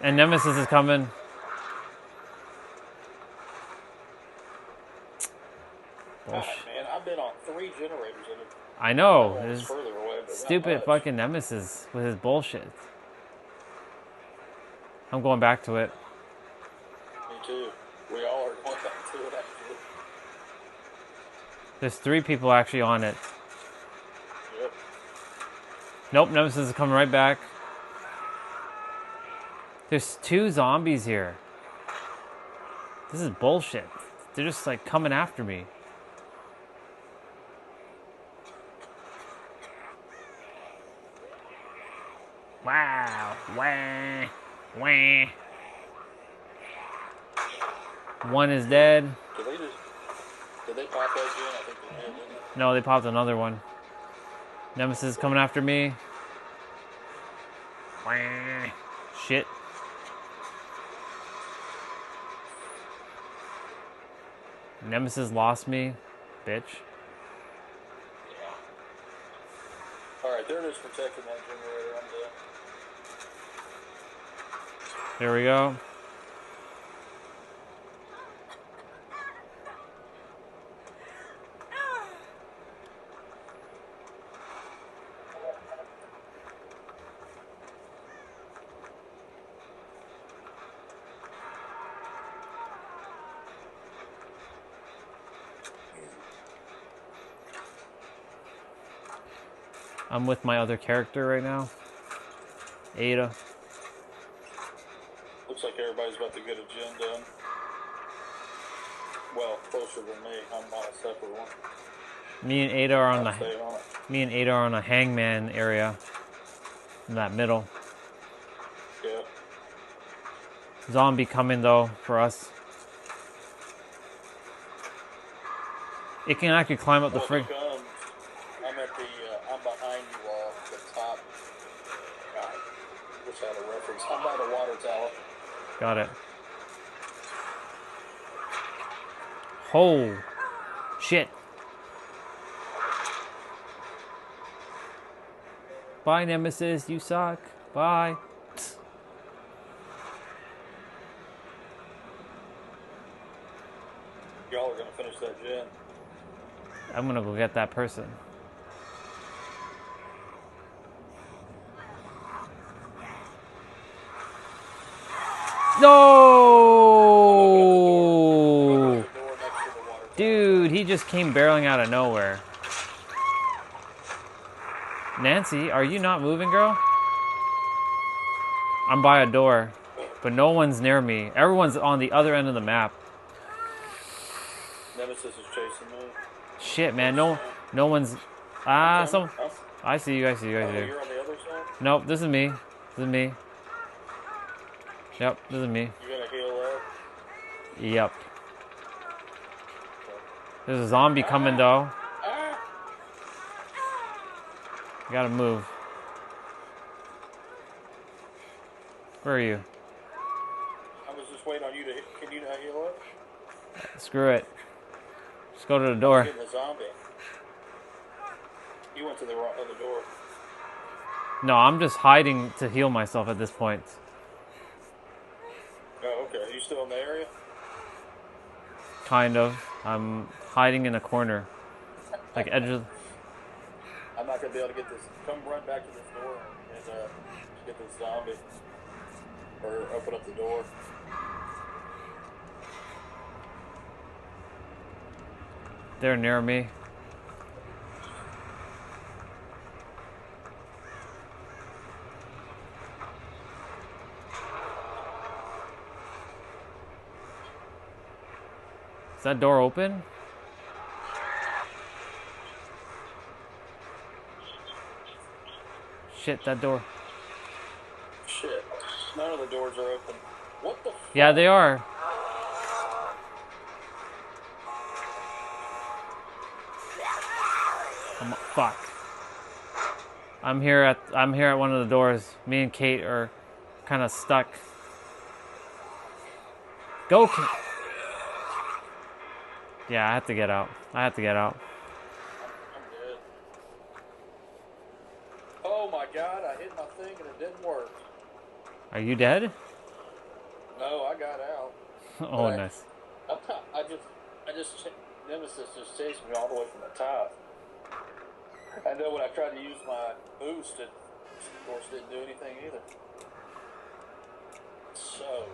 And Nemesis is coming.
generators in it.
I know.
That one was
This
further away, but not
stupid
much.
fucking Nemesis with his bullshit. I'm going back to it.
Me too. We all are going back to it actually.
There's 3 people actually on it.
Yep.
Nope, Nemesis is coming right back. There's 2 zombies here. This is bullshit. They're just like coming after me. Wow. Wah. Wah. One is dead.
Did they pop that gen? I think they did, didn't they?
No, they popped another one. Nemesis coming after me. Wah. Shit. Nemesis lost me, bitch.
Alright, they're just protecting that generator. I'm dead.
There we go. I'm with my other character right now. Ada.
Looks like everybody's about to get a gen done. Well, closer than me. I'm on a separate one.
Me and Ada are on
I'll stay on it.
Me and Ada are on a hangman area. In that middle.
Yeah.
Zombie coming though for us. It can actually climb up the frig.
I'm at the, I'm behind you all, the top. God, wish I had a reference. I'm by the water tower.
Got it. Oh, shit. Bye, Nemesis. You suck. Bye.
Y'all are gonna finish that gen.
I'm gonna go get that person. No! Dude, he just came barreling out of nowhere. Nancy, are you not moving, girl? I'm by a door, but no one's near me. Everyone's on the other end of the map.
Nemesis is chasing me.
Shit, man, no one's. I see you. I see you.
You're on the other side?
Nope, this is me. This is me. Yep, this is me.
You gonna heal up?
Yep. There's a zombie coming though. Gotta move. Where are you?
I was just waiting on you to. Can you not heal up?
Screw it. Just go to the door.
Getting a zombie. You went to the other door.
No, I'm just hiding to heal myself at this point.
Oh, okay. Are you still in the area?
Kind of. I'm hiding in a corner. Like edge of...
I'm not gonna be able to get this. Come run back to this door and get this zombie, or open up the door.
They're near me. Is that door open? Shit, that door.
Shit. None of the doors are open. What the f-
Yeah, they are. Fuck. I'm here at one of the doors. Me and Kate are kind of stuck. Go, Kate. Yeah, I have to get out.
I'm dead. Oh my god, I hit my thing and it didn't work.
Are you dead?
No, I got out.
Oh, nice.
I just Nemesis just chased me all the way from the top. And then when I tried to use my boost, it, of course, didn't do anything either. So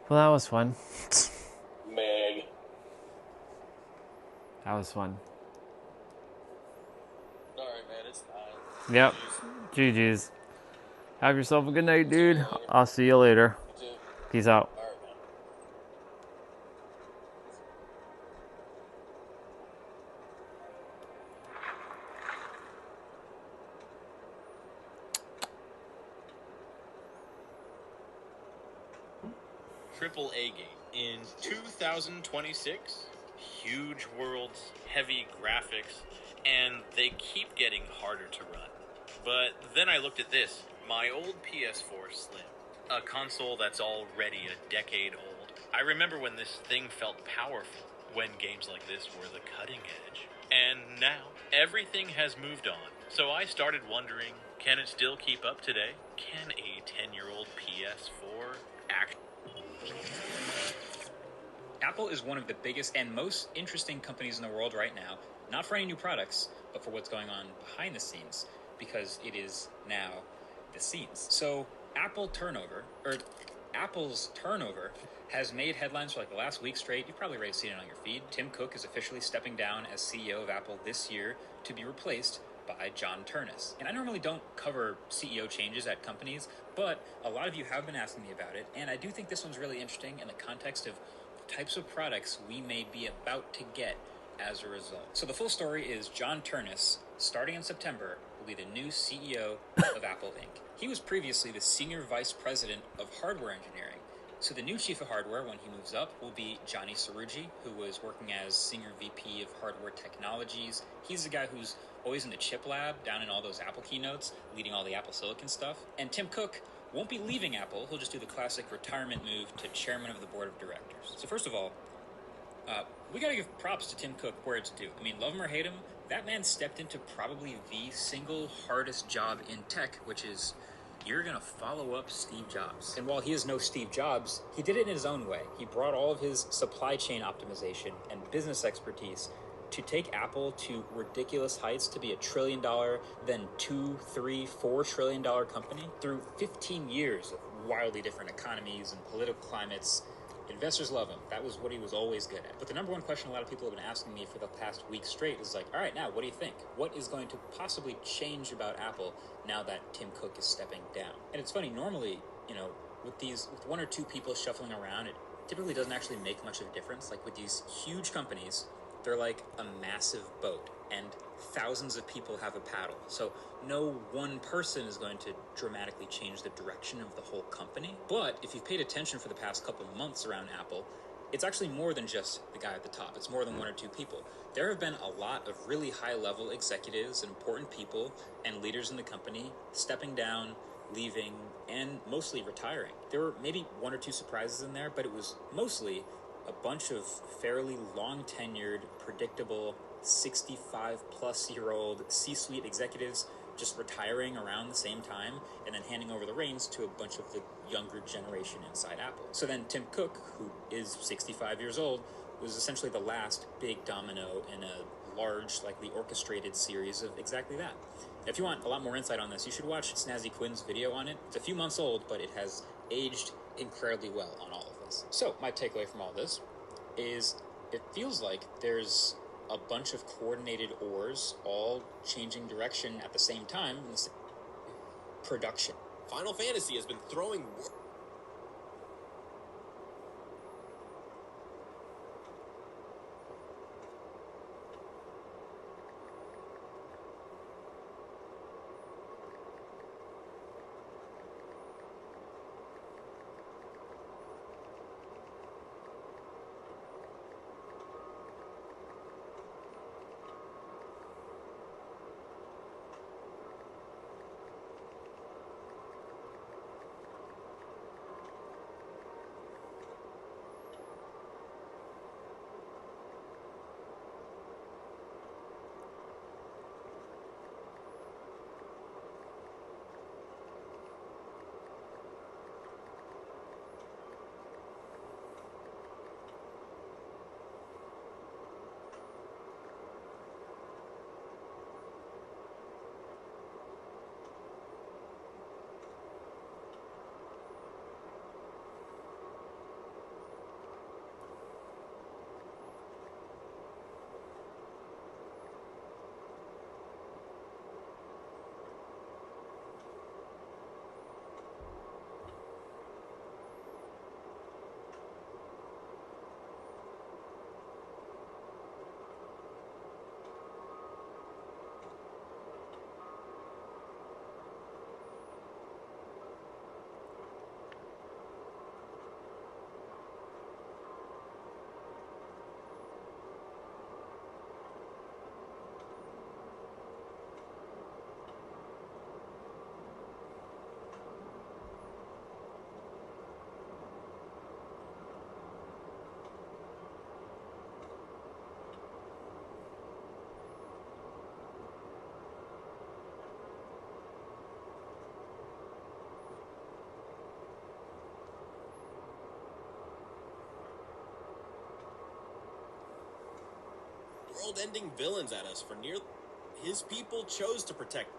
Well, that was fun.
Meg.
That was fun.
Alright, man, it's time.
Yep. GG's. Have yourself a good night, dude. I'll see you later. Peace out.
Triple A game in 2026. Huge worlds, heavy graphics, and they keep getting harder to run. But then I looked at this, my old PS4 Slim, a console that's already a decade old. I remember when this thing felt powerful, when games like this were the cutting edge. And now, everything has moved on. So I started wondering, can it still keep up today? Can a 10-year-old PS4 act?
Apple is one of the biggest and most interesting companies in the world right now, not for any new products, but for what's going on behind the scenes, because it is now the scenes. So Apple's turnover has made headlines for like the last week straight. You've probably already seen it on your feed. Tim Cook is officially stepping down as CEO of Apple this year to be replaced by John Ternus. And I normally don't cover CEO changes at companies, but a lot of you have been asking me about it, and I do think this one's really interesting in the context of types of products we may be about to get as a result. So the full story is John Ternus, starting in September, will be the new CEO of Apple Inc. He was previously the Senior Vice President of Hardware Engineering. So the new Chief of Hardware, when he moves up, will be Johnny Sarugi, who was working as Senior VP of Hardware Technologies. He's the guy who's always in the chip lab, down in all those Apple keynotes, leading all the Apple Silicon stuff. And Tim Cook won't be leaving Apple. He'll just do the classic retirement move to Chairman of the Board of Directors. So first of all, we gotta give props to Tim Cook where it's due. I mean, love him or hate him, that man stepped into probably the single hardest job in tech, which is you're gonna follow up Steve Jobs. And while he is no Steve Jobs, he did it in his own way. He brought all of his supply chain optimization and business expertise to take Apple to ridiculous heights, to be $1 trillion, then $2, $3, $4 trillion company through 15 years of wildly different economies and political climates. Investors love him. That was what he was always good at. But the number one question a lot of people have been asking me for the past week straight is like, all right, now what do you think? What is going to possibly change about Apple now that Tim Cook is stepping down? And it's funny, normally, with one or two people shuffling around, it typically doesn't actually make much of a difference. Like with these huge companies, they're like a massive boat, and thousands of people have a paddle. So no one person is going to dramatically change the direction of the whole company. But if you've paid attention for the past couple of months around Apple, it's actually more than just the guy at the top. It's more than one or two people. There have been a lot of really high-level executives and important people and leaders in the company stepping down, leaving, and mostly retiring. There were maybe one or two surprises in there, but it was mostly a bunch of fairly long-tenured, predictable, 65-plus-year-old C-suite executives just retiring around the same time and then handing over the reins to a bunch of the younger generation inside Apple. So then Tim Cook, who is 65 years old, was essentially the last big domino in a large, likely orchestrated series of exactly that. If you want a lot more insight on this, you should watch Snazzy Quinn's video on it. It's a few months old, but it has aged incredibly well on all of this. So my takeaway from all this is it feels like there's a bunch of coordinated oars all changing direction at the same time in the production.
Final Fantasy has been throwing
world-ending villains at us for near. His people chose to protect.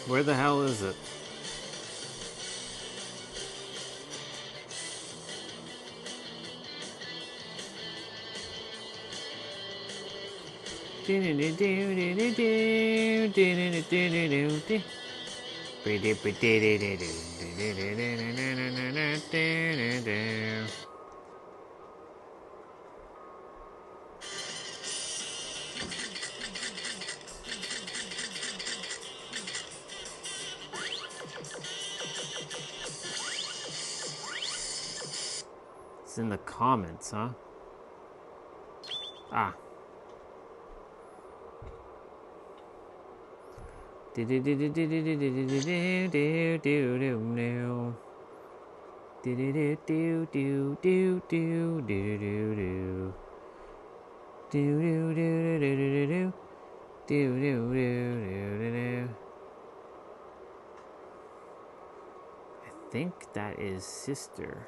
Where the hell is it? It's in the comments, huh? Ah. I think that is Sister.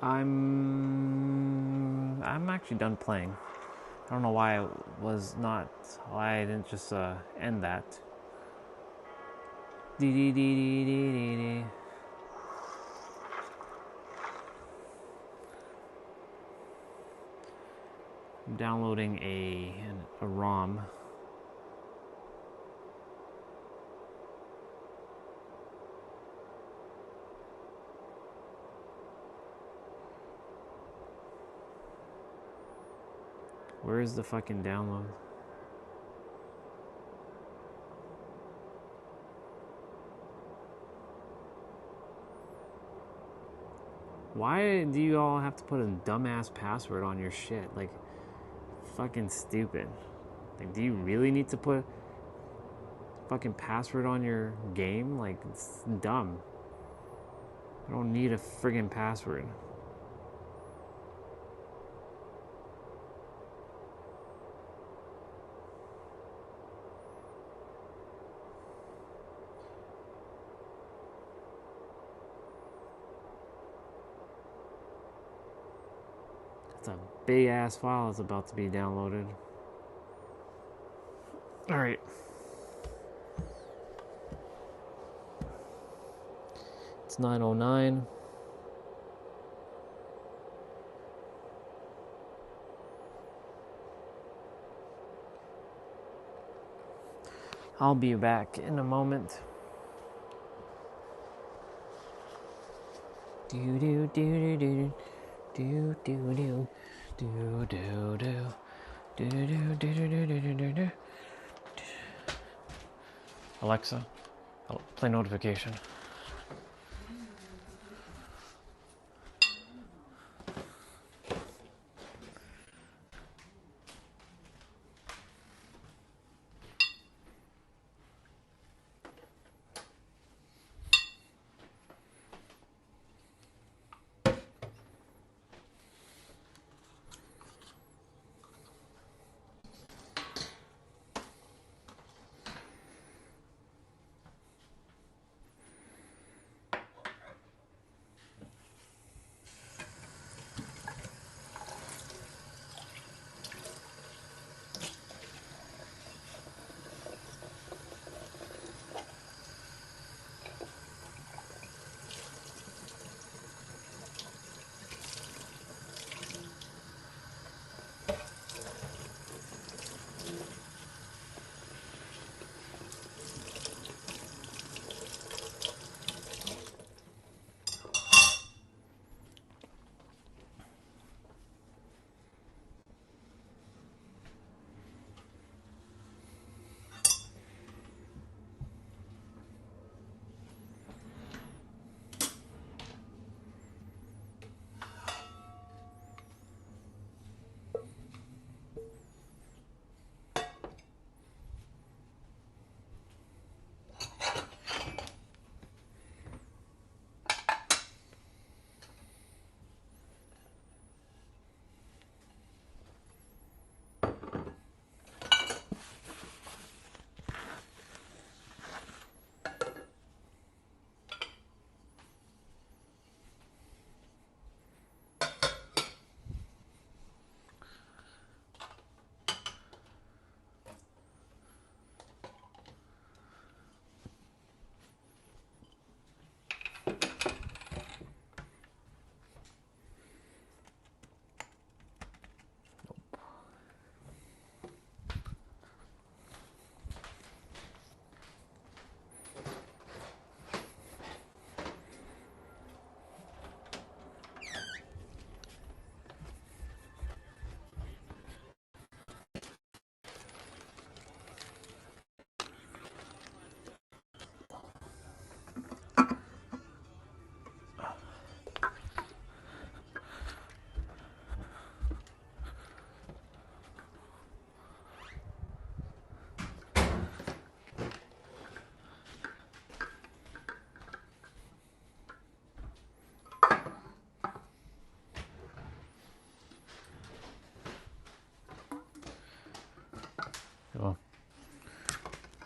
I'm actually done playing. I don't know why I didn't just end that. I'm downloading a ROM. Where is the fucking download? Why do you all have to put a dumbass password on your shit? Like, fucking stupid. Like, do you really need to put fucking password on your game? Like, it's dumb. I don't need a friggin' password. It's a big ass file that's about to be downloaded. Alright. It's 9:09. I'll be back in a moment. Do do do do do do do do do do do do do do do do do. Alexa, play notification. Well,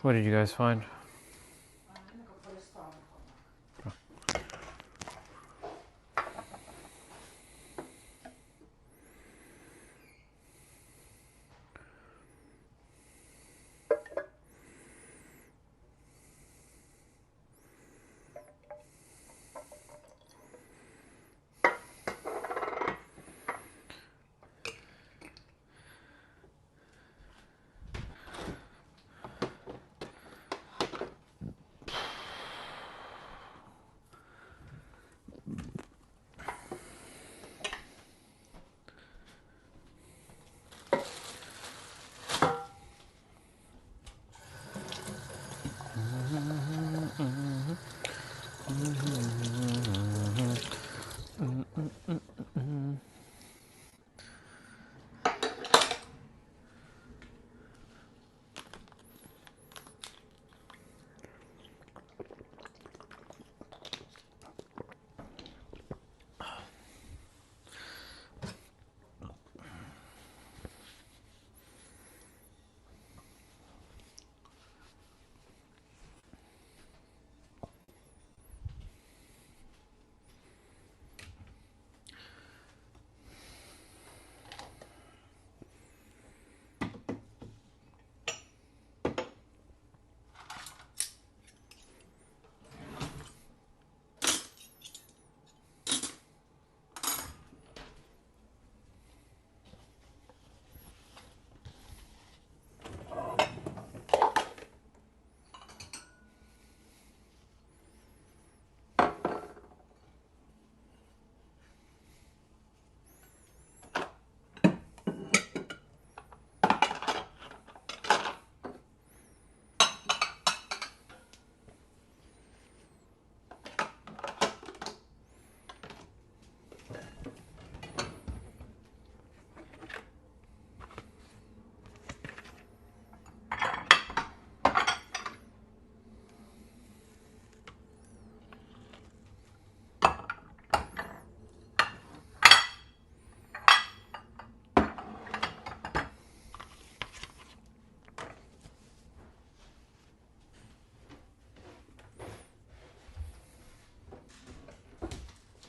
what did you guys find?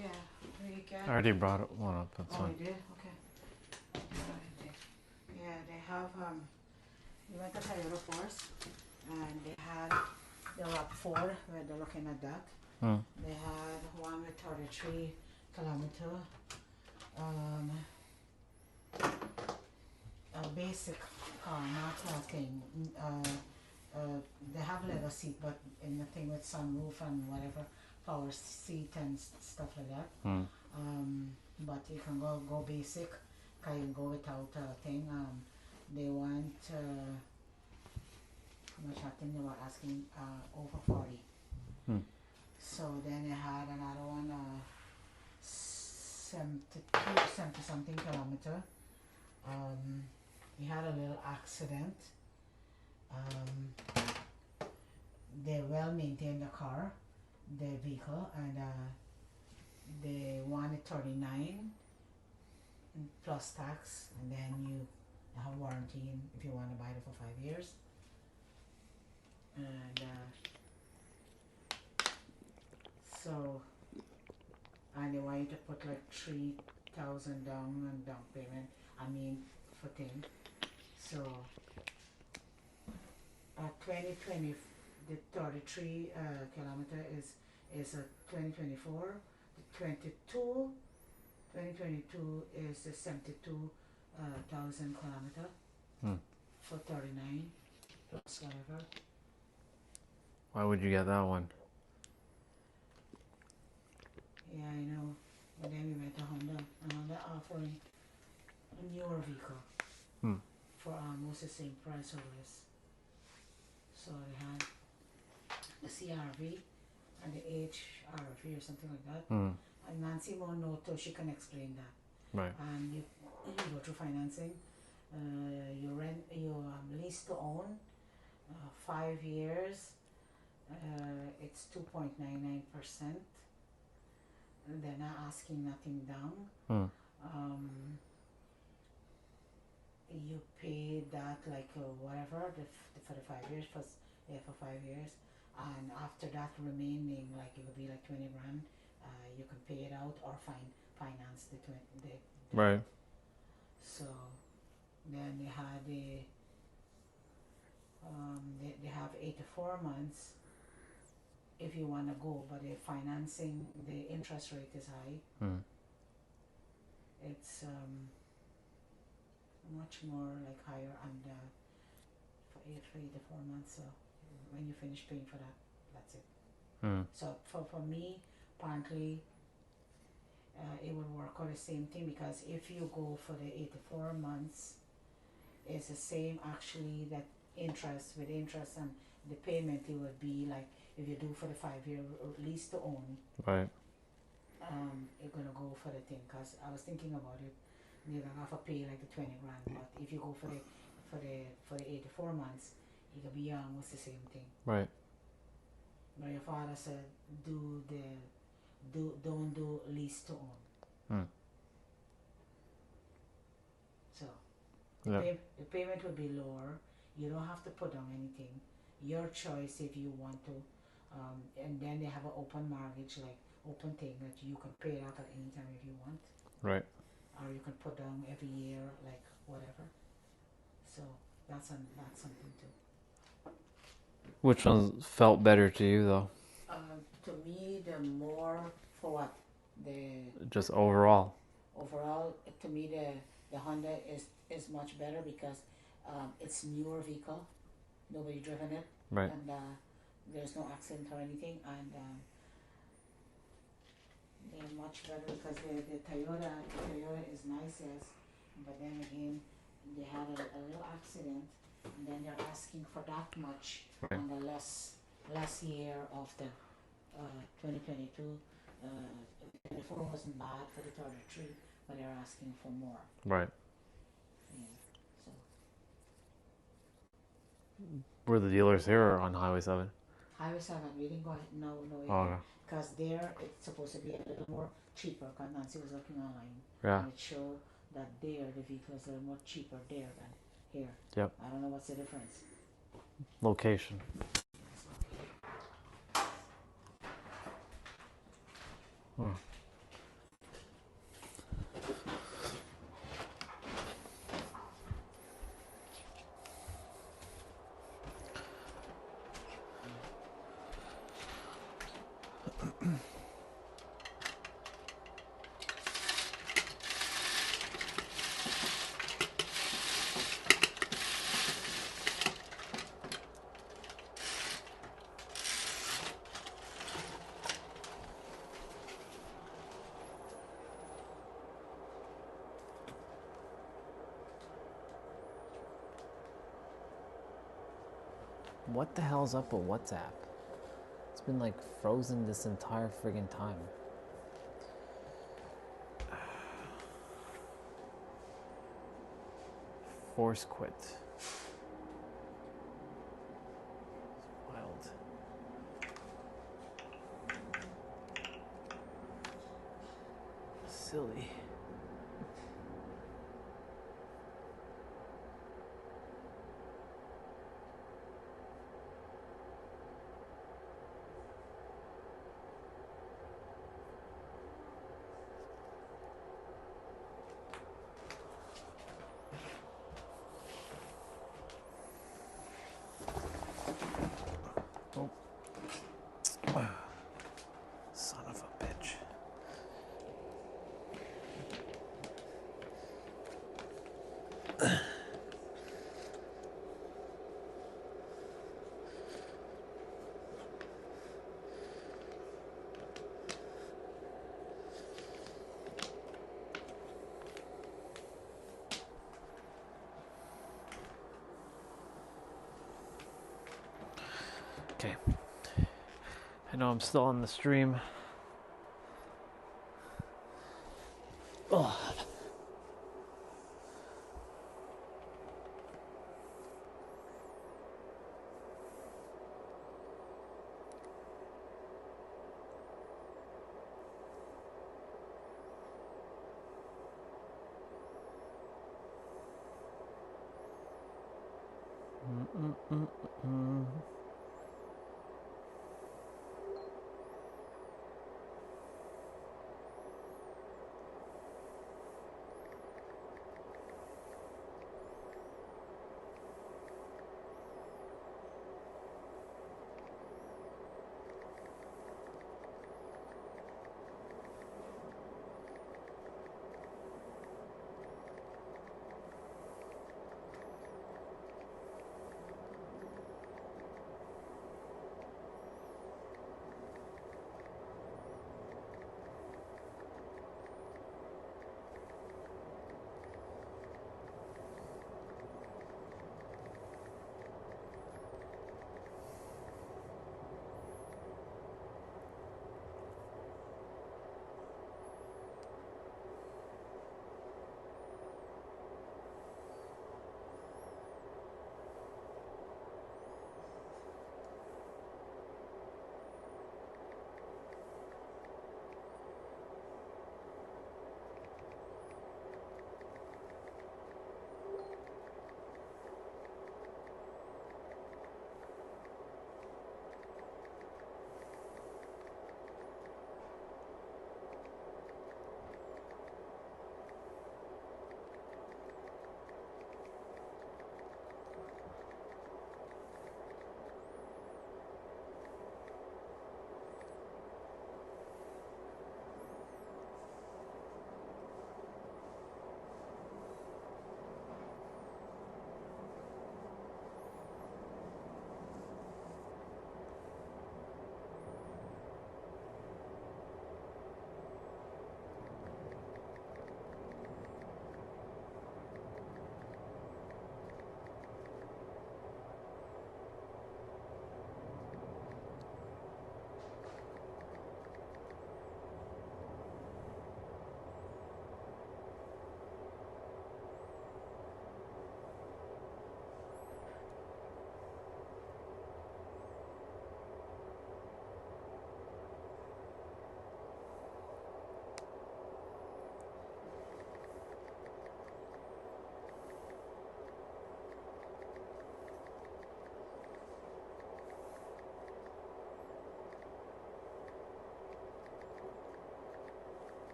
Yeah, we
I already brought one up. That's
oh,
fine.
you did? Okay. Yeah, they have, we went to Toyota Force, and they had the RAV4, where they're looking at that.
Hmm.
They had one with 33 kilometer, a basic car, not talking, they have leather seat, but in the thing with sunroof and whatever, power seat and stuff like that.
Hmm.
But you can go basic, can you go without a thing. They want, how much I think they were asking, over 40.
Hmm.
So then they had another one, 70 something kilometer. He had a little accident. They well maintained the car, the vehicle, and they wanted 39 plus tax, and then you have warranty if you want to buy it for 5 years. And so, and they want you to put like 3,000 down and down payment. I mean, for thing. So, 2020, the 33 kilometer is a 2024. The 2022 is the 72,000 kilometer for 39 plus whatever.
Why would you get that one?
Yeah, I know. But then we went to Honda, and Honda offering a newer vehicle for almost the same price or less. So they had the CRV and the HRV or something like that. And Nancy won't know till she can explain that.
Right.
And you go through financing. You rent, you lease to own, 5 years. It's 2.99%. They're not asking nothing down. You pay that like whatever for the 5 years for 5 years, and after that remaining, like it would be like 20 grand. You can pay it out or finance the
right.
So then they had they have 84 months if you want to go, but the financing, the interest rate is high. It's much more like higher, and for 84 months. So when you finish paying for that, that's it. So for me, apparently, it would work out the same thing, because if you go for the 84 months, it's the same actually, that interest with interest, and the payment, it would be like if you do for the 5 year lease to own,
Right.
you're gonna go for the thing. Cause I was thinking about it. You're gonna have to pay like the 20 grand, but if you go for the 84 months, it could be almost the same thing.
Right.
But your father said don't do lease to own.
Hmm.
So
Yeah.
the payment will be lower. You don't have to put down anything. Your choice if you want to. And then they have an open mortgage, like open thing that you can pay it out at any time if you want.
Right.
Or you can put down every year, like whatever. So that's something too.
Which one felt better to you though?
To me, the more for what
Just overall.
overall, to me the Honda is much better because it's newer vehicle, nobody driven it,
Right.
and there's no accident or anything, and they're much better because the Toyota is nice, yes, but then again they had a little accident, and then they're asking for that much
Right.
on the last year of the 2022. 24 wasn't bad for the 33, but they're asking for more.
Right.
Yeah, so
Were the dealers here on Highway 7?
Highway 7, we didn't go no
Oh, okay.
because there it's supposed to be a little more cheaper. Because Nancy was looking online,
Yeah.
and it showed that there the vehicles are more cheaper there than here.
Yep.
I don't know what's the difference.
Location. Hmm. What the hell's up with WhatsApp? It's been like frozen this entire friggin' time. Force quit. Wild. Silly. Son of a bitch. Okay. I know I'm still on the stream. Oh. Mm-mm-mm-mm.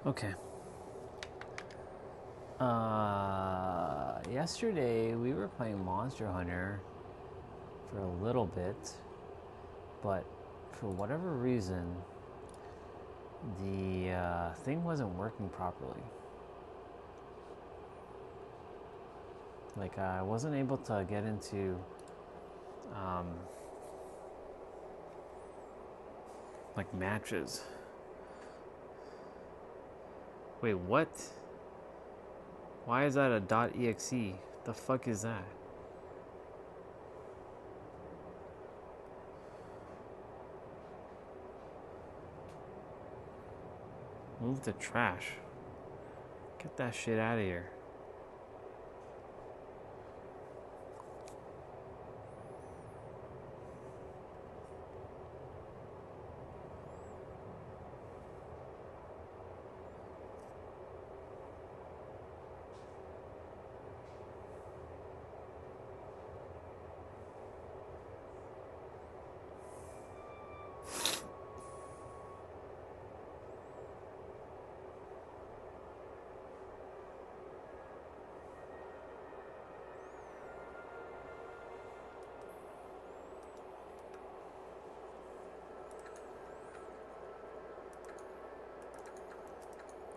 Okay. Yesterday we were playing Monster Hunter for a little bit, but for whatever reason, the thing wasn't working properly. Like, I wasn't able to get into like matches. Wait, what? Why is that a .exe? The fuck is that? Move the trash. Get that shit out of here.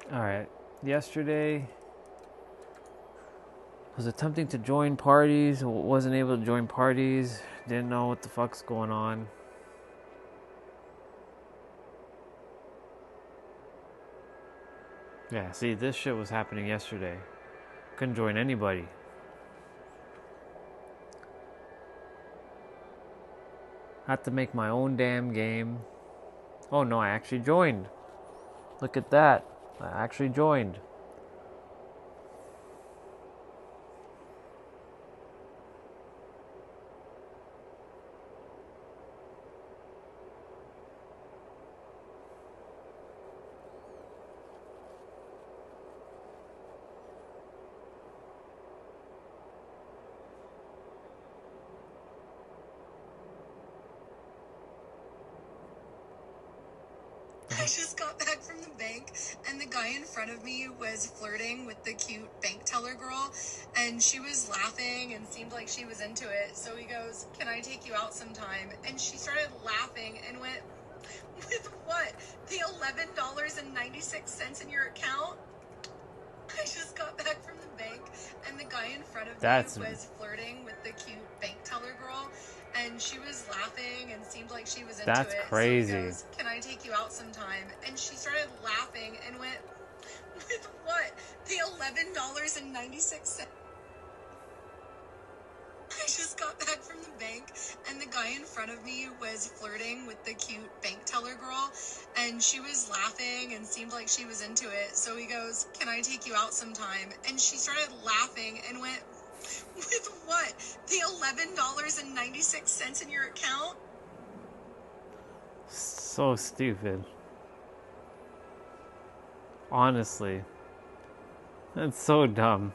Alright, yesterday was attempting to join parties, wasn't able to join parties, didn't know what the fuck's going on. Yeah, see, this shit was happening yesterday. Couldn't join anybody. Had to make my own damn game. Oh no, I actually joined. Look at that. I actually joined.
I just got back from the bank, and the guy in front of me was flirting with the cute bank teller girl, and she was laughing and seemed like she was into it. So he goes, "Can I take you out sometime?" And she started laughing and went, "With what? The $11.96 in your account?" I just got back from the bank, and the guy in front of me was flirting with the cute bank teller girl, and she was laughing and seemed like she was into
That's
it.
crazy.
So he goes, "Can I take you out sometime?" And she started laughing and went, "With what? The $11.96? I just got back from the bank, and the guy in front of me was flirting with the cute bank teller girl, and she was laughing and seemed like she was into it. So he goes, "Can I take you out sometime?" And she started laughing and went, "With what? The $11.96 in your account?"
So stupid. Honestly. That's so dumb.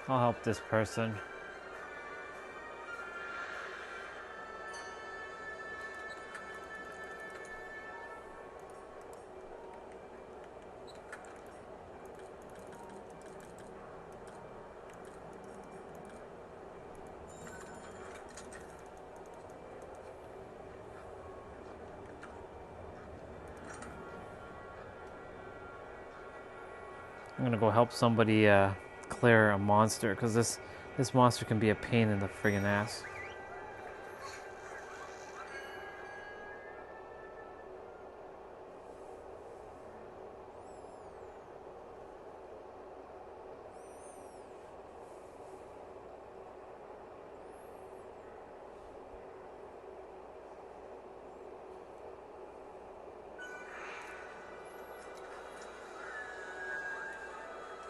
I'll help this person. I'm gonna go help somebody clear a monster, because this monster can be a pain in the friggin' ass.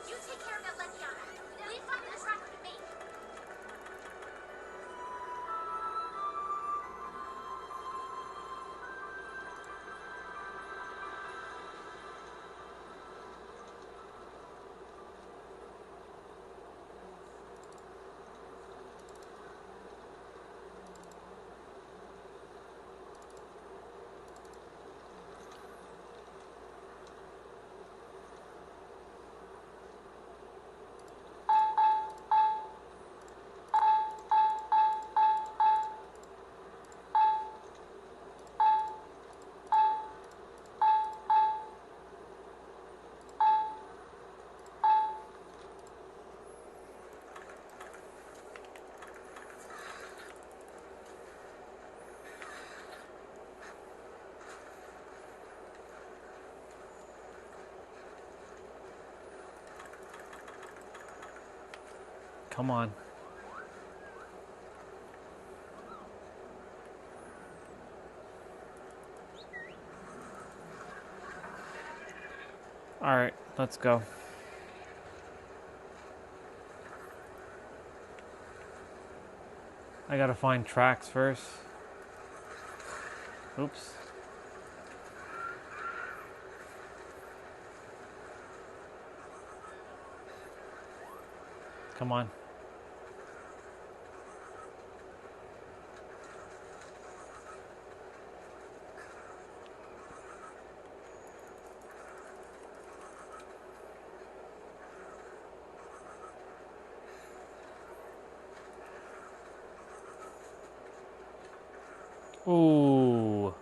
You take care of that Legiana. Leave find the tracker to me.
Come on. Alright, let's go. I gotta find tracks first. Oops. Come on. Ooh.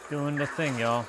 Doing the thing, y'all.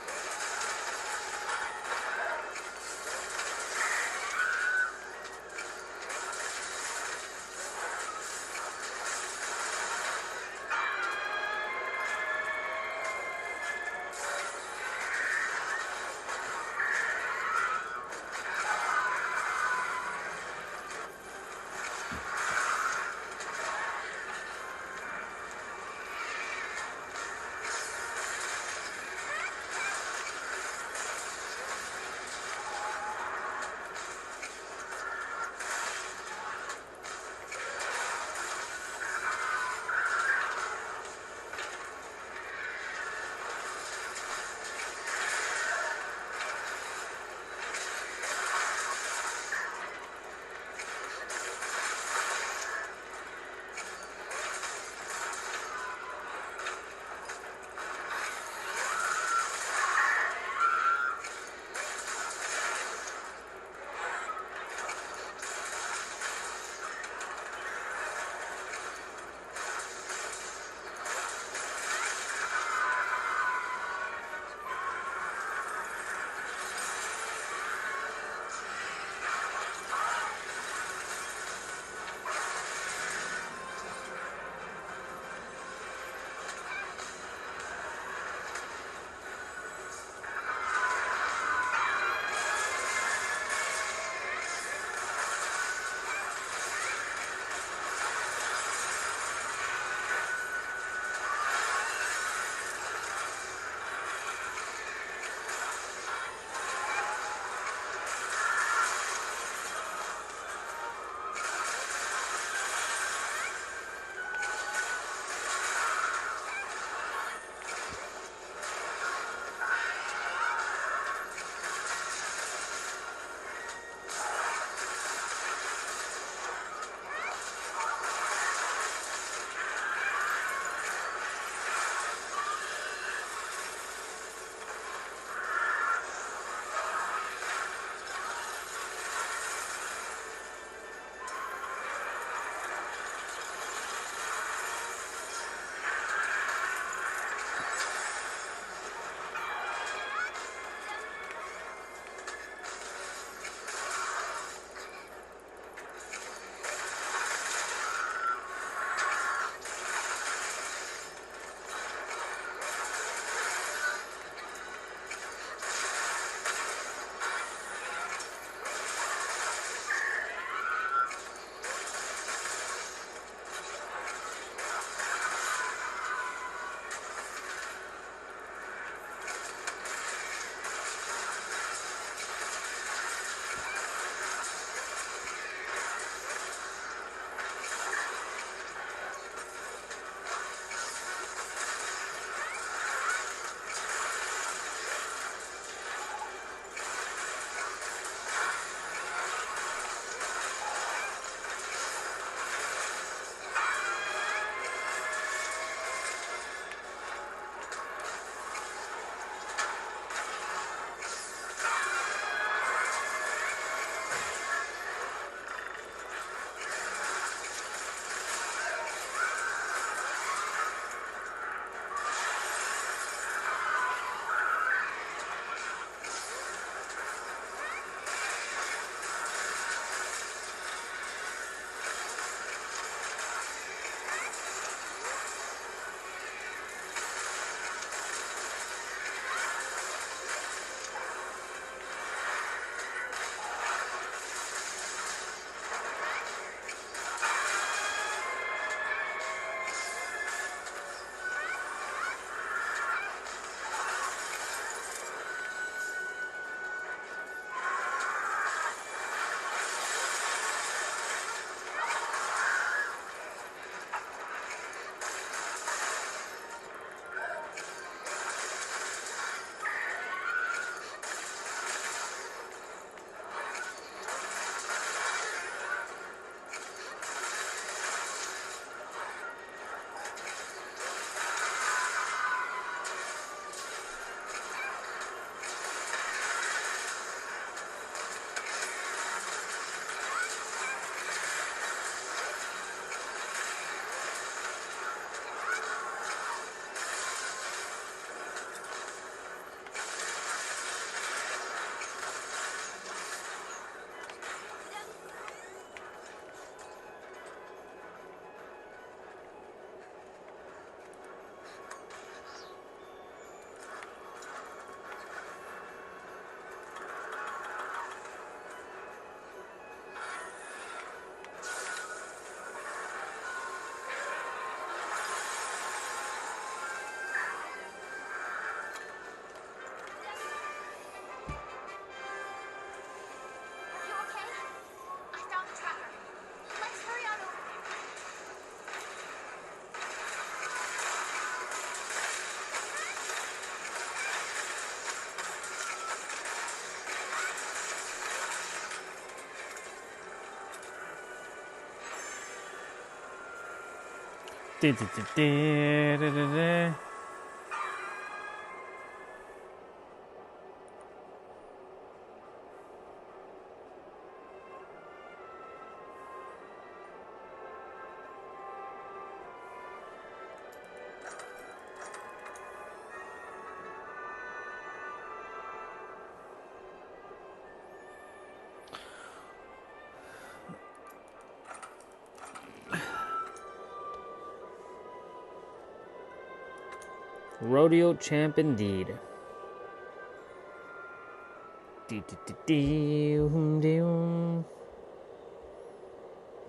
Rodeo champ indeed.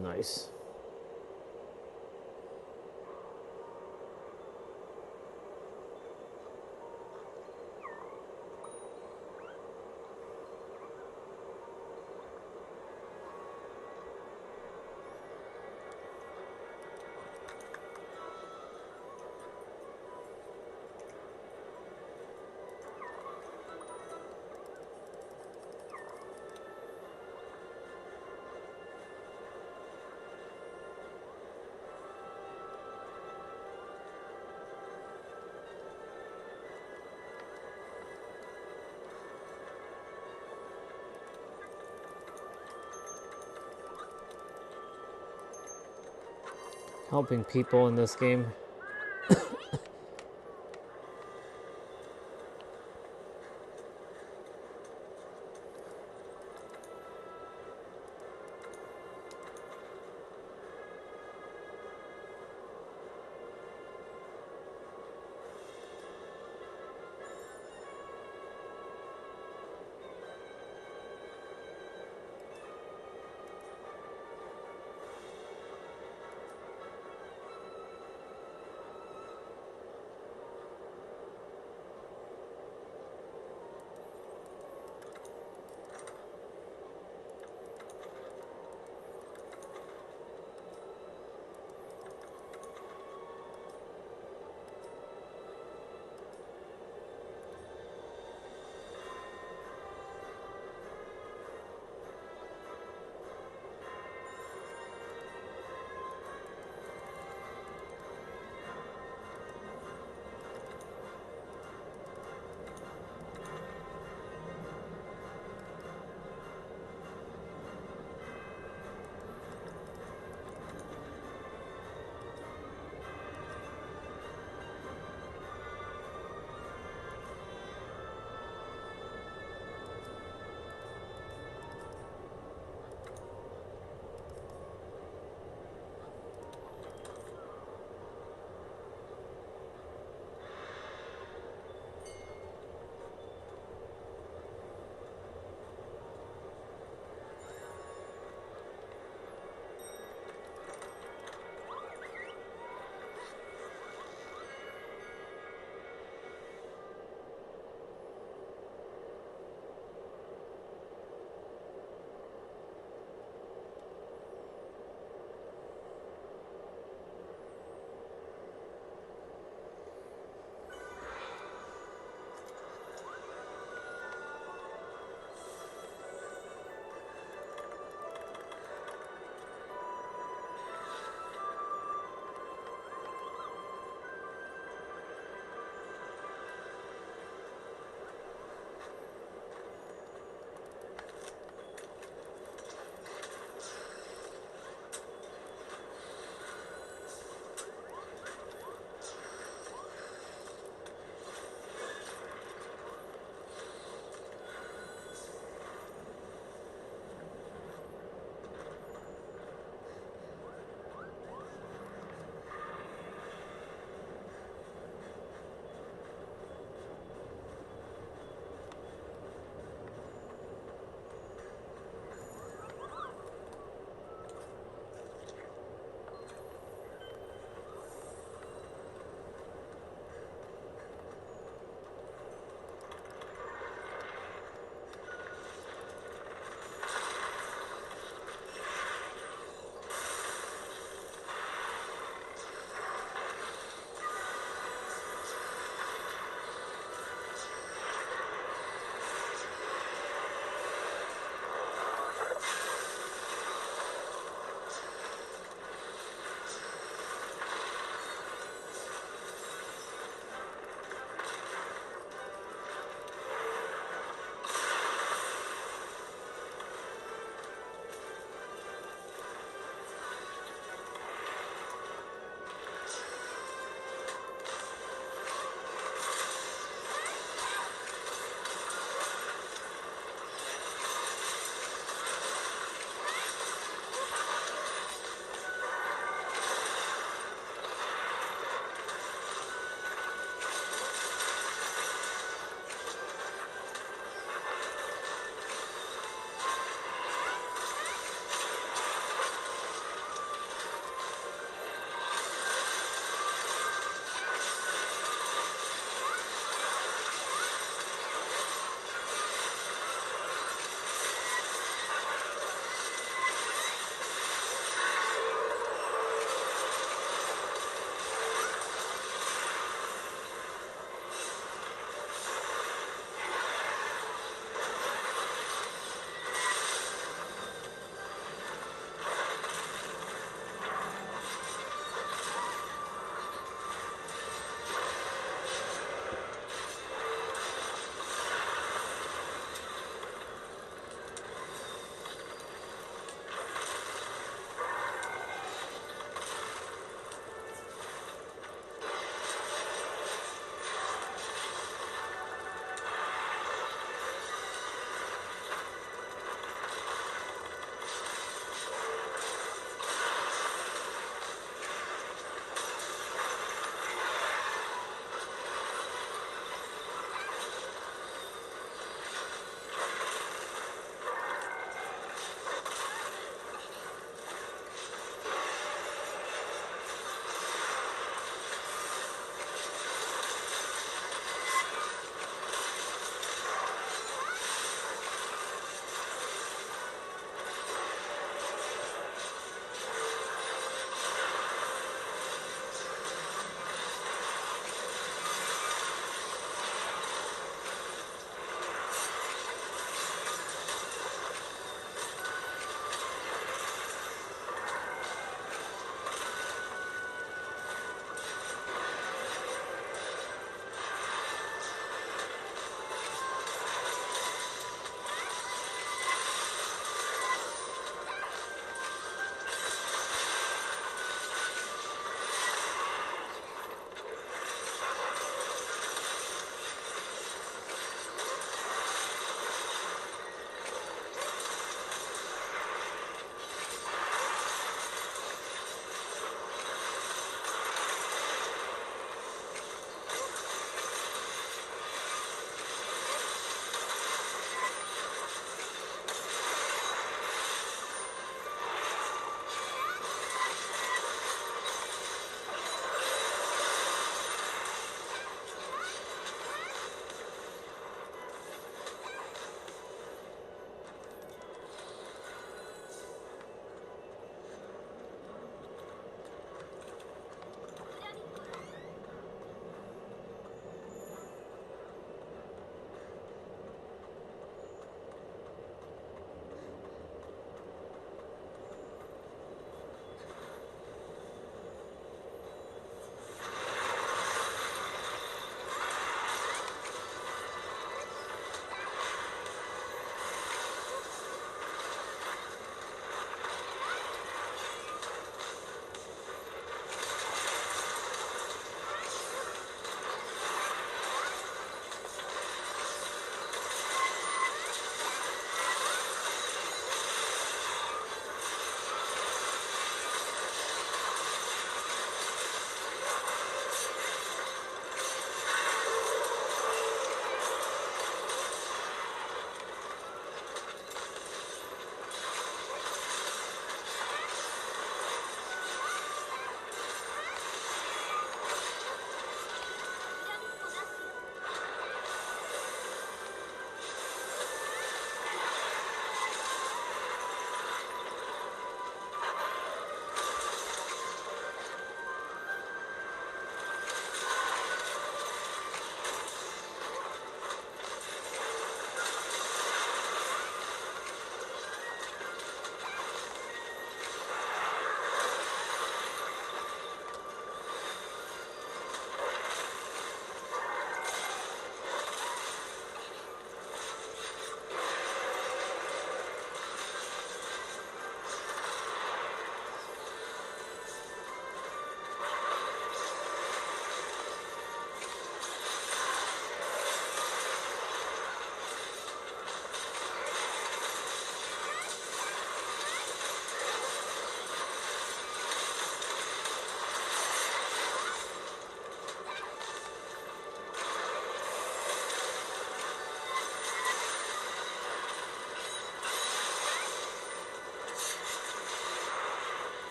Nice. Helping people in this game.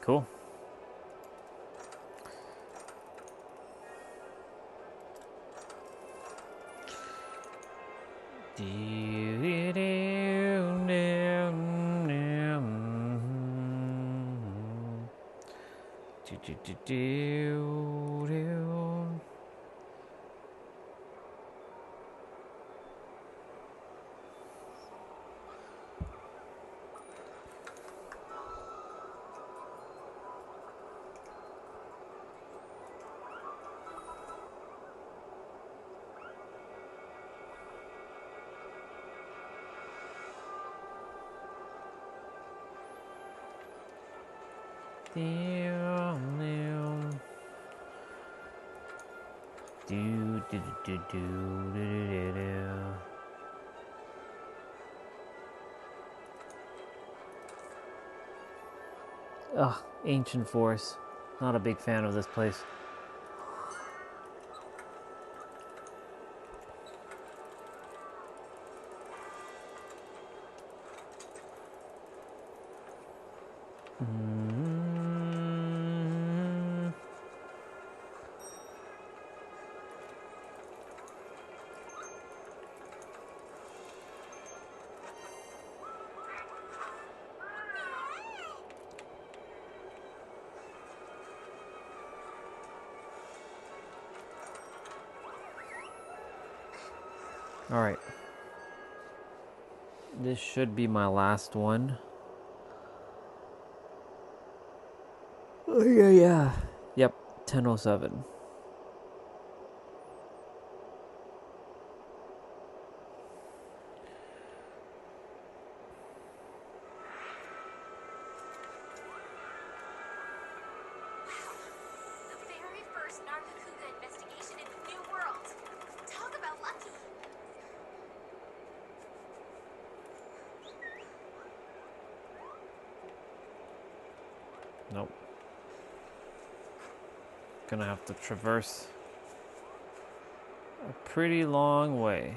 Cool. Ugh, ancient forest. Not a big fan of this place. Alright. This should be my last one. Oh, yeah. Yep, 10:07.
The very first Nargacuga investigation in the New World. Talk about lucky.
Nope. Gonna have to traverse a pretty long way.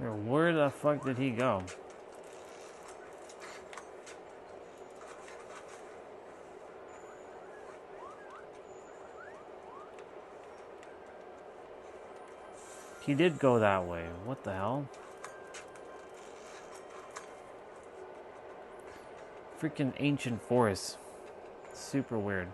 Where the fuck did he go? He did go that way. What the hell? Freaking ancient forest. Super weird.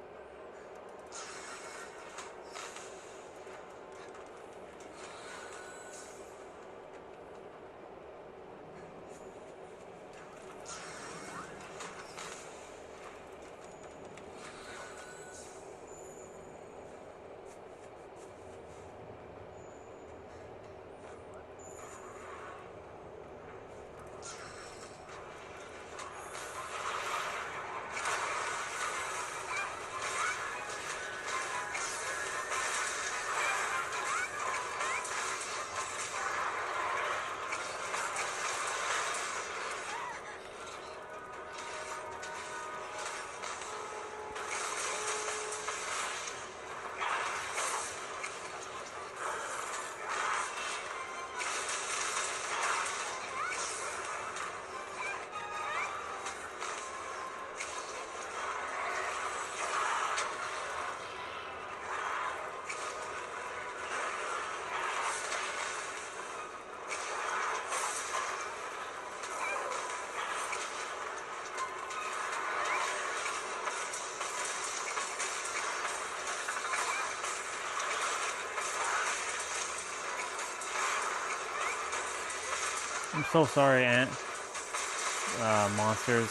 I'm so sorry, Ant. Monsters.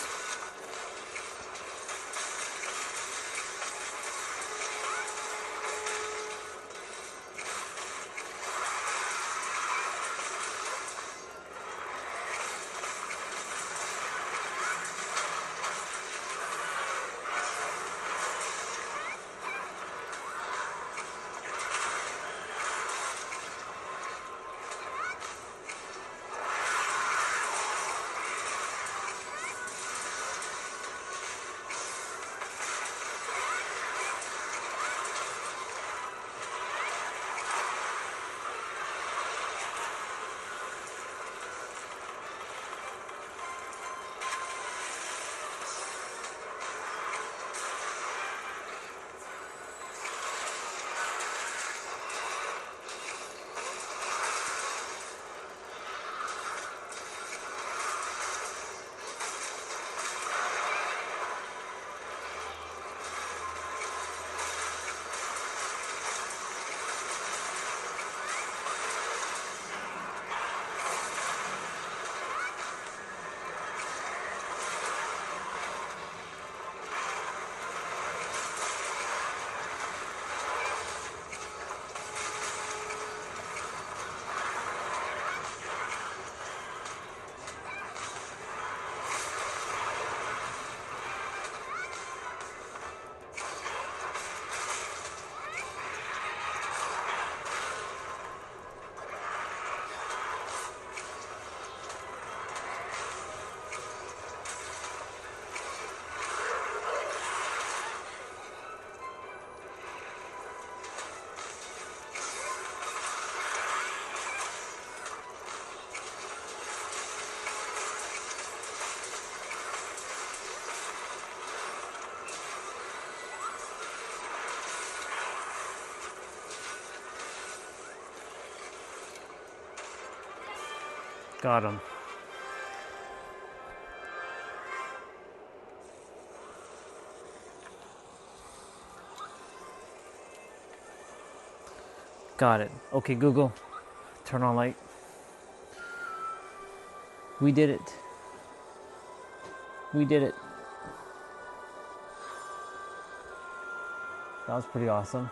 Got him. Got it. Okay, Google. Turn on light. We did it. We did it. That was pretty awesome.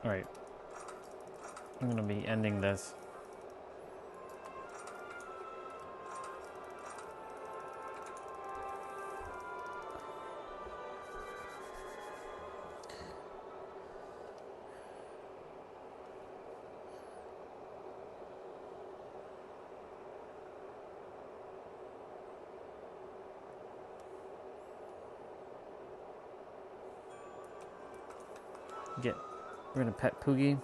Alright. I'm gonna be ending this. Get We're gonna pet Poogie.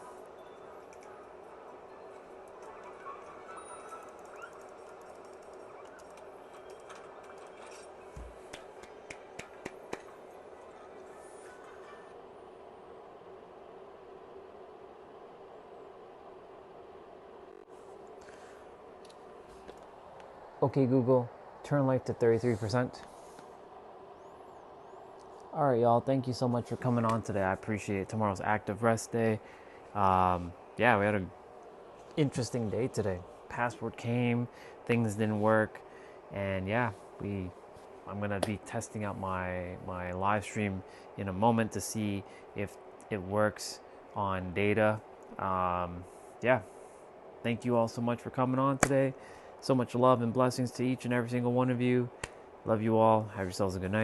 Okay, Google, turn light to 33%. All right, y'all. Thank you so much for coming on today. I appreciate it. Tomorrow's active rest day. Yeah, we had an interesting day today. Passport came, things didn't work, and yeah, I'm gonna be testing out my live stream in a moment to see if it works on data. Yeah, thank you all so much for coming on today. So much love and blessings to each and every single one of you. Love you all. Have yourselves a good night.